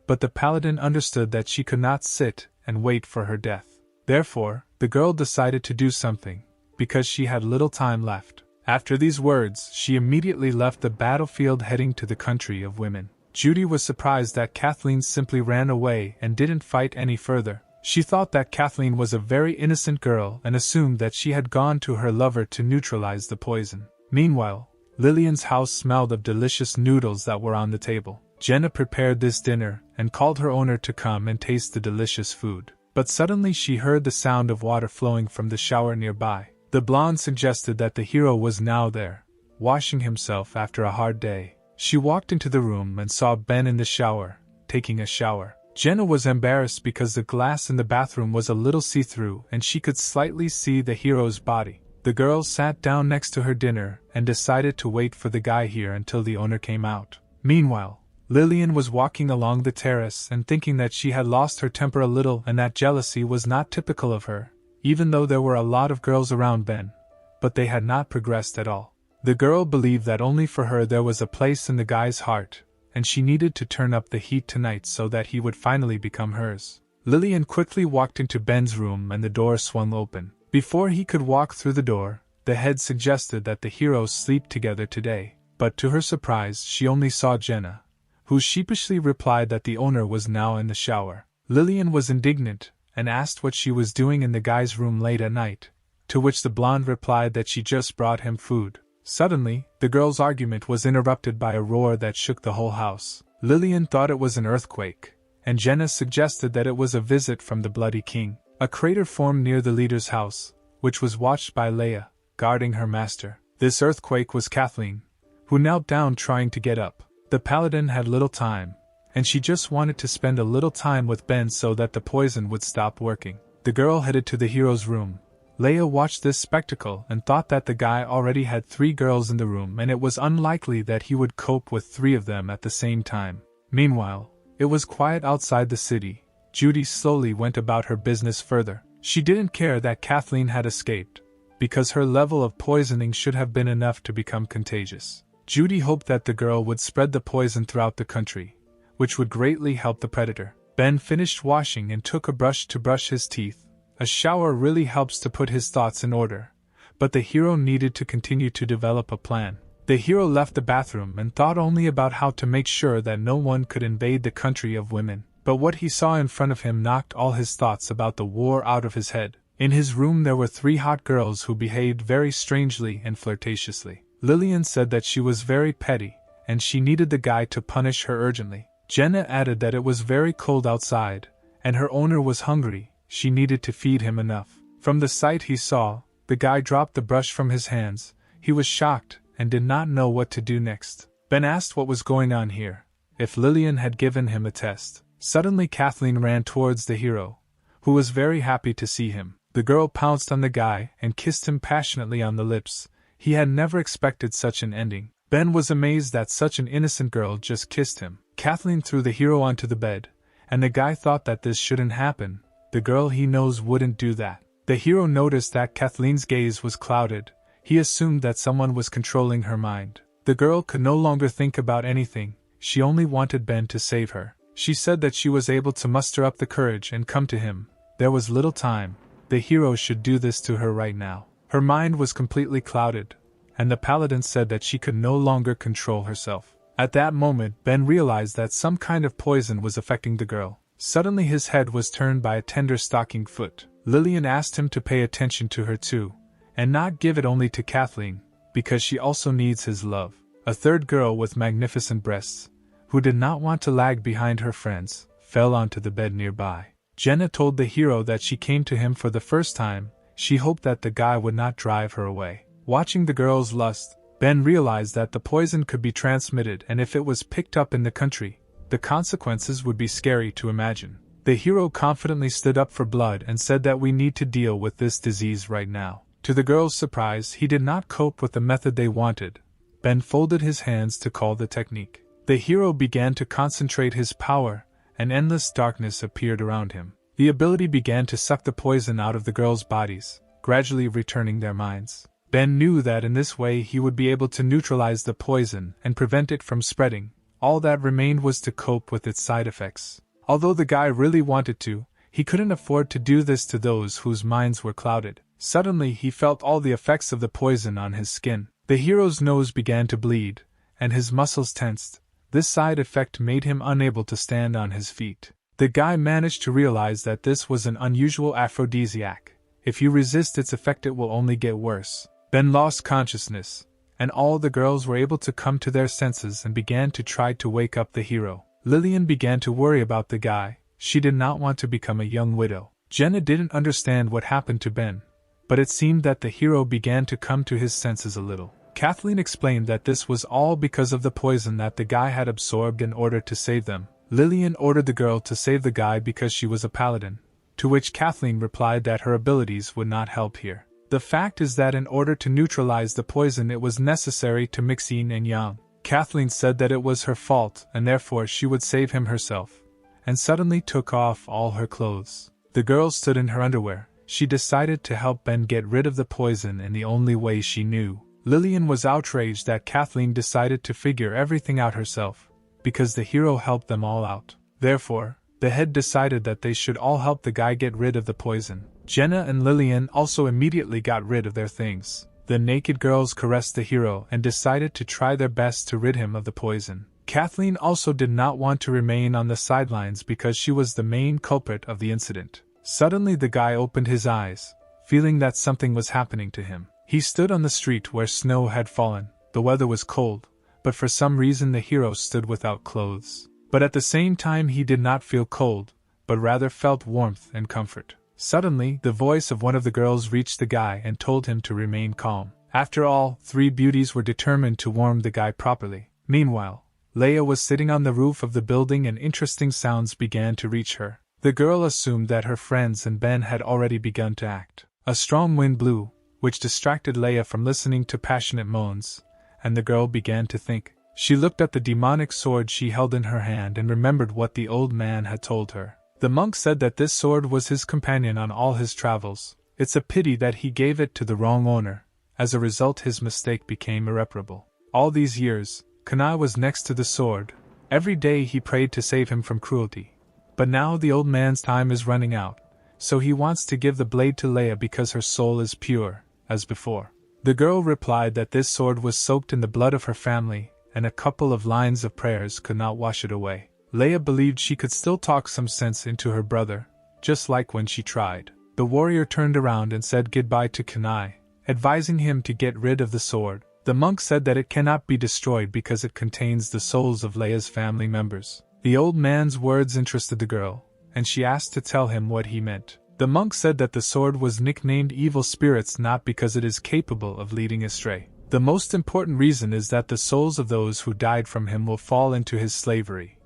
But the paladin understood that she could not sit and wait for her death. Therefore, the girl decided to do something, because she had little time left. After these words, she immediately left the battlefield heading to the country of women. Judy was surprised that Kathleen simply ran away and didn't fight any further. She thought that Kathleen was a very innocent girl and assumed that she had gone to her lover to neutralize the poison. Meanwhile, Lillian's house smelled of delicious noodles that were on the table. Jenna prepared this dinner and called her owner to come and taste the delicious food. But suddenly she heard the sound of water flowing from the shower nearby. The blonde suggested that the hero was now there, washing himself after a hard day. She walked into the room and saw Ben in the shower, taking a shower. Jenna was embarrassed because the glass in the bathroom was a little see-through and she could slightly see the hero's body. The girl sat down next to her dinner and decided to wait for the guy here until the owner came out. Meanwhile, Lillian was walking along the terrace and thinking that she had lost her temper a little and that jealousy was not typical of her, even though there were a lot of girls around Ben, but they had not progressed at all. The girl believed that only for her there was a place in the guy's heart, and she needed to turn up the heat tonight so that he would finally become hers. Lillian quickly walked into Ben's room and the door swung open. Before he could walk through the door, the head suggested that the heroes sleep together today, but to her surprise she only saw Jenna, who sheepishly replied that the owner was now in the shower. Lillian was indignant and asked what she was doing in the guy's room late at night, to which the blonde replied that she just brought him food. Suddenly, the girl's argument was interrupted by a roar that shook the whole house. Lillian thought it was an earthquake, and Jenna suggested that it was a visit from the Bloody King. A crater formed near the leader's house, which was watched by Leia, guarding her master. This earthquake was Kathleen, who knelt down trying to get up. The paladin had little time, and she just wanted to spend a little time with Ben so that the poison would stop working. The girl headed to the hero's room. Leia watched this spectacle and thought that the guy already had 3 girls in the room and it was unlikely that he would cope with 3 of them at the same time. Meanwhile, it was quiet outside the city. Judy slowly went about her business further. She didn't care that Kathleen had escaped, because her level of poisoning should have been enough to become contagious. Judy hoped that the girl would spread the poison throughout the country, which would greatly help the predator. Ben finished washing and took a brush to brush his teeth. A shower really helps to put his thoughts in order, but the hero needed to continue to develop a plan. The hero left the bathroom and thought only about how to make sure that no one could invade the country of women. But what he saw in front of him knocked all his thoughts about the war out of his head. In his room there were 3 hot girls who behaved very strangely and flirtatiously. Lillian said that she was very petty, and she needed the guy to punish her urgently. Jenna added that it was very cold outside, and her owner was hungry. She needed to feed him enough. From the sight he saw, the guy dropped the brush from his hands. He was shocked and did not know what to do next. Ben asked what was going on here, if Lillian had given him a test. Suddenly Kathleen ran towards the hero, who was very happy to see him. The girl pounced on the guy and kissed him passionately on the lips. He had never expected such an ending. Ben was amazed that such an innocent girl just kissed him. Kathleen threw the hero onto the bed, and the guy thought that this shouldn't happen. The girl he knows wouldn't do that. The hero noticed that Kathleen's gaze was clouded. He assumed that someone was controlling her mind. The girl could no longer think about anything. She only wanted Ben to save her. She said that she was able to muster up the courage and come to him. There was little time. The hero should do this to her right now. Her mind was completely clouded, and the paladin said that she could no longer control herself. At that moment, Ben realized that some kind of poison was affecting the girl. Suddenly his head was turned by a tender stocking foot. Lillian asked him to pay attention to her too, and not give it only to Kathleen, because she also needs his love. A third girl with magnificent breasts, who did not want to lag behind her friends, fell onto the bed nearby. Jenna told the hero that she came to him for the first time. She hoped that the guy would not drive her away. Watching the girl's lust, Ben realized that the poison could be transmitted, and if it was picked up in the country, the consequences would be scary to imagine. The hero confidently stood up for blood and said that we need to deal with this disease right now. To the girl's surprise, he did not cope with the method they wanted. Ben folded his hands to call the technique. The hero began to concentrate his power, and endless darkness appeared around him. The ability began to suck the poison out of the girls' bodies, gradually returning their minds. Ben knew that in this way he would be able to neutralize the poison and prevent it from spreading. All that remained was to cope with its side effects. Although the guy really wanted to, he couldn't afford to do this to those whose minds were clouded. Suddenly he felt all the effects of the poison on his skin. The hero's nose began to bleed, and his muscles tensed. This side effect made him unable to stand on his feet. The guy managed to realize that this was an unusual aphrodisiac. If you resist its effect, it will only get worse. Ben lost consciousness, and all the girls were able to come to their senses and began to try to wake up the hero. Lillian began to worry about the guy. She did not want to become a young widow. Jenna didn't understand what happened to Ben, but it seemed that the hero began to come to his senses a little. Kathleen explained that this was all because of the poison that the guy had absorbed in order to save them. Lillian ordered the girl to save the guy because she was a paladin, to which Kathleen replied that her abilities would not help here. The fact is that in order to neutralize the poison it was necessary to mix yin and yang. Kathleen said that it was her fault and therefore she would save him herself, and suddenly took off all her clothes. The girl stood in her underwear. She decided to help Ben get rid of the poison in the only way she knew. Lillian was outraged that Kathleen decided to figure everything out herself, because the hero helped them all out. Therefore, the head decided that they should all help the guy get rid of the poison. Jenna and Lillian also immediately got rid of their things. The naked girls caressed the hero and decided to try their best to rid him of the poison. Kathleen also did not want to remain on the sidelines because she was the main culprit of the incident. Suddenly the guy opened his eyes, feeling that something was happening to him. He stood on the street where snow had fallen. The weather was cold, but for some reason the hero stood without clothes. But at the same time he did not feel cold, but rather felt warmth and comfort. Suddenly, the voice of one of the girls reached the guy and told him to remain calm. After all, three beauties were determined to warm the guy properly. Meanwhile, Leia was sitting on the roof of the building and interesting sounds began to reach her. The girl assumed that her friends and Ben had already begun to act. A strong wind blew, which distracted Leia from listening to passionate moans, and the girl began to think. She looked at the demonic sword she held in her hand and remembered what the old man had told her. The monk said that this sword was his companion on all his travels. It's a pity that he gave it to the wrong owner. As a result, his mistake became irreparable. All these years, Kanai was next to the sword. Every day he prayed to save him from cruelty. But now the old man's time is running out, so he wants to give the blade to Leia because her soul is pure, as before. The girl replied that this sword was soaked in the blood of her family, and a couple of lines of prayers could not wash it away. Leia believed she could still talk some sense into her brother, just like when she tried. The warrior turned around and said goodbye to Kanai, advising him to get rid of the sword. The monk said that it cannot be destroyed because it contains the souls of Leia's family members. The old man's words interested the girl, and she asked to tell him what he meant. The monk said that the sword was nicknamed Evil Spirits not because it is capable of leading astray. The most important reason is that the souls of those who died from him will fall into his slavery.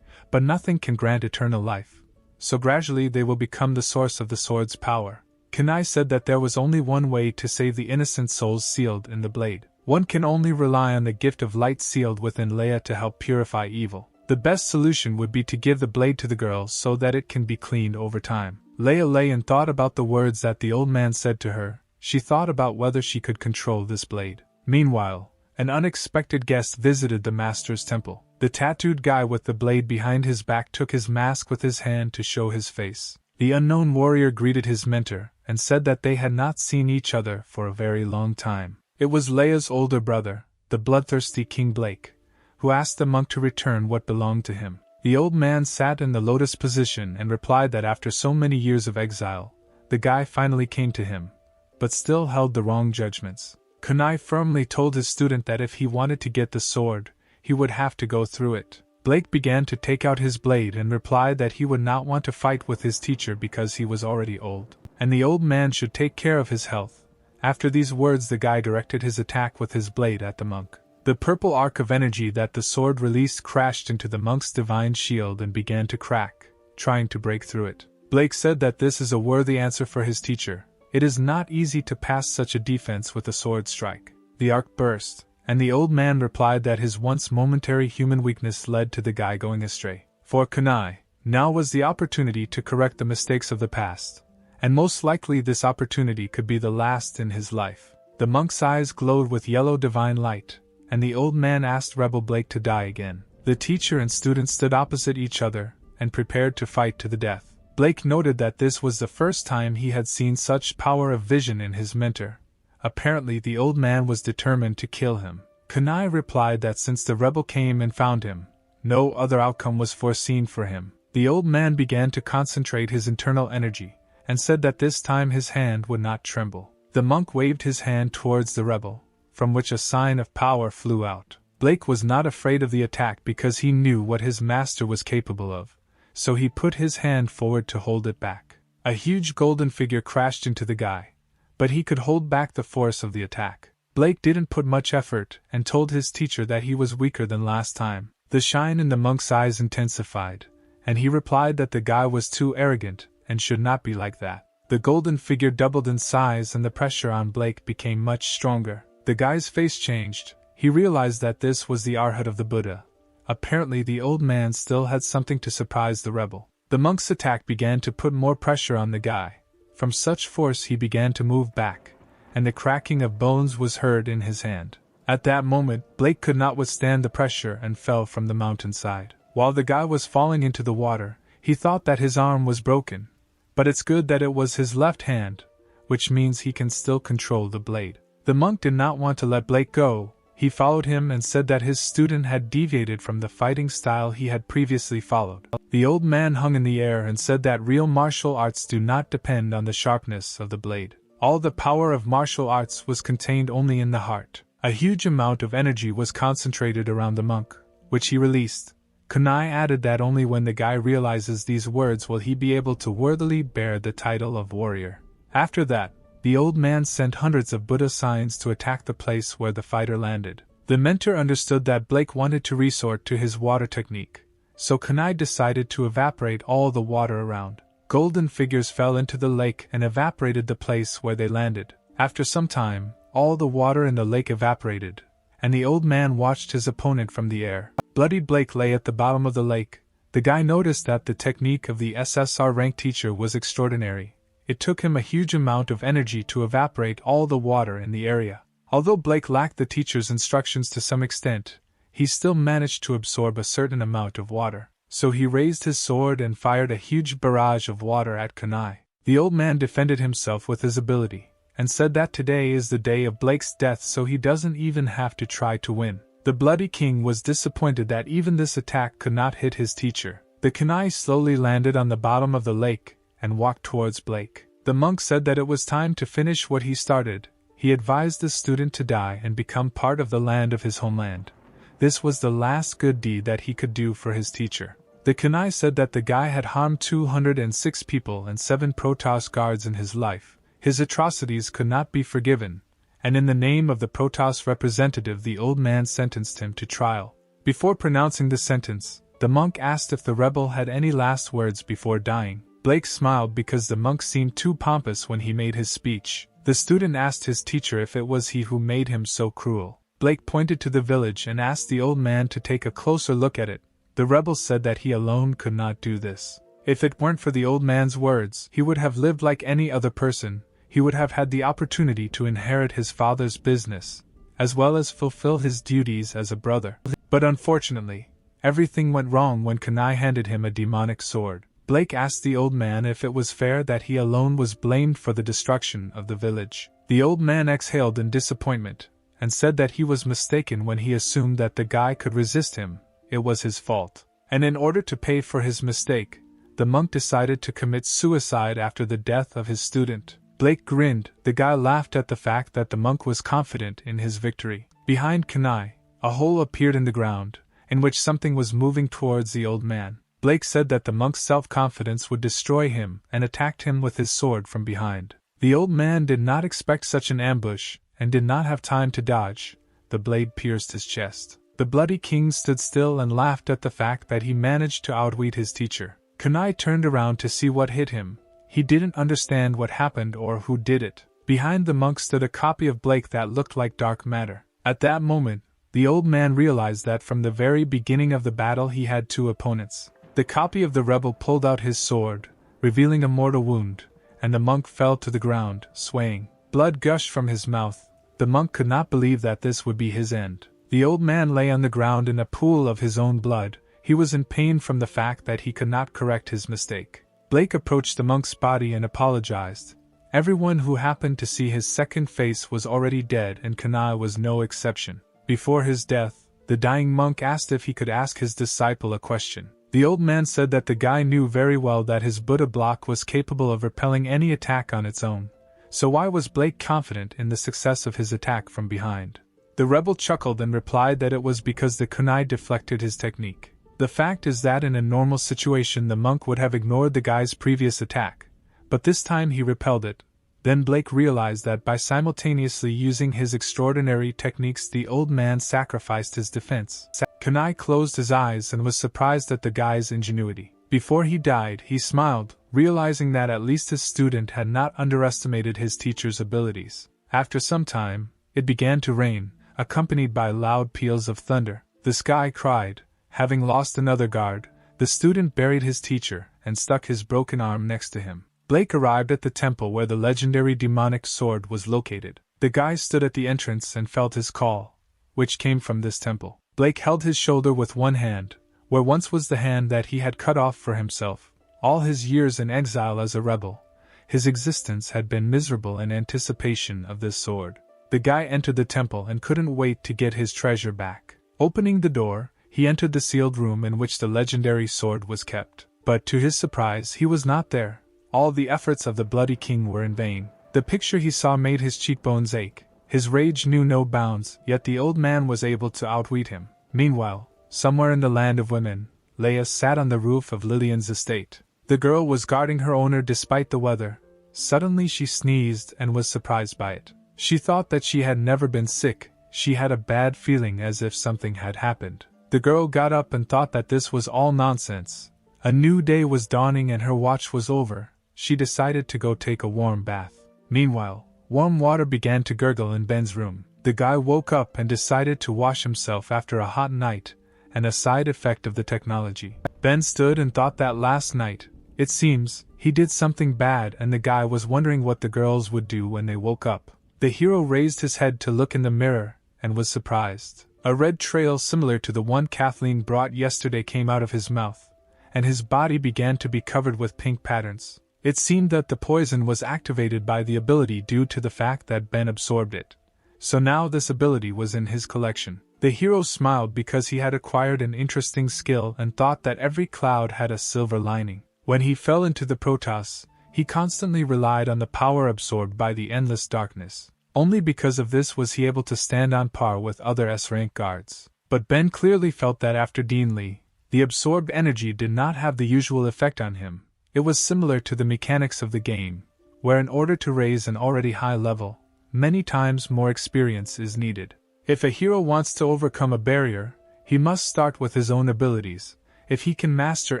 But nothing can grant eternal life, so gradually they will become the source of the sword's power. Kunai said that there was only one way to save the innocent souls sealed in the blade. One can only rely on the gift of light sealed within Leia to help purify evil. The best solution would be to give the blade to the girl so that it can be cleaned over time. Leia lay and thought about the words that the old man said to her. She thought about whether she could control this blade. Meanwhile, an unexpected guest visited the master's temple. The tattooed guy with the blade behind his back took his mask with his hand to show his face. The unknown warrior greeted his mentor and said that they had not seen each other for a very long time. It was Leia's older brother, the bloodthirsty King Blake, who asked the monk to return what belonged to him. The old man sat in the lotus position and replied that after so many years of exile, the guy finally came to him, but still held the wrong judgments. Kunai firmly told his student that if he wanted to get the sword, he would have to go through it. Blake began to take out his blade and replied that he would not want to fight with his teacher because he was already old, and the old man should take care of his health. After these words, the guy directed his attack with his blade at the monk. The purple arc of energy that the sword released crashed into the monk's divine shield and began to crack, trying to break through it. Blake said that this is a worthy answer for his teacher. It is not easy to pass such a defense with a sword strike. The arc burst, and the old man replied that his once momentary human weakness led to the guy going astray. For Kunai, now was the opportunity to correct the mistakes of the past, and most likely this opportunity could be the last in his life. The monk's eyes glowed with yellow divine light, and the old man asked Rebel Blake to die again. The teacher and student stood opposite each other and prepared to fight to the death. Blake noted that this was the first time he had seen such power of vision in his mentor. Apparently the old man was determined to kill him. Kunai replied that since the rebel came and found him, no other outcome was foreseen for him. The old man began to concentrate his internal energy, and said that this time his hand would not tremble. The monk waved his hand towards the rebel, from which a sign of power flew out. Blake was not afraid of the attack because he knew what his master was capable of, so he put his hand forward to hold it back. A huge golden figure crashed into the guy, but he could hold back the force of the attack. Blake didn't put much effort and told his teacher that he was weaker than last time. The shine in the monk's eyes intensified, and he replied that the guy was too arrogant and should not be like that. The golden figure doubled in size and the pressure on Blake became much stronger. The guy's face changed. He realized that this was the Arhat of the Buddha. Apparently the old man still had something to surprise the rebel. The monk's attack began to put more pressure on the guy. From such force he began to move back, and the cracking of bones was heard in his hand. At that moment, Blake could not withstand the pressure and fell from the mountainside. While the guy was falling into the water, he thought that his arm was broken, but it's good that it was his left hand, which means he can still control the blade. The monk did not want to let Blake go. He followed him and said that his student had deviated from the fighting style he had previously followed. The old man hung in the air and said that real martial arts do not depend on the sharpness of the blade. All the power of martial arts was contained only in the heart. A huge amount of energy was concentrated around the monk, which he released. Kunai added that only when the guy realizes these words will he be able to worthily bear the title of warrior. After that, the old man sent hundreds of Buddha signs to attack the place where the fighter landed. The mentor understood that Blake wanted to resort to his water technique, so Kunai decided to evaporate all the water around. Golden figures fell into the lake and evaporated the place where they landed. After some time, all the water in the lake evaporated, and the old man watched his opponent from the air. Bloodied Blake lay at the bottom of the lake. The guy noticed that the technique of the SSR rank teacher was extraordinary. It took him a huge amount of energy to evaporate all the water in the area. Although Blake lacked the teacher's instructions to some extent, he still managed to absorb a certain amount of water. So he raised his sword and fired a huge barrage of water at Kunai. The old man defended himself with his ability, and said that today is the day of Blake's death so he doesn't even have to try to win. The bloody king was disappointed that even this attack could not hit his teacher. The Kunai slowly landed on the bottom of the lake and walked towards Blake. The monk said that it was time to finish what he started. He advised the student to die and become part of the land of his homeland. This was the last good deed that he could do for his teacher. The Kunai said that the guy had harmed 206 people and 7 Protoss guards in his life. His atrocities could not be forgiven, and in the name of the Protoss representative the old man sentenced him to trial. Before pronouncing the sentence, the monk asked if the rebel had any last words before dying. Blake smiled because the monk seemed too pompous when he made his speech. The student asked his teacher if it was he who made him so cruel. Blake pointed to the village and asked the old man to take a closer look at it. The rebel said that he alone could not do this. If it weren't for the old man's words, he would have lived like any other person. He would have had the opportunity to inherit his father's business, as well as fulfill his duties as a brother. But unfortunately, everything went wrong when Kunai handed him a demonic sword. Blake asked the old man if it was fair that he alone was blamed for the destruction of the village. The old man exhaled in disappointment, and said that he was mistaken when he assumed that the guy could resist him. It was his fault. And in order to pay for his mistake, the monk decided to commit suicide after the death of his student. Blake grinned. The guy laughed at the fact that the monk was confident in his victory. Behind Kunai, a hole appeared in the ground, in which something was moving towards the old man. Blake said that the monk's self-confidence would destroy him and attacked him with his sword from behind. The old man did not expect such an ambush and did not have time to dodge. The blade pierced his chest. The bloody king stood still and laughed at the fact that he managed to outwit his teacher. Kunai turned around to see what hit him. He didn't understand what happened or who did it. Behind the monk stood a copy of Blake that looked like dark matter. At that moment, the old man realized that from the very beginning of the battle he had two opponents. The copy of the rebel pulled out his sword, revealing a mortal wound, and the monk fell to the ground, swaying. Blood gushed from his mouth. The monk could not believe that this would be his end. The old man lay on the ground in a pool of his own blood. He was in pain from the fact that he could not correct his mistake. Blake approached the monk's body and apologized. Everyone who happened to see his second face was already dead, and Kunai was no exception. Before his death, the dying monk asked if he could ask his disciple a question. The old man said that the guy knew very well that his Buddha block was capable of repelling any attack on its own. So why was Blake confident in the success of his attack from behind? The rebel chuckled and replied that it was because the kunai deflected his technique. The fact is that in a normal situation the monk would have ignored the guy's previous attack, but this time he repelled it. Then Blake realized that by simultaneously using his extraordinary techniques the old man sacrificed his defense. Kunai closed his eyes and was surprised at the guy's ingenuity. Before he died, he smiled, realizing that at least his student had not underestimated his teacher's abilities. After some time, it began to rain, accompanied by loud peals of thunder. The sky cried. Having lost another guard, the student buried his teacher and stuck his broken arm next to him. Blake arrived at the temple where the legendary demonic sword was located. The guy stood at the entrance and felt his call, which came from this temple. Blake held his shoulder with one hand, where once was the hand that he had cut off for himself. All his years in exile as a rebel, his existence had been miserable in anticipation of this sword. The guy entered the temple and couldn't wait to get his treasure back. Opening the door, he entered the sealed room in which the legendary sword was kept. But to his surprise, he was not there. All the efforts of the bloody king were in vain. The picture he saw made his cheekbones ache. His rage knew no bounds, yet the old man was able to outwit him. Meanwhile, somewhere in the land of women, Leia sat on the roof of Lillian's estate. The girl was guarding her owner despite the weather. Suddenly she sneezed and was surprised by it. She thought that she had never been sick. She had a bad feeling as if something had happened. The girl got up and thought that this was all nonsense. A new day was dawning and her watch was over. She decided to go take a warm bath. Meanwhile, warm water began to gurgle in Ben's room. The guy woke up and decided to wash himself after a hot night, and a side effect of the technology. Ben stood and thought that last night, it seems, he did something bad, and the guy was wondering what the girls would do when they woke up. The hero raised his head to look in the mirror, and was surprised. A red trail similar to the one Kathleen brought yesterday came out of his mouth, and his body began to be covered with pink patterns. It seemed that the poison was activated by the ability due to the fact that Ben absorbed it. So now this ability was in his collection. The hero smiled because he had acquired an interesting skill and thought that every cloud had a silver lining. When he fell into the Protoss, he constantly relied on the power absorbed by the endless darkness. Only because of this was he able to stand on par with other S-rank guards. But Ben clearly felt that after Dean Lee, the absorbed energy did not have the usual effect on him. It was similar to the mechanics of the game, where in order to raise an already high level, many times more experience is needed. If a hero wants to overcome a barrier, he must start with his own abilities. If he can master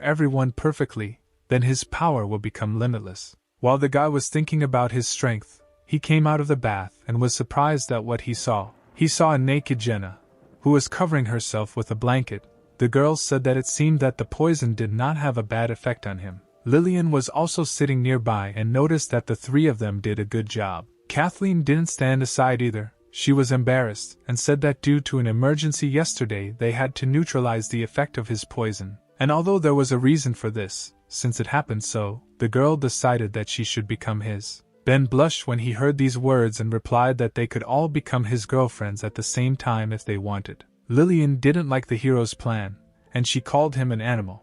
everyone perfectly, then his power will become limitless. While the guy was thinking about his strength, he came out of the bath and was surprised at what he saw. He saw a naked Jenna, who was covering herself with a blanket. The girl said that it seemed that the poison did not have a bad effect on him. Lillian was also sitting nearby and noticed that the three of them did a good job. Kathleen didn't stand aside either. She was embarrassed and said that due to an emergency yesterday they had to neutralize the effect of his poison. And although there was a reason for this, since it happened so, the girl decided that she should become his. Ben blushed when he heard these words and replied that they could all become his girlfriends at the same time if they wanted. Lillian didn't like the hero's plan, and she called him an animal.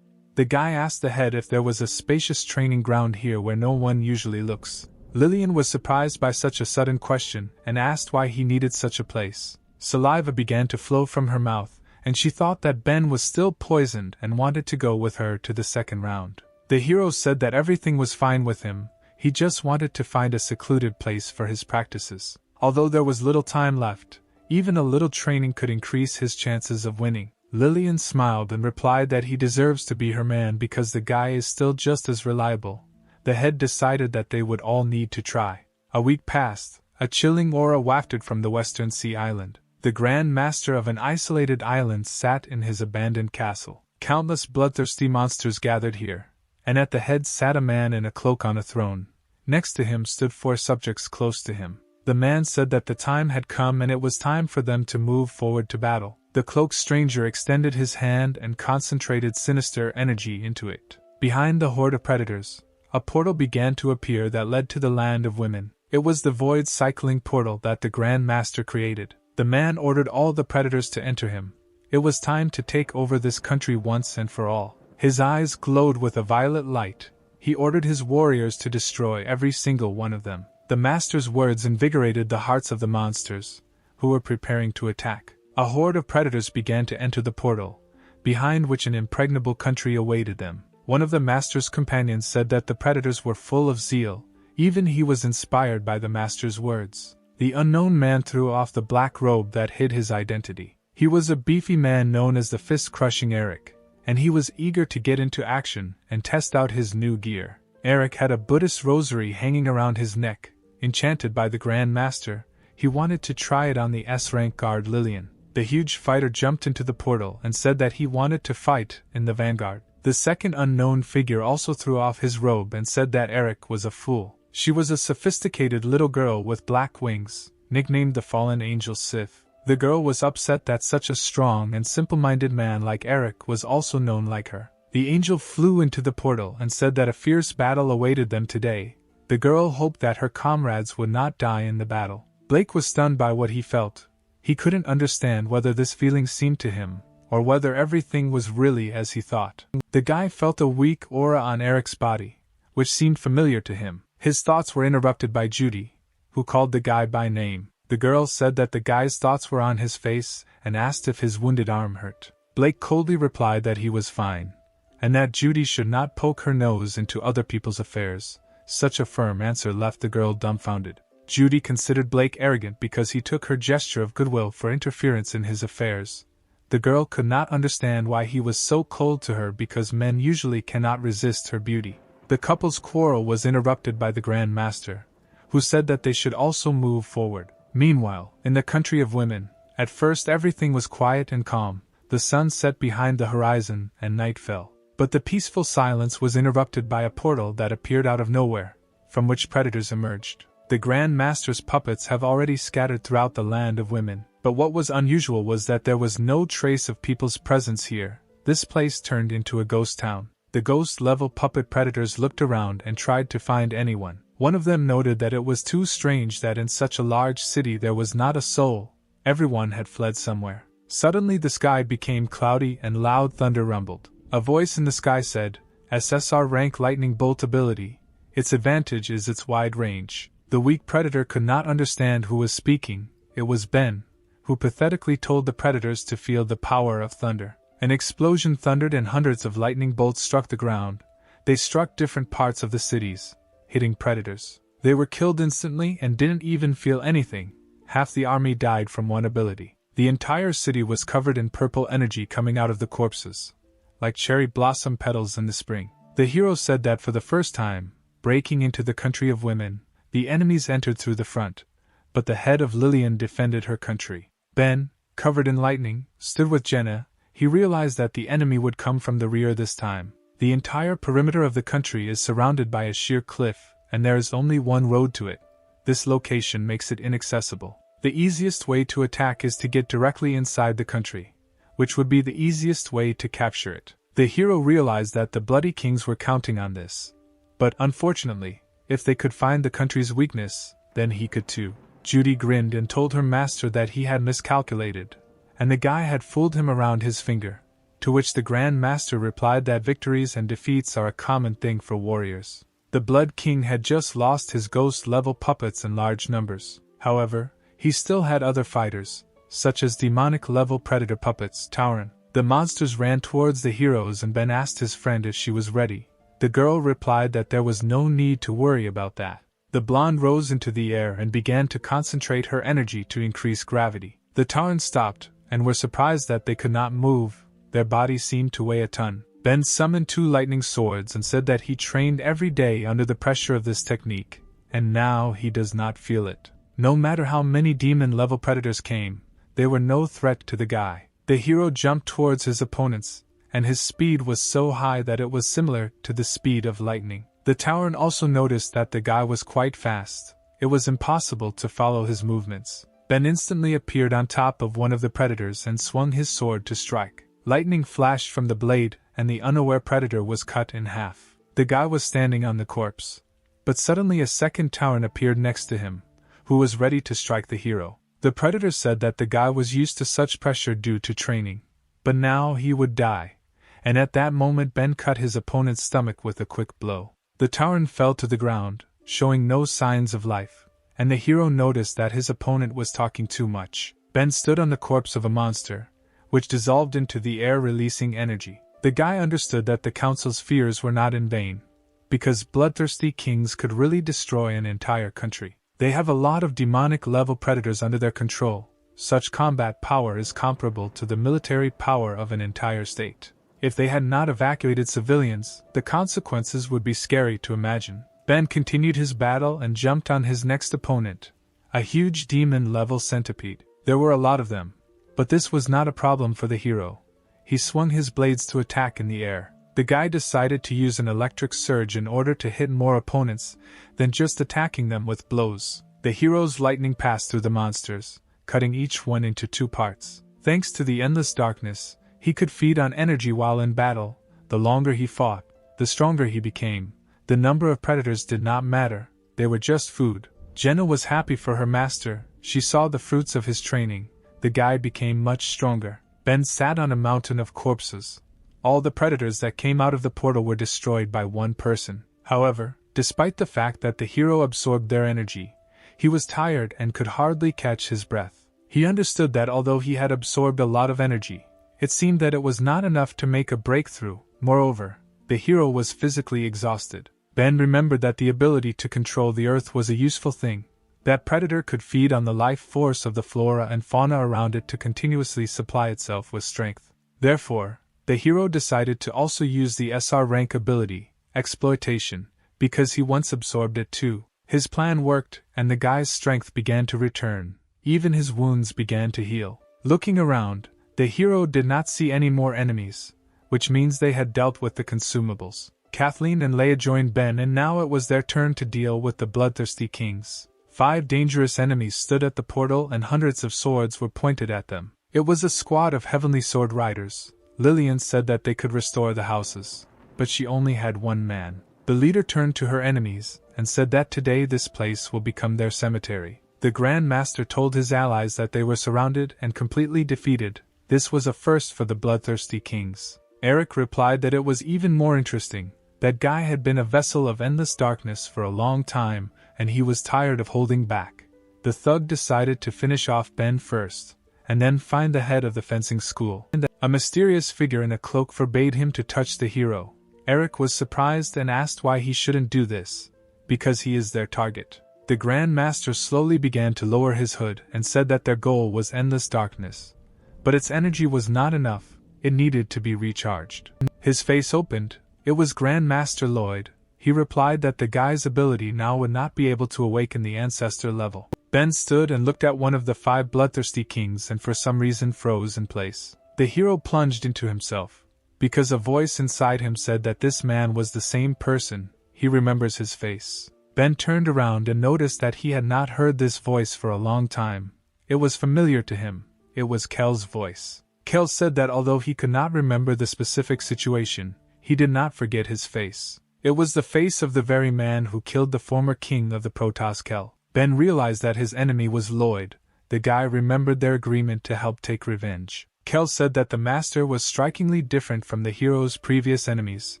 The guy asked the head if there was a spacious training ground here where no one usually looks. Lillian was surprised by such a sudden question and asked why he needed such a place. Saliva began to flow from her mouth, and she thought that Ben was still poisoned and wanted to go with her to the second round. The hero said that everything was fine with him, he just wanted to find a secluded place for his practices. Although there was little time left, even a little training could increase his chances of winning. Lillian smiled and replied that he deserves to be her man because the guy is still just as reliable. The head decided that they would all need to try. A week passed. A chilling aura wafted from the Western Sea Island. The Grand Master of an isolated island sat in his abandoned castle. Countless bloodthirsty monsters gathered here, and at the head sat a man in a cloak on a throne. Next to him stood 4 subjects close to him. The man said that the time had come and it was time for them to move forward to battle. The cloaked stranger extended his hand and concentrated sinister energy into it. Behind the horde of predators, a portal began to appear that led to the land of women. It was the void cycling portal that the Grand Master created. The man ordered all the predators to enter him. It was time to take over this country once and for all. His eyes glowed with a violet light. He ordered his warriors to destroy every single one of them. The master's words invigorated the hearts of the monsters, who were preparing to attack. A horde of predators began to enter the portal, behind which an impregnable country awaited them. One of the master's companions said that the predators were full of zeal. Even he was inspired by the master's words. The unknown man threw off the black robe that hid his identity. He was a beefy man known as the fist-crushing Eric, and he was eager to get into action and test out his new gear. Eric had a Buddhist rosary hanging around his neck. Enchanted by the Grand Master, he wanted to try it on the S-rank guard Lillian. The huge fighter jumped into the portal and said that he wanted to fight in the vanguard. The second unknown figure also threw off his robe and said that Eric was a fool. She was a sophisticated little girl with black wings, nicknamed the Fallen Angel Sif. The girl was upset that such a strong and simple-minded man like Eric was also known like her. The angel flew into the portal and said that a fierce battle awaited them today. The girl hoped that her comrades would not die in the battle. Blake was stunned by what he felt. He couldn't understand whether this feeling seemed to him, or whether everything was really as he thought. The guy felt a weak aura on Eric's body, which seemed familiar to him. His thoughts were interrupted by Judy, who called the guy by name. The girl said that the guy's thoughts were on his face and asked if his wounded arm hurt. Blake coldly replied that he was fine, and that Judy should not poke her nose into other people's affairs. Such a firm answer left the girl dumbfounded. Judy considered Blake arrogant because he took her gesture of goodwill for interference in his affairs. The girl could not understand why he was so cold to her because men usually cannot resist her beauty. The couple's quarrel was interrupted by the Grand Master, who said that they should also move forward. Meanwhile, in the country of women, at first everything was quiet and calm. The sun set behind the horizon and night fell. But the peaceful silence was interrupted by a portal that appeared out of nowhere, from which predators emerged. The Grand Master's puppets have already scattered throughout the land of women, but what was unusual was that there was no trace of people's presence here. This place turned into a ghost town. The ghost-level puppet predators looked around and tried to find anyone. One of them noted that it was too strange that in such a large city there was not a soul. Everyone had fled somewhere. Suddenly the sky became cloudy and loud thunder rumbled. A voice in the sky said, "SSR rank lightning bolt ability. Its advantage is its wide range." The weak predator could not understand who was speaking. It was Ben, who pathetically told the predators to feel the power of thunder. An explosion thundered and hundreds of lightning bolts struck the ground. They struck different parts of the cities, hitting predators. They were killed instantly and didn't even feel anything. Half the army died from one ability. The entire city was covered in purple energy coming out of the corpses, like cherry blossom petals in the spring. The hero said that for the first time, breaking into the country of women, the enemies entered through the front, but the head of Lillian defended her country. Ben, covered in lightning, stood with Jenna. He realized that the enemy would come from the rear this time. The entire perimeter of the country is surrounded by a sheer cliff, and there is only one road to it. This location makes it inaccessible. The easiest way to attack is to get directly inside the country, which would be the easiest way to capture it. The hero realized that the Bloody Kings were counting on this. But unfortunately, if they could find the country's weakness, then he could too. Judy grinned and told her master that he had miscalculated, and the guy had fooled him around his finger, to which the Grand Master replied that victories and defeats are a common thing for warriors. The Blood King had just lost his ghost-level puppets in large numbers. However, he still had other fighters, such as demonic-level predator puppets, Tauren. The monsters ran towards the heroes and Ben asked his friend if she was ready. The girl replied that there was no need to worry about that. The blonde rose into the air and began to concentrate her energy to increase gravity. The Tauren stopped, and were surprised that they could not move. Their bodies seemed to weigh a ton. Ben summoned 2 lightning swords and said that he trained every day under the pressure of this technique, and now he does not feel it. No matter how many demon-level predators came, they were no threat to the guy. The hero jumped towards his opponents, and his speed was so high that it was similar to the speed of lightning. The Tauren also noticed that the guy was quite fast. It was impossible to follow his movements. Ben instantly appeared on top of one of the predators and swung his sword to strike. Lightning flashed from the blade, and the unaware predator was cut in half. The guy was standing on the corpse, but suddenly a second Tauren appeared next to him, who was ready to strike the hero. The predator said that the guy was used to such pressure due to training, but now he would die, and at that moment Ben cut his opponent's stomach with a quick blow. The Tauren fell to the ground, showing no signs of life, and the hero noticed that his opponent was talking too much. Ben stood on the corpse of a monster, which dissolved into the air, releasing energy. The guy understood that the council's fears were not in vain, because bloodthirsty kings could really destroy an entire country. They have a lot of demonic-level predators under their control. Such combat power is comparable to the military power of an entire state. If they had not evacuated civilians, the consequences would be scary to imagine. Ben continued his battle and jumped on his next opponent, a huge demon-level centipede. There were a lot of them, but this was not a problem for the hero. He swung his blades to attack in the air. The guy decided to use an electric surge in order to hit more opponents than just attacking them with blows. The hero's lightning passed through the monsters, cutting each one into 2 parts. Thanks to the endless darkness, he could feed on energy while in battle. The longer he fought, the stronger he became. The number of predators did not matter, they were just food. Jenna was happy for her master. She saw the fruits of his training. The guy became much stronger. Ben sat on a mountain of corpses. All the predators that came out of the portal were destroyed by one person. However, despite the fact that the hero absorbed their energy, he was tired and could hardly catch his breath. He understood that although he had absorbed a lot of energy, it seemed that it was not enough to make a breakthrough. Moreover, the hero was physically exhausted. Ben remembered that the ability to control the earth was a useful thing. That predator could feed on the life force of the flora and fauna around it to continuously supply itself with strength. Therefore, the hero decided to also use the SR rank ability, Exploitation, because he once absorbed it too. His plan worked, and the guy's strength began to return. Even his wounds began to heal. Looking around, the hero did not see any more enemies, which means they had dealt with the consumables. Kathleen and Leia joined Ben, and now it was their turn to deal with the bloodthirsty kings. 5 dangerous enemies stood at the portal and hundreds of swords were pointed at them. It was a squad of heavenly sword riders. Lillian said that they could restore the houses, but she only had 1 man. The leader turned to her enemies and said that today this place will become their cemetery. The Grand Master told his allies that they were surrounded and completely defeated. This was a first for the bloodthirsty kings. Eric replied that it was even more interesting. That guy had been a vessel of endless darkness for a long time, and he was tired of holding back. The thug decided to finish off Ben first, and then find the head of the fencing school. A mysterious figure in a cloak forbade him to touch the hero. Eric was surprised and asked why he shouldn't do this. because he is their target. The Grand Master slowly began to lower his hood and said that their goal was endless darkness. But its energy was not enough, it needed to be recharged. His face opened. It was Grand Master Lloyd. He replied that the guy's ability now would not be able to awaken the ancestor level. Ben stood and looked at one of the 5 bloodthirsty kings and for some reason froze in place. The hero plunged into himself, because a voice inside him said that this man was the same person. He remembers his face. Ben turned around and noticed that he had not heard this voice for a long time. It was familiar to him. It was Kel's voice. Kel said that although he could not remember the specific situation, he did not forget his face. It was the face of the very man who killed the former king of the Protoss Kel. Ben realized that his enemy was Lloyd. The guy remembered their agreement to help take revenge. Kel said that the master was strikingly different from the hero's previous enemies.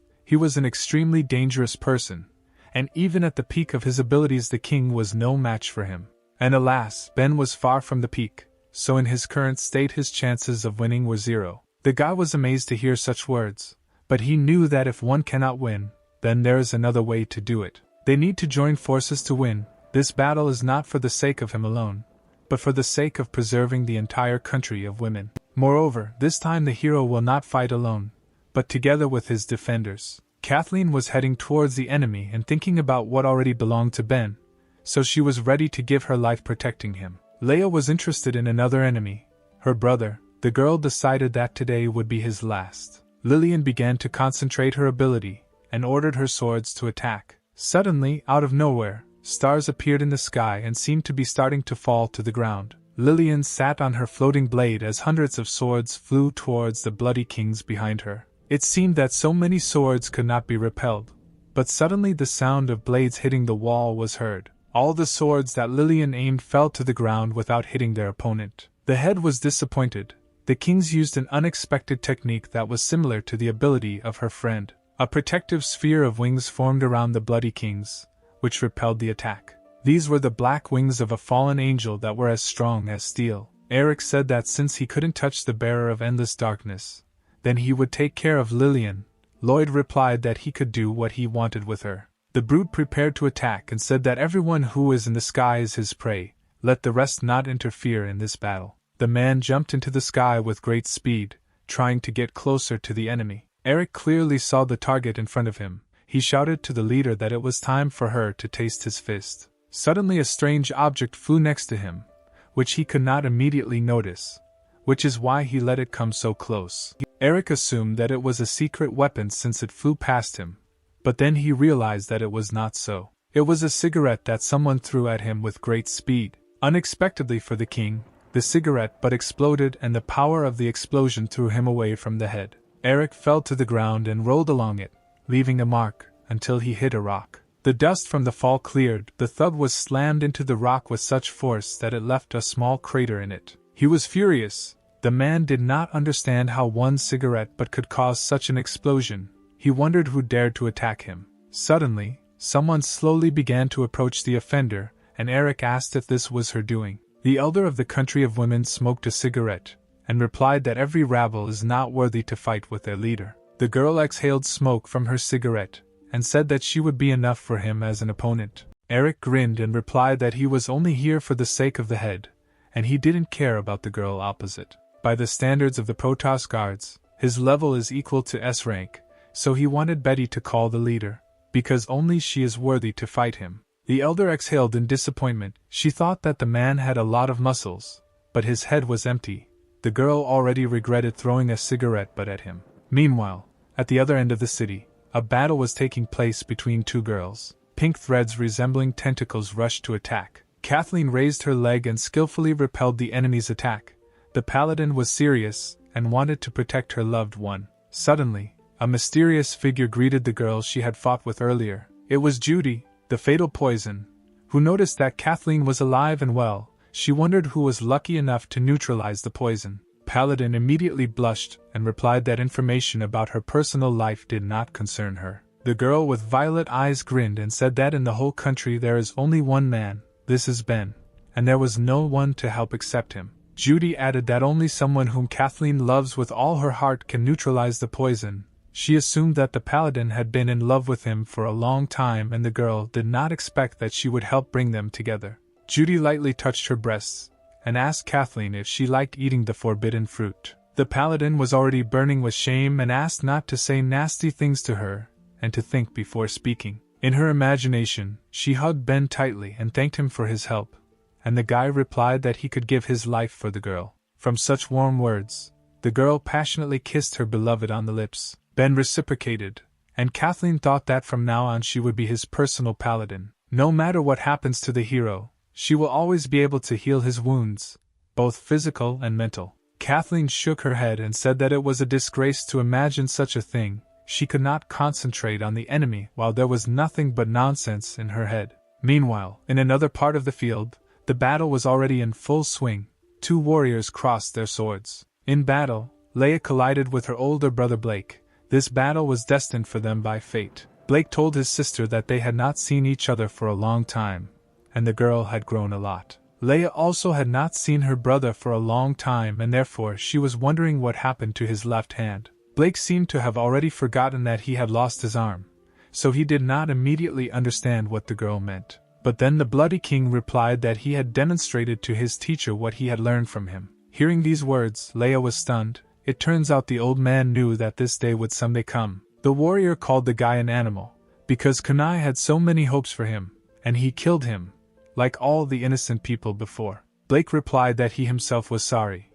He was an extremely dangerous person, and even at the peak of his abilities the king was no match for him. And alas, Ben was far from the peak, so in his current state his chances of winning were 0. The guy was amazed to hear such words, but he knew that if one cannot win, then there is another way to do it. They need to join forces to win. This battle is not for the sake of him alone, but for the sake of preserving the entire country of women. Moreover, this time the hero will not fight alone, but together with his defenders. Kathleen was heading towards the enemy and thinking about what already belonged to Ben, so she was ready to give her life protecting him. Leia was interested in another enemy, her brother. The girl decided that today would be his last. Lillian began to concentrate her ability and ordered her swords to attack. Suddenly, out of nowhere, stars appeared in the sky and seemed to be starting to fall to the ground. Lillian sat on her floating blade as hundreds of swords flew towards the bloody kings behind her. It seemed that so many swords could not be repelled, but suddenly the sound of blades hitting the wall was heard. All the swords that Lillian aimed fell to the ground without hitting their opponent. The head was disappointed. The kings used an unexpected technique that was similar to the ability of her friend. A protective sphere of wings formed around the bloody kings, which repelled the attack. These were the black wings of a fallen angel that were as strong as steel. Eric said that since he couldn't touch the bearer of endless darkness, then he would take care of Lillian. Lloyd replied that he could do what he wanted with her. The brute prepared to attack and said that everyone who is in the sky is his prey. Let the rest not interfere in this battle. The man jumped into the sky with great speed, trying to get closer to the enemy. Eric clearly saw the target in front of him. He shouted to the leader that it was time for her to taste his fist. Suddenly a strange object flew next to him, which he could not immediately notice, which is why he let it come so close. Eric assumed that it was a secret weapon since it flew past him, but then he realized that it was not so. It was a cigarette that someone threw at him with great speed. Unexpectedly for the king, the cigarette butt exploded and the power of the explosion threw him away from the head. Eric fell to the ground and rolled along it, leaving a mark, until he hit a rock. The dust from the fall cleared. The thud was slammed into the rock with such force that it left a small crater in it. He was furious. The man did not understand how one cigarette butt could cause such an explosion. He wondered who dared to attack him. Suddenly, someone slowly began to approach the offender, and Eric asked if this was her doing. The elder of the country of women smoked a cigarette, and replied that every rabble is not worthy to fight with their leader. The girl exhaled smoke from her cigarette, and said that she would be enough for him as an opponent. Eric grinned and replied that he was only here for the sake of the head, and he didn't care about the girl opposite. By the standards of the Protoss guards, his level is equal to S rank, so he wanted Betty to call the leader, because only she is worthy to fight him. The elder exhaled in disappointment. She thought that the man had a lot of muscles, but his head was empty. The girl already regretted throwing a cigarette butt at him. Meanwhile, at the other end of the city, a battle was taking place between two girls. Pink threads resembling tentacles rushed to attack. Kathleen raised her leg and skillfully repelled the enemy's attack. The paladin was serious and wanted to protect her loved one. Suddenly, a mysterious figure greeted the girl she had fought with earlier. It was Judy, the fatal poison, who noticed that Kathleen was alive and well. She wondered who was lucky enough to neutralize the poison. Paladin immediately blushed and replied that information about her personal life did not concern her. The girl with violet eyes grinned and said that in the whole country there is only one man, this is Ben, and there was no one to help except him. Judy added that only someone whom Kathleen loves with all her heart can neutralize the poison, She assumed that the paladin had been in love with him for a long time and the girl did not expect that she would help bring them together. Judy lightly touched her breasts and asked Kathleen if she liked eating the forbidden fruit. The paladin was already burning with shame and asked not to say nasty things to her and to think before speaking. In her imagination, she hugged Ben tightly and thanked him for his help, and the guy replied that he could give his life for the girl. From such warm words, the girl passionately kissed her beloved on the lips. Ben reciprocated, and Kathleen thought that from now on she would be his personal paladin. No matter what happens to the hero, she will always be able to heal his wounds, both physical and mental. Kathleen shook her head and said that it was a disgrace to imagine such a thing. She could not concentrate on the enemy while there was nothing but nonsense in her head. Meanwhile, in another part of the field, the battle was already in full swing. Two warriors crossed their swords. In battle, Leia collided with her older brother Blake. This battle was destined for them by fate. Blake told his sister that they had not seen each other for a long time, and the girl had grown a lot. Leia also had not seen her brother for a long time and therefore she was wondering what happened to his left hand. Blake seemed to have already forgotten that he had lost his arm, so he did not immediately understand what the girl meant. But then the Bloody King replied that he had demonstrated to his teacher what he had learned from him. Hearing these words, Leia was stunned. It turns out the old man knew that this day would someday come. The warrior called the guy an animal, because Kunai had so many hopes for him, and he killed him, like all the innocent people before. Blake replied that he himself was sorry,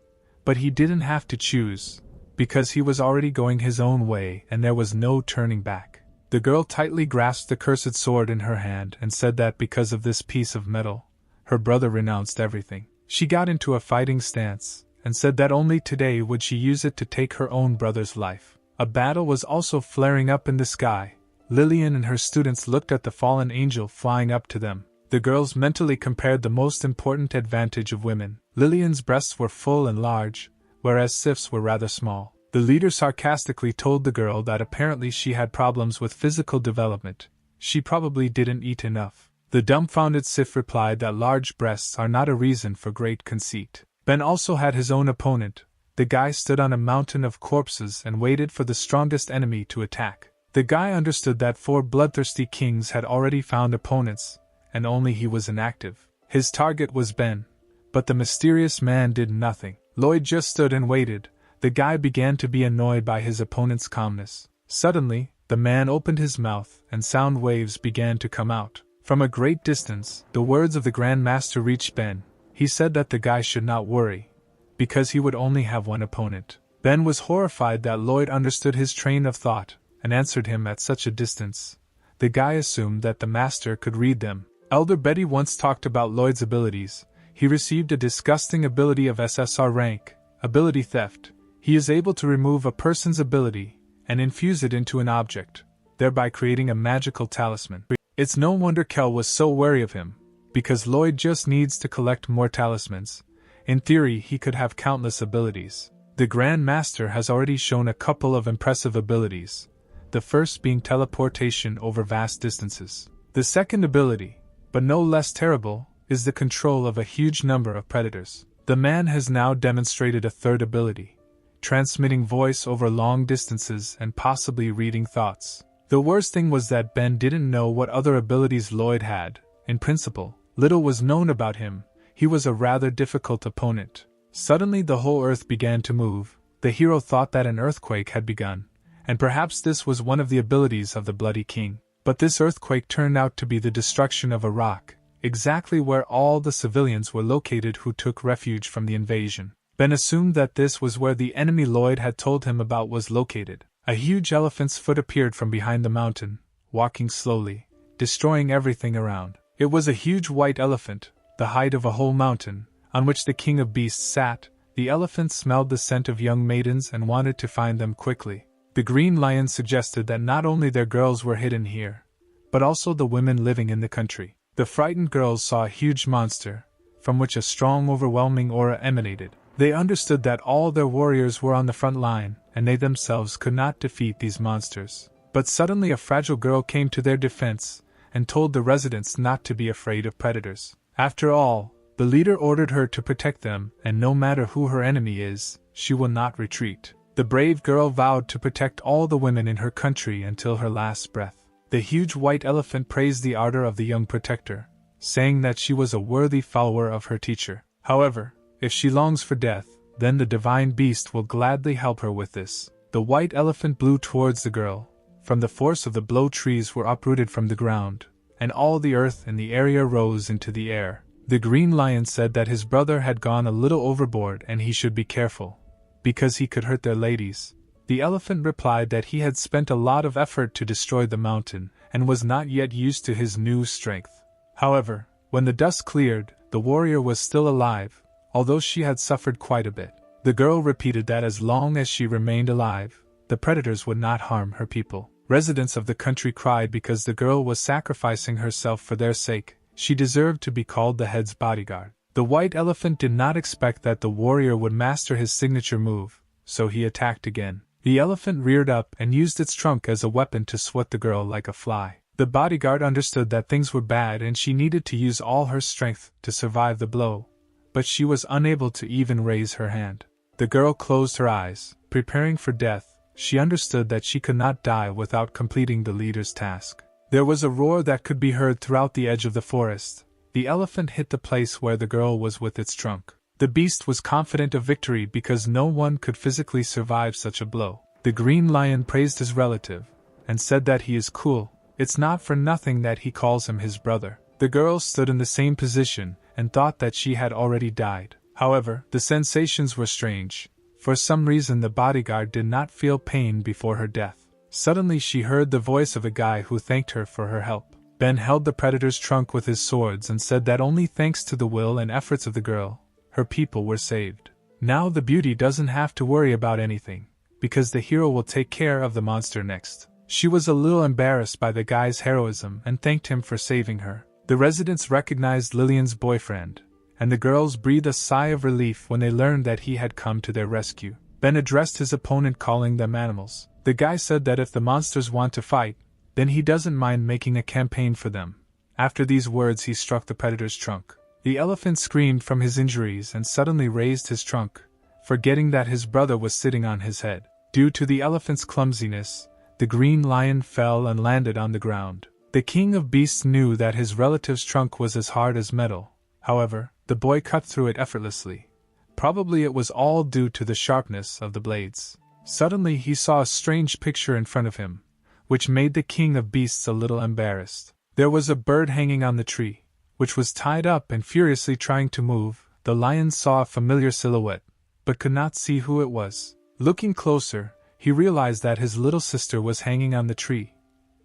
but he didn't have to choose, because he was already going his own way and there was no turning back. The girl tightly grasped the cursed sword in her hand and said that because of this piece of metal, her brother renounced everything. She got into a fighting stance, and said that only today would she use it to take her own brother's life. A battle was also flaring up in the sky. Lillian and her students looked at the fallen angel flying up to them. The girls mentally compared the most important advantage of women. Lillian's breasts were full and large, whereas Sif's were rather small. The leader sarcastically told the girl that apparently she had problems with physical development. She probably didn't eat enough. The dumbfounded Sif replied that large breasts are not a reason for great conceit. Ben also had his own opponent. The guy stood on a mountain of corpses and waited for the strongest enemy to attack. The guy understood that 4 bloodthirsty kings had already found opponents, and only he was inactive. His target was Ben, but the mysterious man did nothing. Lloyd just stood and waited. The guy began to be annoyed by his opponent's calmness. Suddenly, the man opened his mouth and sound waves began to come out. From a great distance, the words of the Grand Master reached Ben. He said that the guy should not worry, because he would only have one opponent. Ben was horrified that Lloyd understood his train of thought, and answered him at such a distance. The guy assumed that the master could read them. Elder Betty once talked about Lloyd's abilities. He received a disgusting ability of SSR rank, ability theft. He is able to remove a person's ability and infuse it into an object, thereby creating a magical talisman. It's no wonder Kel was so wary of him, because Lloyd just needs to collect more talismans. In theory, he could have countless abilities. The Grand Master has already shown a couple of impressive abilities, the first being teleportation over vast distances. The second ability, but no less terrible, is the control of a huge number of predators. The man has now demonstrated a third ability, transmitting voice over long distances and possibly reading thoughts. The worst thing was that Ben didn't know what other abilities Lloyd had. In principle, little was known about him. He was a rather difficult opponent. Suddenly the whole earth began to move. The hero thought that an earthquake had begun, and perhaps this was one of the abilities of the Bloody King. But this earthquake turned out to be the destruction of a rock, exactly where all the civilians were located who took refuge from the invasion. Ben assumed that this was where the enemy Lloyd had told him about was located. A huge elephant's foot appeared from behind the mountain, walking slowly, destroying everything around. It was a huge white elephant, the height of a whole mountain, on which the king of beasts sat. The elephant smelled the scent of young maidens and wanted to find them quickly. The green lion suggested that not only their girls were hidden here, but also the women living in the country. The frightened girls saw a huge monster, from which a strong overwhelming aura emanated. They understood that all their warriors were on the front line, and they themselves could not defeat these monsters. But suddenly a fragile girl came to their defense, and told the residents not to be afraid of predators. After all, the leader ordered her to protect them, and no matter who her enemy is, she will not retreat. The brave girl vowed to protect all the women in her country until her last breath. The huge white elephant praised the ardor of the young protector, saying that she was a worthy follower of her teacher. However, if she longs for death, then the divine beast will gladly help her with this. The white elephant blew towards the girl. From the force of the blow, trees were uprooted from the ground, and all the earth in the area rose into the air. The green lion said that his brother had gone a little overboard and he should be careful, because he could hurt their ladies. The elephant replied that he had spent a lot of effort to destroy the mountain and was not yet used to his new strength. However, when the dust cleared, the warrior was still alive, although she had suffered quite a bit. The girl repeated that as long as she remained alive, the predators would not harm her people. Residents of the country cried because the girl was sacrificing herself for their sake. She deserved to be called the head's bodyguard. The white elephant did not expect that the warrior would master his signature move, so he attacked again. The elephant reared up and used its trunk as a weapon to swat the girl like a fly. The bodyguard understood that things were bad and she needed to use all her strength to survive the blow, but she was unable to even raise her hand. The girl closed her eyes, preparing for death. She understood that she could not die without completing the leader's task. There was a roar that could be heard throughout the edge of the forest. The elephant hit the place where the girl was with its trunk. The beast was confident of victory because no one could physically survive such a blow. The green lion praised his relative, and said that he is cool. It's not for nothing that he calls him his brother. The girl stood in the same position, and thought that she had already died. However, the sensations were strange. For some reason the bodyguard did not feel pain before her death. Suddenly she heard the voice of a guy who thanked her for her help. Ben held the predator's trunk with his swords and said that only thanks to the will and efforts of the girl, her people were saved. Now the beauty doesn't have to worry about anything, because the hero will take care of the monster next. She was a little embarrassed by the guy's heroism and thanked him for saving her. The residents recognized Lillian's boyfriend, and the girls breathed a sigh of relief when they learned that he had come to their rescue. Ben addressed his opponent, calling them animals. The guy said that if the monsters want to fight, then he doesn't mind making a campaign for them. After these words he struck the predator's trunk. The elephant screamed from his injuries and suddenly raised his trunk, forgetting that his brother was sitting on his head. Due to the elephant's clumsiness, the green lion fell and landed on the ground. The king of beasts knew that his relative's trunk was as hard as metal. However, the boy cut through it effortlessly. Probably it was all due to the sharpness of the blades. Suddenly he saw a strange picture in front of him, which made the king of beasts a little embarrassed. There was a bird hanging on the tree, which was tied up and furiously trying to move. The lion saw a familiar silhouette, but could not see who it was. Looking closer, he realized that his little sister was hanging on the tree,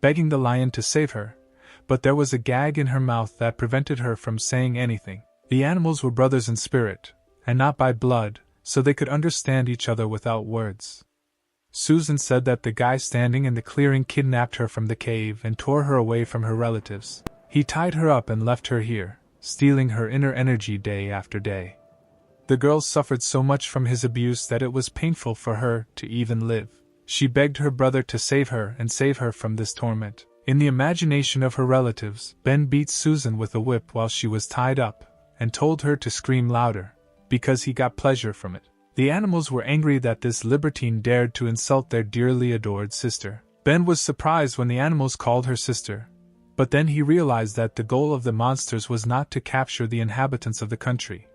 begging the lion to save her, but there was a gag in her mouth that prevented her from saying anything. The animals were brothers in spirit, and not by blood, so they could understand each other without words. Susan said that the guy standing in the clearing kidnapped her from the cave and tore her away from her relatives. He tied her up and left her here, stealing her inner energy day after day. The girl suffered so much from his abuse that it was painful for her to even live. She begged her brother to save her and save her from this torment. In the imagination of her relatives, Ben beat Susan with a whip while she was tied up, and told her to scream louder, because he got pleasure from it. The animals were angry that this libertine dared to insult their dearly adored sister. Ben was surprised when the animals called her sister, but then he realized that the goal of the monsters was not to capture the inhabitants of the country,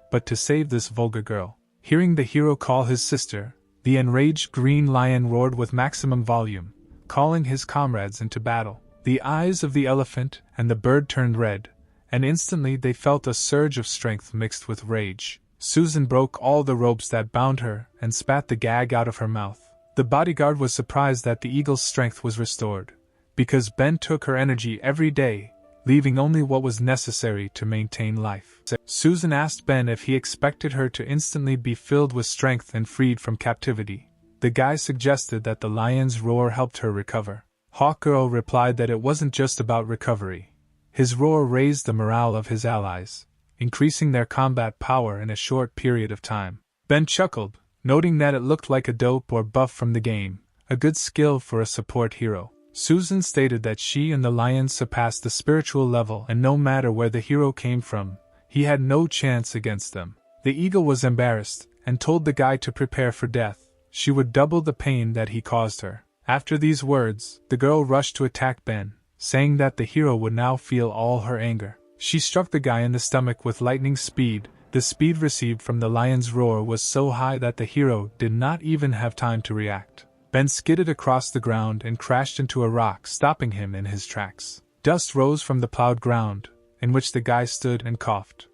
but to save this vulgar girl. Hearing the hero call his sister, the enraged green lion roared with maximum volume, calling his comrades into battle. The eyes of the elephant and the bird turned red, and instantly they felt a surge of strength mixed with rage. Susan broke all the ropes that bound her and spat the gag out of her mouth. The bodyguard was surprised that the eagle's strength was restored, because Ben took her energy every day, leaving only what was necessary to maintain life. Susan asked Ben if he expected her to instantly be filled with strength and freed from captivity. The guy suggested that the lion's roar helped her recover. Hawkgirl replied that it wasn't just about recovery. His roar raised the morale of his allies, increasing their combat power in a short period of time. Ben chuckled, noting that it looked like a dope or buff from the game, a good skill for a support hero. Susan stated that she and the lion surpassed the spiritual level, and no matter where the hero came from, he had no chance against them. The eagle was embarrassed, and told the guy to prepare for death. she would double the pain that he caused her. After these words, the girl rushed to attack Ben, saying that the hero would now feel all her anger. She struck the guy in the stomach with lightning speed. The speed received from the lion's roar was so high that the hero did not even have time to react. Ben skidded across the ground and crashed into a rock, stopping him in his tracks. Dust rose from the plowed ground, in which the guy stood and coughed.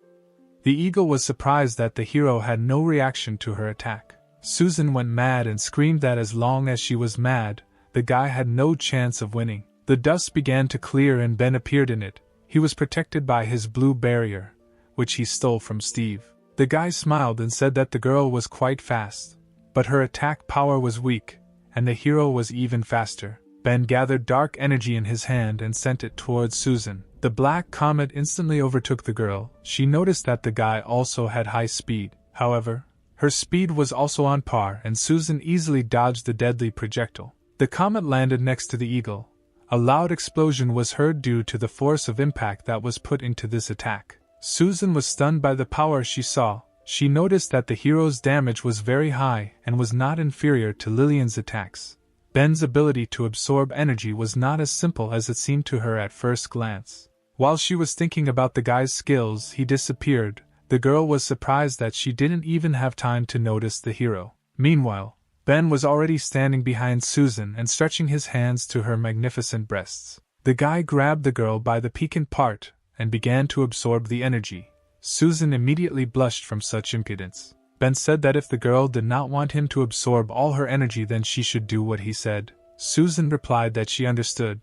The eagle was surprised that the hero had no reaction to her attack. Susan went mad and screamed that as long as she was mad, the guy had no chance of winning. The dust began to clear and Ben appeared in it. He was protected by his blue barrier, which he stole from Steve. The guy smiled and said that the girl was quite fast, but her attack power was weak, and the hero was even faster. Ben gathered dark energy in his hand and sent it towards Susan. The black comet instantly overtook the girl. She noticed that the guy also had high speed. However, her speed was also on par and Susan easily dodged the deadly projectile. The comet landed next to the eagle. A loud explosion was heard due to the force of impact that was put into this attack. Susan was stunned by the power she saw. She noticed that the hero's damage was very high and was not inferior to Lillian's attacks. Ben's ability to absorb energy was not as simple as it seemed to her at first glance. While she was thinking about the guy's skills, he disappeared. The girl was surprised that she didn't even have time to notice the hero. Meanwhile, Ben was already standing behind Susan and stretching his hands to her magnificent breasts. The guy grabbed the girl by the piquant part and began to absorb the energy. Susan immediately blushed from such impudence. Ben said that if the girl did not want him to absorb all her energy, then she should do what he said. Susan replied that she understood,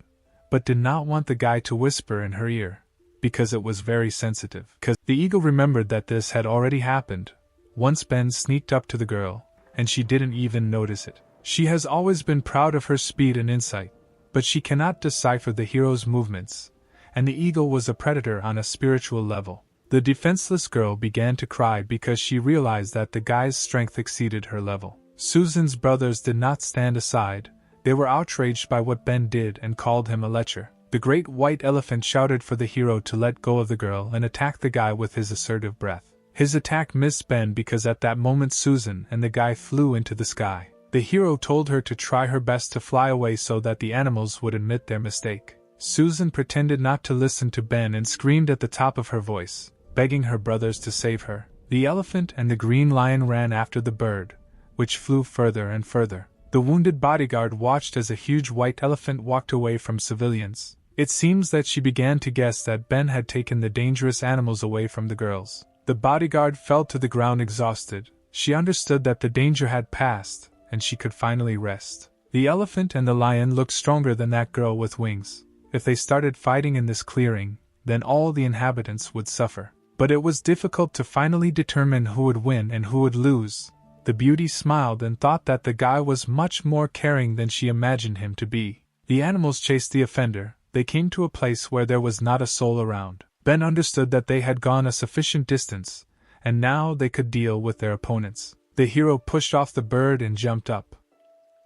but did not want the guy to whisper in her ear, because it was very sensitive. The eagle remembered that this had already happened. Once Ben sneaked up to the girl, and she didn't even notice it. She has always been proud of her speed and insight, but she cannot decipher the hero's movements, and the eagle was a predator on a spiritual level. The defenseless girl began to cry because she realized that the guy's strength exceeded her level. Susan's brothers did not stand aside. They were outraged by what Ben did and called him a lecher. The great white elephant shouted for the hero to let go of the girl and attack the guy with his assertive breath. His attack missed Ben because at that moment Susan and the guy flew into the sky. The hero told her to try her best to fly away so that the animals would admit their mistake. Susan pretended not to listen to Ben and screamed at the top of her voice, begging her brothers to save her. The elephant and the green lion ran after the bird, which flew further and further. The wounded bodyguard watched as a huge white elephant walked away from civilians. It seems that she began to guess that Ben had taken the dangerous animals away from the girls. The bodyguard fell to the ground exhausted. She understood that the danger had passed, and she could finally rest. The elephant and the lion looked stronger than that girl with wings. If they started fighting in this clearing, then all the inhabitants would suffer. But it was difficult to finally determine who would win and who would lose. The beauty smiled and thought that the guy was much more caring than she imagined him to be. The animals chased the offender. They came to a place where there was not a soul around. Ben understood that they had gone a sufficient distance, and now they could deal with their opponents. The hero pushed off the bird and jumped up.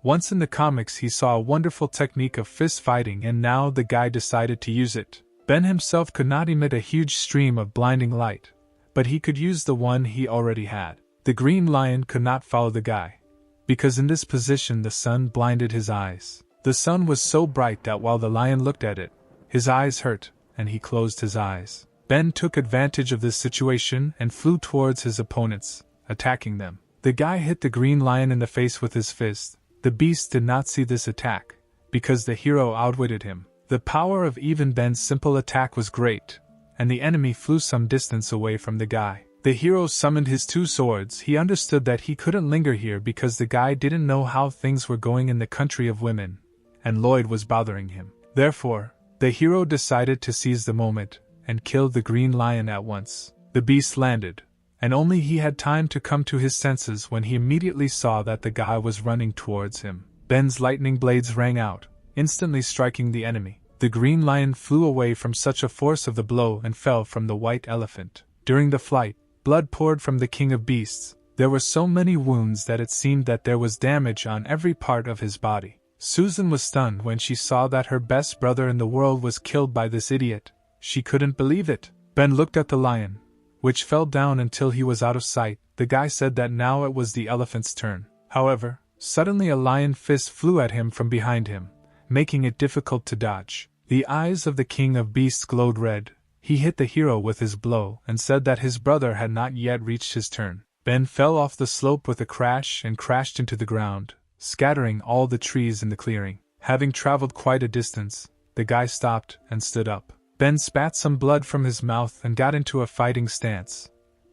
Once in the comics he saw a wonderful technique of fist fighting, and now the guy decided to use it. Ben himself could not emit a huge stream of blinding light, but he could use the one he already had. The green lion could not follow the guy, because in this position the sun blinded his eyes. The sun was so bright that while the lion looked at it, his eyes hurt, and he closed his eyes. Ben took advantage of this situation and flew towards his opponents, attacking them. The guy hit the green lion in the face with his fist. The beast did not see this attack, because the hero outwitted him. The power of even Ben's simple attack was great, and the enemy flew some distance away from the guy. The hero summoned his two swords. He understood that he couldn't linger here because the guy didn't know how things were going in the country of women, and Lloyd was bothering him. Therefore, the hero decided to seize the moment and kill the green lion at once. The beast landed, and only he had time to come to his senses when he immediately saw that the guy was running towards him. Ben's lightning blades rang out, instantly striking the enemy. The green lion flew away from such a force of the blow and fell from the white elephant. During the flight, blood poured from the king of beasts. There were so many wounds that it seemed that there was damage on every part of his body. Susan was stunned when she saw that her best brother in the world was killed by this idiot. She couldn't believe it. Ben looked at the lion, which fell down until he was out of sight. The guy said that now it was the elephant's turn. However, Suddenly a lion fist flew at him from behind him, making it difficult to dodge. The eyes of the king of beasts glowed red. He hit the hero with his blow and said that his brother had not yet reached his turn. Ben fell off the slope with a crash and crashed into the ground, scattering all the trees in the clearing. Having traveled quite a distance, the guy stopped and stood up. Ben spat some blood from his mouth and got into a fighting stance,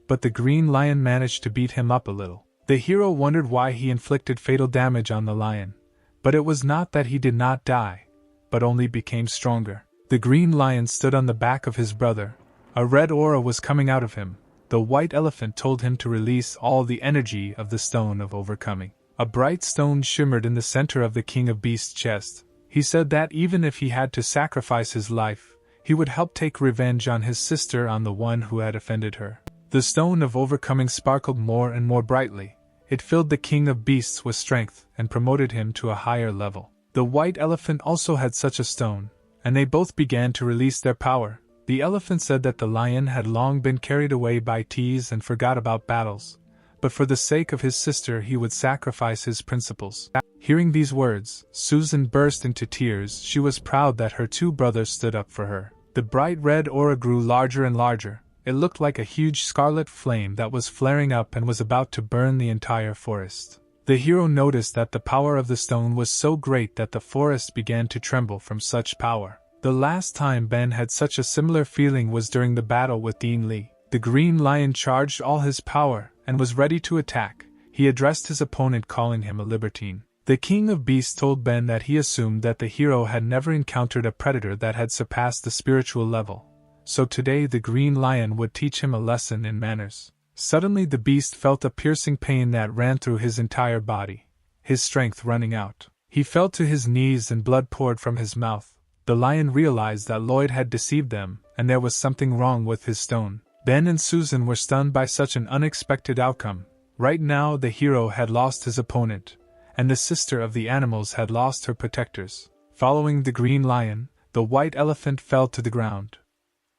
but the green lion managed to beat him up a little. The hero wondered why he inflicted fatal damage on the lion, but it was not that he did not die, but only became stronger. The green lion stood on the back of his brother. A red aura was coming out of him. The white elephant told him to release all the energy of the stone of overcoming. A bright stone shimmered in the center of the king of beasts' chest. He said that even if he had to sacrifice his life, he would help take revenge on his sister, on the one who had offended her. The stone of overcoming sparkled more and more brightly. It filled the king of beasts with strength and promoted him to a higher level. The white elephant also had such a stone, and they both began to release their power. The elephant said that the lion had long been carried away by tease and forgot about battles, but for the sake of his sister he would sacrifice his principles. Hearing these words, Susan burst into tears. She was proud that her two brothers stood up for her. The bright red aura grew larger and larger. It looked like a huge scarlet flame that was flaring up and was about to burn the entire forest. The hero noticed that the power of the stone was so great that the forest began to tremble from such power. The last time Ben had such a similar feeling was during the battle with Dean Lee. The green lion charged all his power and was ready to attack. He addressed his opponent, calling him a libertine. The king of beasts told Ben that he assumed that the hero had never encountered a predator that had surpassed the spiritual level, so today the green lion would teach him a lesson in manners. Suddenly the beast felt a piercing pain that ran through his entire body, his strength running out. He fell to his knees and blood poured from his mouth. The lion realized that Lloyd had deceived them, and there was something wrong with his stone. Ben and Susan were stunned by such an unexpected outcome. Right now the hero had lost his opponent, and the sister of the animals had lost her protectors. Following the green lion, the white elephant fell to the ground.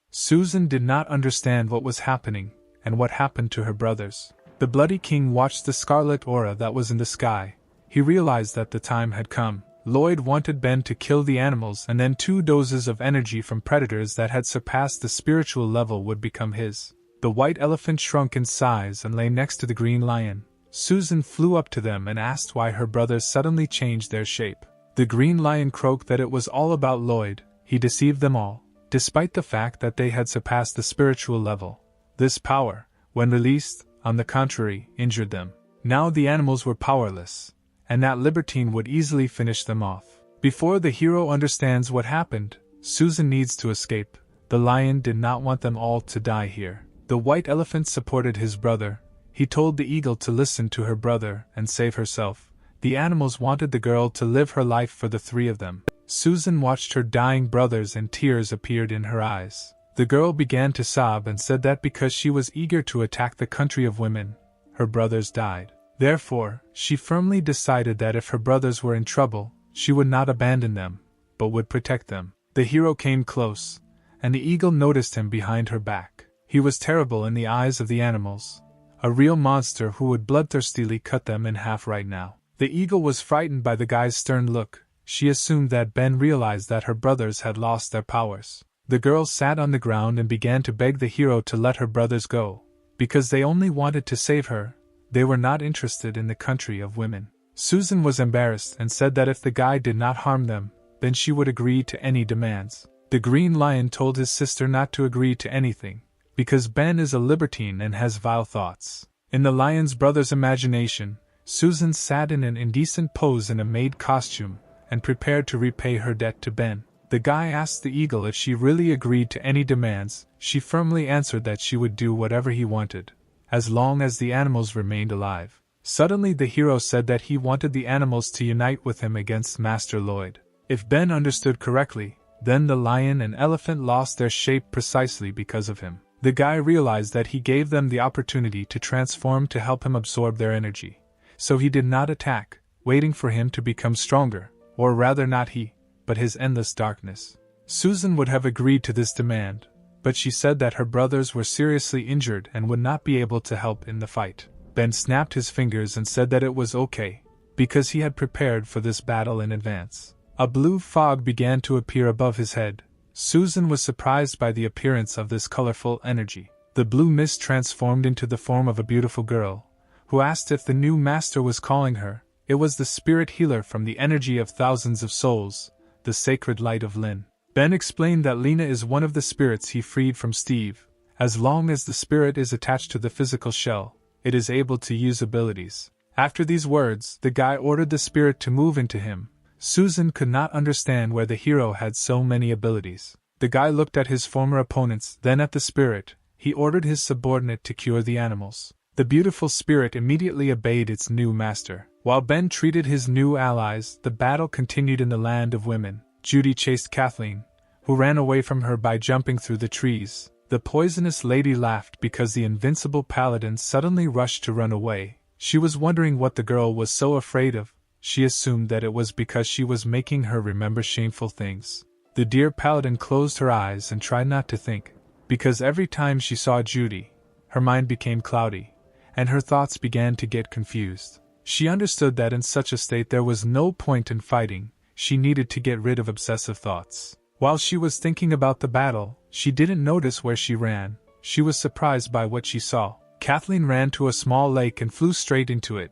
Susan did not understand what was happening, and what happened to her brothers. The bloody king watched the scarlet aura that was in the sky. He realized that the time had come. Lloyd wanted Ben to kill the animals, and then 2 doses of energy from predators that had surpassed the spiritual level would become his. The white elephant shrunk in size and lay next to the green lion. Susan flew up to them and asked why her brothers suddenly changed their shape. The green lion croaked that it was all about Lloyd. He deceived them all, despite the fact that they had surpassed the spiritual level. This power, when released, on the contrary, injured them. Now the animals were powerless, and that libertine would easily finish them off. Before the hero understands what happened, Susan needs to escape. The lion did not want them all to die here. The white elephant supported his brother. He told the eagle to listen to her brother and save herself. The animals wanted the girl to live her life for the 3 of them. Susan watched her dying brothers and tears appeared in her eyes. The girl began to sob and said that because she was eager to attack the country of women, her brothers died. Therefore, she firmly decided that if her brothers were in trouble, she would not abandon them, but would protect them. The hero came close, and the eagle noticed him behind her back. He was terrible in the eyes of the animals, a real monster who would bloodthirstily cut them in half right now. The eagle was frightened by the guy's stern look. She assumed that Ben realized that her brothers had lost their powers. The girl sat on the ground and began to beg the hero to let her brothers go, because they only wanted to save her. They were not interested in the country of women. Susan was embarrassed and said that if the guy did not harm them, then she would agree to any demands. The green lion told his sister not to agree to anything, because Ben is a libertine and has vile thoughts. In the lion's brother's imagination, Susan sat in an indecent pose in a maid costume, and prepared to repay her debt to Ben. The guy asked the eagle if she really agreed to any demands. She firmly answered that she would do whatever he wanted, as long as the animals remained alive. Suddenly the hero said that he wanted the animals to unite with him against Master Lloyd. If Ben understood correctly, then the lion and elephant lost their shape precisely because of him. The guy realized that he gave them the opportunity to transform to help him absorb their energy, so he did not attack, waiting for him to become stronger, or rather not he, but his endless darkness. Susan would have agreed to this demand, but she said that her brothers were seriously injured and would not be able to help in the fight. Ben snapped his fingers and said that it was okay, because he had prepared for this battle in advance. A blue fog began to appear above his head. Susan was surprised by the appearance of this colorful energy. The blue mist transformed into the form of a beautiful girl, who asked if the new master was calling her. It was the spirit healer from the energy of thousands of souls, the sacred light of Lin. Ben explained that Lena is one of the spirits he freed from Steve. As long as the spirit is attached to the physical shell, it is able to use abilities. After these words, the guy ordered the spirit to move into him. Susan could not understand where the hero had so many abilities. The guy looked at his former opponents, then at the spirit. He ordered his subordinate to cure the animals. The beautiful spirit immediately obeyed its new master. While Ben treated his new allies, the battle continued in the land of women. Judy chased Kathleen, who ran away from her by jumping through the trees. The poisonous lady laughed because the invincible paladin suddenly rushed to run away. She was wondering what the girl was so afraid of. She assumed that it was because she was making her remember shameful things. The dear paladin closed her eyes and tried not to think, because every time she saw Judy, her mind became cloudy, and her thoughts began to get confused. She understood that in such a state there was no point in fighting. She needed to get rid of obsessive thoughts. While she was thinking about the battle, she didn't notice where she ran. She was surprised by what she saw. Kathleen ran to a small lake and flew straight into it.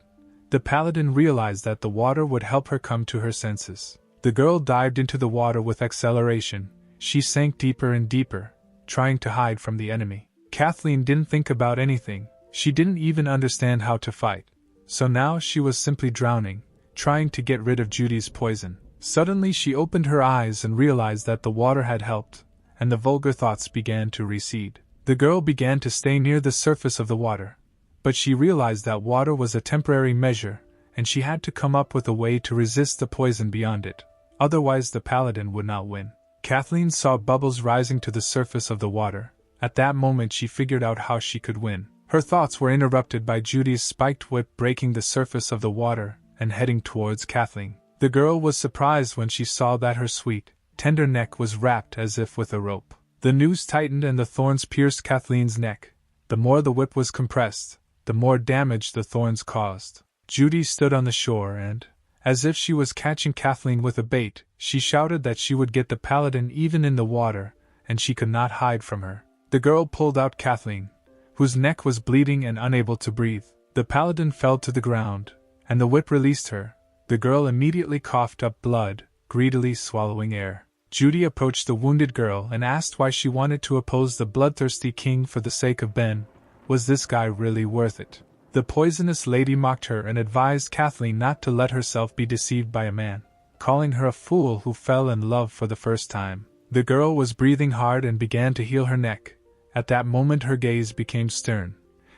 The paladin realized that the water would help her come to her senses. The girl dived into the water with acceleration. She sank deeper and deeper, trying to hide from the enemy. Kathleen didn't think about anything. She didn't even understand how to fight. So now she was simply drowning, trying to get rid of Judy's poison. Suddenly she opened her eyes and realized that the water had helped, and the vulgar thoughts began to recede. The girl began to stay near the surface of the water, but she realized that water was a temporary measure, and she had to come up with a way to resist the poison beyond it. Otherwise the paladin would not win. Kathleen saw bubbles rising to the surface of the water. At that moment she figured out how she could win. Her thoughts were interrupted by Judy's spiked whip breaking the surface of the water and heading towards Kathleen. The girl was surprised when she saw that her sweet, tender neck was wrapped as if with a rope. The noose tightened and the thorns pierced Kathleen's neck. The more the whip was compressed, the more damage the thorns caused. Judy stood on the shore and, as if she was catching Kathleen with a bait, she shouted that she would get the paladin even in the water, and she could not hide from her. The girl pulled out Kathleen, whose neck was bleeding and unable to breathe. The paladin fell to the ground, and the whip released her. The girl immediately coughed up blood, greedily swallowing air. Judy approached the wounded girl and asked why she wanted to oppose the bloodthirsty king for the sake of Ben. Was this guy really worth it? The poisonous lady mocked her and advised Kathleen not to let herself be deceived by a man, calling her a fool who fell in love for the first time. The girl was breathing hard and began to heal her neck. At that moment her gaze became stern,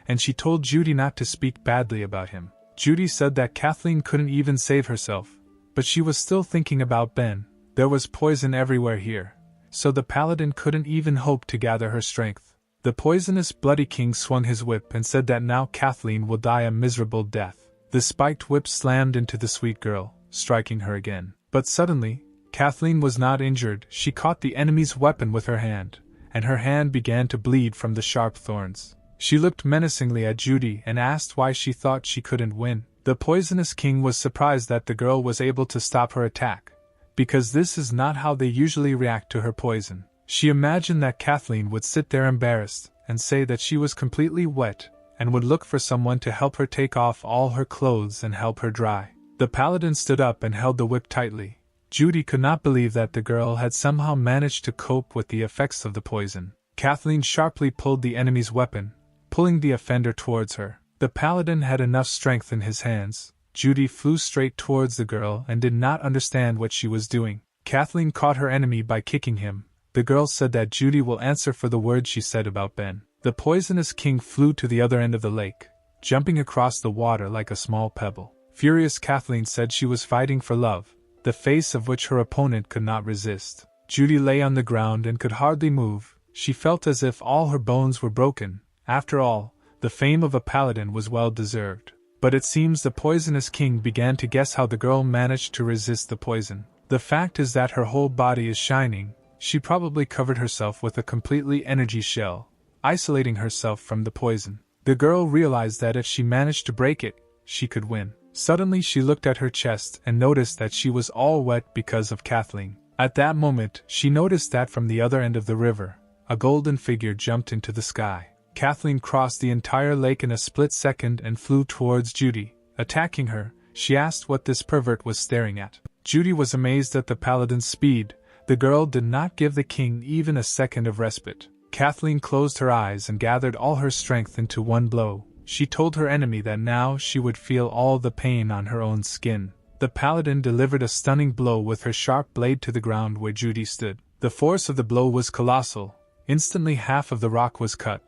and she told Judy not to speak badly about him. Judy said that Kathleen couldn't even save herself, but she was still thinking about Ben. There was poison everywhere here, so the paladin couldn't even hope to gather her strength. The poisonous bloody king swung his whip and said that now Kathleen will die a miserable death. The spiked whip slammed into the sweet girl, striking her again. But suddenly, Kathleen was not injured. She caught the enemy's weapon with her hand, and her hand began to bleed from the sharp thorns. She looked menacingly at Judy and asked why she thought she couldn't win. The poisonous king was surprised that the girl was able to stop her attack, because this is not how they usually react to her poison. She imagined that Kathleen would sit there embarrassed and say that she was completely wet and would look for someone to help her take off all her clothes and help her dry. The paladin stood up and held the whip tightly. Judy could not believe that the girl had somehow managed to cope with the effects of the poison. Kathleen sharply pulled the enemy's weapon, pulling the offender towards her. The paladin had enough strength in his hands. Judy flew straight towards the girl and did not understand what she was doing. Kathleen caught her enemy by kicking him. The girl said that Judy will answer for the words she said about Ben. The poisonous king flew to the other end of the lake, jumping across the water like a small pebble. Furious Kathleen said she was fighting for love, the face of which her opponent could not resist. Judy lay on the ground and could hardly move. She felt as if all her bones were broken. After all, the fame of a paladin was well deserved. But it seems the poisonous king began to guess how the girl managed to resist the poison. The fact is that her whole body is shining. She probably covered herself with a completely energy shell, isolating herself from the poison. The girl realized that if she managed to break it, she could win. Suddenly she looked at her chest and noticed that she was all wet because of Kathleen. At that moment, she noticed that from the other end of the river, a golden figure jumped into the sky. Kathleen crossed the entire lake in a split second and flew towards Judy. Attacking her, she asked what this pervert was staring at. Judy was amazed at the paladin's speed. The girl did not give the king even a second of respite. Kathleen closed her eyes and gathered all her strength into one blow. She told her enemy that now she would feel all the pain on her own skin. The paladin delivered a stunning blow with her sharp blade to the ground where Judy stood. The force of the blow was colossal. Instantly half of the rock was cut,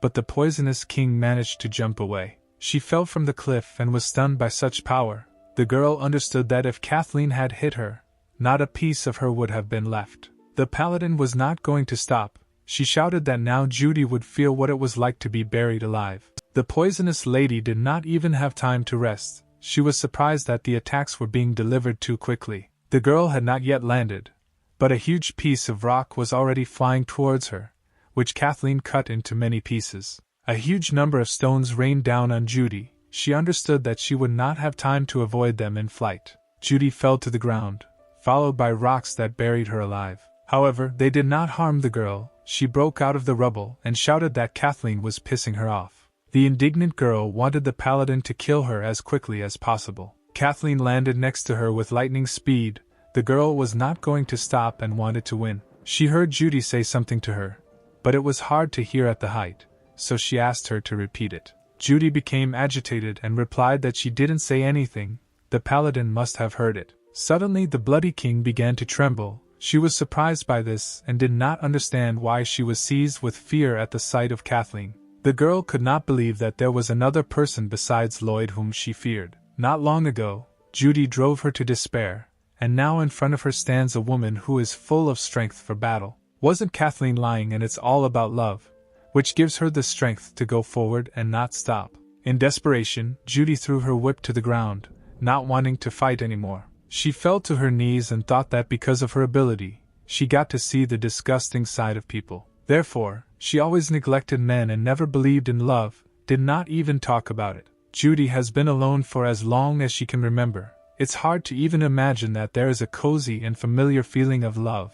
but the poisonous king managed to jump away. She fell from the cliff and was stunned by such power. The girl understood that if Kathleen had hit her, not a piece of her would have been left. The paladin was not going to stop. She shouted that now Judy would feel what it was like to be buried alive. The poisonous lady did not even have time to rest. She was surprised that the attacks were being delivered too quickly. The girl had not yet landed, but a huge piece of rock was already flying towards her, which Kathleen cut into many pieces. A huge number of stones rained down on Judy. She understood that she would not have time to avoid them in flight. Judy fell to the ground, followed by rocks that buried her alive. However, they did not harm the girl. She broke out of the rubble and shouted that Kathleen was pissing her off. The indignant girl wanted the paladin to kill her as quickly as possible. Kathleen landed next to her with lightning speed. The girl was not going to stop and wanted to win. She heard Judy say something to her, but it was hard to hear at the height, so she asked her to repeat it. Judy became agitated and replied that she didn't say anything. The paladin must have heard it. Suddenly the bloody king began to tremble. She was surprised by this and did not understand why she was seized with fear at the sight of Kathleen. The girl could not believe that there was another person besides Lloyd whom she feared. Not long ago, Judy drove her to despair, and now in front of her stands a woman who is full of strength for battle. Wasn't Kathleen lying? And it's all about love, which gives her the strength to go forward and not stop. In desperation, Judy threw her whip to the ground, not wanting to fight anymore. She fell to her knees and thought that because of her ability, she got to see the disgusting side of people. Therefore, she always neglected men and never believed in love, did not even talk about it. Judy has been alone for as long as she can remember. It's hard to even imagine that there is a cozy and familiar feeling of love.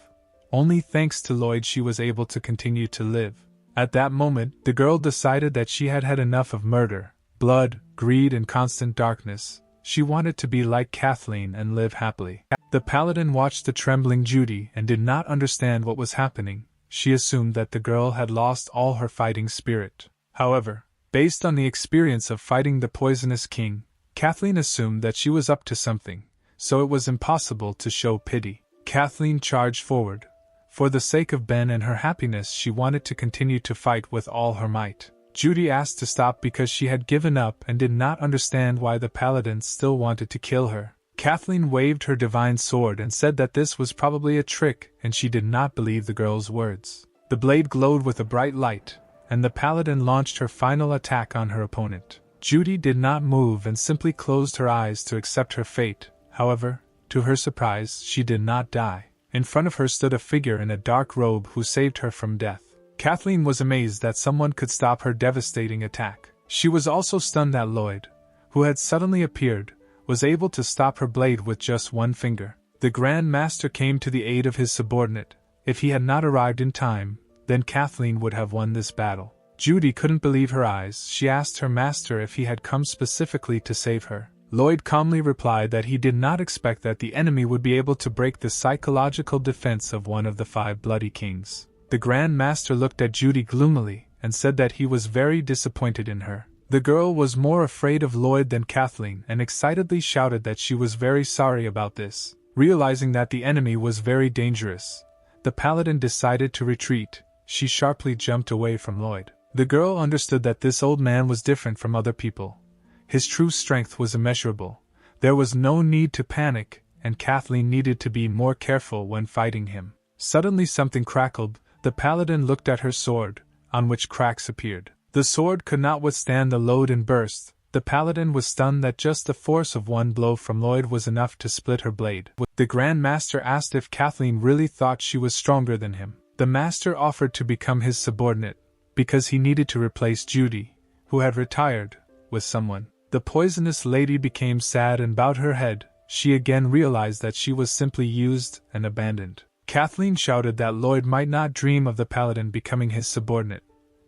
Only thanks to Lloyd she was able to continue to live. At that moment, the girl decided that she had had enough of murder, blood, greed and constant darkness. She wanted to be like Kathleen and live happily. The paladin watched the trembling Judy and did not understand what was happening. She assumed that the girl had lost all her fighting spirit. However, based on the experience of fighting the poisonous king, Kathleen assumed that she was up to something, so it was impossible to show pity. Kathleen charged forward. For the sake of Ben and her happiness, she wanted to continue to fight with all her might. Judy asked to stop because she had given up and did not understand why the paladin still wanted to kill her. Kathleen waved her divine sword and said that this was probably a trick, and she did not believe the girl's words. The blade glowed with a bright light, and the paladin launched her final attack on her opponent. Judy did not move and simply closed her eyes to accept her fate. However, to her surprise, she did not die. In front of her stood a figure in a dark robe who saved her from death. Kathleen was amazed that someone could stop her devastating attack. She was also stunned that Lloyd, who had suddenly appeared, was able to stop her blade with just one finger. The Grand Master came to the aid of his subordinate. If he had not arrived in time, then Kathleen would have won this battle. Judy couldn't believe her eyes. She asked her master if he had come specifically to save her. Lloyd calmly replied that he did not expect that the enemy would be able to break the psychological defense of one of the 5 bloody kings. The Grand Master looked at Judy gloomily and said that he was very disappointed in her. The girl was more afraid of Lloyd than Kathleen and excitedly shouted that she was very sorry about this. Realizing that the enemy was very dangerous, the paladin decided to retreat. She sharply jumped away from Lloyd. The girl understood that this old man was different from other people. His true strength was immeasurable. There was no need to panic, and Kathleen needed to be more careful when fighting him. Suddenly something crackled. The paladin looked at her sword, on which cracks appeared. The sword could not withstand the load and burst. The paladin was stunned that just the force of one blow from Lloyd was enough to split her blade. The Grand Master asked if Kathleen really thought she was stronger than him. The Master offered to become his subordinate, because he needed to replace Judy, who had retired, with someone. The poisonous lady became sad and bowed her head. She again realized that she was simply used and abandoned. Kathleen shouted that Lloyd might not dream of the paladin becoming his subordinate,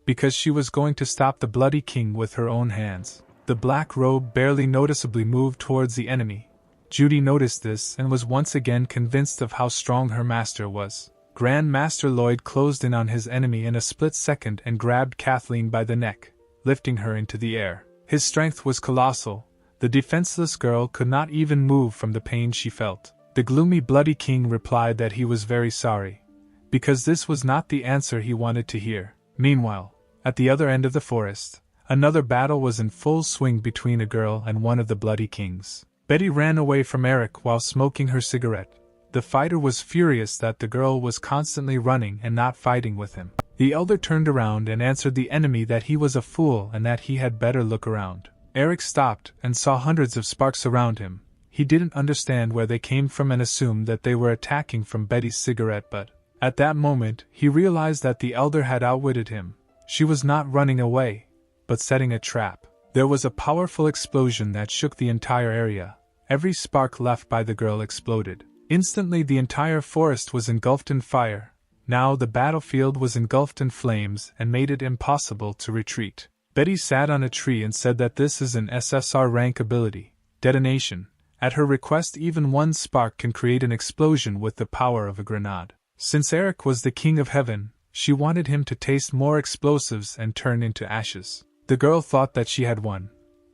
because she was going to stop the bloody king with her own hands. The black robe barely noticeably moved towards the enemy. Judy noticed this and was once again convinced of how strong her master was. Grand Master Lloyd closed in on his enemy in a split second and grabbed Kathleen by the neck, lifting her into the air. His strength was colossal. The defenseless girl could not even move from the pain she felt. The gloomy bloody king replied that he was very sorry, because this was not the answer he wanted to hear. Meanwhile, at the other end of the forest, another battle was in full swing between a girl and one of the bloody kings. Betty ran away from Eric while smoking her cigarette. The fighter was furious that the girl was constantly running and not fighting with him. The elder turned around and answered the enemy that he was a fool and that he had better look around. Eric stopped and saw hundreds of sparks around him. He didn't understand where they came from and assumed that they were attacking from Betty's cigarette, but at that moment he realized that the elder had outwitted him. She was not running away, but setting a trap. There was a powerful explosion that shook the entire area. Every spark left by the girl exploded. Instantly the entire forest was engulfed in fire. Now the battlefield was engulfed in flames and made it impossible to retreat. Betty sat on a tree and said that this is an SSR rank ability, detonation. At her request, even one spark can create an explosion with the power of a grenade. Since Eric was the king of heaven, she wanted him to taste more explosives and turn into ashes. The girl thought that she had won,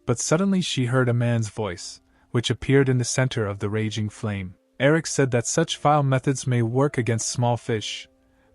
but suddenly she heard a man's voice, which appeared in the center of the raging flame. Eric said that such vile methods may work against small fish,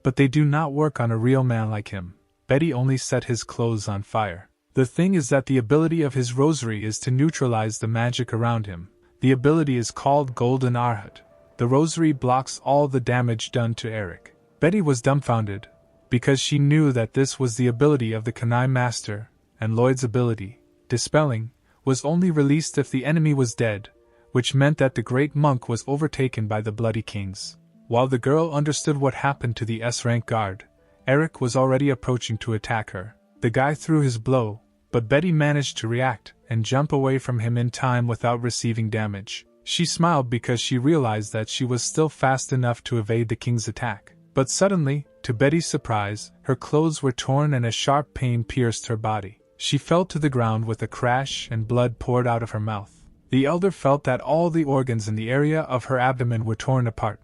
but they do not work on a real man like him. Betty only set his clothes on fire. The thing is that the ability of his rosary is to neutralize the magic around him. The ability is called Golden Arhut. The rosary blocks all the damage done to Eric. Betty was dumbfounded, because she knew that this was the ability of the Kanai Master, and Lloyd's ability, Dispelling, was only released if the enemy was dead, which meant that the great monk was overtaken by the bloody kings. While the girl understood what happened to the S-rank guard, Eric was already approaching to attack her. The guy threw his blow, but Betty managed to react and jump away from him in time without receiving damage. She smiled because she realized that she was still fast enough to evade the king's attack. But suddenly, to Betty's surprise, her clothes were torn and a sharp pain pierced her body. She fell to the ground with a crash and blood poured out of her mouth. The elder felt that all the organs in the area of her abdomen were torn apart,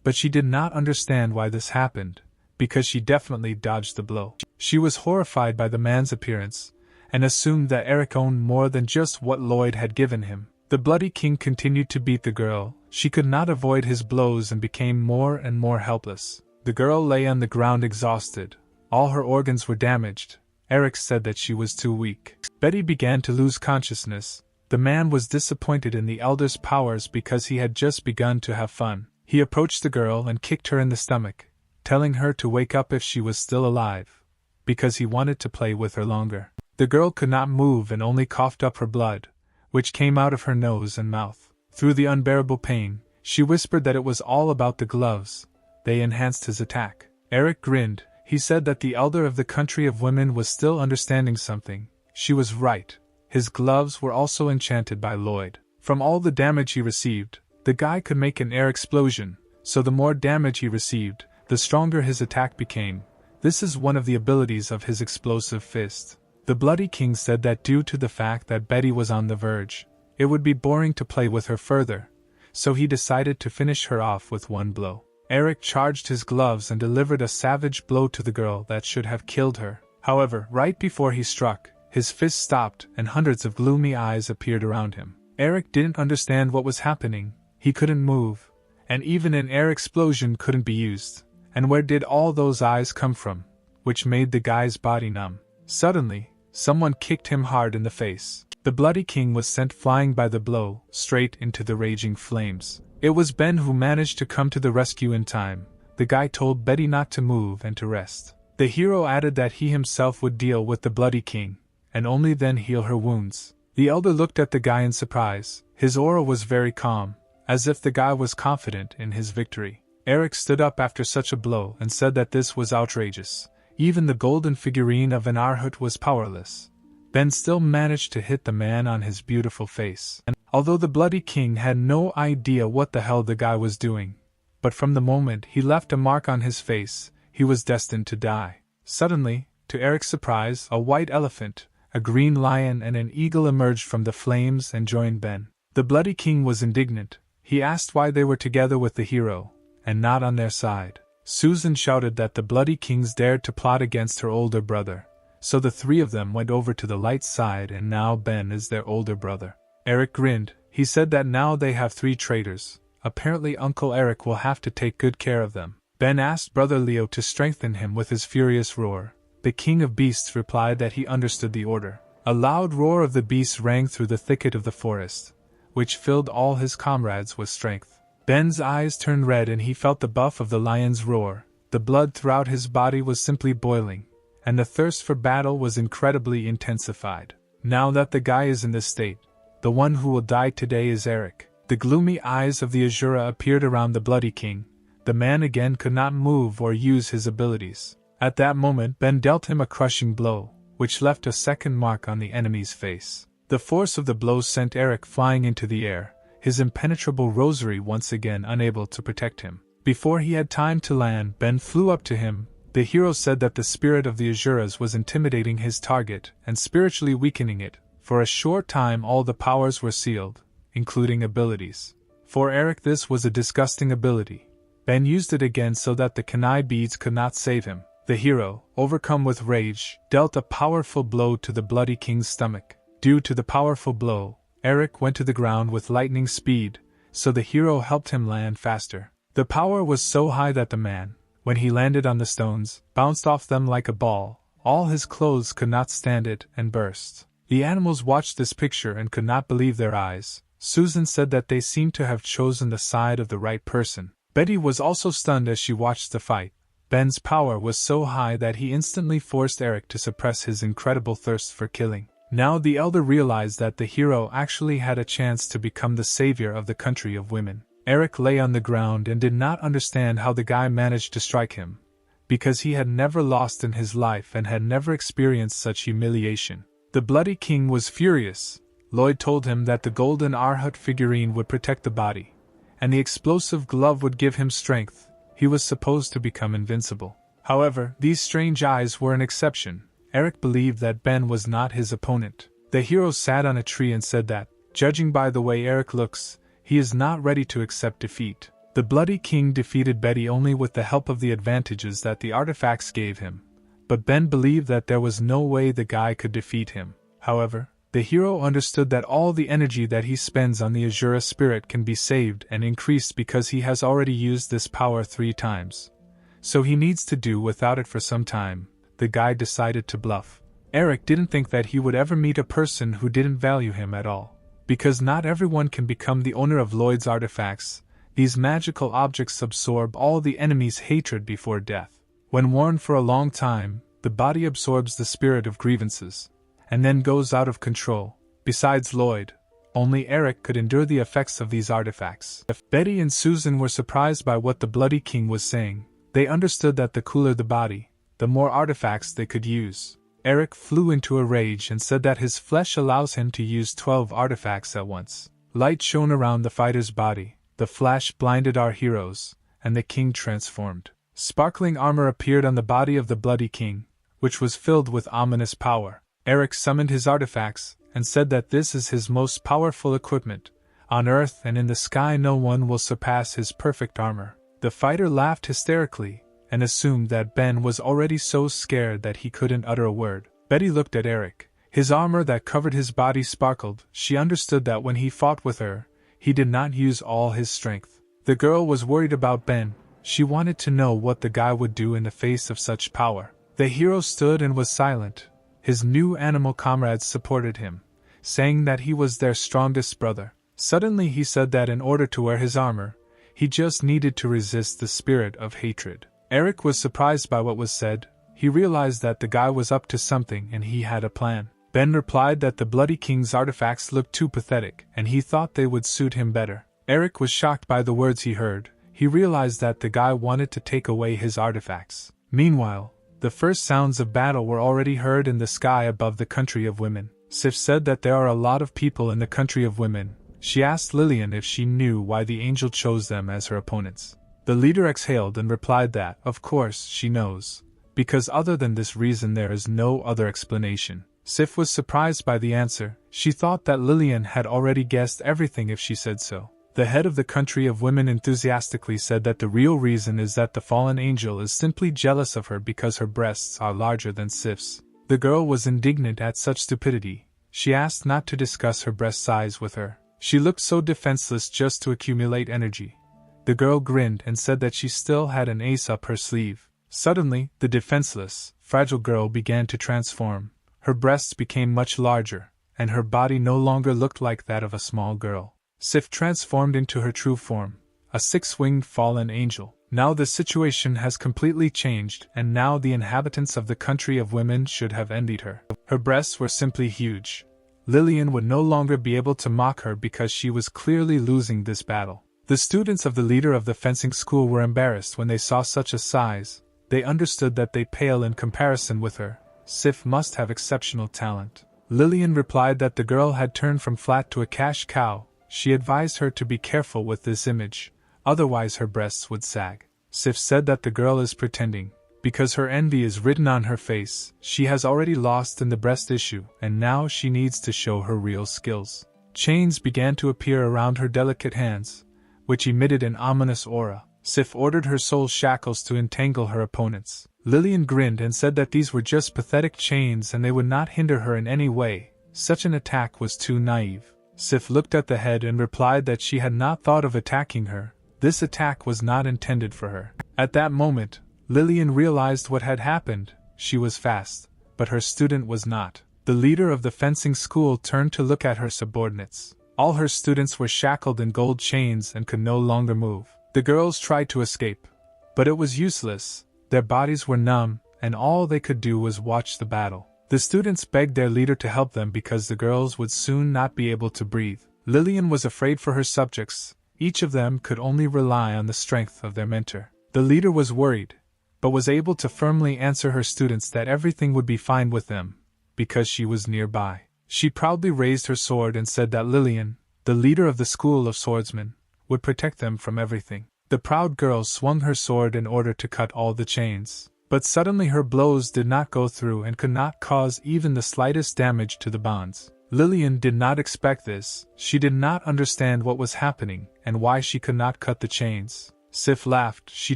but she did not understand why this happened, because she definitely dodged the blow. She was horrified by the man's appearance, and assumed that Eric owned more than just what Lloyd had given him. The bloody king continued to beat the girl. She could not avoid his blows and became more and more helpless. The girl lay on the ground exhausted. All her organs were damaged. Eric said that she was too weak. Betty began to lose consciousness. The man was disappointed in the elder's powers because he had just begun to have fun. He approached the girl and kicked her in the stomach, telling her to wake up if she was still alive, because he wanted to play with her longer. The girl could not move and only coughed up her blood, which came out of her nose and mouth. Through the unbearable pain, she whispered that it was all about the gloves. They enhanced his attack. Eric grinned. He said that the elder of the country of women was still understanding something. She was right. His gloves were also enchanted by Lloyd. From all the damage he received, the guy could make an air explosion, so the more damage he received, the stronger his attack became. This is one of the abilities of his explosive fist. The bloody king said that due to the fact that Betty was on the verge, it would be boring to play with her further, so he decided to finish her off with one blow. Eric charged his gloves and delivered a savage blow to the girl that should have killed her. However, right before he struck, his fist stopped and hundreds of gloomy eyes appeared around him. Eric didn't understand what was happening. He couldn't move, and even an air explosion couldn't be used. And where did all those eyes come from? Which made the guy's body numb. Suddenly, someone kicked him hard in the face. The bloody king was sent flying by the blow, straight into the raging flames. It was Ben who managed to come to the rescue in time. The guy told Betty not to move and to rest. The hero added that he himself would deal with the bloody king, and only then heal her wounds. The elder looked at the guy in surprise. His aura was very calm, as if the guy was confident in his victory. Eric stood up after such a blow and said that this was outrageous. Even the golden figurine of an Arhut was powerless. Ben still managed to hit the man on his beautiful face. And although the Bloody King had no idea what the hell the guy was doing, but from the moment he left a mark on his face, he was destined to die. Suddenly, to Eric's surprise, a white elephant, a green lion and an eagle emerged from the flames and joined Ben. The Bloody King was indignant. He asked why they were together with the hero, and not on their side. Susan shouted that the Bloody Kings dared to plot against her older brother, so the three of them went over to the light side and now Ben is their older brother. Eric grinned. He said that now they have 3 traitors. Apparently Uncle Eric will have to take good care of them. Ben asked Brother Leo to strengthen him with his furious roar. The King of Beasts replied that he understood the order. A loud roar of the beasts rang through the thicket of the forest, which filled all his comrades with strength. Ben's eyes turned red and he felt the buff of the lion's roar. The blood throughout his body was simply boiling, and the thirst for battle was incredibly intensified. Now that the guy is in this state, the one who will die today is Eric. The gloomy eyes of the Azura appeared around the Bloody King. The man again could not move or use his abilities. At that moment Ben dealt him a crushing blow, which left a second mark on the enemy's face. The force of the blow sent Eric flying into the air, his impenetrable rosary once again unable to protect him. Before he had time to land, Ben flew up to him. The hero said that the spirit of the Azuras was intimidating his target and spiritually weakening it. For a short time all the powers were sealed, including abilities. For Eric this was a disgusting ability. Ben used it again so that the Kanai beads could not save him. The hero, overcome with rage, dealt a powerful blow to the Bloody King's stomach. Due to the powerful blow, Eric went to the ground with lightning speed, so the hero helped him land faster. The power was so high that the man, when he landed on the stones, bounced off them like a ball. All his clothes could not stand it and burst. The animals watched this picture and could not believe their eyes. Susan said that they seemed to have chosen the side of the right person. Betty was also stunned as she watched the fight. Ben's power was so high that he instantly forced Eric to suppress his incredible thirst for killing. Now the elder realized that the hero actually had a chance to become the savior of the country of women. Eric lay on the ground and did not understand how the guy managed to strike him, because he had never lost in his life and had never experienced such humiliation. The Bloody King was furious. Lloyd told him that the golden Arhut figurine would protect the body, and the explosive glove would give him strength. He was supposed to become invincible. However, these strange eyes were an exception. Eric believed that Ben was not his opponent. The hero sat on a tree and said that, judging by the way Eric looks, he is not ready to accept defeat. The Bloody King defeated Betty only with the help of the advantages that the artifacts gave him, but Ben believed that there was no way the guy could defeat him. However, the hero understood that all the energy that he spends on the Azura spirit can be saved and increased because he has already used this power 3 times. So he needs to do without it for some time. The guy decided to bluff. Eric didn't think that he would ever meet a person who didn't value him at all. Because not everyone can become the owner of Lloyd's artifacts, these magical objects absorb all the enemy's hatred before death. When worn for a long time, the body absorbs the spirit of grievances, and then goes out of control. Besides Lloyd, only Eric could endure the effects of these artifacts. If Betty and Susan were surprised by what the Bloody King was saying, they understood that the cooler the body, the more artifacts they could use. Eric flew into a rage and said that his flesh allows him to use 12 artifacts at once. Light shone around the fighter's body, the flash blinded our heroes, and the king transformed. Sparkling armor appeared on the body of the Bloody King, which was filled with ominous power. Eric summoned his artifacts, and said that this is his most powerful equipment. On earth and in the sky no one will surpass his perfect armor. The fighter laughed hysterically, and assumed that Ben was already so scared that he couldn't utter a word. Betty looked at Eric. His armor that covered his body sparkled. She understood that when he fought with her, he did not use all his strength. The girl was worried about Ben. She wanted to know what the guy would do in the face of such power. The hero stood and was silent. His new animal comrades supported him, saying that he was their strongest brother. Suddenly he said that in order to wear his armor, he just needed to resist the spirit of hatred. Eric was surprised by what was said. He realized that the guy was up to something and he had a plan. Ben replied that the Bloody King's artifacts looked too pathetic and he thought they would suit him better. Eric was shocked by the words he heard. He realized that the guy wanted to take away his artifacts. Meanwhile, The first sounds of battle were already heard in the sky above the country of women. Sif said that there are a lot of people in the country of women. She asked Lillian if she knew why the angel chose them as her opponents. The leader exhaled and replied that, of course, she knows. Because other than this reason there is no other explanation. Sif was surprised by the answer. She thought that Lillian had already guessed everything if she said so. The head of the country of women enthusiastically said that the real reason is that the fallen angel is simply jealous of her because her breasts are larger than Sif's. The girl was indignant at such stupidity. She asked not to discuss her breast size with her. She looked so defenseless just to accumulate energy. The girl grinned and said that she still had an ace up her sleeve. Suddenly, the defenseless, fragile girl began to transform. Her breasts became much larger, and her body no longer looked like that of a small girl. Sif transformed into her true form, a six-winged fallen angel. Now the situation has completely changed, and now the inhabitants of the country of women should have envied her. Her breasts were simply huge. Lillian would no longer be able to mock her because she was clearly losing this battle. The students of the leader of the fencing school were embarrassed when they saw such a size. They understood that they pale in comparison with her. Sif must have exceptional talent. Lillian replied that the girl had turned from flat to a cash cow. She advised her to be careful with this image, otherwise her breasts would sag. Sif said that the girl is pretending. Because her envy is written on her face, she has already lost in the breast issue, and now she needs to show her real skills. Chains began to appear around her delicate hands, which emitted an ominous aura. Sif ordered her soul shackles to entangle her opponents. Lillian grinned and said that these were just pathetic chains and they would not hinder her in any way. Such an attack was too naive. Sif looked at the head and replied that she had not thought of attacking her. This attack was not intended for her. At that moment, Lillian realized what had happened. She was fast, but her student was not. The leader of the fencing school turned to look at her subordinates. All her students were shackled in gold chains and could no longer move. The girls tried to escape, but it was useless. Their bodies were numb, and all they could do was watch the battle. The students begged their leader to help them because the girls would soon not be able to breathe. Lillian was afraid for her subjects. Each of them could only rely on the strength of their mentor. The leader was worried, but was able to firmly answer her students that everything would be fine with them, because she was nearby. She proudly raised her sword and said that Lillian, the leader of the school of swordsmen, would protect them from everything. The proud girl swung her sword in order to cut all the chains. But suddenly her blows did not go through and could not cause even the slightest damage to the bonds. Lillian did not expect this. She did not understand what was happening and why she could not cut the chains. Sif laughed. She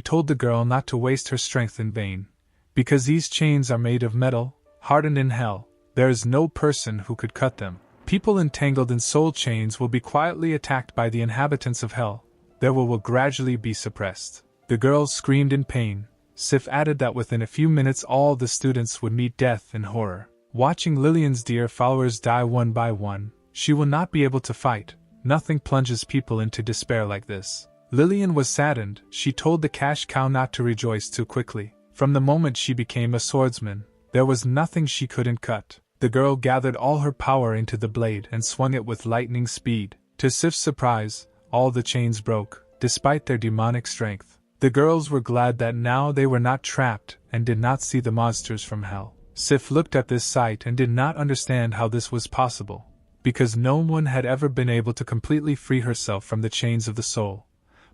told the girl not to waste her strength in vain. Because these chains are made of metal, hardened in hell, there is no person who could cut them. People entangled in soul chains will be quietly attacked by the inhabitants of hell. Their will gradually be suppressed. The girls screamed in pain. Sif added that within a few minutes all the students would meet death in horror. Watching Lillian's dear followers die one by one, she will not be able to fight. Nothing plunges people into despair like this. Lillian was saddened. She told the cash cow not to rejoice too quickly. From the moment she became a swordsman, there was nothing she couldn't cut. The girl gathered all her power into the blade and swung it with lightning speed. To Sif's surprise, all the chains broke, despite their demonic strength. The girls were glad that now they were not trapped and did not see the monsters from hell. Sif looked at this sight and did not understand how this was possible, because no one had ever been able to completely free herself from the chains of the soul.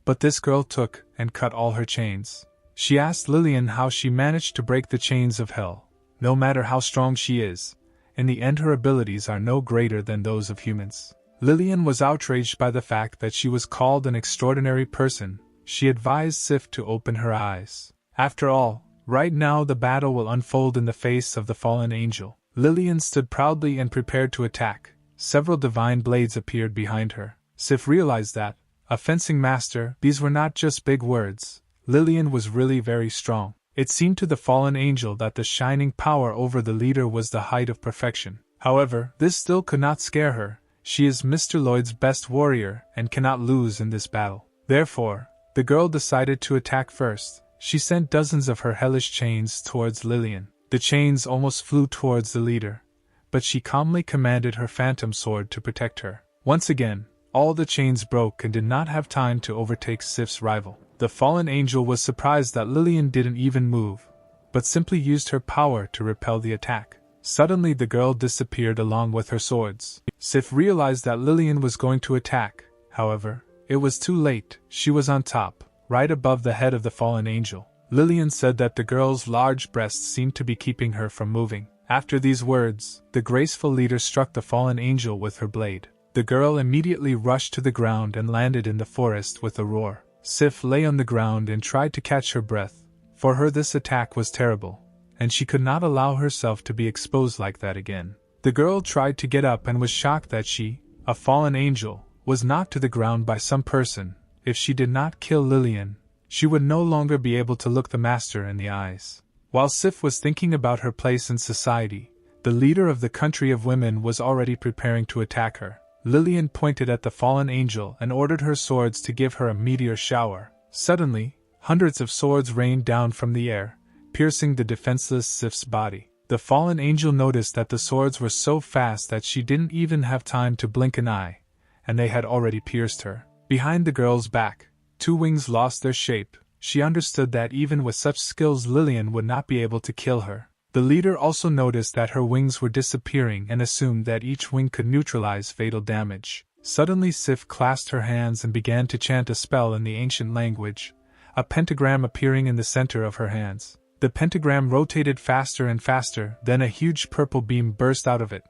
But this girl took and cut all her chains. She asked Lillian how she managed to break the chains of hell. No matter how strong she is, in the end her abilities are no greater than those of humans. Lillian was outraged by the fact that she was called an extraordinary person. She advised Sif to open her eyes. After all, right now the battle will unfold in the face of the fallen angel. Lillian stood proudly and prepared to attack. Several divine blades appeared behind her. Sif realized that, a fencing master, these were not just big words. Lillian was really very strong. It seemed to the fallen angel that the shining power over the leader was the height of perfection. However, this still could not scare her. She is Mr. Lloyd's best warrior and cannot lose in this battle. Therefore, the girl decided to attack first. She sent dozens of her hellish chains towards Lillian. The chains almost flew towards the leader, but she calmly commanded her phantom sword to protect her. Once again, all the chains broke and did not have time to overtake Sif's rival. The fallen angel was surprised that Lillian didn't even move. but simply used her power to repel the attack. Suddenly the girl disappeared along with her swords. Sif realized that Lillian was going to attack. However, it was too late. She was on top, right above the head of the fallen angel. Lillian said that the girl's large breasts seemed to be keeping her from moving. After these words, the graceful leader struck the fallen angel with her blade. The girl immediately rushed to the ground and landed in the forest with a roar. Sif lay on the ground and tried to catch her breath. For her this attack was terrible, and she could not allow herself to be exposed like that again. The girl tried to get up and was shocked that she, a fallen angel, was knocked to the ground by some person. If she did not kill Lillian, she would no longer be able to look the master in the eyes. While Sif was thinking about her place in society, the leader of the country of women was already preparing to attack her. Lillian pointed at the fallen angel and ordered her swords to give her a meteor shower. Suddenly, hundreds of swords rained down from the air, piercing the defenseless Sif's body. The fallen angel noticed that the swords were so fast that she didn't even have time to blink an eye, and they had already pierced her. Behind the girl's back, two wings lost their shape. She understood that even with such skills Lillian would not be able to kill her. The leader also noticed that her wings were disappearing and assumed that each wing could neutralize fatal damage. Suddenly Sif clasped her hands and began to chant a spell in the ancient language, a pentagram appearing in the center of her hands. The pentagram rotated faster and faster, then a huge purple beam burst out of it,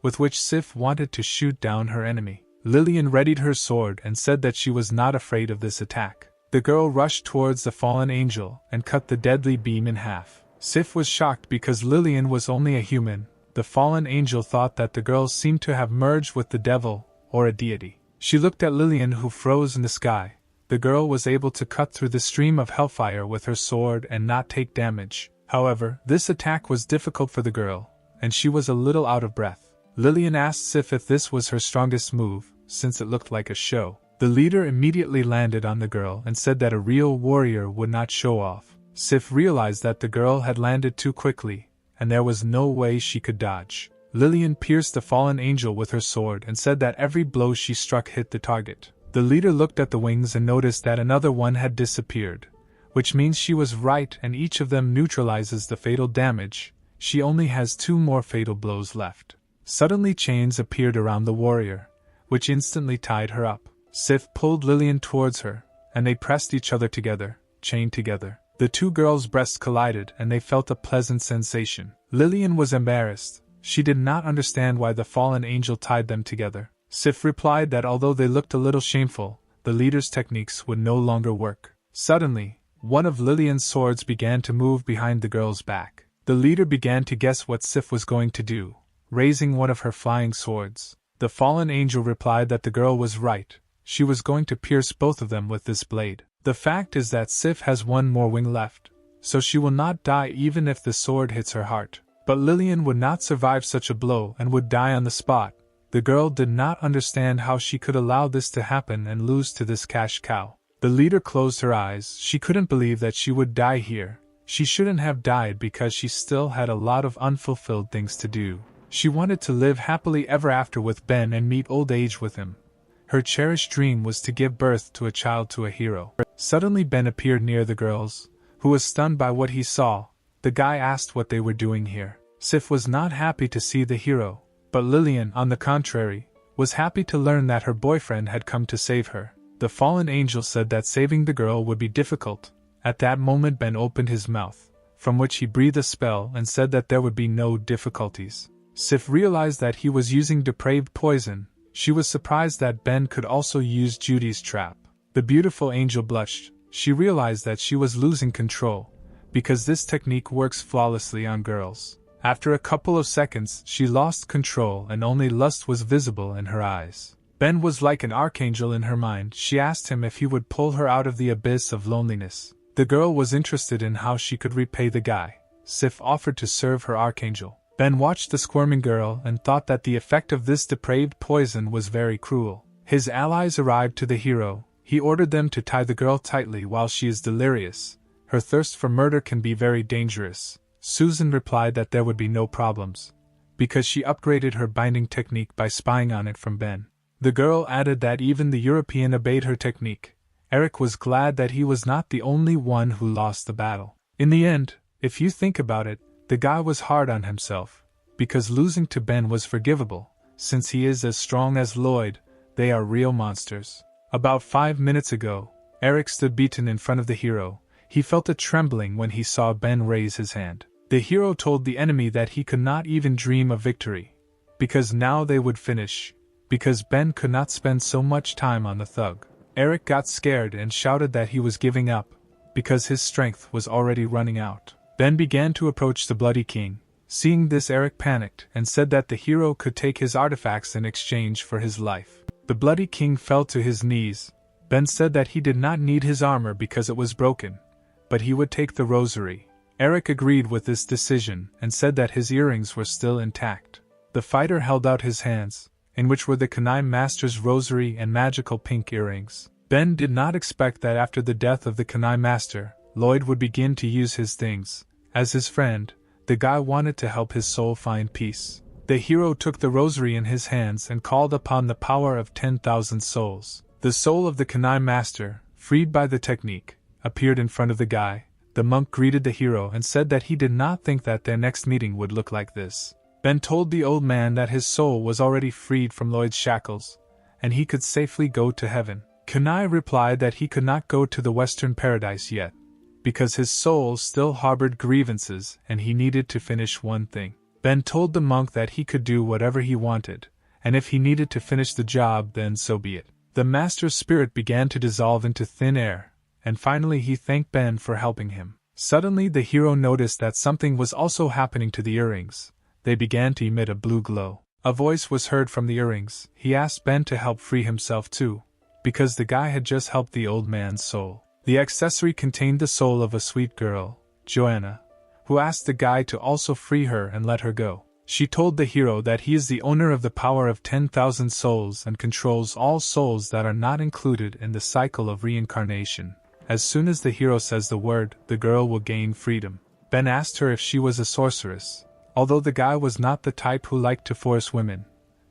with which Sif wanted to shoot down her enemy. Lillian readied her sword and said that she was not afraid of this attack. The girl rushed towards the fallen angel and cut the deadly beam in half. Sif was shocked because Lillian was only a human. The fallen angel thought that the girl seemed to have merged with the devil, or a deity. She looked at Lillian, who froze in the sky. The girl was able to cut through the stream of hellfire with her sword and not take damage. However, this attack was difficult for the girl, and she was a little out of breath. Lillian asked Sif if this was her strongest move, since it looked like a show. The leader immediately landed on the girl and said that a real warrior would not show off. Sif realized that the girl had landed too quickly, and there was no way she could dodge. Lillian pierced the fallen angel with her sword and said that every blow she struck hit the target. The leader looked at the wings and noticed that another one had disappeared, which means she was right and each of them neutralizes the fatal damage. She only has 2 more fatal blows left. Suddenly chains appeared around the warrior, which instantly tied her up. Sif pulled Lillian towards her, and they pressed each other together, chained together. The two girls' breasts collided and they felt a pleasant sensation. Lillian was embarrassed. She did not understand why the fallen angel tied them together. Sif replied that although they looked a little shameful, the leader's techniques would no longer work. Suddenly, one of Lillian's swords began to move behind the girl's back. The leader began to guess what Sif was going to do, raising one of her flying swords. The fallen angel replied that the girl was right. She was going to pierce both of them with this blade. The fact is that Sif has 1 more wing left, so she will not die even if the sword hits her heart. But Lillian would not survive such a blow and would die on the spot. The girl did not understand how she could allow this to happen and lose to this cash cow. The leader closed her eyes. She couldn't believe that she would die here. She shouldn't have died because she still had a lot of unfulfilled things to do. She wanted to live happily ever after with Ben and meet old age with him. Her cherished dream was to give birth to a child, to a hero. Suddenly Ben appeared near the girls, who was stunned by what he saw. The guy asked what they were doing here. Sif was not happy to see the hero, but Lillian, on the contrary, was happy to learn that her boyfriend had come to save her. The fallen angel said that saving the girl would be difficult. At that moment Ben opened his mouth, from which he breathed a spell and said that there would be no difficulties. Sif realized that he was using depraved poison. She was surprised that Ben could also use Judy's trap. The beautiful angel blushed. She realized that she was losing control, because this technique works flawlessly on girls. After a couple of seconds, she lost control and only lust was visible in her eyes. Ben was like an archangel in her mind. She asked him if he would pull her out of the abyss of loneliness. The girl was interested in how she could repay the guy. Sif offered to serve her archangel. Ben watched the squirming girl and thought that the effect of this depraved poison was very cruel. His allies arrived to the hero. He ordered them to tie the girl tightly while she is delirious. Her thirst for murder can be very dangerous. Susan replied that there would be no problems, because she upgraded her binding technique by spying on it from Ben. The girl added that even the European obeyed her technique. Eric was glad that he was not the only one who lost the battle. In the end, If you think about it, the guy was hard on himself, because losing to Ben was forgivable, since he is as strong as Lloyd. They are real monsters. About 5 minutes ago, Eric stood beaten in front of the hero. He felt a trembling when he saw Ben raise his hand. The hero told the enemy that he could not even dream of victory, because now they would finish, because Ben could not spend so much time on the thug. Eric got scared and shouted that he was giving up, because his strength was already running out. Ben began to approach the Bloody King. Seeing this, Eric panicked and said that the hero could take his artifacts in exchange for his life. The Bloody King fell to his knees. Ben said that he did not need his armor because it was broken, but he would take the rosary. Eric agreed with this decision and said that his earrings were still intact. The fighter held out his hands, in which were the Kunai Master's rosary and magical pink earrings. Ben did not expect that after the death of the Kunai Master, Lloyd would begin to use his things. As his friend, the guy wanted to help his soul find peace. The hero took the rosary in his hands and called upon the power of 10,000 souls. The soul of the Kunai Master, freed by the technique, appeared in front of the guy. The monk greeted the hero and said that he did not think that their next meeting would look like this. Ben told the old man that his soul was already freed from Lloyd's shackles, and he could safely go to heaven. Kunai replied that he could not go to the Western Paradise yet, because his soul still harbored grievances and he needed to finish one thing. Ben told the monk that he could do whatever he wanted, and if he needed to finish the job, then so be it. The master's spirit began to dissolve into thin air, and finally he thanked Ben for helping him. Suddenly the hero noticed that something was also happening to the earrings. They began to emit a blue glow. A voice was heard from the earrings. He asked Ben to help free himself too, because the guy had just helped the old man's soul. The accessory contained the soul of a sweet girl, Joanna, who asked the guy to also free her and let her go. She told the hero that he is the owner of the power of 10,000 souls and controls all souls that are not included in the cycle of reincarnation. As soon as the hero says the word, the girl will gain freedom. Ben asked her if she was a sorceress, although the guy was not the type who liked to force women,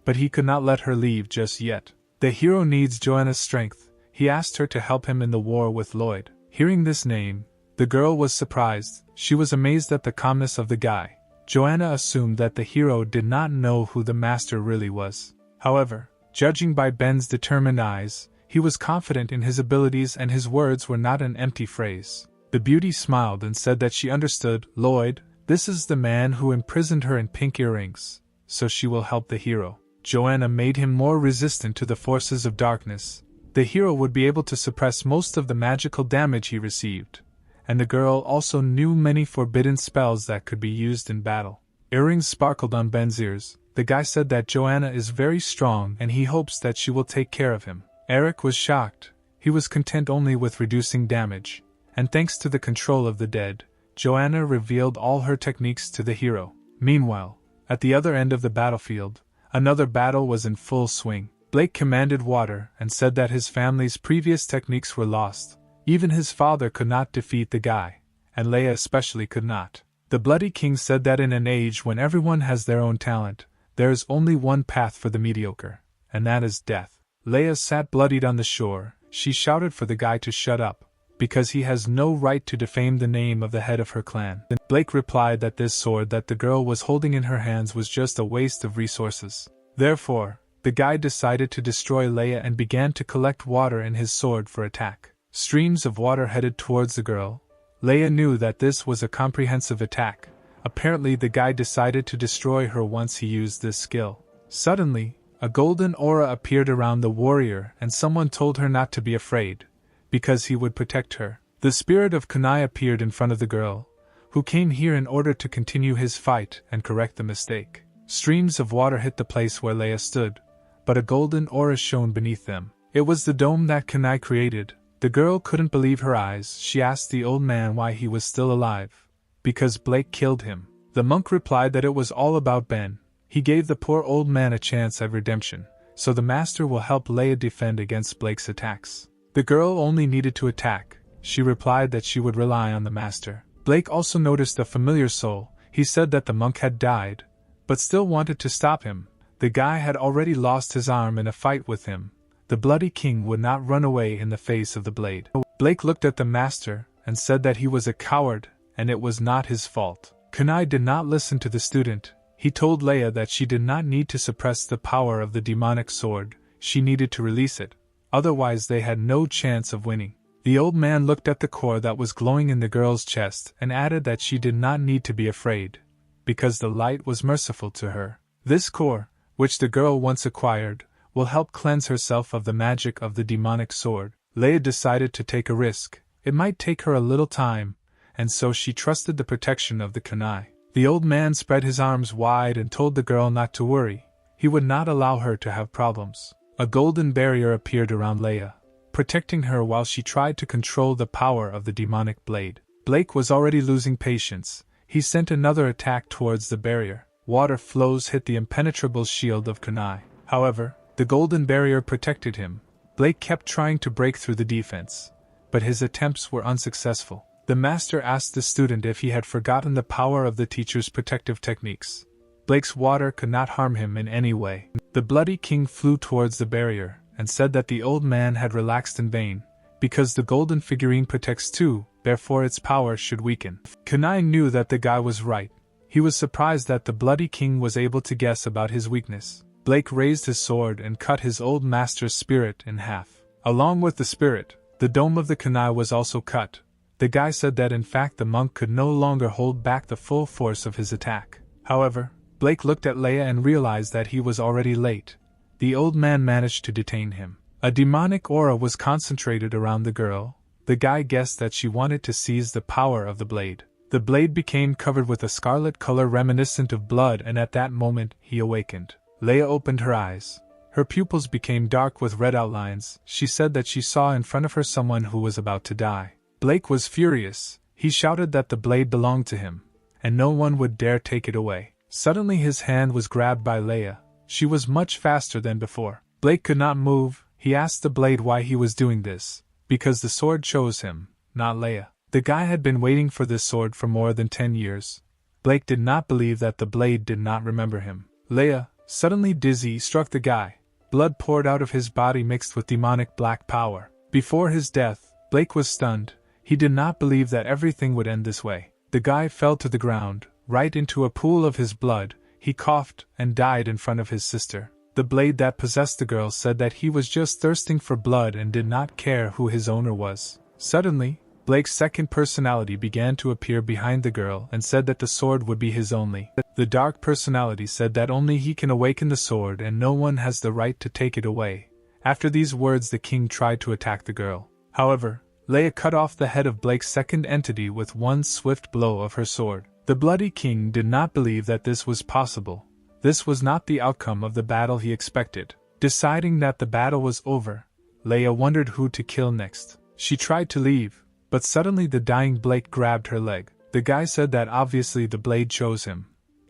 but he could not let her leave just yet. The hero needs Joanna's strength. He asked her to help him in the war with Lloyd. Hearing this name, the girl was surprised. She was amazed at the calmness of the guy. Joanna assumed that the hero did not know who the master really was. However, judging by Ben's determined eyes, he was confident in his abilities and his words were not an empty phrase. The beauty smiled and said that she understood. Lloyd, this is the man who imprisoned her in pink earrings, so she will help the hero. Joanna made him more resistant to the forces of darkness. The hero would be able to suppress most of the magical damage he received, and the girl also knew many forbidden spells that could be used in battle. Earrings sparkled on Ben's ears. The guy said that Joanna is very strong and he hopes that she will take care of him. Eric was shocked. He was content only with reducing damage, and thanks to the control of the dead, Joanna revealed all her techniques to the hero. Meanwhile, at the other end of the battlefield, another battle was in full swing. Blake commanded water and said that his family's previous techniques were lost. Even his father could not defeat the guy, and Leia especially could not. The Bloody King said that in an age when everyone has their own talent, there is only one path for the mediocre, and that is death. Leia sat bloodied on the shore. She shouted for the guy to shut up, because he has no right to defame the name of the head of her clan. Blake replied that this sword that the girl was holding in her hands was just a waste of resources. Therefore, the guy decided to destroy Leia and began to collect water in his sword for attack. Streams of water headed towards the girl. Leia knew that this was a comprehensive attack. Apparently the guy decided to destroy her once he used this skill. Suddenly, a golden aura appeared around the warrior and someone told her not to be afraid, because he would protect her. The spirit of Kunai appeared in front of the girl, who came here in order to continue his fight and correct the mistake. Streams of water hit the place where Leia stood, but a golden aura shone beneath them. It was the dome that Kunai created. The girl couldn't believe her eyes. She asked the old man why he was still alive. Because Blake killed him. The monk replied that it was all about Ben. He gave the poor old man a chance at redemption, so the master will help Leia defend against Blake's attacks. The girl only needed to attack. She replied that she would rely on the master. Blake also noticed a familiar soul. He said that the monk had died, but still wanted to stop him. The guy had already lost his arm in a fight with him. The Bloody King would not run away in the face of the blade. Blake looked at the master and said that he was a coward and it was not his fault. Kunai did not listen to the student. He told Leia that she did not need to suppress the power of the demonic sword, she needed to release it. Otherwise they had no chance of winning. The old man looked at the core that was glowing in the girl's chest and added that she did not need to be afraid, because the light was merciful to her. This core, which the girl once acquired, will help cleanse herself of the magic of the demonic sword. Leia decided to take a risk. It might take her a little time, and so she trusted the protection of the kunai. The old man spread his arms wide and told the girl not to worry. He would not allow her to have problems. A golden barrier appeared around Leia, protecting her while she tried to control the power of the demonic blade. Blake was already losing patience. He sent another attack towards the barrier. Water flows hit the impenetrable shield of kunai. However, the golden barrier protected him. Blake kept trying to break through the defense, but his attempts were unsuccessful. The master asked the student if he had forgotten the power of the teacher's protective techniques. Blake's water could not harm him in any way. The bloody king flew towards the barrier and said that the old man had relaxed in vain, because the golden figurine protects too, therefore its power should weaken. Kunai knew that the guy was right. He was surprised that the bloody king was able to guess about his weakness. Blake raised his sword and cut his old master's spirit in half. Along with the spirit, the dome of the kunai was also cut. The guy said that in fact the monk could no longer hold back the full force of his attack. However, Blake looked at Leia and realized that he was already late. The old man managed to detain him. A demonic aura was concentrated around the girl. The guy guessed that she wanted to seize the power of the blade. The blade became covered with a scarlet color reminiscent of blood, and at that moment he awakened. Leia opened her eyes. Her pupils became dark with red outlines. She said that she saw in front of her someone who was about to die. Blake was furious. He shouted that the blade belonged to him, and no one would dare take it away. Suddenly his hand was grabbed by Leia. She was much faster than before. Blake could not move. He asked the blade why he was doing this. Because the sword chose him, not Leia. The guy had been waiting for this sword for more than 10 years. Blake did not believe that the blade did not remember him. Leia, suddenly dizzy, struck the guy. Blood poured out of his body mixed with demonic black power. Before his death, Blake was stunned. He did not believe that everything would end this way. The guy fell to the ground, right into a pool of his blood. He coughed and died in front of his sister. The blade that possessed the girl said that he was just thirsting for blood and did not care who his owner was. Suddenly, Blake's second personality began to appear behind the girl and said that the sword would be his only. The dark personality said that only he can awaken the sword and no one has the right to take it away. After these words, the king tried to attack the girl. However, Leia cut off the head of Blake's second entity with one swift blow of her sword. The bloody king did not believe that this was possible. This was not the outcome of the battle he expected. Deciding that the battle was over, Leia wondered who to kill next. She tried to leave, but suddenly the dying Blake grabbed her leg. The guy said that obviously the blade chose him.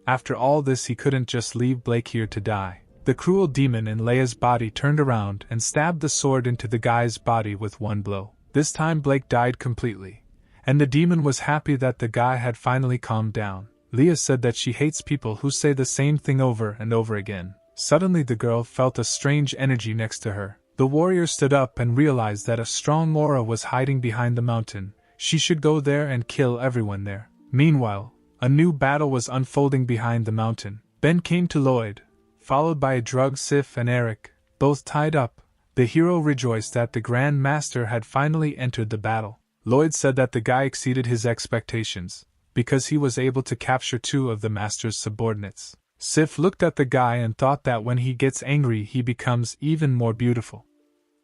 After all this, he couldn't just leave Blake here to die. The cruel demon in Leia's body turned around and stabbed the sword into the guy's body with one blow. This time Blake died completely, and the demon was happy that the guy had finally calmed down. Leia said that she hates people who say the same thing over and over again. Suddenly the girl felt a strange energy next to her. The warrior stood up and realized that a strong aura was hiding behind the mountain. She should go there and kill everyone there. Meanwhile, a new battle was unfolding behind the mountain. Ben came to Lloyd, followed by a drug Sif and Eric, both tied up. The hero rejoiced that the Grand Master had finally entered the battle. Lloyd said that the guy exceeded his expectations, because he was able to capture 2 of the Master's subordinates. Sif looked at the guy and thought that when he gets angry he becomes even more beautiful.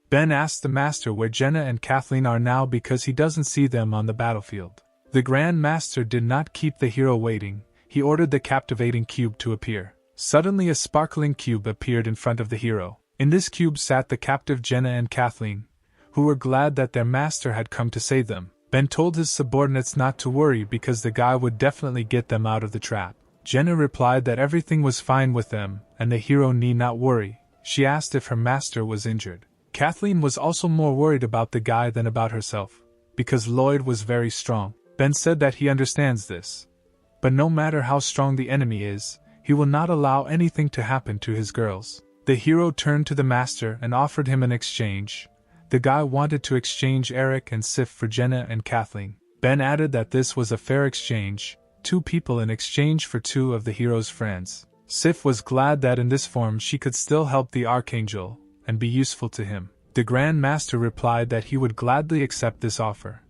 Ben asked the Master where Jenna and Kathleen are now because he doesn't see them on the battlefield. The Grand Master did not keep the hero waiting. He ordered the captivating cube to appear. Suddenly a sparkling cube appeared in front of the hero. In this cube sat the captive Jenna and Kathleen, who were glad that their master had come to save them. Ben told his subordinates not to worry because the guy would definitely get them out of the trap. Jenna replied that everything was fine with them and the hero need not worry. She asked if her master was injured. Kathleen was also more worried about the guy than about herself, because Lloyd was very strong. Ben said that he understands this. But no matter how strong the enemy is, he will not allow anything to happen to his girls. The hero turned to the master and offered him an exchange. The guy wanted to exchange Eric and Sif for Jenna and Kathleen. Ben added that this was a fair exchange, 2 people in exchange for 2 of the hero's friends. Sif was glad that in this form she could still help the Archangel and be useful to him. The Grand Master replied that he would gladly accept this offer,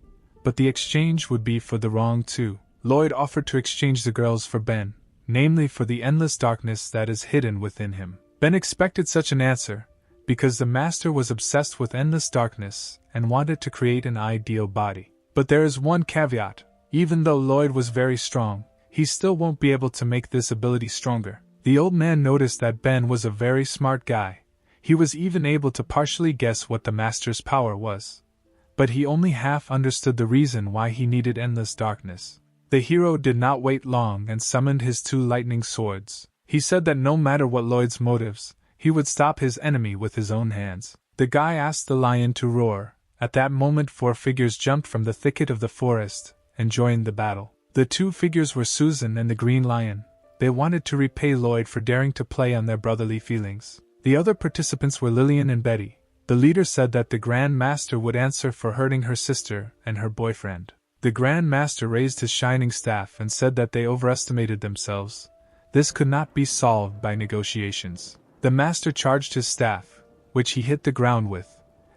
but the exchange would be for the wrong too. Lloyd offered to exchange the girls for Ben, namely for the endless darkness that is hidden within him. Ben expected such an answer, because the Master was obsessed with endless darkness and wanted to create an ideal body. But there is one caveat: even though Lloyd was very strong, he still won't be able to make this ability stronger. The old man noticed that Ben was a very smart guy. He was even able to partially guess what the Master's power was. But he only half understood the reason why he needed endless darkness. The hero did not wait long and summoned his 2 lightning swords. He said that no matter what Lloyd's motives, he would stop his enemy with his own hands. The guy asked the lion to roar. At that moment 4 figures jumped from the thicket of the forest and joined the battle. The 2 figures were Susan and the Green Lion. They wanted to repay Lloyd for daring to play on their brotherly feelings. The other participants were Lillian and Betty. The leader said that the Grand Master would answer for hurting her sister and her boyfriend. The Grand Master raised his shining staff and said that they overestimated themselves. This could not be solved by negotiations. The Master charged his staff, which he hit the ground with,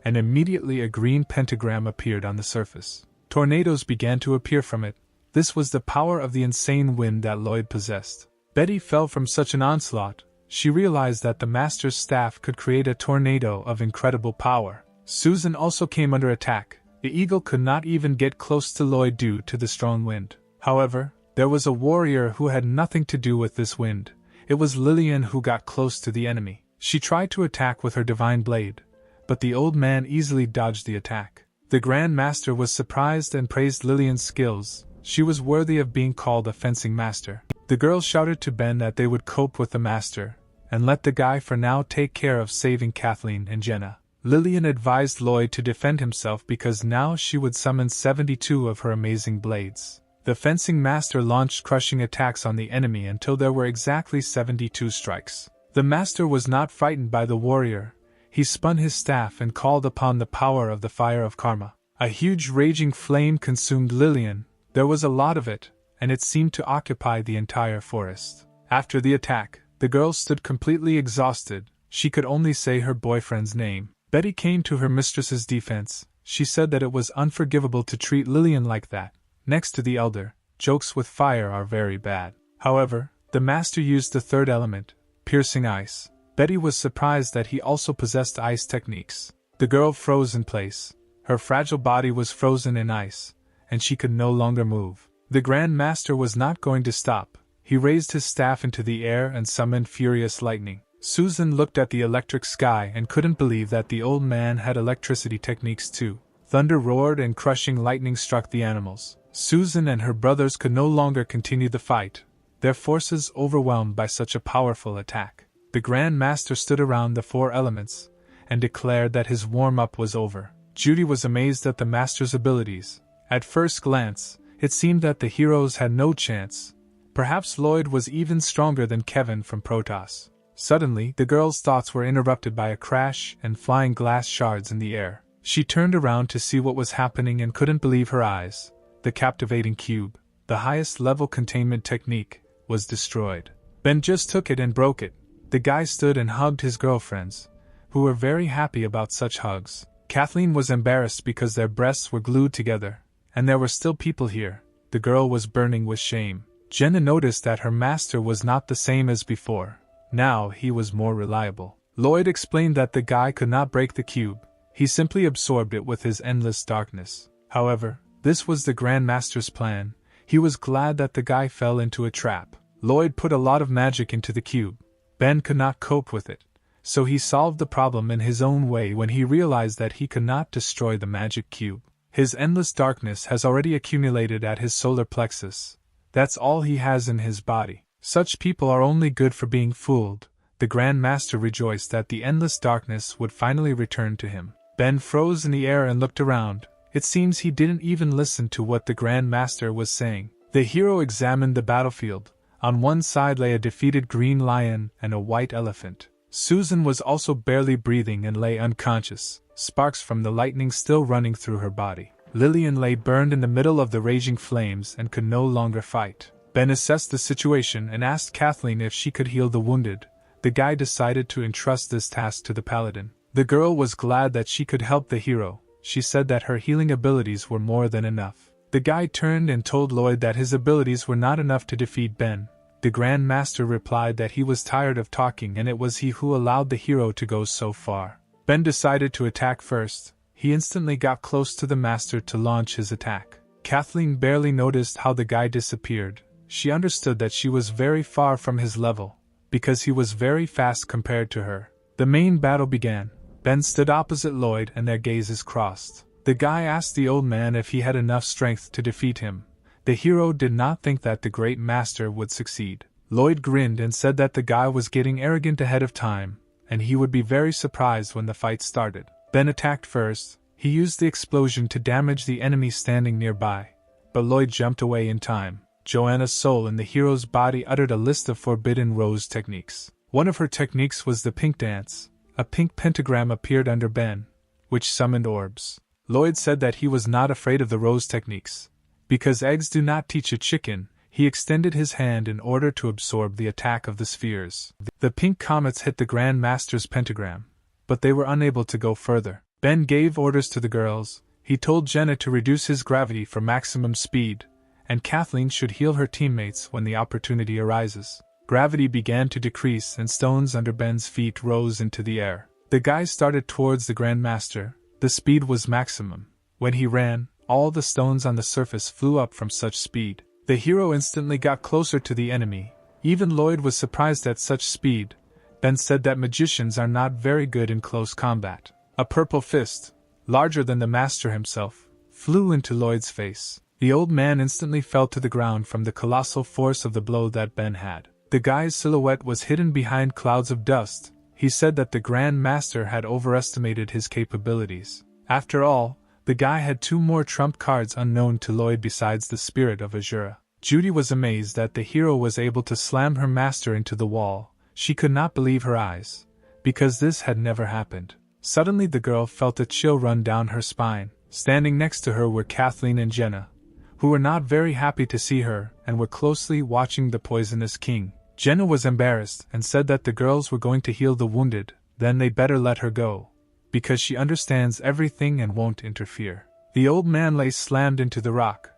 and immediately a green pentagram appeared on the surface. Tornadoes began to appear from it. This was the power of the insane wind that Lloyd possessed. Betty fell from such an onslaught. She realized that the Master's staff could create a tornado of incredible power. Susan also came under attack. The eagle could not even get close to Lloyd due to the strong wind. However, there was a warrior who had nothing to do with this wind. It was Lillian who got close to the enemy. She tried to attack with her divine blade, but the old man easily dodged the attack. The Grand Master was surprised and praised Lillian's skills. She was worthy of being called a fencing master. The girls shouted to Ben that they would cope with the Master, and let the guy for now take care of saving Kathleen and Jenna. Lillian advised Lloyd to defend himself because now she would summon 72 of her amazing blades. The fencing master launched crushing attacks on the enemy until there were exactly 72 strikes. The master was not frightened by the warrior. He spun his staff and called upon the power of the fire of karma. A huge raging flame consumed Lillian. There was a lot of it, and it seemed to occupy the entire forest. After the attack, the girl stood completely exhausted. She could only say her boyfriend's name. Betty came to her mistress's defense. She said that it was unforgivable to treat Lillian like that. Next to the elder, jokes with fire are very bad. However, the master used the third element, piercing ice. Betty was surprised that he also possessed ice techniques. The girl froze in place. Her fragile body was frozen in ice, and she could no longer move. The Grand Master was not going to stop. He raised his staff into the air and summoned furious lightning. Susan looked at the electric sky and couldn't believe that the old man had electricity techniques too. Thunder roared and crushing lightning struck the animals. Susan and her brothers could no longer continue the fight, their forces overwhelmed by such a powerful attack. The Grand Master stood around the 4 elements and declared that his warm-up was over. Judy was amazed at the Master's abilities. At first glance, it seemed that the heroes had no chance. Perhaps Lloyd was even stronger than Kevin from Protoss. Suddenly, the girl's thoughts were interrupted by a crash and flying glass shards in the air. She turned around to see what was happening and couldn't believe her eyes. The captivating cube, the highest level containment technique, was destroyed. Ben just took it and broke it. The guy stood and hugged his girlfriends, who were very happy about such hugs. Kathleen was embarrassed because their breasts were glued together, and there were still people here. The girl was burning with shame. Jenna noticed that her master was not the same as before. Now he was more reliable. Lloyd explained that the guy could not break the cube. He simply absorbed it with his endless darkness. However, this was the Grand Master's plan. He was glad that the guy fell into a trap. Lloyd put a lot of magic into the cube. Ben could not cope with it, so he solved the problem in his own way when he realized that he could not destroy the magic cube. His endless darkness has already accumulated at his solar plexus. That's all he has in his body. Such people are only good for being fooled. The Grand Master rejoiced that the endless darkness would finally return to him. Ben froze in the air and looked around. It seems he didn't even listen to what the Grand Master was saying. The hero examined the battlefield. On one side lay a defeated green lion and a white elephant. Susan was also barely breathing and lay unconscious, sparks from the lightning still running through her body. Lillian lay burned in the middle of the raging flames and could no longer fight. Ben assessed the situation and asked Kathleen if she could heal the wounded. The guy decided to entrust this task to the paladin. The girl was glad that she could help the hero. She said that her healing abilities were more than enough. The guy turned and told Lloyd that his abilities were not enough to defeat Ben. The Grand Master replied that he was tired of talking and it was he who allowed the hero to go so far. Ben decided to attack first. He instantly got close to the master to launch his attack. Kathleen barely noticed how the guy disappeared. She understood that she was very far from his level, because he was very fast compared to her. The main battle began. Ben stood opposite Lloyd and their gazes crossed. The guy asked the old man if he had enough strength to defeat him. The hero did not think that the great master would succeed. Lloyd grinned and said that the guy was getting arrogant ahead of time, and he would be very surprised when the fight started. Ben attacked first. He used the explosion to damage the enemy standing nearby, but Lloyd jumped away in time. Joanna's soul in the hero's body uttered a list of forbidden rose techniques. One of her techniques was the pink dance. A pink pentagram appeared under Ben, which summoned orbs. Lloyd said that he was not afraid of the rose techniques. Because eggs do not teach a chicken, he extended his hand in order to absorb the attack of the spheres. The pink comets hit the Grand Master's pentagram, but they were unable to go further. Ben gave orders to the girls. He told Jenna to reduce his gravity for maximum speed, and Kathleen should heal her teammates when the opportunity arises. Gravity began to decrease and stones under Ben's feet rose into the air. The guys started towards the Grand Master. The speed was maximum. When he ran, all the stones on the surface flew up from such speed. The hero instantly got closer to the enemy. Even Lloyd was surprised at such speed. Ben said that magicians are not very good in close combat. A purple fist, larger than the master himself, flew into Lloyd's face. The old man instantly fell to the ground from the colossal force of the blow that Ben had. The guy's silhouette was hidden behind clouds of dust. He said that the Grand Master had overestimated his capabilities. After all, the guy had 2 more trump cards unknown to Lloyd besides the Spirit of Azura. Judy was amazed that the hero was able to slam her master into the wall. She could not believe her eyes, because this had never happened. Suddenly the girl felt a chill run down her spine. Standing next to her were Kathleen and Jenna, who were not very happy to see her and were closely watching the poisonous king. Jenna was embarrassed and said that the girls were going to heal the wounded, then they better let her go, because she understands everything and won't interfere. The old man lay slammed into the rock,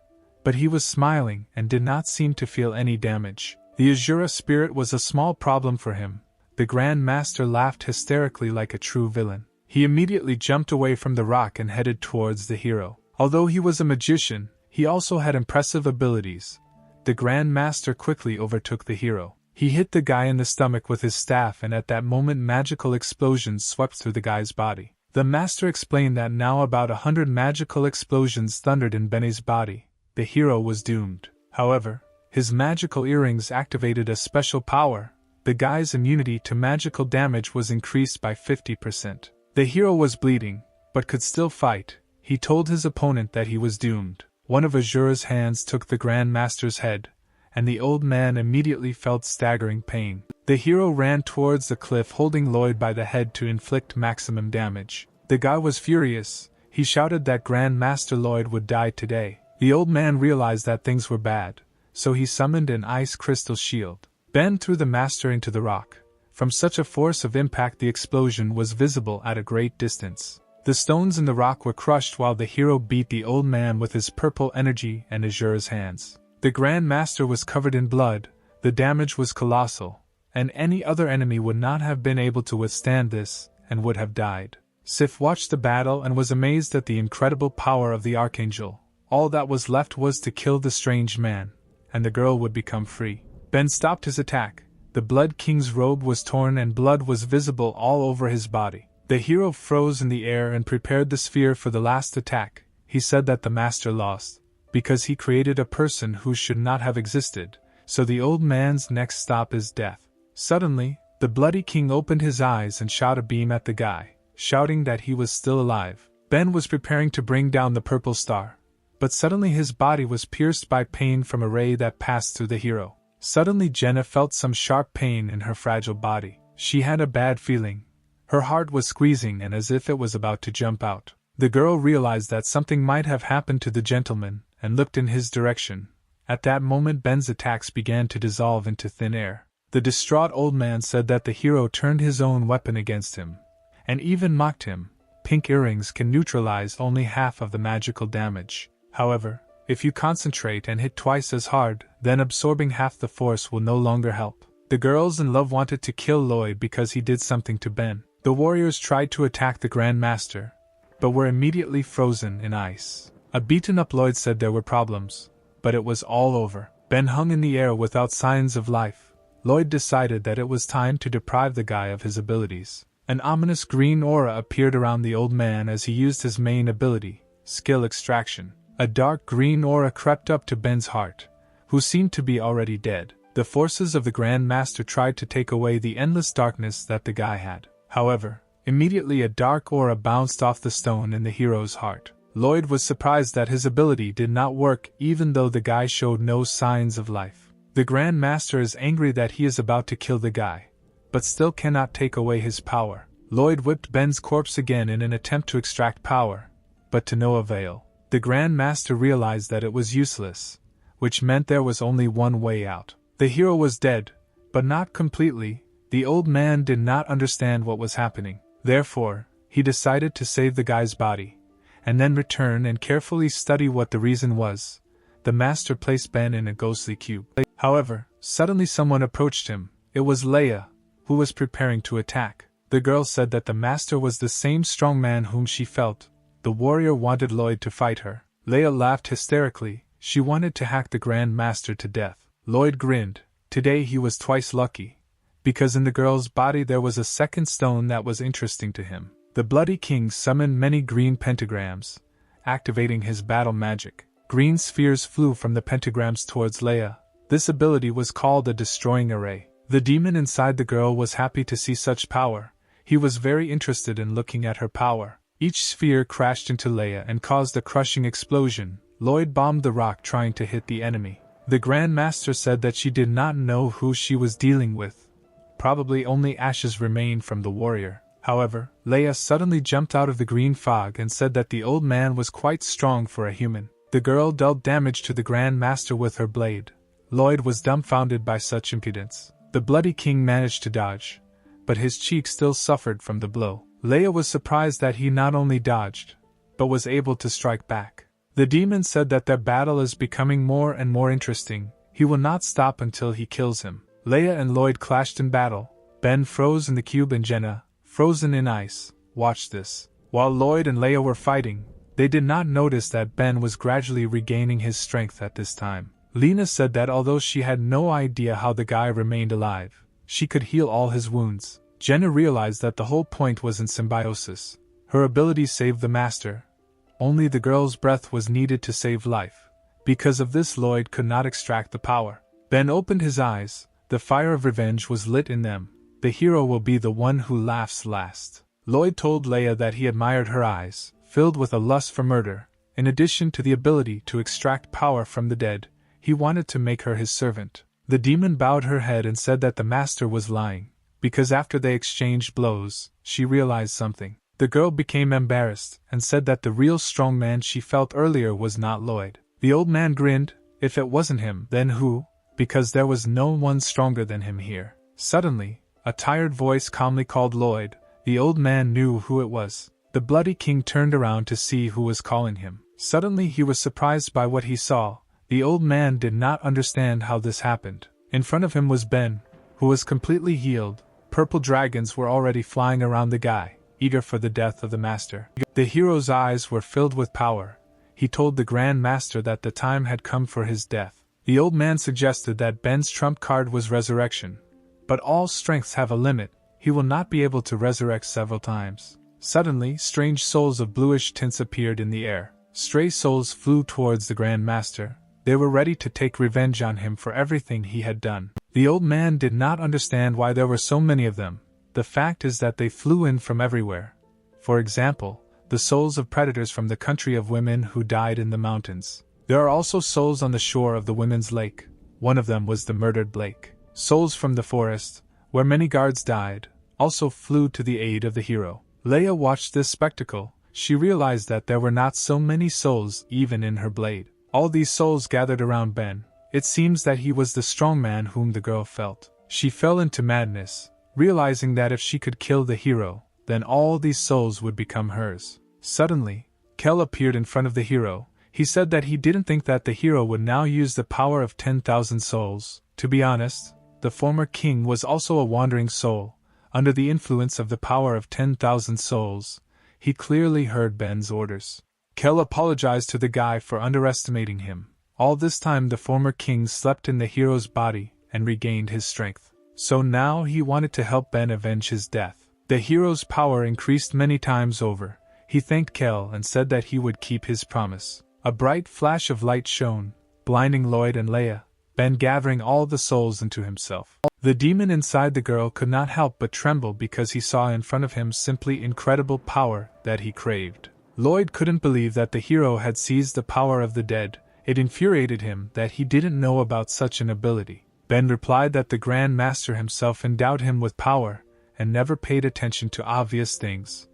but he was smiling and did not seem to feel any damage. The Azura spirit was a small problem for him. The Grand Master laughed hysterically like a true villain. He immediately jumped away from the rock and headed towards the hero. Although he was a magician, he also had impressive abilities. The Grand Master quickly overtook the hero. He hit the guy in the stomach with his staff and at that moment magical explosions swept through the guy's body. The master explained that now about 100 magical explosions thundered in Benny's body. The hero was doomed. However, his magical earrings activated a special power. The guy's immunity to magical damage was increased by 50%. The hero was bleeding, but could still fight. He told his opponent that he was doomed. One of Azura's hands took the Grand Master's head, and the old man immediately felt staggering pain. The hero ran towards the cliff holding Lloyd by the head to inflict maximum damage. The guy was furious. He shouted that Grand Master Lloyd would die today. The old man realized that things were bad, so he summoned an ice crystal shield. Ben threw the master into the rock. From such a force of impact the explosion was visible at a great distance. The stones in the rock were crushed while the hero beat the old man with his purple energy and Azura's hands. The Grand Master was covered in blood. The damage was colossal, and any other enemy would not have been able to withstand this, and would have died. Sif watched the battle and was amazed at the incredible power of the Archangel. All that was left was to kill the strange man, and the girl would become free. Ben stopped his attack. The Blood King's robe was torn and blood was visible all over his body. The hero froze in the air and prepared the sphere for the last attack. He said that the master lost, because he created a person who should not have existed, so the old man's next stop is death. Suddenly, the Bloody King opened his eyes and shot a beam at the guy, shouting that he was still alive. Ben was preparing to bring down the purple star, but suddenly his body was pierced by pain from a ray that passed through the hero. Suddenly Jenna felt some sharp pain in her fragile body. She had a bad feeling. Her heart was squeezing and as if it was about to jump out. The girl realized that something might have happened to the gentleman and looked in his direction. At that moment Ben's attacks began to dissolve into thin air. The distraught old man said that the hero turned his own weapon against him, and even mocked him. Pink earrings can neutralize only half of the magical damage. However, if you concentrate and hit twice as hard, then absorbing half the force will no longer help. The girls in love wanted to kill Lloyd because he did something to Ben. The warriors tried to attack the Grand Master, but were immediately frozen in ice. A beaten-up Lloyd said there were problems, but it was all over. Ben hung in the air without signs of life. Lloyd decided that it was time to deprive the guy of his abilities. An ominous green aura appeared around the old man as he used his main ability, skill extraction. A dark green aura crept up to Ben's heart, who seemed to be already dead. The forces of the Grand Master tried to take away the endless darkness that the guy had. However, immediately a dark aura bounced off the stone in the hero's heart. Lloyd was surprised that his ability did not work even though the guy showed no signs of life. The Grand Master is angry that he is about to kill the guy, but still cannot take away his power. Lloyd whipped Ben's corpse again in an attempt to extract power, but to no avail. The Grand Master realized that it was useless, which meant there was only one way out. The hero was dead, but not completely. The old man did not understand what was happening. Therefore, he decided to save the guy's body, and then return and carefully study what the reason was. The master placed Ben in a ghostly cube. However, suddenly someone approached him. It was Leia, who was preparing to attack. The girl said that the master was the same strong man whom she felt. The warrior wanted Lloyd to fight her. Leia laughed hysterically. She wanted to hack the Grand Master to death. Lloyd grinned. Today he was twice lucky, because in the girl's body there was a second stone that was interesting to him. The Bloody King summoned many green pentagrams, activating his battle magic. Green spheres flew from the pentagrams towards Leia. This ability was called a destroying array. The demon inside the girl was happy to see such power. He was very interested in looking at her power. Each sphere crashed into Leia and caused a crushing explosion. Lloyd bombed the rock trying to hit the enemy. The Grand Master said that she did not know who she was dealing with. Probably only ashes remained from the warrior. However, Leia suddenly jumped out of the green fog and said that the old man was quite strong for a human. The girl dealt damage to the Grand Master with her blade. Lloyd was dumbfounded by such impudence. The Bloody King managed to dodge, but his cheek still suffered from the blow. Leia was surprised that he not only dodged, but was able to strike back. The demon said that their battle is becoming more and more interesting. He will not stop until he kills him. Leia and Lloyd clashed in battle. Ben froze in the cube and Jenna, frozen in ice, watched this. While Lloyd and Leia were fighting, they did not notice that Ben was gradually regaining his strength at this time. Lena said that although she had no idea how the guy remained alive, she could heal all his wounds. Jenna realized that the whole point was in symbiosis. Her ability saved the master. Only the girl's breath was needed to save life. Because of this, Lloyd could not extract the power. Ben opened his eyes. The fire of revenge was lit in them. The hero will be the one who laughs last. Lloyd told Leia that he admired her eyes, filled with a lust for murder. In addition to the ability to extract power from the dead, he wanted to make her his servant. The demon bowed her head and said that the master was lying, because after they exchanged blows, she realized something. The girl became embarrassed and said that the real strong man she felt earlier was not Lloyd. The old man grinned. If it wasn't him, then who? Because there was no one stronger than him here. Suddenly, a tired voice calmly called Lloyd. The old man knew who it was. The Bloody King turned around to see who was calling him. Suddenly he was surprised by what he saw. The old man did not understand how this happened. In front of him was Ben, who was completely healed. Purple dragons were already flying around the guy, eager for the death of the master. The hero's eyes were filled with power. He told the Grand Master that the time had come for his death. The old man suggested that Ben's trump card was resurrection. But all strengths have a limit. He will not be able to resurrect several times. Suddenly, strange souls of bluish tints appeared in the air. Stray souls flew towards the Grand Master. They were ready to take revenge on him for everything he had done. The old man did not understand why there were so many of them. The fact is that they flew in from everywhere. For example, the souls of predators from the country of women who died in the mountains. There are also souls on the shore of the women's lake. One of them was the murdered Blake. Souls from the forest, where many guards died, also flew to the aid of the hero. Leia watched this spectacle. she realized that there were not so many souls even in her blade. All these souls gathered around Ben. It seems that he was the strong man whom the girl felt. She fell into madness, realizing that if she could kill the hero, then all these souls would become hers. Suddenly, Kel appeared in front of the hero. He said that he didn't think that the hero would now use the power of 10,000 souls. To be honest, the former king was also a wandering soul. Under the influence of the power of 10,000 souls, he clearly heard Ben's orders. Kel apologized to the guy for underestimating him. All this time the former king slept in the hero's body and regained his strength. So now he wanted to help Ben avenge his death. The hero's power increased many times over. He thanked Kel and said that he would keep his promise. A bright flash of light shone, blinding Lloyd and Leia, Ben gathering all the souls into himself. The demon inside the girl could not help but tremble because he saw in front of him simply incredible power that he craved. Lloyd couldn't believe that the hero had seized the power of the dead. It infuriated him that he didn't know about such an ability. Ben replied that the Grand Master himself endowed him with power, and never paid attention to obvious things.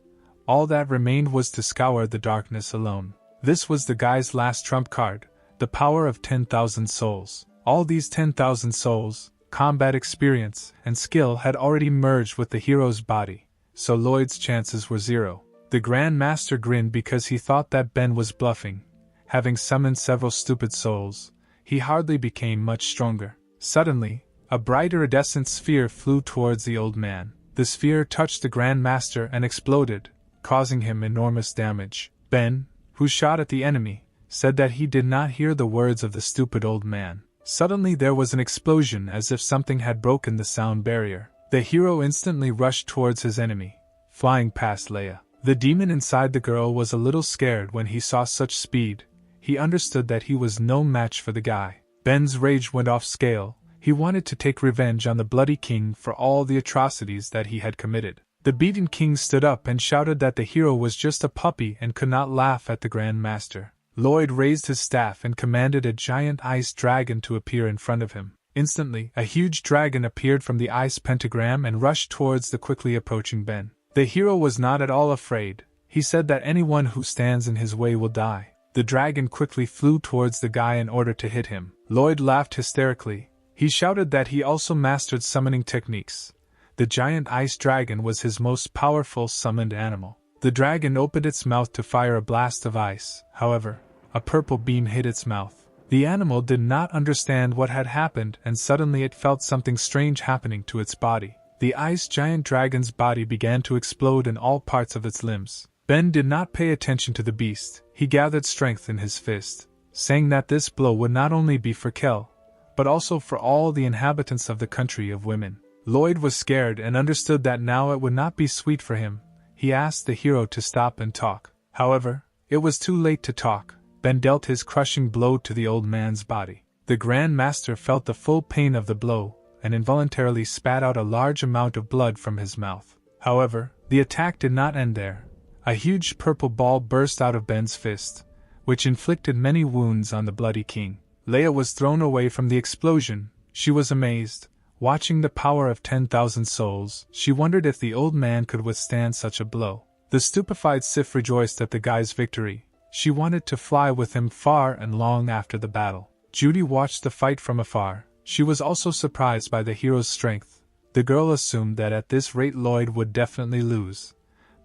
All that remained was to scour the darkness alone. This was the guy's last trump card, the power of 10,000 souls. All these 10,000 souls, combat experience, and skill had already merged with the hero's body, so Lloyd's chances were zero. The Grand Master grinned because he thought that Ben was bluffing. Having summoned several stupid souls, he hardly became much stronger. Suddenly, a bright iridescent sphere flew towards the old man. The sphere touched the Grand Master and exploded, causing him enormous damage. Ben, who shot at the enemy, said that he did not hear the words of the stupid old man. Suddenly there was an explosion as if something had broken the sound barrier. The hero instantly rushed towards his enemy, flying past Leia. The demon inside the girl was a little scared when he saw such speed. He understood that he was no match for the guy. Ben's rage went off scale. He wanted to take revenge on the bloody king for all the atrocities that he had committed. The beaten king stood up and shouted that the hero was just a puppy and could not laugh at the Grand Master. Lloyd raised his staff and commanded a giant ice dragon to appear in front of him. Instantly, a huge dragon appeared from the ice pentagram and rushed towards the quickly approaching Ben. The hero was not at all afraid. He said that anyone who stands in his way will die. The dragon quickly flew towards the guy in order to hit him. Lloyd laughed hysterically. He shouted that he also mastered summoning techniques. The giant ice dragon was his most powerful summoned animal. The dragon opened its mouth to fire a blast of ice. However, a purple beam hit its mouth. The animal did not understand what had happened, and suddenly it felt something strange happening to its body. The ice giant dragon's body began to explode in all parts of its limbs. Ben did not pay attention to the beast. He gathered strength in his fist, saying that this blow would not only be for Kel, but also for all the inhabitants of the country of women. Lloyd was scared and understood that now it would not be sweet for him. He asked the hero to stop and talk. However, it was too late to talk. Ben dealt his crushing blow to the old man's body. The Grand Master felt the full pain of the blow, and involuntarily spat out a large amount of blood from his mouth. However, the attack did not end there. A huge purple ball burst out of Ben's fist, which inflicted many wounds on the bloody king. Leia was thrown away from the explosion. She was amazed. Watching the power of 10,000 souls, she wondered if the old man could withstand such a blow. The stupefied Sif rejoiced at the guy's victory. She wanted to fly with him far and long after the battle. Judy watched the fight from afar. She was also surprised by the hero's strength. The girl assumed that at this rate Lloyd would definitely lose,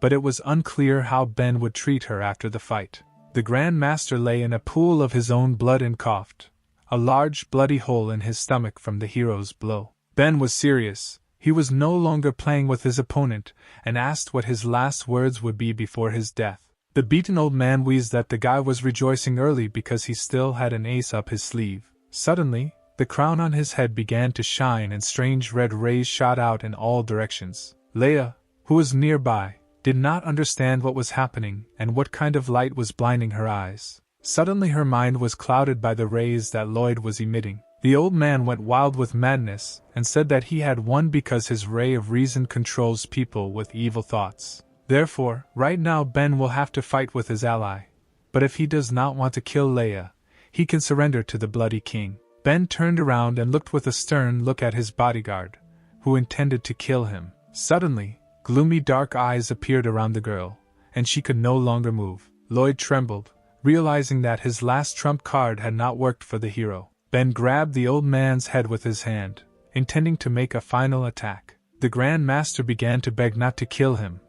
but it was unclear how Ben would treat her after the fight. The Grand Master lay in a pool of his own blood and coughed, a large bloody hole in his stomach from the hero's blow. Ben was serious. He was no longer playing with his opponent, and asked what his last words would be before his death. The beaten old man wheezed that the guy was rejoicing early because he still had an ace up his sleeve. Suddenly, the crown on his head began to shine and strange red rays shot out in all directions. Leia, who was nearby, did not understand what was happening and what kind of light was blinding her eyes. Suddenly her mind was clouded by the rays that Lloyd was emitting. The old man went wild with madness and said that he had won because his ray of reason controls people with evil thoughts. Therefore, right now Ben will have to fight with his ally. But if he does not want to kill Leia, he can surrender to the bloody king. Ben turned around and looked with a stern look at his bodyguard, who intended to kill him. Suddenly, gloomy dark eyes appeared around the girl, and she could no longer move. Lloyd trembled, realizing that his last trump card had not worked for the hero. Ben grabbed the old man's head with his hand, intending to make a final attack. The Grand Master began to beg not to kill him,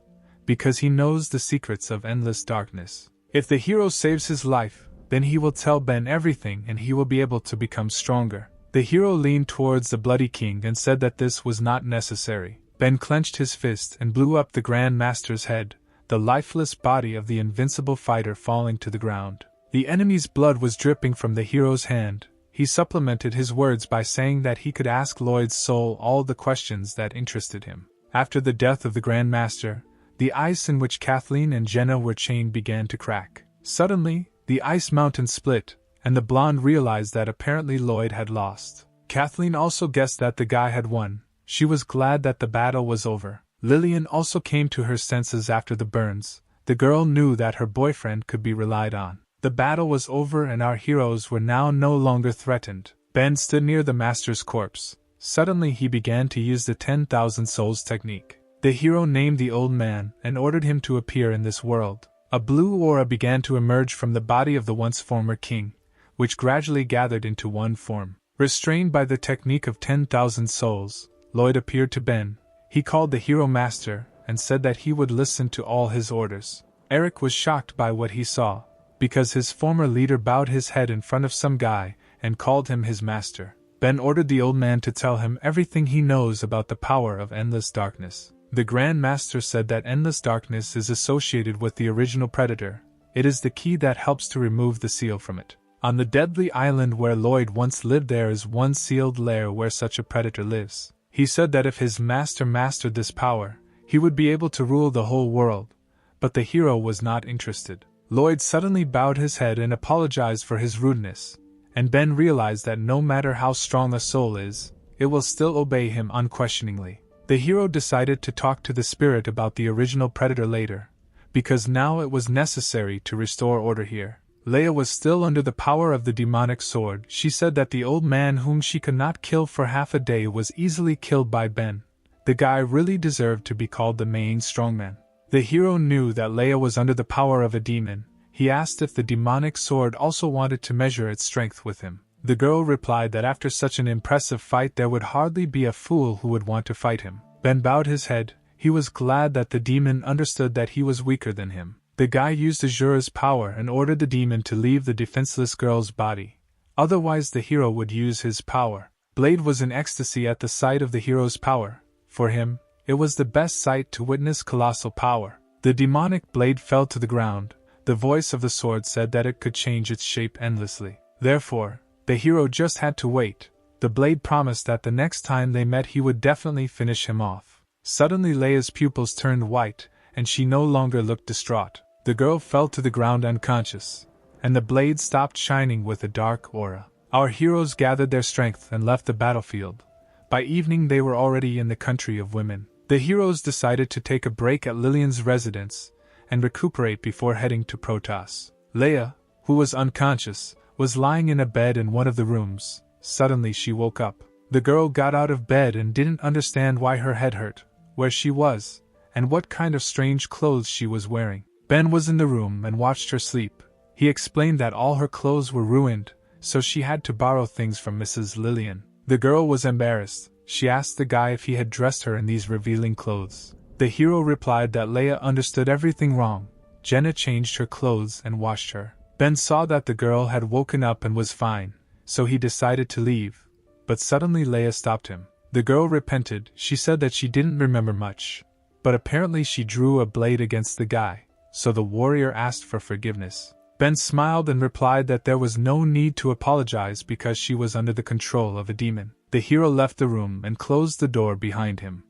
because he knows the secrets of endless darkness. If the hero saves his life, then he will tell Ben everything and he will be able to become stronger. The hero leaned towards the Bloody King and said that this was not necessary. Ben clenched his fist and blew up the Grand Master's head, the lifeless body of the invincible fighter falling to the ground. The enemy's blood was dripping from the hero's hand. He supplemented his words by saying that he could ask Lloyd's soul all the questions that interested him. After the death of the Grand Master, the ice in which Kathleen and Jenna were chained began to crack. Suddenly, the ice mountain split, and the blonde realized that apparently Lloyd had lost. Kathleen also guessed that the guy had won. She was glad that the battle was over. Lillian also came to her senses after the burns. The girl knew that her boyfriend could be relied on. The battle was over and our heroes were now no longer threatened. Ben stood near the master's corpse. Suddenly he began to use the 10,000 souls technique. The hero named the old man and ordered him to appear in this world. A blue aura began to emerge from the body of the once former king, which gradually gathered into one form. Restrained by the technique of 10,000 souls, Lloyd appeared to Ben. He called the hero master and said that he would listen to all his orders. Eric was shocked by what he saw, because his former leader bowed his head in front of some guy and called him his master. Ben ordered the old man to tell him everything he knows about the power of endless darkness. The Grand Master said that endless darkness is associated with the original predator. It is the key that helps to remove the seal from it. On the deadly island where Lloyd once lived there is one sealed lair where such a predator lives. He said that if his master mastered this power, he would be able to rule the whole world, but the hero was not interested. Lloyd suddenly bowed his head and apologized for his rudeness, and Ben realized that no matter how strong a soul is, it will still obey him unquestioningly. The hero decided to talk to the spirit about the original predator later, because now it was necessary to restore order here. Leia was still under the power of the demonic sword. She said that the old man whom she could not kill for half a day was easily killed by Ben. The guy really deserved to be called the main strongman. The hero knew that Leia was under the power of a demon. He asked if the demonic sword also wanted to measure its strength with him. The girl replied that after such an impressive fight there would hardly be a fool who would want to fight him. Ben bowed his head. He was glad that the demon understood that he was weaker than him. The guy used Azura's power and ordered the demon to leave the defenseless girl's body. Otherwise the hero would use his power. Blade was in ecstasy at the sight of the hero's power. For him, it was the best sight to witness colossal power. The demonic blade fell to the ground. The voice of the sword said that it could change its shape endlessly. Therefore, the hero just had to wait. The blade promised that the next time they met he would definitely finish him off. Suddenly Leia's pupils turned white, and she no longer looked distraught. The girl fell to the ground unconscious, and the blade stopped shining with a dark aura. Our heroes gathered their strength and left the battlefield. By evening they were already in the country of women. The heroes decided to take a break at Lillian's residence and recuperate before heading to Protoss. Leia, who was unconscious, was lying in a bed in one of the rooms. Suddenly she woke up. The girl got out of bed and didn't understand why her head hurt, where she was, and what kind of strange clothes she was wearing. Ben was in the room and watched her sleep. He explained that all her clothes were ruined, so she had to borrow things from Mrs. Lillian. The girl was embarrassed. She asked the guy if he had dressed her in these revealing clothes. The hero replied that Leia understood everything wrong. Jenna changed her clothes and washed her. Ben saw that the girl had woken up and was fine, so he decided to leave. But suddenly Leia stopped him. The girl repented. She said that she didn't remember much, but apparently she drew a blade against the guy, so the warrior asked for forgiveness. Ben smiled and replied that there was no need to apologize because she was under the control of a demon. The hero left the room and closed the door behind him.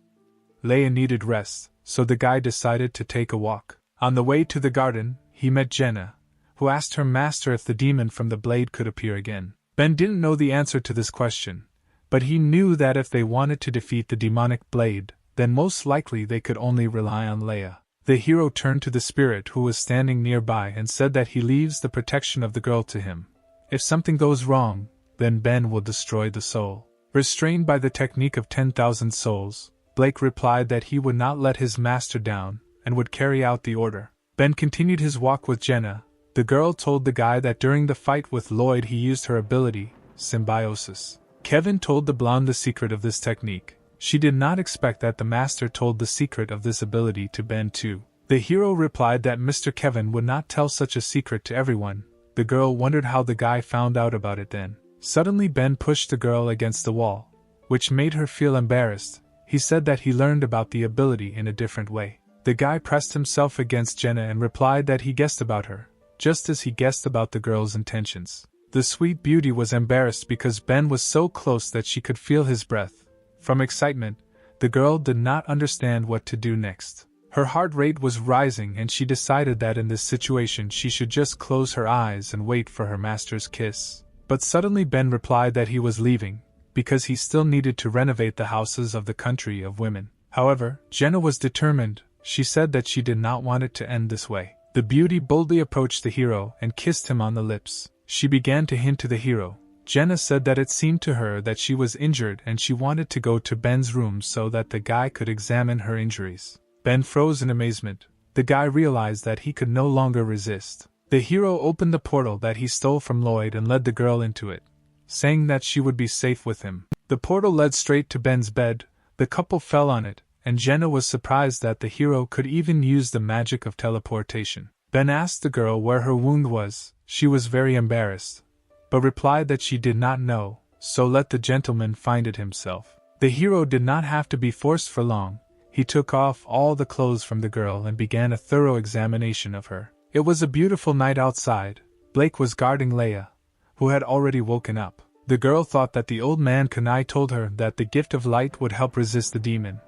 Leia needed rest, so the guy decided to take a walk. On the way to the garden, he met Jenna, who asked her master if the demon from the blade could appear again. Ben didn't know the answer to this question, but he knew that if they wanted to defeat the demonic blade, then most likely they could only rely on Leia. The hero turned to the spirit who was standing nearby and said that he leaves the protection of the girl to him. If something goes wrong, then Ben will destroy the soul. Restrained by the technique of 10,000 souls, Blake replied that he would not let his master down and would carry out the order. Ben continued his walk with Jenna. The girl told the guy that during the fight with Lloyd he used her ability, symbiosis. Kevin told the blonde the secret of this technique. She did not expect that the master told the secret of this ability to Ben too. The hero replied that Mr. Kevin would not tell such a secret to everyone. The girl wondered how the guy found out about it then. Suddenly Ben pushed the girl against the wall, which made her feel embarrassed. He said that he learned about the ability in a different way. The guy pressed himself against Jenna and replied that he guessed about her, just as he guessed about the girl's intentions. The sweet beauty was embarrassed because Ben was so close that she could feel his breath. From excitement, the girl did not understand what to do next. Her heart rate was rising and she decided that in this situation she should just close her eyes and wait for her master's kiss. But suddenly Ben replied that he was leaving, because he still needed to renovate the houses of the country of women. However, Jenna was determined. She said that she did not want it to end this way. The beauty boldly approached the hero and kissed him on the lips. She began to hint to the hero. Jenna said that it seemed to her that she was injured and she wanted to go to Ben's room so that the guy could examine her injuries. Ben froze in amazement. The guy realized that he could no longer resist. The hero opened the portal that he stole from Lloyd and led the girl into it, saying that she would be safe with him. The portal led straight to Ben's bed. The couple fell on it, and Jenna was surprised that the hero could even use the magic of teleportation. Ben asked the girl where her wound was. She was very embarrassed, but replied that she did not know, so let the gentleman find it himself. The hero did not have to be forced for long. He took off all the clothes from the girl and began a thorough examination of her. It was a beautiful night outside. Blake was guarding Leia, who had already woken up. The girl thought that the old man Kanai told her that the gift of light would help resist the demon,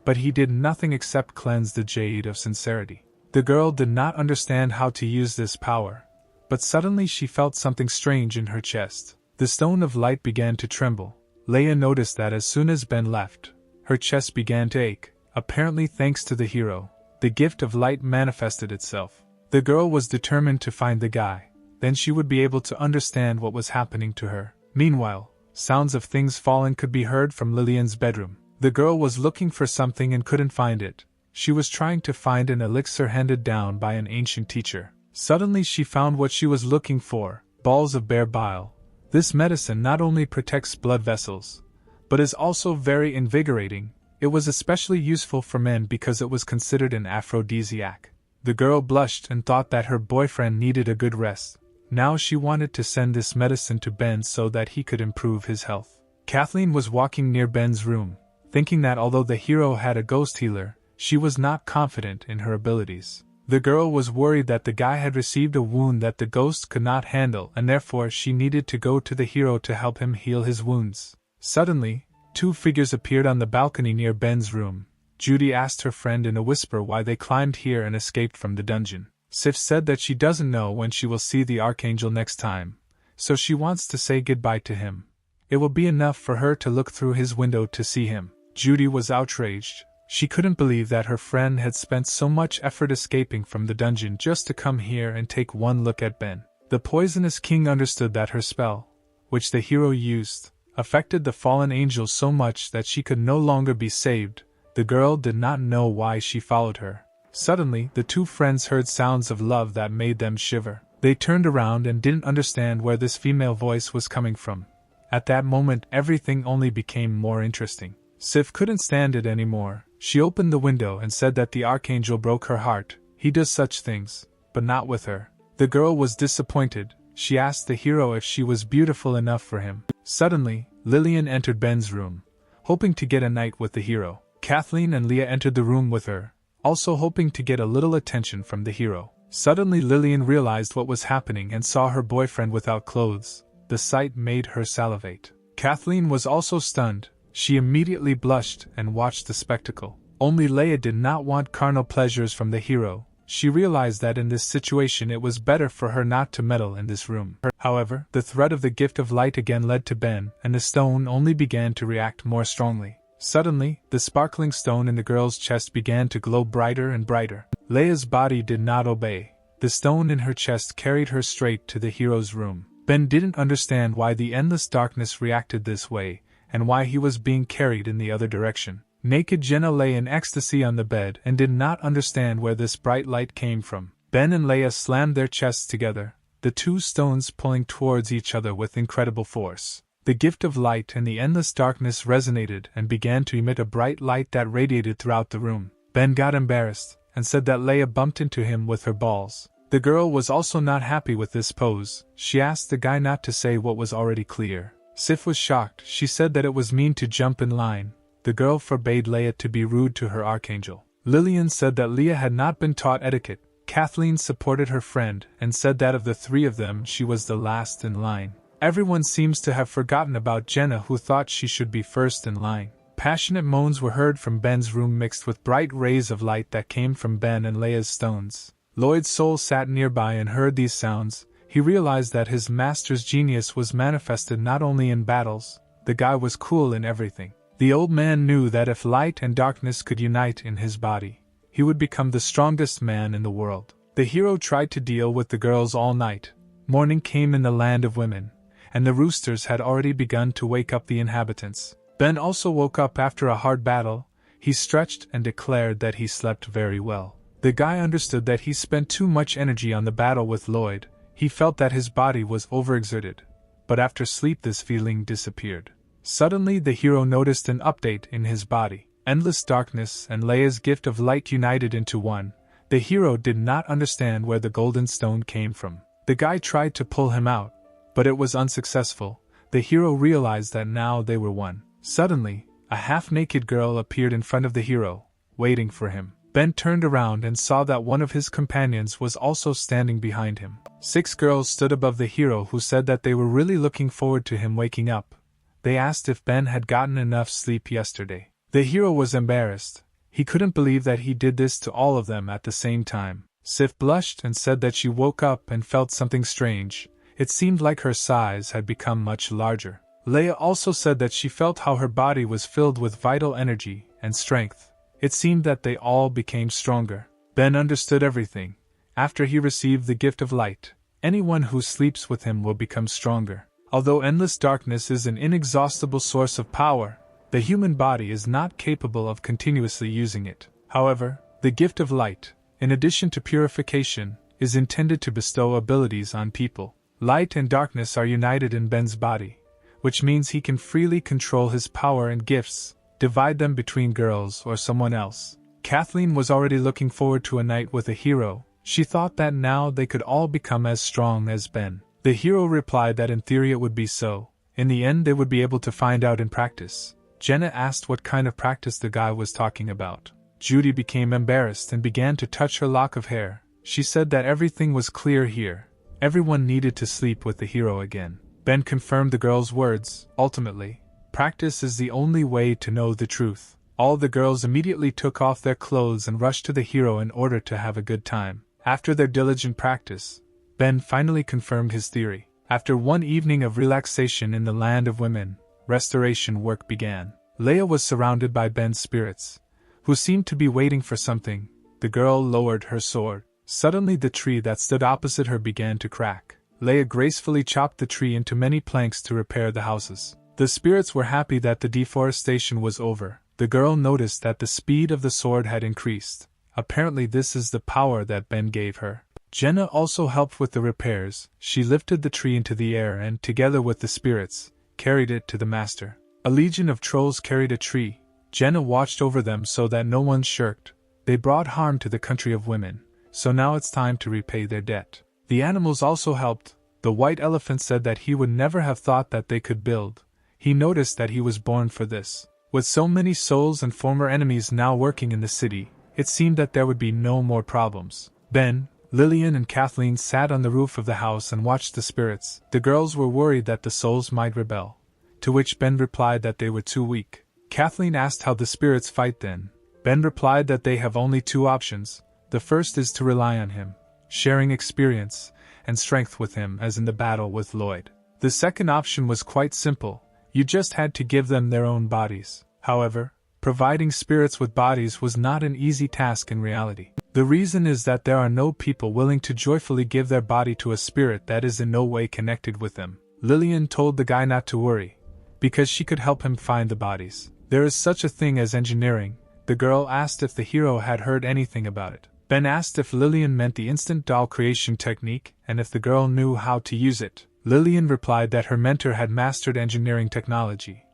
but he did nothing except cleanse the jade of sincerity. The girl did not understand how to use this power, but suddenly she felt something strange in her chest. The stone of light began to tremble. Leia noticed that as soon as Ben left, her chest began to ache. Apparently thanks to the hero, the gift of light manifested itself. The girl was determined to find the guy, then she would be able to understand what was happening to her. Meanwhile, sounds of things falling could be heard from Lillian's bedroom. The girl was looking for something and couldn't find it. She was trying to find an elixir handed down by an ancient teacher. Suddenly she found what she was looking for, balls of bear bile. This medicine not only protects blood vessels, but is also very invigorating. It was especially useful for men because it was considered an aphrodisiac. The girl blushed and thought that her boyfriend needed a good rest. Now she wanted to send this medicine to Ben so that he could improve his health. Kathleen was walking near Ben's room, thinking that although the hero had a ghost healer, she was not confident in her abilities. The girl was worried that the guy had received a wound that the ghost could not handle and therefore she needed to go to the hero to help him heal his wounds. Suddenly, two figures appeared on the balcony near Ben's room. Judy asked her friend in a whisper why they climbed here and escaped from the dungeon. Sif said that she doesn't know when she will see the Archangel next time, so she wants to say goodbye to him. It will be enough for her to look through his window to see him. Judy was outraged. She couldn't believe that her friend had spent so much effort escaping from the dungeon just to come here and take one look at Ben. The poisonous king understood that her spell, which the hero used, affected the fallen angel so much that she could no longer be saved. The girl did not know why she followed her. Suddenly, the two friends heard sounds of love that made them shiver. They turned around and didn't understand where this female voice was coming from. At that moment, everything only became more interesting. Sif couldn't stand it anymore. She opened the window and said that the Archangel broke her heart. He does such things, but not with her. The girl was disappointed. She asked the hero if she was beautiful enough for him. Suddenly, Lillian entered Ben's room, hoping to get a night with the hero. Kathleen and Leah entered the room with her, also hoping to get a little attention from the hero. Suddenly Lillian realized what was happening and saw her boyfriend without clothes. The sight made her salivate. Kathleen was also stunned. She immediately blushed and watched the spectacle. Only Leia did not want carnal pleasures from the hero. She realized that in this situation it was better for her not to meddle in this room. However, the threat of the gift of light again led to Ben, and the stone only began to react more strongly. Suddenly, the sparkling stone in the girl's chest began to glow brighter and brighter. Leia's body did not obey. The stone in her chest carried her straight to the hero's room. Ben didn't understand why the endless darkness reacted this way, and why he was being carried in the other direction. Naked Jenna lay in ecstasy on the bed and did not understand where this bright light came from. Ben and Leia slammed their chests together, the two stones pulling towards each other with incredible force. The gift of light and the endless darkness resonated and began to emit a bright light that radiated throughout the room. Ben got embarrassed and said that Leia bumped into him with her balls. The girl was also not happy with this pose. She asked the guy not to say what was already clear. Sif was shocked. She said that it was mean to jump in line. The girl forbade Leia to be rude to her archangel. Lillian said that Leia had not been taught etiquette. Kathleen supported her friend and said that of the three of them she was the last in line. Everyone seems to have forgotten about Jenna, who thought she should be first in line. Passionate moans were heard from Ben's room mixed with bright rays of light that came from Ben and Leia's stones. Lloyd's soul sat nearby and heard these sounds. He realized that his master's genius was manifested not only in battles. The guy was cool in everything. The old man knew that if light and darkness could unite in his body, he would become the strongest man in the world. The hero tried to deal with the girls all night. Morning came in the land of women, and the roosters had already begun to wake up the inhabitants. Ben also woke up after a hard battle. He stretched and declared that he slept very well. The guy understood that he spent too much energy on the battle with Lloyd. He felt that his body was overexerted, but after sleep this feeling disappeared. Suddenly the hero noticed an update in his body. Endless darkness and Leia's gift of light united into one. The hero did not understand where the golden stone came from. The guy tried to pull him out, but it was unsuccessful. The hero realized that now they were one. Suddenly, a half-naked girl appeared in front of the hero, waiting for him. Ben turned around and saw that one of his companions was also standing behind him. 6 girls stood above the hero, who said that they were really looking forward to him waking up. They asked if Ben had gotten enough sleep yesterday. The hero was embarrassed. He couldn't believe that he did this to all of them at the same time. Sif blushed and said that she woke up and felt something strange. It seemed like her size had become much larger. Leia also said that she felt how her body was filled with vital energy and strength. It seemed that they all became stronger. Ben understood everything. After he received the gift of light, anyone who sleeps with him will become stronger. Although endless darkness is an inexhaustible source of power, the human body is not capable of continuously using it. However, the gift of light, in addition to purification, is intended to bestow abilities on people. Light and darkness are united in Ben's body, which means he can freely control his power and gifts, divide them between girls or someone else. Kathleen was already looking forward to a night with a hero. She thought that now they could all become as strong as Ben. The hero replied that in theory it would be so. In the end they would be able to find out in practice. Jenna asked what kind of practice the guy was talking about. Judy became embarrassed and began to touch her lock of hair. She said that everything was clear here. Everyone needed to sleep with the hero again. Ben confirmed the girls' words. Ultimately, practice is the only way to know the truth. All the girls immediately took off their clothes and rushed to the hero in order to have a good time. After their diligent practice, Ben finally confirmed his theory. After one evening of relaxation in the land of women, restoration work began. Leia was surrounded by Ben's spirits, who seemed to be waiting for something. The girl lowered her sword. Suddenly the tree that stood opposite her began to crack. Leia gracefully chopped the tree into many planks to repair the houses. The spirits were happy that the deforestation was over. The girl noticed that the speed of the sword had increased. Apparently this is the power that Ben gave her. Jenna also helped with the repairs. She lifted the tree into the air and, together with the spirits, carried it to the master. A legion of trolls carried a tree. Jenna watched over them so that no one shirked. They brought harm to the country of women, so now it's time to repay their debt. The animals also helped. The white elephant said that he would never have thought that they could build. He noticed that he was born for this. With so many souls and former enemies now working in the city, it seemed that there would be no more problems. Ben, Lillian and Kathleen sat on the roof of the house and watched the spirits. The girls were worried that the souls might rebel, to which Ben replied that they were too weak. Kathleen asked how the spirits fight then. Ben replied that they have only 2 options. The first is to rely on him, sharing experience and strength with him as in the battle with Lloyd. The second option was quite simple. You just had to give them their own bodies. However, providing spirits with bodies was not an easy task in reality. The reason is that there are no people willing to joyfully give their body to a spirit that is in no way connected with them. Lillian told the guy not to worry, because she could help him find the bodies. There is such a thing as engineering. The girl asked if the hero had heard anything about it. Ben asked if Lillian meant the instant doll creation technique and if the girl knew how to use it. Lillian replied that her mentor had mastered engineering technology,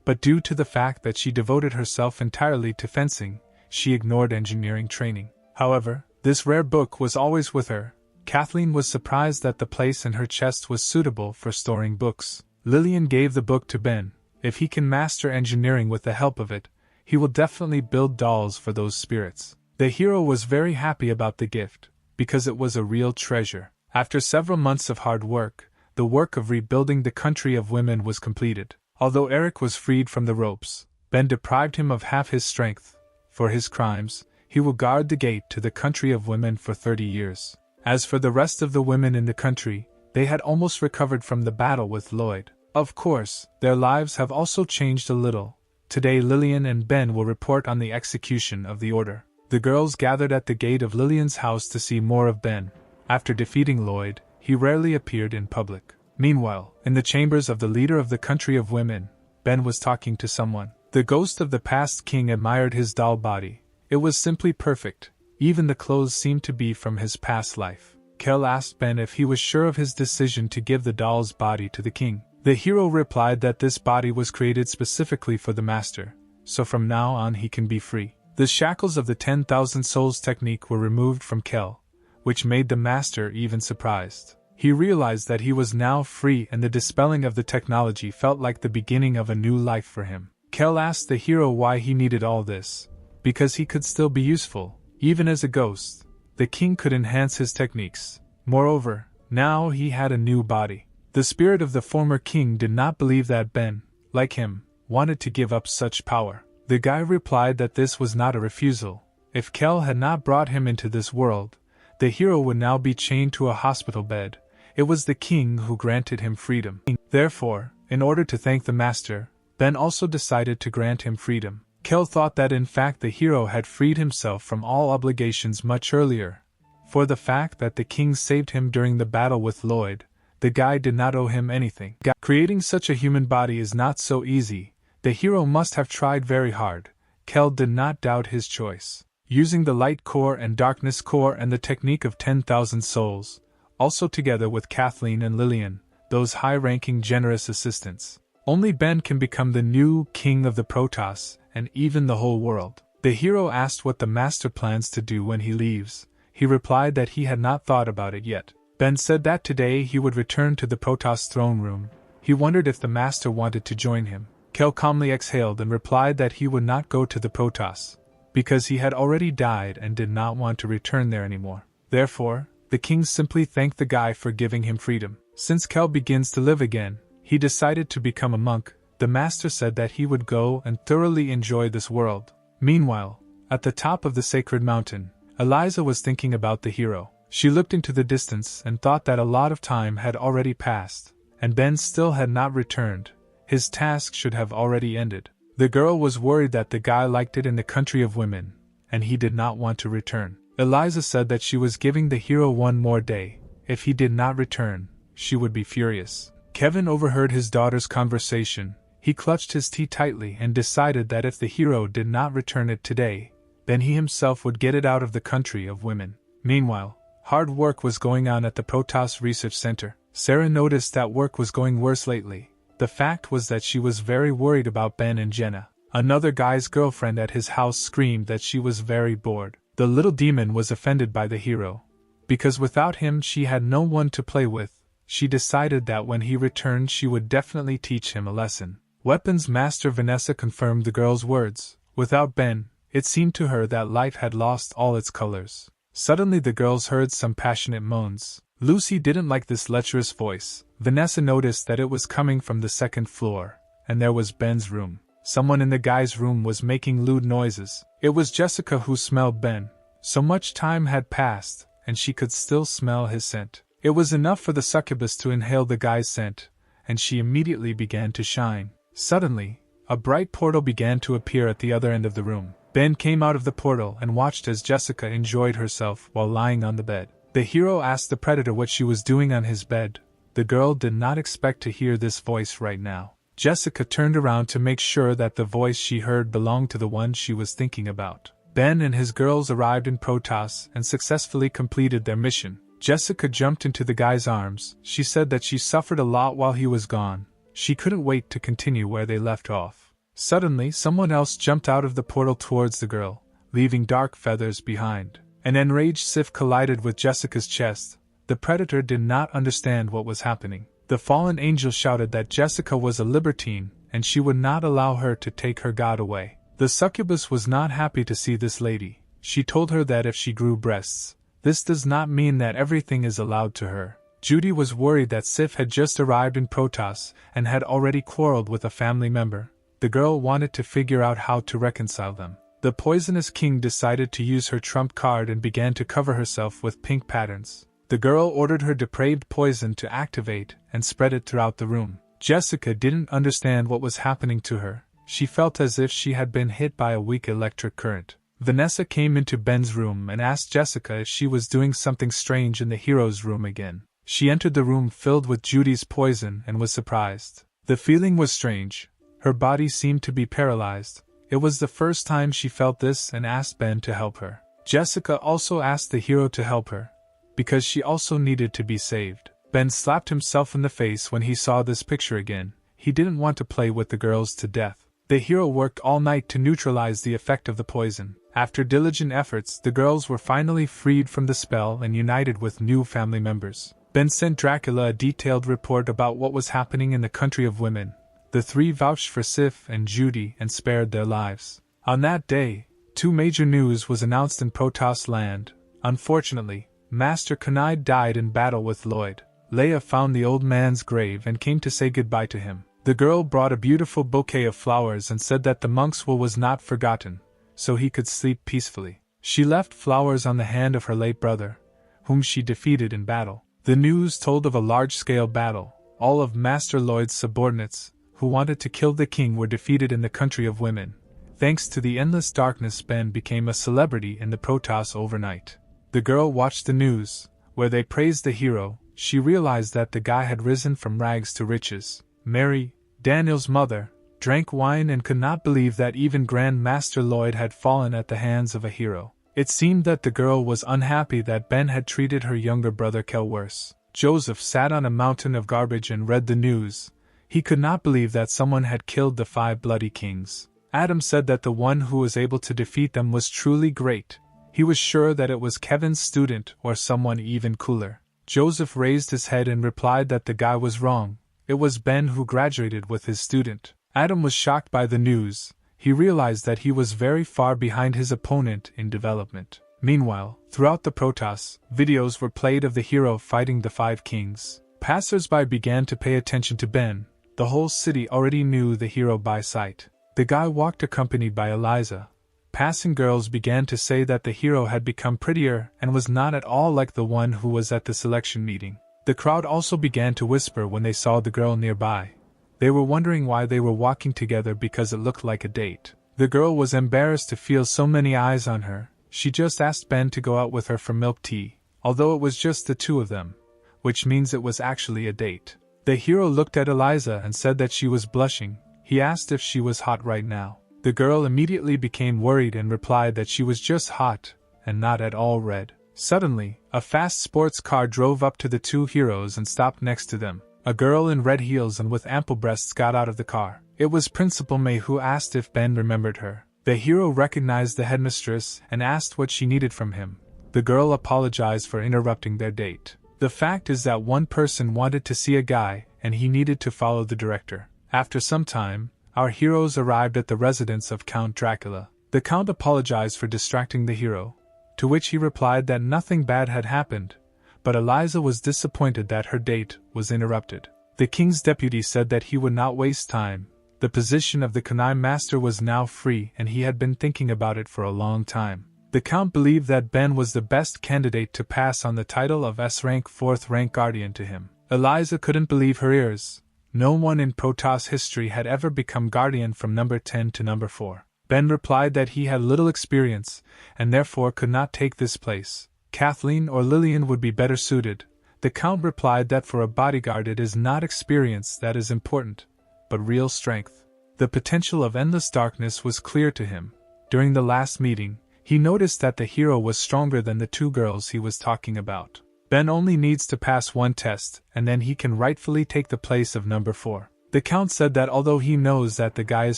but due to the fact that she devoted herself entirely to fencing, she ignored engineering training. However, this rare book was always with her. Kathleen was surprised that the place in her chest was suitable for storing books. Lillian gave the book to Ben. If he can master engineering with the help of it, he will definitely build dolls for those spirits. The hero was very happy about the gift, because it was a real treasure. After several months of hard work, the work of rebuilding the country of women was completed. Although Eric was freed from the ropes, Ben deprived him of half his strength. For his crimes, he will guard the gate to the country of women for 30 years. As for the rest of the women in the country, they had almost recovered from the battle with Lloyd. Of course, their lives have also changed a little. Today Lillian and Ben will report on the execution of the order. The girls gathered at the gate of Lillian's house to see more of Ben. After defeating Lloyd, he rarely appeared in public. Meanwhile, in the chambers of the leader of the country of women, Ben was talking to someone. The ghost of the past king admired his doll body. It was simply perfect. Even the clothes seemed to be from his past life. Kel asked Ben if he was sure of his decision to give the doll's body to the king. The hero replied that this body was created specifically for the master, so from now on he can be free. The shackles of the 10,000 souls technique were removed from Kel, which made the master even surprised. He realized that he was now free and the dispelling of the technology felt like the beginning of a new life for him. Kel asked the hero why he needed all this. Because he could still be useful, even as a ghost. The king could enhance his techniques. Moreover, now he had a new body. The spirit of the former king did not believe that Ben, like him, wanted to give up such power. The guy replied that this was not a refusal. If Kel had not brought him into this world, the hero would now be chained to a hospital bed. It was the king who granted him freedom. Therefore, in order to thank the master, Ben also decided to grant him freedom. Kel thought that in fact the hero had freed himself from all obligations much earlier. For the fact that the king saved him during the battle with Lloyd, the guy did not owe him anything. Creating such a human body is not so easy. The hero must have tried very hard. Kel did not doubt his choice. Using the light core and darkness core and the technique of 10,000 souls, also together with Kathleen and Lillian, those high-ranking generous assistants, only Ben can become the new king of the Protoss and even the whole world. The hero asked what the master plans to do when he leaves. He replied that he had not thought about it yet. Ben said that today he would return to the Protoss throne room. He wondered if the master wanted to join him. Kel calmly exhaled and replied that he would not go to the Protoss, because he had already died and did not want to return there anymore. Therefore, the king simply thanked the guy for giving him freedom. Since Kel begins to live again, he decided to become a monk. The master said that he would go and thoroughly enjoy this world. Meanwhile, at the top of the sacred mountain, Eliza was thinking about the hero. She looked into the distance and thought that a lot of time had already passed, and Ben still had not returned. His task should have already ended. The girl was worried that the guy liked it in the country of women, and he did not want to return. Eliza said that she was giving the hero one more day. If he did not return, she would be furious. Kevin overheard his daughter's conversation. He clutched his tea tightly and decided that if the hero did not return it today, then he himself would get it out of the country of women. Meanwhile, hard work was going on at the Protoss Research Center. Sarah noticed that work was going worse lately. The fact was that she was very worried about Ben and Jenna. Another guy's girlfriend at his house screamed that she was very bored. The little demon was offended by the hero. Because without him she had no one to play with, she decided that when he returned she would definitely teach him a lesson. Weapons Master Vanessa confirmed the girl's words. Without Ben, it seemed to her that life had lost all its colors. Suddenly the girls heard some passionate moans. Lucy didn't like this lecherous voice. Vanessa noticed that it was coming from the second floor, and there was Ben's room. Someone in the guy's room was making lewd noises. It was Jessica who smelled Ben. So much time had passed, and she could still smell his scent. It was enough for the succubus to inhale the guy's scent, and she immediately began to shine. Suddenly, a bright portal began to appear at the other end of the room. Ben came out of the portal and watched as Jessica enjoyed herself while lying on the bed. The hero asked the predator what she was doing on his bed. The girl did not expect to hear this voice right now. Jessica turned around to make sure that the voice she heard belonged to the one she was thinking about. Ben and his girls arrived in Protoss and successfully completed their mission. Jessica jumped into the guy's arms. She said that she suffered a lot while he was gone. She couldn't wait to continue where they left off. Suddenly, someone else jumped out of the portal towards the girl, leaving dark feathers behind. An enraged Sif collided with Jessica's chest. The predator did not understand what was happening. The fallen angel shouted that Jessica was a libertine, and she would not allow her to take her god away. The succubus was not happy to see this lady. She told her that if she grew breasts, this does not mean that everything is allowed to her. Judy was worried that Sif had just arrived in Protoss and had already quarreled with a family member. The girl wanted to figure out how to reconcile them. The poisonous king decided to use her trump card and began to cover herself with pink patterns. The girl ordered her depraved poison to activate and spread it throughout the room. Jessica didn't understand what was happening to her. She felt as if she had been hit by a weak electric current. Vanessa came into Ben's room and asked Jessica if she was doing something strange in the hero's room again. She entered the room filled with Judy's poison and was surprised. The feeling was strange. Her body seemed to be paralyzed. It was the first time she felt this and asked Ben to help her. Jessica also asked the hero to help her, because she also needed to be saved. Ben slapped himself in the face when he saw this picture again. He didn't want to play with the girls to death. The hero worked all night to neutralize the effect of the poison. After diligent efforts, the girls were finally freed from the spell and united with new family members. Ben sent Dracula a detailed report about what was happening in the country of women. The three vouched for Sif and Judy and spared their lives. On that day, two major news was announced in Protoss land. Unfortunately, Master Kunai died in battle with Lloyd. Leia found the old man's grave and came to say goodbye to him. The girl brought a beautiful bouquet of flowers and said that the monk's will was not forgotten, so he could sleep peacefully. She left flowers on the hand of her late brother, whom she defeated in battle. The news told of a large-scale battle. All of Master Lloyd's subordinates, who wanted to kill the king, were defeated in the country of women. Thanks to the endless darkness, Ben became a celebrity in the Protoss overnight. The girl watched the news, where they praised the hero. She realized that the guy had risen from rags to riches. Mary, Daniel's mother, drank wine and could not believe that even Grand Master Lloyd had fallen at the hands of a hero. It seemed that the girl was unhappy that Ben had treated her younger brother Kel worse. Joseph sat on a mountain of garbage and read the news. He could not believe that someone had killed the 5 bloody kings. Adam said that the one who was able to defeat them was truly great. He was sure that it was Kevin's student or someone even cooler. Joseph raised his head and replied that the guy was wrong. It was Ben who graduated with his student. Adam was shocked by the news. He realized that he was very far behind his opponent in development. Meanwhile, throughout the Protoss, videos were played of the hero fighting the 5 kings. Passers-by began to pay attention to Ben. The whole city already knew the hero by sight. The guy walked accompanied by Eliza. Passing girls began to say that the hero had become prettier and was not at all like the one who was at the selection meeting. The crowd also began to whisper when they saw the girl nearby. They were wondering why they were walking together because it looked like a date. The girl was embarrassed to feel so many eyes on her. She just asked Ben to go out with her for milk tea, although it was just the two of them, which means it was actually a date. The hero looked at Eliza and said that she was blushing. He asked if she was hot right now. The girl immediately became worried and replied that she was just hot, and not at all red. Suddenly, a fast sports car drove up to the two heroes and stopped next to them. A girl in red heels and with ample breasts got out of the car. It was Principal May, who asked if Ben remembered her. The hero recognized the headmistress and asked what she needed from him. The girl apologized for interrupting their date. The fact is that one person wanted to see a guy, and he needed to follow the director. After some time, our heroes arrived at the residence of Count Dracula. The Count apologized for distracting the hero, to which he replied that nothing bad had happened, but Eliza was disappointed that her date was interrupted. The king's deputy said that he would not waste time. The position of the Kunai master was now free and he had been thinking about it for a long time. The Count believed that Ben was the best candidate to pass on the title of S-rank 4th rank guardian to him. Eliza couldn't believe her ears. No one in Protoss history had ever become guardian from number 10 to number 4. Ben replied that he had little experience, and therefore could not take this place. Kathleen or Lillian would be better suited. The Count replied that for a bodyguard it is not experience that is important, but real strength. The potential of endless darkness was clear to him. During the last meeting, He noticed that the hero was stronger than the two girls he was talking about. Ben only needs to pass one test, and then he can rightfully take the place of number 4. The Count said that although he knows that the guy is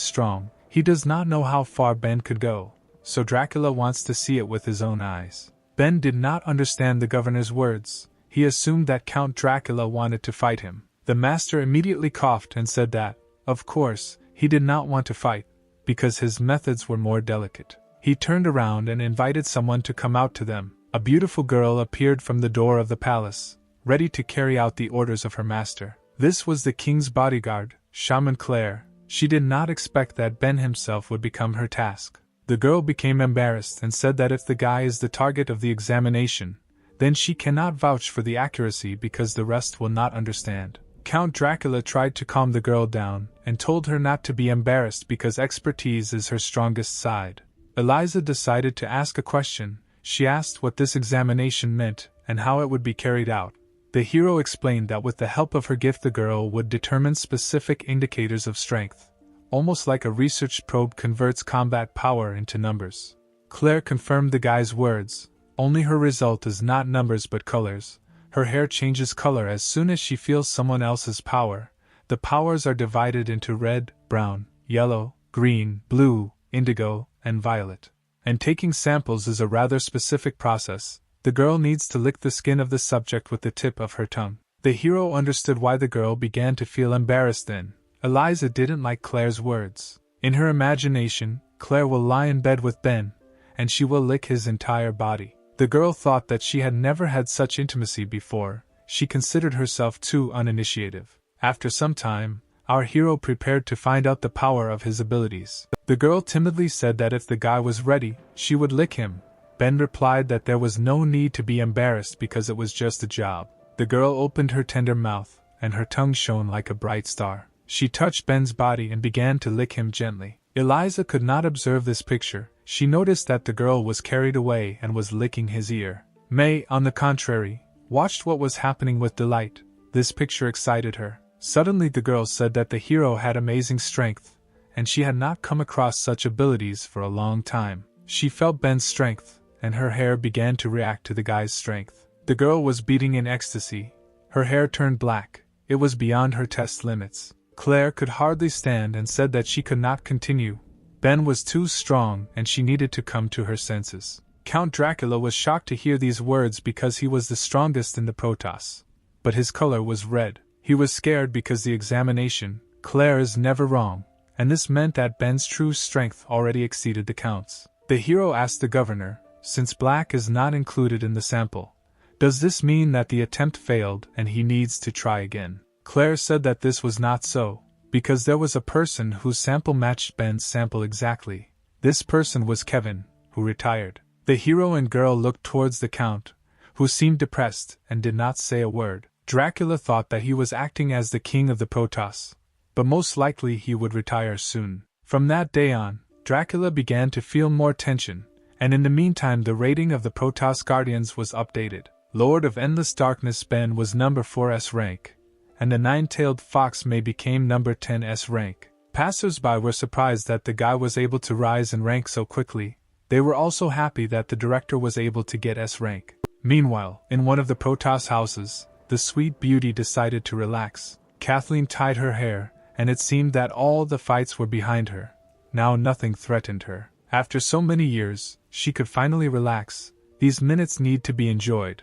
strong, he does not know how far Ben could go, so Dracula wants to see it with his own eyes. Ben did not understand the governor's words. He assumed that Count Dracula wanted to fight him. The master immediately coughed and said that, of course, he did not want to fight, because his methods were more delicate. He turned around and invited someone to come out to them. A beautiful girl appeared from the door of the palace, ready to carry out the orders of her master. This was the king's bodyguard, Shaman Claire. She did not expect that Ben himself would become her task. The girl became embarrassed and said that if the guy is the target of the examination, then she cannot vouch for the accuracy because the rest will not understand. Count Dracula tried to calm the girl down and told her not to be embarrassed because expertise is her strongest side. Eliza decided to ask a question. She asked what this examination meant and how it would be carried out. The hero explained that with the help of her gift the girl would determine specific indicators of strength, almost like a research probe converts combat power into numbers. Claire confirmed the guy's words, only her result is not numbers but colors. Her hair changes color as soon as she feels someone else's power. The powers are divided into red, brown, yellow, green, blue, indigo, and violet. And taking samples is a rather specific process. The girl needs to lick the skin of the subject with the tip of her tongue. The hero understood why the girl began to feel embarrassed then. Eliza didn't like Claire's words. In her imagination, Claire will lie in bed with Ben, and she will lick his entire body. The girl thought that she had never had such intimacy before. She considered herself too uninitiative. After some time, our hero prepared to find out the power of his abilities. The girl timidly said that if the guy was ready, she would lick him. Ben replied that there was no need to be embarrassed because it was just a job. The girl opened her tender mouth, and her tongue shone like a bright star. She touched Ben's body and began to lick him gently. Eliza could not observe this picture. She noticed that the girl was carried away and was licking his ear. May, on the contrary, watched what was happening with delight. This picture excited her. Suddenly the girl said that the hero had amazing strength, and she had not come across such abilities for a long time. She felt Ben's strength, and her hair began to react to the guy's strength. The girl was beating in ecstasy. Her hair turned black. It was beyond her test limits. Claire could hardly stand and said that she could not continue. Ben was too strong and she needed to come to her senses. Count Dracula was shocked to hear these words because he was the strongest in the Protoss. But his color was red. He was scared because the examination, Claire is never wrong, and this meant that Ben's true strength already exceeded the Count's. The hero asked the governor, since black is not included in the sample, does this mean that the attempt failed and he needs to try again? Claire said that this was not so, because there was a person whose sample matched Ben's sample exactly. This person was Kevin, who retired. The hero and girl looked towards the Count, who seemed depressed and did not say a word. Dracula thought that he was acting as the king of the Protoss, but most likely he would retire soon. From that day on, Dracula began to feel more tension, and in the meantime the rating of the Protoss Guardians was updated. Lord of Endless Darkness Ben was number 4S rank, and the Nine-Tailed Fox May became number 10S rank. Passers-by were surprised that the guy was able to rise in rank so quickly. They were also happy that the director was able to get S rank. Meanwhile, in one of the Protoss houses, the sweet beauty decided to relax. Kathleen tied her hair, and it seemed that all the fights were behind her. Now nothing threatened her. After so many years, she could finally relax. These minutes need to be enjoyed,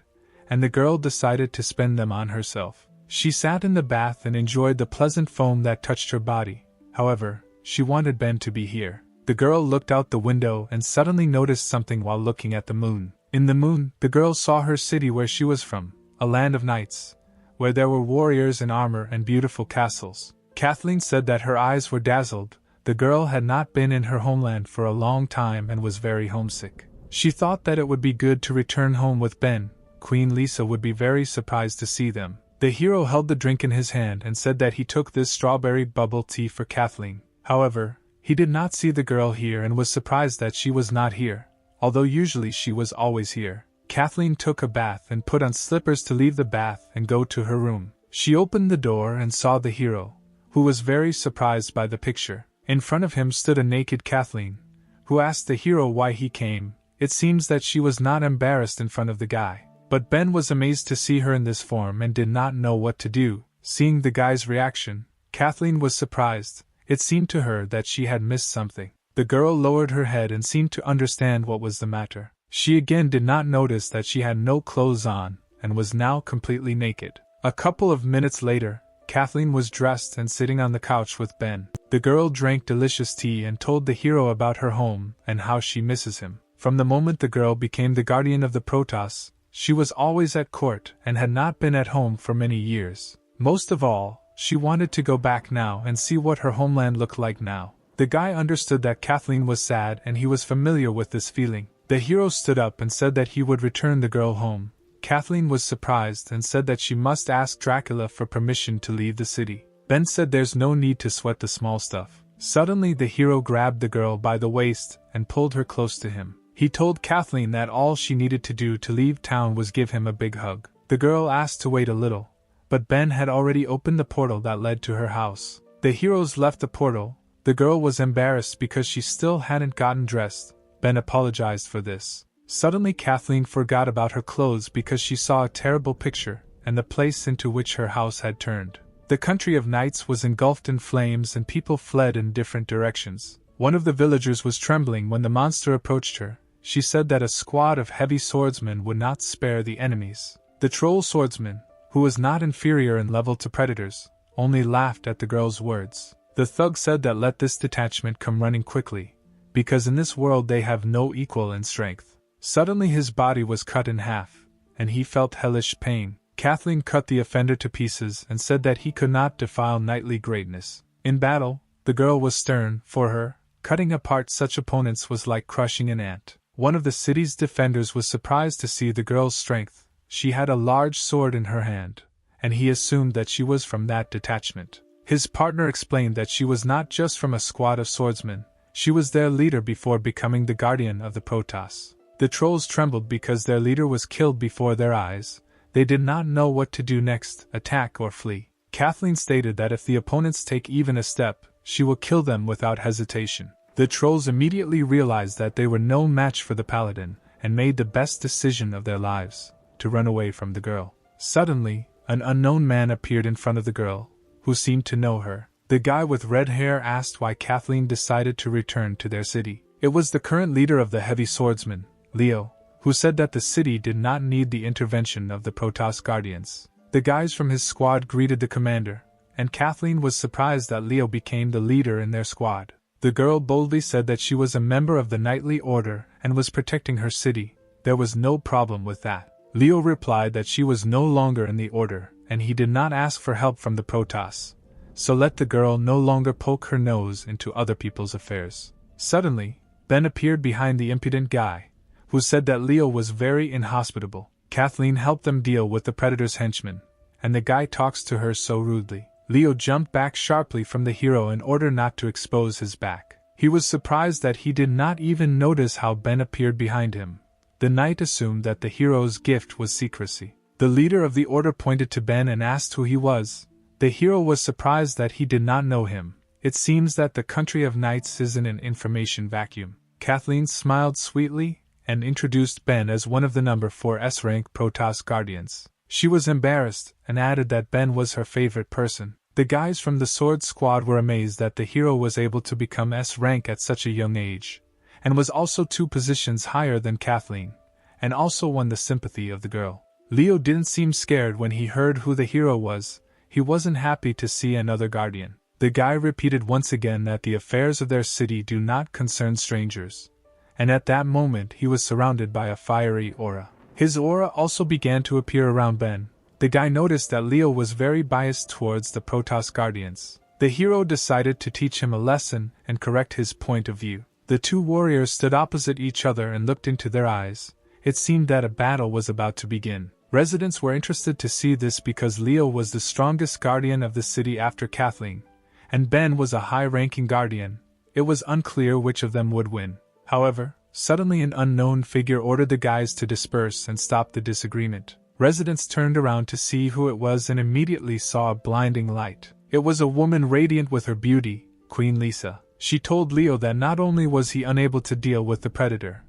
and the girl decided to spend them on herself. She sat in the bath and enjoyed the pleasant foam that touched her body. However, she wanted Ben to be here. The girl looked out the window and suddenly noticed something while looking at the moon. In the moon, the girl saw her city where she was from, a land of knights, where there were warriors in armor and beautiful castles. Kathleen said that her eyes were dazzled. The girl had not been in her homeland for a long time and was very homesick. She thought that it would be good to return home with Ben. Queen Lisa would be very surprised to see them. The hero held the drink in his hand and said that he took this strawberry bubble tea for Kathleen. However, he did not see the girl here and was surprised that she was not here, although usually she was always here. Kathleen took a bath and put on slippers to leave the bath and go to her room. She opened the door and saw the hero, who was very surprised by the picture. In front of him stood a naked Kathleen, who asked the hero why he came. It seems that she was not embarrassed in front of the guy. But Ben was amazed to see her in this form and did not know what to do. Seeing the guy's reaction, Kathleen was surprised. It seemed to her that she had missed something. The girl lowered her head and seemed to understand what was the matter. She again did not notice that she had no clothes on, and was now completely naked. A couple of minutes later, Kathleen was dressed and sitting on the couch with Ben. The girl drank delicious tea and told the hero about her home and how she misses him. From the moment the girl became the guardian of the Protoss, she was always at court and had not been at home for many years. Most of all, she wanted to go back now and see what her homeland looked like now. The guy understood that Kathleen was sad and he was familiar with this feeling. The hero stood up and said that he would return the girl home. Kathleen was surprised and said that she must ask Dracula for permission to leave the city. Ben said there's no need to sweat the small stuff. Suddenly the hero grabbed the girl by the waist and pulled her close to him. He told Kathleen that all she needed to do to leave town was give him a big hug. The girl asked to wait a little, but Ben had already opened the portal that led to her house. The heroes left the portal. The girl was embarrassed because she still hadn't gotten dressed. Ben apologized for this. Suddenly Kathleen forgot about her clothes because she saw a terrible picture and the place into which her house had turned. The country of knights was engulfed in flames and people fled in different directions. One of the villagers was trembling when the monster approached her. She said that a squad of heavy swordsmen would not spare the enemies. The troll swordsman, who was not inferior in level to predators, only laughed at the girl's words. The thug said that let this detachment come running quickly, because in this world they have no equal in strength. Suddenly his body was cut in half, and he felt hellish pain. Kathleen cut the offender to pieces and said that he could not defile knightly greatness. In battle, the girl was stern. For her, cutting apart such opponents was like crushing an ant. One of the city's defenders was surprised to see the girl's strength. She had a large sword in her hand, and he assumed that she was from that detachment. His partner explained that she was not just from a squad of swordsmen, she was their leader before becoming the guardian of the Protoss. The trolls trembled because their leader was killed before their eyes. They did not know what to do next, attack or flee. Kathleen stated that if the opponents take even a step, she will kill them without hesitation. The trolls immediately realized that they were no match for the paladin, and made the best decision of their lives, to run away from the girl. Suddenly, an unknown man appeared in front of the girl, who seemed to know her. The guy with red hair asked why Kathleen decided to return to their city. It was the current leader of the heavy swordsmen, Leo, who said that the city did not need the intervention of the Protoss Guardians. The guys from his squad greeted the commander, and Kathleen was surprised that Leo became the leader in their squad. The girl boldly said that she was a member of the knightly order and was protecting her city. There was no problem with that. Leo replied that she was no longer in the order, and he did not ask for help from the Protoss, so let the girl no longer poke her nose into other people's affairs. Suddenly, Ben appeared behind the impudent guy, who said that Leo was very inhospitable. Kathleen helped them deal with the predator's henchmen, and the guy talks to her so rudely. Leo jumped back sharply from the hero in order not to expose his back. He was surprised that he did not even notice how Ben appeared behind him. The knight assumed that the hero's gift was secrecy. The leader of the order pointed to Ben and asked who he was. The hero was surprised that he did not know him. It seems that the country of knights is in an information vacuum. Kathleen smiled sweetly and introduced Ben as one of the number 4 S-rank Protoss Guardians. She was embarrassed and added that Ben was her favorite person. The guys from the sword squad were amazed that the hero was able to become S-rank at such a young age, and was also 2 positions higher than Kathleen, and also won the sympathy of the girl. Leo didn't seem scared when he heard who the hero was. He wasn't happy to see another guardian. The guy repeated once again that the affairs of their city do not concern strangers, and at that moment he was surrounded by a fiery aura. His aura also began to appear around Ben. The guy noticed that Leo was very biased towards the Protoss Guardians. The hero decided to teach him a lesson and correct his point of view. The 2 warriors stood opposite each other and looked into their eyes. It seemed that a battle was about to begin. Residents were interested to see this because Leo was the strongest guardian of the city after Kathleen, and Ben was a high-ranking guardian. It was unclear which of them would win. However, suddenly an unknown figure ordered the guys to disperse and stop the disagreement. Residents turned around to see who it was and immediately saw a blinding light. It was a woman radiant with her beauty, Queen Lisa. She told Leo that not only was he unable to deal with the predator,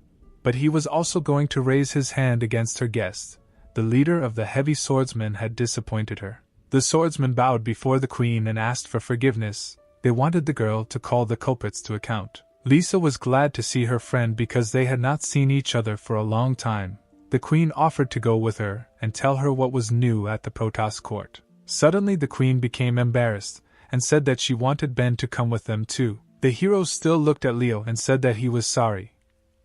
but he was also going to raise his hand against her guest. The leader of the heavy swordsmen had disappointed her. The swordsman bowed before the queen and asked for forgiveness. They wanted the girl to call the culprits to account. Lisa was glad to see her friend because they had not seen each other for a long time. The queen offered to go with her and tell her what was new at the Protoss court. Suddenly the queen became embarrassed and said that she wanted Ben to come with them too. The heroes still looked at Leo and said that he was sorry,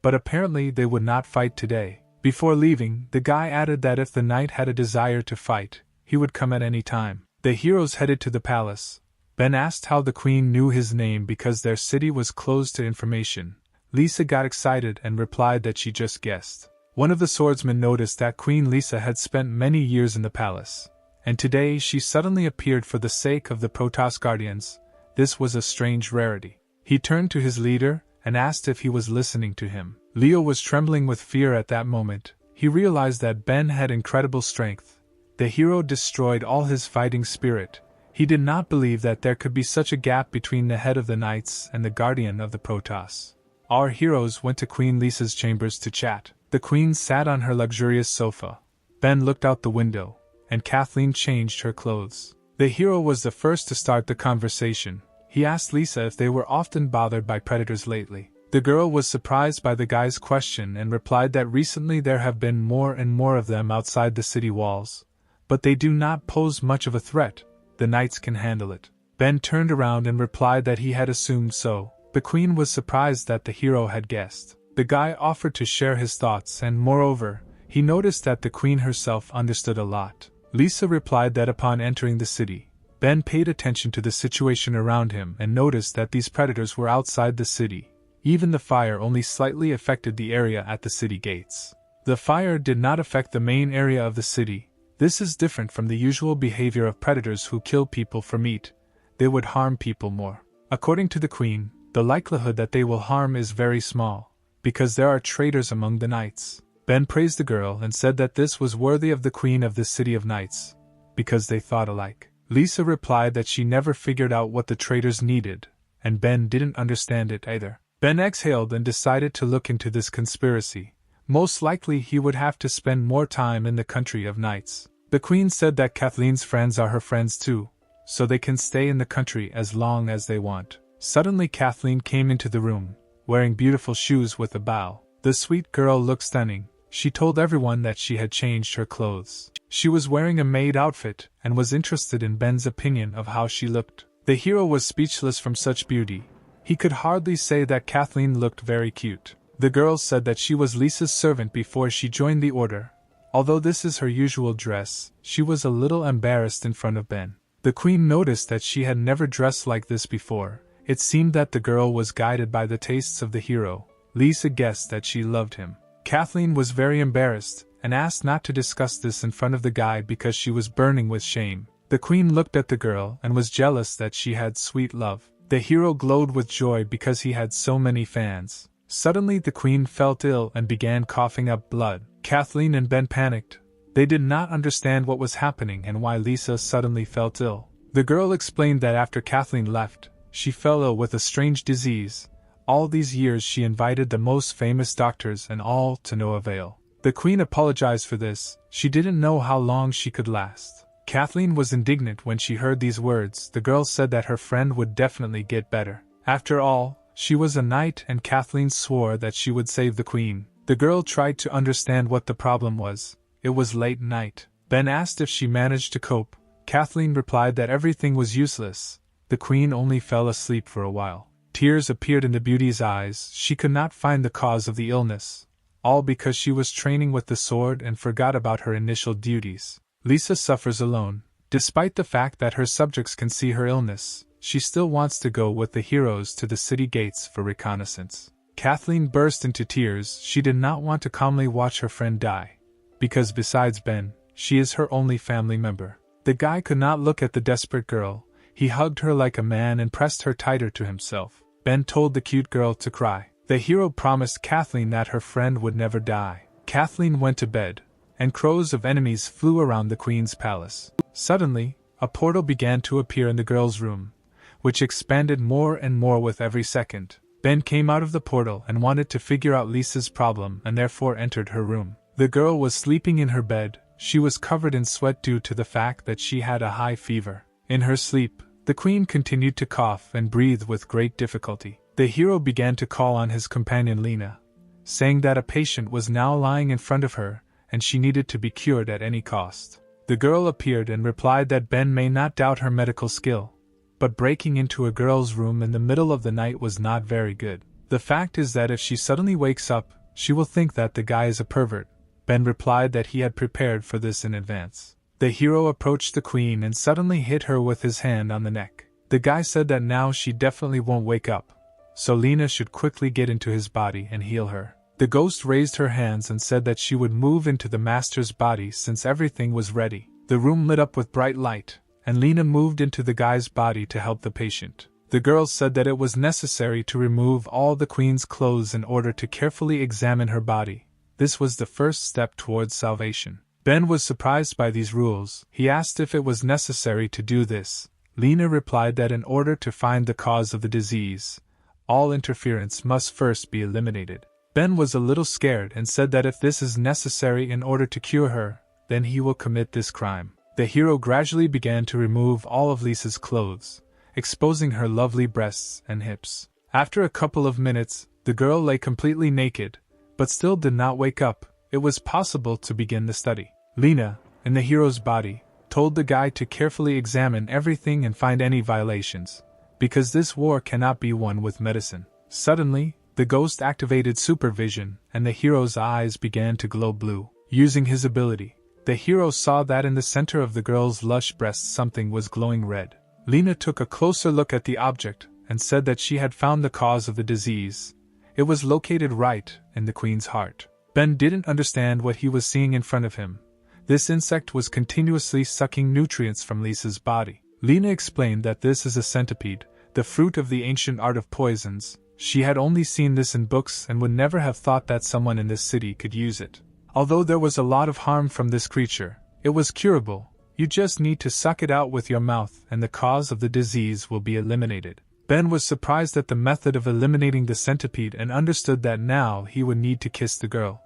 but apparently they would not fight today. Before leaving, the guy added that if the knight had a desire to fight, he would come at any time. The heroes headed to the palace. Ben asked how the queen knew his name because their city was closed to information. Lisa got excited and replied that she just guessed. One of the swordsmen noticed that Queen Lisa had spent many years in the palace, and today she suddenly appeared for the sake of the Protoss Guardians. This was a strange rarity. He turned to his leader and asked if he was listening to him. Leo was trembling with fear at that moment. He realized that Ben had incredible strength. The hero destroyed all his fighting spirit. He did not believe that there could be such a gap between the head of the knights and the guardian of the Protoss. Our heroes went to Queen Lisa's chambers to chat. The queen sat on her luxurious sofa. Ben looked out the window, and Kathleen changed her clothes. The hero was the first to start the conversation. He asked Lisa if they were often bothered by predators lately. The girl was surprised by the guy's question and replied that recently there have been more and more of them outside the city walls, but they do not pose much of a threat. The knights can handle it. Ben turned around and replied that he had assumed so. The queen was surprised that the hero had guessed. The guy offered to share his thoughts and moreover, he noticed that the queen herself understood a lot. Lisa replied that upon entering the city, Ben paid attention to the situation around him and noticed that these predators were outside the city. Even the fire only slightly affected the area at the city gates. The fire did not affect the main area of the city. This is different from the usual behavior of predators who kill people for meat. They would harm people more. According to the queen, the likelihood that they will harm is very small, because there are traitors among the knights. Ben praised the girl and said that this was worthy of the queen of the city of knights, because they thought alike. Lisa replied that she never figured out what the traitors needed, and Ben didn't understand it either. Ben exhaled and decided to look into this conspiracy. Most likely he would have to spend more time in the country of knights. The queen said that Kathleen's friends are her friends too, so they can stay in the country as long as they want. Suddenly Kathleen came into the room, wearing beautiful shoes with a bow. The sweet girl looked stunning. She told everyone that she had changed her clothes. She was wearing a maid outfit and was interested in Ben's opinion of how she looked. The hero was speechless from such beauty. He could hardly say that Kathleen looked very cute. The girl said that she was Lisa's servant before she joined the order. Although this is her usual dress, she was a little embarrassed in front of Ben. The queen noticed that she had never dressed like this before. It seemed that the girl was guided by the tastes of the hero. Lisa guessed that she loved him. Kathleen was very embarrassed and asked not to discuss this in front of the guy because she was burning with shame. The queen looked at the girl and was jealous that she had sweet love. The hero glowed with joy because he had so many fans. Suddenly the queen felt ill and began coughing up blood. Kathleen and Ben panicked. They did not understand what was happening and why Lisa suddenly felt ill. The girl explained that after Kathleen left, she fell ill with a strange disease. All these years she invited the most famous doctors and all to no avail. The queen apologized for this. She didn't know how long she could last. Kathleen was indignant when she heard these words. The girl said that her friend would definitely get better. After all, she was a knight and Kathleen swore that she would save the queen. The girl tried to understand what the problem was. It was late night. Ben asked if she managed to cope. Kathleen replied that everything was useless. The queen only fell asleep for a while. Tears appeared in the beauty's eyes. She could not find the cause of the illness, all because she was training with the sword and forgot about her initial duties. Lisa suffers alone. Despite the fact that her subjects can see her illness, she still wants to go with the heroes to the city gates for reconnaissance. Kathleen burst into tears. She did not want to calmly watch her friend die, because besides Ben, she is her only family member. The guy could not look at the desperate girl. He hugged her like a man and pressed her tighter to himself. Ben told the cute girl to cry. The hero promised Kathleen that her friend would never die. Kathleen went to bed, and crows of enemies flew around the queen's palace. Suddenly, a portal began to appear in the girl's room, which expanded more and more with every second. Ben came out of the portal and wanted to figure out Lisa's problem and therefore entered her room. The girl was sleeping in her bed. She was covered in sweat due to the fact that she had a high fever. In her sleep, the queen continued to cough and breathe with great difficulty. The hero began to call on his companion Lena, saying that a patient was now lying in front of her and she needed to be cured at any cost. The girl appeared and replied that Ben may not doubt her medical skill, but breaking into a girl's room in the middle of the night was not very good. The fact is that if she suddenly wakes up, she will think that the guy is a pervert. Ben replied that he had prepared for this in advance. The hero approached the queen and suddenly hit her with his hand on the neck. The guy said that now she definitely won't wake up, so Lena should quickly get into his body and heal her. The ghost raised her hands and said that she would move into the master's body since everything was ready. The room lit up with bright light, and Lena moved into the guy's body to help the patient. The girl said that it was necessary to remove all the queen's clothes in order to carefully examine her body. This was the first step towards salvation. Ben was surprised by these rules. He asked if it was necessary to do this. Lena replied that in order to find the cause of the disease, all interference must first be eliminated. Ben was a little scared and said that if this is necessary in order to cure her, then he will commit this crime. The hero gradually began to remove all of Lisa's clothes, exposing her lovely breasts and hips. After a couple of minutes, the girl lay completely naked, but still did not wake up. It was possible to begin the study. Lena, in the hero's body, told the guy to carefully examine everything and find any violations, because this war cannot be won with medicine. Suddenly, the ghost activated supervision, and the hero's eyes began to glow blue. Using his ability, the hero saw that in the center of the girl's lush breasts something was glowing red. Lena took a closer look at the object and said that she had found the cause of the disease. It was located right in the queen's heart. Ben didn't understand what he was seeing in front of him. This insect was continuously sucking nutrients from Lisa's body. Lena explained that this is a centipede, the fruit of the ancient art of poisons. She had only seen this in books and would never have thought that someone in this city could use it. Although there was a lot of harm from this creature, it was curable. You just need to suck it out with your mouth and the cause of the disease will be eliminated. Ben was surprised at the method of eliminating the centipede and understood that now he would need to kiss the girl.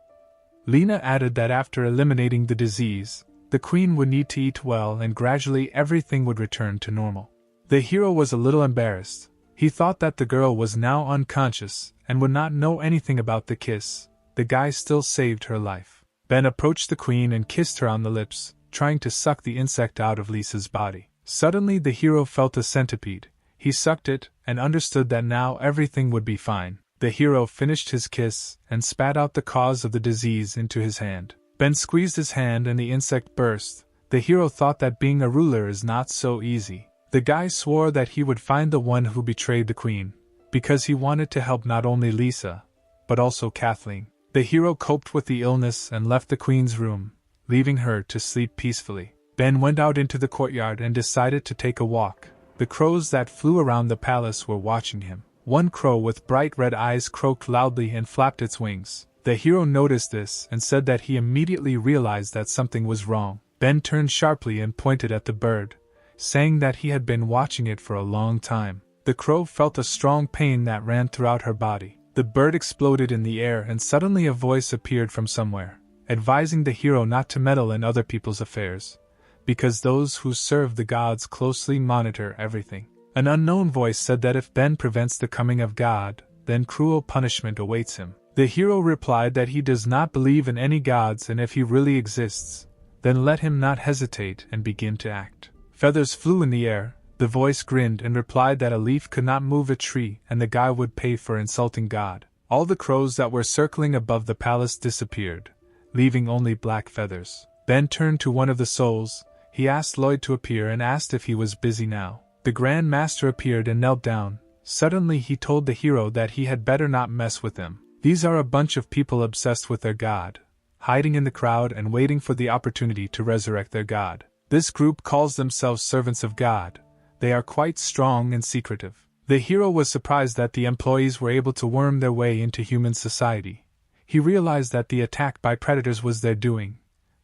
Lena added that after eliminating the disease, the queen would need to eat well and gradually everything would return to normal. The hero was a little embarrassed. He thought that the girl was now unconscious and would not know anything about the kiss. The guy still saved her life. Ben approached the queen and kissed her on the lips, trying to suck the insect out of Lisa's body. Suddenly the hero felt a centipede. He sucked it and understood that now everything would be fine. The hero finished his kiss and spat out the cause of the disease into his hand. Ben squeezed his hand and the insect burst. The hero thought that being a ruler is not so easy. The guy swore that he would find the one who betrayed the queen, because he wanted to help not only Lisa, but also Kathleen. The hero coped with the illness and left the queen's room, leaving her to sleep peacefully. Ben went out into the courtyard and decided to take a walk. The crows that flew around the palace were watching him. One crow with bright red eyes croaked loudly and flapped its wings. The hero noticed this and said that he immediately realized that something was wrong. Ben turned sharply and pointed at the bird, saying that he had been watching it for a long time. The crow felt a strong pain that ran throughout her body. The bird exploded in the air and suddenly a voice appeared from somewhere, advising the hero not to meddle in other people's affairs, because those who serve the gods closely monitor everything. An unknown voice said that if Ben prevents the coming of God, then cruel punishment awaits him. The hero replied that he does not believe in any gods and if he really exists, then let him not hesitate and begin to act. Feathers flew in the air. The voice grinned and replied that a leaf could not move a tree and the guy would pay for insulting God. All the crows that were circling above the palace disappeared, leaving only black feathers. Ben turned to one of the souls. He asked Lloyd to appear and asked if he was busy now. The Grand Master appeared and knelt down. Suddenly he told the hero that he had better not mess with them. These are a bunch of people obsessed with their god, hiding in the crowd and waiting for the opportunity to resurrect their god. This group calls themselves servants of God. They are quite strong and secretive. The hero was surprised that the employees were able to worm their way into human society. He realized that the attack by predators was their doing,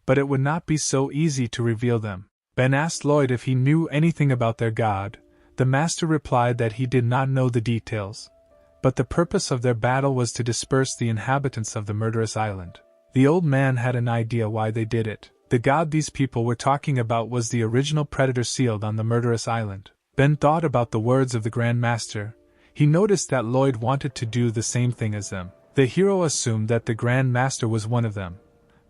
but it would not be so easy to reveal them. Ben asked Lloyd if he knew anything about their god. The master replied that he did not know the details, but the purpose of their battle was to disperse the inhabitants of the murderous island. The old man had an idea why they did it. The god these people were talking about was the original predator sealed on the murderous island. Ben thought about the words of the Grand Master. He noticed that Lloyd wanted to do the same thing as them. The hero assumed that the Grand Master was one of them,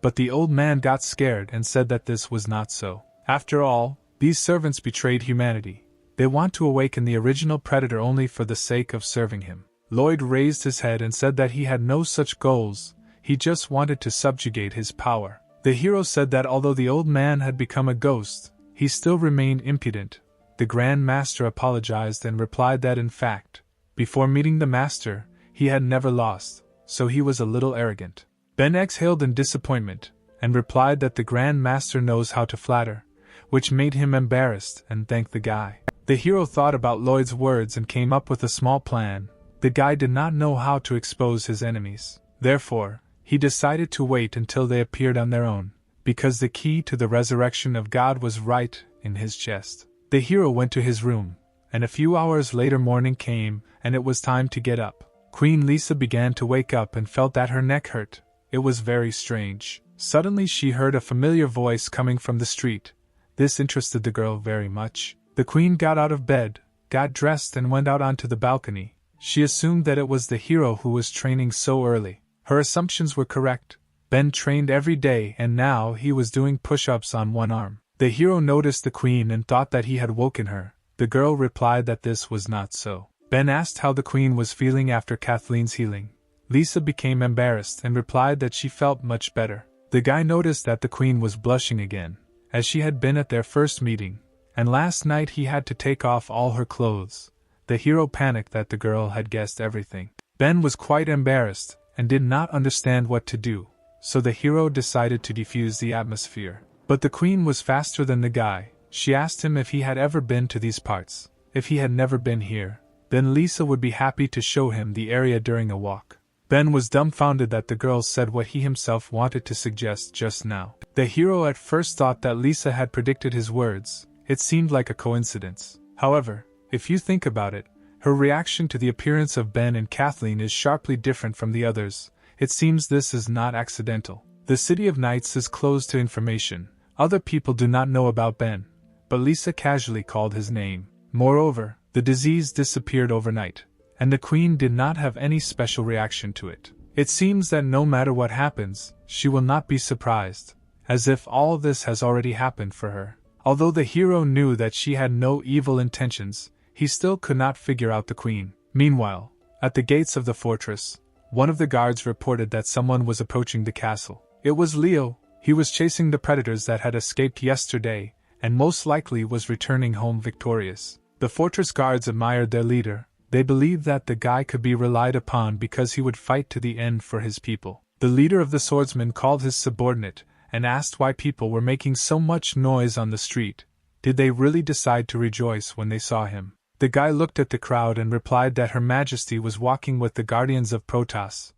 but the old man got scared and said that this was not so. After all, these servants betrayed humanity. They want to awaken the original predator only for the sake of serving him. Lloyd raised his head and said that he had no such goals, he just wanted to subjugate his power. The hero said that although the old man had become a ghost, he still remained impudent. The Grand Master apologized and replied that in fact, before meeting the Master, he had never lost, so he was a little arrogant. Ben exhaled in disappointment, and replied that the Grand Master knows how to flatter, which made him embarrassed and thanked the guy. The hero thought about Lloyd's words and came up with a small plan. The guy did not know how to expose his enemies. Therefore, he decided to wait until they appeared on their own, because the key to the resurrection of God was right in his chest. The hero went to his room, and a few hours later morning came, and it was time to get up. Queen Lisa began to wake up and felt that her neck hurt. It was very strange. Suddenly she heard a familiar voice coming from the street. This interested the girl very much. The queen got out of bed, got dressed and went out onto the balcony. She assumed that it was the hero who was training so early. Her assumptions were correct. Ben trained every day and now he was doing push-ups on one arm. The hero noticed the queen and thought that he had woken her. The girl replied that this was not so. Ben asked how the queen was feeling after Kathleen's healing. Lisa became embarrassed and replied that she felt much better. The guy noticed that the queen was blushing again, as she had been at their first meeting, and last night he had to take off all her clothes. The hero panicked that the girl had guessed everything. Ben was quite embarrassed and did not understand what to do, so the hero decided to defuse the atmosphere. But the queen was faster than the guy. She asked him if he had ever been to these parts. If he had never been here, then Lisa would be happy to show him the area during a walk. Ben was dumbfounded that the girl said what he himself wanted to suggest just now. The hero at first thought that Lisa had predicted his words. It seemed like a coincidence. However, if you think about it, her reaction to the appearance of Ben and Kathleen is sharply different from the others. It seems this is not accidental. The City of Knights is closed to information. Other people do not know about Ben, but Lisa casually called his name. Moreover, the disease disappeared overnight, and the queen did not have any special reaction to it. It seems that no matter what happens, she will not be surprised, as if all this has already happened for her. Although the hero knew that she had no evil intentions, he still could not figure out the queen. Meanwhile, at the gates of the fortress, one of the guards reported that someone was approaching the castle. It was Leo. He was chasing the predators that had escaped yesterday, and most likely was returning home victorious. The fortress guards admired their leader. They believed that the guy could be relied upon because he would fight to the end for his people. The leader of the swordsmen called his subordinate and asked why people were making so much noise on the street. Did they really decide to rejoice when they saw him? The guy looked at the crowd and replied that Her Majesty was walking with the guardians of Protoss.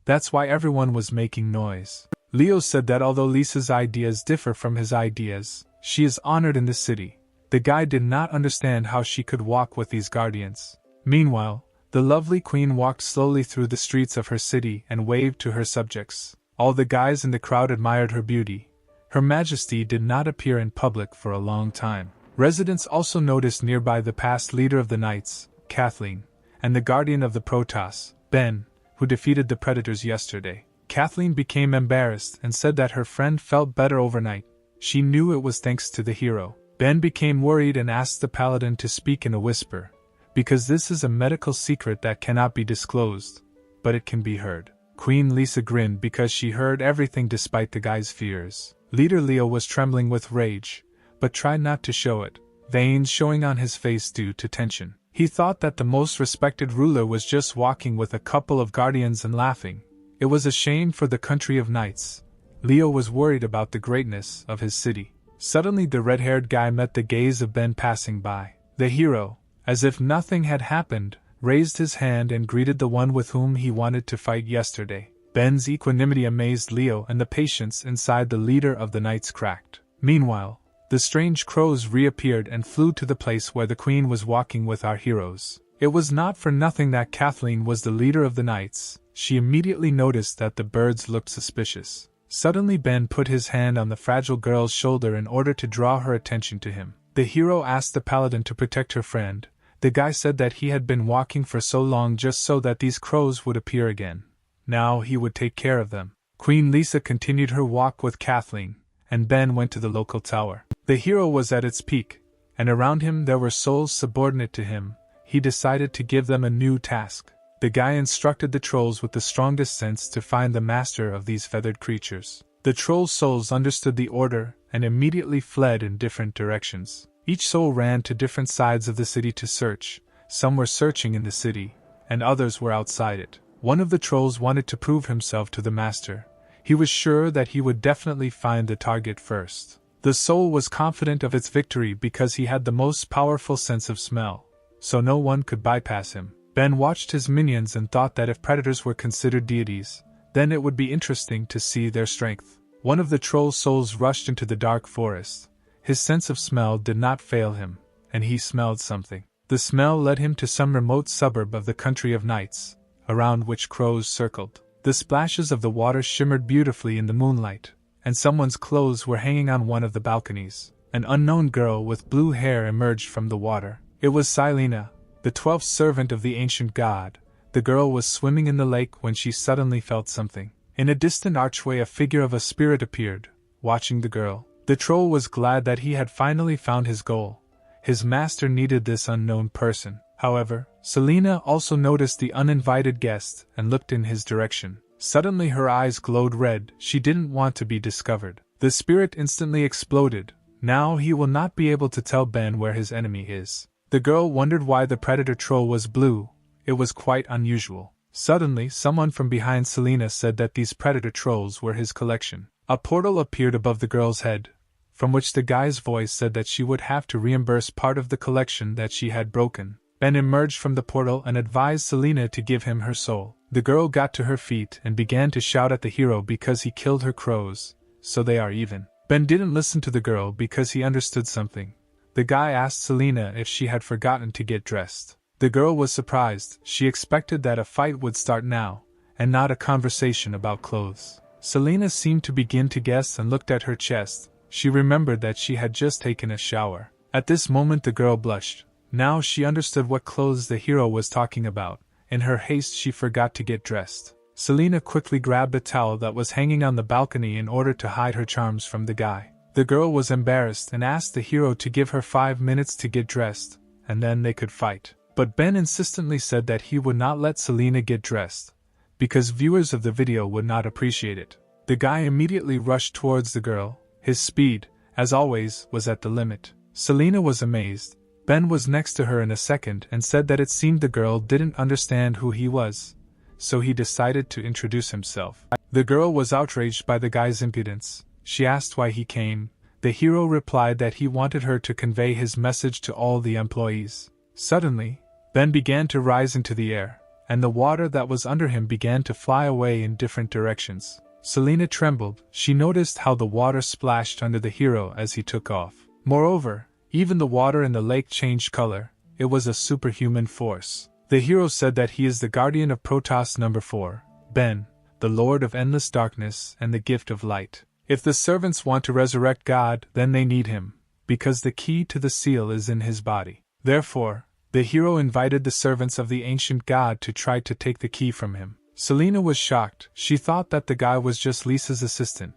That's why everyone was making noise. Leo said that although Lisa's ideas differ from his ideas, she is honored in the city. The guy did not understand how she could walk with these guardians. Meanwhile, the lovely queen walked slowly through the streets of her city and waved to her subjects. All the guys in the crowd admired her beauty. Her Majesty did not appear in public for a long time. Residents also noticed nearby the past leader of the Knights, Kathleen, and the guardian of the Protoss, Ben, who defeated the predators yesterday. Kathleen became embarrassed and said that her friend felt better overnight. She knew it was thanks to the hero. Ben became worried and asked the paladin to speak in a whisper, because this is a medical secret that cannot be disclosed, but it can be heard. Queen Lisa grinned because she heard everything despite the guy's fears. Leader Leo was trembling with rage, but tried not to show it, veins showing on his face due to tension. He thought that the most respected ruler was just walking with a couple of guardians and laughing. It was a shame for the country of knights. Leo was worried about the greatness of his city. Suddenly the red-haired guy met the gaze of Ben passing by. The hero, as if nothing had happened, raised his hand and greeted the one with whom he wanted to fight yesterday. Ben's equanimity amazed Leo, and the patience inside the leader of the knights cracked. Meanwhile, the strange crows reappeared and flew to the place where the queen was walking with our heroes. It was not for nothing that Kathleen was the leader of the knights. She immediately noticed that the birds looked suspicious. Suddenly Ben put his hand on the fragile girl's shoulder in order to draw her attention to him. The hero asked the paladin to protect her friend. The guy said that he had been walking for so long just so that these crows would appear again. Now he would take care of them. Queen Lisa continued her walk with Kathleen, and Ben went to the local tower. The hero was at its peak, and around him there were souls subordinate to him. He decided to give them a new task. The guy instructed the trolls with the strongest sense to find the master of these feathered creatures. The troll souls understood the order and immediately fled in different directions. Each soul ran to different sides of the city to search. Some were searching in the city, and others were outside it. One of the trolls wanted to prove himself to the master. He was sure that he would definitely find the target first. The soul was confident of its victory because he had the most powerful sense of smell, so no one could bypass him. Ben watched his minions and thought that if predators were considered deities, then it would be interesting to see their strength. One of the troll souls rushed into the dark forest. His sense of smell did not fail him, and he smelled something. The smell led him to some remote suburb of the country of knights, around which crows circled. The splashes of the water shimmered beautifully in the moonlight, and someone's clothes were hanging on one of the balconies. An unknown girl with blue hair emerged from the water. It was Silena, the 12th servant of the ancient god. The girl was swimming in the lake when she suddenly felt something. In a distant archway a figure of a spirit appeared, watching the girl. The troll was glad that he had finally found his goal. His master needed this unknown person. However, Selena also noticed the uninvited guest and looked in his direction. Suddenly her eyes glowed red. She didn't want to be discovered. The spirit instantly exploded. Now he will not be able to tell Ben where his enemy is. The girl wondered why the predator troll was blue. It was quite unusual. Suddenly, someone from behind Selena said that these predator trolls were his collection. A portal appeared above the girl's head, from which the guy's voice said that she would have to reimburse part of the collection that she had broken. Ben emerged from the portal and advised Selena to give him her soul. The girl got to her feet and began to shout at the hero because he killed her crows, so they are even. Ben didn't listen to the girl because he understood something. The guy asked Selena if she had forgotten to get dressed. The girl was surprised. She expected that a fight would start now, and not a conversation about clothes. Selena seemed to begin to guess and looked at her chest. She remembered that she had just taken a shower. At this moment the girl blushed. Now she understood what clothes the hero was talking about. In her haste she forgot to get dressed. Selena quickly grabbed a towel that was hanging on the balcony in order to hide her charms from the guy. The girl was embarrassed and asked the hero to give her 5 minutes to get dressed, and then they could fight. But Ben insistently said that he would not let Selena get dressed, because viewers of the video would not appreciate it. The guy immediately rushed towards the girl. His speed, as always, was at the limit. Selena was amazed. Ben was next to her in a second and said that it seemed the girl didn't understand who he was, so he decided to introduce himself. The girl was outraged by the guy's impudence. She asked why he came. The hero replied that he wanted her to convey his message to all the employees. Suddenly, Ben began to rise into the air, and the water that was under him began to fly away in different directions. Selena trembled. She noticed how the water splashed under the hero as he took off. Moreover, even the water in the lake changed color. It was a superhuman force. The hero said that he is the guardian of Protoss number 4, Ben, the Lord of Endless Darkness and the Gift of Light. If the servants want to resurrect God, then they need him, because the key to the seal is in his body. Therefore, the hero invited the servants of the ancient god to try to take the key from him. Selena was shocked. She thought that the guy was just Lisa's assistant,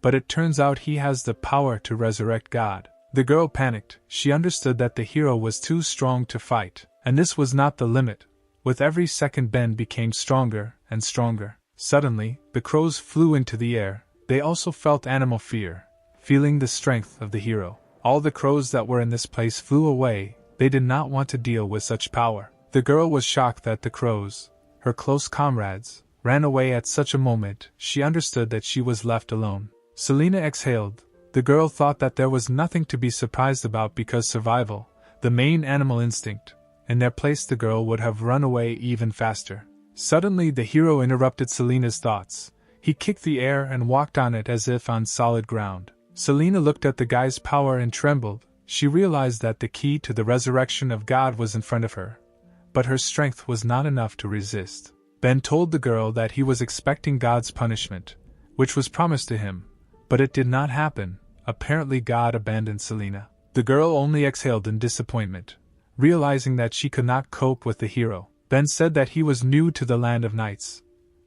but it turns out he has the power to resurrect God. The girl panicked. She understood that the hero was too strong to fight, and this was not the limit. With every second Ben became stronger and stronger. Suddenly, the crows flew into the air. They also felt animal fear, feeling the strength of the hero. All the crows that were in this place flew away. They did not want to deal with such power. The girl was shocked that the crows, her close comrades, ran away at such a moment. She understood that she was left alone. Selena exhaled. The girl thought that there was nothing to be surprised about because survival, the main animal instinct. In their place the girl would have run away even faster. Suddenly the hero interrupted Selena's thoughts. He kicked the air and walked on it as if on solid ground. Selena looked at the guy's power and trembled. She realized that the key to the resurrection of God was in front of her, but her strength was not enough to resist. Ben told the girl that he was expecting God's punishment, which was promised to him, but it did not happen. Apparently God abandoned Selena. The girl only exhaled in disappointment, realizing that she could not cope with the hero. Ben said that he was new to the land of knights,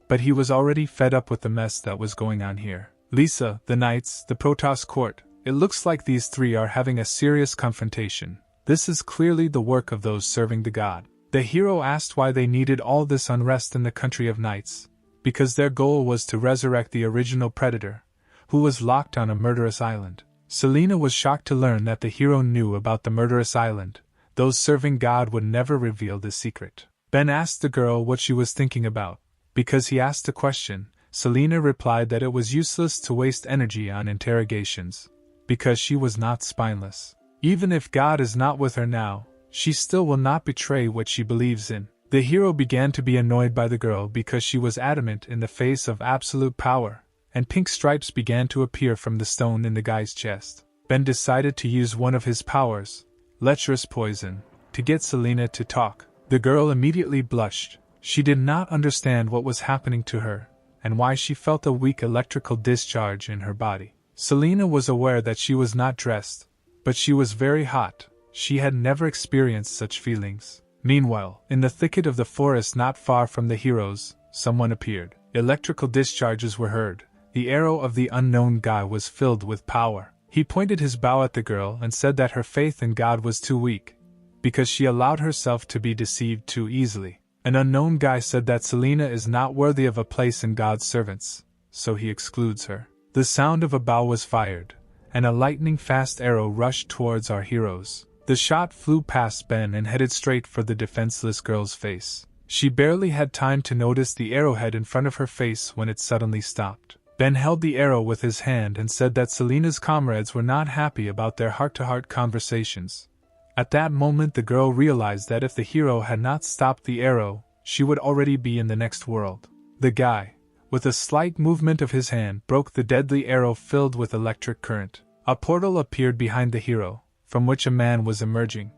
but he was already fed up with the mess that was going on here. Lisa, the knights, the Protoss court, it looks like these three are having a serious confrontation. This is clearly the work of those serving the god. The hero asked why they needed all this unrest in the country of knights, because their goal was to resurrect the original predator, who was locked on a murderous island. Selena was shocked to learn that the hero knew about the murderous island. Those serving God would never reveal this secret. Ben asked the girl what she was thinking about. Because he asked a question, Selena replied that it was useless to waste energy on interrogations, because she was not spineless. Even if God is not with her now, she still will not betray what she believes in. The hero began to be annoyed by the girl because she was adamant in the face of absolute power, and pink stripes began to appear from the stone in the guy's chest. Ben decided to use one of his powers, lecherous poison, to get Selena to talk. The girl immediately blushed. She did not understand what was happening to her, and why she felt a weak electrical discharge in her body. Selena was aware that she was not dressed, but she was very hot. She had never experienced such feelings. Meanwhile, in the thicket of the forest not far from the heroes, someone appeared. Electrical discharges were heard. The arrow of the unknown guy was filled with power. He pointed his bow at the girl and said that her faith in God was too weak, because she allowed herself to be deceived too easily. An unknown guy said that Selena is not worthy of a place in God's servants, so he excludes her. The sound of a bow was fired, and a lightning-fast arrow rushed towards our heroes. The shot flew past Ben and headed straight for the defenseless girl's face. She barely had time to notice the arrowhead in front of her face when it suddenly stopped. Ben held the arrow with his hand and said that Selena's comrades were not happy about their heart-to-heart conversations. At that moment the girl realized that if the hero had not stopped the arrow, she would already be in the next world. The guy, with a slight movement of his hand, broke the deadly arrow filled with electric current. A portal appeared behind the hero, from which a man was emerging.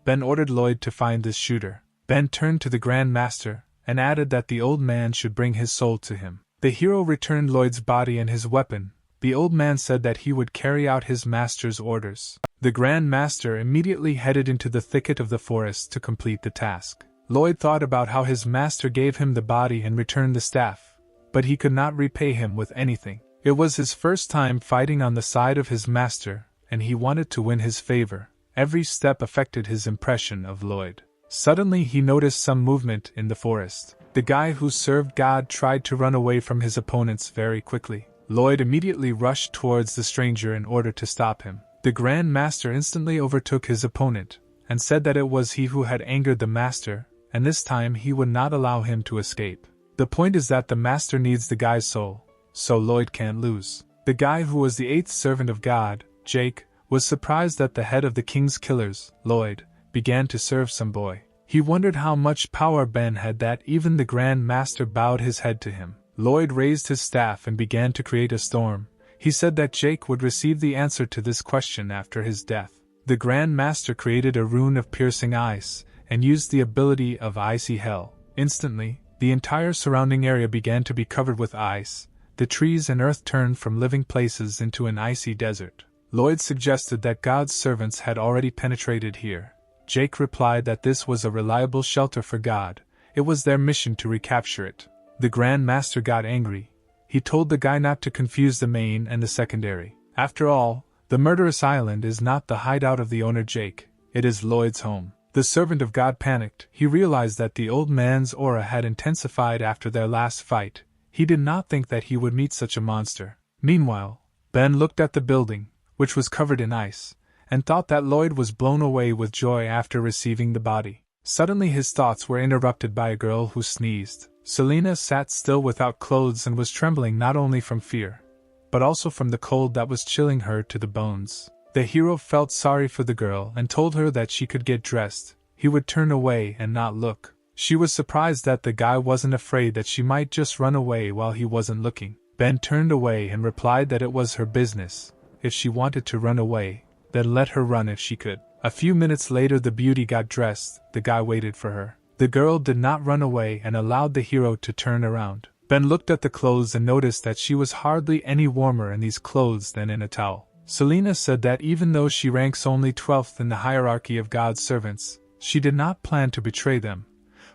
Ben ordered Lloyd to find this shooter. Ben turned to the Grand Master, and added that the old man should bring his soul to him. The hero returned Lloyd's body and his weapon. The old man said that he would carry out his master's orders. The Grand Master immediately headed into the thicket of the forest to complete the task. Lloyd thought about how his master gave him the body and returned the staff, but he could not repay him with anything. It was his first time fighting on the side of his master, and he wanted to win his favor. Every step affected his impression of Lloyd. Suddenly he noticed some movement in the forest. The guy who served God tried to run away from his opponents very quickly. Lloyd immediately rushed towards the stranger in order to stop him. The Grand Master instantly overtook his opponent, and said that it was he who had angered the Master, and this time he would not allow him to escape. The point is that the Master needs the guy's soul, so Lloyd can't lose. The guy who was the 8th servant of God, Jake, was surprised that the head of the king's killers, Lloyd, began to serve some boy. He wondered how much power Ben had that even the Grand Master bowed his head to him. Lloyd raised his staff and began to create a storm. He said that Jake would receive the answer to this question after his death. The Grand Master created a rune of piercing ice, and used the ability of icy hell. Instantly, the entire surrounding area began to be covered with ice. The trees and earth turned from living places into an icy desert. Lloyd suggested that God's servants had already penetrated here. Jake replied that this was a reliable shelter for God. It was their mission to recapture it. The Grand Master got angry. He told the guy not to confuse the main and the secondary. After all, the murderous island is not the hideout of the owner Jake. It is Lloyd's home. The servant of God panicked. He realized that the old man's aura had intensified after their last fight. He did not think that he would meet such a monster. Meanwhile, Ben looked at the building, which was covered in ice, and thought that Lloyd was blown away with joy after receiving the body. Suddenly his thoughts were interrupted by a girl who sneezed. Selena sat still without clothes and was trembling not only from fear, but also from the cold that was chilling her to the bones. The hero felt sorry for the girl and told her that she could get dressed. He would turn away and not look. She was surprised that the guy wasn't afraid that she might just run away while he wasn't looking. Ben turned away and replied that it was her business. If she wanted to run away, then let her run if she could. A few minutes later the beauty got dressed, the guy waited for her. The girl did not run away and allowed the hero to turn around. Ben looked at the clothes and noticed that she was hardly any warmer in these clothes than in a towel. Selena said that even though she ranks only 12th in the hierarchy of God's servants, she did not plan to betray them.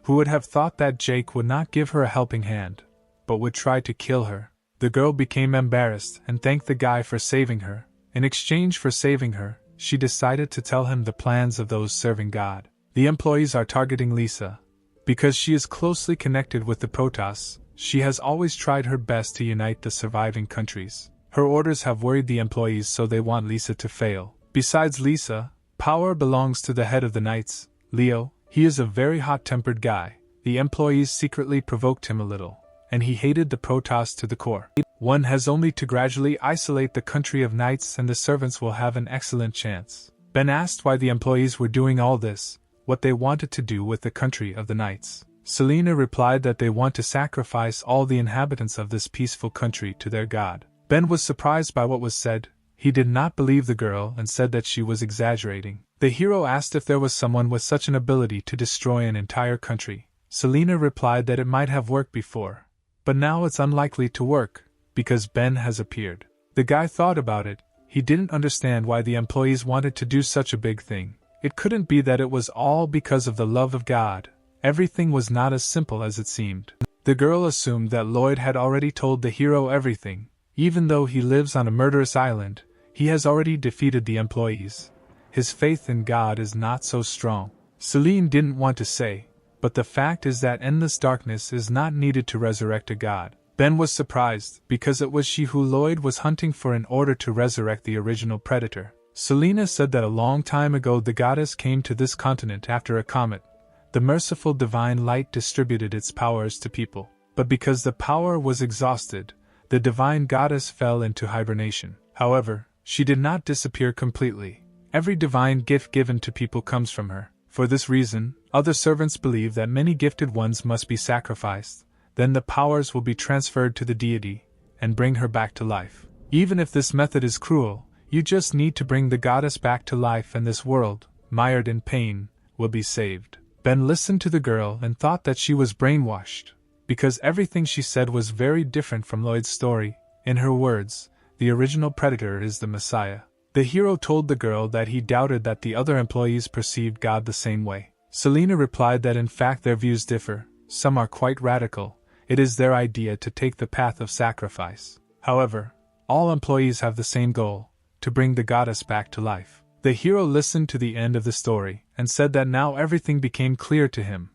Who would have thought that Jake would not give her a helping hand, but would try to kill her? The girl became embarrassed and thanked the guy for saving her. In exchange for saving her, she decided to tell him the plans of those serving God. The employees are targeting Lisa. Because she is closely connected with the protoss, she has always tried her best to unite the surviving countries. Her orders have worried the employees, so they want Lisa to fail. Besides Lisa, power belongs to the head of the Knights, Leo. He is a very hot-tempered guy. The employees secretly provoked him a little, and he hated the protoss to the core. One has only to gradually isolate the country of Knights and the servants will have an excellent chance. Ben asked why the employees were doing all this, what they wanted to do with the country of the Knights. Selena replied that they want to sacrifice all the inhabitants of this peaceful country to their god. Ben was surprised by what was said. He did not believe the girl and said that she was exaggerating. The hero asked if there was someone with such an ability to destroy an entire country. Selena replied that it might have worked before, but now it's unlikely to work, because Ben has appeared. The guy thought about it. He didn't understand why the employees wanted to do such a big thing. It couldn't be that it was all because of the love of God. Everything was not as simple as it seemed. The girl assumed that Lloyd had already told the hero everything. Even though he lives on a murderous island, he has already defeated the employees. His faith in God is not so strong. Celine didn't want to say, but the fact is that endless darkness is not needed to resurrect a god. Ben was surprised, because it was she who Lloyd was hunting for in order to resurrect the original predator. Selena said that a long time ago the goddess came to this continent after a comet. The merciful divine light distributed its powers to people. But because the power was exhausted, the divine goddess fell into hibernation. However, she did not disappear completely. Every divine gift given to people comes from her. For this reason, other servants believe that many gifted ones must be sacrificed. Then the powers will be transferred to the deity, and bring her back to life. Even if this method is cruel, you just need to bring the goddess back to life and this world, mired in pain, will be saved. Ben listened to the girl and thought that she was brainwashed, because everything she said was very different from Lloyd's story. In her words, the original predator is the Messiah. The hero told the girl that he doubted that the other employees perceived God the same way. Selena replied that in fact their views differ. Some are quite radical. It is their idea to take the path of sacrifice. However, all employees have the same goal, to bring the goddess back to life. The hero listened to the end of the story and said that now everything became clear to him.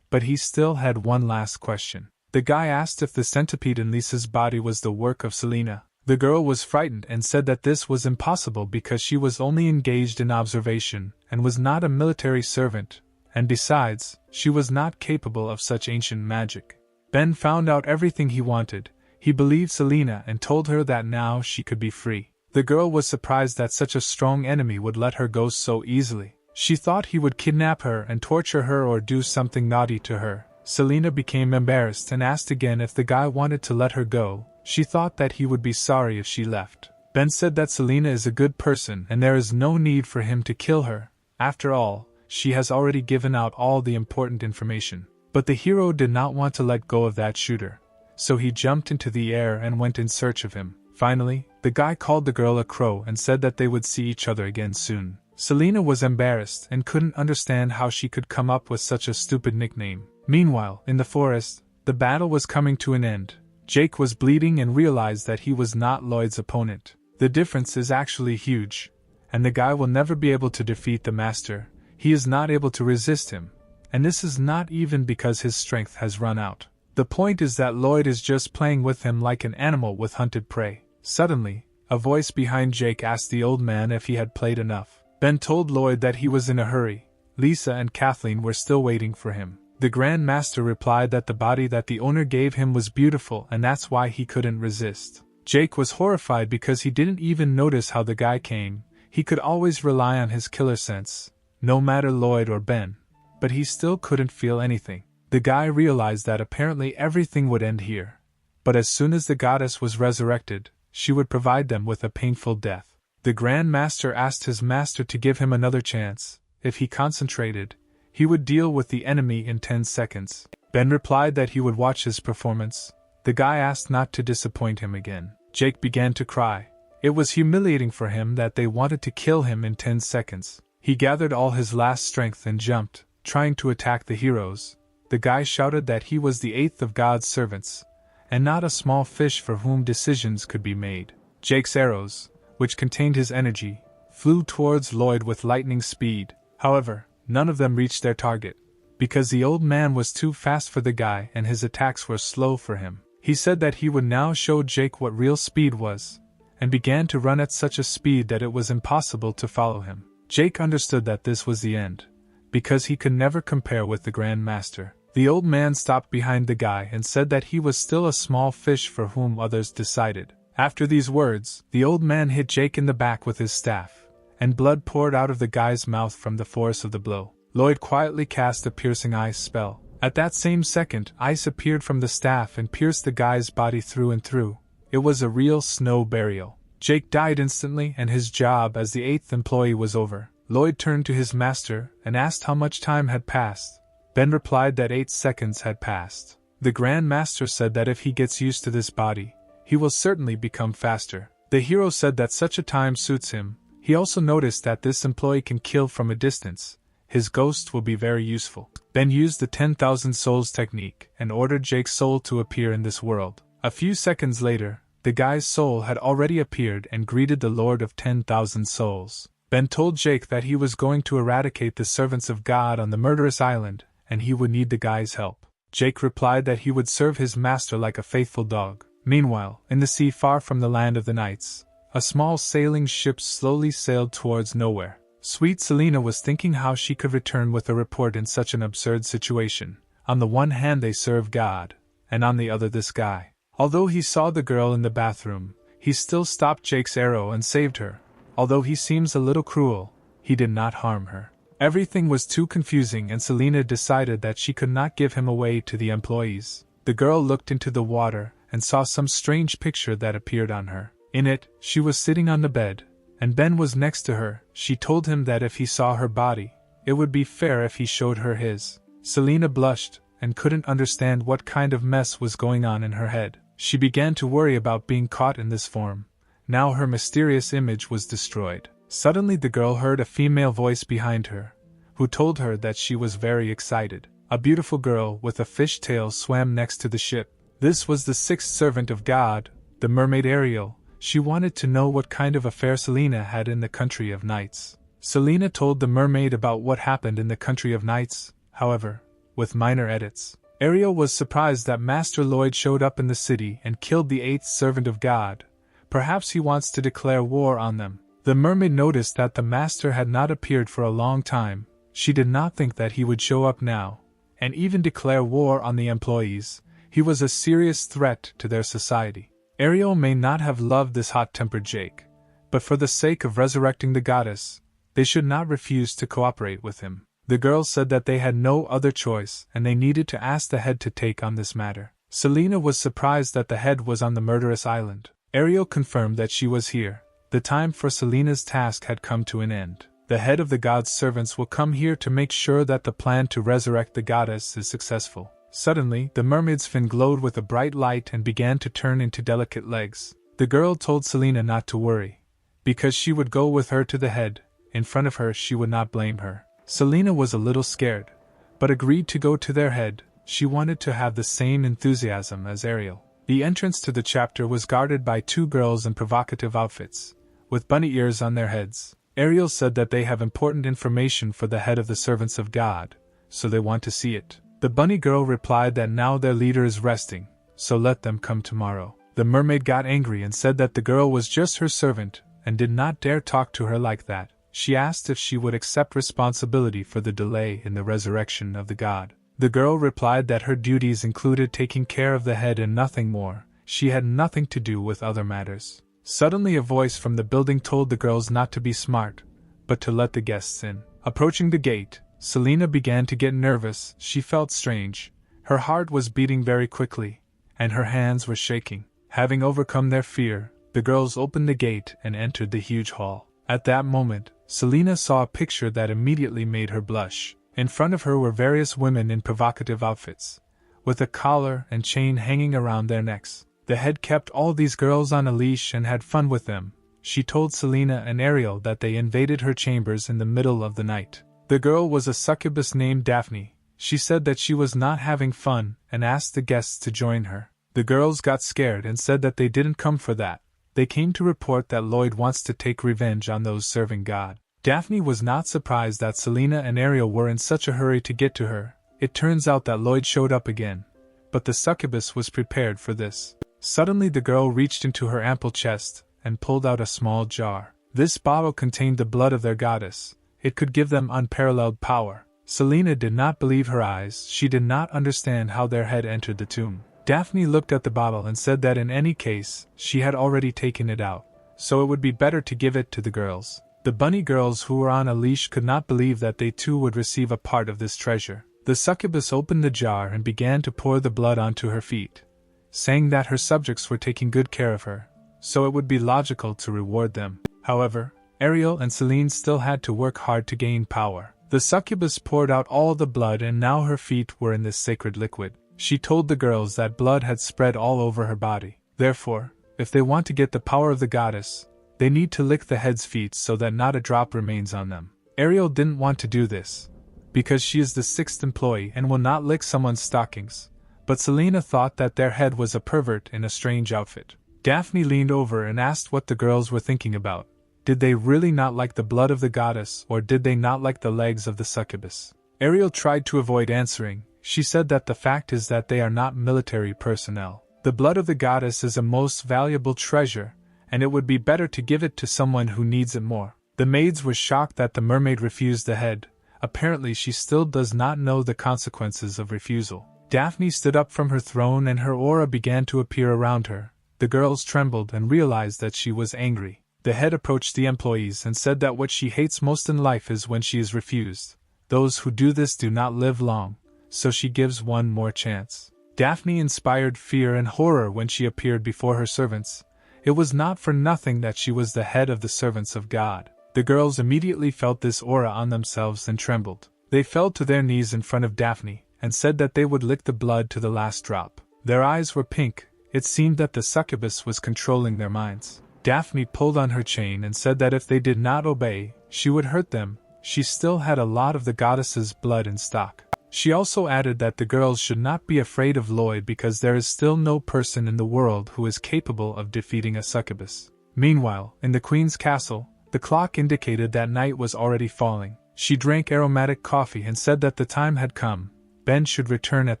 But he still had one last question. The guy asked if the centipede in Lisa's body was the work of Selena. The girl was frightened and said that this was impossible because she was only engaged in observation and was not a military servant, and besides, she was not capable of such ancient magic. Ben found out everything he wanted. He believed Selena and told her that now she could be free. The girl was surprised that such a strong enemy would let her go so easily. She thought he would kidnap her and torture her or do something naughty to her. Selena became embarrassed and asked again if the guy wanted to let her go. She thought that he would be sorry if she left. Ben said that Selena is a good person and there is no need for him to kill her. After all, she has already given out all the important information. But the hero did not want to let go of that shooter, so he jumped into the air and went in search of him. Finally, the guy called the girl a crow and said that they would see each other again soon. Selena was embarrassed and couldn't understand how she could come up with such a stupid nickname. Meanwhile, in the forest, the battle was coming to an end. Jake was bleeding and realized that he was not Lloyd's opponent. The difference is actually huge, and the guy will never be able to defeat the master. He is not able to resist him, and this is not even because his strength has run out. The point is that Lloyd is just playing with him like an animal with hunted prey. Suddenly, a voice behind Jake asked the old man if he had played enough. Ben told Lloyd that he was in a hurry. Lisa and Kathleen were still waiting for him. The Grand Master replied that the body that the owner gave him was beautiful and that's why he couldn't resist. Jake was horrified because he didn't even notice how the guy came. He could always rely on his killer sense, no matter Lloyd or Ben, but he still couldn't feel anything. The guy realized that apparently everything would end here. But as soon as the goddess was resurrected, she would provide them with a painful death. The Grand Master asked his master to give him another chance. If he concentrated, he would deal with the enemy in 10 seconds. Ben replied that he would watch his performance. The guy asked not to disappoint him again. Jake began to cry. It was humiliating for him that they wanted to kill him in 10 seconds. He gathered all his last strength and jumped, trying to attack the heroes. The guy shouted that he was the 8th of God's servants, and not a small fish for whom decisions could be made. Jake's arrows, which contained his energy, flew towards Lloyd with lightning speed. However, none of them reached their target, because the old man was too fast for the guy and his attacks were slow for him. He said that he would now show Jake what real speed was, and began to run at such a speed that it was impossible to follow him. Jake understood that this was the end, because he could never compare with the Grand Master. The old man stopped behind the guy and said that he was still a small fish for whom others decided. After these words, the old man hit Jake in the back with his staff, and blood poured out of the guy's mouth from the force of the blow. Lloyd quietly cast a piercing ice spell. At that same second, ice appeared from the staff and pierced the guy's body through and through. It was a real snow burial. Jake died instantly and his job as the 8th employee was over. Lloyd turned to his master and asked how much time had passed. Ben replied that 8 seconds had passed. The Grand Master said that if he gets used to this body, he will certainly become faster. The hero said that such a time suits him. He also noticed that this employee can kill from a distance. His ghost will be very useful. Ben used the 10,000 souls technique and ordered Jake's soul to appear in this world. A few seconds later, the guy's soul had already appeared and greeted the Lord of 10,000 souls. Ben told Jake that he was going to eradicate the servants of God on the murderous island, and he would need the guy's help. Jake replied that he would serve his master like a faithful dog. Meanwhile, in the sea far from the land of the knights, a small sailing ship slowly sailed towards nowhere. Sweet Selina was thinking how she could return with a report in such an absurd situation. On the one hand they serve God, and on the other this guy. Although he saw the girl in the bathroom, he still stopped Jake's arrow and saved her. Although he seems a little cruel, he did not harm her. Everything was too confusing and Selina decided that she could not give him away to the employees. The girl looked into the water and saw some strange picture that appeared on her. In it, she was sitting on the bed, and Ben was next to her. She told him that if he saw her body, it would be fair if he showed her his. Selina blushed and couldn't understand what kind of mess was going on in her head. She began to worry about being caught in this form. Now her mysterious image was destroyed. Suddenly the girl heard a female voice behind her, who told her that she was very excited. A beautiful girl with a fish tail swam next to the ship. This was the 6th servant of God, the mermaid Ariel. She wanted to know what kind of affair Selina had in the country of knights. Selina told the mermaid about what happened in the country of knights, however, with minor edits. Ariel was surprised that Master Lloyd showed up in the city and killed the 8th servant of God. Perhaps he wants to declare war on them. The mermaid noticed that the master had not appeared for a long time. She did not think that he would show up now, and even declare war on the employees. He was a serious threat to their society. Ariel may not have loved this hot-tempered Jake, but for the sake of resurrecting the goddess, they should not refuse to cooperate with him. The girls said that they had no other choice and they needed to ask the head to take on this matter. Selina was surprised that the head was on the murderous island. Ariel confirmed that she was here. The time for Selina's task had come to an end. The head of the god's servants will come here to make sure that the plan to resurrect the goddess is successful. Suddenly, the mermaid's fin glowed with a bright light and began to turn into delicate legs. The girl told Selina not to worry, because she would go with her to the head. In front of her she would not blame her. Selina was a little scared, but agreed to go to their head. She wanted to have the same enthusiasm as Ariel. The entrance to the chapter was guarded by 2 girls in provocative outfits, with bunny ears on their heads. Ariel said that they have important information for the head of the servants of God, so they want to see it. The bunny girl replied that now their leader is resting, so let them come tomorrow. The mermaid got angry and said that the girl was just her servant and did not dare talk to her like that. She asked if she would accept responsibility for the delay in the resurrection of the god. The girl replied that her duties included taking care of the head and nothing more. She had nothing to do with other matters. Suddenly a voice from the building told the girls not to be smart, but to let the guests in. Approaching the gate, Selina began to get nervous. She felt strange. Her heart was beating very quickly, and her hands were shaking. Having overcome their fear, The girls opened the gate and entered the huge hall. At that moment, Selena saw a picture that immediately made her blush. In front of her were various women in provocative outfits, with a collar and chain hanging around their necks. The head kept all these girls on a leash and had fun with them. She told Selena and Ariel that they invaded her chambers in the middle of the night. The girl was a succubus named Daphne. She said that she was not having fun and asked the guests to join her. The girls got scared and said that they didn't come for that. They came to report that Lloyd wants to take revenge on those serving God. Daphne was not surprised that Selena and Ariel were in such a hurry to get to her. It turns out that Lloyd showed up again, but the succubus was prepared for this. Suddenly the girl reached into her ample chest and pulled out a small jar. This bottle contained the blood of their goddess. It could give them unparalleled power. Selena did not believe her eyes. She did not understand how their head entered the tomb. Daphne looked at the bottle and said that in any case, she had already taken it out, so it would be better to give it to the girls. The bunny girls who were on a leash could not believe that they too would receive a part of this treasure. The succubus opened the jar and began to pour the blood onto her feet, saying that her subjects were taking good care of her, so it would be logical to reward them. However, Ariel and Celine still had to work hard to gain power. The succubus poured out all the blood and now her feet were in this sacred liquid. She told the girls that blood had spread all over her body. Therefore, if they want to get the power of the goddess, they need to lick the head's feet so that not a drop remains on them. Ariel didn't want to do this, because she is the 6th employee and will not lick someone's stockings, but Selena thought that their head was a pervert in a strange outfit. Daphne leaned over and asked what the girls were thinking about. Did they really not like the blood of the goddess, or did they not like the legs of the succubus? Ariel tried to avoid answering. She said that the fact is that they are not military personnel. The blood of the goddess is a most valuable treasure, and it would be better to give it to someone who needs it more. The maids were shocked that the mermaid refused the head. Apparently she still does not know the consequences of refusal. Daphne stood up from her throne and her aura began to appear around her. The girls trembled and realized that she was angry. The head approached the employees and said that what she hates most in life is when she is refused. Those who do this do not live long, so she gives one more chance. Daphne inspired fear and horror when she appeared before her servants. It was not for nothing that she was the head of the servants of God. The girls immediately felt this aura on themselves and trembled. They fell to their knees in front of Daphne and said that they would lick the blood to the last drop. Their eyes were pink. It seemed that the succubus was controlling their minds. Daphne pulled on her chain and said that if they did not obey, she would hurt them. She still had a lot of the goddess's blood in stock. She also added that the girls should not be afraid of Lloyd because there is still no person in the world who is capable of defeating a succubus. Meanwhile, in the queen's castle, the clock indicated that night was already falling. She drank aromatic coffee and said that the time had come. Ben should return at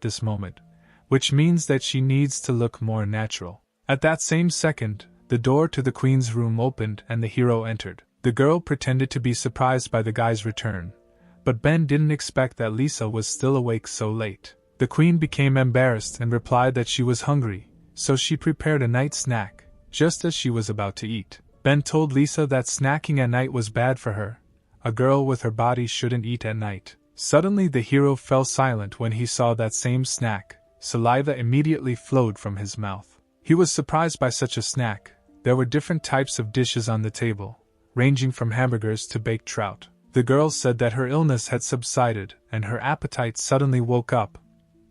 this moment, which means that she needs to look more natural. At that same second, the door to the queen's room opened and the hero entered. The girl pretended to be surprised by the guy's return, but Ben didn't expect that Lisa was still awake so late. The queen became embarrassed and replied that she was hungry, so she prepared a night snack, just as she was about to eat. Ben told Lisa that snacking at night was bad for her. A girl with her body shouldn't eat at night. Suddenly the hero fell silent when he saw that same snack. Saliva immediately flowed from his mouth. He was surprised by such a snack. There were different types of dishes on the table, ranging from hamburgers to baked trout. The girl said that her illness had subsided and her appetite suddenly woke up,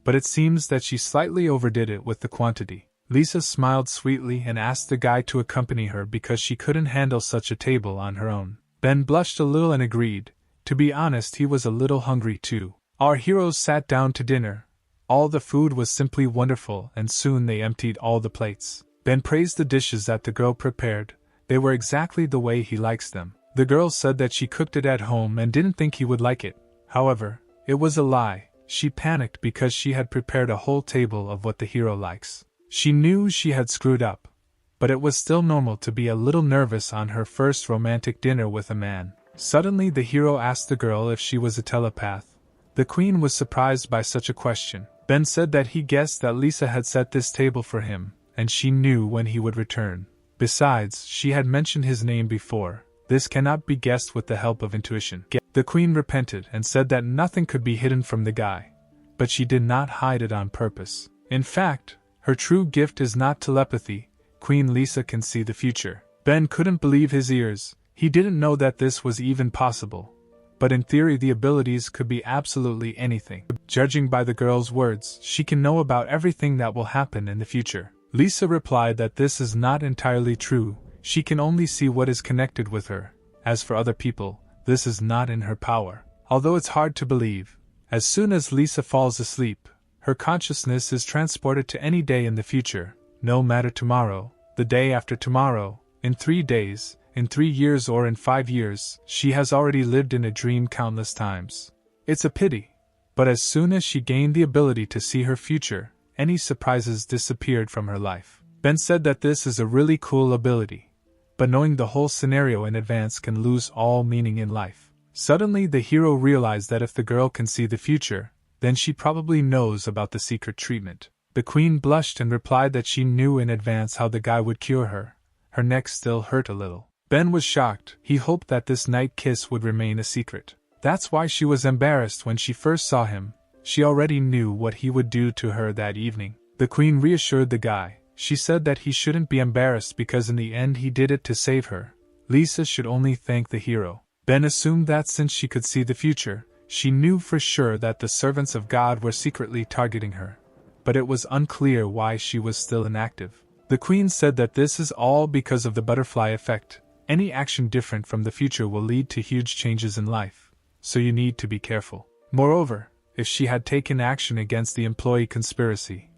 but it seems that she slightly overdid it with the quantity. Lisa smiled sweetly and asked the guy to accompany her because she couldn't handle such a table on her own. Ben blushed a little and agreed. To be honest, he was a little hungry too. Our heroes sat down to dinner. All the food was simply wonderful and soon they emptied all the plates. Ben praised the dishes that the girl prepared. They were exactly the way he likes them. The girl said that she cooked it at home and didn't think he would like it. However, it was a lie. She panicked because she had prepared a whole table of what the hero likes. She knew she had screwed up, but it was still normal to be a little nervous on her first romantic dinner with a man. Suddenly the hero asked the girl if she was a telepath. The queen was surprised by such a question. Ben said that he guessed that Lisa had set this table for him, and she knew when he would return. Besides, she had mentioned his name before. This cannot be guessed with the help of intuition. The queen repented and said that nothing could be hidden from the guy, but she did not hide it on purpose. In fact, her true gift is not telepathy. Queen Lisa can see the future. Ben couldn't believe his ears. He didn't know that this was even possible. But in theory the abilities could be absolutely anything. Judging by the girl's words, she can know about everything that will happen in the future. Lisa replied that this is not entirely true, she can only see what is connected with her. As for other people, this is not in her power. Although it's hard to believe, as soon as Lisa falls asleep, her consciousness is transported to any day in the future, no matter tomorrow, the day after tomorrow, in 3 days, in 3 years or in 5 years. She has already lived in a dream countless times. It's a pity, but as soon as she gained the ability to see her future, any surprises disappeared from her life. Ben said that this is a really cool ability, but knowing the whole scenario in advance can lose all meaning in life. Suddenly the hero realized that if the girl can see the future, then she probably knows about the secret treatment. The queen blushed and replied that she knew in advance how the guy would cure her. Her neck still hurt a little. Ben was shocked. He hoped that this night kiss would remain a secret. That's why she was embarrassed when she first saw him. She already knew what he would do to her that evening. The queen reassured the guy. She said that he shouldn't be embarrassed because in the end he did it to save her. Lisa should only thank the hero. Ben assumed that since she could see the future, she knew for sure that the servants of God were secretly targeting her. But it was unclear why she was still inactive. The queen said that this is all because of the butterfly effect. Any action different from the future will lead to huge changes in life, so you need to be careful. Moreover, if she had taken action against the employee conspiracy,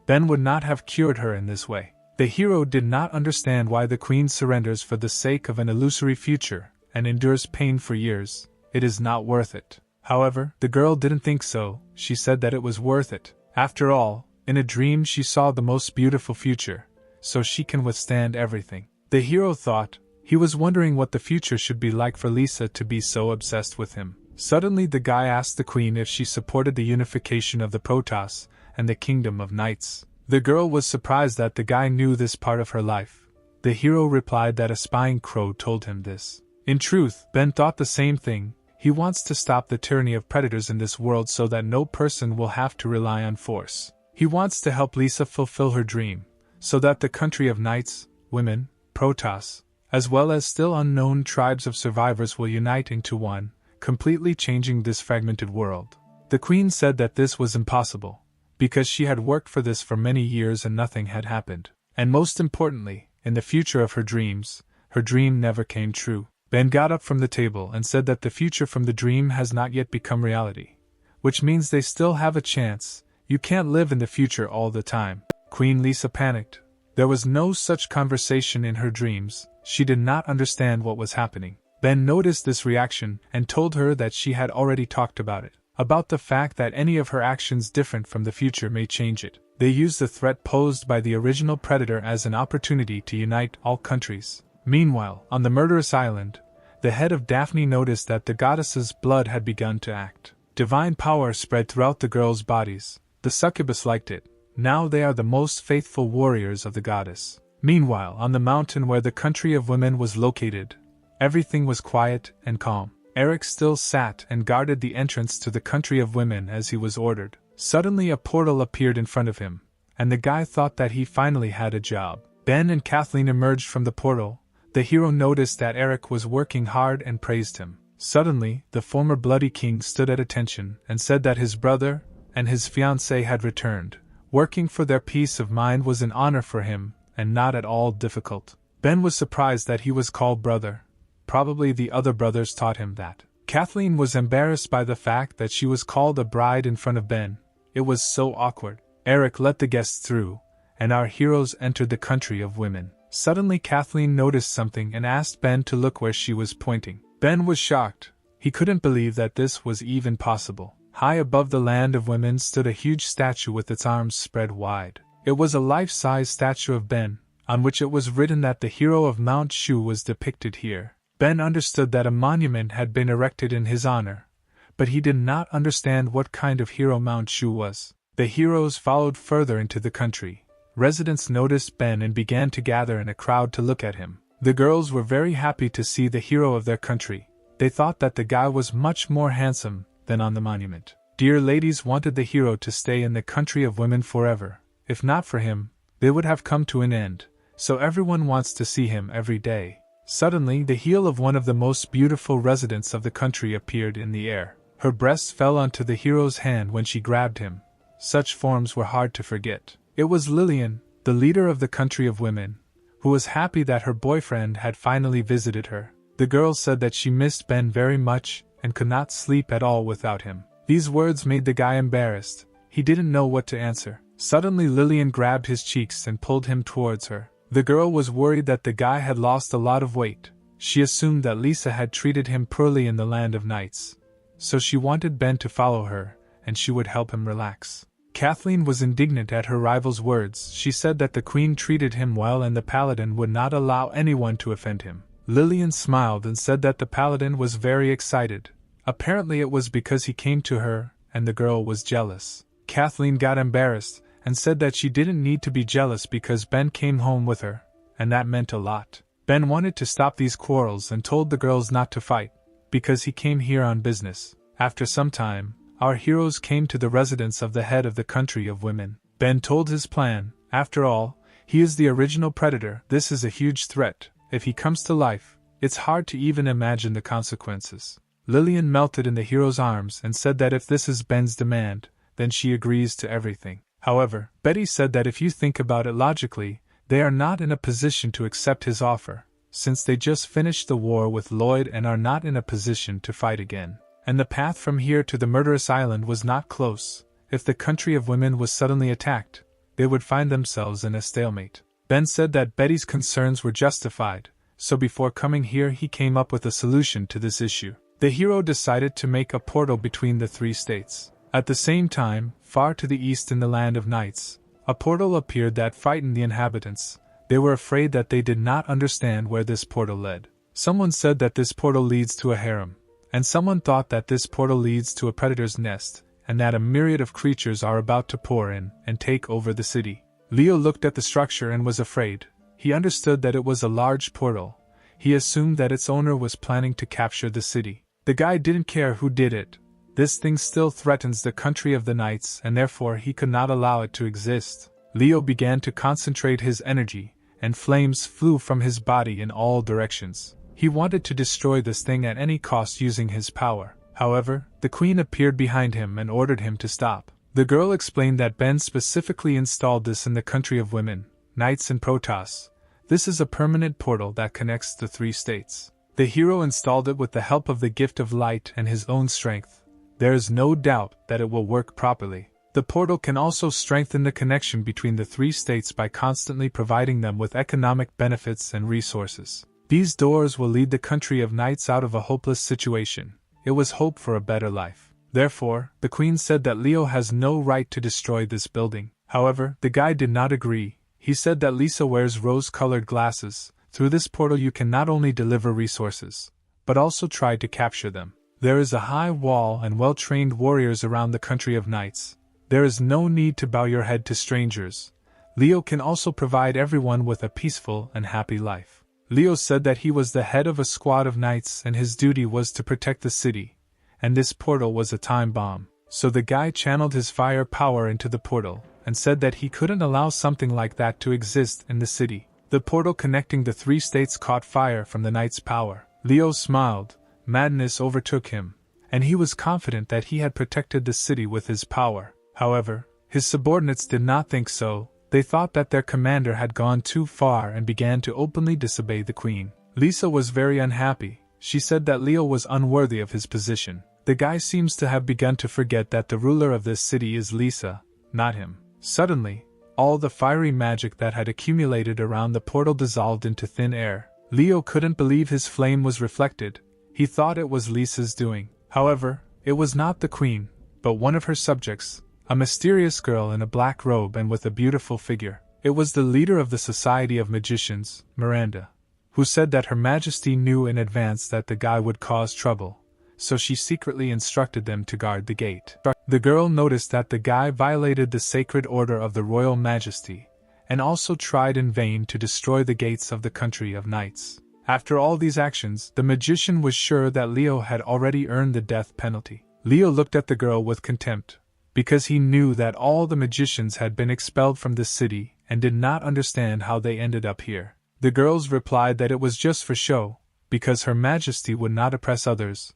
Ben would not have cured her in this way. The hero did not understand why the queen surrenders for the sake of an illusory future and endures pain for years. It is not worth it. However, the girl didn't think so. She said that it was worth it. After all, in a dream she saw the most beautiful future, so she can withstand everything. The hero thought. He was wondering what the future should be like for Lisa to be so obsessed with him. Suddenly the guy asked the queen if she supported the unification of the Protoss and the kingdom of knights. The girl was surprised that the guy knew this part of her life. The hero replied that a spying crow told him this. In truth, Ben thought the same thing. He wants to stop the tyranny of predators in this world so that no person will have to rely on force. He wants to help Lisa fulfill her dream, so that the country of knights, women, Protoss, as well as still unknown tribes of survivors will unite into one, completely changing this fragmented world. The queen said that this was impossible, because she had worked for this for many years and nothing had happened. And most importantly, in the future of her dreams, her dream never came true. Ben got up from the table and said that the future from the dream has not yet become reality, which means they still have a chance. You can't live in the future all the time. Queen Lisa panicked. There was no such conversation in her dreams. She did not understand what was happening. Ben noticed this reaction and told her that she had already talked about it, about the fact that any of her actions different from the future may change it. They used the threat posed by the original predator as an opportunity to unite all countries. Meanwhile, on the murderous island, the head of Daphne noticed that the goddess's blood had begun to act. Divine power spread throughout the girls' bodies. The succubus liked it. Now they are the most faithful warriors of the goddess. Meanwhile, on the mountain where the country of women was located, everything was quiet and calm. Eric still sat and guarded the entrance to the country of women as he was ordered. Suddenly a portal appeared in front of him, and the guy thought that he finally had a job. Ben and Kathleen emerged from the portal. The hero noticed that Eric was working hard and praised him. Suddenly, the former Bloody King stood at attention and said that his brother and his fiancée had returned. Working for their peace of mind was an honor for him, and not at all difficult. Ben was surprised that he was called brother. Probably the other brothers taught him that. Kathleen was embarrassed by the fact that she was called a bride in front of Ben. It was so awkward. Eric let the guests through, and our heroes entered the country of women. Suddenly Kathleen noticed something and asked Ben to look where she was pointing. Ben was shocked. He couldn't believe that this was even possible. High above the land of women stood a huge statue with its arms spread wide. It was a life-size statue of Ben, on which it was written that the hero of Mount Shu was depicted here. Ben understood that a monument had been erected in his honor, but he did not understand what kind of hero Mount Shu was. The heroes followed further into the country. Residents noticed Ben and began to gather in a crowd to look at him. The girls were very happy to see the hero of their country. They thought that the guy was much more handsome than on the monument. Dear ladies wanted the hero to stay in the country of women forever. If not for him, they would have come to an end. so everyone wants to see him every day. Suddenly, the heel of one of the most beautiful residents of the country appeared in the air. Her breast fell onto the hero's hand when she grabbed him. Such forms were hard to forget. It was Lillian, the leader of the country of women, who was happy that her boyfriend had finally visited her. The girl said that she missed Ben very much and could not sleep at all without him. These words made the guy embarrassed. He didn't know what to answer. Suddenly Lillian grabbed his cheeks and pulled him towards her. The girl was worried that the guy had lost a lot of weight. She assumed that Lisa had treated him poorly in the land of nights. So she wanted Ben to follow her, and she would help him relax. Kathleen was indignant at her rival's words. She said that the queen treated him well and the paladin would not allow anyone to offend him. Lillian smiled and said that the paladin was very excited. Apparently it was because he came to her, and the girl was jealous. Kathleen got embarrassed and said that she didn't need to be jealous because Ben came home with her, and that meant a lot. Ben wanted to stop these quarrels and told the girls not to fight, because he came here on business. After some time, our heroes came to the residence of the head of the country of women. Ben told his plan. After all, he is the original predator. This is a huge threat. If he comes to life, it's hard to even imagine the consequences. Lillian melted in the hero's arms and said that if this is Ben's demand, then she agrees to everything. However, Betty said that if you think about it logically, they are not in a position to accept his offer, since they just finished the war with Lloyd and are not in a position to fight again. And the path from here to the murderous island was not close. If the country of women was suddenly attacked, they would find themselves in a stalemate. Ben said that Betty's concerns were justified, so before coming here he came up with a solution to this issue. The hero decided to make a portal between the three states. At the same time, far to the east in the land of nights, a portal appeared that frightened the inhabitants. They were afraid that they did not understand where this portal led. Someone said that this portal leads to a harem, and someone thought that this portal leads to a predator's nest, and that a myriad of creatures are about to pour in and take over the city. Leo looked at the structure and was afraid. He understood that it was a large portal. He assumed that its owner was planning to capture the city. The guy didn't care who did it. This thing still threatens the country of the knights, and therefore he could not allow it to exist. Leo began to concentrate his energy, and flames flew from his body in all directions. He wanted to destroy this thing at any cost using his power. However, the queen appeared behind him and ordered him to stop. The girl explained that Ben specifically installed this in the country of women, knights and Protoss. This is a permanent portal that connects the three states. The hero installed it with the help of the gift of light and his own strength. There is no doubt that it will work properly. The portal can also strengthen the connection between the three states by constantly providing them with economic benefits and resources. These doors will lead the country of knights out of a hopeless situation. It was hope for a better life. Therefore, the queen said that Leo has no right to destroy this building. However, the guy did not agree. He said that Lisa wears rose-colored glasses. Through this portal you can not only deliver resources, but also try to capture them. There is a high wall and well-trained warriors around the country of knights. There is no need to bow your head to strangers. Leo can also provide everyone with a peaceful and happy life. Leo said that he was the head of a squad of knights and his duty was to protect the city, and this portal was a time bomb. So the guy channeled his fire power into the portal, and said that he couldn't allow something like that to exist in the city. The portal connecting the three states caught fire from the knight's power. Leo smiled. Madness overtook him, and he was confident that he had protected the city with his power. However, his subordinates did not think so. They thought that their commander had gone too far and began to openly disobey the queen. Lisa was very unhappy. She said that Leo was unworthy of his position. The guy seems to have begun to forget that the ruler of this city is Lisa, not him. Suddenly, all the fiery magic that had accumulated around the portal dissolved into thin air. Leo couldn't believe his flame was reflected. He thought it was Lisa's doing. However, it was not the queen, but one of her subjects, a mysterious girl in a black robe and with a beautiful figure. It was the leader of the Society of Magicians, Miranda, who said that Her Majesty knew in advance that the guy would cause trouble, so she secretly instructed them to guard the gate. The girl noticed that the guy violated the sacred order of the Royal Majesty, and also tried in vain to destroy the gates of the country of knights. After all these actions, the magician was sure that Leo had already earned the death penalty. Leo looked at the girl with contempt, because he knew that all the magicians had been expelled from the city and did not understand how they ended up here. The girls replied that it was just for show, because Her Majesty would not oppress others.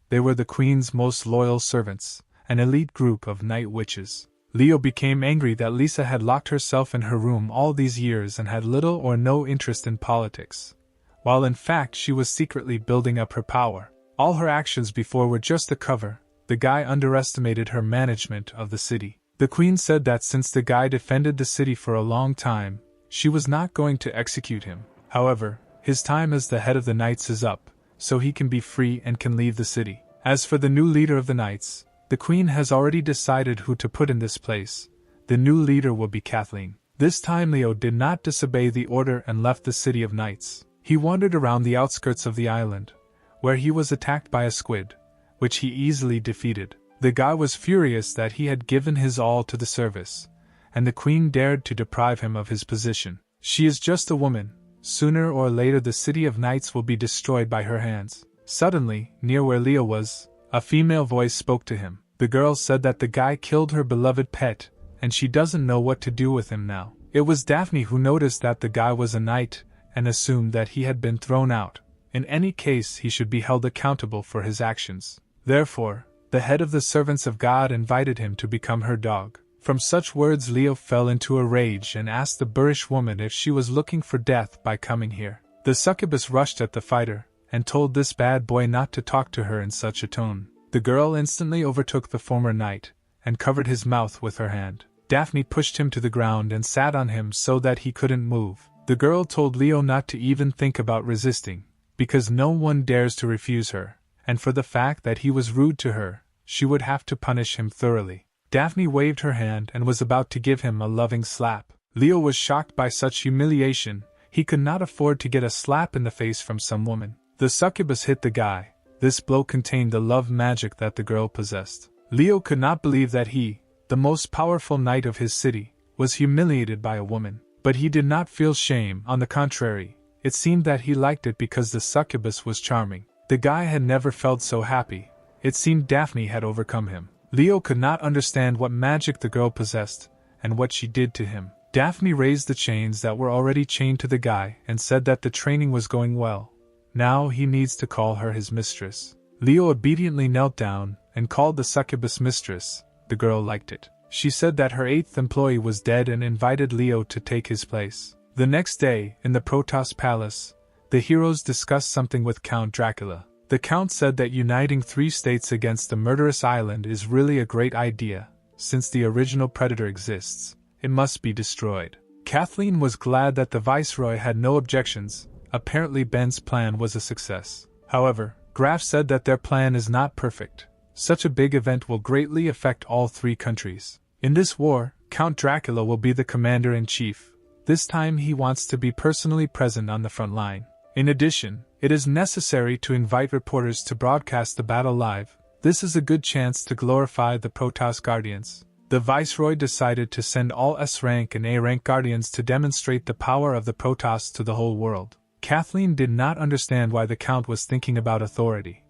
They were the Queen's most loyal servants, an elite group of night witches. Leo became angry that Lisa had locked herself in her room all these years and had little or no interest in politics, while in fact she was secretly building up her power. All her actions before were just a cover. The guy underestimated her management of the city. The Queen said that since the guy defended the city for a long time, she was not going to execute him. However, his time as the head of the Knights is up, so he can be free and can leave the city. As for the new leader of the Knights, the Queen has already decided who to put in this place. The new leader will be Kathleen. This time Leo did not disobey the order and left the city of Knights. He wandered around the outskirts of the island, where he was attacked by a squid, which he easily defeated. The guy was furious that he had given his all to the service, and the Queen dared to deprive him of his position. She is just a woman. Sooner or later the city of Knights will be destroyed by her hands. Suddenly, near where Leo was, a female voice spoke to him. The girl said that the guy killed her beloved pet, and she doesn't know what to do with him now. It was Daphne who noticed that the guy was a knight, and assumed that he had been thrown out. In any case, he should be held accountable for his actions. Therefore, the head of the servants of God invited him to become her dog. From such words Leo fell into a rage and asked the boorish woman if she was looking for death by coming here. The succubus rushed at the fighter, and told this bad boy not to talk to her in such a tone. The girl instantly overtook the former knight, and covered his mouth with her hand. Daphne pushed him to the ground and sat on him so that he couldn't move. The girl told Leo not to even think about resisting, because no one dares to refuse her, and for the fact that he was rude to her, she would have to punish him thoroughly. Daphne waved her hand and was about to give him a loving slap. Leo was shocked by such humiliation. He could not afford to get a slap in the face from some woman. The succubus hit the guy. This blow contained the love magic that the girl possessed. Leo could not believe that he, the most powerful knight of his city, was humiliated by a woman. But he did not feel shame. On the contrary, it seemed that he liked it because the succubus was charming. The guy had never felt so happy. It seemed Daphne had overcome him. Leo could not understand what magic the girl possessed, and what she did to him. Daphne raised the chains that were already chained to the guy and said that the training was going well. Now he needs to call her his mistress. Leo obediently knelt down and called the succubus mistress. The girl liked it. She said that her 8th employee was dead and invited Leo to take his place. The next day, in the Protoss Palace, the heroes discussed something with Count Dracula. The Count said that uniting 3 states against the murderous island is really a great idea. Since the original predator exists, it must be destroyed. Kathleen was glad that the Viceroy had no objections. Apparently Ben's plan was a success. However, Graf said that their plan is not perfect. Such a big event will greatly affect all 3 countries. In this war, Count Dracula will be the commander-in-chief. This time he wants to be personally present on the front line. In addition, it is necessary to invite reporters to broadcast the battle live. This is a good chance to glorify the Protoss Guardians. The Viceroy decided to send all S-rank and A-rank Guardians to demonstrate the power of the Protoss to the whole world. Kathleen did not understand why the Count was thinking about authority.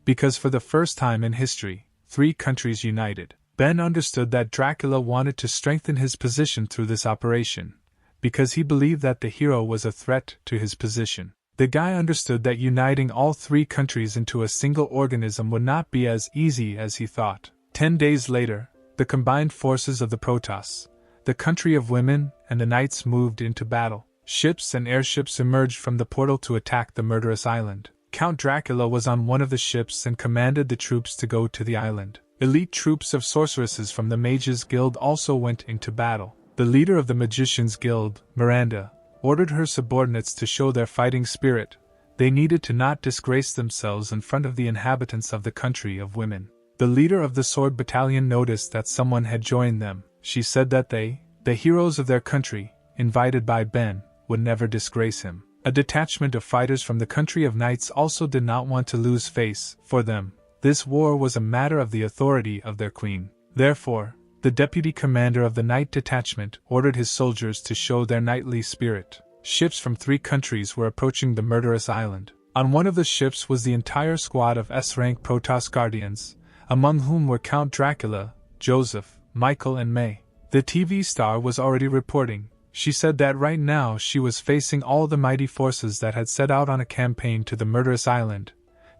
Because for the first time in history, 3 countries united. Ben understood that Dracula wanted to strengthen his position through this operation, because he believed that the hero was a threat to his position. The guy understood that uniting all 3 countries into a single organism would not be as easy as he thought. 10 days later, the combined forces of the Protoss, the country of women, and the knights moved into battle. Ships and airships emerged from the portal to attack the murderous island. Count Dracula was on one of the ships and commanded the troops to go to the island. Elite troops of sorceresses from the Mages Guild also went into battle. The leader of the Magicians Guild, Miranda, ordered her subordinates to show their fighting spirit. They needed to not disgrace themselves in front of the inhabitants of the country of women. The leader of the sword battalion noticed that someone had joined them. She said that they, the heroes of their country, invited by Ben, would never disgrace him. A detachment of fighters from the country of knights also did not want to lose face. For them, this war was a matter of the authority of their queen. Therefore, the deputy commander of the knight detachment ordered his soldiers to show their knightly spirit. Ships from 3 countries were approaching the murderous island. On one of the ships was the entire squad of S-rank Protoss Guardians, among whom were Count Dracula, Joseph, Michael and May. The TV star was already reporting. She said that right now she was facing all the mighty forces that had set out on a campaign to the murderous island.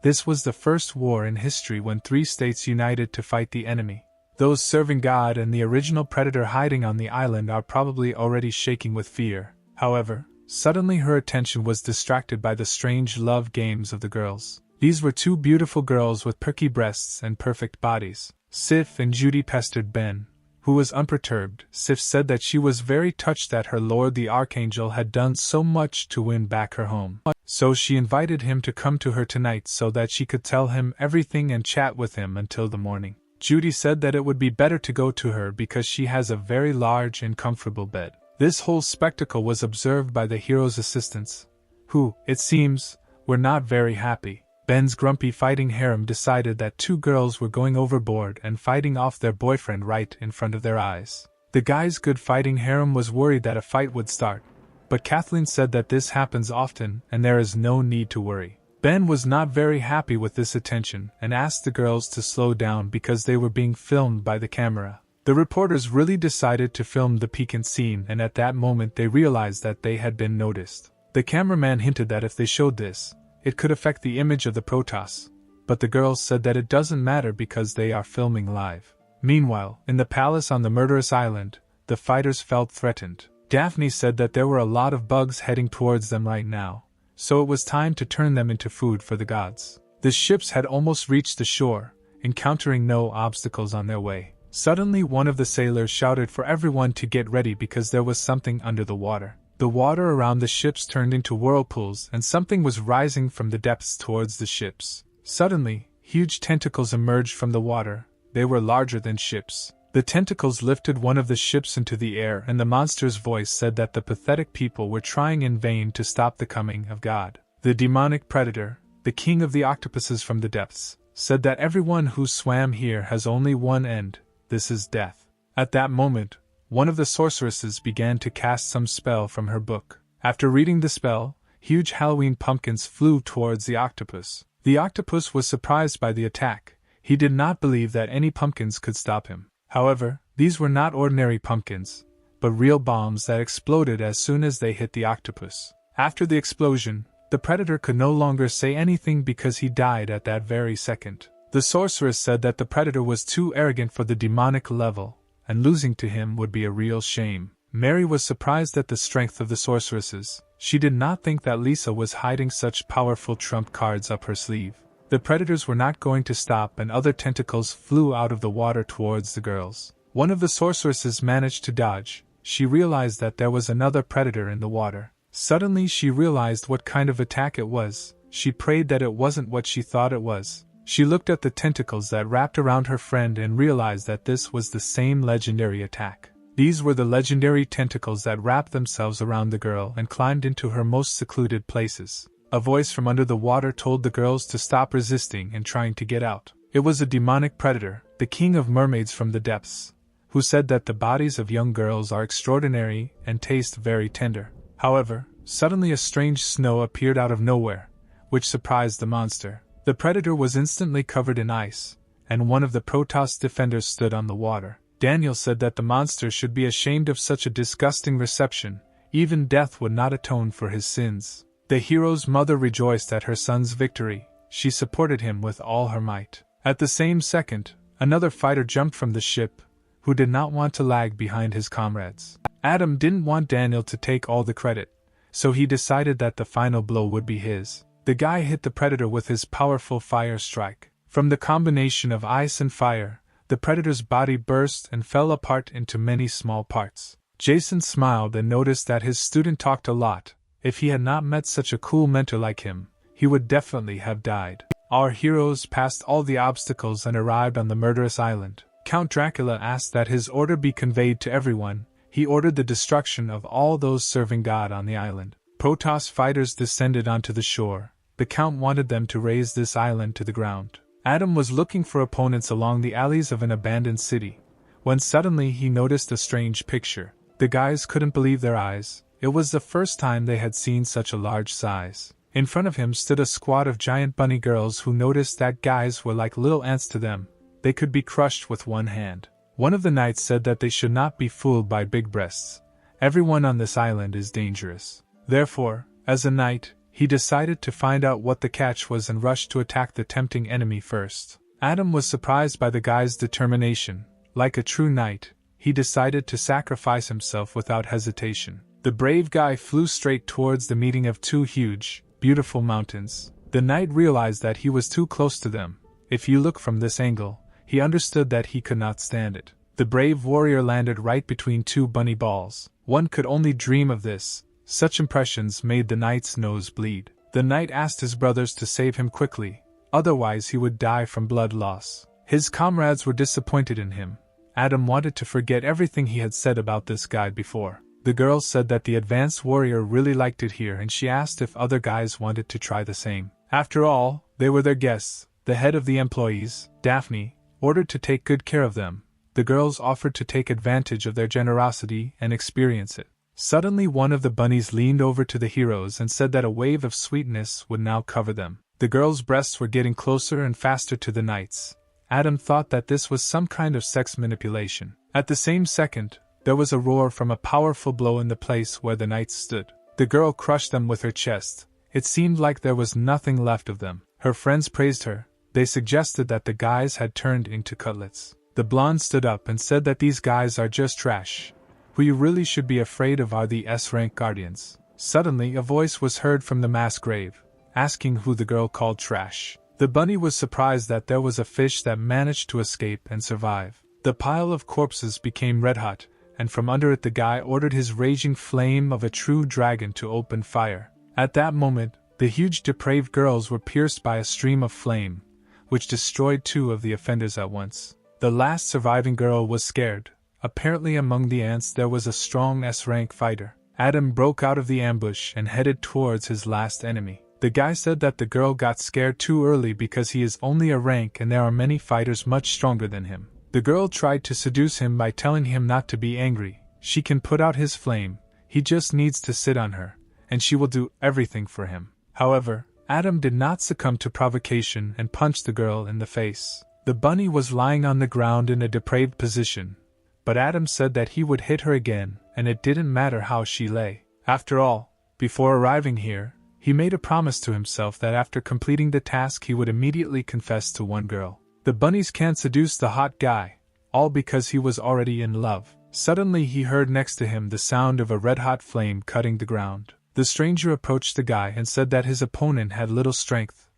This was the first war in history when 3 states united to fight the enemy. Those serving God and the original predator hiding on the island are probably already shaking with fear. However, suddenly her attention was distracted by the strange love games of the girls. These were 2 beautiful girls with perky breasts and perfect bodies. Sif and Judy pestered Ben, who was unperturbed. Sif said that she was very touched that her lord the archangel had done so much to win back her home. So she invited him to come to her tonight so that she could tell him everything and chat with him until the morning. Judy said that it would be better to go to her because she has a very large and comfortable bed. This whole spectacle was observed by the hero's assistants, who, it seems, were not very happy. Ben's grumpy fighting harem decided that 2 girls were going overboard and fighting off their boyfriend right in front of their eyes. The guy's good fighting harem was worried that a fight would start, but Kathleen said that this happens often and there is no need to worry. Ben was not very happy with this attention and asked the girls to slow down because they were being filmed by the camera. The reporters really decided to film the piquant scene, and at that moment they realized that they had been noticed. The cameraman hinted that if they showed this, it could affect the image of the Protoss, but the girls said that it doesn't matter because they are filming live. Meanwhile, in the palace on the murderous island, the fighters felt threatened. Daphne said that there were a lot of bugs heading towards them right now, so it was time to turn them into food for the gods. The ships had almost reached the shore, encountering no obstacles on their way. Suddenly one of the sailors shouted for everyone to get ready because there was something under the water. The water around the ships turned into whirlpools and something was rising from the depths towards the ships. Suddenly, huge tentacles emerged from the water. They were larger than ships. The tentacles lifted one of the ships into the air, and the monster's voice said that the pathetic people were trying in vain to stop the coming of God. The demonic predator, the king of the octopuses from the depths, said that everyone who swam here has only one end. This is death. At that moment, one of the sorceresses began to cast some spell from her book. After reading the spell, huge Halloween pumpkins flew towards the octopus. The octopus was surprised by the attack. He did not believe that any pumpkins could stop him. However, these were not ordinary pumpkins, but real bombs that exploded as soon as they hit the octopus. After the explosion, the predator could no longer say anything because he died at that very second. The sorceress said that the predator was too arrogant for the demonic level, and losing to him would be a real shame. Mary was surprised at the strength of the sorceresses. She did not think that Lisa was hiding such powerful trump cards up her sleeve. The predators were not going to stop and other tentacles flew out of the water towards the girls. One of the sorceresses managed to dodge. She realized that there was another predator in the water. Suddenly she realized what kind of attack it was. She prayed that it wasn't what she thought it was. She looked at the tentacles that wrapped around her friend and realized that this was the same legendary attack. These were the legendary tentacles that wrapped themselves around the girl and climbed into her most secluded places. A voice from under the water told the girls to stop resisting and trying to get out. It was a demonic predator, the king of mermaids from the depths, who said that the bodies of young girls are extraordinary and taste very tender. However, suddenly a strange snow appeared out of nowhere, which surprised the monster. The predator was instantly covered in ice, and one of the Protoss defenders stood on the water. Daniel said that the monster should be ashamed of such a disgusting reception. Even death would not atone for his sins. The hero's mother rejoiced at her son's victory. She supported him with all her might. At the same second, another fighter jumped from the ship, who did not want to lag behind his comrades. Adam didn't want Daniel to take all the credit, so he decided that the final blow would be his. The guy hit the predator with his powerful fire strike. From the combination of ice and fire, the predator's body burst and fell apart into many small parts. Jason smiled and noticed that his student talked a lot. If he had not met such a cool mentor like him, he would definitely have died. Our heroes passed all the obstacles and arrived on the murderous island. Count Dracula asked that his order be conveyed to everyone. He ordered the destruction of all those serving God on the island. Protoss fighters descended onto the shore. The Count wanted them to raze this island to the ground. Adam was looking for opponents along the alleys of an abandoned city, when suddenly he noticed a strange picture. The guys couldn't believe their eyes. It was the first time they had seen such a large size. In front of him stood a squad of giant bunny girls who noticed that guys were like little ants to them. They could be crushed with one hand. One of the knights said that they should not be fooled by big breasts, Everyone on this island is dangerous. Therefore, as a knight, he decided to find out what the catch was and rushed to attack the tempting enemy first. Adam was surprised by the guy's determination. Like a true knight, he decided to sacrifice himself without hesitation. The brave guy flew straight towards the meeting of two huge, beautiful mountains. The knight realized that he was too close to them. If you look from this angle, he understood that he could not stand it. The brave warrior landed right between two bunny balls. One could only dream of this. Such impressions made the knight's nose bleed. The knight asked his brothers to save him quickly, otherwise he would die from blood loss. His comrades were disappointed in him. Adam wanted to forget everything he had said about this guy before. The girl said that the advanced warrior really liked it here and she asked if other guys wanted to try the same. After all, they were their guests. The head of the employees, Daphne, ordered to take good care of them. The girls offered to take advantage of their generosity and experience it. Suddenly one of the bunnies leaned over to the heroes and said that a wave of sweetness would now cover them. The girls' breasts were getting closer and faster to the knights. Adam thought that this was some kind of sex manipulation. At the same second, there was a roar from a powerful blow in the place where the knights stood. The girl crushed them with her chest. It seemed like there was nothing left of them. Her friends praised her. They suggested that the guys had turned into cutlets. The blonde stood up and said that these guys are just trash. Who you really should be afraid of are the S-rank guardians. Suddenly a voice was heard from the mass grave, asking who the girl called trash. The bunny was surprised that there was a fish that managed to escape and survive. The pile of corpses became red hot, and from under it the guy ordered his raging flame of a true dragon to open fire. At that moment, the huge depraved girls were pierced by a stream of flame, which destroyed two of the offenders at once. The last surviving girl was scared. Apparently among the ants there was a strong S-rank fighter. Adam broke out of the ambush and headed towards his last enemy. The guy said that the girl got scared too early because he is only a rank and there are many fighters much stronger than him. The girl tried to seduce him by telling him not to be angry. She can put out his flame, he just needs to sit on her, and she will do everything for him. However, Adam did not succumb to provocation and punched the girl in the face. The bunny was lying on the ground in a depraved position, but Adam said that he would hit her again, and it didn't matter how she lay. After all, before arriving here, he made a promise to himself that after completing the task he would immediately confess to one girl. The bunnies can't seduce the hot guy, all because he was already in love. Suddenly he heard next to him the sound of a red-hot flame cutting the ground. The stranger approached the guy and said that his opponent had little strength,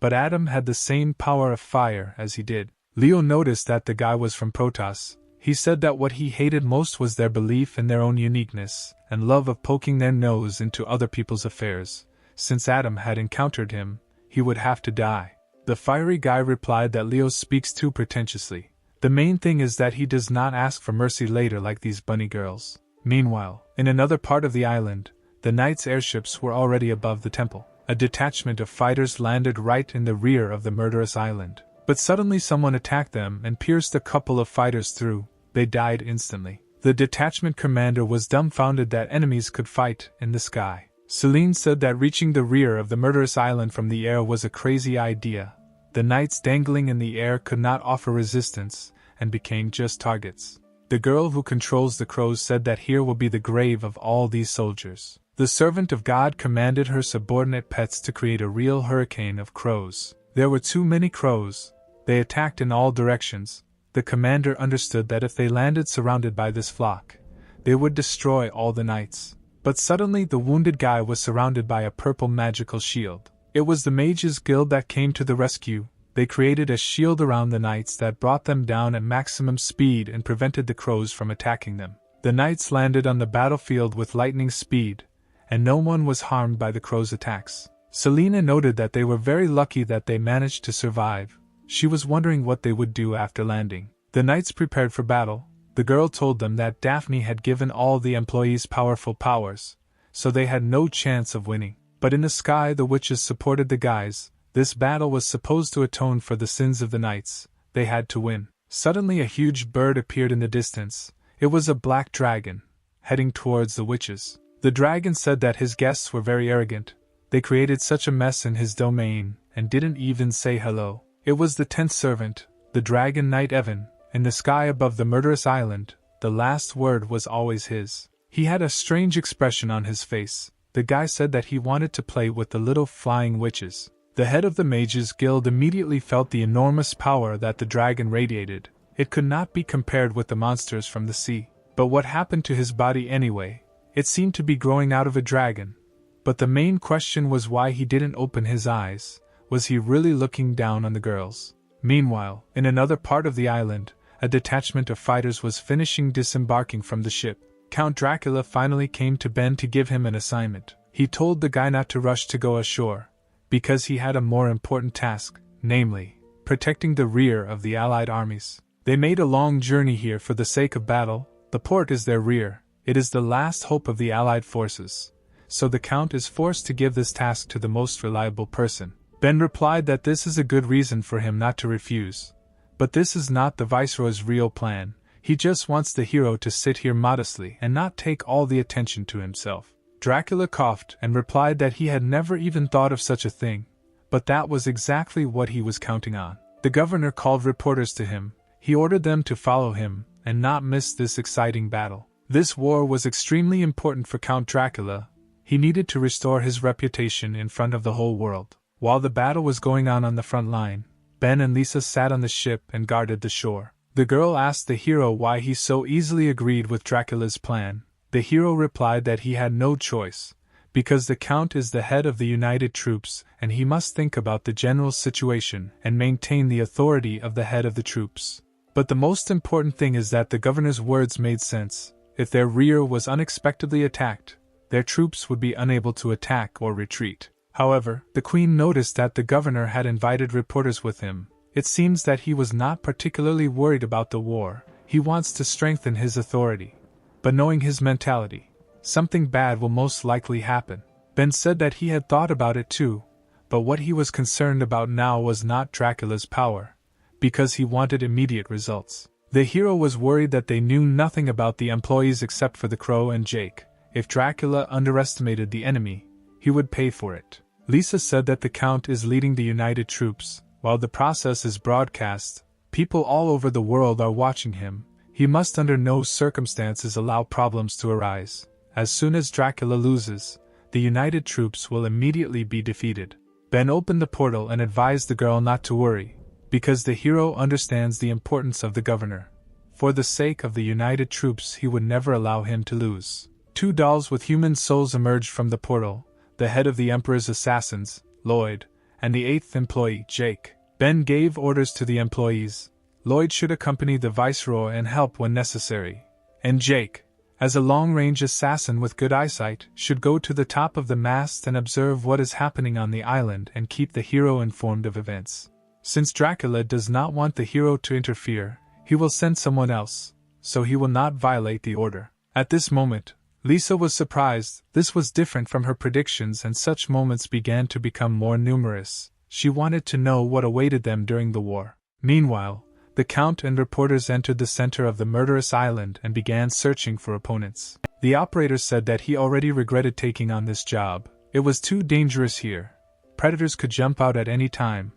but Adam had the same power of fire as he did. Leo noticed that the guy was from Protoss. He said that what he hated most was their belief in their own uniqueness, and love of poking their nose into other people's affairs. Since Adam had encountered him, he would have to die. The fiery guy replied that Leo speaks too pretentiously. The main thing is that he does not ask for mercy later like these bunny girls. Meanwhile, in another part of the island, the knights' airships were already above the temple. A detachment of fighters landed right in the rear of the murderous island. But suddenly someone attacked them and pierced a couple of fighters through. They died instantly. The detachment commander was dumbfounded that enemies could fight in the sky. Celine said that reaching the rear of the murderous island from the air was a crazy idea. The knights dangling in the air could not offer resistance, and became just targets. The girl who controls the crows said that here will be the grave of all these soldiers. The servant of God commanded her subordinate pets to create a real hurricane of crows. There were too many crows. They attacked in all directions. The commander understood that if they landed surrounded by this flock, they would destroy all the knights. But suddenly the wounded guy was surrounded by a purple magical shield. It was the mages guild that came to the rescue. They created a shield around the knights that brought them down at maximum speed and prevented the crows from attacking them. The knights landed on the battlefield with lightning speed, and no one was harmed by the crows' attacks. Selena noted that they were very lucky that they managed to survive. She was wondering what they would do after landing. The knights prepared for battle. The girl told them that Daphne had given all the employees powerful powers, so they had no chance of winning. But in the sky the witches supported the guys. This battle was supposed to atone for the sins of the knights. They had to win. Suddenly a huge bird appeared in the distance. It was a black dragon, heading towards the witches. The dragon said that his guests were very arrogant. They created such a mess in his domain, and didn't even say hello. It was the 10th servant, the dragon knight Evan. In the sky above the murderous island, the last word was always his. He had a strange expression on his face. The guy said that he wanted to play with the little flying witches. The head of the Mages Guild immediately felt the enormous power that the dragon radiated. It could not be compared with the monsters from the sea. But what happened to his body anyway? It seemed to be growing out of a dragon. But the main question was why he didn't open his eyes. Was he really looking down on the girls? Meanwhile, in another part of the island, a detachment of fighters was finishing disembarking from the ship. Count Dracula finally came to Ben to give him an assignment. He told the guy not to rush to go ashore, because he had a more important task, namely, protecting the rear of the Allied armies. They made a long journey here for the sake of battle. The port is their rear. It is the last hope of the Allied forces. So the Count is forced to give this task to the most reliable person. Ben replied that this is a good reason for him not to refuse. But this is not the Viceroy's real plan. He just wants the hero to sit here modestly and not take all the attention to himself. Dracula coughed and replied that he had never even thought of such a thing, but that was exactly what he was counting on. The governor called reporters to him. He ordered them to follow him and not miss this exciting battle. This war was extremely important for Count Dracula. He needed to restore his reputation in front of the whole world. While the battle was going on the front line, Ben and Lisa sat on the ship and guarded the shore. The girl asked the hero why he so easily agreed with Dracula's plan. The hero replied that he had no choice, because the Count is the head of the United Troops and he must think about the general situation and maintain the authority of the head of the troops. But the most important thing is that the governor's words made sense. If their rear was unexpectedly attacked, their troops would be unable to attack or retreat. However, the Queen noticed that the governor had invited reporters with him. It seems that he was not particularly worried about the war. He wants to strengthen his authority. But knowing his mentality, something bad will most likely happen. Ben said that he had thought about it too, but what he was concerned about now was not Dracula's power, because he wanted immediate results. The hero was worried that they knew nothing about the employees except for the Crow and Jake. If Dracula underestimated the enemy, he would pay for it. Lisa said that the Count is leading the United Troops. While the process is broadcast, people all over the world are watching him. He must under no circumstances allow problems to arise. As soon as Dracula loses, the United Troops will immediately be defeated. Ben opened the portal and advised the girl not to worry, because the hero understands the importance of the governor. For the sake of the United Troops, he would never allow him to lose. 2 dolls with human souls emerged from the portal, the head of the Emperor's assassins, Lloyd, and the 8th employee, Jake. Ben gave orders to the employees. Lloyd should accompany the Viceroy and help when necessary. And Jake, as a long-range assassin with good eyesight, should go to the top of the mast and observe what is happening on the island and keep the hero informed of events. Since Dracula does not want the hero to interfere, he will send someone else, so he will not violate the order. At this moment, Lisa was surprised. This was different from her predictions, and such moments began to become more numerous. She wanted to know what awaited them during the war. Meanwhile, the Count and reporters entered the center of the murderous island and began searching for opponents. The operator said that he already regretted taking on this job. It was too dangerous here. Predators could jump out at any time.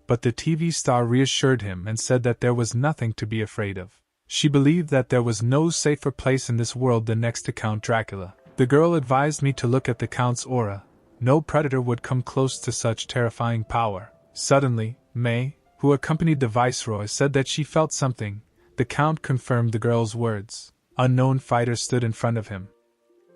But the TV star reassured him and said that there was nothing to be afraid of. She believed that there was no safer place in this world than next to Count Dracula. The girl advised me to look at the Count's aura. No predator would come close to such terrifying power. Suddenly, May, who accompanied the Viceroy, said that she felt something. The Count confirmed the girl's words. Unknown fighters stood in front of him.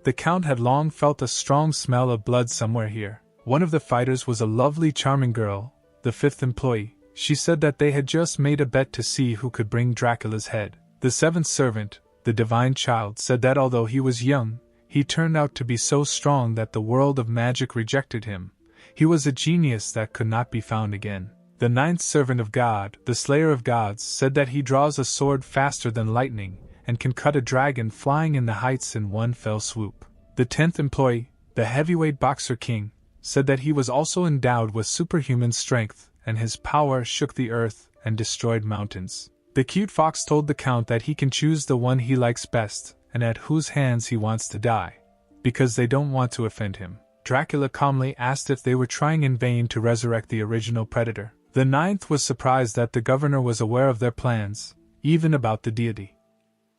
The Count had long felt a strong smell of blood somewhere here. One of the fighters was a lovely, charming girl, the 5th employee. She said that they had just made a bet to see who could bring Dracula's head. The 7th servant, the divine child, said that although he was young, he turned out to be so strong that the world of magic rejected him. He was a genius that could not be found again. The 9th servant of God, the slayer of gods, said that he draws a sword faster than lightning and can cut a dragon flying in the heights in one fell swoop. The 10th employee, the heavyweight boxer king, said that he was also endowed with superhuman strength, and his power shook the earth and destroyed mountains. The cute fox told the Count that he can choose the one he likes best, and at whose hands he wants to die, because they don't want to offend him. Dracula calmly asked if they were trying in vain to resurrect the original predator. The 9th was surprised that the governor was aware of their plans, even about the deity.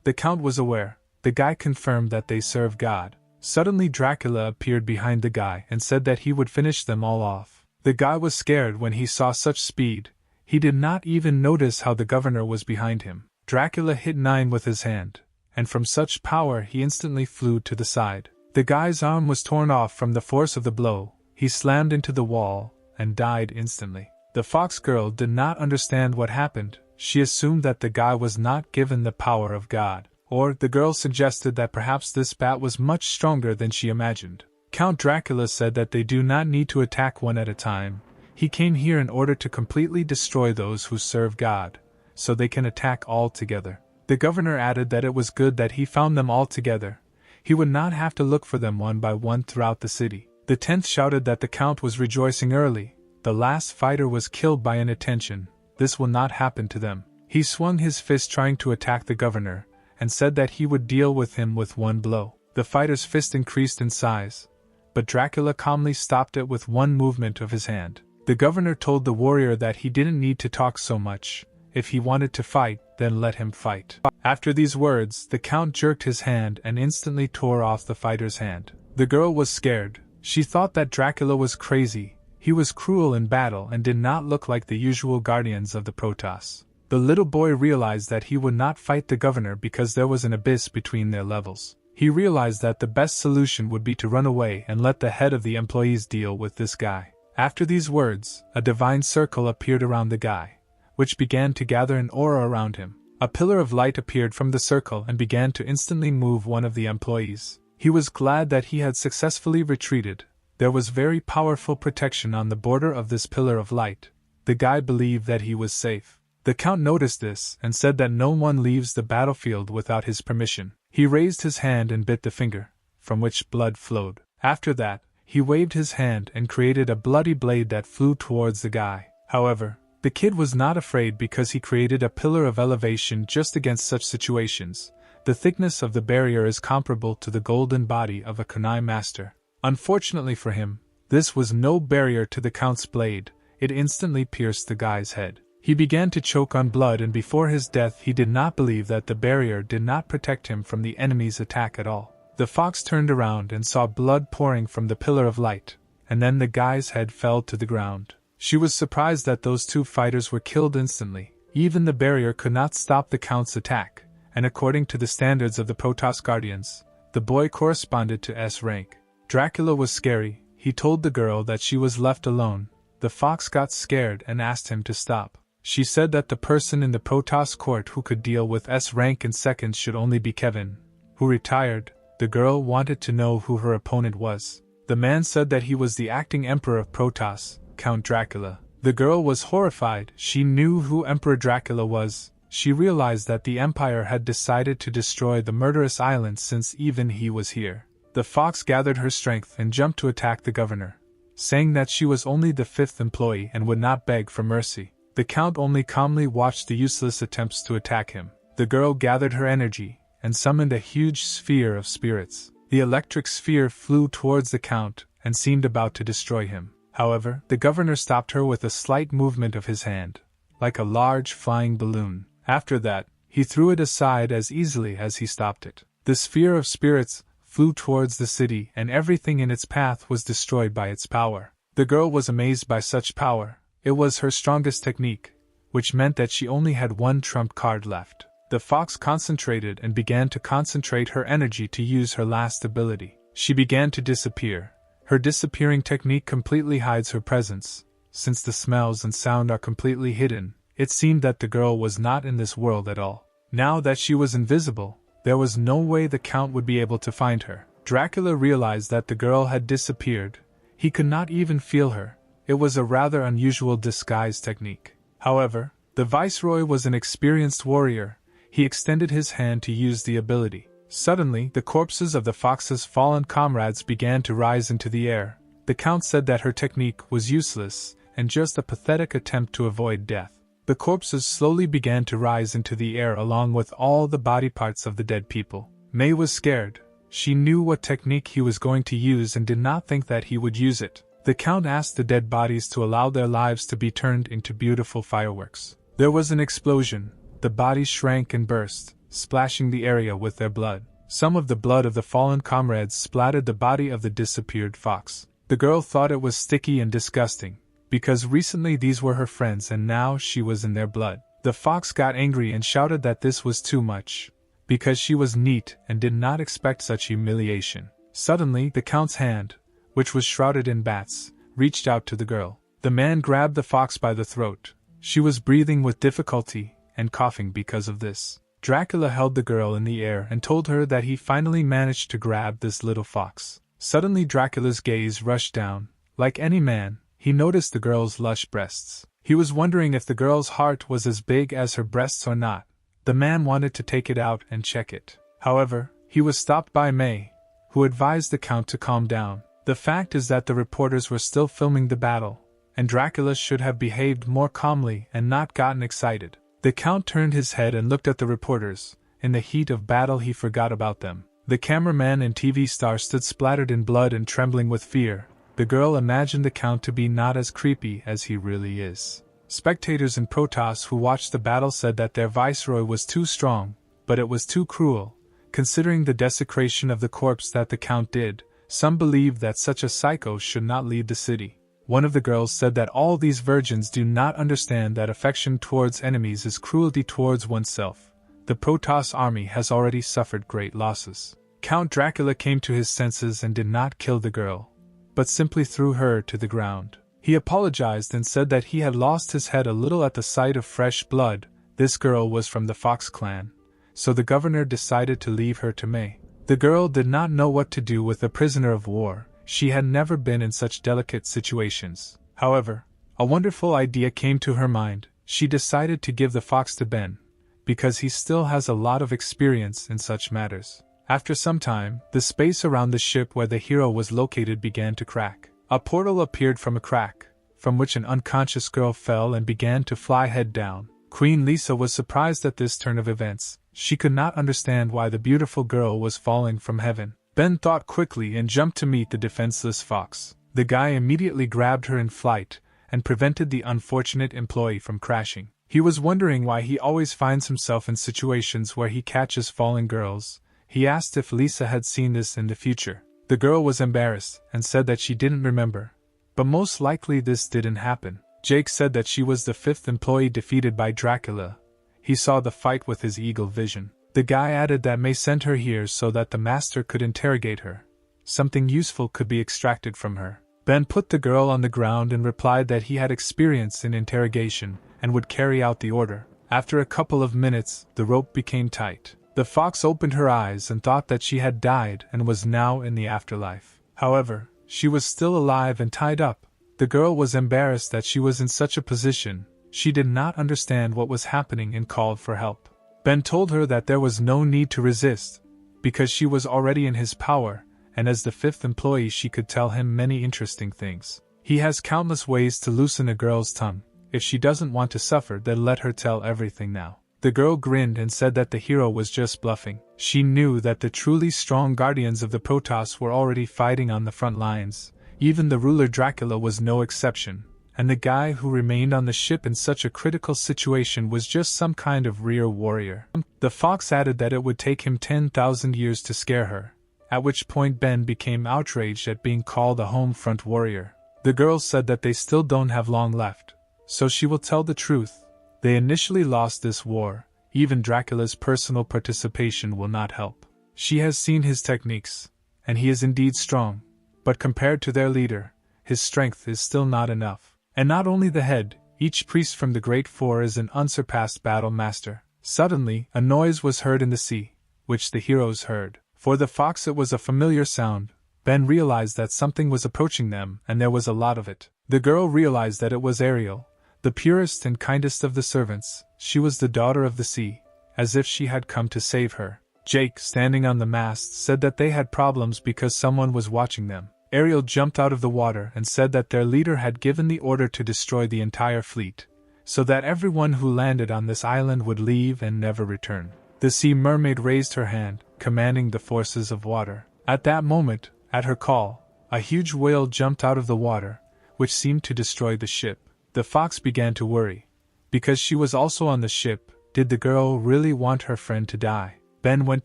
The Count was aware, The guy confirmed that they serve God. Suddenly Dracula appeared behind the guy and said that he would finish them all off. The guy was scared when he saw such speed. He did not even notice how the governor was behind him. Dracula hit 9 with his hand, and from such power he instantly flew to the side. The guy's arm was torn off from the force of the blow. He slammed into the wall and died instantly. The fox girl did not understand what happened. She assumed that the guy was not given the power of God. Or, the girl suggested that perhaps this bat was much stronger than she imagined. Count Dracula said that they do not need to attack one at a time. He came here in order to completely destroy those who serve God, so they can attack all together. The governor added that it was good that he found them all together. He would not have to look for them one by one throughout the city. The 10th shouted that the count was rejoicing early. The last fighter was killed by inattention. This will not happen to them. He swung his fist trying to attack the governor, and said that he would deal with him with one blow. The fighter's fist increased in size, but Dracula calmly stopped it with one movement of his hand. The governor told the warrior that he didn't need to talk so much. If he wanted to fight, then let him fight. After these words, the count jerked his hand and instantly tore off the fighter's hand. The girl was scared. She thought that Dracula was crazy. He was cruel in battle and did not look like the usual guardians of the Protoss. The little boy realized that he would not fight the governor because there was an abyss between their levels. He realized that the best solution would be to run away and let the head of the employees deal with this guy. After these words, a divine circle appeared around the guy, which began to gather an aura around him. A pillar of light appeared from the circle and began to instantly move one of the employees. He was glad that he had successfully retreated. There was very powerful protection on the border of this pillar of light. The guy believed that he was safe. The count noticed this and said that no one leaves the battlefield without his permission. He raised his hand and bit the finger, from which blood flowed. After that, he waved his hand and created a bloody blade that flew towards the guy. However, the kid was not afraid because he created a pillar of elevation just against such situations. The thickness of the barrier is comparable to the golden body of a kunai master. Unfortunately for him, this was no barrier to the count's blade. It instantly pierced the guy's head. He began to choke on blood, and before his death he did not believe that the barrier did not protect him from the enemy's attack at all. The fox turned around and saw blood pouring from the pillar of light, and then the guy's head fell to the ground. She was surprised that those 2 fighters were killed instantly. Even the barrier could not stop the count's attack, and according to the standards of the Protoss Guardians, the boy corresponded to S rank. Dracula was scary. He told the girl that she was left alone. The fox got scared and asked him to stop. She said that the person in the Protoss court who could deal with S rank in seconds should only be Kevin, who retired. The girl wanted to know who her opponent was. The man said that he was the acting emperor of Protoss, Count Dracula. The girl was horrified. She knew who Emperor Dracula was. She realized that the Empire had decided to destroy the murderous island since even he was here. The fox gathered her strength and jumped to attack the governor, saying that she was only the 5th employee and would not beg for mercy. The count only calmly watched the useless attempts to attack him. The girl gathered her energy and summoned a huge sphere of spirits. The electric sphere flew towards the count and seemed about to destroy him. However, the governor stopped her with a slight movement of his hand, like a large flying balloon. After that, he threw it aside as easily as he stopped it. The sphere of spirits flew towards the city, and everything in its path was destroyed by its power. The girl was amazed by such power. It was her strongest technique, which meant that she only had one trump card left. The fox concentrated and began to concentrate her energy to use her last ability. She began to disappear. Her disappearing technique completely hides her presence. Since the smells and sound are completely hidden, it seemed that the girl was not in this world at all. Now that she was invisible, there was no way the count would be able to find her. Dracula realized that the girl had disappeared. He could not even feel her. It was a rather unusual disguise technique. However, the viceroy was an experienced warrior. He extended his hand to use the ability. Suddenly, the corpses of the fox's fallen comrades began to rise into the air. The count said that her technique was useless and just a pathetic attempt to avoid death. The corpses slowly began to rise into the air along with all the body parts of the dead people. May was scared. She knew what technique he was going to use and did not think that he would use it. The count asked the dead bodies to allow their lives to be turned into beautiful fireworks. There was an explosion. The bodies shrank and burst, splashing the area with their blood. Some of the blood of the fallen comrades splattered the body of the disappeared fox. The girl thought it was sticky and disgusting, because recently these were her friends and now she was in their blood. The fox got angry and shouted that this was too much, because she was neat and did not expect such humiliation. Suddenly, the Count's hand, which was shrouded in bats, reached out to the girl. The man grabbed the fox by the throat. She was breathing with difficulty and coughing because of this. Dracula held the girl in the air and told her that he finally managed to grab this little fox. Suddenly Dracula's gaze rushed down. Like any man, he noticed the girl's lush breasts. He was wondering if the girl's heart was as big as her breasts or not. The man wanted to take it out and check it. However, he was stopped by May, who advised the Count to calm down. The fact is that the reporters were still filming the battle, and Dracula should have behaved more calmly and not gotten excited. The Count turned his head and looked at the reporters. In the heat of battle he forgot about them. The cameraman and TV star stood splattered in blood and trembling with fear. The girl imagined the Count to be not as creepy as he really is. Spectators in Protoss who watched the battle said that their viceroy was too strong, but it was too cruel, considering the desecration of the corpse that the Count did. Some believed that such a psycho should not lead the city. One of the girls said that all these virgins do not understand that affection towards enemies is cruelty towards oneself. The Protoss army has already suffered great losses. Count Dracula came to his senses and did not kill the girl, but simply threw her to the ground. He apologized and said that he had lost his head a little at the sight of fresh blood. This girl was from the Fox clan, so the governor decided to leave her to May. The girl did not know what to do with a prisoner of war. She had never been in such delicate situations. However, a wonderful idea came to her mind. She decided to give the fox to Ben, because he still has a lot of experience in such matters. After some time, the space around the ship where the hero was located began to crack. A portal appeared from a crack, from which an unconscious girl fell and began to fly head down. Queen Lisa was surprised at this turn of events. She could not understand why the beautiful girl was falling from heaven. Ben thought quickly and jumped to meet the defenseless fox. The guy immediately grabbed her in flight and prevented the unfortunate employee from crashing. He was wondering why he always finds himself in situations where he catches falling girls. He asked if Lisa had seen this in the future. The girl was embarrassed and said that she didn't remember, but most likely this didn't happen. Jake said that she was the fifth employee defeated by Dracula. He saw the fight with his eagle vision. The guy added that May sent her here so that the master could interrogate her. Something useful could be extracted from her. Ben put the girl on the ground and replied that he had experience in interrogation and would carry out the order. After a couple of minutes, the rope became tight. The fox opened her eyes and thought that she had died and was now in the afterlife. However, she was still alive and tied up. The girl was embarrassed that she was in such a position. She did not understand what was happening and called for help. Ben told her that there was no need to resist, because she was already in his power, and as the fifth employee she could tell him many interesting things. He has countless ways to loosen a girl's tongue. If she doesn't want to suffer, then let her tell everything now. The girl grinned and said that the hero was just bluffing. She knew that the truly strong guardians of the Protoss were already fighting on the front lines. Even the ruler Dracula was no exception. And the guy who remained on the ship in such a critical situation was just some kind of rear warrior. The fox added that it would take him 10,000 years to scare her, at which point Ben became outraged at being called a home front warrior. The girl said that they still don't have long left, so she will tell the truth. They initially lost this war. Even Dracula's personal participation will not help. She has seen his techniques, and he is indeed strong, but compared to their leader, his strength is still not enough. And not only the head, each priest from the Great Four is an unsurpassed battle master. Suddenly, a noise was heard in the sea, which the heroes heard. For the fox it was a familiar sound. Ben realized that something was approaching them, and there was a lot of it. The girl realized that it was Ariel, the purest and kindest of the servants. She was the daughter of the sea, as if she had come to save her. Jake, standing on the mast, said that they had problems because someone was watching them. Ariel jumped out of the water and said that their leader had given the order to destroy the entire fleet, so that everyone who landed on this island would leave and never return. The sea mermaid raised her hand, commanding the forces of water. At that moment, at her call, a huge whale jumped out of the water, which seemed to destroy the ship. The fox began to worry. Because she was also on the ship, did the girl really want her friend to die? Ben went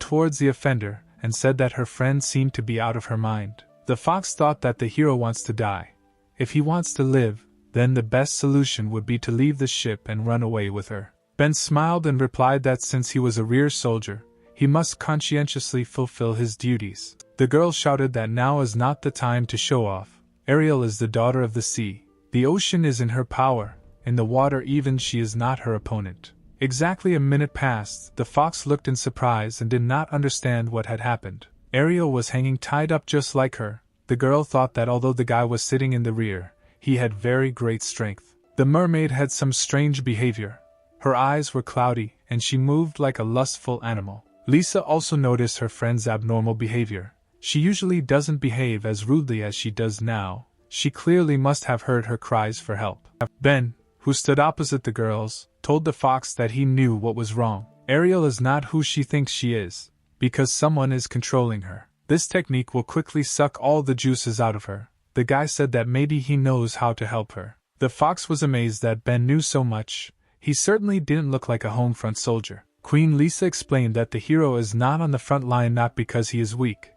towards the offender, and said that her friend seemed to be out of her mind. The fox thought that the hero wants to die. If he wants to live, then the best solution would be to leave the ship and run away with her. Ben smiled and replied that since he was a rear soldier, he must conscientiously fulfill his duties. The girl shouted that now is not the time to show off. Ariel is the daughter of the sea. The ocean is in her power. In the water even she is not her opponent. Exactly a minute passed. The fox looked in surprise and did not understand what had happened. Ariel was hanging tied up just like her. The girl thought that although the guy was sitting in the rear, he had very great strength. The mermaid had some strange behavior. Her eyes were cloudy, and she moved like a lustful animal. Lisa also noticed her friend's abnormal behavior. She usually doesn't behave as rudely as she does now. She clearly must have heard her cries for help. Ben, who stood opposite the girls, told the fox that he knew what was wrong. Ariel is not who she thinks she is, because someone is controlling her. This technique will quickly suck all the juices out of her. The guy said that maybe he knows how to help her. The fox was amazed that Ben knew so much. He certainly didn't look like a homefront soldier. Queen Lisa explained that the hero is not on the front line not because he is weak,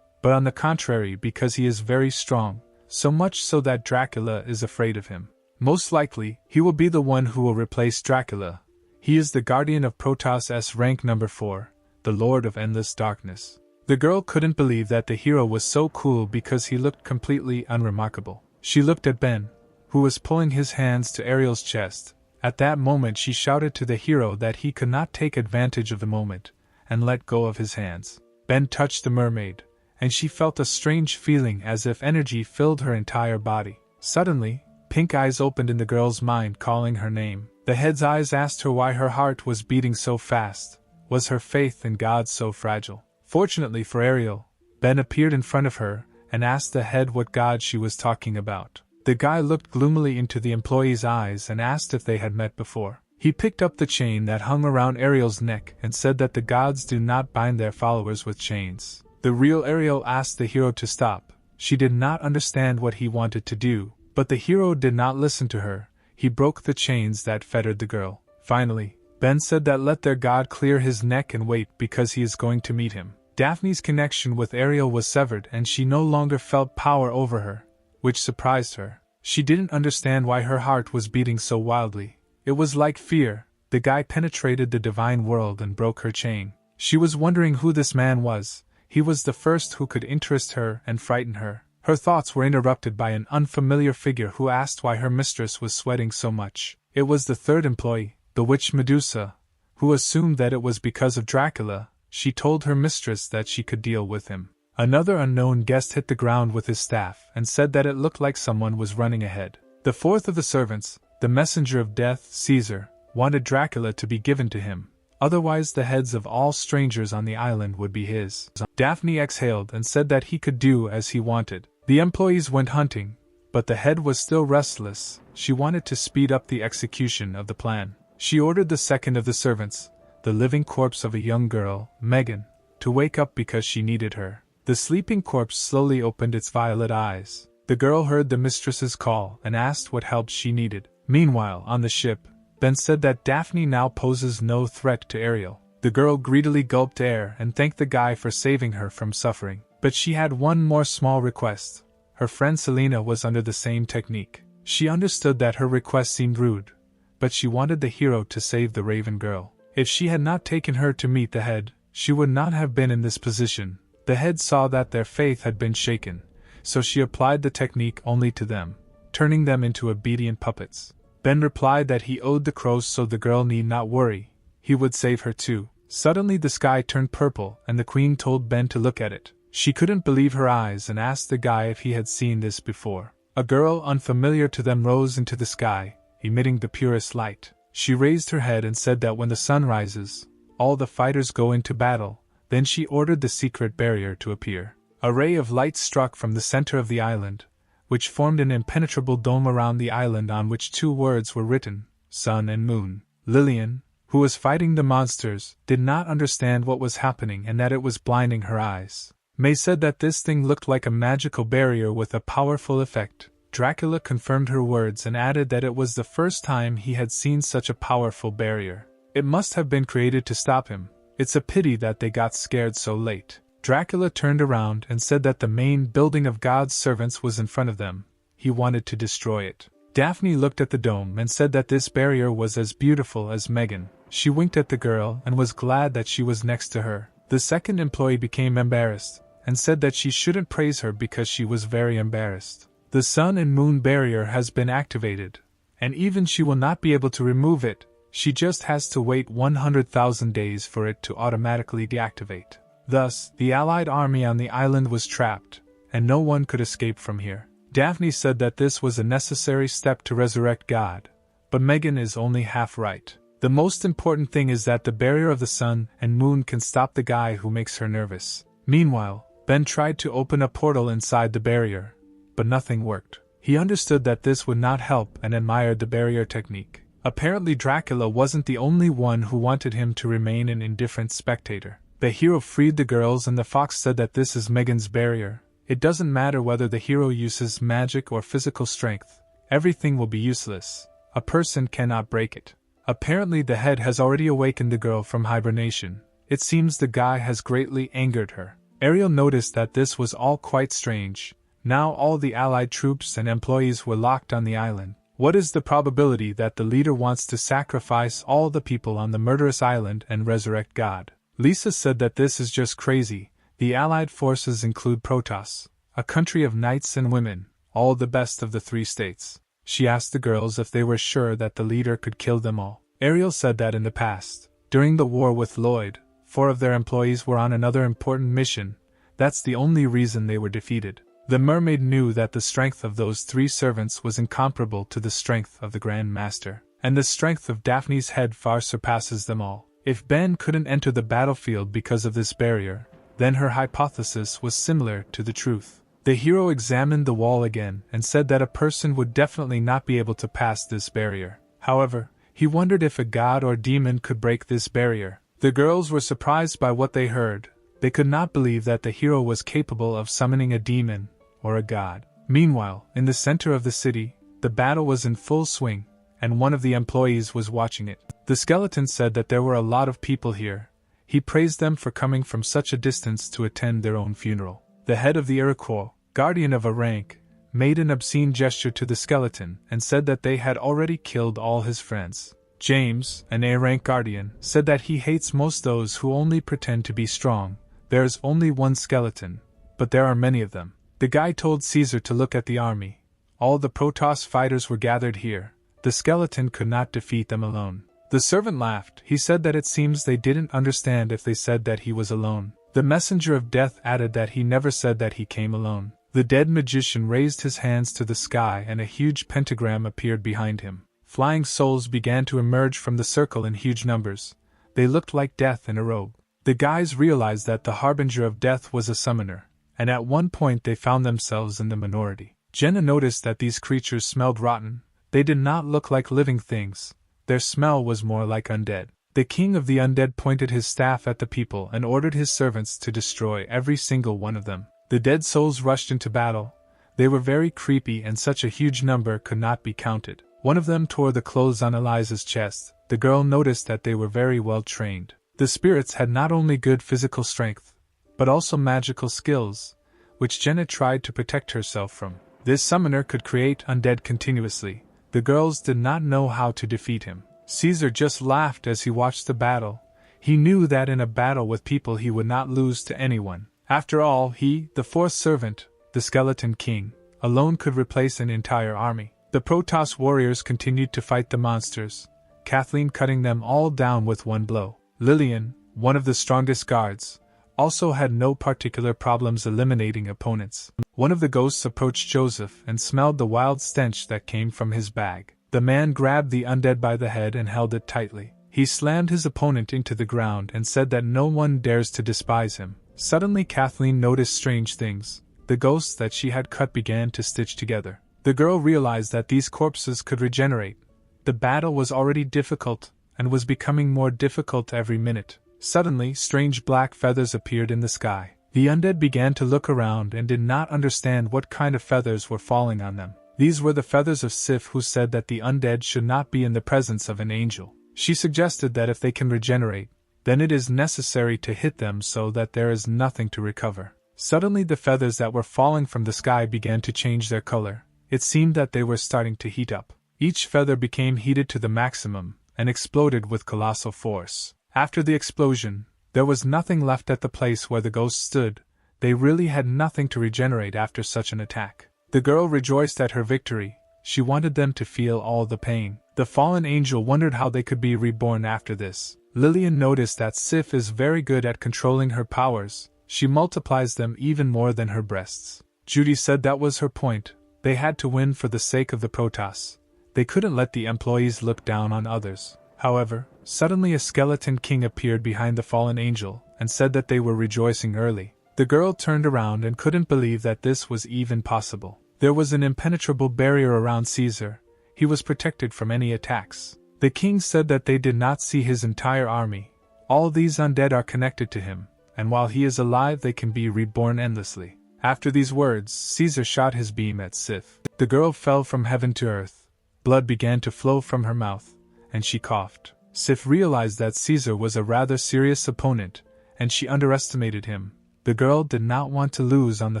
but on the contrary because he is very strong, so much so that Dracula is afraid of him. Most likely, he will be the one who will replace Dracula. He is the guardian of Protoss' rank number 4, the Lord of Endless Darkness. The girl couldn't believe that the hero was so cool because he looked completely unremarkable. She looked at Ben, who was pulling his hands to Ariel's chest. At that moment she shouted to the hero that he could not take advantage of the moment, and let go of his hands. Ben touched the mermaid, and she felt a strange feeling as if energy filled her entire body. Suddenly, pink eyes opened in the girl's mind calling her name. The head's eyes asked her why her heart was beating so fast. Was her faith in God so fragile? Fortunately for Ariel, Ben appeared in front of her and asked the head what god she was talking about. The guy looked gloomily into the employee's eyes and asked if they had met before. He picked up the chain that hung around Ariel's neck and said that the gods do not bind their followers with chains. The real Ariel asked the hero to stop. She did not understand what he wanted to do, but the hero did not listen to her. He broke the chains that fettered the girl. Finally, Ben said that let their god clear his neck and wait because he is going to meet him. Daphne's connection with Ariel was severed and she no longer felt power over her, which surprised her. She didn't understand why her heart was beating so wildly. It was like fear. The guy penetrated the divine world and broke her chain. She was wondering who this man was. He was the first who could interest her and frighten her. Her thoughts were interrupted by an unfamiliar figure who asked why her mistress was sweating so much. It was the third employee, the witch Medusa, who assumed that it was because of Dracula. She told her mistress that she could deal with him. Another unknown guest hit the ground with his staff and said that it looked like someone was running ahead. The fourth of the servants, the messenger of death, Caesar, wanted Dracula to be given to him. Otherwise the heads of all strangers on the island would be his. Daphne exhaled and said that he could do as he wanted. The employees went hunting, but the head was still restless. She wanted to speed up the execution of the plan. She ordered the second of the servants, the living corpse of a young girl, Megan, to wake up because she needed her. The sleeping corpse slowly opened its violet eyes. The girl heard the mistress's call and asked what help she needed. Meanwhile, on the ship, Ben said that Daphne now poses no threat to Ariel. The girl greedily gulped air and thanked the guy for saving her from suffering. But she had one more small request. Her friend Selena was under the same technique. She understood that her request seemed rude, but she wanted the hero to save the Raven girl. If she had not taken her to meet the head, she would not have been in this position. The head saw that their faith had been shaken, so she applied the technique only to them, turning them into obedient puppets. Ben replied that he owed the crows so the girl need not worry. He would save her too. Suddenly the sky turned purple and the queen told Ben to look at it. She couldn't believe her eyes and asked the guy if he had seen this before. A girl unfamiliar to them rose into the sky, emitting the purest light. She raised her head and said that when the sun rises, all the fighters go into battle. Then she ordered the secret barrier to appear. A ray of light struck from the center of the island, which formed an impenetrable dome around the island on which two words were written, Sun and Moon. Lillian, who was fighting the monsters, did not understand what was happening and that it was blinding her eyes. May said that this thing looked like a magical barrier with a powerful effect. Dracula confirmed her words and added that it was the first time he had seen such a powerful barrier. It must have been created to stop him. It's a pity that they got scared so late. Dracula turned around and said that the main building of God's servants was in front of them. He wanted to destroy it. Daphne looked at the dome and said that this barrier was as beautiful as Megan. She winked at the girl and was glad that she was next to her. The second employee became embarrassed and said that she shouldn't praise her because she was very embarrassed. The sun and moon barrier has been activated, and even she will not be able to remove it. She just has to wait 100,000 days for it to automatically deactivate. Thus, the Allied army on the island was trapped, and no one could escape from here. Daphne said that this was a necessary step to resurrect God, but Megan is only half right. The most important thing is that the barrier of the sun and moon can stop the guy who makes her nervous. Meanwhile, Ben tried to open a portal inside the barrier, but nothing worked. He understood that this would not help and admired the barrier technique. Apparently Dracula wasn't the only one who wanted him to remain an indifferent spectator. The hero freed the girls and the fox said that this is Megan's barrier. It doesn't matter whether the hero uses magic or physical strength. Everything will be useless. A person cannot break it. Apparently the head has already awakened the girl from hibernation. It seems the guy has greatly angered her. Ariel noticed that this was all quite strange. Now all the Allied troops and employees were locked on the island. What is the probability that the leader wants to sacrifice all the people on the murderous island and resurrect God? Lisa said that this is just crazy. The Allied forces include Protoss, a country of knights and women, all the best of the 3 states. She asked the girls if they were sure that the leader could kill them all. Ariel said that in the past, during the war with Lloyd, 4 of their employees were on another important mission. That's the only reason they were defeated. The mermaid knew that the strength of those 3 servants was incomparable to the strength of the Grand Master, and the strength of Daphne's head far surpasses them all. If Ben couldn't enter the battlefield because of this barrier, then her hypothesis was similar to the truth. The hero examined the wall again and said that a person would definitely not be able to pass this barrier. However, he wondered if a god or demon could break this barrier. The girls were surprised by what they heard. They could not believe that the hero was capable of summoning a demon or a god. Meanwhile, in the center of the city, the battle was in full swing, and one of the employees was watching it. The skeleton said that there were a lot of people here. He praised them for coming from such a distance to attend their own funeral. The head of the Iroquois, guardian of a rank, made an obscene gesture to the skeleton and said that they had already killed all his friends. James, an A-rank guardian, said that he hates most those who only pretend to be strong. There is only one skeleton, but there are many of them. The guy told Caesar to look at the army. All the Protoss fighters were gathered here. The skeleton could not defeat them alone. The servant laughed. He said that it seems they didn't understand if they said that he was alone. The messenger of death added that he never said that he came alone. The dead magician raised his hands to the sky and a huge pentagram appeared behind him. Flying souls began to emerge from the circle in huge numbers. They looked like death in a robe. The guys realized that the harbinger of death was a summoner, and at one point they found themselves in the minority. Jenna noticed that these creatures smelled rotten. They did not look like living things. Their smell was more like undead. The king of the undead pointed his staff at the people and ordered his servants to destroy every single one of them. The dead souls rushed into battle. They were very creepy and such a huge number could not be counted. One of them tore the clothes on Eliza's chest. The girl noticed that they were very well trained. The spirits had not only good physical strength, but also magical skills, which Jenna tried to protect herself from. This summoner could create undead continuously. The girls did not know how to defeat him. Caesar just laughed as he watched the battle. He knew that in a battle with people he would not lose to anyone. After all, he, the 4th servant, the Skeleton King, alone could replace an entire army. The Protoss warriors continued to fight the monsters, Kathleen cutting them all down with one blow. Lillian, one of the strongest guards, also had no particular problems eliminating opponents. One of the ghosts approached Joseph and smelled the wild stench that came from his bag. The man grabbed the undead by the head and held it tightly. He slammed his opponent into the ground and said that no one dares to despise him. Suddenly Kathleen noticed strange things. The ghosts that she had cut began to stitch together. The girl realized that these corpses could regenerate. The battle was already difficult, and was becoming more difficult every minute. Suddenly, strange black feathers appeared in the sky. The undead began to look around and did not understand what kind of feathers were falling on them. These were the feathers of Sif, who said that the undead should not be in the presence of an angel. She suggested that if they can regenerate, then it is necessary to hit them so that there is nothing to recover. Suddenly the feathers that were falling from the sky began to change their color. It seemed that they were starting to heat up. Each feather became heated to the maximum and exploded with colossal force. After the explosion, there was nothing left at the place where the ghost stood. They really had nothing to regenerate after such an attack. The girl rejoiced at her victory. She wanted them to feel all the pain. The fallen angel wondered how they could be reborn after this. Lillian noticed that Sif is very good at controlling her powers. She multiplies them even more than her breasts. Judy said that was her point. They had to win for the sake of the Protoss. They couldn't let the employees look down on others. However, suddenly a skeleton king appeared behind the fallen angel and said that they were rejoicing early. The girl turned around and couldn't believe that this was even possible. There was an impenetrable barrier around Caesar. He was protected from any attacks. The king said that they did not see his entire army. All these undead are connected to him, and while he is alive they can be reborn endlessly. After these words, Caesar shot his beam at Sif. The girl fell from heaven to earth. Blood began to flow from her mouth, and she coughed. Sif realized that Caesar was a rather serious opponent, and she underestimated him. The girl did not want to lose on the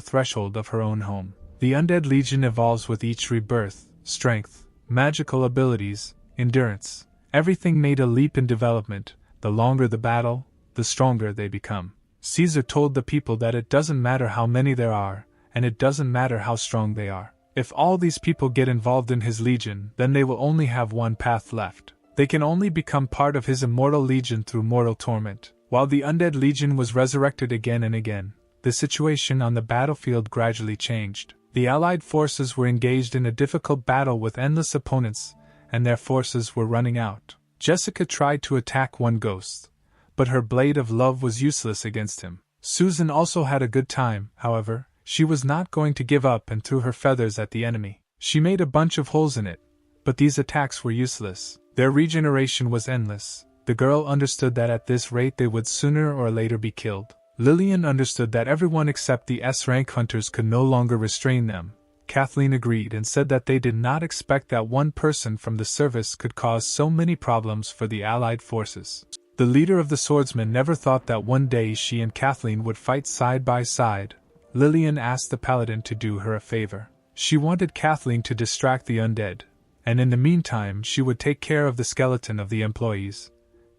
threshold of her own home. The Undead Legion evolves with each rebirth. Strength, magical abilities, endurance. Everything made a leap in development. The longer the battle, the stronger they become. Caesar told the people that it doesn't matter how many there are, and it doesn't matter how strong they are. If all these people get involved in his legion, then they will only have one path left. They can only become part of his immortal legion through mortal torment. While the Undead Legion was resurrected again and again, the situation on the battlefield gradually changed. The Allied forces were engaged in a difficult battle with endless opponents, and their forces were running out. Jessica tried to attack one ghost, but her blade of love was useless against him. Susan also had a good time, however. She was not going to give up and threw her feathers at the enemy. She made a bunch of holes in it, but these attacks were useless. Their regeneration was endless. The girl understood that at this rate they would sooner or later be killed. Lillian understood that everyone except the S-rank hunters could no longer restrain them. Kathleen agreed and said that they did not expect that one person from the service could cause so many problems for the Allied forces. The leader of the swordsmen never thought that one day she and Kathleen would fight side by side. Lillian asked the paladin to do her a favor. She wanted Kathleen to distract the undead, and in the meantime she would take care of the skeleton of the employees.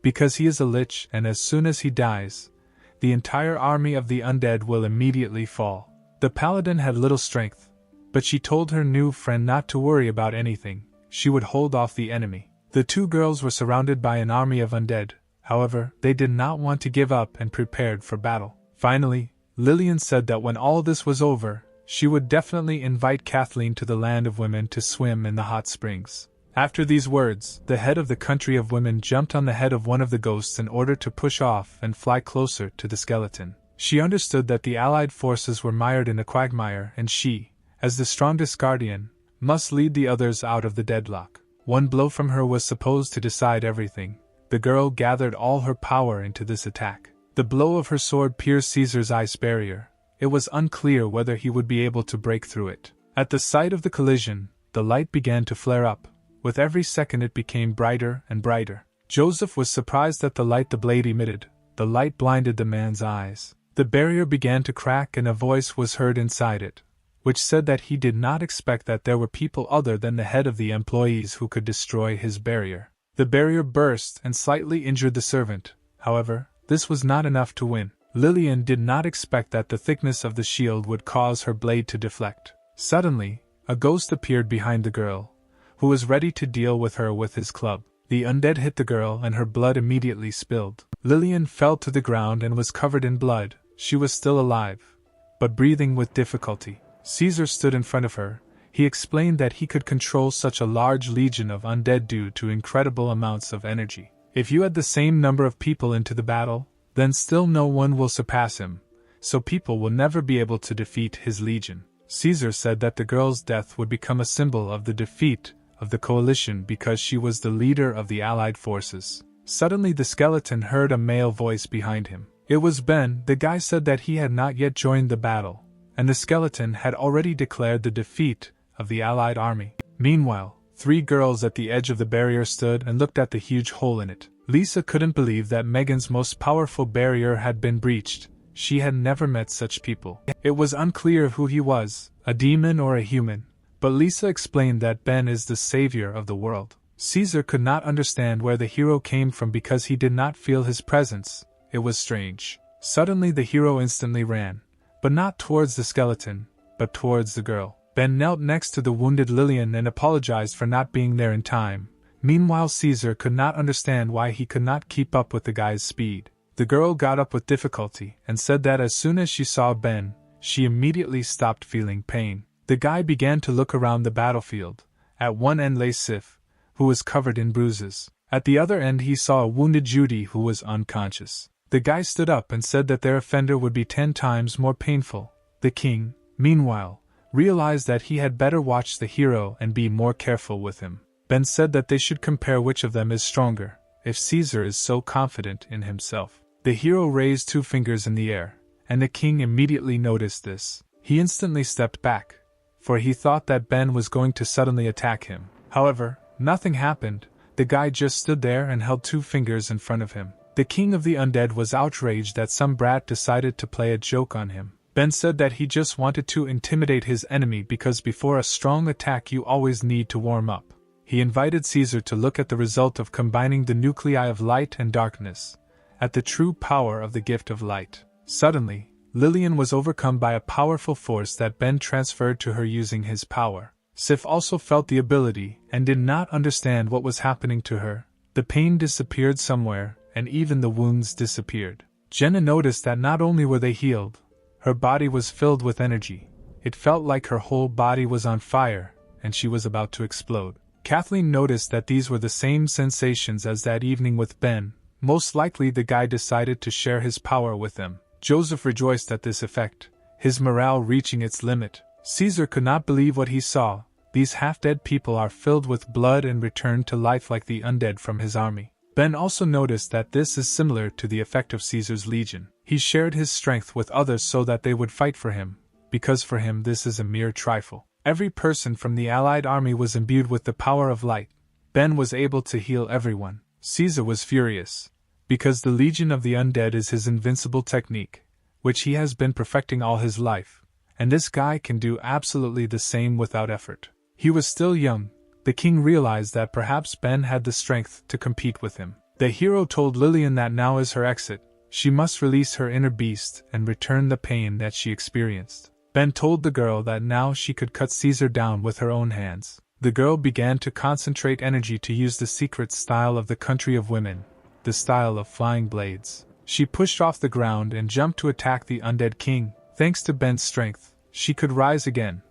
Because he is a lich, and as soon as he dies, the entire army of the undead will immediately fall. The paladin had little strength, but she told her new friend not to worry about anything. She would hold off the enemy. The two girls were surrounded by an army of undead. However, they did not want to give up and prepared for battle. Finally, Lillian said that when all this was over, she would definitely invite Kathleen to the land of women to swim in the hot springs. After these words, the head of the country of women jumped on the head of one of the ghosts in order to push off and fly closer to the skeleton. She understood that the Allied forces were mired in a quagmire, and she, as the strongest guardian, must lead the others out of the deadlock. One blow from her was supposed to decide everything. The girl gathered all her power into this attack. The blow of her sword pierced Caesar's ice barrier. It was unclear whether he would be able to break through it. At the sight of the collision, the light began to flare up. With every second it became brighter and brighter. Joseph was surprised at the light the blade emitted. The light blinded the man's eyes. The barrier began to crack and a voice was heard inside it, which said that he did not expect that there were people other than the head of the employees who could destroy his barrier. The barrier burst and slightly injured the servant. However, this was not enough to win. Lillian did not expect that the thickness of the shield would cause her blade to deflect. Suddenly, a ghost appeared behind the girl, who was ready to deal with her with his club. The undead hit the girl and her blood immediately spilled. Lillian fell to the ground and was covered in blood. She was still alive, but breathing with difficulty. Caesar stood in front of her. He explained that he could control such a large legion of undead due to incredible amounts of energy. If you add the same number of people into the battle, then still no one will surpass him, so people will never be able to defeat his legion. Caesar said that the girl's death would become a symbol of the defeat of the coalition because she was the leader of the Allied forces. Suddenly the skeleton heard a male voice behind him. It was Ben. The guy said that he had not yet joined the battle, and the skeleton had already declared the defeat of the Allied army. Meanwhile, 3 girls at the edge of the barrier stood and looked at the huge hole in it. Lisa couldn't believe that Megan's most powerful barrier had been breached. She had never met such people. It was unclear who he was, a demon or a human, but Lisa explained that Ben is the savior of the world. Caesar could not understand where the hero came from because he did not feel his presence. It was strange. Suddenly the hero instantly ran, but not towards the skeleton, but towards the girl. Ben knelt next to the wounded Lillian and apologized for not being there in time. Meanwhile, Caesar could not understand why he could not keep up with the guy's speed. The girl got up with difficulty and said that as soon as she saw Ben, she immediately stopped feeling pain. The guy began to look around the battlefield. At one end lay Sif, who was covered in bruises. At the other end he saw a wounded Judy who was unconscious. The guy stood up and said that their offender would be 10 times more painful. The king, meanwhile, realized that he had better watch the hero and be more careful with him. Ben said that they should compare which of them is stronger, if Caesar is so confident in himself. The hero raised 2 fingers in the air, and the king immediately noticed this. He instantly stepped back, for he thought that Ben was going to suddenly attack him. However, nothing happened. The guy just stood there and held 2 fingers in front of him. The king of the undead was outraged that some brat decided to play a joke on him. Ben said that he just wanted to intimidate his enemy because before a strong attack you always need to warm up. He invited Caesar to look at the result of combining the nuclei of light and darkness, at the true power of the gift of light. Suddenly, Lillian was overcome by a powerful force that Ben transferred to her using his power. Sif also felt the ability and did not understand what was happening to her. The pain disappeared somewhere, and even the wounds disappeared. Jenna noticed that not only were they healed, her body was filled with energy. It felt like her whole body was on fire, and she was about to explode. Kathleen noticed that these were the same sensations as that evening with Ben. Most likely the guy decided to share his power with them. Joseph rejoiced at this effect, his morale reaching its limit. Caesar could not believe what he saw. These half-dead people are filled with blood and returned to life like the undead from his army. Ben also noticed that this is similar to the effect of Caesar's legion. He shared his strength with others so that they would fight for him, because for him this is a mere trifle. Every person from the allied army was imbued with the power of light. Ben was able to heal everyone. Caesar was furious, because the Legion of the Undead is his invincible technique, which he has been perfecting all his life, and this guy can do absolutely the same without effort. He was still young. The king realized that perhaps Ben had the strength to compete with him. The hero told Lillian that now is her exit. She must release her inner beast and return the pain that she experienced. Ben told the girl that now she could cut Caesar down with her own hands. The girl began to concentrate energy to use the secret style of the country of women, the style of flying blades. She pushed off the ground and jumped to attack the undead king. Thanks to Ben's strength, she could rise again.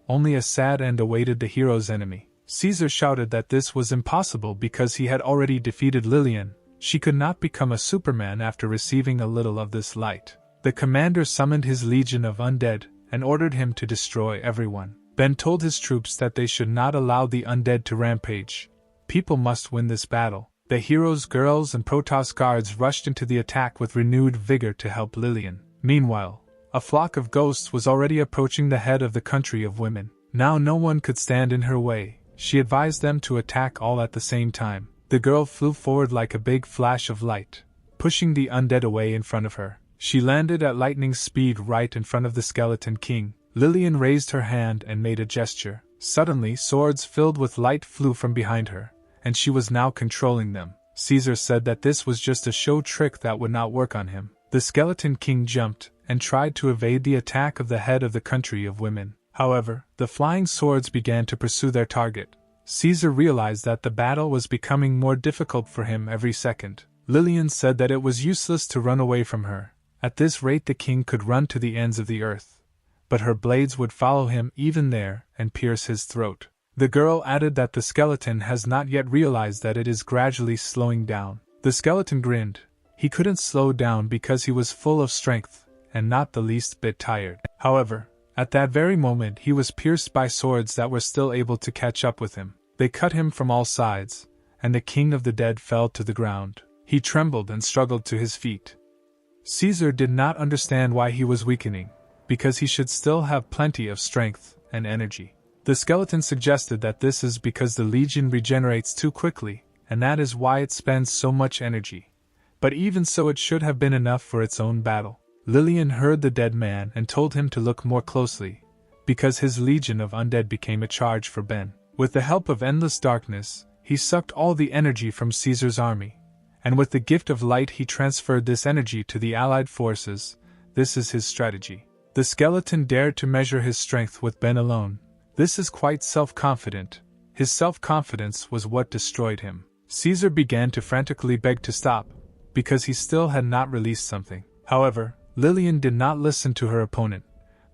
Only a sad end awaited the hero's enemy. Caesar shouted that this was impossible because he had already defeated Lillian. She could not become a Superman after receiving a little of this light. The commander summoned his legion of undead and ordered him to destroy everyone. Ben told his troops that they should not allow the undead to rampage. People must win this battle. The hero's girls and Protoss guards rushed into the attack with renewed vigor to help Lillian. Meanwhile, a flock of ghosts was already approaching the head of the country of women. Now no one could stand in her way. She advised them to attack all at the same time. The girl flew forward like a big flash of light, pushing the undead away in front of her. She landed at lightning speed right in front of the skeleton king. Lillian raised her hand and made a gesture. Suddenly, swords filled with light flew from behind her, and she was now controlling them. Caesar said that this was just a show trick that would not work on him. The skeleton king jumped and tried to evade the attack of the head of the country of women. However, the flying swords began to pursue their target. Caesar realized that the battle was becoming more difficult for him every second. Lillian said that it was useless to run away from her. At this rate the king could run to the ends of the earth, but her blades would follow him even there and pierce his throat. The girl added that the skeleton has not yet realized that it is gradually slowing down. The skeleton grinned. He couldn't slow down because he was full of strength and not the least bit tired. However, at that very moment he was pierced by swords that were still able to catch up with him. They cut him from all sides, and the king of the dead fell to the ground. He trembled and struggled to his feet. Caesar did not understand why he was weakening, because he should still have plenty of strength and energy. The skeleton suggested that this is because the legion regenerates too quickly, and that is why it spends so much energy. But even so, it should have been enough for its own battle. Lillian heard the dead man and told him to look more closely, because his legion of undead became a charge for Ben. With the help of endless darkness, he sucked all the energy from Caesar's army, and with the gift of light he transferred this energy to the allied forces. This is his strategy. The skeleton dared to measure his strength with Ben alone. This is quite self-confident. His self-confidence was what destroyed him. Caesar began to frantically beg to stop, because he still had not released something. However, Lillian did not listen to her opponent,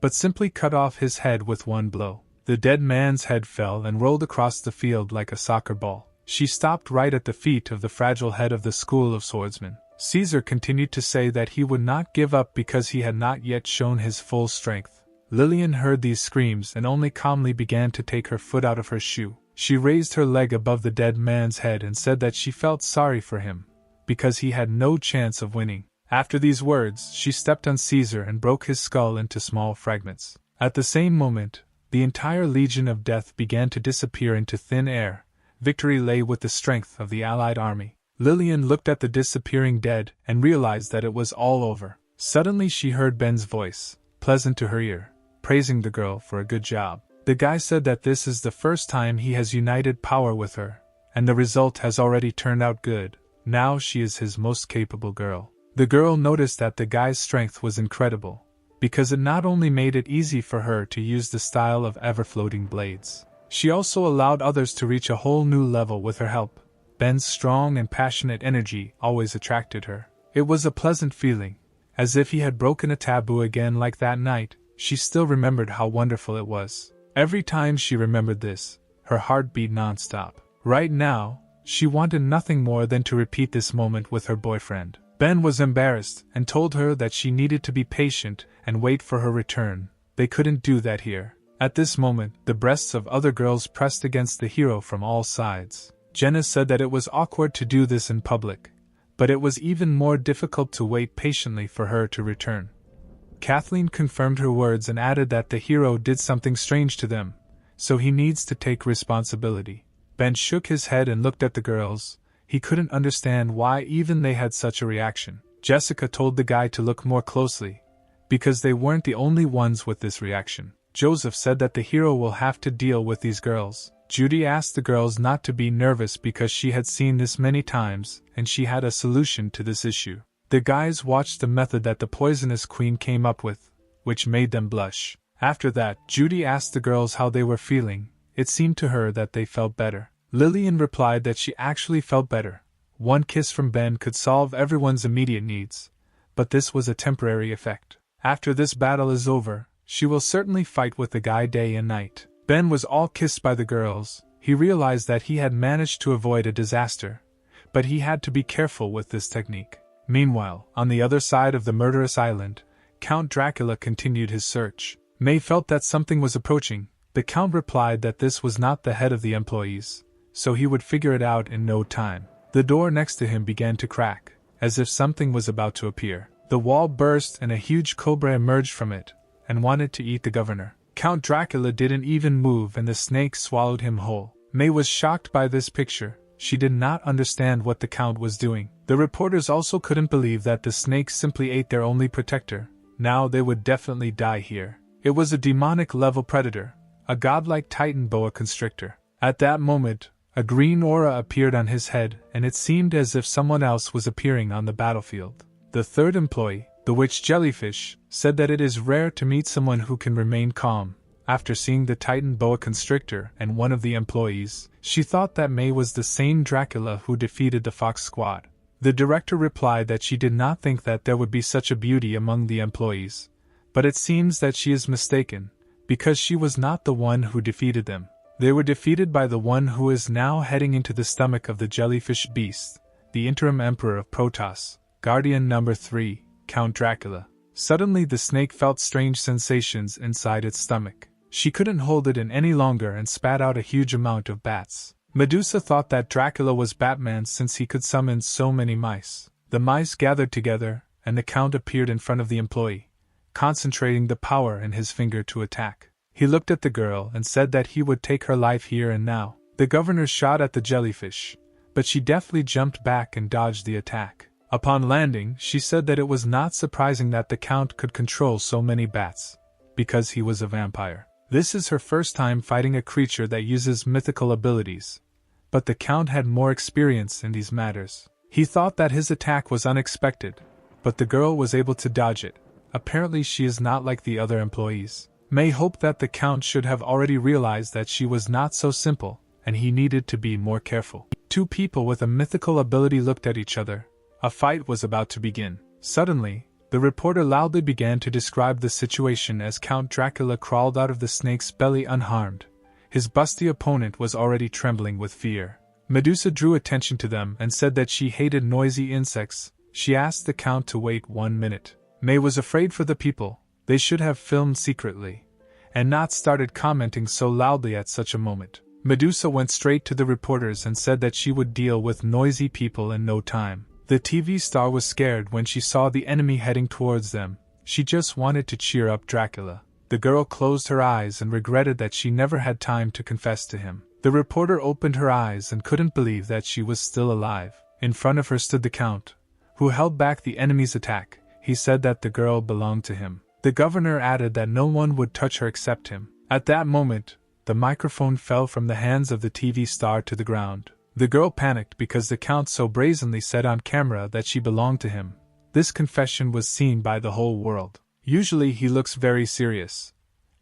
but simply cut off his head with one blow. The dead man's head fell and rolled across the field like a soccer ball. She stopped right at the feet of the fragile head of the school of swordsmen. Caesar continued to say that he would not give up because he had not yet shown his full strength. Lillian heard these screams and only calmly began to take her foot out of her shoe. She raised her leg above the dead man's head and said that she felt sorry for him, because he had no chance of winning. After these words, she stepped on Caesar and broke his skull into small fragments. At the same moment, the entire legion of death began to disappear into thin air. Victory lay with the strength of the allied army. Lillian looked at the disappearing dead and realized that it was all over. Suddenly she heard Ben's voice, pleasant to her ear, praising the girl for a good job. The guy said that this is the first time he has united power with her, and the result has already turned out good. Now she is his most capable girl. The girl noticed that the guy's strength was incredible, because it not only made it easy for her to use the style of ever-floating blades, she also allowed others to reach a whole new level with her help. Ben's strong and passionate energy always attracted her. It was a pleasant feeling, as if he had broken a taboo again. Like that night, she still remembered how wonderful it was. Every time she remembered this, her heart beat non-stop. Right now, she wanted nothing more than to repeat this moment with her boyfriend. Ben was embarrassed and told her that she needed to be patient and wait for her return. They couldn't do that here. At this moment, the breasts of other girls pressed against the hero from all sides. Jenna said that it was awkward to do this in public, but it was even more difficult to wait patiently for her to return. Kathleen confirmed her words and added that the hero did something strange to them, so he needs to take responsibility. Ben shook his head and looked at the girls. He couldn't understand why even they had such a reaction. Jessica told the guy to look more closely, because they weren't the only ones with this reaction. Joseph said that the hero will have to deal with these girls. Judy asked the girls not to be nervous because she had seen this many times and she had a solution to this issue. The guys watched the method that the poisonous queen came up with, which made them blush. After that, Judy asked the girls how they were feeling. It seemed to her that they felt better. Lillian replied that she actually felt better. One kiss from Ben could solve everyone's immediate needs, but this was a temporary effect. After this battle is over, she will certainly fight with the guy day and night. Ben was all kissed by the girls. He realized that he had managed to avoid a disaster, but he had to be careful with this technique. Meanwhile, on the other side of the murderous island, Count Dracula continued his search. May felt that something was approaching. The Count replied that this was not the head of the employees, so he would figure it out in no time. The door next to him began to crack, as if something was about to appear. The wall burst and a huge cobra emerged from it, and wanted to eat the governor. Count Dracula didn't even move and the snake swallowed him whole. May was shocked by this picture. She did not understand what the Count was doing. The reporters also couldn't believe that the snake simply ate their only protector. Now they would definitely die here. It was a demonic-level predator, a godlike titan boa constrictor. At that moment, a green aura appeared on his head, and it seemed as if someone else was appearing on the battlefield. The third employee, the witch jellyfish, said that it is rare to meet someone who can remain calm. After seeing the titan boa constrictor and one of the employees, she thought that May was the same Dracula who defeated the Fox Squad. The director replied that she did not think that there would be such a beauty among the employees, but it seems that she is mistaken, because she was not the one who defeated them. They were defeated by the one who is now heading into the stomach of the jellyfish beast, the interim emperor of Protoss, Guardian number 3, Count Dracula. Suddenly the snake felt strange sensations inside its stomach. She couldn't hold it in any longer and spat out a huge amount of bats. Medusa thought that Dracula was Batman since he could summon so many mice. The mice gathered together, and the Count appeared in front of the employee, concentrating the power in his finger to attack. He looked at the girl and said that he would take her life here and now. The governor shot at the jellyfish, but she deftly jumped back and dodged the attack. Upon landing, she said that it was not surprising that the Count could control so many bats, because he was a vampire. This is her first time fighting a creature that uses mythical abilities, but the Count had more experience in these matters. He thought that his attack was unexpected, but the girl was able to dodge it. Apparently she is not like the other employees. May hoped that the Count should have already realized that she was not so simple, and he needed to be more careful. Two people with a mythical ability looked at each other. A fight was about to begin. Suddenly, the reporter loudly began to describe the situation as Count Dracula crawled out of the snake's belly unharmed. His busty opponent was already trembling with fear. Medusa drew attention to them and said that she hated noisy insects. She asked the Count to wait 1 minute. May was afraid for the people. They should have filmed secretly, and not started commenting so loudly at such a moment. Medusa went straight to the reporters and said that she would deal with noisy people in no time. The TV star was scared when she saw the enemy heading towards them. She just wanted to cheer up Dracula. The girl closed her eyes and regretted that she never had time to confess to him. The reporter opened her eyes and couldn't believe that she was still alive. In front of her stood the Count, who held back the enemy's attack. He said that the girl belonged to him. The governor added that no one would touch her except him. At that moment, the microphone fell from the hands of the TV star to the ground. The girl panicked because the Count so brazenly said on camera that she belonged to him. This confession was seen by the whole world. Usually he looks very serious,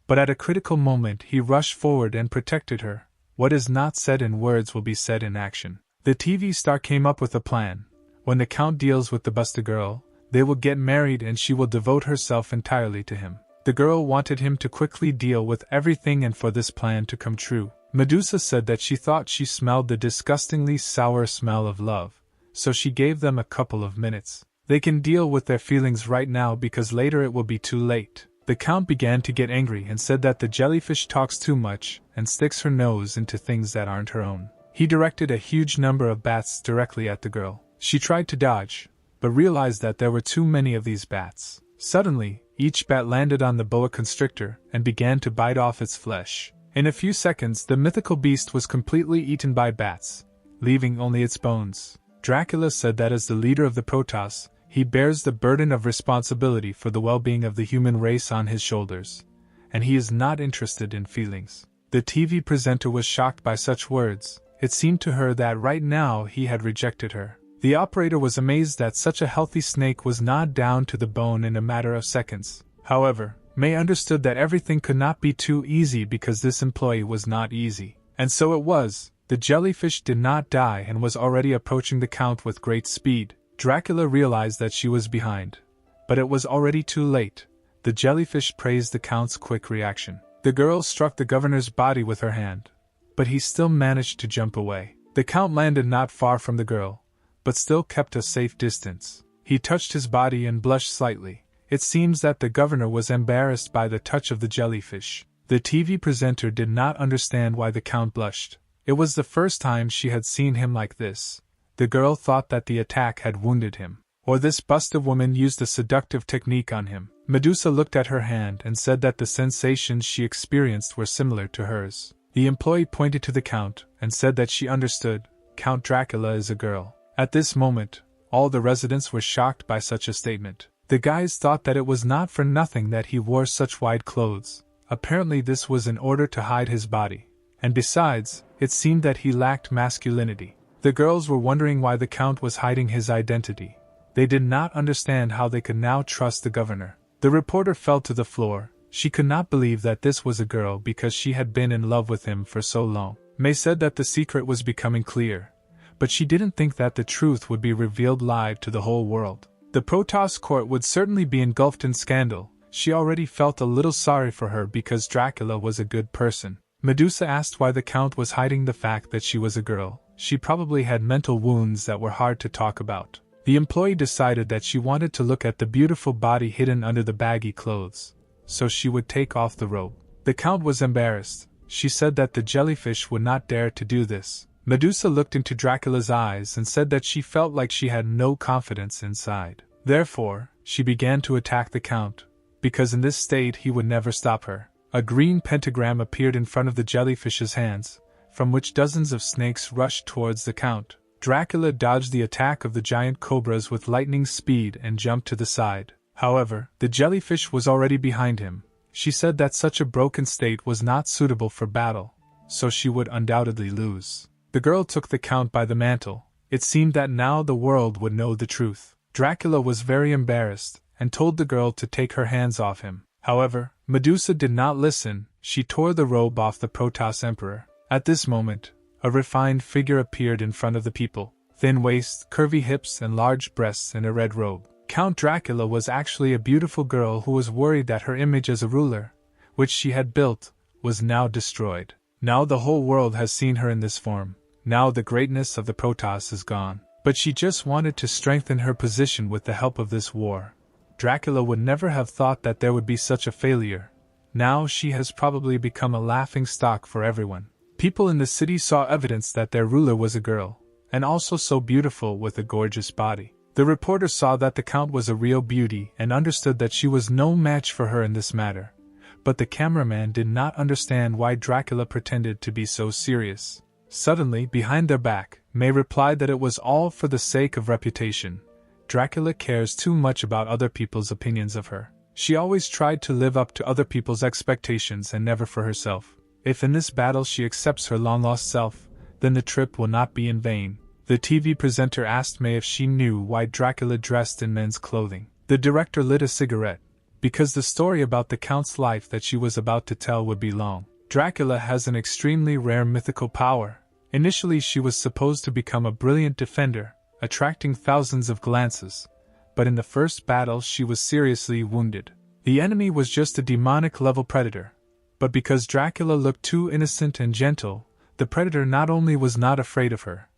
but at a critical moment he rushed forward and protected her. What is not said in words will be said in action. The TV star came up with a plan. When the Count deals with the busted girl, they will get married and she will devote herself entirely to him. The girl wanted him to quickly deal with everything and for this plan to come true. Medusa said that she thought she smelled the disgustingly sour smell of love, so she gave them a couple of minutes. They can deal with their feelings right now because later it will be too late. The Count began to get angry and said that the jellyfish talks too much and sticks her nose into things that aren't her own. He directed a huge number of bats directly at the girl. She tried to dodge, but realized that there were too many of these bats. Suddenly, each bat landed on the boa constrictor and began to bite off its flesh. In a few seconds, the mythical beast was completely eaten by bats, leaving only its bones. Dracula said that as the leader of the Protoss, he bears the burden of responsibility for the well-being of the human race on his shoulders, and he is not interested in feelings. The TV presenter was shocked by such words. It seemed to her that right now he had rejected her. The operator was amazed that such a healthy snake was gnawed down to the bone in a matter of seconds. However, May understood that everything could not be too easy because this employee was not easy. And so it was. The jellyfish did not die and was already approaching the Count with great speed. Dracula realized that she was behind, but it was already too late. The jellyfish praised the Count's quick reaction. The girl struck the governor's body with her hand, but he still managed to jump away. The Count landed not far from the girl, but still kept a safe distance. He touched his body and blushed slightly. It seems that the governor was embarrassed by the touch of the jellyfish. The TV presenter did not understand why the Count blushed. It was the first time she had seen him like this. The girl thought that the attack had wounded him, or this busted woman used a seductive technique on him. Medusa looked at her hand and said that the sensations she experienced were similar to hers. The employee pointed to the Count and said that she understood. Count Dracula is a girl. At this moment, all the residents were shocked by such a statement. The guys thought that it was not for nothing that he wore such wide clothes. Apparently this was in order to hide his body. And besides, it seemed that he lacked masculinity. The girls were wondering why the Count was hiding his identity. They did not understand how they could now trust the governor. The reporter fell to the floor. She could not believe that this was a girl because she had been in love with him for so long. May said that the secret was becoming clear, but she didn't think that the truth would be revealed live to the whole world. The Protoss court would certainly be engulfed in scandal. She already felt a little sorry for her because Dracula was a good person. Medusa asked why the Count was hiding the fact that she was a girl. She probably had mental wounds that were hard to talk about. The employee decided that she wanted to look at the beautiful body hidden under the baggy clothes, so she would take off the robe. The Count was embarrassed. She said that the jellyfish would not dare to do this. Medusa looked into Dracula's eyes and said that she felt like she had no confidence inside. Therefore, she began to attack the Count, because in this state he would never stop her. A green pentagram appeared in front of the jellyfish's hands, from which dozens of snakes rushed towards the Count. Dracula dodged the attack of the giant cobras with lightning speed and jumped to the side. However, the jellyfish was already behind him. She said that such a broken state was not suitable for battle, so she would undoubtedly lose. The girl took the Count by the mantle. It seemed that now the world would know the truth. Dracula was very embarrassed, and told the girl to take her hands off him. However, Medusa did not listen. She tore the robe off the Protoss Emperor. At this moment, a refined figure appeared in front of the people. Thin waist, curvy hips, and large breasts in a red robe. Count Dracula was actually a beautiful girl who was worried that her image as a ruler, which she had built, was now destroyed. Now the whole world has seen her in this form. Now the greatness of the Protoss is gone. But she just wanted to strengthen her position with the help of this war. Dracula would never have thought that there would be such a failure. Now she has probably become a laughing stock for everyone. People in the city saw evidence that their ruler was a girl, and also so beautiful with a gorgeous body. The reporter saw that the Count was a real beauty and understood that she was no match for her in this matter. But the cameraman did not understand why Dracula pretended to be so serious. Suddenly, behind their back, May replied that it was all for the sake of reputation. Dracula cares too much about other people's opinions of her. She always tried to live up to other people's expectations and never for herself. If in this battle she accepts her long-lost self, then the trip will not be in vain. The TV presenter asked May if she knew why Dracula dressed in men's clothing. The director lit a cigarette, because the story about the Count's life that she was about to tell would be long. Dracula has an extremely rare mythical power. Initially she was supposed to become a brilliant defender, attracting thousands of glances, but in the first battle she was seriously wounded. The enemy was just a demonic-level predator, but because Dracula looked too innocent and gentle, the predator not only was not afraid of her,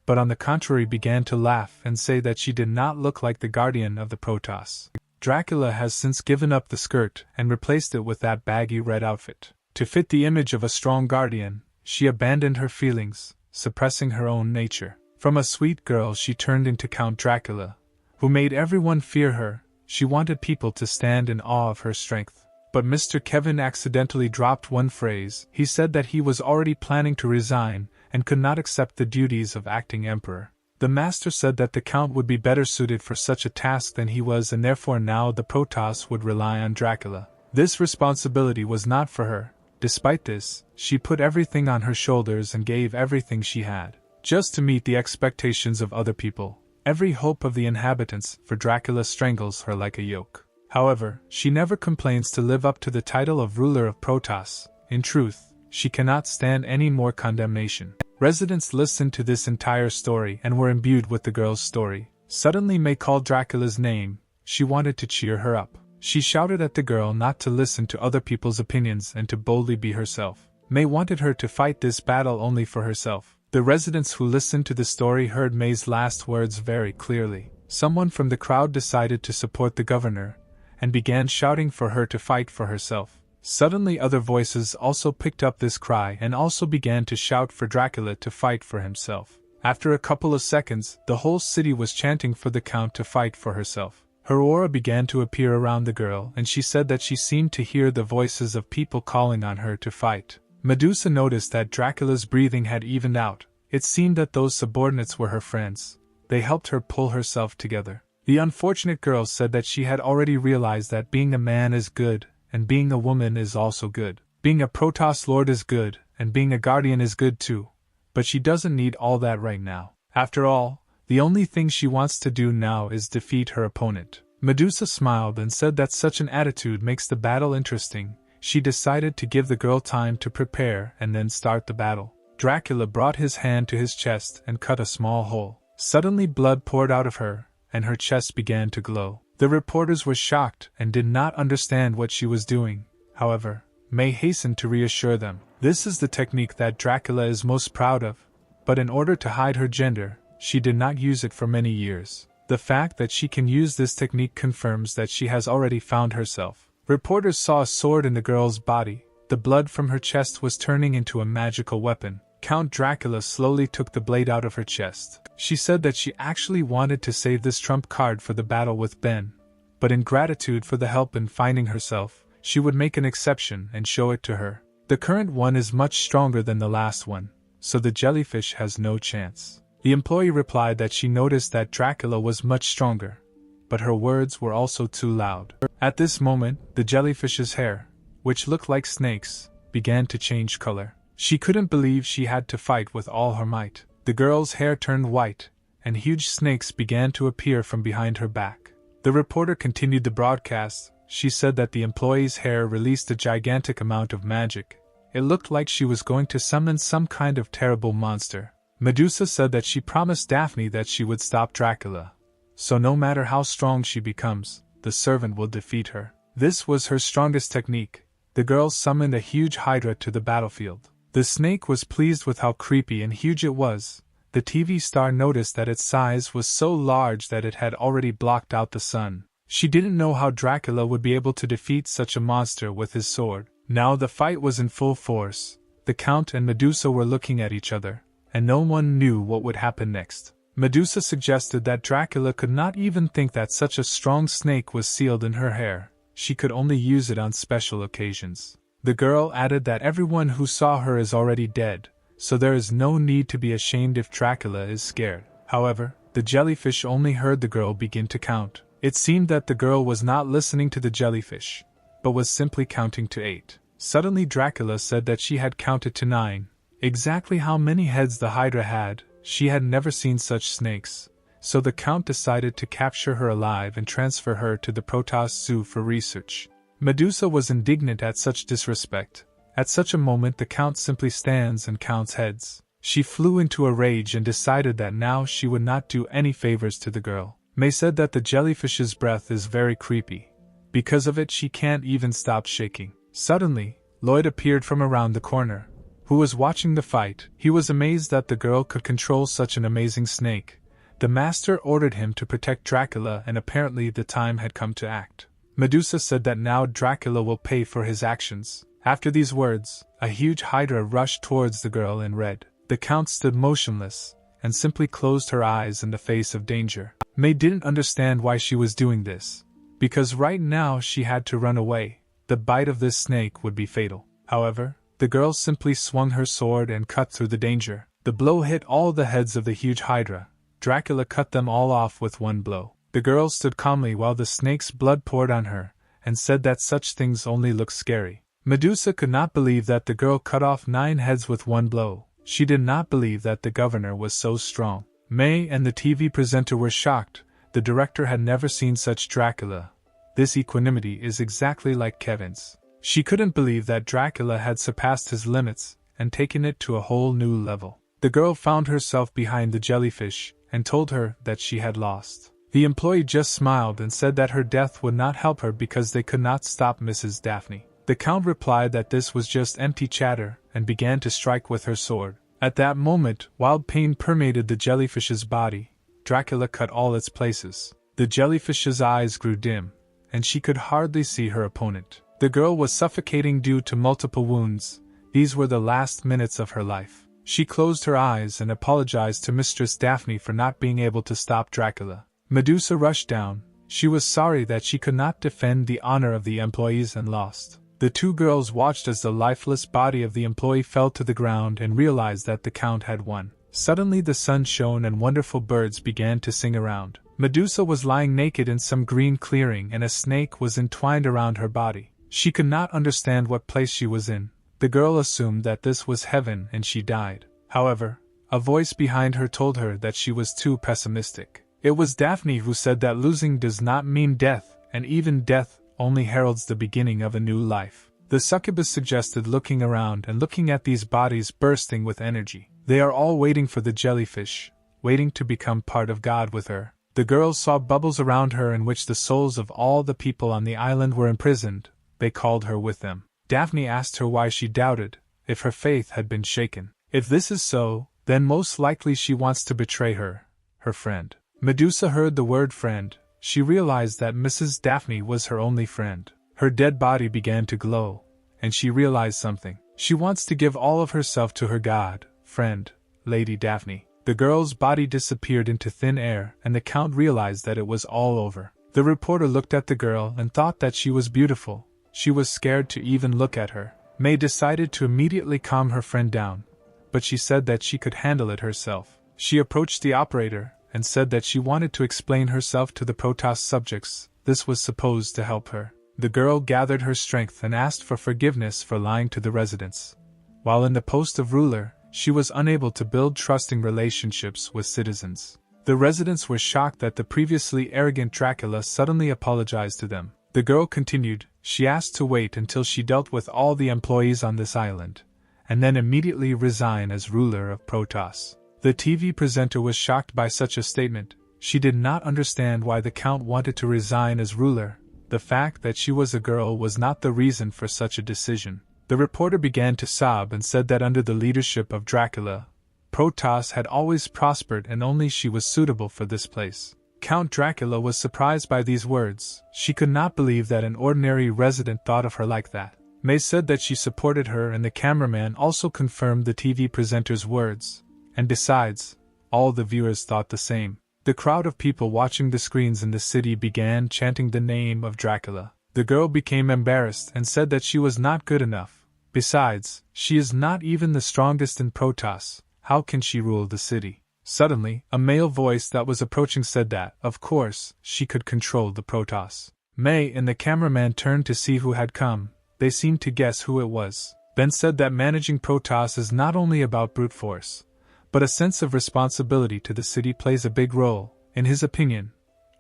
but on the contrary began to laugh and say that she did not look like the guardian of the Protoss. Dracula has since given up the skirt and replaced it with that baggy red outfit. To fit the image of a strong guardian, she abandoned her feelings, suppressing her own nature. From a sweet girl she turned into Count Dracula, who made everyone fear her. She wanted people to stand in awe of her strength. But Mr. Kevin accidentally dropped one phrase. He said that he was already planning to resign and could not accept the duties of acting emperor. The master said that the Count would be better suited for such a task than he was, and therefore now the Protoss would rely on Dracula. This responsibility was not for her. Despite this, she put everything on her shoulders and gave everything she had, just to meet the expectations of other people. Every hope of the inhabitants, for Dracula strangles her like a yoke. However, she never complains to live up to the title of ruler of Protoss. In truth, she cannot stand any more condemnation. Residents listened to this entire story and were imbued with the girl's story. Suddenly May called Dracula's name. She wanted to cheer her up. She shouted at the girl not to listen to other people's opinions and to boldly be herself. May wanted her to fight this battle only for herself. The residents who listened to the story heard May's last words very clearly. Someone from the crowd decided to support the governor and began shouting for her to fight for herself. Suddenly other voices also picked up this cry and also began to shout for Dracula to fight for himself. After a couple of seconds, the whole city was chanting for the Count to fight for herself. Her aura began to appear around the girl, and she said that she seemed to hear the voices of people calling on her to fight. Medusa noticed that Dracula's breathing had evened out. It seemed that those subordinates were her friends. They helped her pull herself together. The unfortunate girl said that she had already realized that being a man is good, and being a woman is also good. Being a Protoss Lord is good, and being a guardian is good too. But she doesn't need all that right now. After all, the only thing she wants to do now is defeat her opponent. Medusa smiled and said that such an attitude makes the battle interesting. She decided to give the girl time to prepare and then start the battle. Dracula brought his hand to his chest and cut a small hole. Suddenly blood poured out of her, and her chest began to glow. The reporters were shocked and did not understand what she was doing. However, May hastened to reassure them. This is the technique that Dracula is most proud of, but in order to hide her gender, she did not use it for many years. The fact that she can use this technique confirms that she has already found herself. Reporters saw a sword in the girl's body. The blood from her chest was turning into a magical weapon. Count Dracula slowly took the blade out of her chest. She said that she actually wanted to save this trump card for the battle with Ben, but in gratitude for the help in finding herself, she would make an exception and show it to her. The current one is much stronger than the last one, so the jellyfish has no chance. The employee replied that she noticed that Dracula was much stronger, but her words were also too loud. At this moment, the jellyfish's hair, which looked like snakes, began to change color. She couldn't believe she had to fight with all her might. The girl's hair turned white, and huge snakes began to appear from behind her back. The reporter continued the broadcast. She said that the employee's hair released a gigantic amount of magic. It looked like she was going to summon some kind of terrible monster. Medusa said that she promised Daphne that she would stop Dracula, so no matter how strong she becomes, the servant will defeat her. This was her strongest technique. The girl summoned a huge hydra to the battlefield. The snake was pleased with how creepy and huge it was. The TV star noticed that its size was so large that it had already blocked out the sun. She didn't know how Dracula would be able to defeat such a monster with his sword. Now the fight was in full force. The Count and Medusa were looking at each other, and no one knew what would happen next. Medusa suggested that Dracula could not even think that such a strong snake was sealed in her hair. She could only use it on special occasions. The girl added that everyone who saw her is already dead, so there is no need to be ashamed if Dracula is scared. However, the jellyfish only heard the girl begin to count. It seemed that the girl was not listening to the jellyfish, but was simply counting to 8. Suddenly Dracula said that she had counted to 9. Exactly how many heads the Hydra had, she had never seen such snakes, so the Count decided to capture her alive and transfer her to the Protoss Zoo for research. Medusa was indignant at such disrespect. At such a moment the Count simply stands and counts heads. She flew into a rage and decided that now she would not do any favors to the girl. May said that the jellyfish's breath is very creepy. Because of it she can't even stop shaking. Suddenly, Lloyd appeared from around the corner, who was watching the fight. He was amazed that the girl could control such an amazing snake. The master ordered him to protect Dracula, and apparently the time had come to act. Medusa said that now Dracula will pay for his actions. After these words, a huge hydra rushed towards the girl in red. The Count stood motionless, and simply closed her eyes in the face of danger. May didn't understand why she was doing this, because right now she had to run away. The bite of this snake would be fatal. However, the girl simply swung her sword and cut through the danger. The blow hit all the heads of the huge hydra. Dracula cut them all off with one blow. The girl stood calmly while the snake's blood poured on her, and said that such things only look scary. Medusa could not believe that the girl cut off 9 heads with one blow. She did not believe that the governor was so strong. May and the TV presenter were shocked. The director had never seen such Dracula. This equanimity is exactly like Kevin's. She couldn't believe that Dracula had surpassed his limits and taken it to a whole new level. The girl found herself behind the jellyfish and told her that she had lost. The employee just smiled and said that her death would not help her because they could not stop Mrs. Daphne. The Count replied that this was just empty chatter and began to strike with her sword. At that moment, wild pain permeated the jellyfish's body. Dracula cut all its places. The jellyfish's eyes grew dim, and she could hardly see her opponent. The girl was suffocating due to multiple wounds. These were the last minutes of her life. She closed her eyes and apologized to Mistress Daphne for not being able to stop Dracula. Medusa rushed down. She was sorry that she could not defend the honor of the employees and lost. The two girls watched as the lifeless body of the employee fell to the ground and realized that the Count had won. Suddenly the sun shone and wonderful birds began to sing around. Medusa was lying naked in some green clearing and a snake was entwined around her body. She could not understand what place she was in. The girl assumed that this was heaven and she died. However, a voice behind her told her that she was too pessimistic. It was Daphne who said that losing does not mean death, and even death only heralds the beginning of a new life. The succubus suggested looking around and looking at these bodies bursting with energy. They are all waiting for the jellyfish, waiting to become part of God with her. The girls saw bubbles around her in which the souls of all the people on the island were imprisoned. They called her with them. Daphne asked her why she doubted, if her faith had been shaken. If this is so, then most likely she wants to betray her friend. Medusa heard the word friend. She realized that Mrs. Daphne was her only friend. Her dead body began to glow, and she realized something. She wants to give all of herself to her god, friend, Lady Daphne. The girl's body disappeared into thin air, and the Count realized that it was all over. The reporter looked at the girl and thought that she was beautiful. She was scared to even look at her. May decided to immediately calm her friend down, but she said that she could handle it herself. She approached the operator and said that she wanted to explain herself to the Protoss subjects. This was supposed to help her. The girl gathered her strength and asked for forgiveness for lying to the residents. While in the post of ruler, she was unable to build trusting relationships with citizens. The residents were shocked that the previously arrogant Dracula suddenly apologized to them. The girl continued. She asked to wait until she dealt with all the employees on this island, and then immediately resign as ruler of Protoss. The TV presenter was shocked by such a statement. She did not understand why the Count wanted to resign as ruler. The fact that she was a girl was not the reason for such a decision. The reporter began to sob and said that under the leadership of Dracula, Protoss had always prospered and only she was suitable for this place. Count Dracula was surprised by these words. She could not believe that an ordinary resident thought of her like that. May said that she supported her, and the cameraman also confirmed the TV presenter's words. And besides, all the viewers thought the same. The crowd of people watching the screens in the city began chanting the name of Dracula. The girl became embarrassed and said that she was not good enough. Besides, she is not even the strongest in Protoss. How can she rule the city? Suddenly, a male voice that was approaching said that, of course, she could control the Protoss. May and the cameraman turned to see who had come. They seemed to guess who it was. Ben said that managing Protoss is not only about brute force, but a sense of responsibility to the city plays a big role. In his opinion,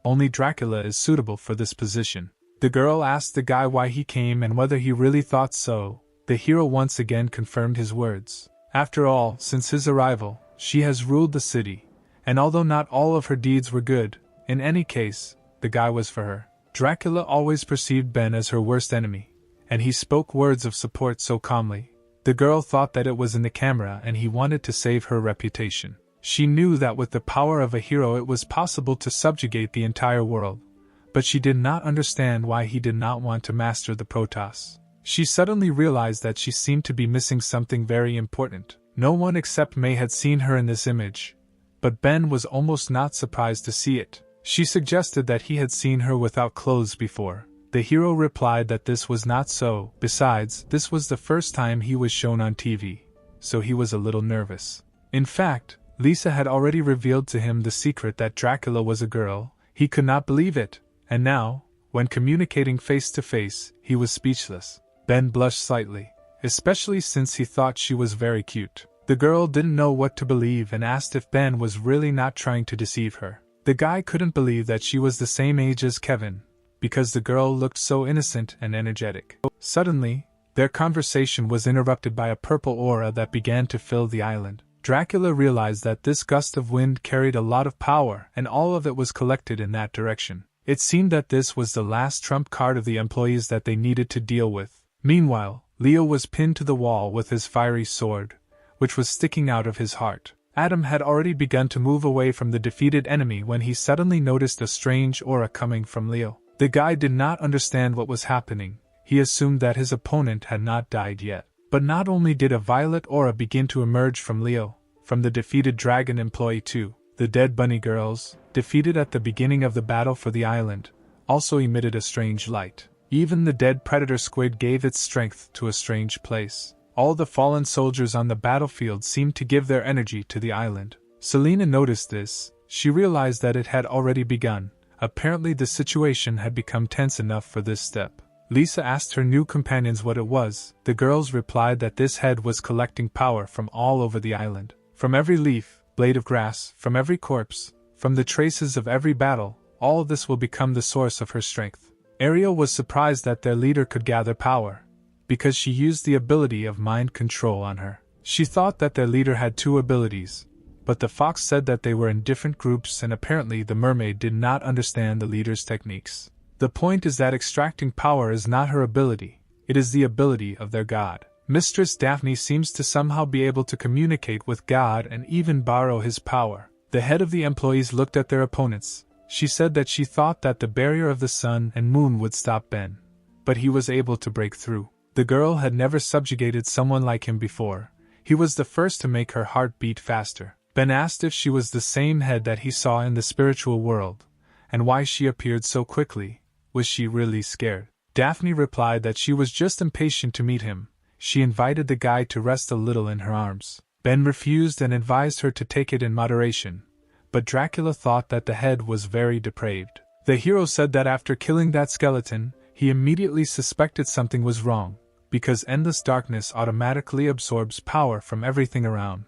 only Dracula is suitable for this position. The girl asked the guy why he came and whether he really thought so. The hero once again confirmed his words. After all, since his arrival, she has ruled the city, and although not all of her deeds were good, in any case, the guy was for her. Dracula always perceived Ben as her worst enemy, and he spoke words of support so calmly. The girl thought that it was in the camera and he wanted to save her reputation. She knew that with the power of a hero it was possible to subjugate the entire world, but she did not understand why he did not want to master the Protoss. She suddenly realized that she seemed to be missing something very important. No one except May had seen her in this image, but Ben was almost not surprised to see it. She suggested that he had seen her without clothes before. The hero replied that this was not so. Besides, this was the first time he was shown on TV, so he was a little nervous. In fact, Lisa had already revealed to him the secret that Dracula was a girl. He could not believe it, and now, when communicating face to face, he was speechless. Ben blushed slightly, especially since he thought she was very cute. The girl didn't know what to believe and asked if Ben was really not trying to deceive her. The guy couldn't believe that she was the same age as Kevin, because the girl looked so innocent and energetic. Suddenly, their conversation was interrupted by a purple aura that began to fill the island. Dracula realized that this gust of wind carried a lot of power, and all of it was collected in that direction. It seemed that this was the last trump card of the employees that they needed to deal with. Meanwhile, Leo was pinned to the wall with his fiery sword, which was sticking out of his heart. Adam had already begun to move away from the defeated enemy when he suddenly noticed a strange aura coming from Leo. The guy did not understand what was happening. He assumed that his opponent had not died yet. But not only did a violet aura begin to emerge from Leo, from the defeated dragon employee too, the dead bunny girls, defeated at the beginning of the battle for the island, also emitted a strange light. Even the dead predator squid gave its strength to a strange place. All the fallen soldiers on the battlefield seemed to give their energy to the island. Selena noticed this. She realized that it had already begun. Apparently the situation had become tense enough for this step. Lisa asked her new companions what it was. The girls replied that this head was collecting power from all over the island. From every leaf, blade of grass, from every corpse, from the traces of every battle, all of this will become the source of her strength. Ariel was surprised that their leader could gather power, because she used the ability of mind control on her. She thought that their leader had two abilities, but the fox said that they were in different groups, and apparently the mermaid did not understand the leader's techniques. The point is that extracting power is not her ability, it is the ability of their god. Mistress Daphne seems to somehow be able to communicate with God and even borrow his power. The head of the employees looked at their opponents. She said that she thought that the barrier of the sun and moon would stop Ben, but he was able to break through. The girl had never subjugated someone like him before. He was the first to make her heart beat faster. Ben asked if she was the same head that he saw in the spiritual world, and why she appeared so quickly. Was she really scared? Daphne replied that she was just impatient to meet him. She invited the guy to rest a little in her arms. Ben refused and advised her to take it in moderation, but Dracula thought that the head was very depraved. The hero said that after killing that skeleton, he immediately suspected something was wrong, because endless darkness automatically absorbs power from everything around.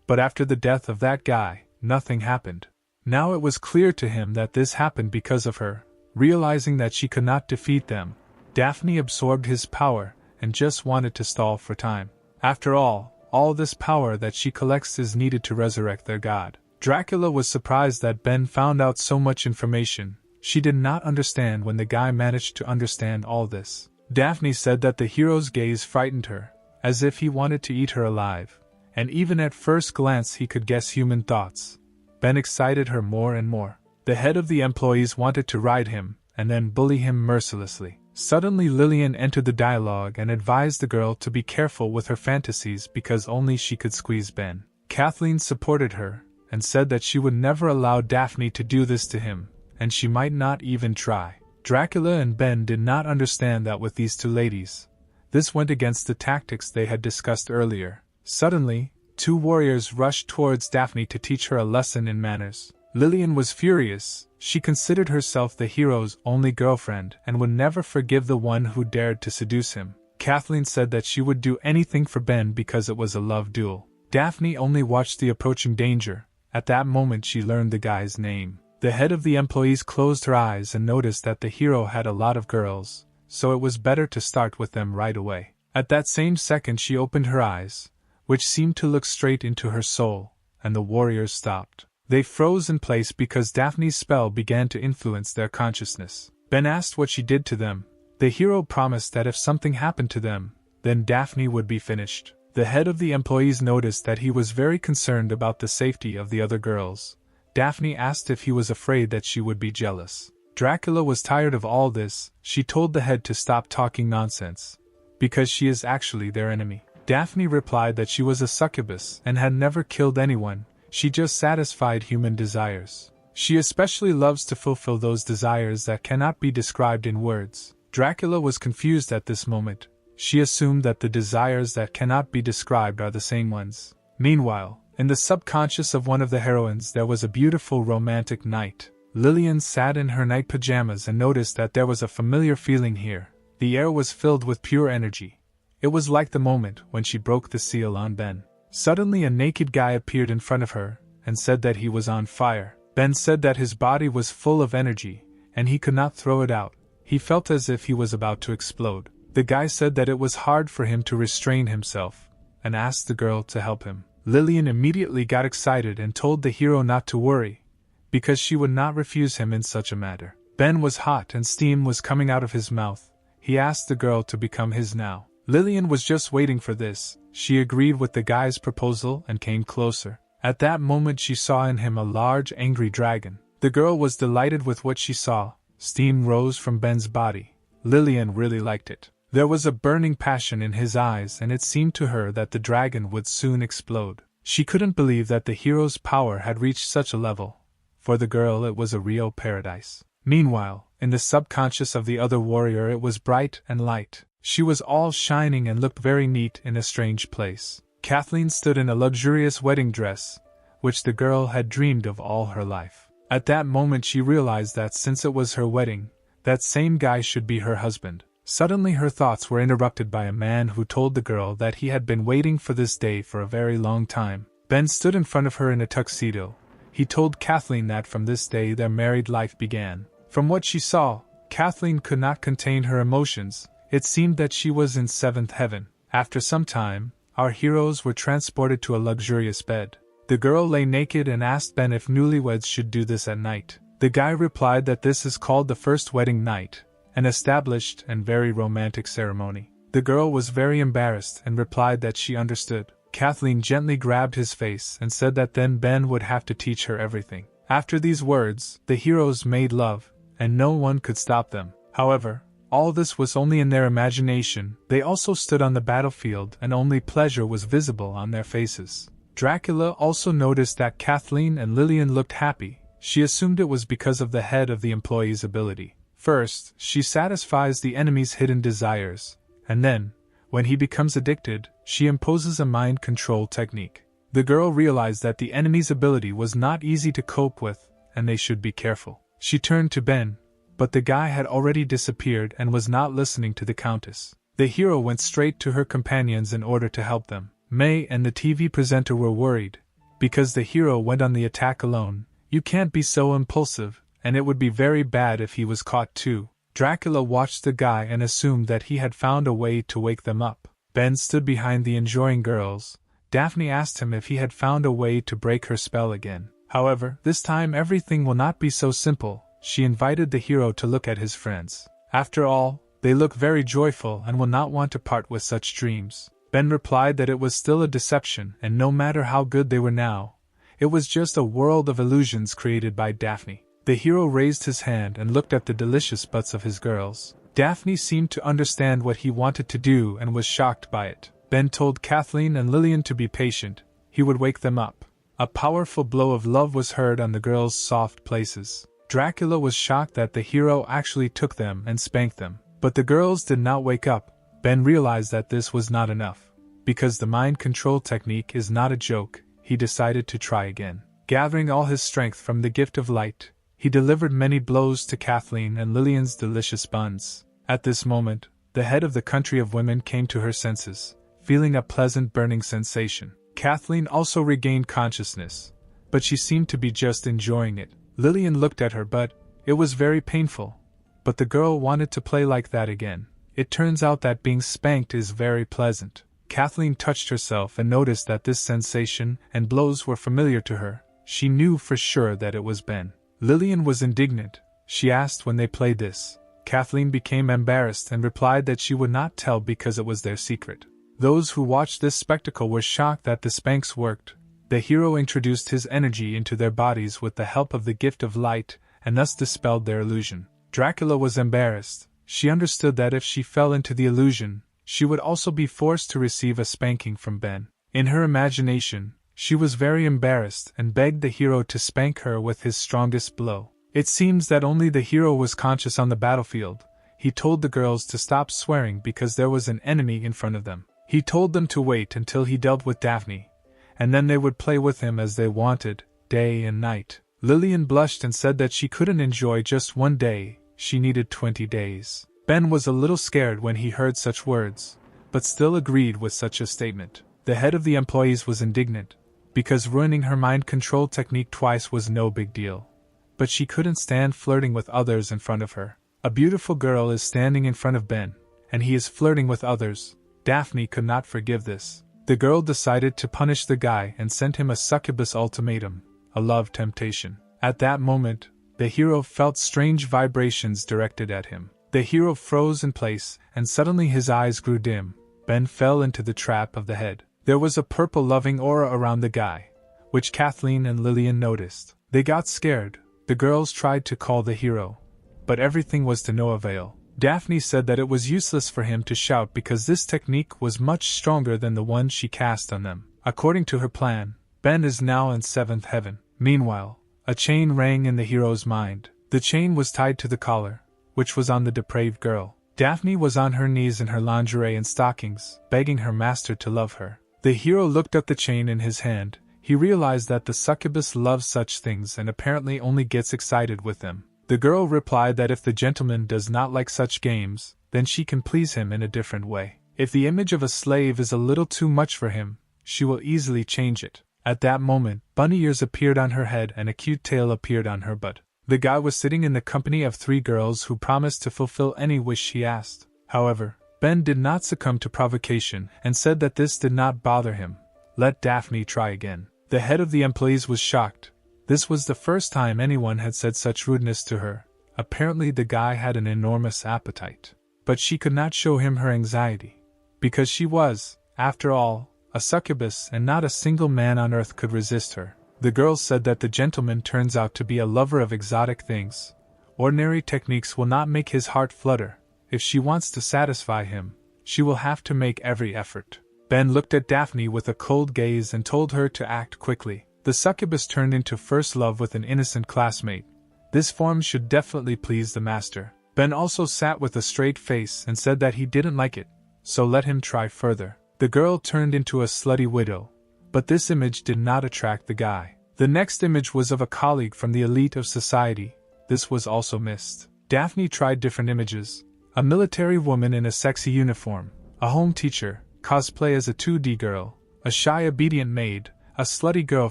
But after the death of that guy, nothing happened. Now it was clear to him that this happened because of her. Realizing that she could not defeat them, Daphne absorbed his power and just wanted to stall for time. After all this power that she collects is needed to resurrect their god. Dracula was surprised that Ben found out so much information. She did not understand when the guy managed to understand all this. Daphne said that the hero's gaze frightened her, as if he wanted to eat her alive, and even at first glance he could guess human thoughts. Ben excited her more and more. The head of the employees wanted to ride him, and then bully him mercilessly. Suddenly Lillian entered the dialogue and advised the girl to be careful with her fantasies because only she could squeeze Ben. Kathleen supported her, and said that she would never allow Daphne to do this to him, and she might not even try. Dracula and Ben did not understand that with these two ladies, this went against the tactics they had discussed earlier. Suddenly, two warriors rushed towards Daphne to teach her a lesson in manners. Lillian was furious. She considered herself the hero's only girlfriend and would never forgive the one who dared to seduce him. Kathleen said that she would do anything for Ben because it was a love duel. Daphne only watched the approaching danger. At that moment she learned the guy's name. The head of the employees closed her eyes and noticed that the hero had a lot of girls, so it was better to start with them right away. At that same second she opened her eyes, which seemed to look straight into her soul, and the warriors stopped. They froze in place because Daphne's spell began to influence their consciousness. Ben asked what she did to them. The hero promised that if something happened to them, then Daphne would be finished. The head of the employees noticed that he was very concerned about the safety of the other girls. Daphne asked if he was afraid that she would be jealous. Dracula was tired of all this. She told the head to stop talking nonsense, because she is actually their enemy. Daphne replied that she was a succubus and had never killed anyone. She just satisfied human desires. She especially loves to fulfill those desires that cannot be described in words. Dracula was confused at this moment. She assumed that the desires that cannot be described are the same ones. Meanwhile, in the subconscious of one of the heroines there was a beautiful romantic night. Lillian sat in her night pajamas and noticed that there was a familiar feeling here. The air was filled with pure energy. It was like the moment when she broke the seal on Ben. Suddenly a naked guy appeared in front of her, and said that he was on fire. Ben said that his body was full of energy, and he could not throw it out. He felt as if he was about to explode. The guy said that it was hard for him to restrain himself, and asked the girl to help him. Lillian immediately got excited and told the hero not to worry, because she would not refuse him in such a matter. Ben was hot and steam was coming out of his mouth. He asked the girl to become his now. Lillian was just waiting for this. She agreed with the guy's proposal and came closer. At that moment she saw in him a large angry dragon. The girl was delighted with what she saw. Steam rose from Ben's body. Lillian really liked it. There was a burning passion in his eyes and it seemed to her that the dragon would soon explode. She couldn't believe that the hero's power had reached such a level. For the girl it was a real paradise. Meanwhile, in the subconscious of the other warrior it was bright and light. She was all shining and looked very neat in a strange place. Kathleen stood in a luxurious wedding dress, which the girl had dreamed of all her life. At that moment she realized that since it was her wedding, that same guy should be her husband. Suddenly her thoughts were interrupted by a man who told the girl that he had been waiting for this day for a very long time. Ben stood in front of her in a tuxedo. He told Kathleen that from this day their married life began. From what she saw, Kathleen could not contain her emotions. It seemed that she was in seventh heaven. After some time, our heroes were transported to a luxurious bed. The girl lay naked and asked Ben if newlyweds should do this at night. The guy replied that this is called the first wedding night, an established and very romantic ceremony. The girl was very embarrassed and replied that she understood. Kathleen gently grabbed his face and said that then Ben would have to teach her everything. After these words, the heroes made love, and no one could stop them. However, all this was only in their imagination. They also stood on the battlefield and only pleasure was visible on their faces. Dracula also noticed that Kathleen and Lillian looked happy. She assumed it was because of the head of the employee's ability. First, she satisfies the enemy's hidden desires, and then, when he becomes addicted, she imposes a mind control technique. The girl realized that the enemy's ability was not easy to cope with, and they should be careful. She turned to Ben, but the guy had already disappeared and was not listening to the Countess. The hero went straight to her companions in order to help them. May and the TV presenter were worried, because the hero went on the attack alone. You can't be so impulsive, and it would be very bad if he was caught too. Dracula watched the guy and assumed that he had found a way to wake them up. Ben stood behind the enjoying girls. Daphne asked him if he had found a way to break her spell again. However, this time everything will not be so simple. She invited the hero to look at his friends. After all, they look very joyful and will not want to part with such dreams. Ben replied that it was still a deception, and no matter how good they were now, it was just a world of illusions created by Daphne. The hero raised his hand and looked at the delicious butts of his girls. Daphne seemed to understand what he wanted to do and was shocked by it. Ben told Kathleen and Lillian to be patient. He would wake them up. A powerful blow of love was heard on the girls' soft places. Dracula was shocked that the hero actually took them and spanked them. But the girls did not wake up. Ben realized that this was not enough. Because the mind control technique is not a joke, he decided to try again. Gathering all his strength from the gift of light, he delivered many blows to Kathleen and Lillian's delicious buns. At this moment, the head of the country of women came to her senses, feeling a pleasant burning sensation. Kathleen also regained consciousness, but she seemed to be just enjoying it. Lillian looked at her, but it was very painful. But the girl wanted to play like that again. It turns out that being spanked is very pleasant. Kathleen touched herself and noticed that this sensation and blows were familiar to her. She knew for sure that it was Ben. Lillian was indignant. She asked when they played this. Kathleen became embarrassed and replied that she would not tell because it was their secret. Those who watched this spectacle were shocked that the spanks worked. The hero introduced his energy into their bodies with the help of the gift of light, and thus dispelled their illusion. Dracula was embarrassed. She understood that if she fell into the illusion, she would also be forced to receive a spanking from Ben. In her imagination, she was very embarrassed and begged the hero to spank her with his strongest blow. It seems that only the hero was conscious on the battlefield. He told the girls to stop swearing because there was an enemy in front of them. He told them to wait until he dealt with Daphne, and then they would play with him as they wanted, day and night. Lillian blushed and said that she couldn't enjoy just one day, she needed 20 days. Ben was a little scared when he heard such words, but still agreed with such a statement. The head of the employees was indignant, because ruining her mind control technique twice was no big deal. But she couldn't stand flirting with others in front of her. A beautiful girl is standing in front of Ben, and he is flirting with others. Daphne could not forgive this. The girl decided to punish the guy and sent him a succubus ultimatum, a love temptation. At that moment, the hero felt strange vibrations directed at him. The hero froze in place, and suddenly his eyes grew dim. Ben fell into the trap of the head. There was a purple loving aura around the guy, which Kathleen and Lillian noticed. They got scared. The girls tried to call the hero, but everything was to no avail. Daphne said that it was useless for him to shout because this technique was much stronger than the one she cast on them. According to her plan, Ben is now in 7th heaven. Meanwhile, a chain rang in the hero's mind. The chain was tied to the collar, which was on the depraved girl. Daphne was on her knees in her lingerie and stockings, begging her master to love her. The hero looked at the chain in his hand. He realized that the succubus loves such things and apparently only gets excited with them. The girl replied that if the gentleman does not like such games, then she can please him in a different way. If the image of a slave is a little too much for him, she will easily change it. At that moment, bunny ears appeared on her head and a cute tail appeared on her butt. The guy was sitting in the company of 3 girls who promised to fulfill any wish he asked. However, Ben did not succumb to provocation and said that this did not bother him. Let Daphne try again. The head of the employees was shocked. This was the first time anyone had said such rudeness to her. Apparently the guy had an enormous appetite. But she could not show him her anxiety. Because she was, after all, a succubus and not a single man on earth could resist her. The girl said that the gentleman turns out to be a lover of exotic things. Ordinary techniques will not make his heart flutter. If she wants to satisfy him, she will have to make every effort. Ben looked at Daphne with a cold gaze and told her to act quickly. The succubus turned into first love with an innocent classmate. This form should definitely please the master. Ben also sat with a straight face and said that he didn't like it, so let him try further. The girl turned into a slutty widow, But this image did not attract the guy. The next image was of a colleague from the elite of society. This was also missed. Daphne tried different images. A military woman in a sexy uniform, a home teacher, cosplay as a 2D girl, a shy obedient maid, a slutty girl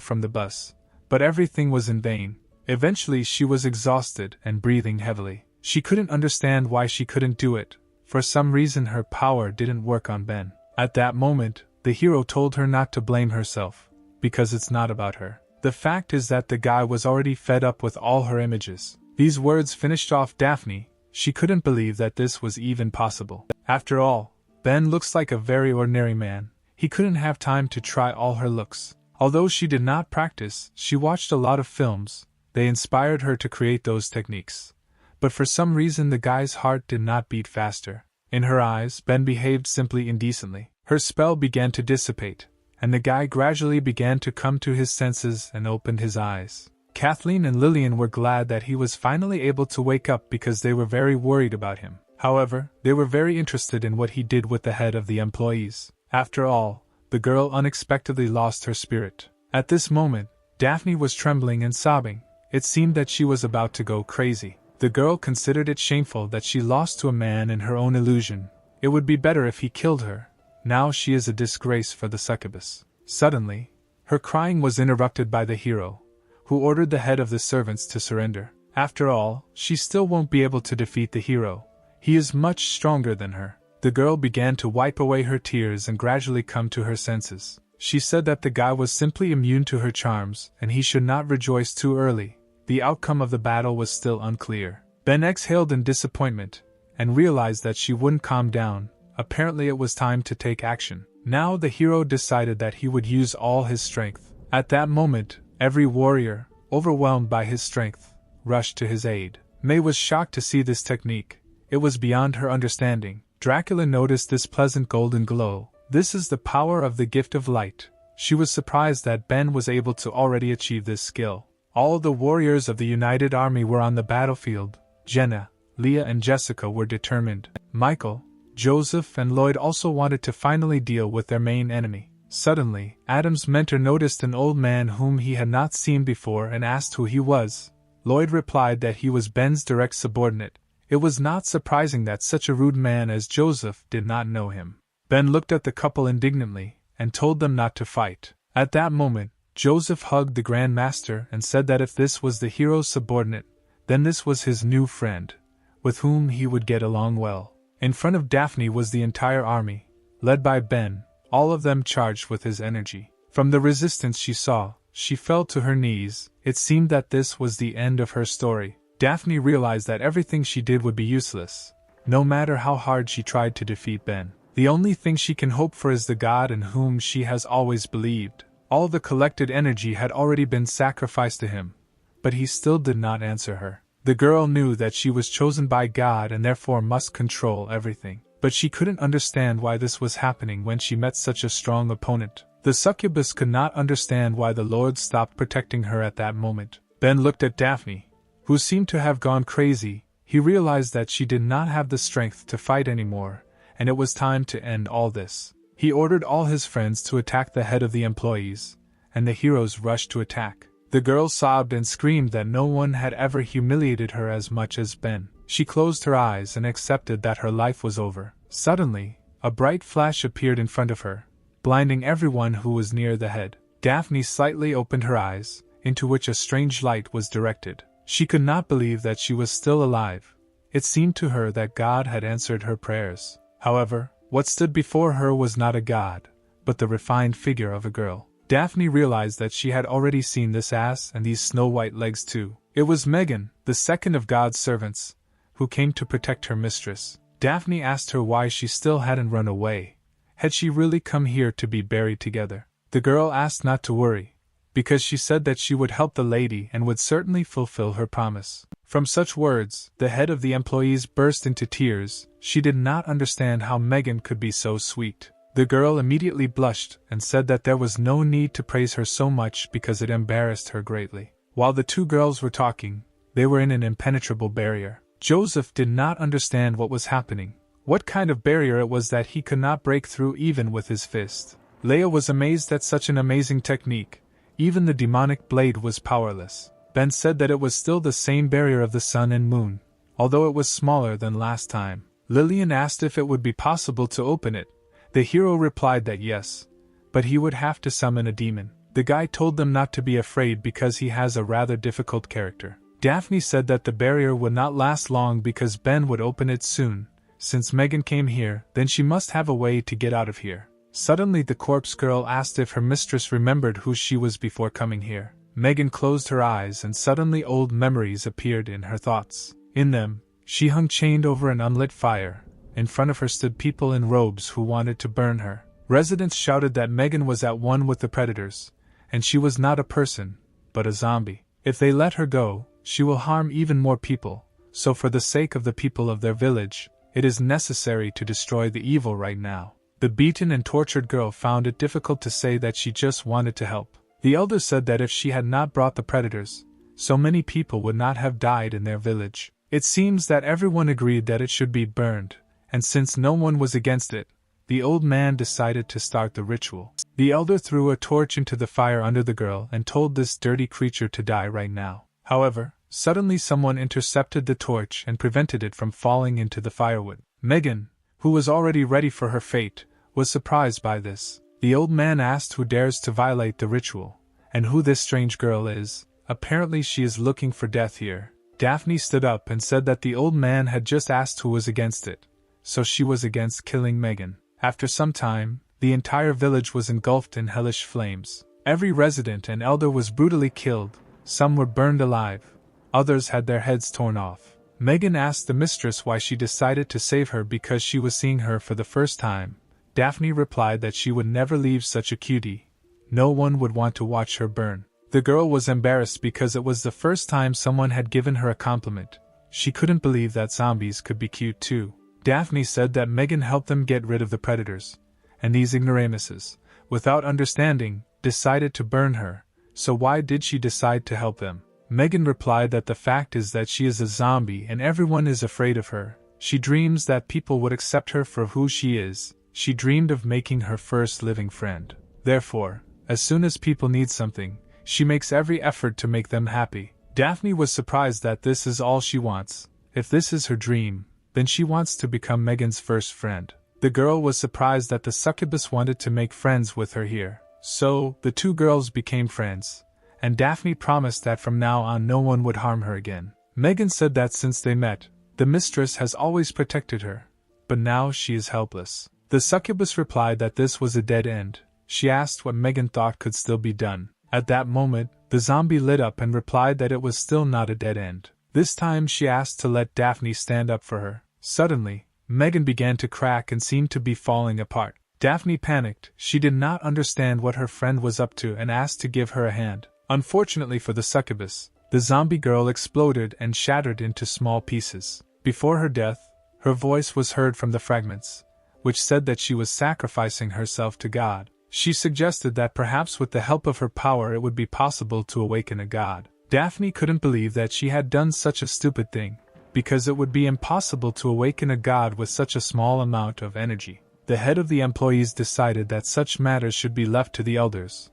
from the bus. But everything was in vain. Eventually she was exhausted and breathing heavily. She couldn't understand why she couldn't do it. For some reason her power didn't work on Ben. At that moment, the hero told her not to blame herself, because it's not about her. The fact is that the guy was already fed up with all her images. These words finished off Daphne. She couldn't believe that this was even possible. After all, Ben looks like a very ordinary man. He couldn't have time to try all her looks. Although she did not practice, she watched a lot of films. They inspired her to create those techniques. But for some reason the guy's heart did not beat faster. In her eyes, Ben behaved simply indecently. Her spell began to dissipate, and the guy gradually began to come to his senses and opened his eyes. Kathleen and Lillian were glad that he was finally able to wake up because they were very worried about him. However, they were very interested in what he did with the head of the employees. After all, the girl unexpectedly lost her spirit. At this moment, Daphne was trembling and sobbing. It seemed that she was about to go crazy. The girl considered it shameful that she lost to a man in her own illusion. It would be better if he killed her. Now she is a disgrace for the succubus. Suddenly, her crying was interrupted by the hero, who ordered the head of the servants to surrender. After all, she still won't be able to defeat the hero. He is much stronger than her. The girl began to wipe away her tears and gradually come to her senses. She said that the guy was simply immune to her charms, and he should not rejoice too early. The outcome of the battle was still unclear. Ben exhaled in disappointment, and realized that she wouldn't calm down. Apparently it was time to take action. Now the hero decided that he would use all his strength. At that moment, every warrior, overwhelmed by his strength, rushed to his aid. May was shocked to see this technique. It was beyond her understanding. Dracula noticed this pleasant golden glow. This is the power of the gift of light. She was surprised that Ben was able to already achieve this skill. All the warriors of the United Army were on the battlefield. Jenna, Leah and Jessica were determined. Michael, Joseph and Lloyd also wanted to finally deal with their main enemy. Suddenly, Adam's mentor noticed an old man whom he had not seen before and asked who he was. Lloyd replied that he was Ben's direct subordinate. It was not surprising that such a rude man as Joseph did not know him. Ben looked at the couple indignantly and told them not to fight. At that moment, Joseph hugged the Grand Master and said that if this was the hero's subordinate, then this was his new friend, with whom he would get along well. In front of Daphne was the entire army, led by Ben, all of them charged with his energy. From the resistance she saw, she fell to her knees. It seemed that this was the end of her story. Daphne realized that everything she did would be useless, no matter how hard she tried to defeat Ben. The only thing she can hope for is the God in whom she has always believed. All the collected energy had already been sacrificed to him, but he still did not answer her. The girl knew that she was chosen by God and therefore must control everything, but she couldn't understand why this was happening when she met such a strong opponent. The succubus could not understand why the Lord stopped protecting her at that moment. Ben looked at Daphne, who seemed to have gone crazy. He realized that she did not have the strength to fight anymore, and it was time to end all this. He ordered all his friends to attack the head of the employees, and the heroes rushed to attack. The girl sobbed and screamed that no one had ever humiliated her as much as Ben. She closed her eyes and accepted that her life was over. Suddenly, a bright flash appeared in front of her, blinding everyone who was near the head. Daphne slightly opened her eyes, into which a strange light was directed. She could not believe that she was still alive. It seemed to her that God had answered her prayers. However, what stood before her was not a god, but the refined figure of a girl. Daphne realized that she had already seen this ass and these snow-white legs too. It was Megan, the second of God's servants, who came to protect her mistress. Daphne asked her why she still hadn't run away. Had she really come here to be buried together? The girl asked not to worry, because she said that she would help the lady and would certainly fulfill her promise. From such words, the head of the employees burst into tears. She did not understand how Megan could be so sweet. The girl immediately blushed and said that there was no need to praise her so much because it embarrassed her greatly. While the two girls were talking, they were in an impenetrable barrier. Joseph did not understand what was happening, what kind of barrier it was that he could not break through even with his fist. Leia was amazed at such an amazing technique. Even the demonic blade was powerless. Ben said that it was still the same barrier of the sun and moon, although it was smaller than last time. Lillian asked if it would be possible to open it. The hero replied that yes, but he would have to summon a demon. The guy told them not to be afraid because he has a rather difficult character. Daphne said that the barrier would not last long because Ben would open it soon. Since Megan came here, then she must have a way to get out of here. Suddenly the corpse girl asked if her mistress remembered who she was before coming here. Megan closed her eyes and suddenly old memories appeared in her thoughts. In them, she hung chained over an unlit fire. In front of her stood people in robes who wanted to burn her. Residents shouted that Megan was at one with the predators, and she was not a person, but a zombie. If they let her go, she will harm even more people, so for the sake of the people of their village, it is necessary to destroy the evil right now. The beaten and tortured girl found it difficult to say that she just wanted to help. The elder said that if she had not brought the predators, so many people would not have died in their village. It seems that everyone agreed that it should be burned, and since no one was against it, the old man decided to start the ritual. The elder threw a torch into the fire under the girl and told this dirty creature to die right now. However, suddenly someone intercepted the torch and prevented it from falling into the firewood. Megan, who was already ready for her fate, was surprised by this. The old man asked who dares to violate the ritual, and who this strange girl is. Apparently she is looking for death here. Daphne stood up and said that the old man had just asked who was against it, so she was against killing Megan. After some time, the entire village was engulfed in hellish flames. Every resident and elder was brutally killed, some were burned alive, others had their heads torn off. Megan asked the mistress why she decided to save her because she was seeing her for the first time. Daphne replied that she would never leave such a cutie. No one would want to watch her burn. The girl was embarrassed because it was the first time someone had given her a compliment. She couldn't believe that zombies could be cute too. Daphne said that Megan helped them get rid of the predators, and these ignoramuses, without understanding, decided to burn her. So why did she decide to help them? Megan replied that the fact is that she is a zombie and everyone is afraid of her. She dreams that people would accept her for who she is. She dreamed of making her first living friend. Therefore, as soon as people need something, she makes every effort to make them happy. Daphne was surprised that this is all she wants. If this is her dream, then she wants to become Megan's first friend. The girl was surprised that the succubus wanted to make friends with her here. So, the two girls became friends, and Daphne promised that from now on no one would harm her again. Megan said that since they met, the mistress has always protected her, but now she is helpless. The succubus replied that this was a dead end. She asked what Megan thought could still be done. At that moment, the zombie lit up and replied that it was still not a dead end. This time she asked to let Daphne stand up for her. Suddenly, Megan began to crack and seemed to be falling apart. Daphne panicked. She did not understand what her friend was up to and asked to give her a hand. Unfortunately for the succubus, the zombie girl exploded and shattered into small pieces. Before her death, her voice was heard from the fragments, which said that she was sacrificing herself to God. She suggested that perhaps with the help of her power it would be possible to awaken a god. Daphne couldn't believe that she had done such a stupid thing, because it would be impossible to awaken a god with such a small amount of energy. The head of the employees decided that such matters should be left to the elders,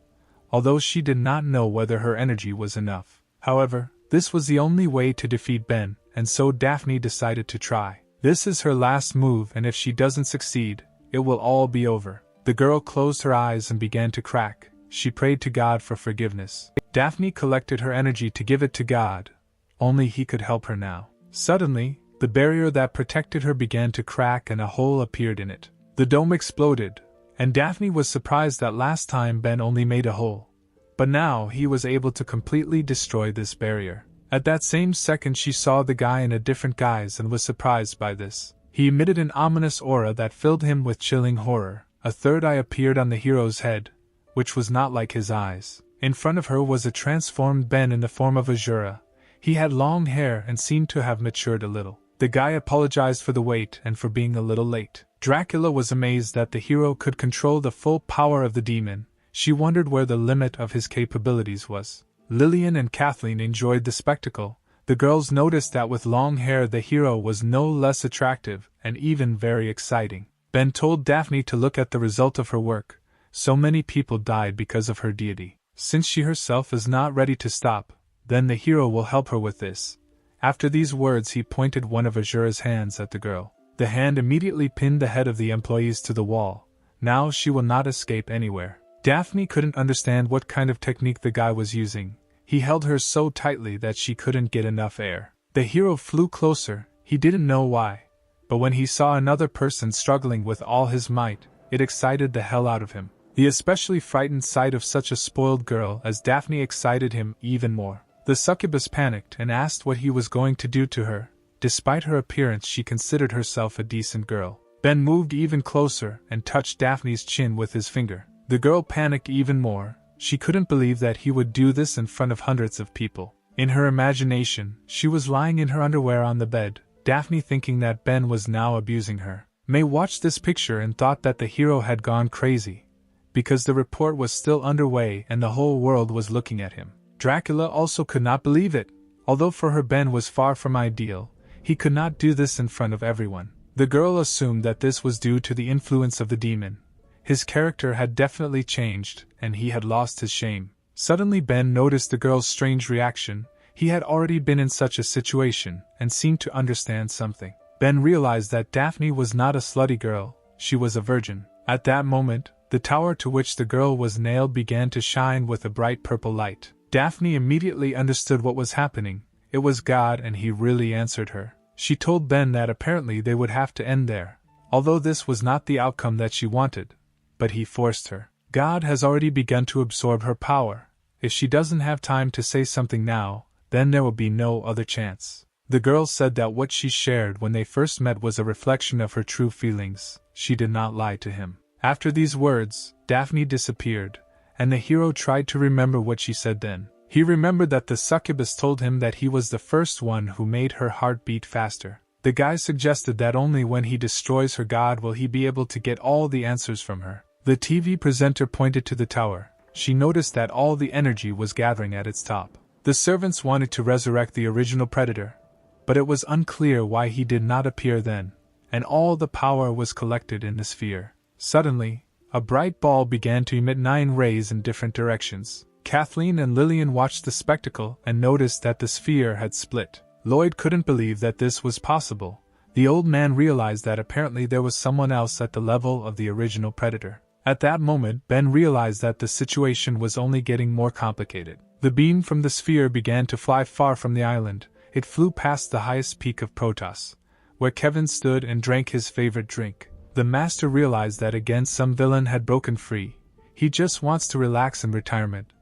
although she did not know whether her energy was enough. However, this was the only way to defeat Ben, and so Daphne decided to try. This is her last move, and if she doesn't succeed, it will all be over. The girl closed her eyes and began to crack. She prayed to God for forgiveness. Daphne collected her energy to give it to God. Only he could help her now. Suddenly, the barrier that protected her began to crack and a hole appeared in it. The dome exploded, and Daphne was surprised that last time Ben only made a hole. But now he was able to completely destroy this barrier. At that same second she saw the guy in a different guise and was surprised by this. He emitted an ominous aura that filled him with chilling horror. A third eye appeared on the hero's head, which was not like his eyes. In front of her was a transformed Ben in the form of Azura. He had long hair and seemed to have matured a little. The guy apologized for the wait and for being a little late. Dracula was amazed that the hero could control the full power of the demon. She wondered where the limit of his capabilities was. Lillian and Kathleen enjoyed the spectacle. The girls noticed that with long hair the hero was no less attractive and even very exciting. Ben told Daphne to look at the result of her work. So many people died because of her deity. Since she herself is not ready to stop, then the hero will help her with this. After these words he pointed one of Azura's hands at the girl. The hand immediately pinned the head of the employees to the wall. Now she will not escape anywhere. Daphne couldn't understand what kind of technique the guy was using. He held her so tightly that she couldn't get enough air. The hero flew closer, he didn't know why. But when he saw another person struggling with all his might, it excited the hell out of him. The especially frightened sight of such a spoiled girl as Daphne excited him even more. The succubus panicked and asked what he was going to do to her. Despite her appearance, she considered herself a decent girl. Ben moved even closer and touched Daphne's chin with his finger. The girl panicked even more. She couldn't believe that he would do this in front of hundreds of people. In her imagination, she was lying in her underwear on the bed, Daphne thinking that Ben was now abusing her. May watched this picture and thought that the hero had gone crazy, because the report was still underway and the whole world was looking at him. Dracula also could not believe it. Although for her Ben was far from ideal, he could not do this in front of everyone. The girl assumed that this was due to the influence of the demon. His character had definitely changed, and he had lost his shame. Suddenly Ben noticed the girl's strange reaction. He had already been in such a situation, and seemed to understand something. Ben realized that Daphne was not a slutty girl, she was a virgin. At that moment, the tower to which the girl was nailed began to shine with a bright purple light. Daphne immediately understood what was happening. It was God, and he really answered her. She told Ben that apparently they would have to end there, although this was not the outcome that she wanted. But he forced her. God has already begun to absorb her power. If she doesn't have time to say something now, then there will be no other chance. The girl said that what she shared when they first met was a reflection of her true feelings. She did not lie to him. After these words, Daphne disappeared, and the hero tried to remember what she said then. He remembered that the succubus told him that he was the first one who made her heart beat faster. The guy suggested that only when he destroys her god will he be able to get all the answers from her. The TV presenter pointed to the tower. She noticed that all the energy was gathering at its top. The servants wanted to resurrect the original predator, but it was unclear why he did not appear then, and all the power was collected in the sphere. Suddenly, a bright ball began to emit 9 rays in different directions. Kathleen and Lillian watched the spectacle and noticed that the sphere had split. Lloyd couldn't believe that this was possible. The old man realized that apparently there was someone else at the level of the original predator. At that moment, Ben realized that the situation was only getting more complicated. The beam from the sphere began to fly far from the island. It flew past the highest peak of Protoss, where Kevin stood and drank his favorite drink. The master realized that again some villain had broken free. He just wants to relax in retirement,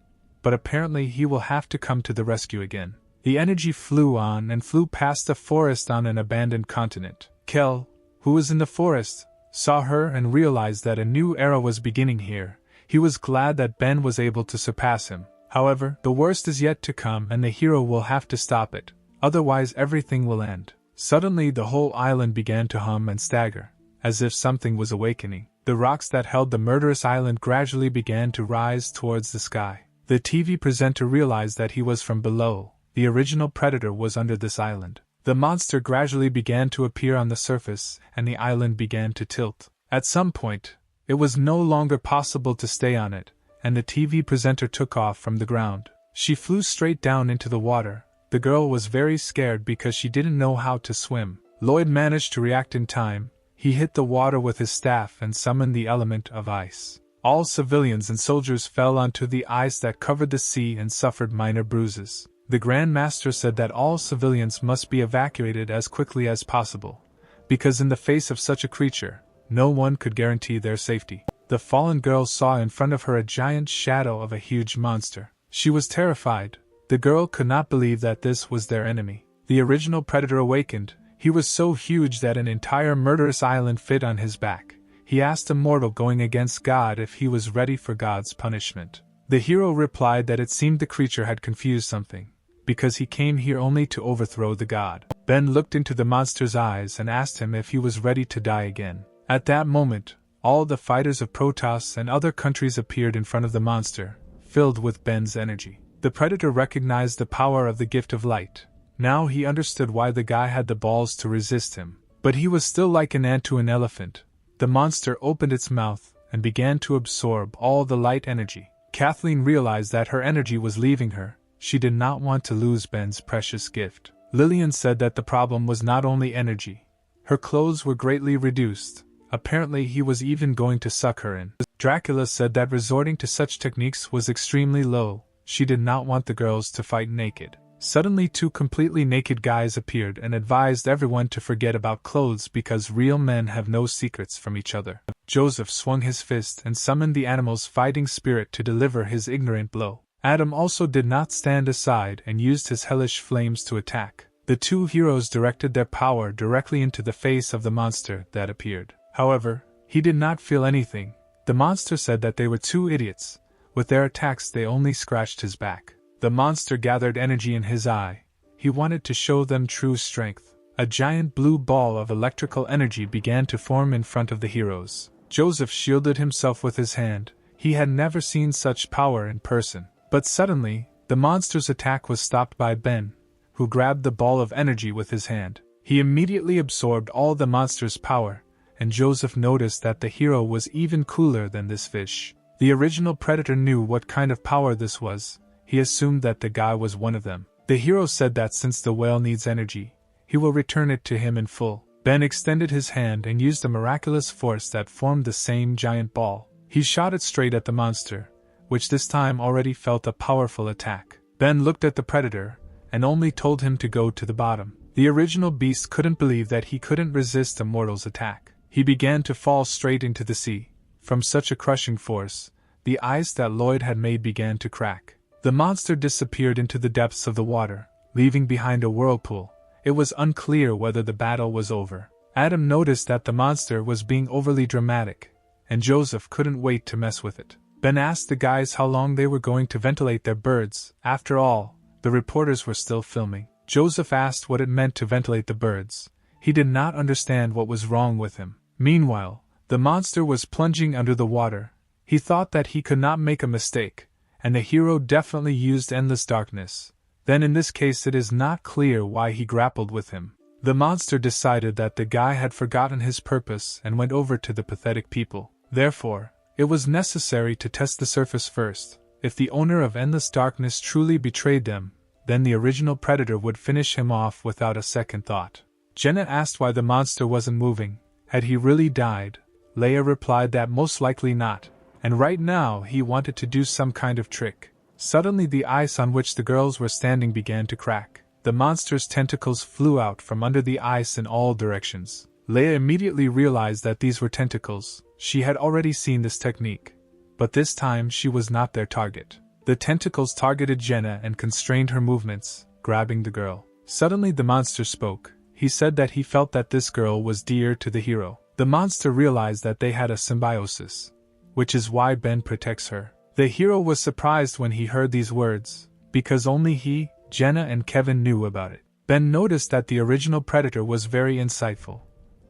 but apparently he will have to come to the rescue again. The energy flew on and flew past a forest on an abandoned continent. Kel, who was in the forest, saw her and realized that a new era was beginning here. He was glad that Ben was able to surpass him. However, the worst is yet to come and the hero will have to stop it, otherwise everything will end. Suddenly the whole island began to hum and stagger, as if something was awakening. The rocks that held the murderous island gradually began to rise towards the sky. The TV presenter realized that he was from below. The original predator was under this island. The monster gradually began to appear on the surface, and the island began to tilt. At some point, it was no longer possible to stay on it, and the TV presenter took off from the ground. She flew straight down into the water. The girl was very scared because she didn't know how to swim. Lloyd managed to react in time. He hit the water with his staff and summoned the element of ice. All civilians and soldiers fell onto the ice that covered the sea and suffered minor bruises. The Grand Master said that all civilians must be evacuated as quickly as possible, because in the face of such a creature, no one could guarantee their safety. The fallen girl saw in front of her a giant shadow of a huge monster. She was terrified. The girl could not believe that this was their enemy. The original predator awakened. He was so huge that an entire murderous island fit on his back. He asked a mortal going against God if he was ready for God's punishment. The hero replied that it seemed the creature had confused something, because he came here only to overthrow the god. Ben looked into the monster's eyes and asked him if he was ready to die again. At that moment, all the fighters of Protoss and other countries appeared in front of the monster, filled with Ben's energy. The predator recognized the power of the gift of light. Now he understood why the guy had the balls to resist him. But he was still like an ant to an elephant. The monster opened its mouth, and began to absorb all the light energy. Kathleen realized that her energy was leaving her. She did not want to lose Ben's precious gift. Lillian said that the problem was not only energy. Her clothes were greatly reduced. Apparently he was even going to suck her in. Dracula said that resorting to such techniques was extremely low. She did not want the girls to fight naked. Suddenly 2 completely naked guys appeared and advised everyone to forget about clothes because real men have no secrets from each other. Joseph swung his fist and summoned the animal's fighting spirit to deliver his ignorant blow. Adam also did not stand aside and used his hellish flames to attack. The 2 heroes directed their power directly into the face of the monster that appeared. However, he did not feel anything. The monster said that they were 2 idiots. With their attacks they only scratched his back. The monster gathered energy in his eye. He wanted to show them true strength. A giant blue ball of electrical energy began to form in front of the heroes. Joseph shielded himself with his hand. He had never seen such power in person. But suddenly, the monster's attack was stopped by Ben, who grabbed the ball of energy with his hand. He immediately absorbed all the monster's power, and Joseph noticed that the hero was even cooler than this fish. The original predator knew what kind of power this was. He assumed that the guy was one of them. The hero said that since the whale needs energy, he will return it to him in full. Ben extended his hand and used a miraculous force that formed the same giant ball. He shot it straight at the monster, which this time already felt a powerful attack. Ben looked at the predator, and only told him to go to the bottom. The original beast couldn't believe that he couldn't resist a mortal's attack. He began to fall straight into the sea. From such a crushing force, the ice that Lloyd had made began to crack. The monster disappeared into the depths of the water, leaving behind a whirlpool. It was unclear whether the battle was over. Adam noticed that the monster was being overly dramatic, and Joseph couldn't wait to mess with it. Ben asked the guys how long they were going to ventilate their birds. After all, the reporters were still filming. Joseph asked what it meant to ventilate the birds. He did not understand what was wrong with him. Meanwhile, the monster was plunging under the water. He thought that he could not make a mistake, and the hero definitely used endless darkness. Then in this case it is not clear why he grappled with him. The monster decided that the guy had forgotten his purpose and went over to the pathetic people. Therefore, it was necessary to test the surface first. If the owner of endless darkness truly betrayed them, then the original predator would finish him off without a second thought. Jenna asked why the monster wasn't moving. Had he really died? Leia replied that most likely not, and right now he wanted to do some kind of trick. Suddenly the ice on which the girls were standing began to crack. The monster's tentacles flew out from under the ice in all directions. Leia immediately realized that these were tentacles. She had already seen this technique, but this time she was not their target. The tentacles targeted Jenna and constrained her movements, grabbing the girl. Suddenly the monster spoke. He said that he felt that this girl was dear to the hero. The monster realized that they had a symbiosis, which is why Ben protects her. The hero was surprised when he heard these words, because only he, Jenna and Kevin knew about it. Ben noticed that the original predator was very insightful,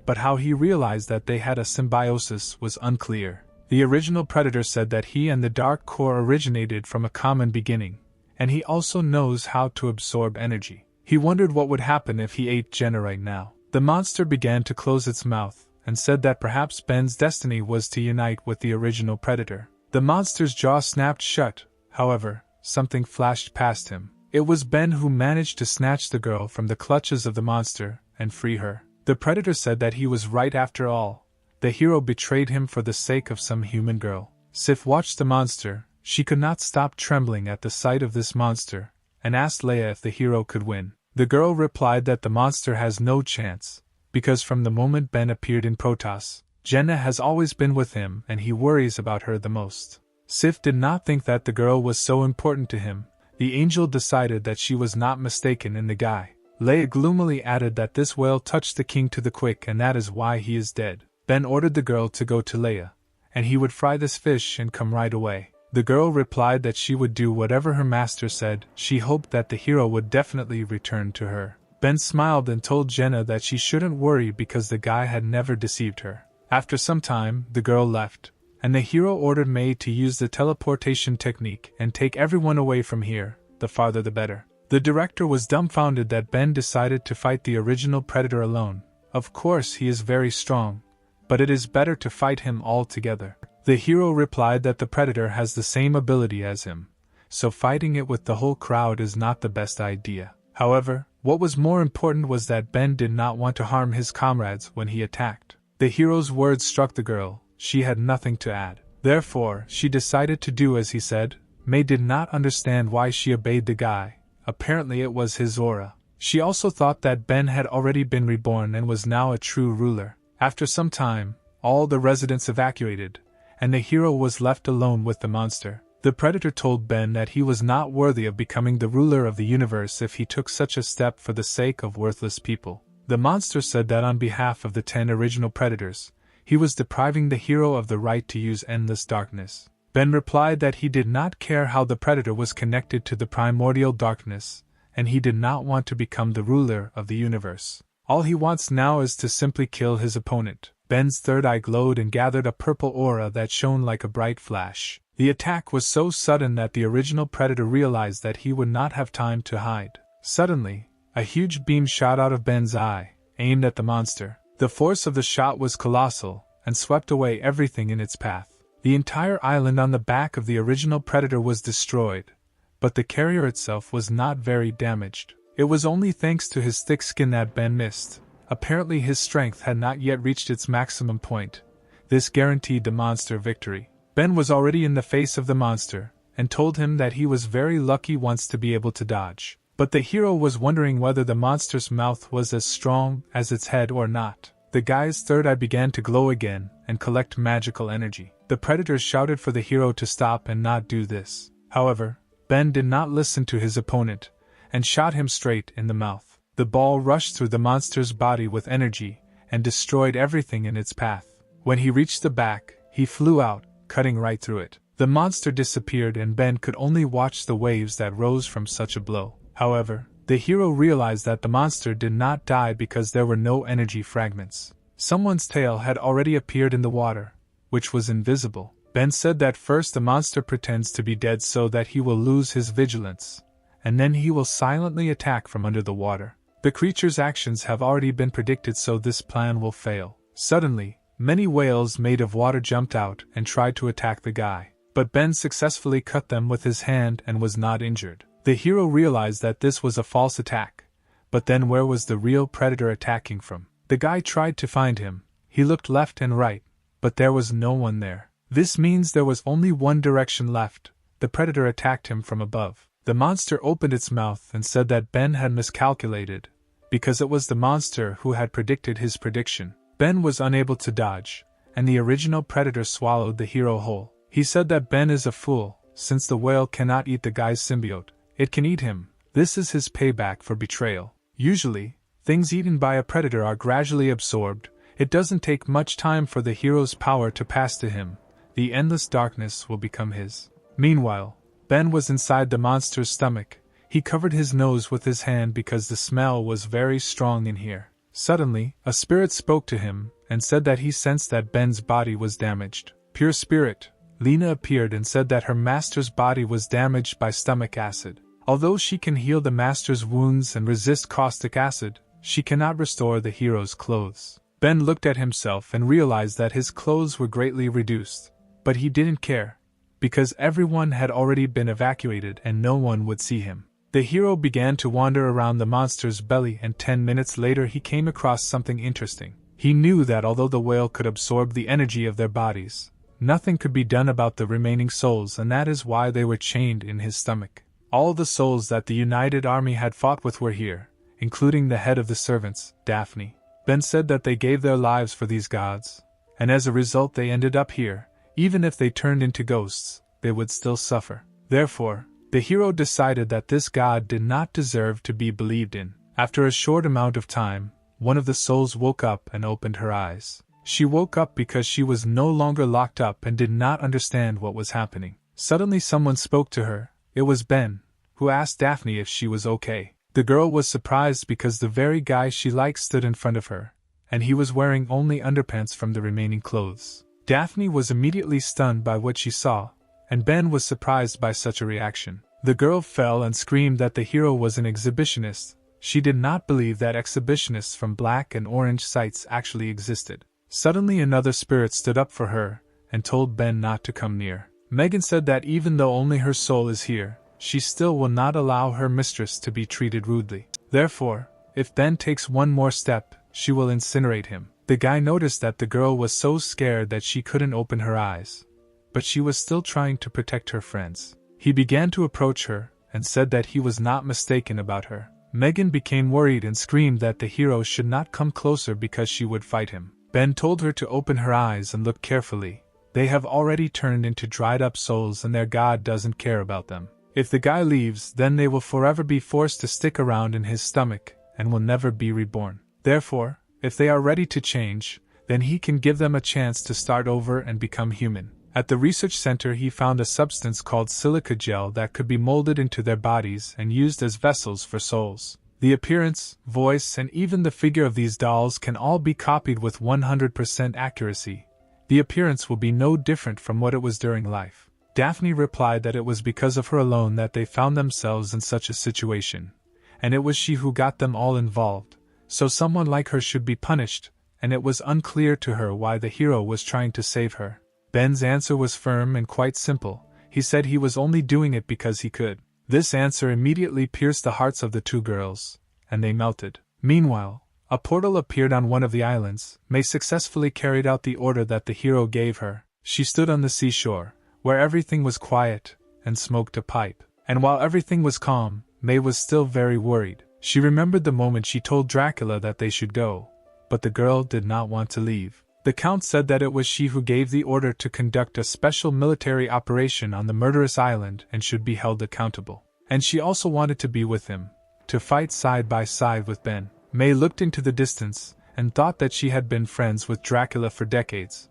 but how he realized that they had a symbiosis was unclear. The original predator said that he and the Dark Core originated from a common beginning, and he also knows how to absorb energy. He wondered what would happen if he ate Jenna right now. The monster began to close its mouth, and said that perhaps Ben's destiny was to unite with the original predator. The monster's jaw snapped shut. However, something flashed past him. It was Ben who managed to snatch the girl from the clutches of the monster and free her. The predator said that he was right after all. The hero betrayed him for the sake of some human girl. Sif watched the monster. She could not stop trembling at the sight of this monster, and asked Leia if the hero could win. The girl replied that the monster has no chance, because from the moment Ben appeared in Protoss, Jenna has always been with him and he worries about her the most. Sif did not think that the girl was so important to him. The angel decided that she was not mistaken in the guy. Leia gloomily added that this whale touched the king to the quick and that is why he is dead. Ben ordered the girl to go to Leia, and he would fry this fish and come right away. The girl replied that she would do whatever her master said. She hoped that the hero would definitely return to her. Ben smiled and told Jenna that she shouldn't worry because the guy had never deceived her. After some time, the girl left, and the hero ordered May to use the teleportation technique and take everyone away from here, the farther the better. The director was dumbfounded that Ben decided to fight the original predator alone. Of course he is very strong, but it is better to fight him all together. The hero replied that the predator has the same ability as him, so fighting it with the whole crowd is not the best idea. However, what was more important was that Ben did not want to harm his comrades when he attacked. The hero's words struck the girl. She had nothing to add. Therefore, she decided to do as he said. May did not understand why she obeyed the guy. Apparently it was his aura. She also thought that Ben had already been reborn and was now a true ruler. After some time, all the residents evacuated, and the hero was left alone with the monster. The predator told Ben that he was not worthy of becoming the ruler of the universe if he took such a step for the sake of worthless people. The monster said that on behalf of the 10 original predators, he was depriving the hero of the right to use endless darkness. Ben replied that he did not care how the predator was connected to the primordial darkness, and he did not want to become the ruler of the universe. All he wants now is to simply kill his opponent. Ben's third eye glowed and gathered a purple aura that shone like a bright flash. The attack was so sudden that the original predator realized that he would not have time to hide. Suddenly, a huge beam shot out of Ben's eye, aimed at the monster. The force of the shot was colossal, and swept away everything in its path. The entire island on the back of the original predator was destroyed, but the carrier itself was not very damaged. It was only thanks to his thick skin that Ben missed. Apparently his strength had not yet reached its maximum point. This guaranteed the monster victory. Ben was already in the face of the monster, and told him that he was very lucky once to be able to dodge. But the hero was wondering whether the monster's mouth was as strong as its head or not. The guy's third eye began to glow again and collect magical energy. The predators shouted for the hero to stop and not do this. However, Ben did not listen to his opponent, and shot him straight in the mouth. The ball rushed through the monster's body with energy, and destroyed everything in its path. When he reached the back, he flew out, cutting right through it. The monster disappeared and Ben could only watch the waves that rose from such a blow. However, the hero realized that the monster did not die because there were no energy fragments. Someone's tail had already appeared in the water, which was invisible. Ben said that first the monster pretends to be dead so that he will lose his vigilance, and then he will silently attack from under the water. The creature's actions have already been predicted, so this plan will fail. Suddenly, many whales made of water jumped out and tried to attack the guy, but Ben successfully cut them with his hand and was not injured. The hero realized that this was a false attack, but then where was the real predator attacking from? The guy tried to find him. He looked left and right, but there was no one there. This means there was only one direction left. The predator attacked him from above. The monster opened its mouth and said that Ben had miscalculated, because it was the monster who had predicted his prediction. Ben was unable to dodge, and the original predator swallowed the hero whole. He said that Ben is a fool, since the whale cannot eat the guy's symbiote. It can eat him. This is his payback for betrayal. Usually, things eaten by a predator are gradually absorbed. It doesn't take much time for the hero's power to pass to him. The endless darkness will become his. Meanwhile, Ben was inside the monster's stomach. He covered his nose with his hand because the smell was very strong in here. Suddenly, a spirit spoke to him and said that he sensed that Ben's body was damaged. Pure spirit, Lena appeared and said that her master's body was damaged by stomach acid. Although she can heal the master's wounds and resist caustic acid, she cannot restore the hero's clothes. Ben looked at himself and realized that his clothes were greatly reduced. But he didn't care, because everyone had already been evacuated and no one would see him. The hero began to wander around the monster's belly, and 10 minutes later he came across something interesting. He knew that although the whale could absorb the energy of their bodies, nothing could be done about the remaining souls, and that is why they were chained in his stomach. All the souls that the United Army had fought with were here, including the head of the servants, Daphne. Ben said that they gave their lives for these gods, and as a result they ended up here. Even if they turned into ghosts, they would still suffer. Therefore, the hero decided that this god did not deserve to be believed in. After a short amount of time, one of the souls woke up and opened her eyes. She woke up because she was no longer locked up and did not understand what was happening. Suddenly someone spoke to her. It was Ben, who asked Daphne if she was okay. The girl was surprised because the very guy she liked stood in front of her, and he was wearing only underpants from the remaining clothes. Daphne was immediately stunned by what she saw, and Ben was surprised by such a reaction. The girl fell and screamed that the hero was an exhibitionist. She did not believe that exhibitionists from black and orange sites actually existed. Suddenly another spirit stood up for her, and told Ben not to come near. Megan said that even though only her soul is here, she still will not allow her mistress to be treated rudely. Therefore, if Ben takes one more step, she will incinerate him. The guy noticed that the girl was so scared that she couldn't open her eyes, but she was still trying to protect her friends. He began to approach her, and said that he was not mistaken about her. Megan became worried and screamed that the hero should not come closer because she would fight him. Ben told her to open her eyes and look carefully. They have already turned into dried up souls and their god doesn't care about them. If the guy leaves, then they will forever be forced to stick around in his stomach and will never be reborn. Therefore, if they are ready to change, then he can give them a chance to start over and become human. At the research center he found a substance called silica gel that could be molded into their bodies and used as vessels for souls. The appearance, voice, and even the figure of these dolls can all be copied with 100% accuracy. The appearance will be no different from what it was during life. Daphne replied that it was because of her alone that they found themselves in such a situation, and it was she who got them all involved, so someone like her should be punished, and it was unclear to her why the hero was trying to save her. Ben's answer was firm and quite simple. He said he was only doing it because he could. This answer immediately pierced the hearts of the two girls, and they melted. Meanwhile, a portal appeared on one of the islands. May successfully carried out the order that the hero gave her. She stood on the seashore, where everything was quiet, and smoked a pipe. And while everything was calm, May was still very worried. She remembered the moment she told Dracula that they should go, but the girl did not want to leave. The Count said that it was she who gave the order to conduct a special military operation on the murderous island and should be held accountable. And she also wanted to be with him, to fight side by side with Ben. May looked into the distance, and thought that she had been friends with Dracula for decades,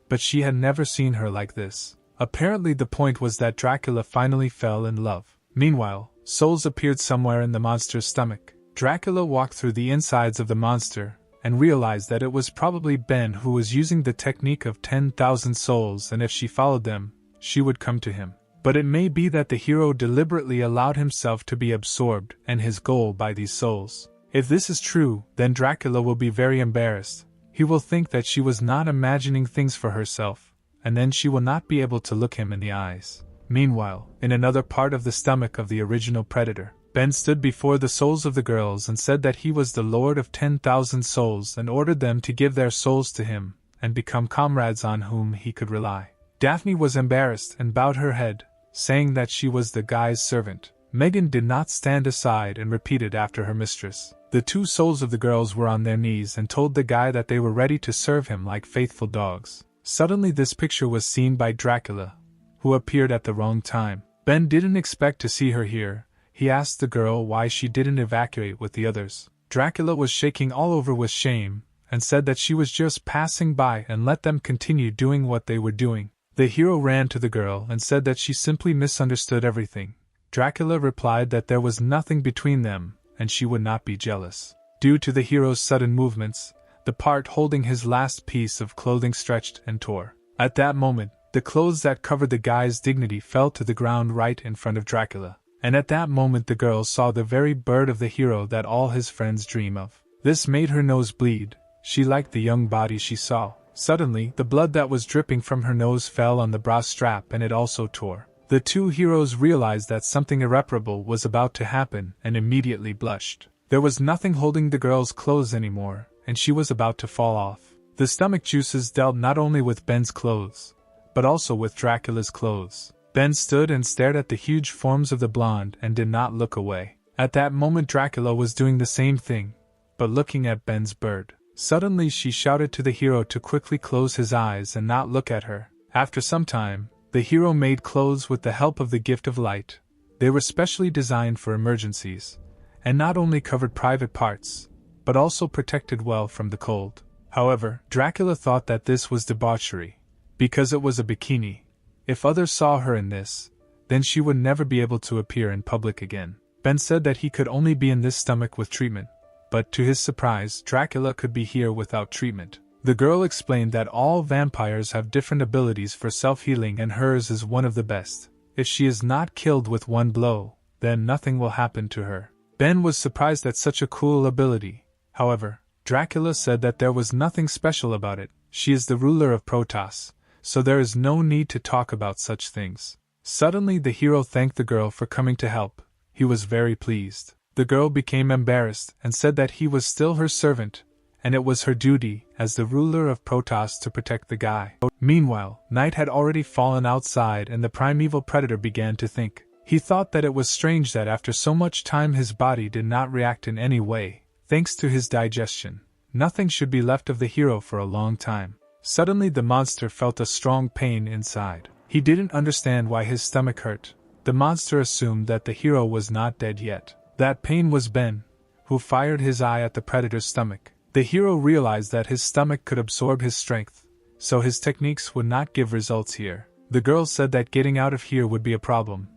but she had never seen her like this. Apparently the point was that Dracula finally fell in love. Meanwhile, souls appeared somewhere in the monster's stomach. Dracula walked through the insides of the monster, and realized that it was probably Ben who was using the technique of 10,000 souls, and if she followed them, she would come to him. But it may be that the hero deliberately allowed himself to be absorbed and his goal by these souls. If this is true, then Dracula will be very embarrassed. He will think that she was not imagining things for herself, and then she will not be able to look him in the eyes. Meanwhile, in another part of the stomach of the original predator, Ben stood before the souls of the girls and said that he was the Lord of 10,000 souls and ordered them to give their souls to him and become comrades on whom he could rely. Daphne was embarrassed and bowed her head, saying that she was the guy's servant. Megan did not stand aside and repeated after her mistress. The two souls of the girls were on their knees and told the guy that they were ready to serve him like faithful dogs. Suddenly this picture was seen by Dracula, who appeared at the wrong time. Ben didn't expect to see her here. He asked the girl why she didn't evacuate with the others. Dracula was shaking all over with shame, and said that she was just passing by and let them continue doing what they were doing. The hero ran to the girl and said that she simply misunderstood everything. Dracula replied that there was nothing between them, and she would not be jealous. Due to the hero's sudden movements, the part holding his last piece of clothing stretched and tore. At that moment, the clothes that covered the guy's dignity fell to the ground right in front of Dracula. And at that moment the girl saw the very bird of the hero that all his friends dream of. This made her nose bleed. She liked the young body she saw. Suddenly, the blood that was dripping from her nose fell on the bra strap and it also tore. The two heroes realized that something irreparable was about to happen and immediately blushed. There was nothing holding the girl's clothes anymore, and she was about to fall off. The stomach juices dealt not only with Ben's clothes, but also with Dracula's clothes. Ben stood and stared at the huge forms of the blonde and did not look away. At that moment Dracula was doing the same thing, but looking at Ben's bird. Suddenly she shouted to the hero to quickly close his eyes and not look at her. After some time, the hero made clothes with the help of the gift of light. They were specially designed for emergencies, and not only covered private parts, but also protected well from the cold. However, Dracula thought that this was debauchery, because it was a bikini. If others saw her in this, then she would never be able to appear in public again. Ben said that he could only be in this stomach with treatment, but to his surprise, Dracula could be here without treatment. The girl explained that all vampires have different abilities for self-healing and hers is one of the best. If she is not killed with one blow, then nothing will happen to her. Ben was surprised at such a cool ability. However, Dracula said that there was nothing special about it. She is the ruler of Protoss, so there is no need to talk about such things. Suddenly the hero thanked the girl for coming to help. He was very pleased. The girl became embarrassed and said that he was still her servant, and it was her duty, as the ruler of Protoss, to protect the guy. Meanwhile, night had already fallen outside and the primeval predator began to think. He thought that it was strange that after so much time his body did not react in any way. Thanks to his digestion, nothing should be left of the hero for a long time. Suddenly the monster felt a strong pain inside. He didn't understand why his stomach hurt. The monster assumed that the hero was not dead yet. That pain was Ben, who fired his eye at the predator's stomach. The hero realized that his stomach could absorb his strength, so his techniques would not give results here. The girl said that getting out of here would be a problem,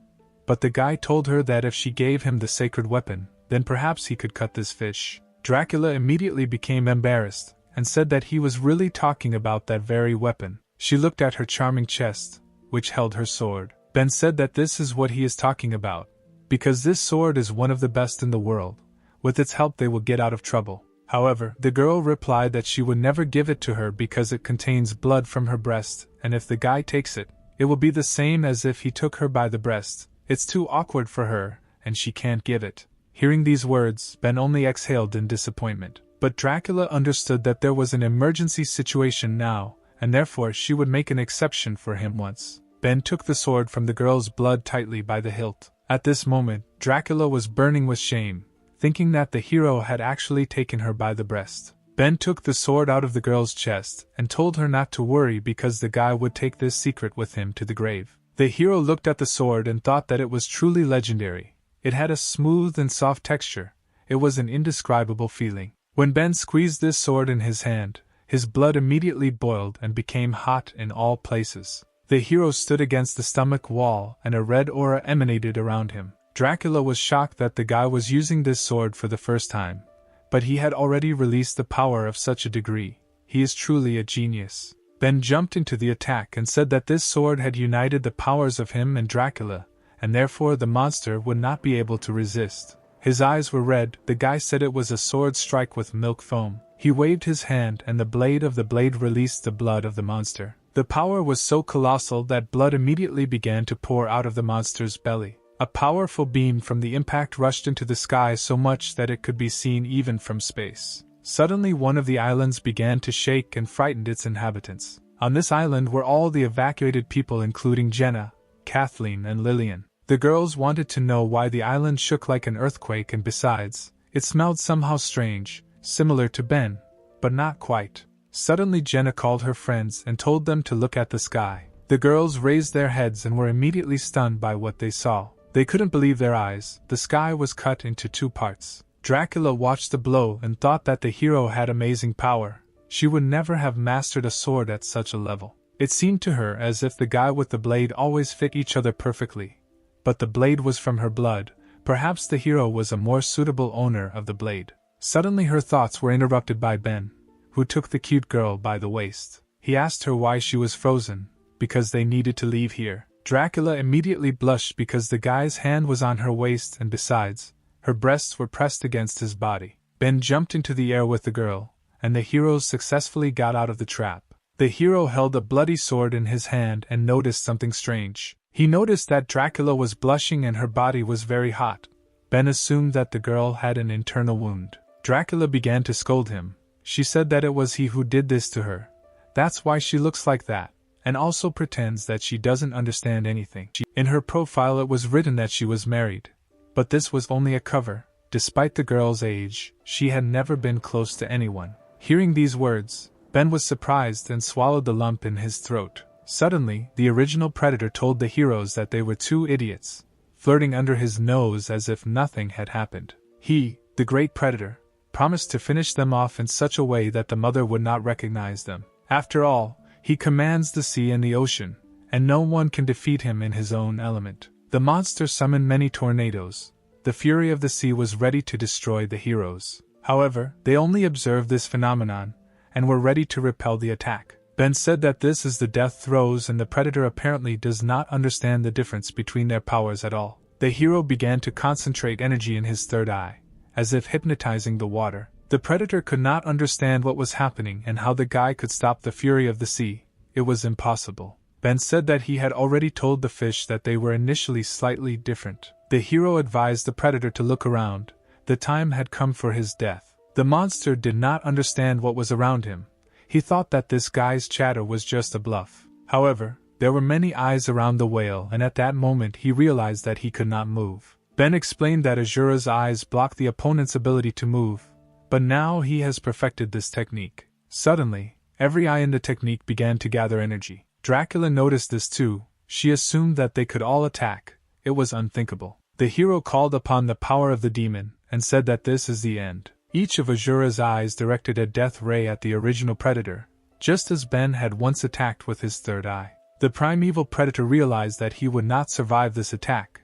but the guy told her that if she gave him the sacred weapon, then perhaps he could cut this fish. Dracula immediately became embarrassed, and said that he was really talking about that very weapon. She looked at her charming chest, which held her sword. Ben said that this is what he is talking about, because this sword is one of the best in the world. With its help they will get out of trouble. However, the girl replied that she would never give it to her because it contains blood from her breast, and if the guy takes it, it will be the same as if he took her by the breast. It's too awkward for her, and she can't give it. Hearing these words, Ben only exhaled in disappointment. But Dracula understood that there was an emergency situation now, and therefore she would make an exception for him once. Ben took the sword from the girl's blood tightly by the hilt. At this moment, Dracula was burning with shame, thinking that the hero had actually taken her by the breast. Ben took the sword out of the girl's chest and told her not to worry because the guy would take this secret with him to the grave. The hero looked at the sword and thought that it was truly legendary. It had a smooth and soft texture. It was an indescribable feeling. When Ben squeezed this sword in his hand, his blood immediately boiled and became hot in all places. The hero stood against the stomach wall and a red aura emanated around him. Dracula was shocked that the guy was using this sword for the first time, but he had already released the power of such a degree. He is truly a genius. Ben jumped into the attack and said that this sword had united the powers of him and Dracula, and therefore the monster would not be able to resist. His eyes were red. The guy said it was a sword strike with milk foam. He waved his hand and the blade of the blade released the blood of the monster. The power was so colossal that blood immediately began to pour out of the monster's belly. A powerful beam from the impact rushed into the sky so much that it could be seen even from space. Suddenly one of the islands began to shake and frightened its inhabitants. On this island were all the evacuated people including Jenna, Kathleen and Lillian. The girls wanted to know why the island shook like an earthquake, and besides, it smelled somehow strange, similar to Ben, but not quite. Suddenly Jenna called her friends and told them to look at the sky. The girls raised their heads and were immediately stunned by what they saw. They couldn't believe their eyes. The sky was cut into two parts. Dracula watched the blow and thought that the hero had amazing power. She would never have mastered a sword at such a level. It seemed to her as if the guy with the blade always fit each other perfectly. But the blade was from her blood. Perhaps the hero was a more suitable owner of the blade. Suddenly her thoughts were interrupted by Ben, who took the cute girl by the waist. He asked her why she was frozen, because they needed to leave here. Dracula immediately blushed because the guy's hand was on her waist and besides, her breasts were pressed against his body. Ben jumped into the air with the girl, and the heroes successfully got out of the trap. The hero held a bloody sword in his hand and noticed something strange. He noticed that Dracula was blushing and her body was very hot. Ben assumed that the girl had an internal wound. Dracula began to scold him. She said that it was he who did this to her. That's why she looks like that, and also pretends that she doesn't understand anything. In her profile it was written that she was married. But this was only a cover. Despite the girl's age, she had never been close to anyone. Hearing these words, Ben was surprised and swallowed the lump in his throat. Suddenly, the original predator told the heroes that they were two idiots, flirting under his nose as if nothing had happened. He, the great predator, promised to finish them off in such a way that the mother would not recognize them. After all, he commands the sea and the ocean, and no one can defeat him in his own element. The monster summoned many tornadoes. The fury of the sea was ready to destroy the heroes. However, they only observed this phenomenon, and were ready to repel the attack. Ben said that this is the death throes and the predator apparently does not understand the difference between their powers at all. The hero began to concentrate energy in his third eye, as if hypnotizing the water. The predator could not understand what was happening and how the guy could stop the fury of the sea. it was impossible. Ben said that he had already told the fish that they were initially slightly different. The hero advised the predator to look around. The time had come for his death. The monster did not understand what was around him. He thought that this guy's chatter was just a bluff. However, there were many eyes around the whale, and at that moment he realized that he could not move. Ben explained that Azura's eyes block the opponent's ability to move, but now he has perfected this technique. Suddenly, every eye in the technique began to gather energy. Dracula noticed this too. She assumed that they could all attack. It was unthinkable. The hero called upon the power of the demon, and said that this is the end. Each of Azura's eyes directed a death ray at the original predator, just as Ben had once attacked with his third eye. The primeval predator realized that he would not survive this attack,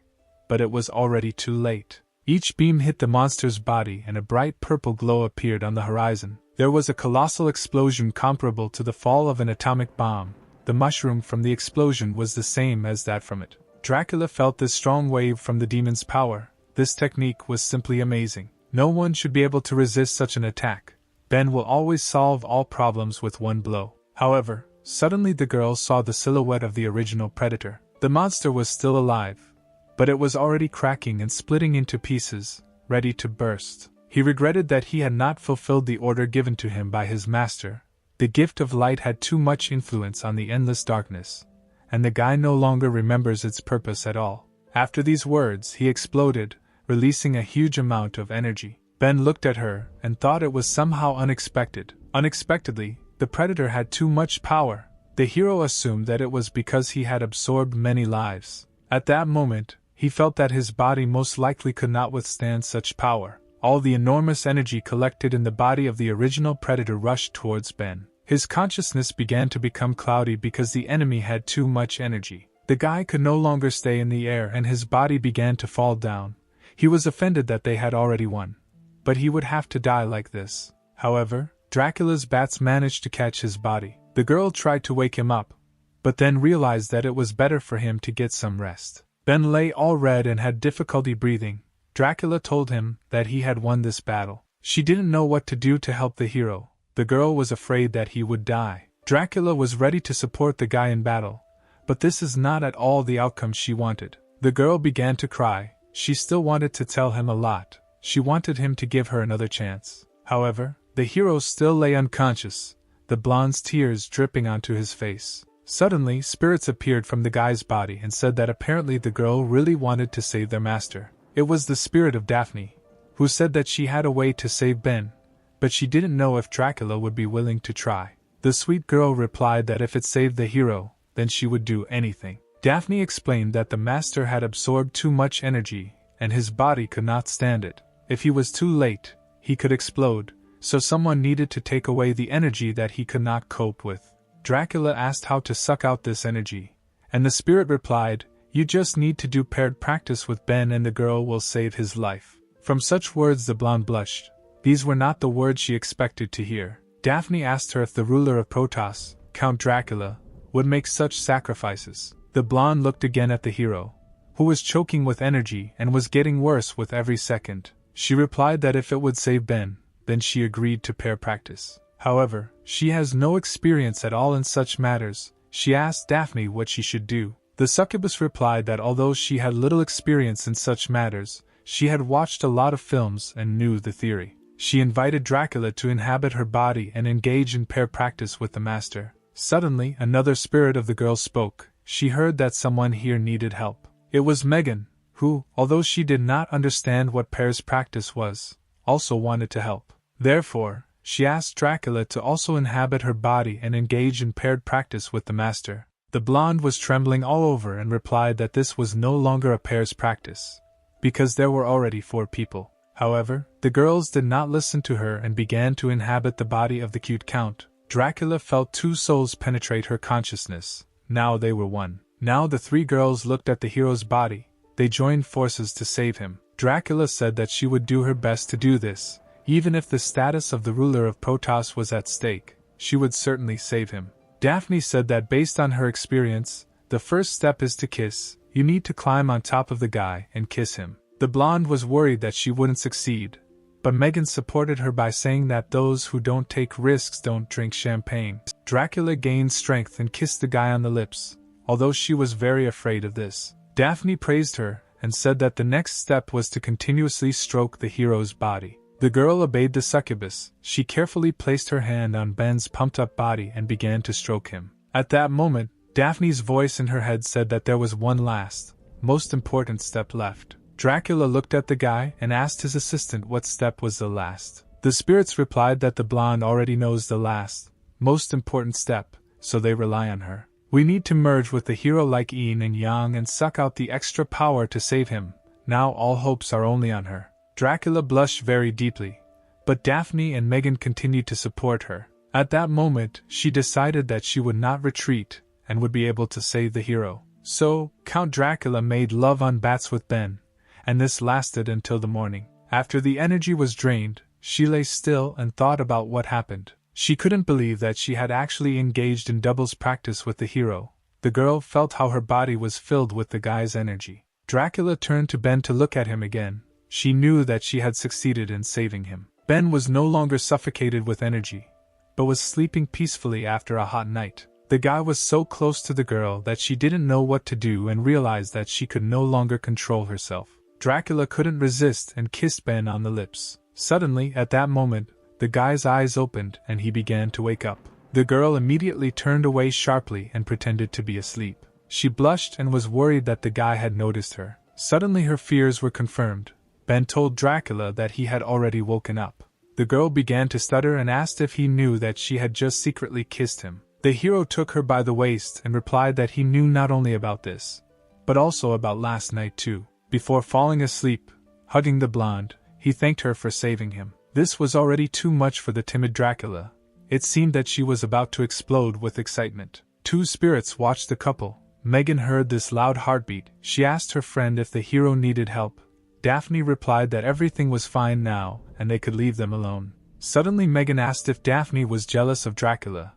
but it was already too late. Each beam hit the monster's body and a bright purple glow appeared on the horizon. There was a colossal explosion comparable to the fall of an atomic bomb. The mushroom from the explosion was the same as that from it. Dracula felt this strong wave from the demon's power. This technique was simply amazing. No one should be able to resist such an attack. Ben will always solve all problems with one blow. However, suddenly the girl saw the silhouette of the original predator. The monster was still alive, but it was already cracking and splitting into pieces, ready to burst. He regretted that he had not fulfilled the order given to him by his master. The gift of light had too much influence on the endless darkness, and the guy no longer remembers its purpose at all. After these words, he exploded, releasing a huge amount of energy. Ben looked at her and thought it was somehow unexpected. Unexpectedly, the predator had too much power. The hero assumed that it was because he had absorbed many lives. At that moment, he felt that his body most likely could not withstand such power. All the enormous energy collected in the body of the original predator rushed towards Ben. His consciousness began to become cloudy because the enemy had too much energy. The guy could no longer stay in the air and his body began to fall down. He was offended that they had already won. But he would have to die like this. However, Dracula's bats managed to catch his body. The girl tried to wake him up, but then realized that it was better for him to get some rest. Ben lay all red and had difficulty breathing. Dracula told him that he had won this battle. She didn't know what to do to help the hero. The girl was afraid that he would die. Dracula was ready to support the guy in battle, but this is not at all the outcome she wanted. The girl began to cry. She still wanted to tell him a lot. She wanted him to give her another chance. However, the hero still lay unconscious, the blonde's tears dripping onto his face. Suddenly, spirits appeared from the guy's body and said that apparently the girl really wanted to save their master. It was the spirit of Daphne, who said that she had a way to save Ben, but she didn't know if Dracula would be willing to try. The sweet girl replied that if it saved the hero, then she would do anything. Daphne explained that the master had absorbed too much energy, and his body could not stand it. If he was too late, he could explode, so someone needed to take away the energy that he could not cope with. Dracula asked how to suck out this energy, and the spirit replied, "You just need to do paired practice with Ben and the girl will save his life." From such words the blonde blushed. These were not the words she expected to hear. Daphne asked her if the ruler of Protoss, Count Dracula, would make such sacrifices. The blonde looked again at the hero, who was choking with energy and was getting worse with every second. She replied that if it would save Ben, then she agreed to pair practice. However, she has no experience at all in such matters. She asked Daphne what she should do. The succubus replied that although she had little experience in such matters, she had watched a lot of films and knew the theory. She invited Dracula to inhabit her body and engage in pair practice with the master. Suddenly, another spirit of the girl spoke. She heard that someone here needed help. It was Megan, who, although she did not understand what pairs practice was, also wanted to help. Therefore, she asked Dracula to also inhabit her body and engage in paired practice with the master. The blonde was trembling all over and replied that this was no longer a pairs practice, because there were already 4 people. However, the girls did not listen to her and began to inhabit the body of the cute count. Dracula felt 2 souls penetrate her consciousness. Now they were one. Now the 3 girls looked at the hero's body. They joined forces to save him. Dracula said that she would do her best to do this. Even if the status of the ruler of Protoss was at stake, she would certainly save him. Daphne said that based on her experience, the first step is to kiss. You need to climb on top of the guy and kiss him. The blonde was worried that she wouldn't succeed, but Megan supported her by saying that those who don't take risks don't drink champagne. Dracula gained strength and kissed the guy on the lips, although she was very afraid of this. Daphne praised her and said that the next step was to continuously stroke the hero's body. The girl obeyed the succubus. She carefully placed her hand on Ben's pumped-up body and began to stroke him. At that moment, Daphne's voice in her head said that there was one last, most important step left. Dracula looked at the guy and asked his assistant what step was the last. The spirits replied that the blonde already knows the last, most important step, so they rely on her. We need to merge with the hero like yin and yang and suck out the extra power to save him. Now all hopes are only on her. Dracula blushed very deeply, but Daphne and Megan continued to support her. At that moment, she decided that she would not retreat and would be able to save the hero. So, Count Dracula made love on bats with Ben, and this lasted until the morning. After the energy was drained, she lay still and thought about what happened. She couldn't believe that she had actually engaged in doubles practice with the hero. The girl felt how her body was filled with the guy's energy. Dracula turned to Ben to look at him again. She knew that she had succeeded in saving him. Ben was no longer suffocated with energy, but was sleeping peacefully after a hot night. The guy was so close to the girl that she didn't know what to do and realized that she could no longer control herself. Dracula couldn't resist and kissed Ben on the lips. Suddenly, at that moment, the guy's eyes opened and he began to wake up. The girl immediately turned away sharply and pretended to be asleep. She blushed and was worried that the guy had noticed her. Suddenly her fears were confirmed. Ben told Dracula that he had already woken up. The girl began to stutter and asked if he knew that she had just secretly kissed him. The hero took her by the waist and replied that he knew not only about this, but also about last night too. Before falling asleep, hugging the blonde, he thanked her for saving him. This was already too much for the timid Dracula. It seemed that she was about to explode with excitement. Two spirits watched the couple. Megan heard this loud heartbeat. She asked her friend if the hero needed help. Daphne replied that everything was fine now and they could leave them alone. Suddenly Megan asked if Daphne was jealous of Dracula,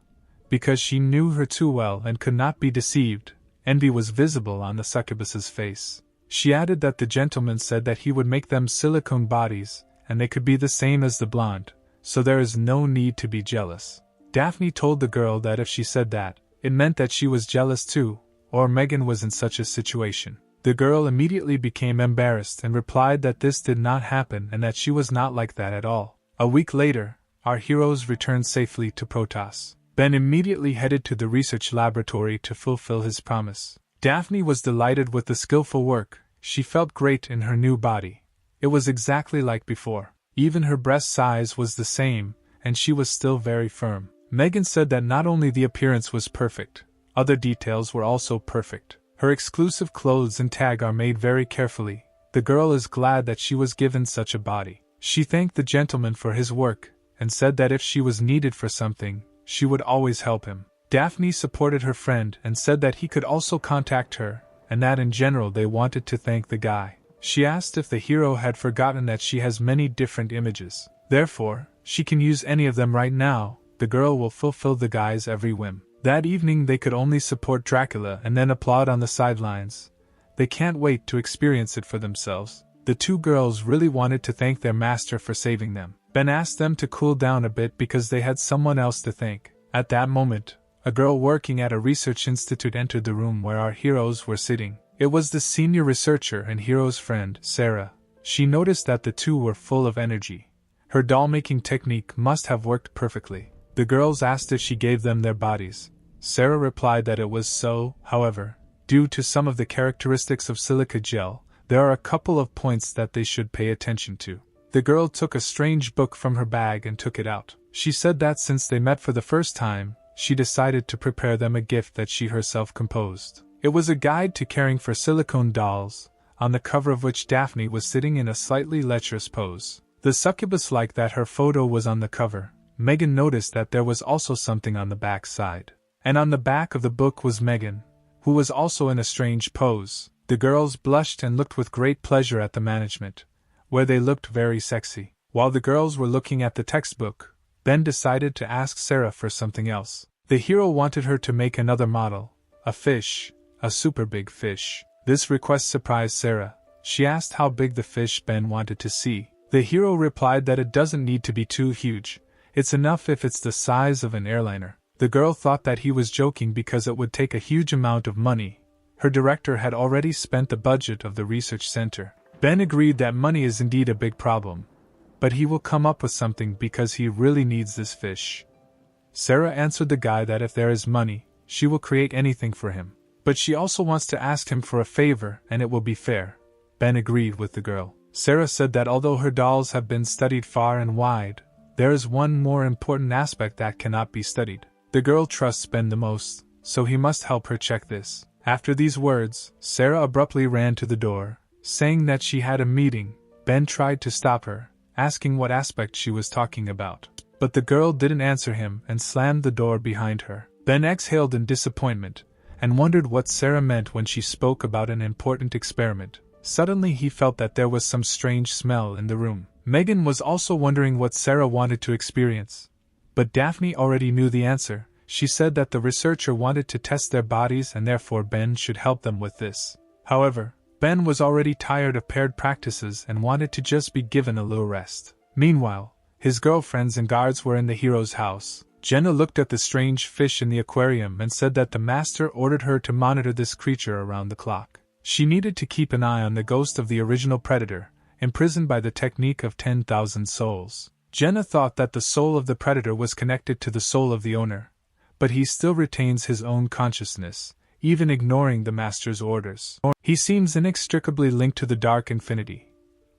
because she knew her too well and could not be deceived. Envy was visible on the succubus's face. She added that the gentleman said that he would make them silicone bodies, and they could be the same as the blonde, so there is no need to be jealous. Daphne told the girl that if she said that, it meant that she was jealous too, or Megan was in such a situation. The girl immediately became embarrassed and replied that this did not happen and that she was not like that at all. A week later, our heroes returned safely to Protoss. Ben immediately headed to the research laboratory to fulfill his promise. Daphne was delighted with the skillful work. She felt great in her new body. It was exactly like before. Even her breast size was the same, and she was still very firm. Megan said that not only the appearance was perfect, other details were also perfect. Her exclusive clothes and tag are made very carefully. The girl is glad that she was given such a body. She thanked the gentleman for his work, and said that if she was needed for something, she would always help him. Daphne supported her friend and said that he could also contact her, and that in general they wanted to thank the guy. She asked if the hero had forgotten that she has many different images. Therefore, she can use any of them right now. The girl will fulfill the guy's every whim. That evening they could only support Dracula and then applaud on the sidelines. They can't wait to experience it for themselves. The two girls really wanted to thank their master for saving them. Ben asked them to cool down a bit because they had someone else to thank. At that moment, a girl working at a research institute entered the room where our heroes were sitting. It was the senior researcher and hero's friend, Sarah. She noticed that the two were full of energy. Her doll-making technique must have worked perfectly. The girls asked if she gave them their bodies. Sarah replied that it was so. However, due to some of the characteristics of silica gel, there are a couple of points that they should pay attention to. The girl took a strange book from her bag and took it out. She said that since they met for the first time, she decided to prepare them a gift that she herself composed. It was a guide to caring for silicone dolls, on the cover of which Daphne was sitting in a slightly lecherous pose. The succubus liked that her photo was on the cover. Megan noticed that there was also something on the back side. And on the back of the book was Megan, who was also in a strange pose. The girls blushed and looked with great pleasure at the management, where they looked very sexy. While the girls were looking at the textbook, Ben decided to ask Sarah for something else. The hero wanted her to make another model, a fish, a super big fish. This request surprised Sarah. She asked how big the fish Ben wanted to see. The hero replied that it doesn't need to be too huge, it's enough if it's the size of an airliner. The girl thought that he was joking because it would take a huge amount of money. Her director had already spent the budget of the research center. Ben agreed that money is indeed a big problem, but he will come up with something because he really needs this fish. Sarah answered the guy that if there is money, she will create anything for him. But she also wants to ask him for a favor and it will be fair. Ben agreed with the girl. Sarah said that although her dolls have been studied far and wide, there is one more important aspect that cannot be studied. The girl trusts Ben the most, so he must help her check this. After these words, Sarah abruptly ran to the door, saying that she had a meeting. Ben tried to stop her, asking what aspect she was talking about. But the girl didn't answer him and slammed the door behind her. Ben exhaled in disappointment, and wondered what Sarah meant when she spoke about an important experiment. Suddenly he felt that there was some strange smell in the room. Megan was also wondering what Sarah wanted to experience. But Daphne already knew the answer. She said that the researcher wanted to test their bodies and therefore Ben should help them with this. However, Ben was already tired of paired practices and wanted to just be given a little rest. Meanwhile, his girlfriends and guards were in the hero's house. Jenna looked at the strange fish in the aquarium and said that the master ordered her to monitor this creature around the clock. She needed to keep an eye on the ghost of the original predator, imprisoned by the technique of 10,000 souls. Jenna thought that the soul of the predator was connected to the soul of the owner, but he still retains his own consciousness, even ignoring the master's orders. He seems inextricably linked to the dark infinity,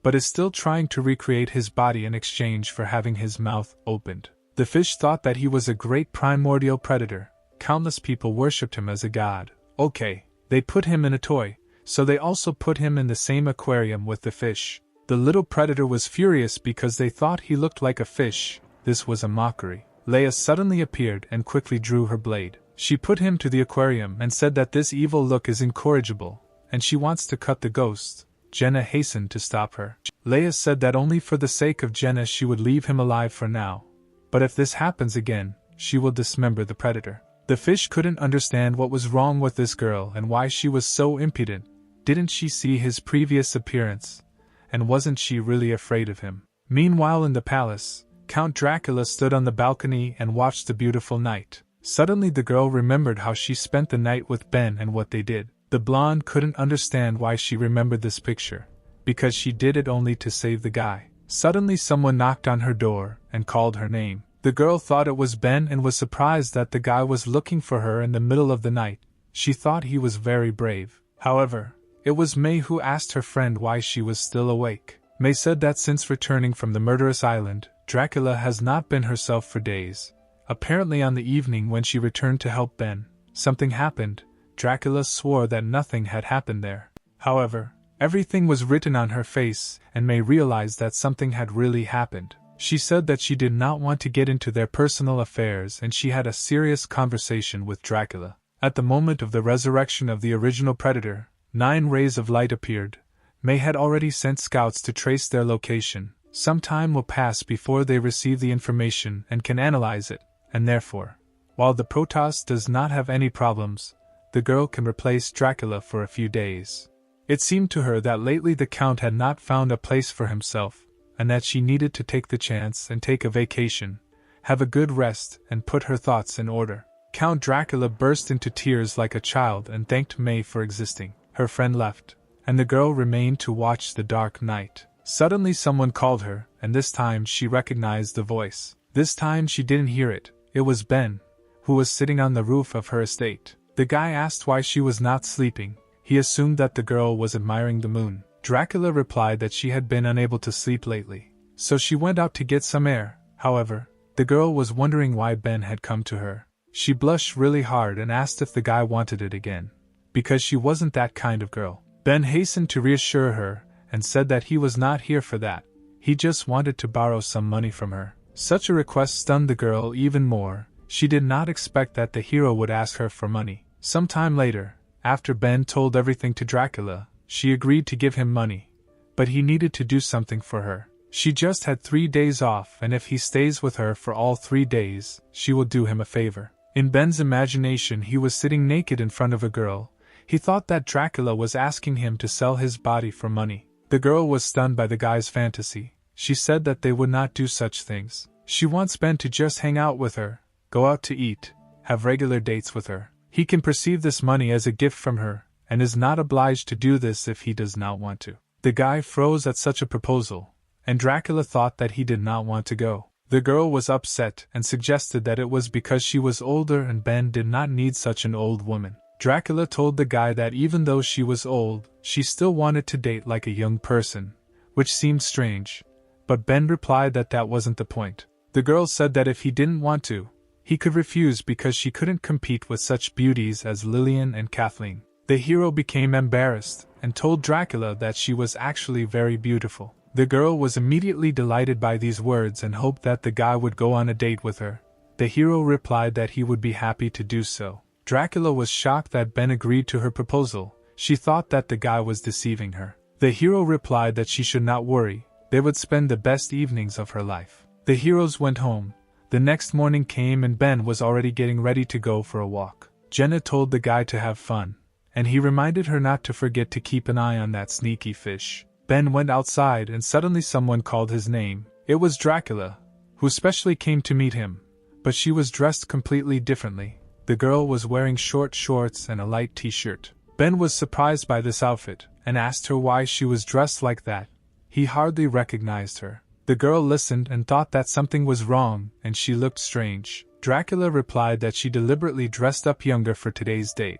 but is still trying to recreate his body in exchange for having his mouth opened. The fish thought that he was a great primordial predator. Countless people worshipped him as a god. Okay, they put him in a toy, so they also put him in the same aquarium with the fish. The little predator was furious because they thought he looked like a fish. This was a mockery. Leia suddenly appeared and quickly drew her blade. She put him to the aquarium and said that this evil look is incorrigible, and she wants to cut the ghost. Jenna hastened to stop her. Leia said that only for the sake of Jenna she would leave him alive for now, but if this happens again, she will dismember the predator. The fish couldn't understand what was wrong with this girl and why she was so impudent. Didn't she see his previous appearance? And wasn't she really afraid of him? Meanwhile in the palace, Count Dracula stood on the balcony and watched the beautiful night. Suddenly the girl remembered how she spent the night with Ben and what they did. The blonde couldn't understand why she remembered this picture, because she did it only to save the guy. Suddenly someone knocked on her door and called her name. The girl thought it was Ben and was surprised that the guy was looking for her in the middle of the night. She thought he was very brave. However, it was May who asked her friend why she was still awake. May said that since returning from the murderous island, Dracula has not been herself for days. Apparently on the evening when she returned to help Ben, something happened. Dracula swore that nothing had happened there. However, everything was written on her face, and May realized that something had really happened. She said that she did not want to get into their personal affairs and she had a serious conversation with Dracula. At the moment of the resurrection of the original predator, 9 rays of light appeared. May had already sent scouts to trace their location. Some time will pass before they receive the information and can analyze it, and therefore, while the Protoss does not have any problems, the girl can replace Dracula for a few days. It seemed to her that lately the Count had not found a place for himself, and that she needed to take the chance and take a vacation, have a good rest, and put her thoughts in order. Count Dracula burst into tears like a child and thanked May for existing. Her friend left, and the girl remained to watch the dark night. Suddenly someone called her, and this time she recognized the voice. This time she didn't hear it. It was Ben, who was sitting on the roof of her estate. The guy asked why she was not sleeping. He assumed that the girl was admiring the moon. Dracula replied that she had been unable to sleep lately, so she went out to get some air. However, the girl was wondering why Ben had come to her. She blushed really hard and asked if the guy wanted it again, because she wasn't that kind of girl. Ben hastened to reassure her and said that he was not here for that. He just wanted to borrow some money from her. Such a request stunned the girl even more. She did not expect that the hero would ask her for money. Some time later, after Ben told everything to Dracula, she agreed to give him money, but he needed to do something for her. She just had 3 days off, and if he stays with her for all 3 days, she will do him a favor. In Ben's imagination, he was sitting naked in front of a girl. He thought that Dracula was asking him to sell his body for money. The girl was stunned by the guy's fantasy. she said that they would not do such things. She wants Ben to just hang out with her, go out to eat, have regular dates with her. He can perceive this money as a gift from her, and is not obliged to do this if he does not want to. The guy froze at such a proposal, and Dracula thought that he did not want to go. The girl was upset and suggested that it was because she was older and Ben did not need such an old woman. Dracula told the guy that even though she was old, she still wanted to date like a young person, which seemed strange, but Ben replied that that wasn't the point. The girl said that if he didn't want to, he could refuse because she couldn't compete with such beauties as Lillian and Kathleen. The hero became embarrassed and told Dracula that she was actually very beautiful. The girl was immediately delighted by these words and hoped that the guy would go on a date with her. The hero replied that he would be happy to do so. Dracula was shocked that Ben agreed to her proposal. She thought that the guy was deceiving her. The hero replied that she should not worry, they would spend the best evenings of her life. The heroes went home. The next morning came and Ben was already getting ready to go for a walk. Jenna told the guy to have fun, and he reminded her not to forget to keep an eye on that sneaky fish. Ben went outside and suddenly someone called his name. It was Dracula, who specially came to meet him, but she was dressed completely differently. The girl was wearing short shorts and a light t-shirt. Ben was surprised by this outfit, and asked her why she was dressed like that. He hardly recognized her. The girl listened and thought that something was wrong, and she looked strange. Dracula replied that she deliberately dressed up younger for today's date,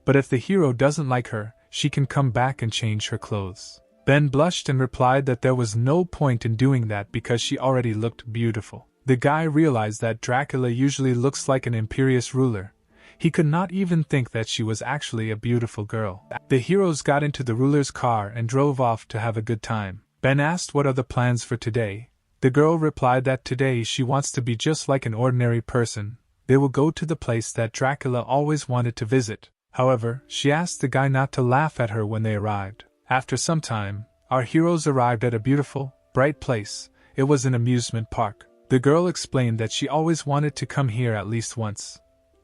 but if the hero doesn't like her, she can come back and change her clothes. Ben blushed and replied that there was no point in doing that because she already looked beautiful. The guy realized that Dracula usually looks like an imperious ruler. He could not even think that she was actually a beautiful girl. The heroes got into the ruler's car and drove off to have a good time. Ben asked what are the plans for today. The girl replied that today she wants to be just like an ordinary person. They will go to the place that Dracula always wanted to visit. However, she asked the guy not to laugh at her when they arrived. After some time, our heroes arrived at a beautiful, bright place. It was an amusement park. The girl explained that she always wanted to come here at least once,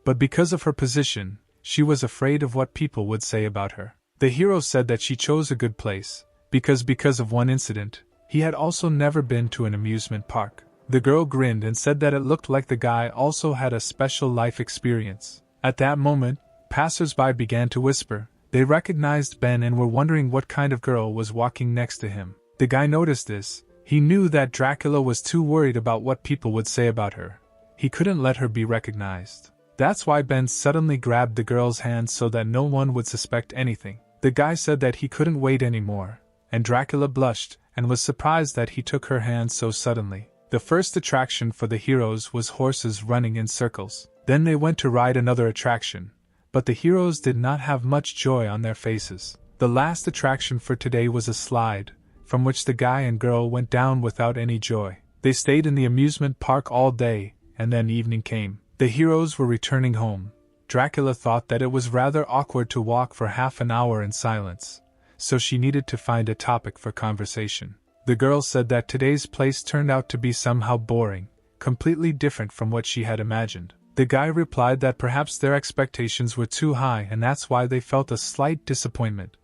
but because of her position, she was afraid of what people would say about her. The hero said that she chose a good place, because of one incident, he had also never been to an amusement park. The girl grinned and said that it looked like the guy also had a special life experience. At that moment, passers-by began to whisper. They recognized Ben and were wondering what kind of girl was walking next to him. The guy noticed this. He knew that Dracula was too worried about what people would say about her. He couldn't let her be recognized. That's why Ben suddenly grabbed the girl's hand so that no one would suspect anything. The guy said that he couldn't wait anymore, and Dracula blushed and was surprised that he took her hand so suddenly. The first attraction for the heroes was horses running in circles. Then they went to ride another attraction, but the heroes did not have much joy on their faces. The last attraction for today was a slide, from which the guy and girl went down without any joy. They stayed in the amusement park all day, and then evening came. The heroes were returning home. Dracula thought that it was rather awkward to walk for half an hour in silence, so she needed to find a topic for conversation. The girl said that today's place turned out to be somehow boring, completely different from what she had imagined. The guy replied that perhaps their expectations were too high and that's why they felt a slight disappointment,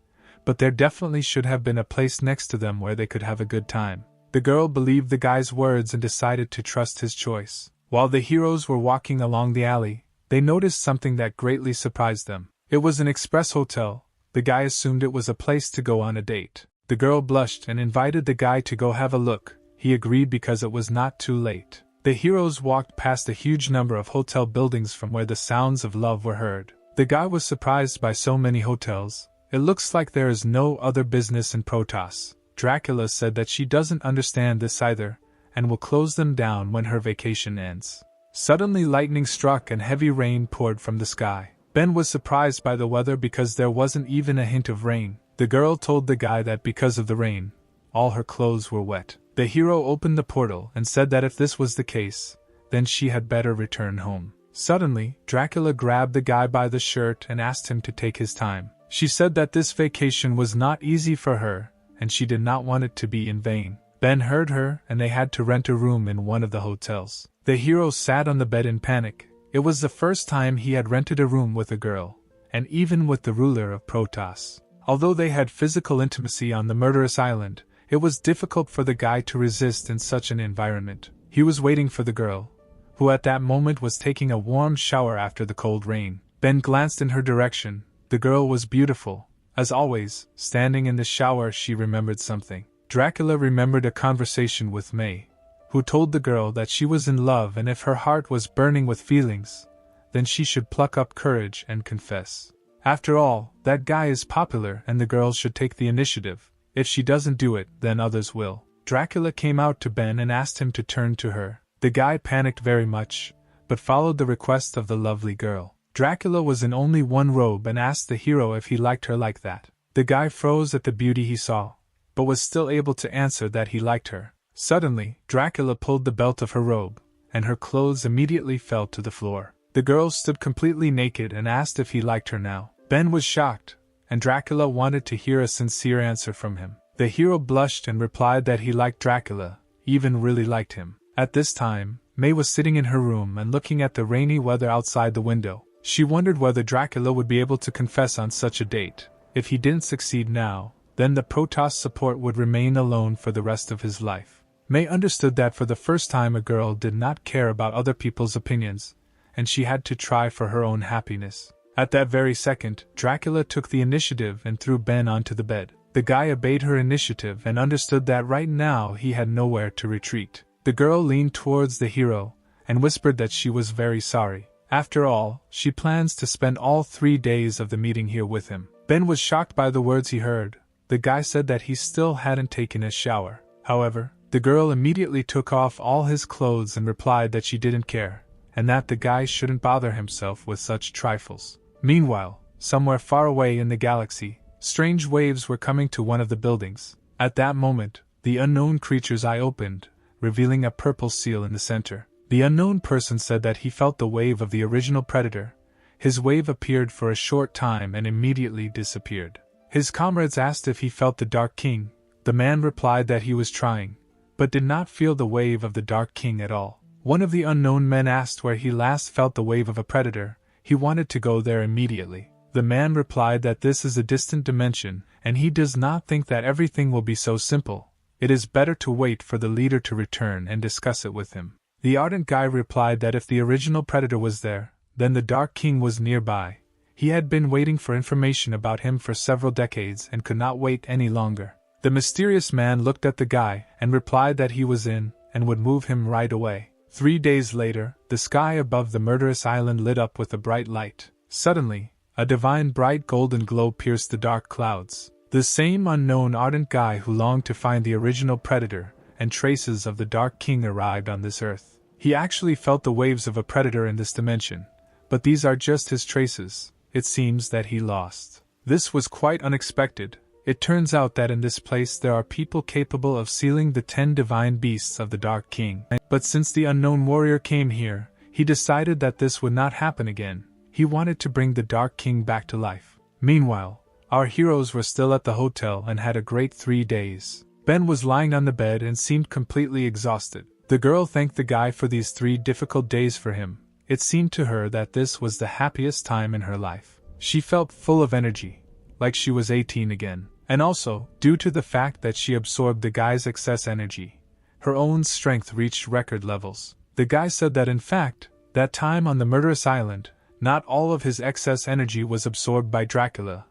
but there definitely should have been a place next to them where they could have a good time. The girl believed the guy's words and decided to trust his choice. While the heroes were walking along the alley, they noticed something that greatly surprised them. It was an express hotel. The guy assumed it was a place to go on a date. The girl blushed and invited the guy to go have a look. He agreed because it was not too late. The heroes walked past a huge number of hotel buildings from where the sounds of love were heard. The guy was surprised by so many hotels. It looks like there is no other business in Protoss. Dracula said that she doesn't understand this either, and will close them down when her vacation ends. Suddenly lightning struck and heavy rain poured from the sky. Ben was surprised by the weather because there wasn't even a hint of rain. The girl told the guy that because of the rain, all her clothes were wet. The hero opened the portal and said that if this was the case, then she had better return home. Suddenly, Dracula grabbed the guy by the shirt and asked him to take his time. She said that this vacation was not easy for her, and she did not want it to be in vain. Ben heard her, and they had to rent a room in one of the hotels. The hero sat on the bed in panic. It was the first time he had rented a room with a girl, and even with the ruler of Protoss. Although they had physical intimacy on the murderous island, It was difficult for the guy to resist in such an environment. He was waiting for the girl, who at that moment was taking a warm shower after the cold rain. Ben glanced in her direction. The girl was beautiful. As always, standing in the shower, she remembered something. Dracula remembered a conversation with May, who told the girl that she was in love, and if her heart was burning with feelings, then she should pluck up courage and confess. After all, that guy is popular and the girl should take the initiative. If she doesn't do it, then others will. Dracula came out to Ben and asked him to turn to her. The guy panicked very much, but followed the request of the lovely girl. Dracula was in only one robe and asked the hero if he liked her like that. The guy froze at the beauty he saw, but was still able to answer that he liked her. Suddenly, Dracula pulled the belt of her robe, and her clothes immediately fell to the floor. The girl stood completely naked and asked if he liked her now. Ben was shocked, and Dracula wanted to hear a sincere answer from him. The hero blushed and replied that he liked Dracula, even really liked him. At this time, May was sitting in her room and looking at the rainy weather outside the window. She wondered whether Dracula would be able to confess on such a date. If he didn't succeed now, then the Protoss support would remain alone for the rest of his life. May understood that for the first time a girl did not care about other people's opinions, and she had to try for her own happiness. At that very second, Dracula took the initiative and threw Ben onto the bed. The guy obeyed her initiative and understood that right now he had nowhere to retreat. The girl leaned towards the hero and whispered that she was very sorry. After all, she plans to spend all 3 days of the meeting here with him. Ben was shocked by the words he heard. The guy said that he still hadn't taken a shower. However, the girl immediately took off all his clothes and replied that she didn't care, and that the guy shouldn't bother himself with such trifles. Meanwhile, somewhere far away in the galaxy, strange waves were coming to one of the buildings. At that moment, the unknown creature's eye opened, revealing a purple seal in the center. The unknown person said that he felt the wave of the original predator. His wave appeared for a short time and immediately disappeared. His comrades asked if he felt the Dark King. The man replied that he was trying, but did not feel the wave of the Dark King at all. One of the unknown men asked where he last felt the wave of a predator. He wanted to go there immediately. The man replied that this is a distant dimension, and he does not think that everything will be so simple. It is better to wait for the leader to return and discuss it with him. The ardent guy replied that if the original predator was there, then the Dark King was nearby. He had been waiting for information about him for several decades and could not wait any longer. The mysterious man looked at the guy and replied that he was in and would move him right away. 3 days later, the sky above the murderous island lit up with a bright light. Suddenly, a divine bright golden glow pierced the dark clouds. The same unknown ardent guy who longed to find the original predator and traces of the Dark King arrived on this earth. He actually felt the waves of a predator in this dimension, but these are just his traces. It seems that he lost. This was quite unexpected. It turns out that in this place there are people capable of sealing the 10 divine beasts of the Dark King. But since the unknown warrior came here, he decided that this would not happen again. He wanted to bring the Dark King back to life. Meanwhile, our heroes were still at the hotel and had a great 3 days. Ben was lying on the bed and seemed completely exhausted. The girl thanked the guy for these 3 difficult days for him. It seemed to her that this was the happiest time in her life. She felt full of energy, like she was 18 again. And also, due to the fact that she absorbed the guy's excess energy, her own strength reached record levels. The guy said that in fact, that time on the murderous island, not all of his excess energy was absorbed by Dracula.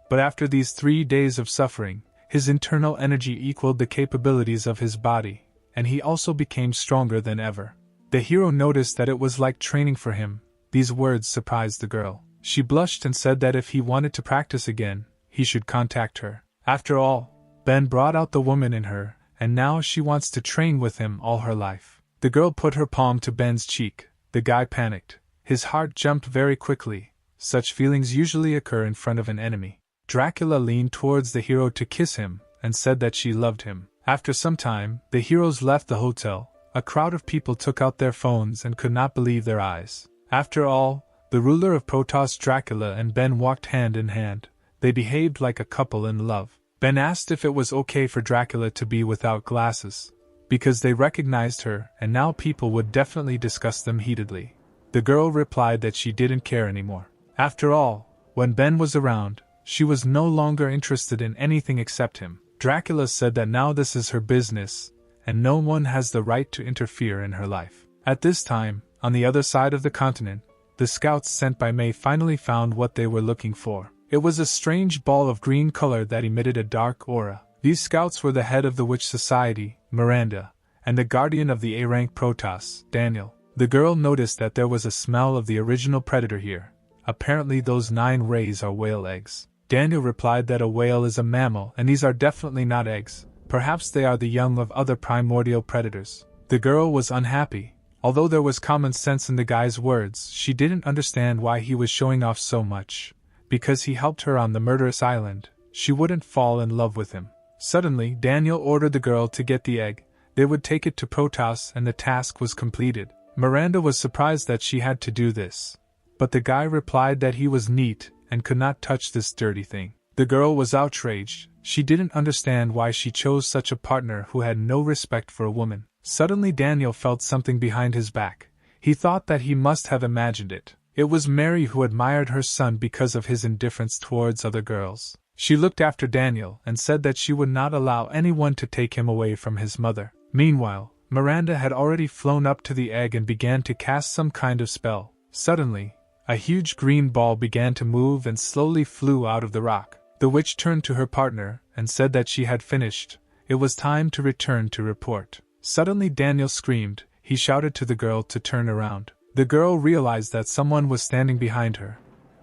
But after these 3 days of suffering, his internal energy equaled the capabilities of his body, and he also became stronger than ever. The hero noticed that it was like training for him. These words surprised the girl. She blushed and said that if he wanted to practice again, he should contact her. After all, Ben brought out the woman in her, and now she wants to train with him all her life. The girl put her palm to Ben's cheek. The guy panicked. His heart jumped very quickly. Such feelings usually occur in front of an enemy. Dracula leaned towards the hero to kiss him, and said that she loved him. After some time, the heroes left the hotel. A crowd of people took out their phones and could not believe their eyes. After all, the ruler of Protoss, Dracula, and Ben walked hand in hand. They behaved like a couple in love. Ben asked if it was okay for Dracula to be without glasses, because they recognized her, and now people would definitely discuss them heatedly. The girl replied that she didn't care anymore. After all, when Ben was around, she was no longer interested in anything except him. Dracula said that now this is her business, and no one has the right to interfere in her life. At this time, on the other side of the continent, the scouts sent by May finally found what they were looking for. It was a strange ball of green color that emitted a dark aura. These scouts were the head of the Witch Society, Miranda, and the guardian of the A-rank Protoss, Daniel. The girl noticed that there was a smell of the original predator here. Apparently those 9 rays are whale eggs. Daniel replied that a whale is a mammal and these are definitely not eggs. Perhaps they are the young of other primordial predators. The girl was unhappy. Although there was common sense in the guy's words, she didn't understand why he was showing off so much. Because he helped her on the murderous island, she wouldn't fall in love with him. Suddenly, Daniel ordered the girl to get the egg. They would take it to Protoss and the task was completed. Miranda was surprised that she had to do this. But the guy replied that he was neat and could not touch this dirty thing. The girl was outraged. She didn't understand why she chose such a partner who had no respect for a woman. Suddenly Daniel felt something behind his back. He thought that he must have imagined it. It was Mary who admired her son because of his indifference towards other girls. She looked after Daniel and said that she would not allow anyone to take him away from his mother. Meanwhile, Miranda had already flown up to the egg and began to cast some kind of spell. Suddenly, a huge green ball began to move and slowly flew out of the rock. The witch turned to her partner and said that she had finished. It was time to return to report. Suddenly Daniel screamed. He shouted to the girl to turn around. The girl realized that someone was standing behind her.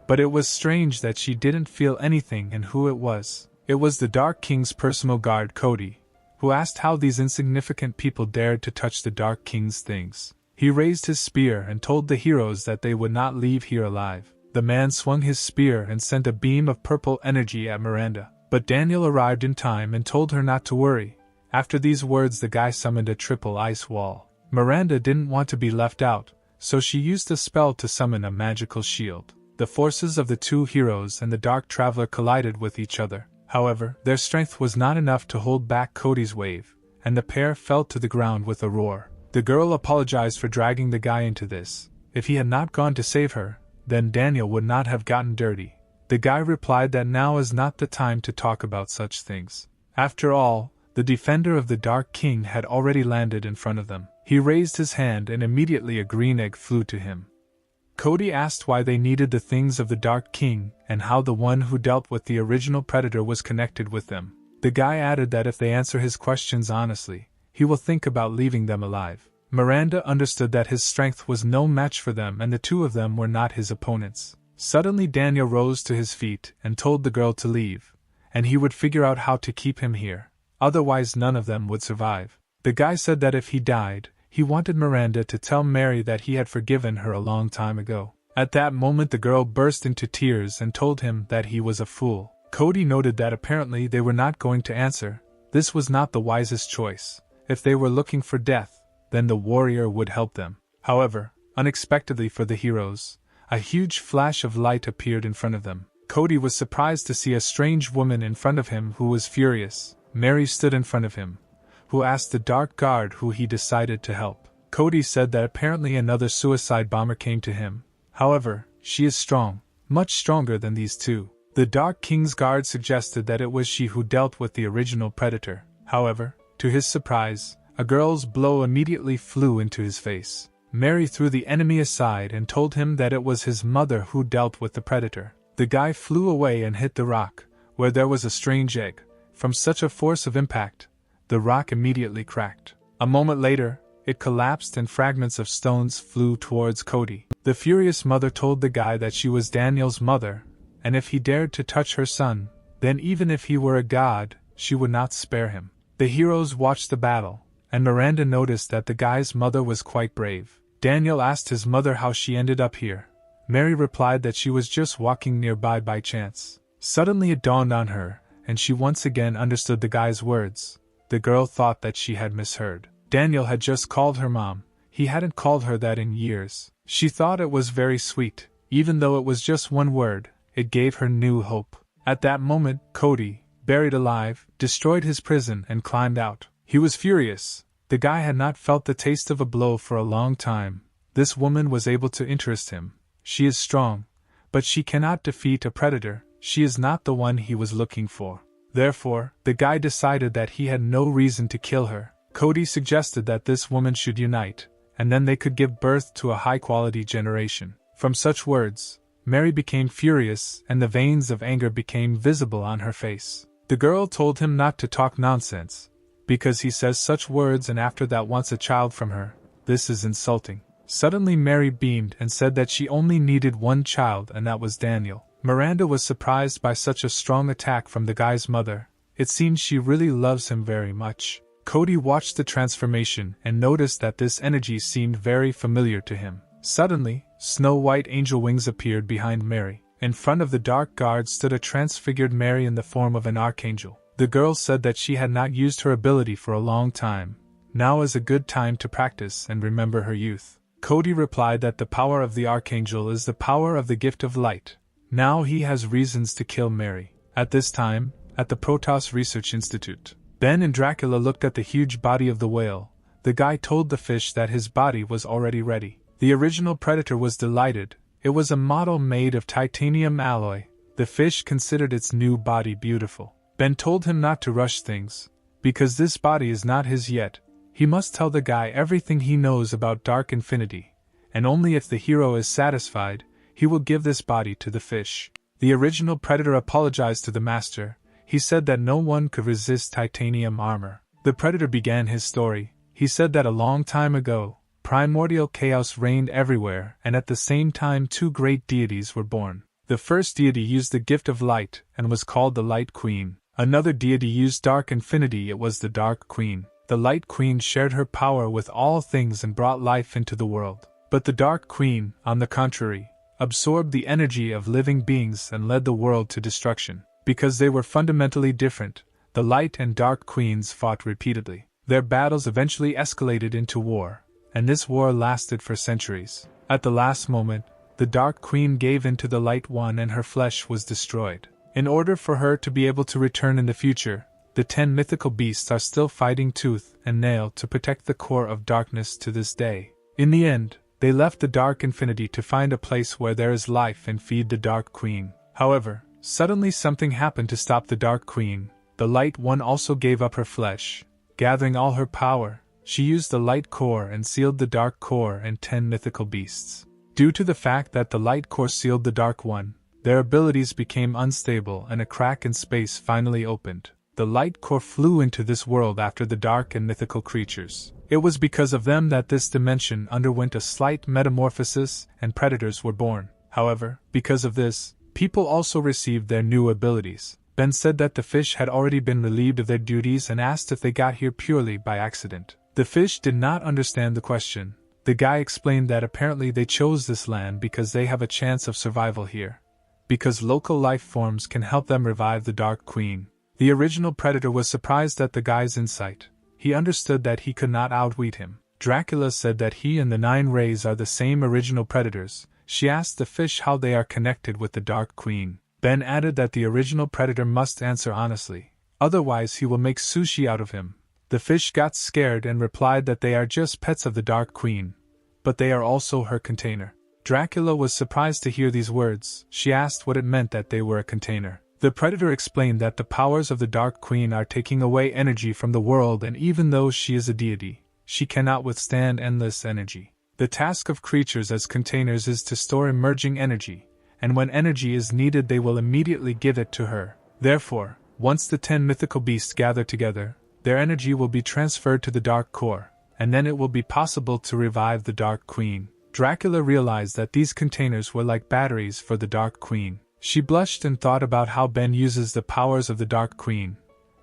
But it was strange that she didn't feel anything and who it was. It was the Dark King's personal guard, Cody, who asked how these insignificant people dared to touch the Dark King's things. He raised his spear and told the heroes that they would not leave here alive. The man swung his spear and sent a beam of purple energy at Miranda. But Daniel arrived in time and told her not to worry. After these words the guy summoned a triple ice wall. Miranda didn't want to be left out, so she used a spell to summon a magical shield. The forces of the two heroes and the Dark Traveler collided with each other. However, their strength was not enough to hold back Cody's wave, and the pair fell to the ground with a roar. The girl apologized for dragging the guy into this. If he had not gone to save her, then Daniel would not have gotten dirty. The guy replied that now is not the time to talk about such things. After all, the defender of the Dark King had already landed in front of them. He raised his hand and immediately a green egg flew to him. Cody asked why they needed the things of the Dark King and how the one who dealt with the original predator was connected with them. The guy added that if they answer his questions honestly, he will think about leaving them alive. Miranda understood that his strength was no match for them and the two of them were not his opponents. Suddenly Daniel rose to his feet and told the girl to leave, and he would figure out how to keep him here. Otherwise none of them would survive. The guy said that if he died, he wanted Miranda to tell Mary that he had forgiven her a long time ago. At that moment the girl burst into tears and told him that he was a fool. Cody noted that apparently they were not going to answer. This was not the wisest choice. If they were looking for death, then the warrior would help them. However, unexpectedly for the heroes, a huge flash of light appeared in front of them. Cody was surprised to see a strange woman in front of him who was furious. Mary stood in front of him, who asked the Dark Guard who he decided to help. Cody said that apparently another suicide bomber came to him. However, she is strong, much stronger than these two. The Dark King's guard suggested that it was she who dealt with the original predator. However, to his surprise, a girl's blow immediately flew into his face. Mary threw the enemy aside and told him that it was his mother who dealt with the predator. The guy flew away and hit the rock, where there was a strange egg. From such a force of impact, the rock immediately cracked. A moment later, it collapsed and fragments of stones flew towards Cody. The furious mother told the guy that she was Daniel's mother, and if he dared to touch her son, then even if he were a god, she would not spare him. The heroes watched the battle, and Miranda noticed that the guy's mother was quite brave. Daniel asked his mother how she ended up here. Mary replied that she was just walking nearby by chance. Suddenly it dawned on her, and she once again understood the guy's words. The girl thought that she had misheard. Daniel had just called her mom. He hadn't called her that in years. She thought it was very sweet. Even though it was just one word, it gave her new hope. At that moment, Cody, buried alive, destroyed his prison and climbed out. He was furious. The guy had not felt the taste of a blow for a long time. This woman was able to interest him. She is strong, but she cannot defeat a predator. She is not the one he was looking for. Therefore, the guy decided that he had no reason to kill her. Cody suggested that this woman should unite, and then they could give birth to a high-quality generation. From such words, Mary became furious and the veins of anger became visible on her face. The girl told him not to talk nonsense, because he says such words and after that wants a child from her. This is insulting. Suddenly Mary beamed and said that she only needed one child and that was Daniel. Miranda was surprised by such a strong attack from the guy's mother. It seems she really loves him very much. Cody watched the transformation and noticed that this energy seemed very familiar to him. Suddenly, snow-white angel wings appeared behind Mary. In front of the dark guard stood a transfigured Mary in the form of an archangel. The girl said that she had not used her ability for a long time. Now is a good time to practice and remember her youth. Cody replied that the power of the archangel is the power of the gift of light. Now he has reasons to kill Mary. At this time, at the Protoss Research Institute, Ben and Dracula looked at the huge body of the whale. The guy told the fish that his body was already ready. The original predator was delighted. It was a model made of titanium alloy. The fish considered its new body beautiful. Ben told him not to rush things, because this body is not his yet. He must tell the guy everything he knows about Dark Infinity, and only if the hero is satisfied, he will give this body to the fish. The original predator apologized to the master. He said that no one could resist titanium armor. The predator began his story. He said that a long time ago, primordial chaos reigned everywhere, and at the same time two great deities were born. The first deity used the gift of light, and was called the Light Queen. Another deity used Dark Infinity, it was the Dark Queen. The Light Queen shared her power with all things and brought life into the world. But the Dark Queen, on the contrary, absorbed the energy of living beings and led the world to destruction. Because they were fundamentally different, the Light and Dark Queens fought repeatedly. Their battles eventually escalated into war, and this war lasted for centuries. At the last moment, the Dark Queen gave in to the Light One and her flesh was destroyed. In order for her to be able to return in the future, the 10 mythical beasts are still fighting tooth and nail to protect the core of darkness to this day. In the end, they left the Dark Infinity to find a place where there is life and feed the Dark Queen. However, suddenly something happened to stop the Dark Queen. The Light One also gave up her flesh. Gathering all her power, she used the Light Core and sealed the Dark Core and 10 mythical beasts. Due to the fact that the Light Core sealed the Dark One, their abilities became unstable and a crack in space finally opened. The Light Core flew into this world after the dark and mythical creatures. It was because of them that this dimension underwent a slight metamorphosis and predators were born. However, because of this, people also received their new abilities. Ben said that the fish had already been relieved of their duties and asked if they got here purely by accident. The fish did not understand the question. The guy explained that apparently they chose this land because they have a chance of survival here. Because local life forms can help them revive the Dark Queen. The original predator was surprised at the guy's insight. He understood that he could not outwit him. Dracula said that he and the 9 rays are the same original predators. She asked the fish how they are connected with the Dark Queen. Ben added that the original predator must answer honestly, otherwise he will make sushi out of him. The fish got scared and replied that they are just pets of the Dark Queen, but they are also her container. Dracula was surprised to hear these words. She asked what it meant that they were a container. The predator explained that the powers of the Dark Queen are taking away energy from the world, and even though she is a deity, she cannot withstand endless energy. The task of creatures as containers is to store emerging energy, and when energy is needed they will immediately give it to her. Therefore, once the 10 mythical beasts gather together, their energy will be transferred to the Dark Core, and then it will be possible to revive the Dark Queen. Dracula realized that these containers were like batteries for the Dark Queen. She blushed and thought about how Ben uses the powers of the Dark Queen,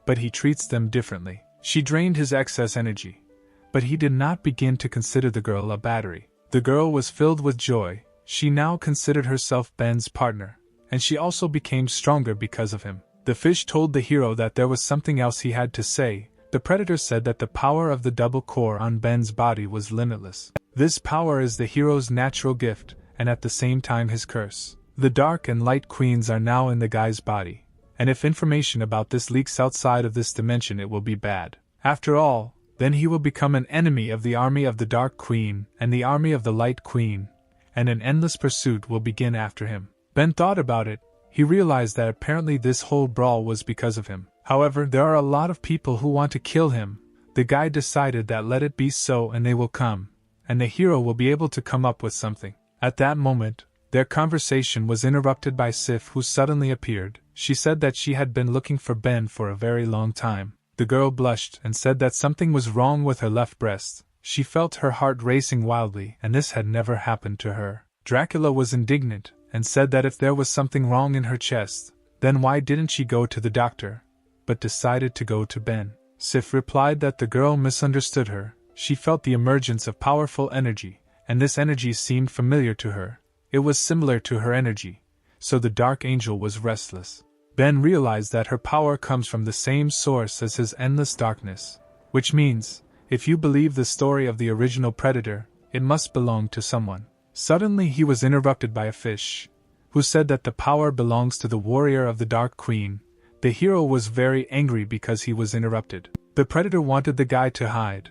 but he treats them differently. She drained his excess energy, but he did not begin to consider the girl a battery. The girl was filled with joy. She now considered herself Ben's partner, and she also became stronger because of him. The fish told the hero that there was something else he had to say. The predator said that the power of the double core on Ben's body was limitless. This power is the hero's natural gift, and at the same time his curse. The Dark and Light Queens are now in the guy's body, and if information about this leaks outside of this dimension it will be bad. After all, then he will become an enemy of the army of the Dark Queen and the army of the Light Queen, and an endless pursuit will begin after him. Ben thought about it. He realized that apparently this whole brawl was because of him. However, there are a lot of people who want to kill him. The guy decided that let it be so and they will come, and the hero will be able to come up with something. At that moment, their conversation was interrupted by Sif, who suddenly appeared. She said that she had been looking for Ben for a very long time. The girl blushed and said that something was wrong with her left breast. She felt her heart racing wildly, and this had never happened to her. Dracula was indignant, and said that if there was something wrong in her chest, then why didn't she go to the doctor, but decided to go to Ben? Sif replied that the girl misunderstood her. She felt the emergence of powerful energy, and this energy seemed familiar to her. It was similar to her energy, so the dark angel was restless. Ben realized that her power comes from the same source as his endless darkness, which means, if you believe the story of the original predator, it must belong to someone. Suddenly he was interrupted by a fish, who said that the power belongs to the warrior of the Dark Queen. The hero was very angry because he was interrupted. The predator wanted the guy to hide,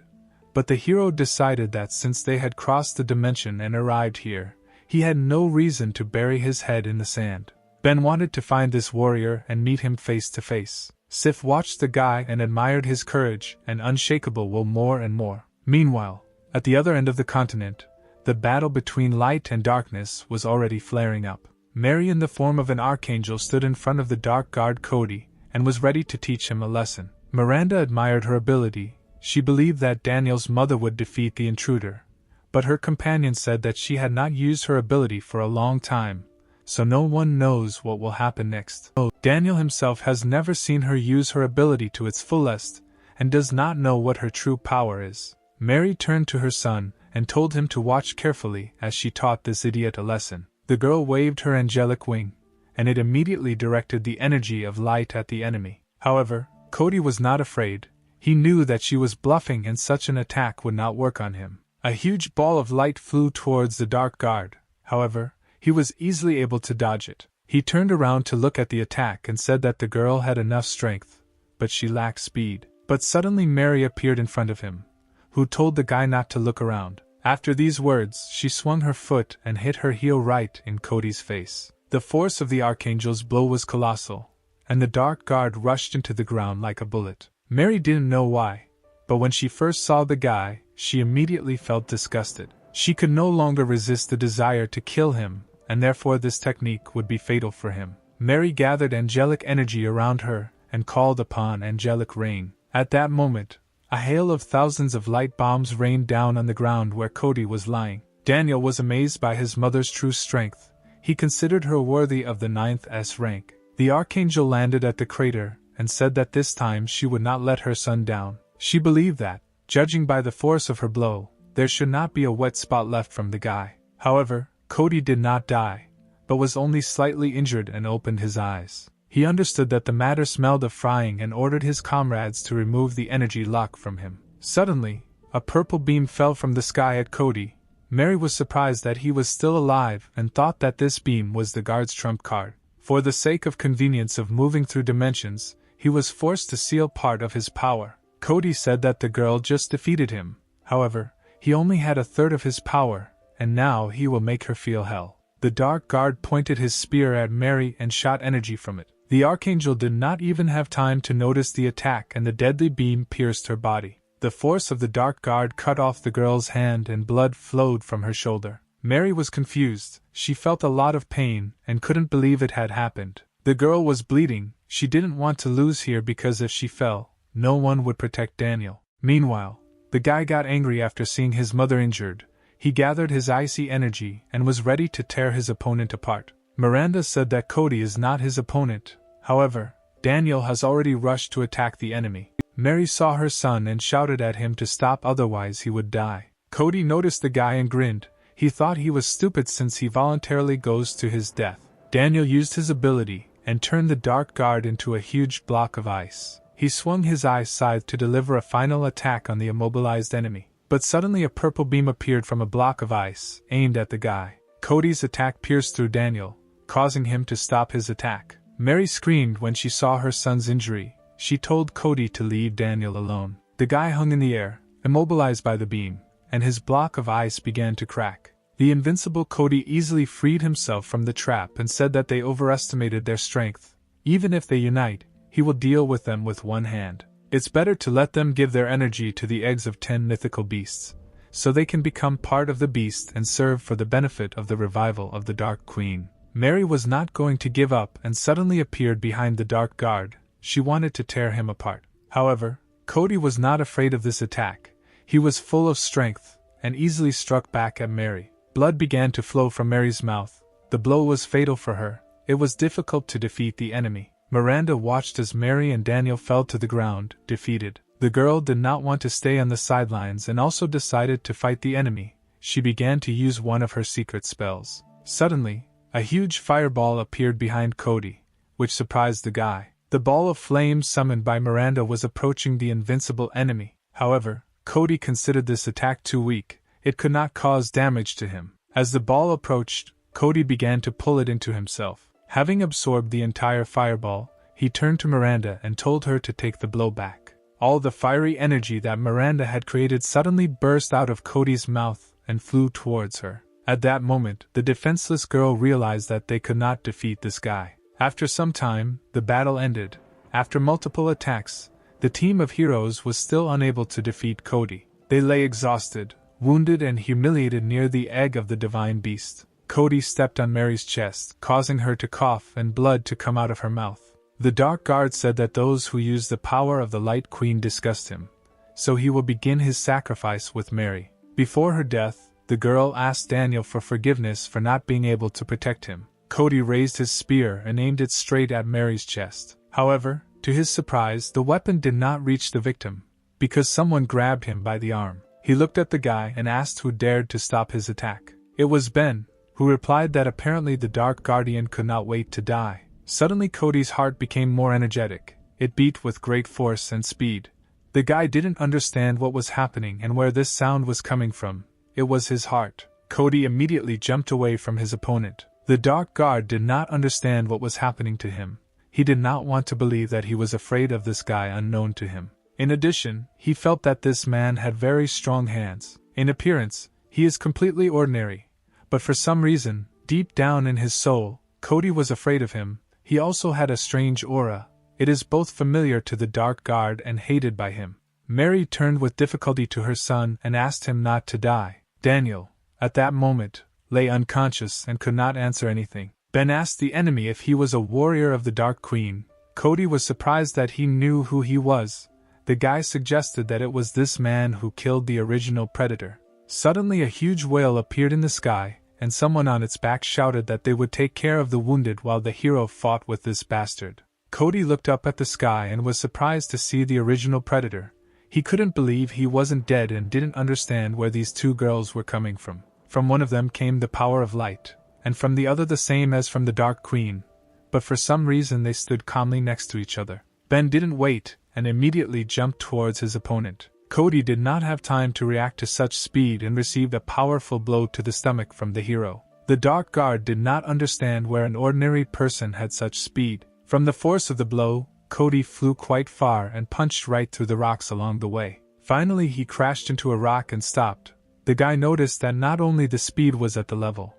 but the hero decided that since they had crossed the dimension and arrived here, he had no reason to bury his head in the sand. Ben wanted to find this warrior and meet him face to face. Sif watched the guy and admired his courage and unshakable will more and more. Meanwhile, at the other end of the continent, the battle between light and darkness was already flaring up. Mary, in the form of an archangel, stood in front of the dark guard Cody and was ready to teach him a lesson. Miranda admired her ability. She believed that Daniel's mother would defeat the intruder, but her companion said that she had not used her ability for a long time, so no one knows what will happen next. Daniel himself has never seen her use her ability to its fullest, and does not know what her true power is. Mary turned to her son and told him to watch carefully as she taught this idiot a lesson. The girl waved her angelic wing, and it immediately directed the energy of light at the enemy. However, Cody was not afraid. He knew that she was bluffing and such an attack would not work on him. A huge ball of light flew towards the dark guard. However, he was easily able to dodge it. He turned around to look at the attack and said that the girl had enough strength, but she lacked speed. But suddenly Mary appeared in front of him, who told the guy not to look around. After these words, she swung her foot and hit her heel right in Cody's face. The force of the archangel's blow was colossal, and the dark guard rushed into the ground like a bullet. Mary didn't know why, but when she first saw the guy, she immediately felt disgusted. She could no longer resist the desire to kill him, and therefore this technique would be fatal for him. Mary gathered angelic energy around her and called upon angelic rain. At that moment, a hail of thousands of light bombs rained down on the ground where Cody was lying. Daniel was amazed by his mother's true strength. He considered her worthy of the 9th S rank. The archangel landed at the crater and said that this time she would not let her son down. She believed that, judging by the force of her blow, there should not be a wet spot left from the guy. However, Cody did not die, but was only slightly injured and opened his eyes. He understood that the matter smelled of frying and ordered his comrades to remove the energy lock from him. Suddenly, a purple beam fell from the sky at Cody. Mary was surprised that he was still alive and thought that this beam was the guard's trump card. For the sake of convenience of moving through dimensions, he was forced to seal part of his power. Cody said that the girl just defeated him. However, he only had a third of his power, and now he will make her feel hell. The dark guard pointed his spear at Mary and shot energy from it. The archangel did not even have time to notice the attack and the deadly beam pierced her body. The force of the dark guard cut off the girl's hand and blood flowed from her shoulder. Mary was confused. She felt a lot of pain and couldn't believe it had happened. The girl was bleeding. She didn't want to lose here because if she fell, no one would protect Daniel. Meanwhile, the guy got angry after seeing his mother injured. He gathered his icy energy and was ready to tear his opponent apart. Miranda said that Cody is not his opponent. However, Daniel has already rushed to attack the enemy. Mary saw her son and shouted at him to stop, otherwise he would die. Cody noticed the guy and grinned. He thought he was stupid since he voluntarily goes to his death. Daniel used his ability and turned the dark guard into a huge block of ice. He swung his ice scythe to deliver a final attack on the immobilized enemy. But suddenly a purple beam appeared from a block of ice, aimed at the guy. Cody's attack pierced through Daniel, causing him to stop his attack. Mary screamed when she saw her son's injury. She told Cody to leave Daniel alone. The guy hung in the air, immobilized by the beam, and his block of ice began to crack. The invincible Cody easily freed himself from the trap and said that they overestimated their strength. Even if they unite, he will deal with them with one hand. It's better to let them give their energy to the eggs of 10 mythical beasts, so they can become part of the beast and serve for the benefit of the revival of the Dark Queen. Mary was not going to give up and suddenly appeared behind the Dark Guard. She wanted to tear him apart. However, Cody was not afraid of this attack. He was full of strength and easily struck back at Mary. Blood began to flow from Mary's mouth. The blow was fatal for her. It was difficult to defeat the enemy. Miranda watched as Mary and Daniel fell to the ground, defeated. The girl did not want to stay on the sidelines and also decided to fight the enemy. She began to use one of her secret spells. Suddenly, a huge fireball appeared behind Cody, which surprised the guy. The ball of flames summoned by Miranda was approaching the invincible enemy. However, Cody considered this attack too weak. It could not cause damage to him. As the ball approached, Cody began to pull it into himself. Having absorbed the entire fireball, he turned to Miranda and told her to take the blow back. All the fiery energy that Miranda had created suddenly burst out of Cody's mouth and flew towards her. At that moment, the defenseless girl realized that they could not defeat this guy. After some time, the battle ended. After multiple attacks, the team of heroes was still unable to defeat Cody. They lay exhausted, wounded and humiliated near the egg of the divine beast. Cody stepped on Mary's chest, causing her to cough and blood to come out of her mouth. The Dark Guard said that those who use the power of the Light Queen disgust him, so he will begin his sacrifice with Mary. Before her death, the girl asked Daniel for forgiveness for not being able to protect him. Cody raised his spear and aimed it straight at Mary's chest. However, to his surprise, the weapon did not reach the victim, because someone grabbed him by the arm. He looked at the guy and asked who dared to stop his attack. It was Ben, who replied that apparently the Dark Guardian could not wait to die. Suddenly Cody's heart became more energetic. It beat with great force and speed. The guy didn't understand what was happening and where this sound was coming from. It was his heart. Cody immediately jumped away from his opponent. The Dark Guard did not understand what was happening to him. He did not want to believe that he was afraid of this guy unknown to him. In addition, he felt that this man had very strong hands. In appearance, he is completely ordinary. But for some reason, deep down in his soul, Cody was afraid of him. He also had a strange aura. It is both familiar to the Dark Guard and hated by him. Mary turned with difficulty to her son and asked him not to die. Daniel, at that moment, lay unconscious and could not answer anything. Ben asked the enemy if he was a warrior of the Dark Queen. Cody was surprised that he knew who he was. The guy suggested that it was this man who killed the original predator. Suddenly a huge whale appeared in the sky, and someone on its back shouted that they would take care of the wounded while the hero fought with this bastard. Cody looked up at the sky and was surprised to see the original predator. He couldn't believe he wasn't dead and didn't understand where these two girls were coming from. From one of them came the power of light, and from the other the same as from the Dark Queen, but for some reason they stood calmly next to each other. Ben didn't wait, and immediately jumped towards his opponent. Cody did not have time to react to such speed and received a powerful blow to the stomach from the hero. The Dark Guard did not understand where an ordinary person had such speed. From the force of the blow, Cody flew quite far and punched right through the rocks along the way. Finally he crashed into a rock and stopped. The guy noticed that not only the speed was at the level,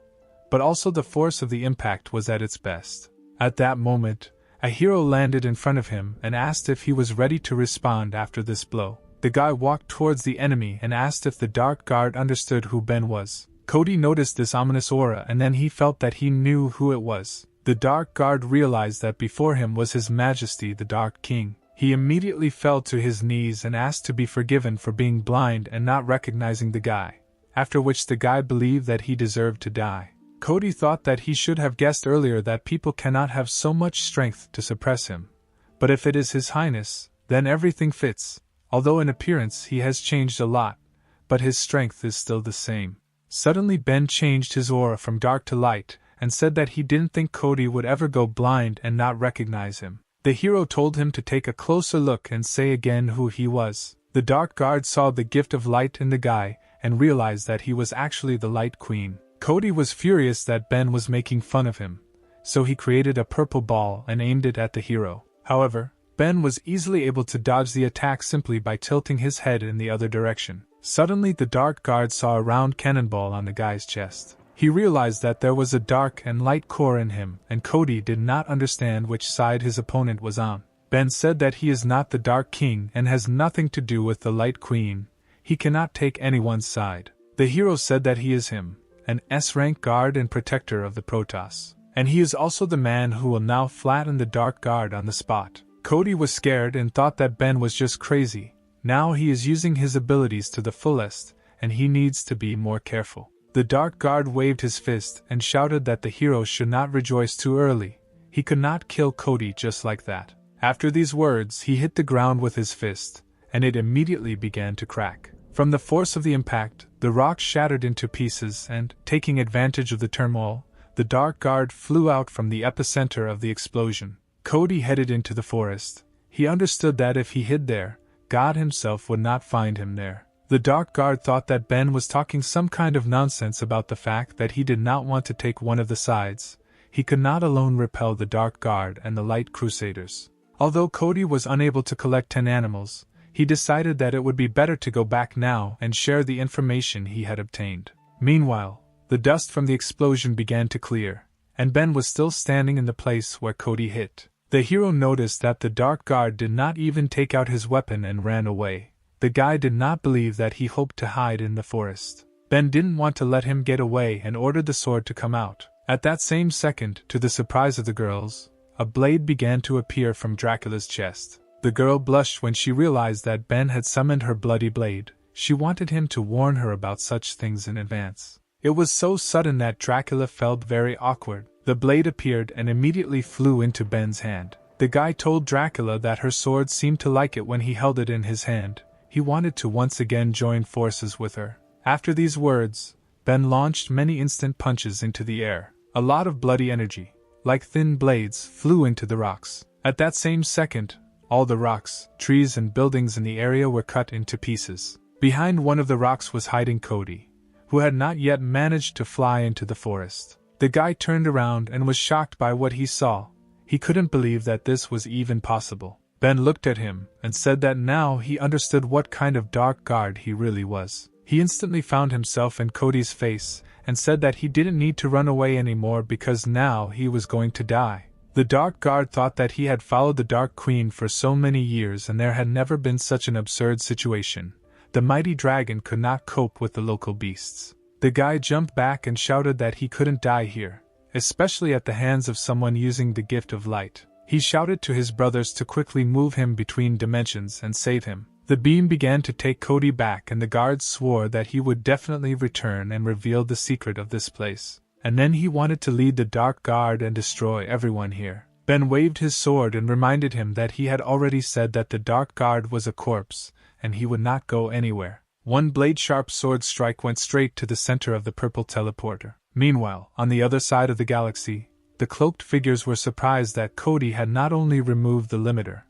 but also the force of the impact was at its best. At that moment, a hero landed in front of him and asked if he was ready to respond after this blow. The guy walked towards the enemy and asked if the Dark Guard understood who Ben was. Cody noticed this ominous aura and then he felt that he knew who it was. The Dark Guard realized that before him was His Majesty the Dark King. He immediately fell to his knees and asked to be forgiven for being blind and not recognizing the guy, after which the guy believed that he deserved to die. Cody thought that he should have guessed earlier that people cannot have so much strength to suppress him. But if it is His Highness, then everything fits. Although in appearance he has changed a lot, but his strength is still the same. Suddenly Ben changed his aura from dark to light, and said that he didn't think Cody would ever go blind and not recognize him. The hero told him to take a closer look and say again who he was. The Dark Guard saw the gift of light in the guy, and realized that he was actually the Light Queen. Cody was furious that Ben was making fun of him, so he created a purple ball and aimed it at the hero. However, Ben was easily able to dodge the attack simply by tilting his head in the other direction. Suddenly the Dark Guard saw a round cannonball on the guy's chest. He realized that there was a dark and light core in him, and Cody did not understand which side his opponent was on. Ben said that he is not the Dark King and has nothing to do with the Light Queen. He cannot take anyone's side. The hero said that he is him, an S-rank guard and protector of the Protoss. And he is also the man who will now flatten the Dark Guard on the spot. Cody was scared and thought that Ben was just crazy. Now he is using his abilities to the fullest, and he needs to be more careful. The Dark Guard waved his fist and shouted that the hero should not rejoice too early. He could not kill Cody just like that. After these words, he hit the ground with his fist, and it immediately began to crack. From the force of the impact, the rock shattered into pieces and, taking advantage of the turmoil, the Dark Guard flew out from the epicenter of the explosion. Cody headed into the forest. He understood that if he hid there, God himself would not find him there. The Dark Guard thought that Ben was talking some kind of nonsense about the fact that he did not want to take one of the sides. He could not alone repel the Dark Guard and the Light Crusaders. Although Cody was unable to collect 10 animals, he decided that it would be better to go back now and share the information he had obtained. Meanwhile, the dust from the explosion began to clear, and Ben was still standing in the place where Cody hit. The hero noticed that the Dark Guard did not even take out his weapon and ran away. The guy did not believe that he hoped to hide in the forest. Ben didn't want to let him get away and ordered the sword to come out. At that same second, to the surprise of the girls, a blade began to appear from Dracula's chest. The girl blushed when she realized that Ben had summoned her bloody blade. She wanted him to warn her about such things in advance. It was so sudden that Dracula felt very awkward. The blade appeared and immediately flew into Ben's hand. The guy told Dracula that her sword seemed to like it when he held it in his hand. He wanted to once again join forces with her. After these words, Ben launched many instant punches into the air. A lot of bloody energy, like thin blades, flew into the rocks. At that same second, all the rocks, trees and buildings in the area were cut into pieces. Behind one of the rocks was hiding Cody, who had not yet managed to fly into the forest. The guy turned around and was shocked by what he saw. He couldn't believe that this was even possible. Ben looked at him and said that now he understood what kind of Dark Guard he really was. He instantly found himself in Cody's face and said that he didn't need to run away anymore because now he was going to die. The Dark Guard thought that he had followed the Dark Queen for so many years and there had never been such an absurd situation. The mighty dragon could not cope with the local beasts. The guy jumped back and shouted that he couldn't die here, especially at the hands of someone using the gift of light. He shouted to his brothers to quickly move him between dimensions and save him. The beam began to take Cody back and the guards swore that he would definitely return and reveal the secret of this place. And then he wanted to lead the Dark Guard and destroy everyone here. Ben waved his sword and reminded him that he had already said that the Dark Guard was a corpse, and he would not go anywhere. One blade-sharp sword strike went straight to the center of the purple teleporter. Meanwhile, on the other side of the galaxy, the cloaked figures were surprised that Cody had not only removed the limiter,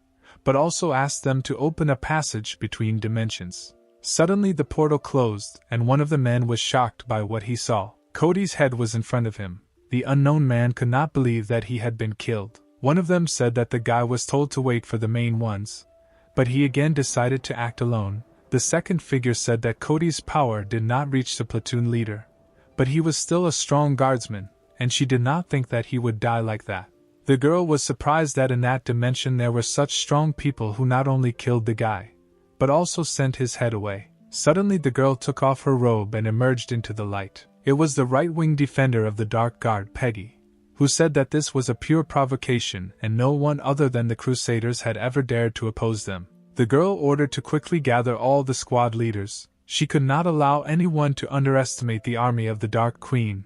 but also asked them to open a passage between dimensions. Suddenly the portal closed, and one of the men was shocked by what he saw. Cody's head was in front of him. The unknown man could not believe that he had been killed. One of them said that the guy was told to wait for the main ones, but he again decided to act alone. The second figure said that Cody's power did not reach the platoon leader, but he was still a strong guardsman, and she did not think that he would die like that. The girl was surprised that in that dimension there were such strong people who not only killed the guy, but also sent his head away. Suddenly the girl took off her robe and emerged into the light. It was the right-wing defender of the Dark Guard, Peggy, who said that this was a pure provocation and no one other than the Crusaders had ever dared to oppose them. The girl ordered to quickly gather all the squad leaders. She could not allow anyone to underestimate the army of the Dark Queen.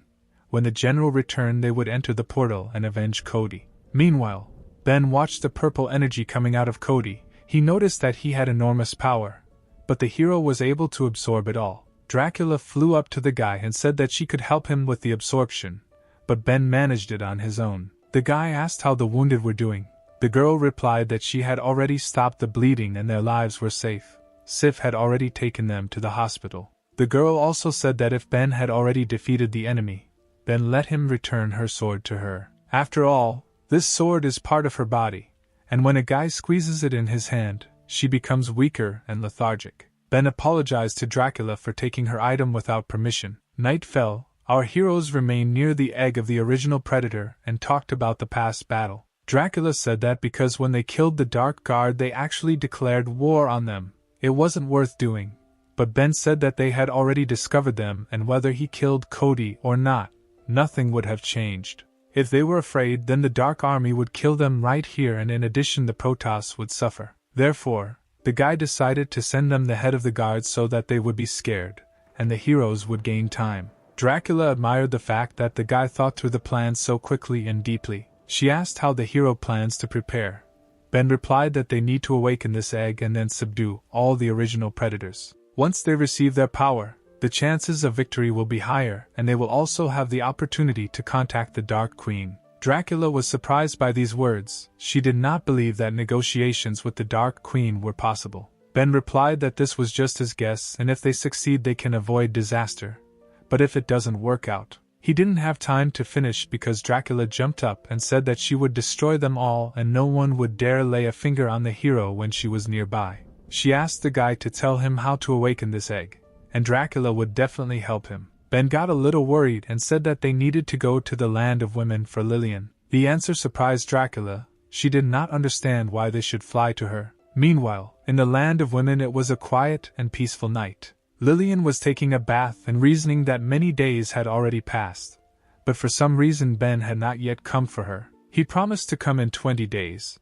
When the general returned, they would enter the portal and avenge Cody. Meanwhile, Ben watched the purple energy coming out of Cody. He noticed that he had enormous power, but the hero was able to absorb it all. Dracula flew up to the guy and said that she could help him with the absorption, but Ben managed it on his own. The guy asked how the wounded were doing. The girl replied that she had already stopped the bleeding and their lives were safe. Sif had already taken them to the hospital. The girl also said that if Ben had already defeated the enemy, then let him return her sword to her. After all, this sword is part of her body, and when a guy squeezes it in his hand, she becomes weaker and lethargic. Ben apologized to Dracula for taking her item without permission. Night fell. Our heroes remained near the egg of the original predator and talked about the past battle. Dracula said that because when they killed the Dark Guard they actually declared war on them. It wasn't worth doing. But Ben said that they had already discovered them, and whether he killed Cody or not, nothing would have changed. If they were afraid, then the Dark Army would kill them right here, and in addition the Protoss would suffer. Therefore, the guy decided to send them the head of the guards so that they would be scared, and the heroes would gain time. Dracula admired the fact that the guy thought through the plan so quickly and deeply. She asked how the hero plans to prepare. Ben replied that they need to awaken this egg and then subdue all the original predators. Once they receive their power, the chances of victory will be higher, and they will also have the opportunity to contact the Dark Queen. Dracula was surprised by these words. She did not believe that negotiations with the Dark Queen were possible. Ben replied that this was just his guess, and if they succeed they can avoid disaster. But if it doesn't work out, he didn't have time to finish because Dracula jumped up and said that she would destroy them all and no one would dare lay a finger on the hero when she was nearby. She asked the guy to tell him how to awaken this egg, and Dracula would definitely help him. Ben got a little worried and said that they needed to go to the land of women for Lillian. The answer surprised Dracula. She did not understand why they should fly to her. Meanwhile, in the land of women it was a quiet and peaceful night. Lillian was taking a bath and reasoning that many days had already passed. But for some reason Ben had not yet come for her. He promised to come in 20 days.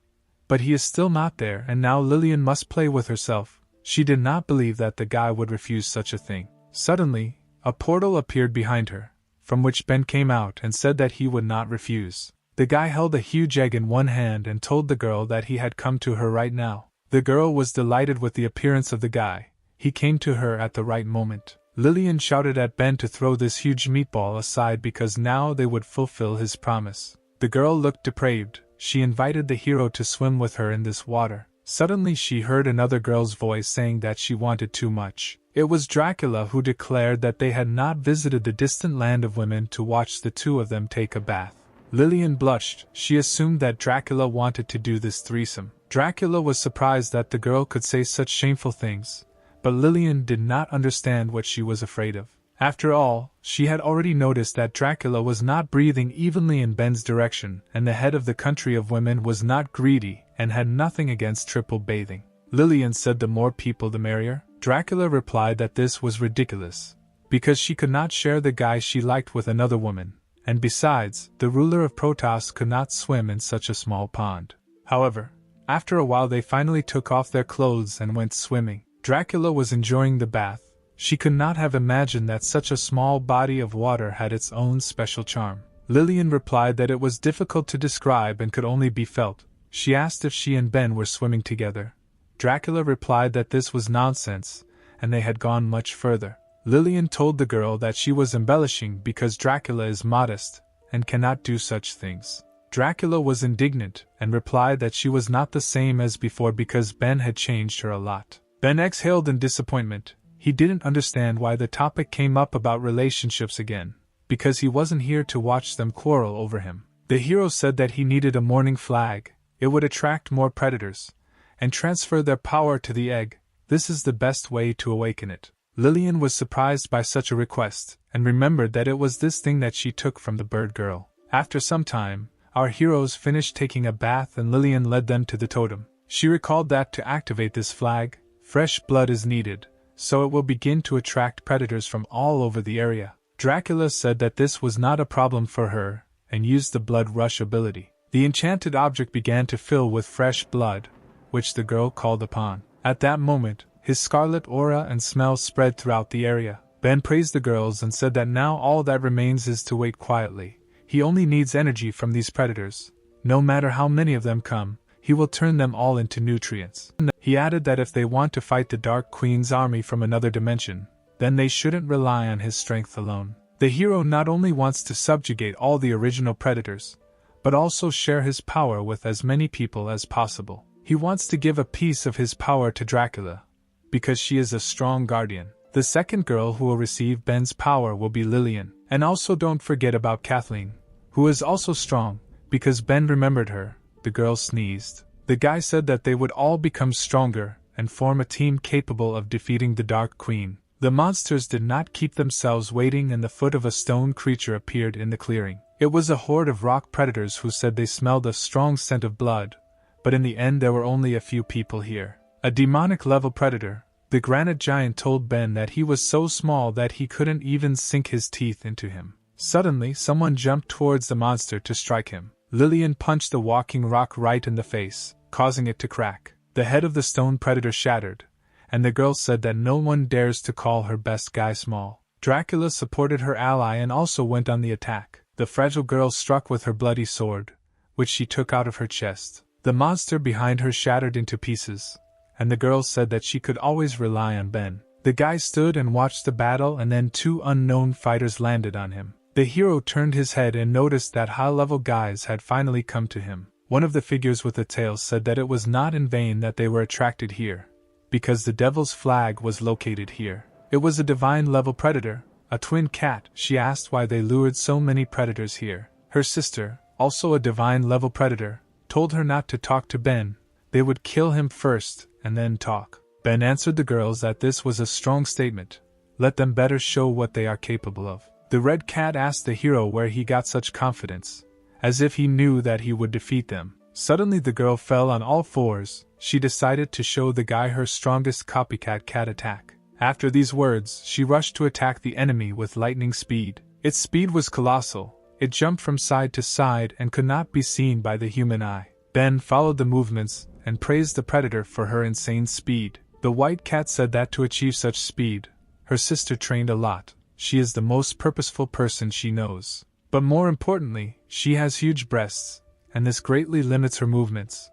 But he is still not there, and now Lillian must play with herself. She did not believe that the guy would refuse such a thing. Suddenly, a portal appeared behind her, from which Ben came out and said that he would not refuse. The guy held a huge egg in one hand and told the girl that he had come to her right now. The girl was delighted with the appearance of the guy. He came to her at the right moment. Lillian shouted at Ben to throw this huge meatball aside because now they would fulfill his promise. The girl looked depraved. She invited the hero to swim with her in this water. Suddenly she heard another girl's voice saying that she wanted too much. It was Dracula who declared that they had not visited the distant land of women to watch the two of them take a bath. Lillian blushed. She assumed that Dracula wanted to do this threesome. Dracula was surprised that the girl could say such shameful things, but Lillian did not understand what she was afraid of. After all, she had already noticed that Dracula was not breathing evenly in Ben's direction, and the head of the country of women was not greedy and had nothing against triple bathing. Lillian said the more people the merrier. Dracula replied that this was ridiculous, because she could not share the guy she liked with another woman, and besides, the ruler of Protoss could not swim in such a small pond. However, after a while they finally took off their clothes and went swimming. Dracula was enjoying the bath. She could not have imagined that such a small body of water had its own special charm. Lillian replied that it was difficult to describe and could only be felt. She asked if she and Ben were swimming together. Dracula replied that this was nonsense, and they had gone much further. Lillian told the girl that she was embellishing because Dracula is modest and cannot do such things. Dracula was indignant and replied that she was not the same as before because Ben had changed her a lot. Ben exhaled in disappointment. He didn't understand why the topic came up about relationships again, because he wasn't here to watch them quarrel over him. The hero said that he needed a morning flag. It would attract more predators and transfer their power to the egg. This is the best way to awaken it. Lillian was surprised by such a request, and remembered that it was this thing that she took from the bird girl. After some time, our heroes finished taking a bath and Lillian led them to the totem. She recalled that to activate this flag, fresh blood is needed, so it will begin to attract predators from all over the area. Dracula said that this was not a problem for her, and used the blood rush ability. The enchanted object began to fill with fresh blood, which the girl called upon. At that moment, his scarlet aura and smell spread throughout the area. Ben praised the girls and said that now all that remains is to wait quietly. He only needs energy from these predators. No matter how many of them come, he will turn them all into nutrients. He added that if they want to fight the Dark Queen's army from another dimension, then they shouldn't rely on his strength alone. The hero not only wants to subjugate all the original predators, but also share his power with as many people as possible. He wants to give a piece of his power to Dracula, because she is a strong guardian. The second girl who will receive Ben's power will be Lillian. And also don't forget about Kathleen, who is also strong, because Ben remembered her. The girl sneezed. The guy said that they would all become stronger and form a team capable of defeating the Dark Queen. The monsters did not keep themselves waiting and the foot of a stone creature appeared in the clearing. It was a horde of rock predators who said they smelled a strong scent of blood, but in the end there were only a few people here. A demonic level predator, the granite giant, told Ben that he was so small that he couldn't even sink his teeth into him. Suddenly someone jumped towards the monster to strike him. Lillian punched the walking rock right in the face, causing it to crack. The head of the stone predator shattered, and the girl said that no one dares to call her best guy small. Dracula supported her ally and also went on the attack. The fragile girl struck with her bloody sword, which she took out of her chest. The monster behind her shattered into pieces, and the girl said that she could always rely on Ben. The guy stood and watched the battle, and then 2 unknown fighters landed on him. The hero turned his head and noticed that high-level guys had finally come to him. One of the figures with the tail said that it was not in vain that they were attracted here, because the devil's flag was located here. It was a divine-level predator, a twin cat. She asked why they lured so many predators here. Her sister, also a divine-level predator, told her not to talk to Ben. They would kill him first, and then talk. Ben answered the girls that this was a strong statement. Let them better show what they are capable of. The red cat asked the hero where he got such confidence, as if he knew that he would defeat them. Suddenly the girl fell on all fours. She decided to show the guy her strongest copycat cat attack. After these words, she rushed to attack the enemy with lightning speed. Its speed was colossal. It jumped from side to side and could not be seen by the human eye. Ben followed the movements and praised the predator for her insane speed. The white cat said that to achieve such speed, her sister trained a lot. She is the most purposeful person she knows. But more importantly, she has huge breasts, and this greatly limits her movements.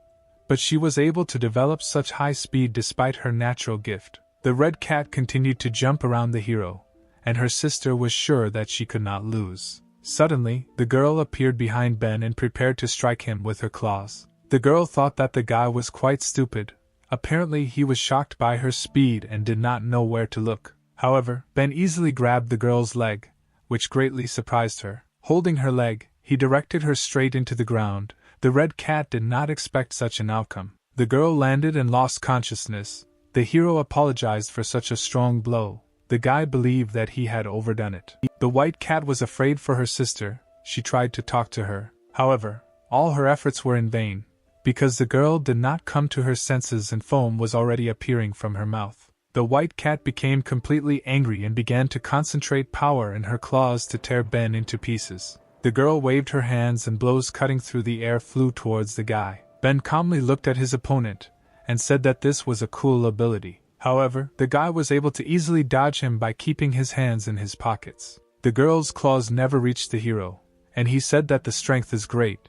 But she was able to develop such high speed despite her natural gift. The red cat continued to jump around the hero, and her sister was sure that she could not lose. Suddenly, the girl appeared behind Ben and prepared to strike him with her claws. The girl thought that the guy was quite stupid. Apparently he was shocked by her speed and did not know where to look. However, Ben easily grabbed the girl's leg, which greatly surprised her. Holding her leg, he directed her straight into the ground. The red cat did not expect such an outcome. The girl landed and lost consciousness. The hero apologized for such a strong blow. The guy believed that he had overdone it. The white cat was afraid for her sister. She tried to talk to her. However, all her efforts were in vain, because the girl did not come to her senses and foam was already appearing from her mouth. The white cat became completely angry and began to concentrate power in her claws to tear Ben into pieces. The girl waved her hands and blows cutting through the air flew towards the guy. Ben calmly looked at his opponent and said that this was a cool ability. However, the guy was able to easily dodge him by keeping his hands in his pockets. The girl's claws never reached the hero, and he said that the strength is great,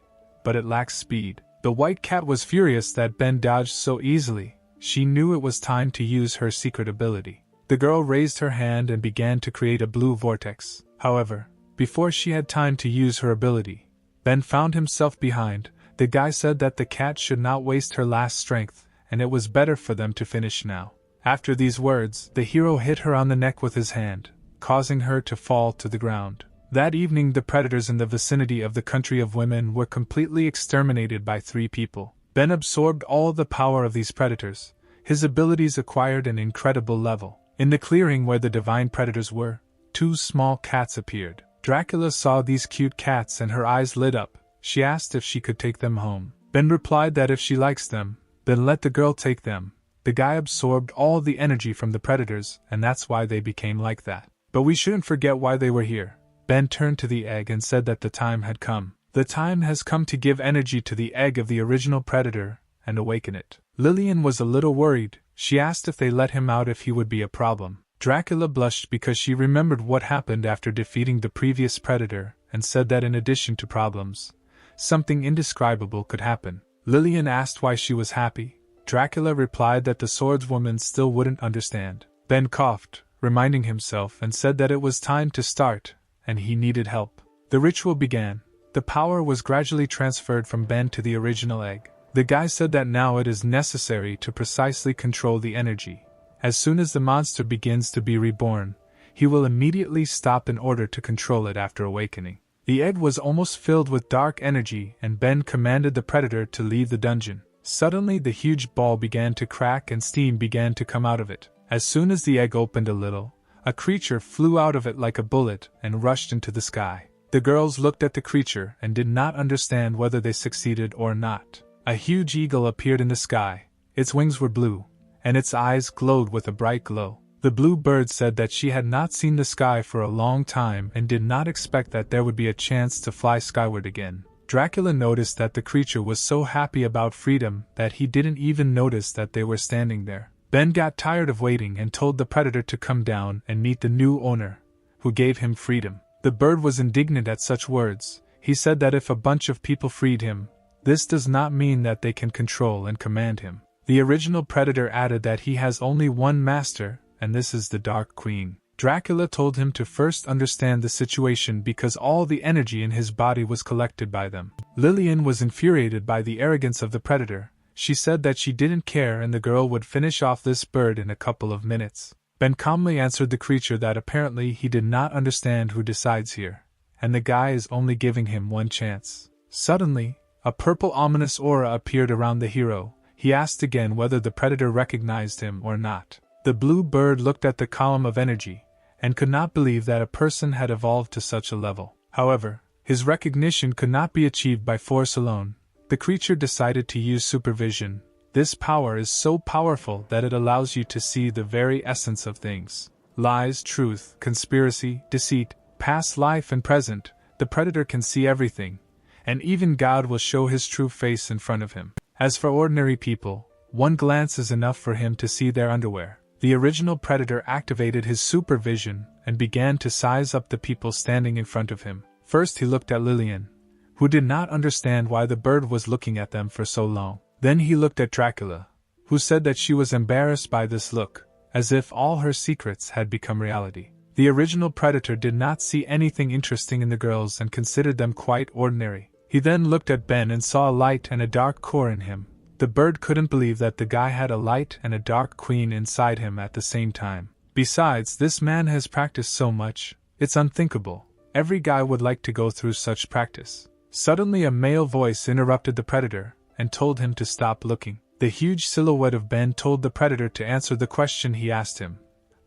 but it lacks speed. The white cat was furious that Ben dodged so easily. She knew it was time to use her secret ability. The girl raised her hand and began to create a blue vortex. However, before she had time to use her ability, Ben found himself behind. The guy said that the cat should not waste her last strength, and it was better for them to finish now. After these words, the hero hit her on the neck with his hand, causing her to fall to the ground. That evening the predators in the vicinity of the country of women were completely exterminated by 3 people. Ben absorbed all the power of these predators. His abilities acquired an incredible level. In the clearing where the divine predators were, 2 small cats appeared. Dracula saw these cute cats and her eyes lit up. She asked if she could take them home. Ben replied that if she likes them, then let the girl take them. The guy absorbed all the energy from the predators, and that's why they became like that. But we shouldn't forget why they were here. Ben turned to the egg and said that the time had come. The time has come to give energy to the egg of the original predator and awaken it. Lillian was a little worried. She asked if they let him out if he would be a problem. Dracula blushed because she remembered what happened after defeating the previous predator and said that in addition to problems, something indescribable could happen. Lillian asked why she was happy. Dracula replied that the swordswoman still wouldn't understand. Ben coughed, reminding himself, and said that it was time to start, and he needed help. The ritual began. The power was gradually transferred from Ben to the original egg. The guy said that now it is necessary to precisely control the energy. As soon as the monster begins to be reborn, he will immediately stop in order to control it after awakening. The egg was almost filled with dark energy, and Ben commanded the predator to leave the dungeon. Suddenly the huge ball began to crack and steam began to come out of it. As soon as the egg opened a little, a creature flew out of it like a bullet and rushed into the sky. The girls looked at the creature and did not understand whether they succeeded or not. A huge eagle appeared in the sky. Its wings were blue, and its eyes glowed with a bright glow. The blue bird said that she had not seen the sky for a long time and did not expect that there would be a chance to fly skyward again. Dracula noticed that the creature was so happy about freedom that he didn't even notice that they were standing there. Ben got tired of waiting and told the predator to come down and meet the new owner, who gave him freedom. The bird was indignant at such words. He said that if a bunch of people freed him, this does not mean that they can control and command him. The original predator added that he has only one master, and this is the Dark Queen. Dracula told him to first understand the situation because all the energy in his body was collected by them. Lillian was infuriated by the arrogance of the predator. She said that she didn't care and the girl would finish off this bird in a couple of minutes. Ben calmly answered the creature that apparently he did not understand who decides here, and the guy is only giving him one chance. Suddenly, a purple ominous aura appeared around the hero. He asked again whether the predator recognized him or not. The blue bird looked at the column of energy, and could not believe that a person had evolved to such a level. However, his recognition could not be achieved by force alone. The creature decided to use supervision. This power is so powerful that it allows you to see the very essence of things. Lies, truth, conspiracy, deceit, past life and present. The predator can see everything, and even God will show his true face in front of him. As for ordinary people, one glance is enough for him to see their underwear. The original predator activated his supervision and began to size up the people standing in front of him. First he looked at Lillian, who did not understand why the bird was looking at them for so long. Then he looked at Dracula, who said that she was embarrassed by this look, as if all her secrets had become reality. The original predator did not see anything interesting in the girls and considered them quite ordinary. He then looked at Ben and saw a light and a dark core in him. The bird couldn't believe that the guy had a light and a dark queen inside him at the same time. Besides, this man has practiced so much, it's unthinkable. Every guy would like to go through such practice. Suddenly a male voice interrupted the predator and told him to stop looking. The huge silhouette of Ben told the predator to answer the question he asked him,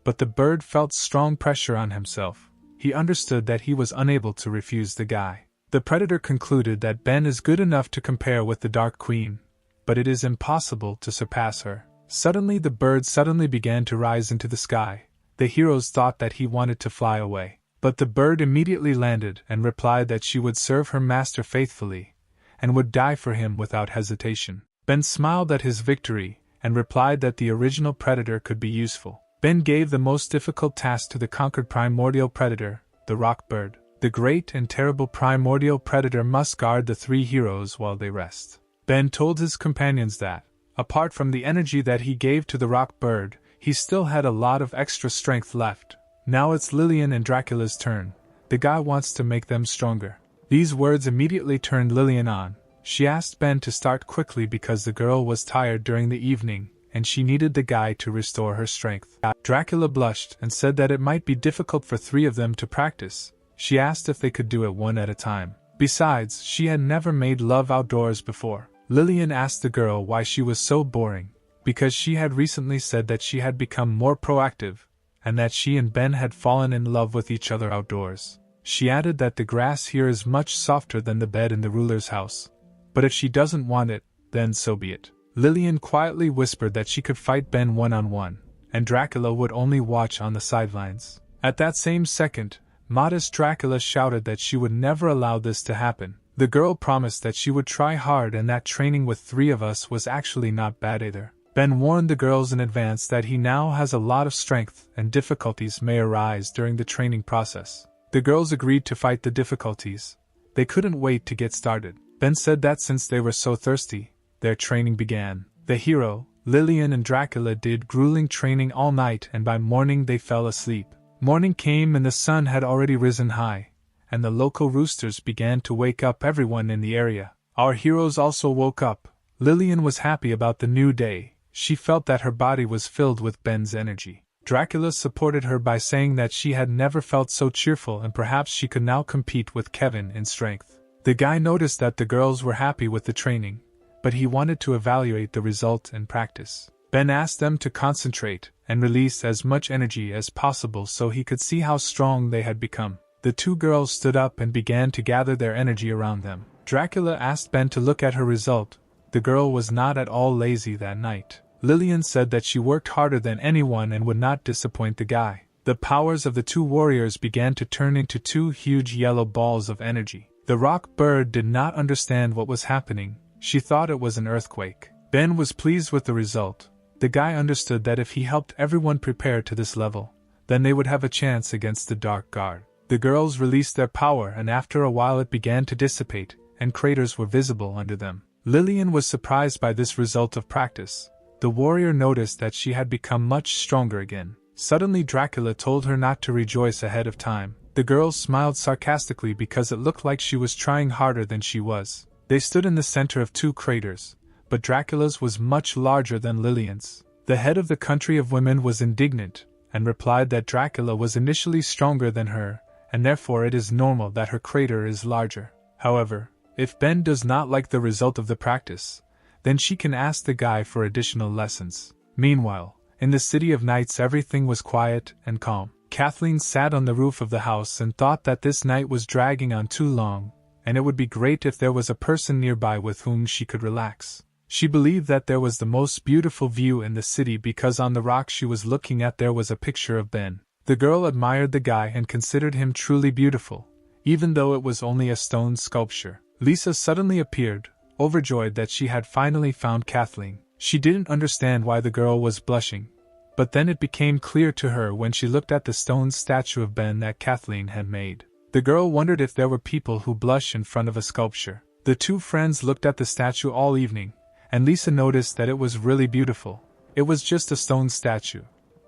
but the bird felt strong pressure on himself. He understood that he was unable to refuse the guy. The predator concluded that Ben is good enough to compare with the Dark Queen, but it is impossible to surpass her. Suddenly the bird began to rise into the sky. The heroes thought that he wanted to fly away, but the bird immediately landed and replied that she would serve her master faithfully, and would die for him without hesitation. Ben smiled at his victory, and replied that the original predator could be useful. Ben gave the most difficult task to the conquered primordial predator, the rock bird. The great and terrible primordial predator must guard the three heroes while they rest. Ben told his companions that, apart from the energy that he gave to the rock bird, he still had a lot of extra strength left. Now it's Lillian and Dracula's turn. The guy wants to make them stronger. These words immediately turned Lillian on. She asked Ben to start quickly because the girl was tired during the evening, and she needed the guy to restore her strength. Dracula blushed and said that it might be difficult for three of them to practice. She asked if they could do it one at a time. Besides, she had never made love outdoors before. Lillian asked the girl why she was so boring, because she had recently said that she had become more proactive, and that she and Ben had fallen in love with each other outdoors. She added that the grass here is much softer than the bed in the ruler's house, but if she doesn't want it, then so be it. Lillian quietly whispered that she could fight Ben one-on-one, and Dracula would only watch on the sidelines. At that same second, modest Dracula shouted that she would never allow this to happen. The girl promised that she would try hard and that training with three of us was actually not bad either. Ben warned the girls in advance that he now has a lot of strength and difficulties may arise during the training process. The girls agreed to fight the difficulties. They couldn't wait to get started. Ben said that since they were so thirsty, their training began. The hero, Lillian and Dracula did grueling training all night and by morning they fell asleep. Morning came and the sun had already risen high, and the local roosters began to wake up everyone in the area. Our heroes also woke up. Lillian was happy about the new day. She felt that her body was filled with Ben's energy. Dracula supported her by saying that she had never felt so cheerful and perhaps she could now compete with Kevin in strength. The guy noticed that the girls were happy with the training, but he wanted to evaluate the result in practice. Ben asked them to concentrate and release as much energy as possible so he could see how strong they had become. The two girls stood up and began to gather their energy around them. Dracula asked Ben to look at her result. The girl was not at all lazy that night. Lillian said that she worked harder than anyone and would not disappoint the guy. The powers of the two warriors began to turn into two huge yellow balls of energy. The rock bird did not understand what was happening. She thought it was an earthquake. Ben was pleased with the result. The guy understood that if he helped everyone prepare to this level, then they would have a chance against the Dark Guard. The girls released their power, and after a while it began to dissipate, and craters were visible under them. Lillian was surprised by this result of practice. The warrior noticed that she had become much stronger again. Suddenly Dracula told her not to rejoice ahead of time. The girls smiled sarcastically because it looked like she was trying harder than she was. They stood in the center of two craters, but Dracula's was much larger than Lillian's. The head of the country of women was indignant, and replied that Dracula was initially stronger than her, and therefore it is normal that her crater is larger. However, if Ben does not like the result of the practice, then she can ask the guy for additional lessons. Meanwhile, in the City of Nights everything was quiet and calm. Kathleen sat on the roof of the house and thought that this night was dragging on too long, and it would be great if there was a person nearby with whom she could relax. She believed that there was the most beautiful view in the city because on the rock she was looking at there was a picture of Ben. The girl admired the guy and considered him truly beautiful, even though it was only a stone sculpture. Lisa suddenly appeared, overjoyed that she had finally found Kathleen. She didn't understand why the girl was blushing, but then it became clear to her when she looked at the stone statue of Ben that Kathleen had made. The girl wondered if there were people who blush in front of a sculpture. The two friends looked at the statue all evening, and Lisa noticed that it was really beautiful. It was just a stone statue,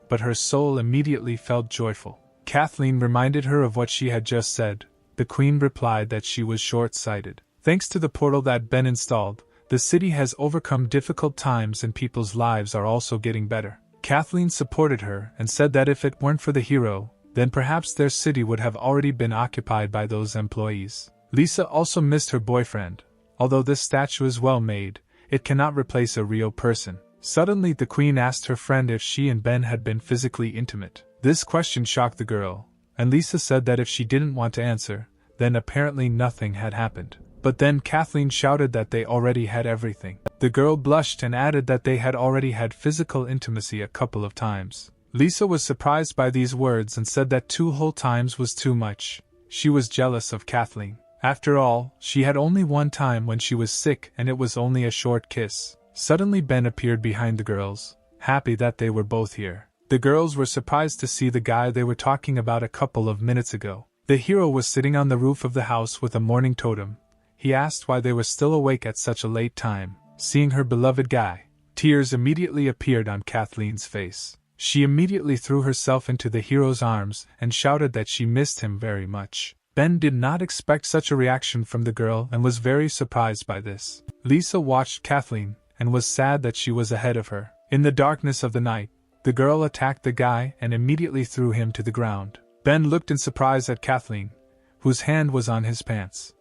but her soul immediately felt joyful. Kathleen reminded her of what she had just said. The queen replied that she was short-sighted. Thanks to the portal that Ben installed, the city has overcome difficult times and people's lives are also getting better. Kathleen supported her and said that if it weren't for the hero, then perhaps their city would have already been occupied by those employees. Lisa also missed her boyfriend. Although this statue is well made, it cannot replace a real person. Suddenly the queen asked her friend if she and Ben had been physically intimate. This question shocked the girl, and Lisa said that if she didn't want to answer, then apparently nothing had happened. But then Kathleen shouted that they already had everything. The girl blushed and added that they had already had physical intimacy a couple of times. Lisa was surprised by these words and said that 2 whole times was too much. She was jealous of Kathleen. After all, she had only one time when she was sick and it was only a short kiss. Suddenly Ben appeared behind the girls, happy that they were both here. The girls were surprised to see the guy they were talking about a couple of minutes ago. The hero was sitting on the roof of the house with a morning totem. He asked why they were still awake at such a late time. Seeing her beloved guy, tears immediately appeared on Kathleen's face. She immediately threw herself into the hero's arms and shouted that she missed him very much. Ben did not expect such a reaction from the girl and was very surprised by this. Lisa watched Kathleen and was sad that she was ahead of her. In the darkness of the night, the girl attacked the guy and immediately threw him to the ground. Ben looked in surprise at Kathleen, whose hand was on his pants.